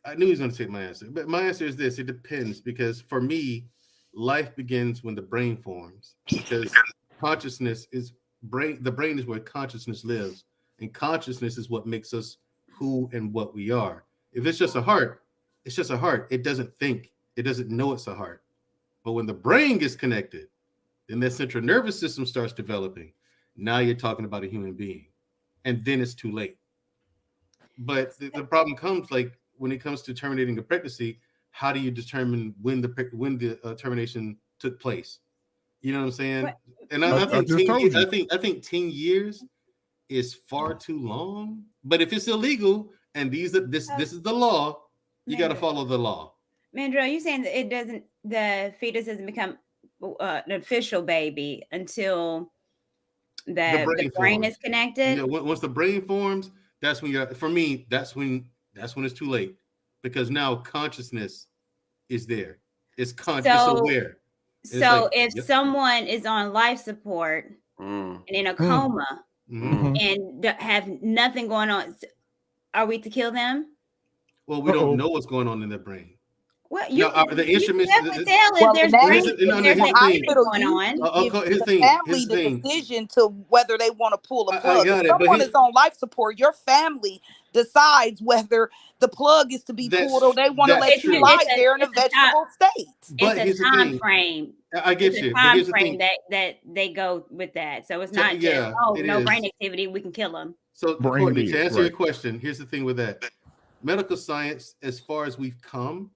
I knew he was going to take my answer. But my answer is this. It depends, because for me, life begins when the brain forms. Because consciousness is the brain is where consciousness lives. And consciousness is what makes us who and what we are. If it's just a heart, it's just a heart. It doesn't think. It doesn't know it's a heart. But when the brain gets connected, then that central nervous system starts developing. Now you're talking about a human being. And then it's too late. But the problem comes, like when it comes to terminating a pregnancy, how do you determine when the termination took place? You know what I'm saying? And I think 10 years is far too long. But if it's illegal and this is the law, you got to follow the law. Mandrell, you saying that the fetus doesn't become an official baby until the brain is connected? Yeah, once the brain forms, that's when that's when it's too late, because now consciousness is there. It's aware. If someone is on life support and in a coma and have nothing going on, are we to kill them? Well, we don't know what's going on in their brain. Well, the instruments. Definitely tell if there's activity going on. Give the family the decision to whether they want to pull a plug. If someone is on life support, your family decides whether the plug is to be pulled or they want to let you lie there in a vegetable state. It's a time frame. I get you. Time frame that they go with that. So it's not just no brain activity, we can kill them. So Courtney, to answer your question, here's the thing with that. Medical science, as far as we've come,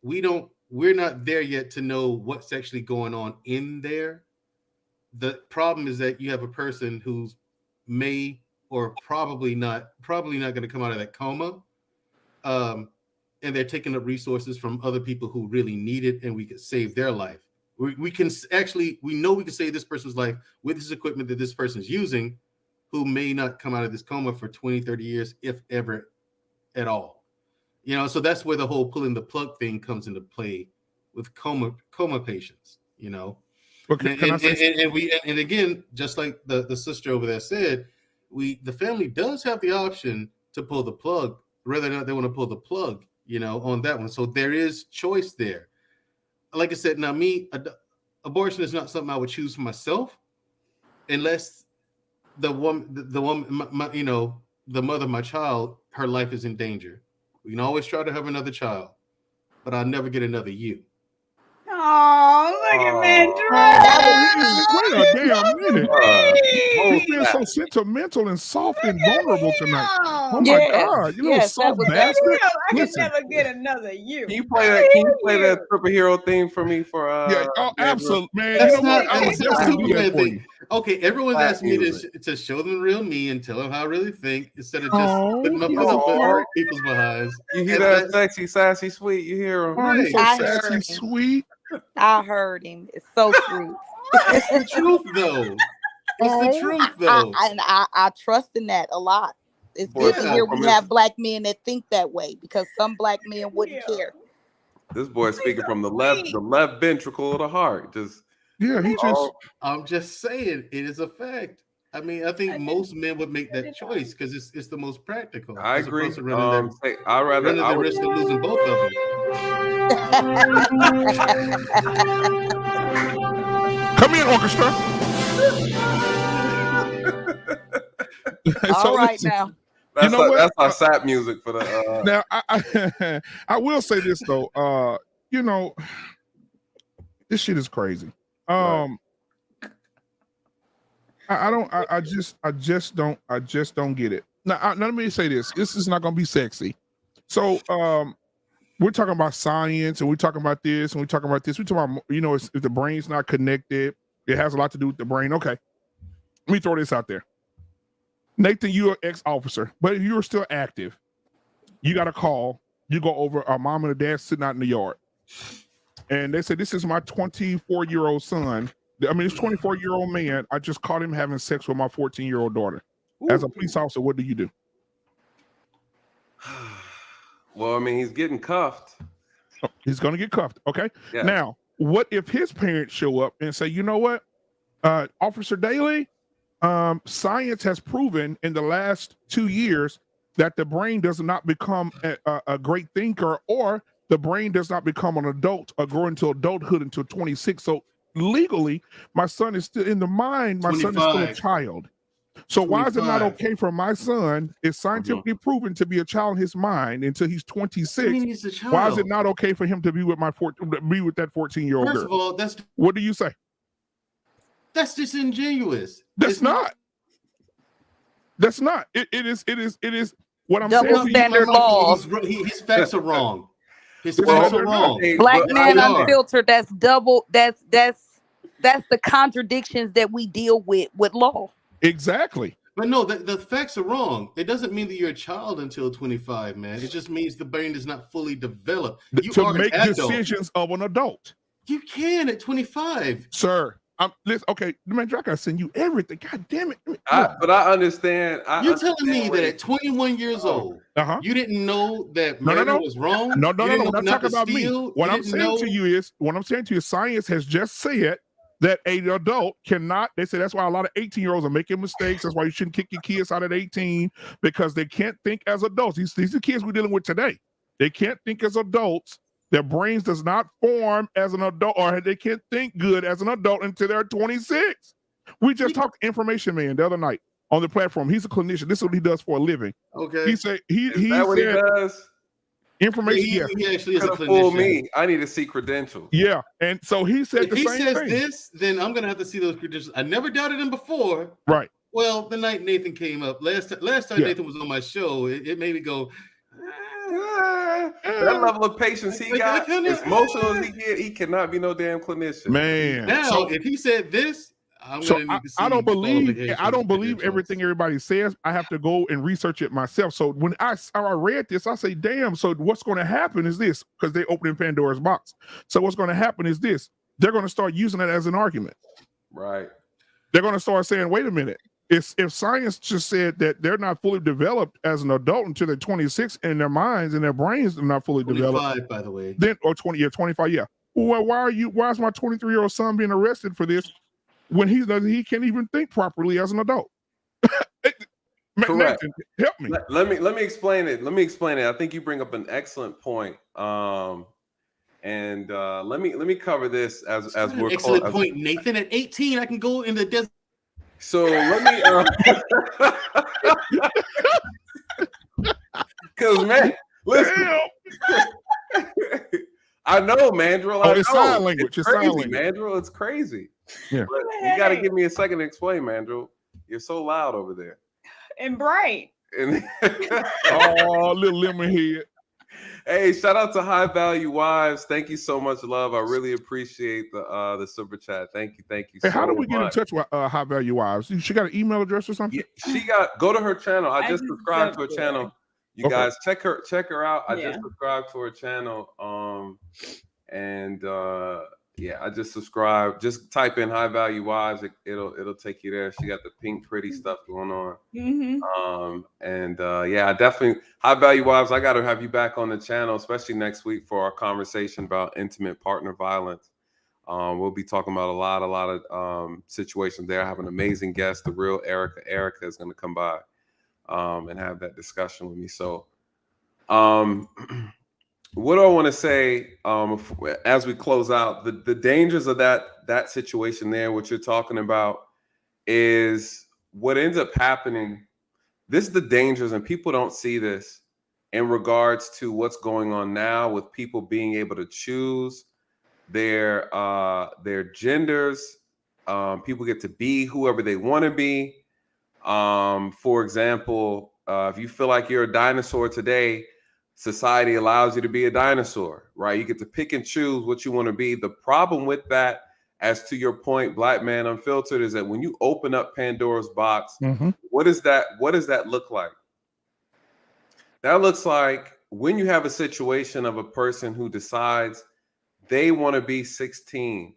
we're not there yet to know what's actually going on in there. The problem is that you have a person who's may or probably not going to come out of that coma, and they're taking up resources from other people who really need it, and we could save their life. We know we can save this person's life with this equipment that this person's using, who may not come out of this coma for 20, 30 years, if ever at all. You know, so that's where the whole pulling the plug thing comes into play with coma patients, you know. Okay, and again, just like the sister over there said, the family does have the option to pull the plug, whether or not they want to pull the plug, on that one. So there is choice there. Like I said, now abortion is not something I would choose for myself, unless the woman, the mother of my child, her life is in danger. We can always try to have another child, but I'll never get another you. Oh, look at Wait a damn minute. He's being so sentimental and soft and vulnerable tonight. Oh my God, you little soft bastard. I can Listen. never get another you. Can you play that superhero theme for me for absolutely, man. That's You know what? I would definitely do that for you. Okay, everyone's asking me to show them the real me and tell them how I really think instead of just putting my foot up in people's behinds. You hear that sexy, sassy, sweet? You hear him? Oh, he's so sassy, sweet. I heard him. It's so sweet. It's the truth, though. It's the truth, though. I trust in that a lot. It's good to hear we have black men that think that way, because some black men wouldn't care. This boy's speaking from the left ventricle of the heart. I'm just saying, it is a fact. I mean, I think most men would make that choice because it's the most practical. I agree. Running the risk of losing both of them. Come in, orchestra. All right, now. That's our sap music for the. Now, I will say this though. This shit is crazy. I just don't get it. Now, let me say this. This is not gonna be sexy. So, we're talking about science, and we're talking about this, and we're talking about this. We're talking about, if the brain's not connected, it has a lot to do with the brain. Okay, let me throw this out there. Nathan, you're an ex-officer, but if you're still active, you got a call. You go over, a mom and a dad sitting out in the yard, and they said, "This is my 24-year-old son. I mean, this 24-year-old man. I just caught him having sex with my 14-year-old daughter." Ooh. As a police officer, what do you do? Well, I mean, he's getting cuffed. Oh, he's going to get cuffed. Okay. Yeah. Now, what if his parents show up and say, "You know what, Officer Daley, science has proven in the last 2 years that the brain does not become a great thinker, or the brain does not become an adult or grow into adulthood until 26. So legally, my son is still in the mind. My 25. Son is still a child. So 25. Why is it not okay for my son? It's scientifically proven to be a child in his mind until he's 26. He's a child. Why is it not okay for him to be with that 14-year-old girl? First of all, what do you say? That's disingenuous. That's not. That's not. It is. What I'm double saying. Standard laws. His facts are wrong. His facts are wrong. Black Man Unfiltered. That's double. That's the contradictions that we deal with law. Exactly. But no, the facts are wrong. It doesn't mean that you're a child until 25, man. It just means the brain is not fully developed. You to make decisions of an adult. You can at 25, sir. Listen, okay, man, I gotta send you everything. God damn it! But I understand. You're telling me that at 21 years old, you didn't know that murder was wrong? No. Not talking about me. What I'm saying to you is, science has just said that an adult cannot. They say that's why a lot of 18-year-olds are making mistakes. That's why you shouldn't kick your kids out at 18, because they can't think as adults. These are kids we're dealing with today. They can't think as adults. Their brains does not form as an adult, or they can't think good as an adult until they're 26. We just talked to Information Man the other night on the platform. He's a clinician. This is what he does for a living. Okay. He said he what he does? Information. He actually is a clinician. Fool me. I need to see credentials. Yeah, and so he said if the he same says thing. this, then I'm gonna have to see those credentials. I never doubted him before. Right. Well, the night Nathan came up last time Nathan was on my show, it made me go. That level of patience he got, as emotional as he get, he cannot be no damn clinician. Man. Now, if he said this, I'm gonna need to see. I don't believe everything everybody says. I have to go and research it myself. So when I read this, I say, damn. So what's going to happen is this, because they opening Pandora's box. So what's going to happen is this: they're going to start using it as an argument. Right. They're going to start saying, wait a minute. If science just said that they're not fully developed as an adult until they're 26, and their minds and their brains are not fully 25, developed, by the way, then or 25, yeah. Well, why is my 23-year-old son being arrested for this when he can't even think properly as an adult? Correct. Nathan, help me. Let me explain it. I think you bring up an excellent point. And let me cover this as we're excellent point, Nathan. At 18, I can go in the desert. So let me because man, listen. I know, Mandrill. I know. It's sign language. It's It's sign crazy, language. Mandrill. It's crazy. Yeah. But you got to give me a second to explain, Mandrill. You're so loud over there. And bright. Oh, little lemon head. Hey, shout out to High Value Wives. Thank you so much, love. I really appreciate the super chat. Thank you. Hey, how do we get in touch with High Value Wives? She got an email address or something? Yeah, go to her channel. I just subscribed to her channel. You guys check her out. I just subscribed to her channel. Yeah, I just subscribed. Just type in High Value Wives. It'll take you there. She got the pink pretty stuff going on. Yeah, I definitely High Value Wives. I got to have you back on the channel, especially next week for our conversation about intimate partner violence. We'll be talking about a lot of situations there. I have an amazing guest, the real Erica. Erica is going to come by and have that discussion with me. So, what do I want to say as we close out? The dangers of that situation there, what you're talking about, is what ends up happening. This is the dangers, and people don't see this in regards to what's going on now with people being able to choose their genders. People get to be whoever they want to be. For example, if you feel like you're a dinosaur today, society allows you to be a dinosaur, right? You get to pick and choose what you want to be. The problem with that, as to your point, Black Man Unfiltered, is that when you open up Pandora's box, what does that look like? That looks like when you have a situation of a person who decides they want to be 16,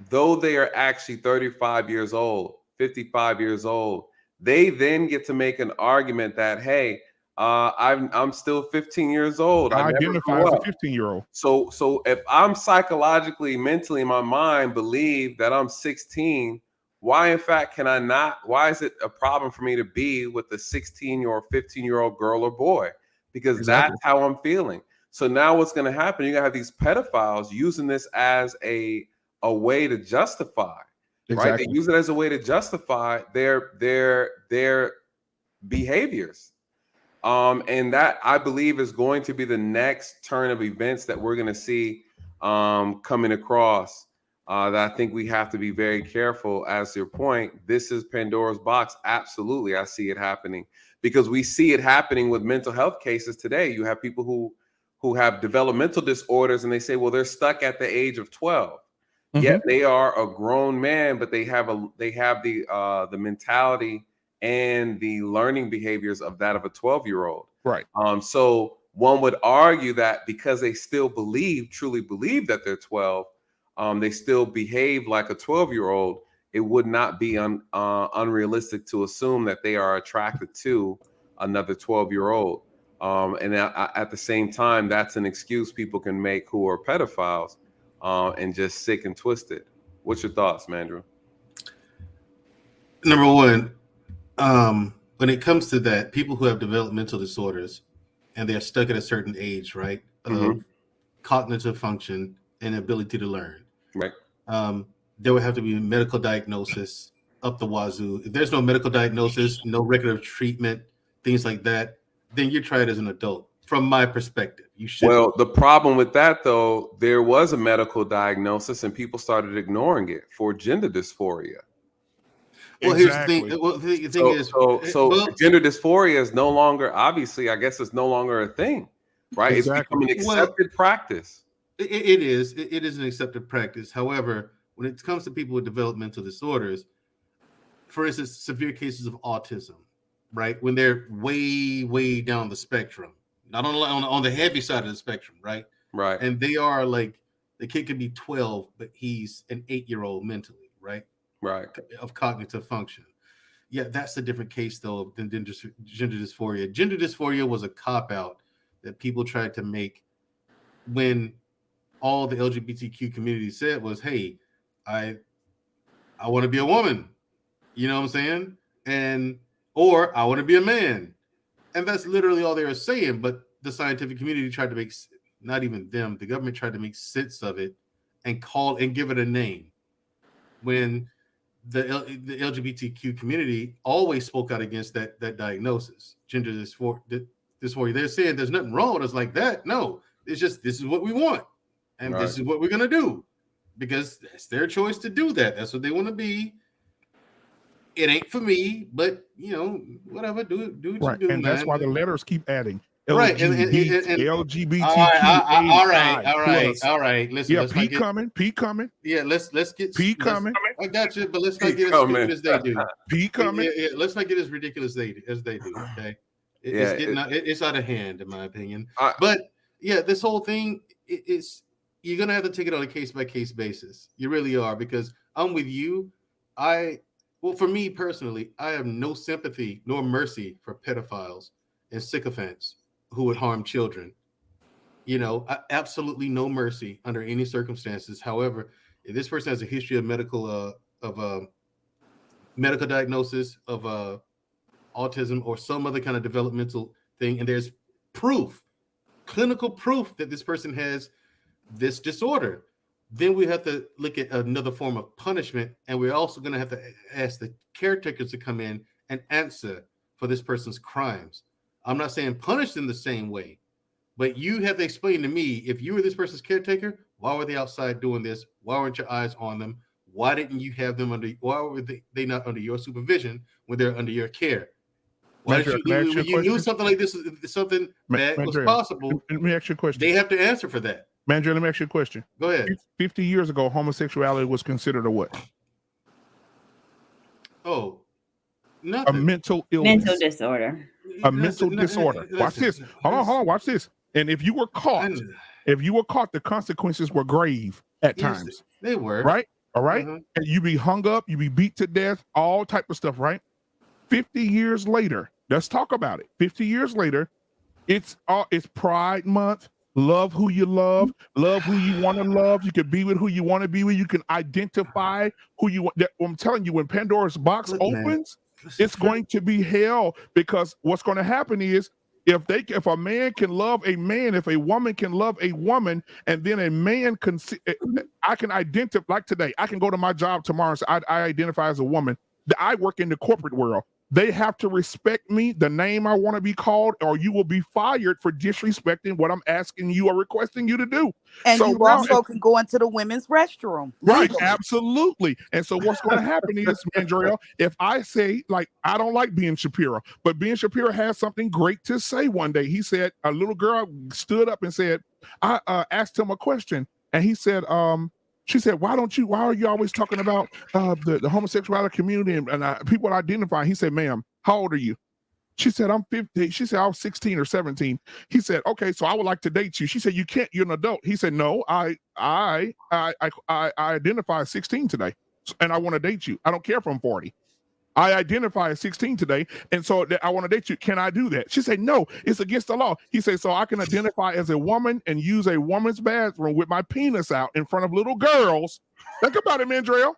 though they are actually 35 years old, 55 years old, they then get to make an argument that, hey, I'm still 15 years old. I identify as a 15-year-old. So if I'm psychologically, mentally, in my mind, believe that I'm 16, why in fact can I not? Why is it a problem for me to be with a 16 or 15-year-old girl or boy? Because that's how I'm feeling. So now what's going to happen? You're going to have these pedophiles using this as a way to justify, right? They use it as a way to justify their behaviors. And that, I believe, is going to be the next turn of events that we're going to see coming across. That I think we have to be very careful. As your point, this is Pandora's box. Absolutely, I see it happening because we see it happening with mental health cases today. You have people who have developmental disorders, and they say, well, they're stuck at the age of 12. Yet they are a grown man, but they have the mentality and the learning behaviors of that of a 12-year-old. Right. So one would argue that because they still truly believe that they're 12, they still behave like a 12-year-old. It would not be unrealistic to assume that they are attracted to another 12-year-old. And at the same time, that's an excuse people can make who are pedophiles and just sick and twisted. What's your thoughts, Mandrew? Number one, when it comes to that, people who have developmental disorders and they're stuck at a certain age, right, of cognitive function and ability to learn, right, there would have to be a medical diagnosis up the wazoo. If there's no medical diagnosis, no record of treatment, things like that, then you're tried as an adult. From my perspective, you should. Well, the problem with that, though, there was a medical diagnosis and people started ignoring it for gender dysphoria. Well, here's the thing. Well, the thing is, gender dysphoria is no longer, obviously, I guess it's no longer a thing, right? It's becoming accepted practice. It is an accepted practice. However, when it comes to people with developmental disorders, for instance, severe cases of autism, right? When they're way down the spectrum, not on the heavy side of the spectrum, right? Right. And they are like, the kid could be 12, but he's an 8-year-old mentally, right? Right. Of cognitive function. Yeah, that's a different case though than gender dysphoria. Gender dysphoria was a cop-out that people tried to make when all the LGBTQ community said was, hey, I want to be a woman. You know what I'm saying? or I want to be a man. And that's literally all they were saying. But the scientific community tried to make, not even them, the government tried to make sense of it and give it a name. When the LGBTQ community always spoke out against that diagnosis, gender dysphoria. They're saying there's nothing wrong with us like that. No, it's just this is what we want, and this is what we're gonna do, because it's their choice to do that. That's what they want to be. It ain't for me, but whatever. Do what you do, and man. that's why the letters keep adding. Right, LGBTQ. All right. Listen, yeah, P coming. Yeah, let's get P coming. I got you, but let's not get as ridiculous as they do. P coming. Yeah, let's not get as ridiculous as they do. Okay, it's out of hand, in my opinion. But yeah, this whole thing is you're gonna have to take it on a case by case basis. You really are, because I'm with you. For me personally, I have no sympathy nor mercy for pedophiles and sycophants who would harm children. Absolutely no mercy under any circumstances. However, if this person has a history of medical diagnosis of autism or some other kind of developmental thing, and there's clinical proof that this person has this disorder, then we have to look at another form of punishment, and we're also going to have to ask the caretakers to come in and answer for this person's crimes. I'm not saying punish them the same way, but you have to explain to me, if you were this person's caretaker, why were they outside doing this? Why weren't your eyes on them? Why didn't you have them why were they not under your supervision when they're under your care? Why did you knew something like this, something bad was possible? Let me ask you a question. They have to answer for that. Mandrill, let me ask you a question. Go ahead. 50 years ago, homosexuality was considered a what? Oh, nothing. A mental illness. Mental disorder. A mental disorder. Watch this. Hold on. Watch this. And if you were caught, the consequences were grave at times. They were. Right? All right. And you be hung up, you be beat to death, all type of stuff, right? 50 years later, let's talk about it. 50 years later, it's Pride Month. Love who you love who you want to love. You can be with who you want to be with. You can identify who you want. I'm telling you, when Pandora's box opens, it's going to be hell, because what's going to happen is if a man can love a man, if a woman can love a woman, and then a man I can identify, like today, I can go to my job tomorrow and say, I identify as a woman. I work in the corporate world. They have to respect me, the name I want to be called, or you will be fired for disrespecting what I'm asking you or requesting you to do. And you also can go into the women's restroom. Right, absolutely. And so what's going to happen is, Mandrill, if I say, like, I don't like Ben Shapiro, but Ben Shapiro has something great to say one day. He said, a little girl stood up and said, I asked him a question, and he said, she said, why are you always talking about the homosexuality community and people identifying? He said, ma'am, how old are you? She said, I'm 50. She said, I was 16 or 17. He said, okay, so I would like to date you. She said, you can't, you're an adult. He said, no, I identify as 16 today, and I want to date you. I don't care if I'm 40. I identify as 16 today, and so I want to date you. Can I do that? She said, no, it's against the law. He said, so I can identify as a woman and use a woman's bathroom with my penis out in front of little girls. Think about it, Mandrill.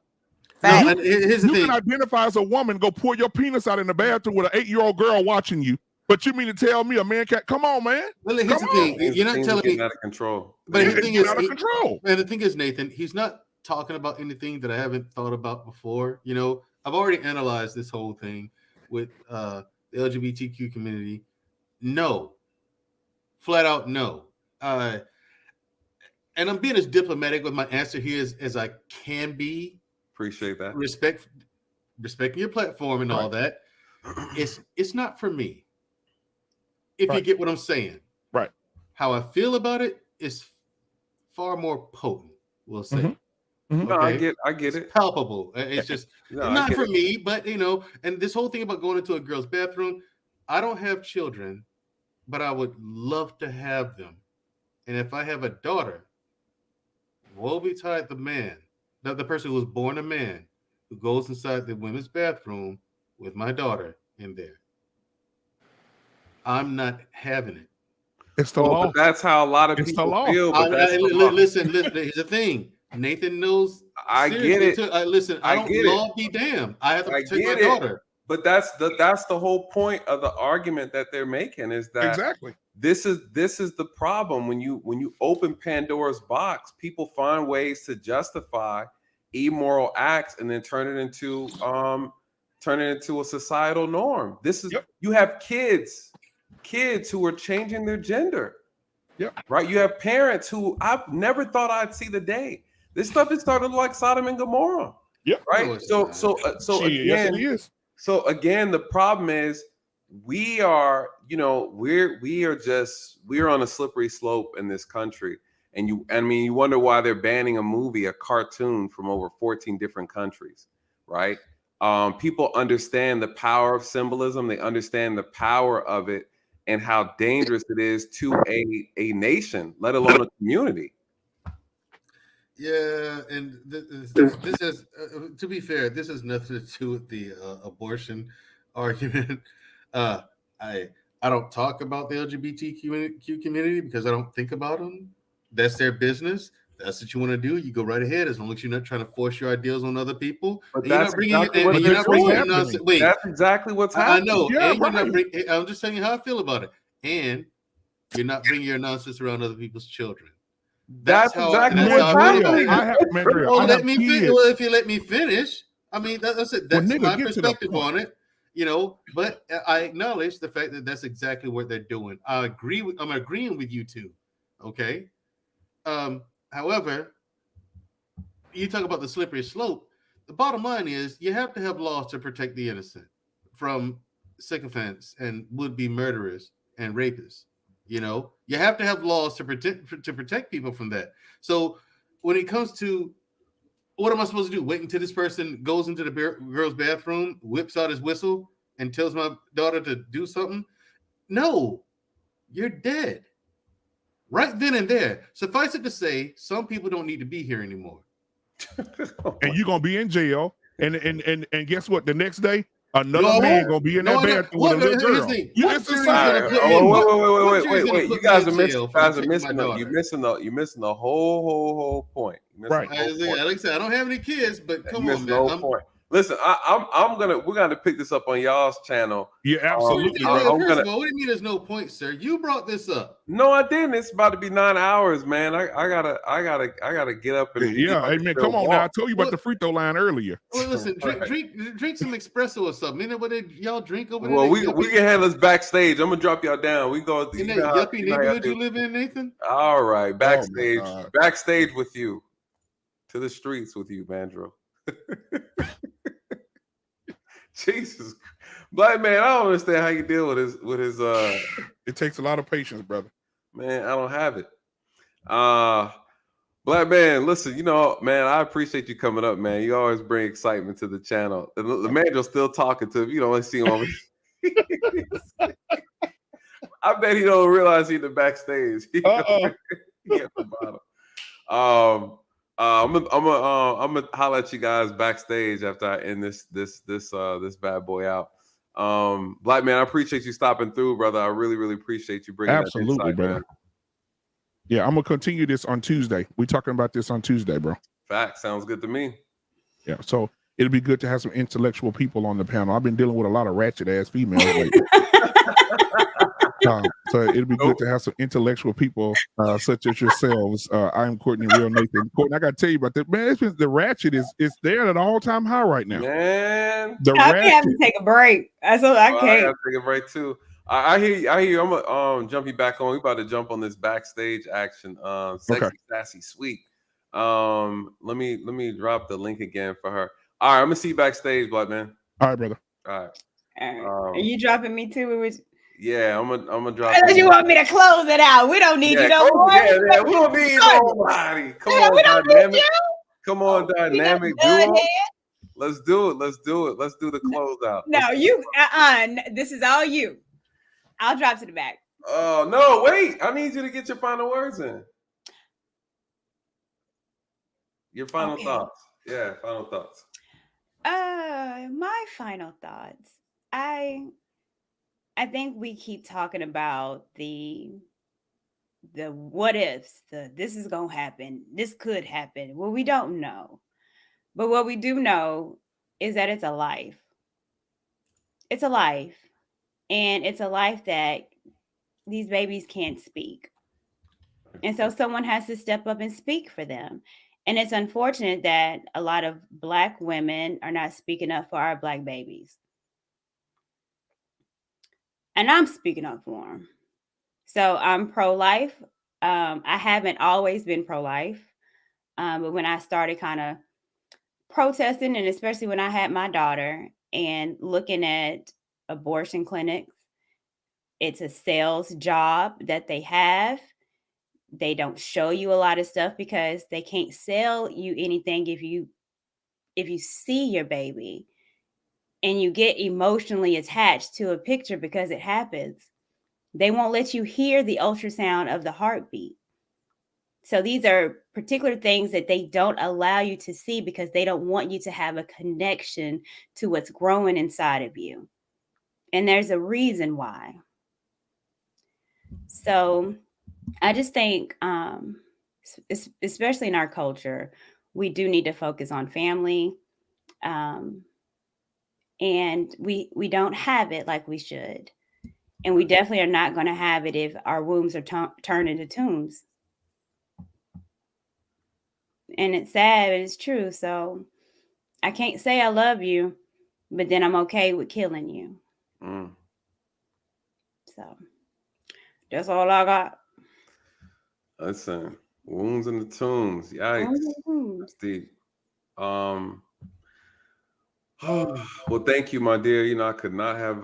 No, here's the thing. You can identify as a woman, go pour your penis out in the bathroom with an 8-year-old girl watching you. But you mean to tell me a man can't? Come on, man. Well, here's the thing. You're not telling me out of control. But the thing is, out of control. And the thing is, Nathan, he's not talking about anything that I haven't thought about before. I've already analyzed this whole thing with the LGBTQ community. No, flat out no. And I'm being as diplomatic with my answer here as I can be. Appreciate that. Respecting your platform and all that. It's not for me. If you get what I'm saying. Right. How I feel about it is far more potent, we'll say. Mm-hmm. Mm-hmm. No, I get it. It's palpable. It's just not for me, but and this whole thing about going into a girl's bathroom, I don't have children, but I would love to have them. And if I have a daughter, woe betide the man, the person who was born a man, who goes inside the women's bathroom with my daughter in there. I'm not having it. It's the law. But that's how a lot of people feel. But listen, here's the thing. Nathan knows. I get it. Listen, I don't law be damned. I have to protect my daughter. But that's the whole point of the argument that they're making, is that exactly this is the problem. When you open Pandora's box, people find ways to justify immoral acts and then turn it into a societal norm. This is you have kids who are changing their gender. Right. You have parents who I've never thought I'd see the day. This stuff is starting to look like Sodom and Gomorrah. Right. No, So yes, it again, is. so again, the problem is we're on a slippery slope in this country. And you wonder why they're banning a cartoon from over 14 different countries, right? People understand the power of symbolism. They understand the power of it and how dangerous it is to a nation, let alone a community. Yeah, and this has, to be fair, this has nothing to do with the abortion argument. I don't talk about the LGBTQ community because I don't think about them. That's their business. That's what you want to do. You go right ahead, as long as you're not trying to force your ideas on other people. But And you're that's not bringing exactly what you're not bringing they're your doing. nonsense. Wait, That's exactly what's I happening. know, Yeah, and you're not right. I'm just telling you how I feel about it. And you're not bringing your nonsense around other people's children. That's exactly what's happening. Let me finish. Well, if you let me finish, I mean, that's it. That's my perspective on it. But I acknowledge the fact that that's exactly what they're doing. I'm agreeing with you two. Okay. However, you talk about the slippery slope. The bottom line is you have to have laws to protect the innocent from sycophants and would-be murderers and rapists. You have to have laws to protect people from that. So when it comes to what am I supposed to do? Wait until this person goes into the girl's bathroom, whips out his whistle, and tells my daughter to do something? No, you're dead. Right then and there. Suffice it to say, some people don't need to be here anymore. And you're gonna be in jail. And guess what? The next day, another man gonna be in that bathroom with a little girl. Wait. You guys are missing the whole point. Right. Like I said, I don't have any kids, but come on, man. Listen, we're gonna pick this up on y'all's channel. Yeah, absolutely. First of all, what do you mean there's no point, sir? You brought this up. No, I didn't. It's about to be 9 hours, man. I gotta get up and hey man, come on now. I told you about the free throw line earlier. Well, listen, drink some espresso or something. You know what y'all drink over there? Well, we can handle this backstage. I'm gonna drop y'all down. We go in that yuppie neighborhood you live in, Nathan. All right, backstage with you, to the streets with you, Mandro. Jesus, Black man, I don't understand how you deal with his. It takes a lot of patience, brother. Man, I don't have it. Black man, listen, man, I appreciate you coming up, man. You always bring excitement to the channel. The Mandro's still talking to him. You don't see him over. I bet he don't realize he's in the backstage. He at the bottom. I'm gonna holler at you guys backstage after I end this bad boy out. Black man, I appreciate you stopping through, brother. I really, really appreciate you bringing absolutely, that insight, brother. Man. Yeah, I'm gonna continue this on Tuesday. We're talking about this on Tuesday, bro. Fact, sounds good to me. Yeah, so it'll be good to have some intellectual people on the panel. I've been dealing with a lot of ratchet ass females lately. So it'll be good to have some intellectual people such as yourselves. I'm Courtney, Real Nathan. Courtney, I gotta tell you about that, man. The ratchet is there at an all-time high right now. Man, I have to take a break. I can't. I gotta take a break too. I hear you. I'm gonna jump you back on. We about to jump on this backstage action. Sexy, sassy, sweet. Let me drop the link again for her. All right, I'm gonna see you backstage, Black man. All right, brother. All right. Are you dropping me too? Yeah, I'm gonna drop. Unless you want me to close it out, we don't need you no more. Yeah, we don't need nobody. Come on, dynamic. Come on, dynamic duo. Let's do it. Let's do the closeout. No, you. This is all you. I'll drop to the back. Oh no! Wait, I need you to get your final words in. Your final thoughts. Yeah, final thoughts. My final thoughts. I think we keep talking about the what ifs, this is gonna happen, this could happen. Well, we don't know. But what we do know is that it's a life. it's a life, and it's a life that these babies can't speak. And so someone has to step up and speak for them. And it's unfortunate that a lot of Black women are not speaking up for our Black babies. And I'm speaking up for them. So I'm pro-life. I haven't always been pro-life. But when I started kind of protesting, and especially when I had my daughter and looking at abortion clinics, it's a sales job that they have. They don't show you a lot of stuff because they can't sell you anything if you see your baby and you get emotionally attached to a picture because it happens. They won't let you hear the ultrasound of the heartbeat. So these are particular things that they don't allow you to see because they don't want you to have a connection to what's growing inside of you. And there's a reason why. So I just think, especially in our culture, we do need to focus on family. And we don't have it like we should. And we definitely are not going to have it if our wombs are turned into tombs. And it's sad, but it's true. So I can't say I love you, but then I'm okay with killing you. So that's all I got. Listen, wounds in the tombs. Yikes. That's deep. Well, thank you, my dear. You know, I could not have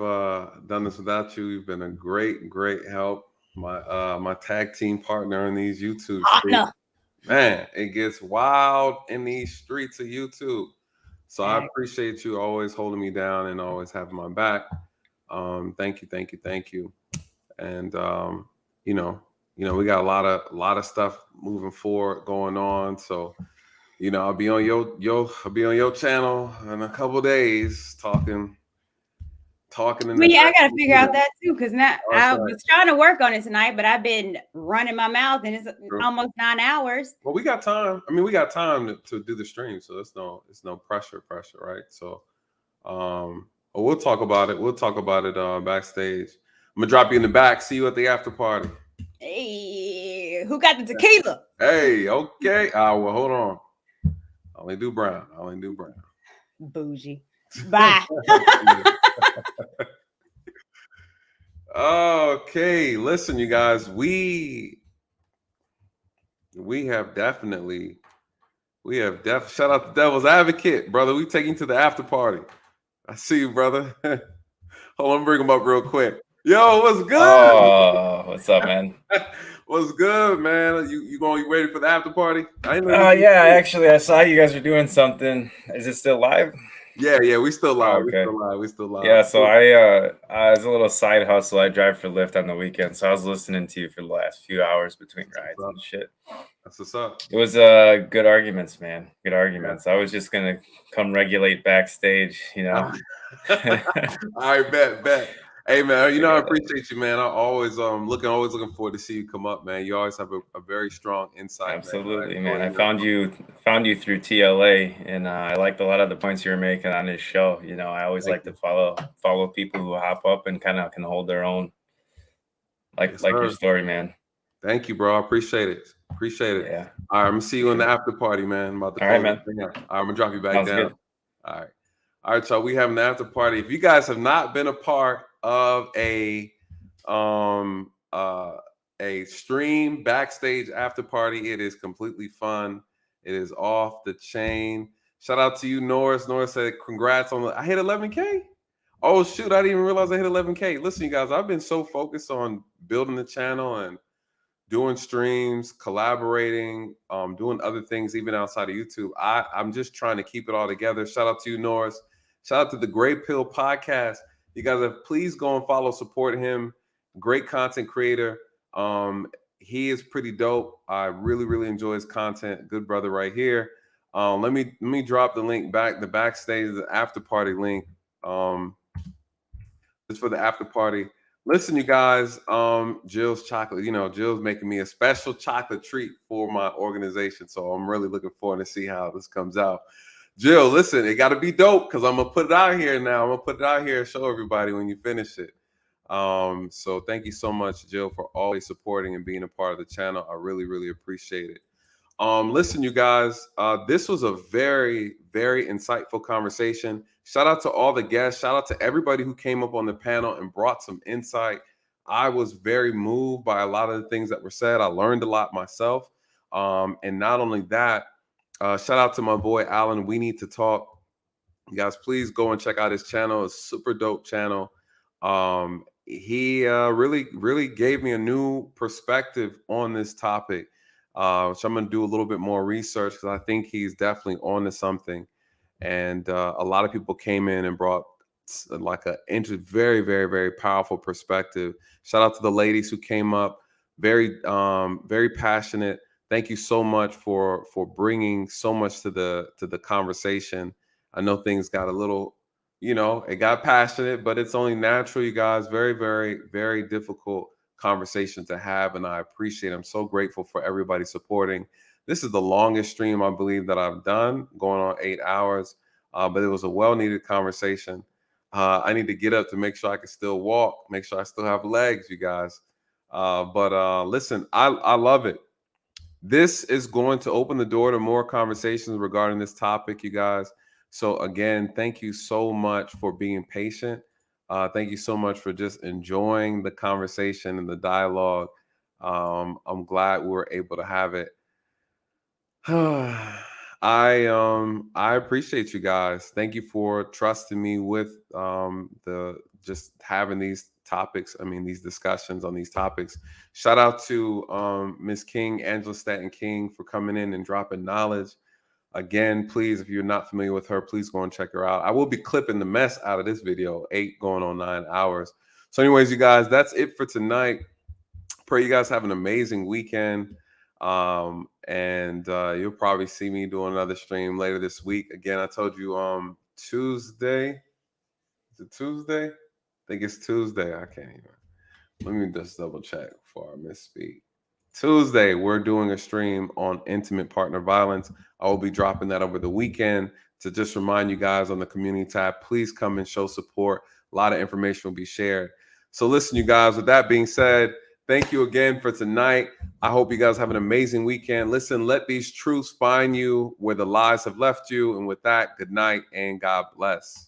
done this without you. You've been a great, great help. My tag team partner in these YouTube streets. Man, it gets wild in these streets of YouTube. So I appreciate you always holding me down and always having my back. Thank you, thank you, thank you. And you know, we got a lot of stuff moving forward going on. So you know, I'll be on your channel in a couple days talking. Yeah, I gotta figure out that too, because now I was trying to work on it tonight, but I've been running my mouth, and it's almost 9 hours. Well, we got time. I mean, we got time to do the stream, so it's no pressure, right? So, we'll talk about it. We'll talk about it backstage. I'm gonna drop you in the back. See you at the after party. Hey, who got the tequila? Hey, okay. Well, hold on. I only do brown. Bougie. Bye. Okay, listen, you guys. We have definitely shout out to Devil's Advocate, brother. We taking to the after party. I see you, brother. Hold on, bring him up real quick. Yo, what's good? Oh, what's up, man? What's good, man? You ready for the after party? Yeah, actually, I saw you guys were doing something. Is it still live? Yeah, we still live. Okay. We still live. Yeah, so I as a little side hustle, I drive for Lyft on the weekend. So I was listening to you for the last few hours between rides and shit. That's what's up. It was good arguments, man. Good arguments. I was just gonna come regulate backstage, you know. All right, bet. Hey man, you know I appreciate you, man. I always looking forward to see you come up, man. You always have a very strong insight. Absolutely, man. I found you through TLA, and I liked a lot of the points you were making on this show. You know, I always like to follow people who hop up and kind of can hold their own, like your story, man. Thank you, bro. I appreciate it. Yeah. All right, I'm gonna see you in the after party, man. I'm about to all right, man. All right, I'm gonna drop you back Sounds down. good. All right, so we have an after party. If you guys have not been a part of a stream backstage after party, it is completely fun. It is off the chain. Shout out to you, Norris. Norris said, "Congrats on I hit 11K." Oh shoot, I didn't even realize I hit 11K. Listen, you guys, I've been so focused on building the channel and doing streams, collaborating, doing other things even outside of YouTube. I'm just trying to keep it all together. Shout out to you, Norris. Shout out to the Great Pill Podcast. You guys please go and follow, support him. Great content creator. He is pretty dope. I really, really enjoy his content. Good brother right here. Let me drop the link the backstage, the after party link. Just for the after party. Listen, you guys, Jill's chocolate, Jill's making me a special chocolate treat for my organization. So I'm really looking forward to see how this comes out. Jill, listen, it got to be dope because I'm gonna put it out here now. I'm gonna put it out here and show everybody when you finish it. So thank you so much, Jill, for always supporting and being a part of the channel. I really, really appreciate it. Listen, you guys, this was a very, very insightful conversation. Shout out to all the guests. Shout out to everybody who came up on the panel and brought some insight. I was very moved by a lot of the things that were said. I learned a lot myself. And not only that, shout out to my boy, Alan. We Need to Talk. You guys, please go and check out his channel. It's a super dope channel. He really gave me a new perspective on this topic, which I'm going to do a little bit more research because I think he's definitely on to something. And a lot of people came in and brought like a very, very, very powerful perspective. Shout out to the ladies who came up. Very, very passionate. Thank you so much for bringing so much to the conversation. I know things got a little, it got passionate, but it's only natural, you guys. Very, very, very difficult conversation to have, and I appreciate it. I'm so grateful for everybody supporting. This is the longest stream I believe that I've done, going on 8 hours, but it was a well-needed conversation. I need to get up to make sure I can still walk, make sure I still have legs, you guys. But listen, I love it. This is going to open the door to more conversations regarding this topic, you guys. So again, thank you so much for being patient. Thank you so much for just enjoying the conversation and the dialogue. I'm glad we were able to have it. I appreciate you guys. Thank you for trusting me with just having these topics. I mean, these discussions on these topics. Shout out to Miss King, Angela Staten King, for coming in and dropping knowledge. Again, please, if you're not familiar with her, please go and check her out. I will be clipping the mess out of this video, 8 going on 9 hours. So anyways, you guys, that's it for tonight. Pray you guys have an amazing weekend. And you'll probably see me doing another stream later this week. Again, I told you Tuesday. Is it Tuesday? I think it's Tuesday. I can't even. Let me just double check before I misspeak. Tuesday, we're doing a stream on intimate partner violence. I will be dropping that over the weekend to just remind you guys on the community tab, please come and show support. A lot of information will be shared. So listen, you guys, with that being said, thank you again for tonight. I hope you guys have an amazing weekend. Listen, let these truths find you where the lies have left you. And with that, good night and God bless.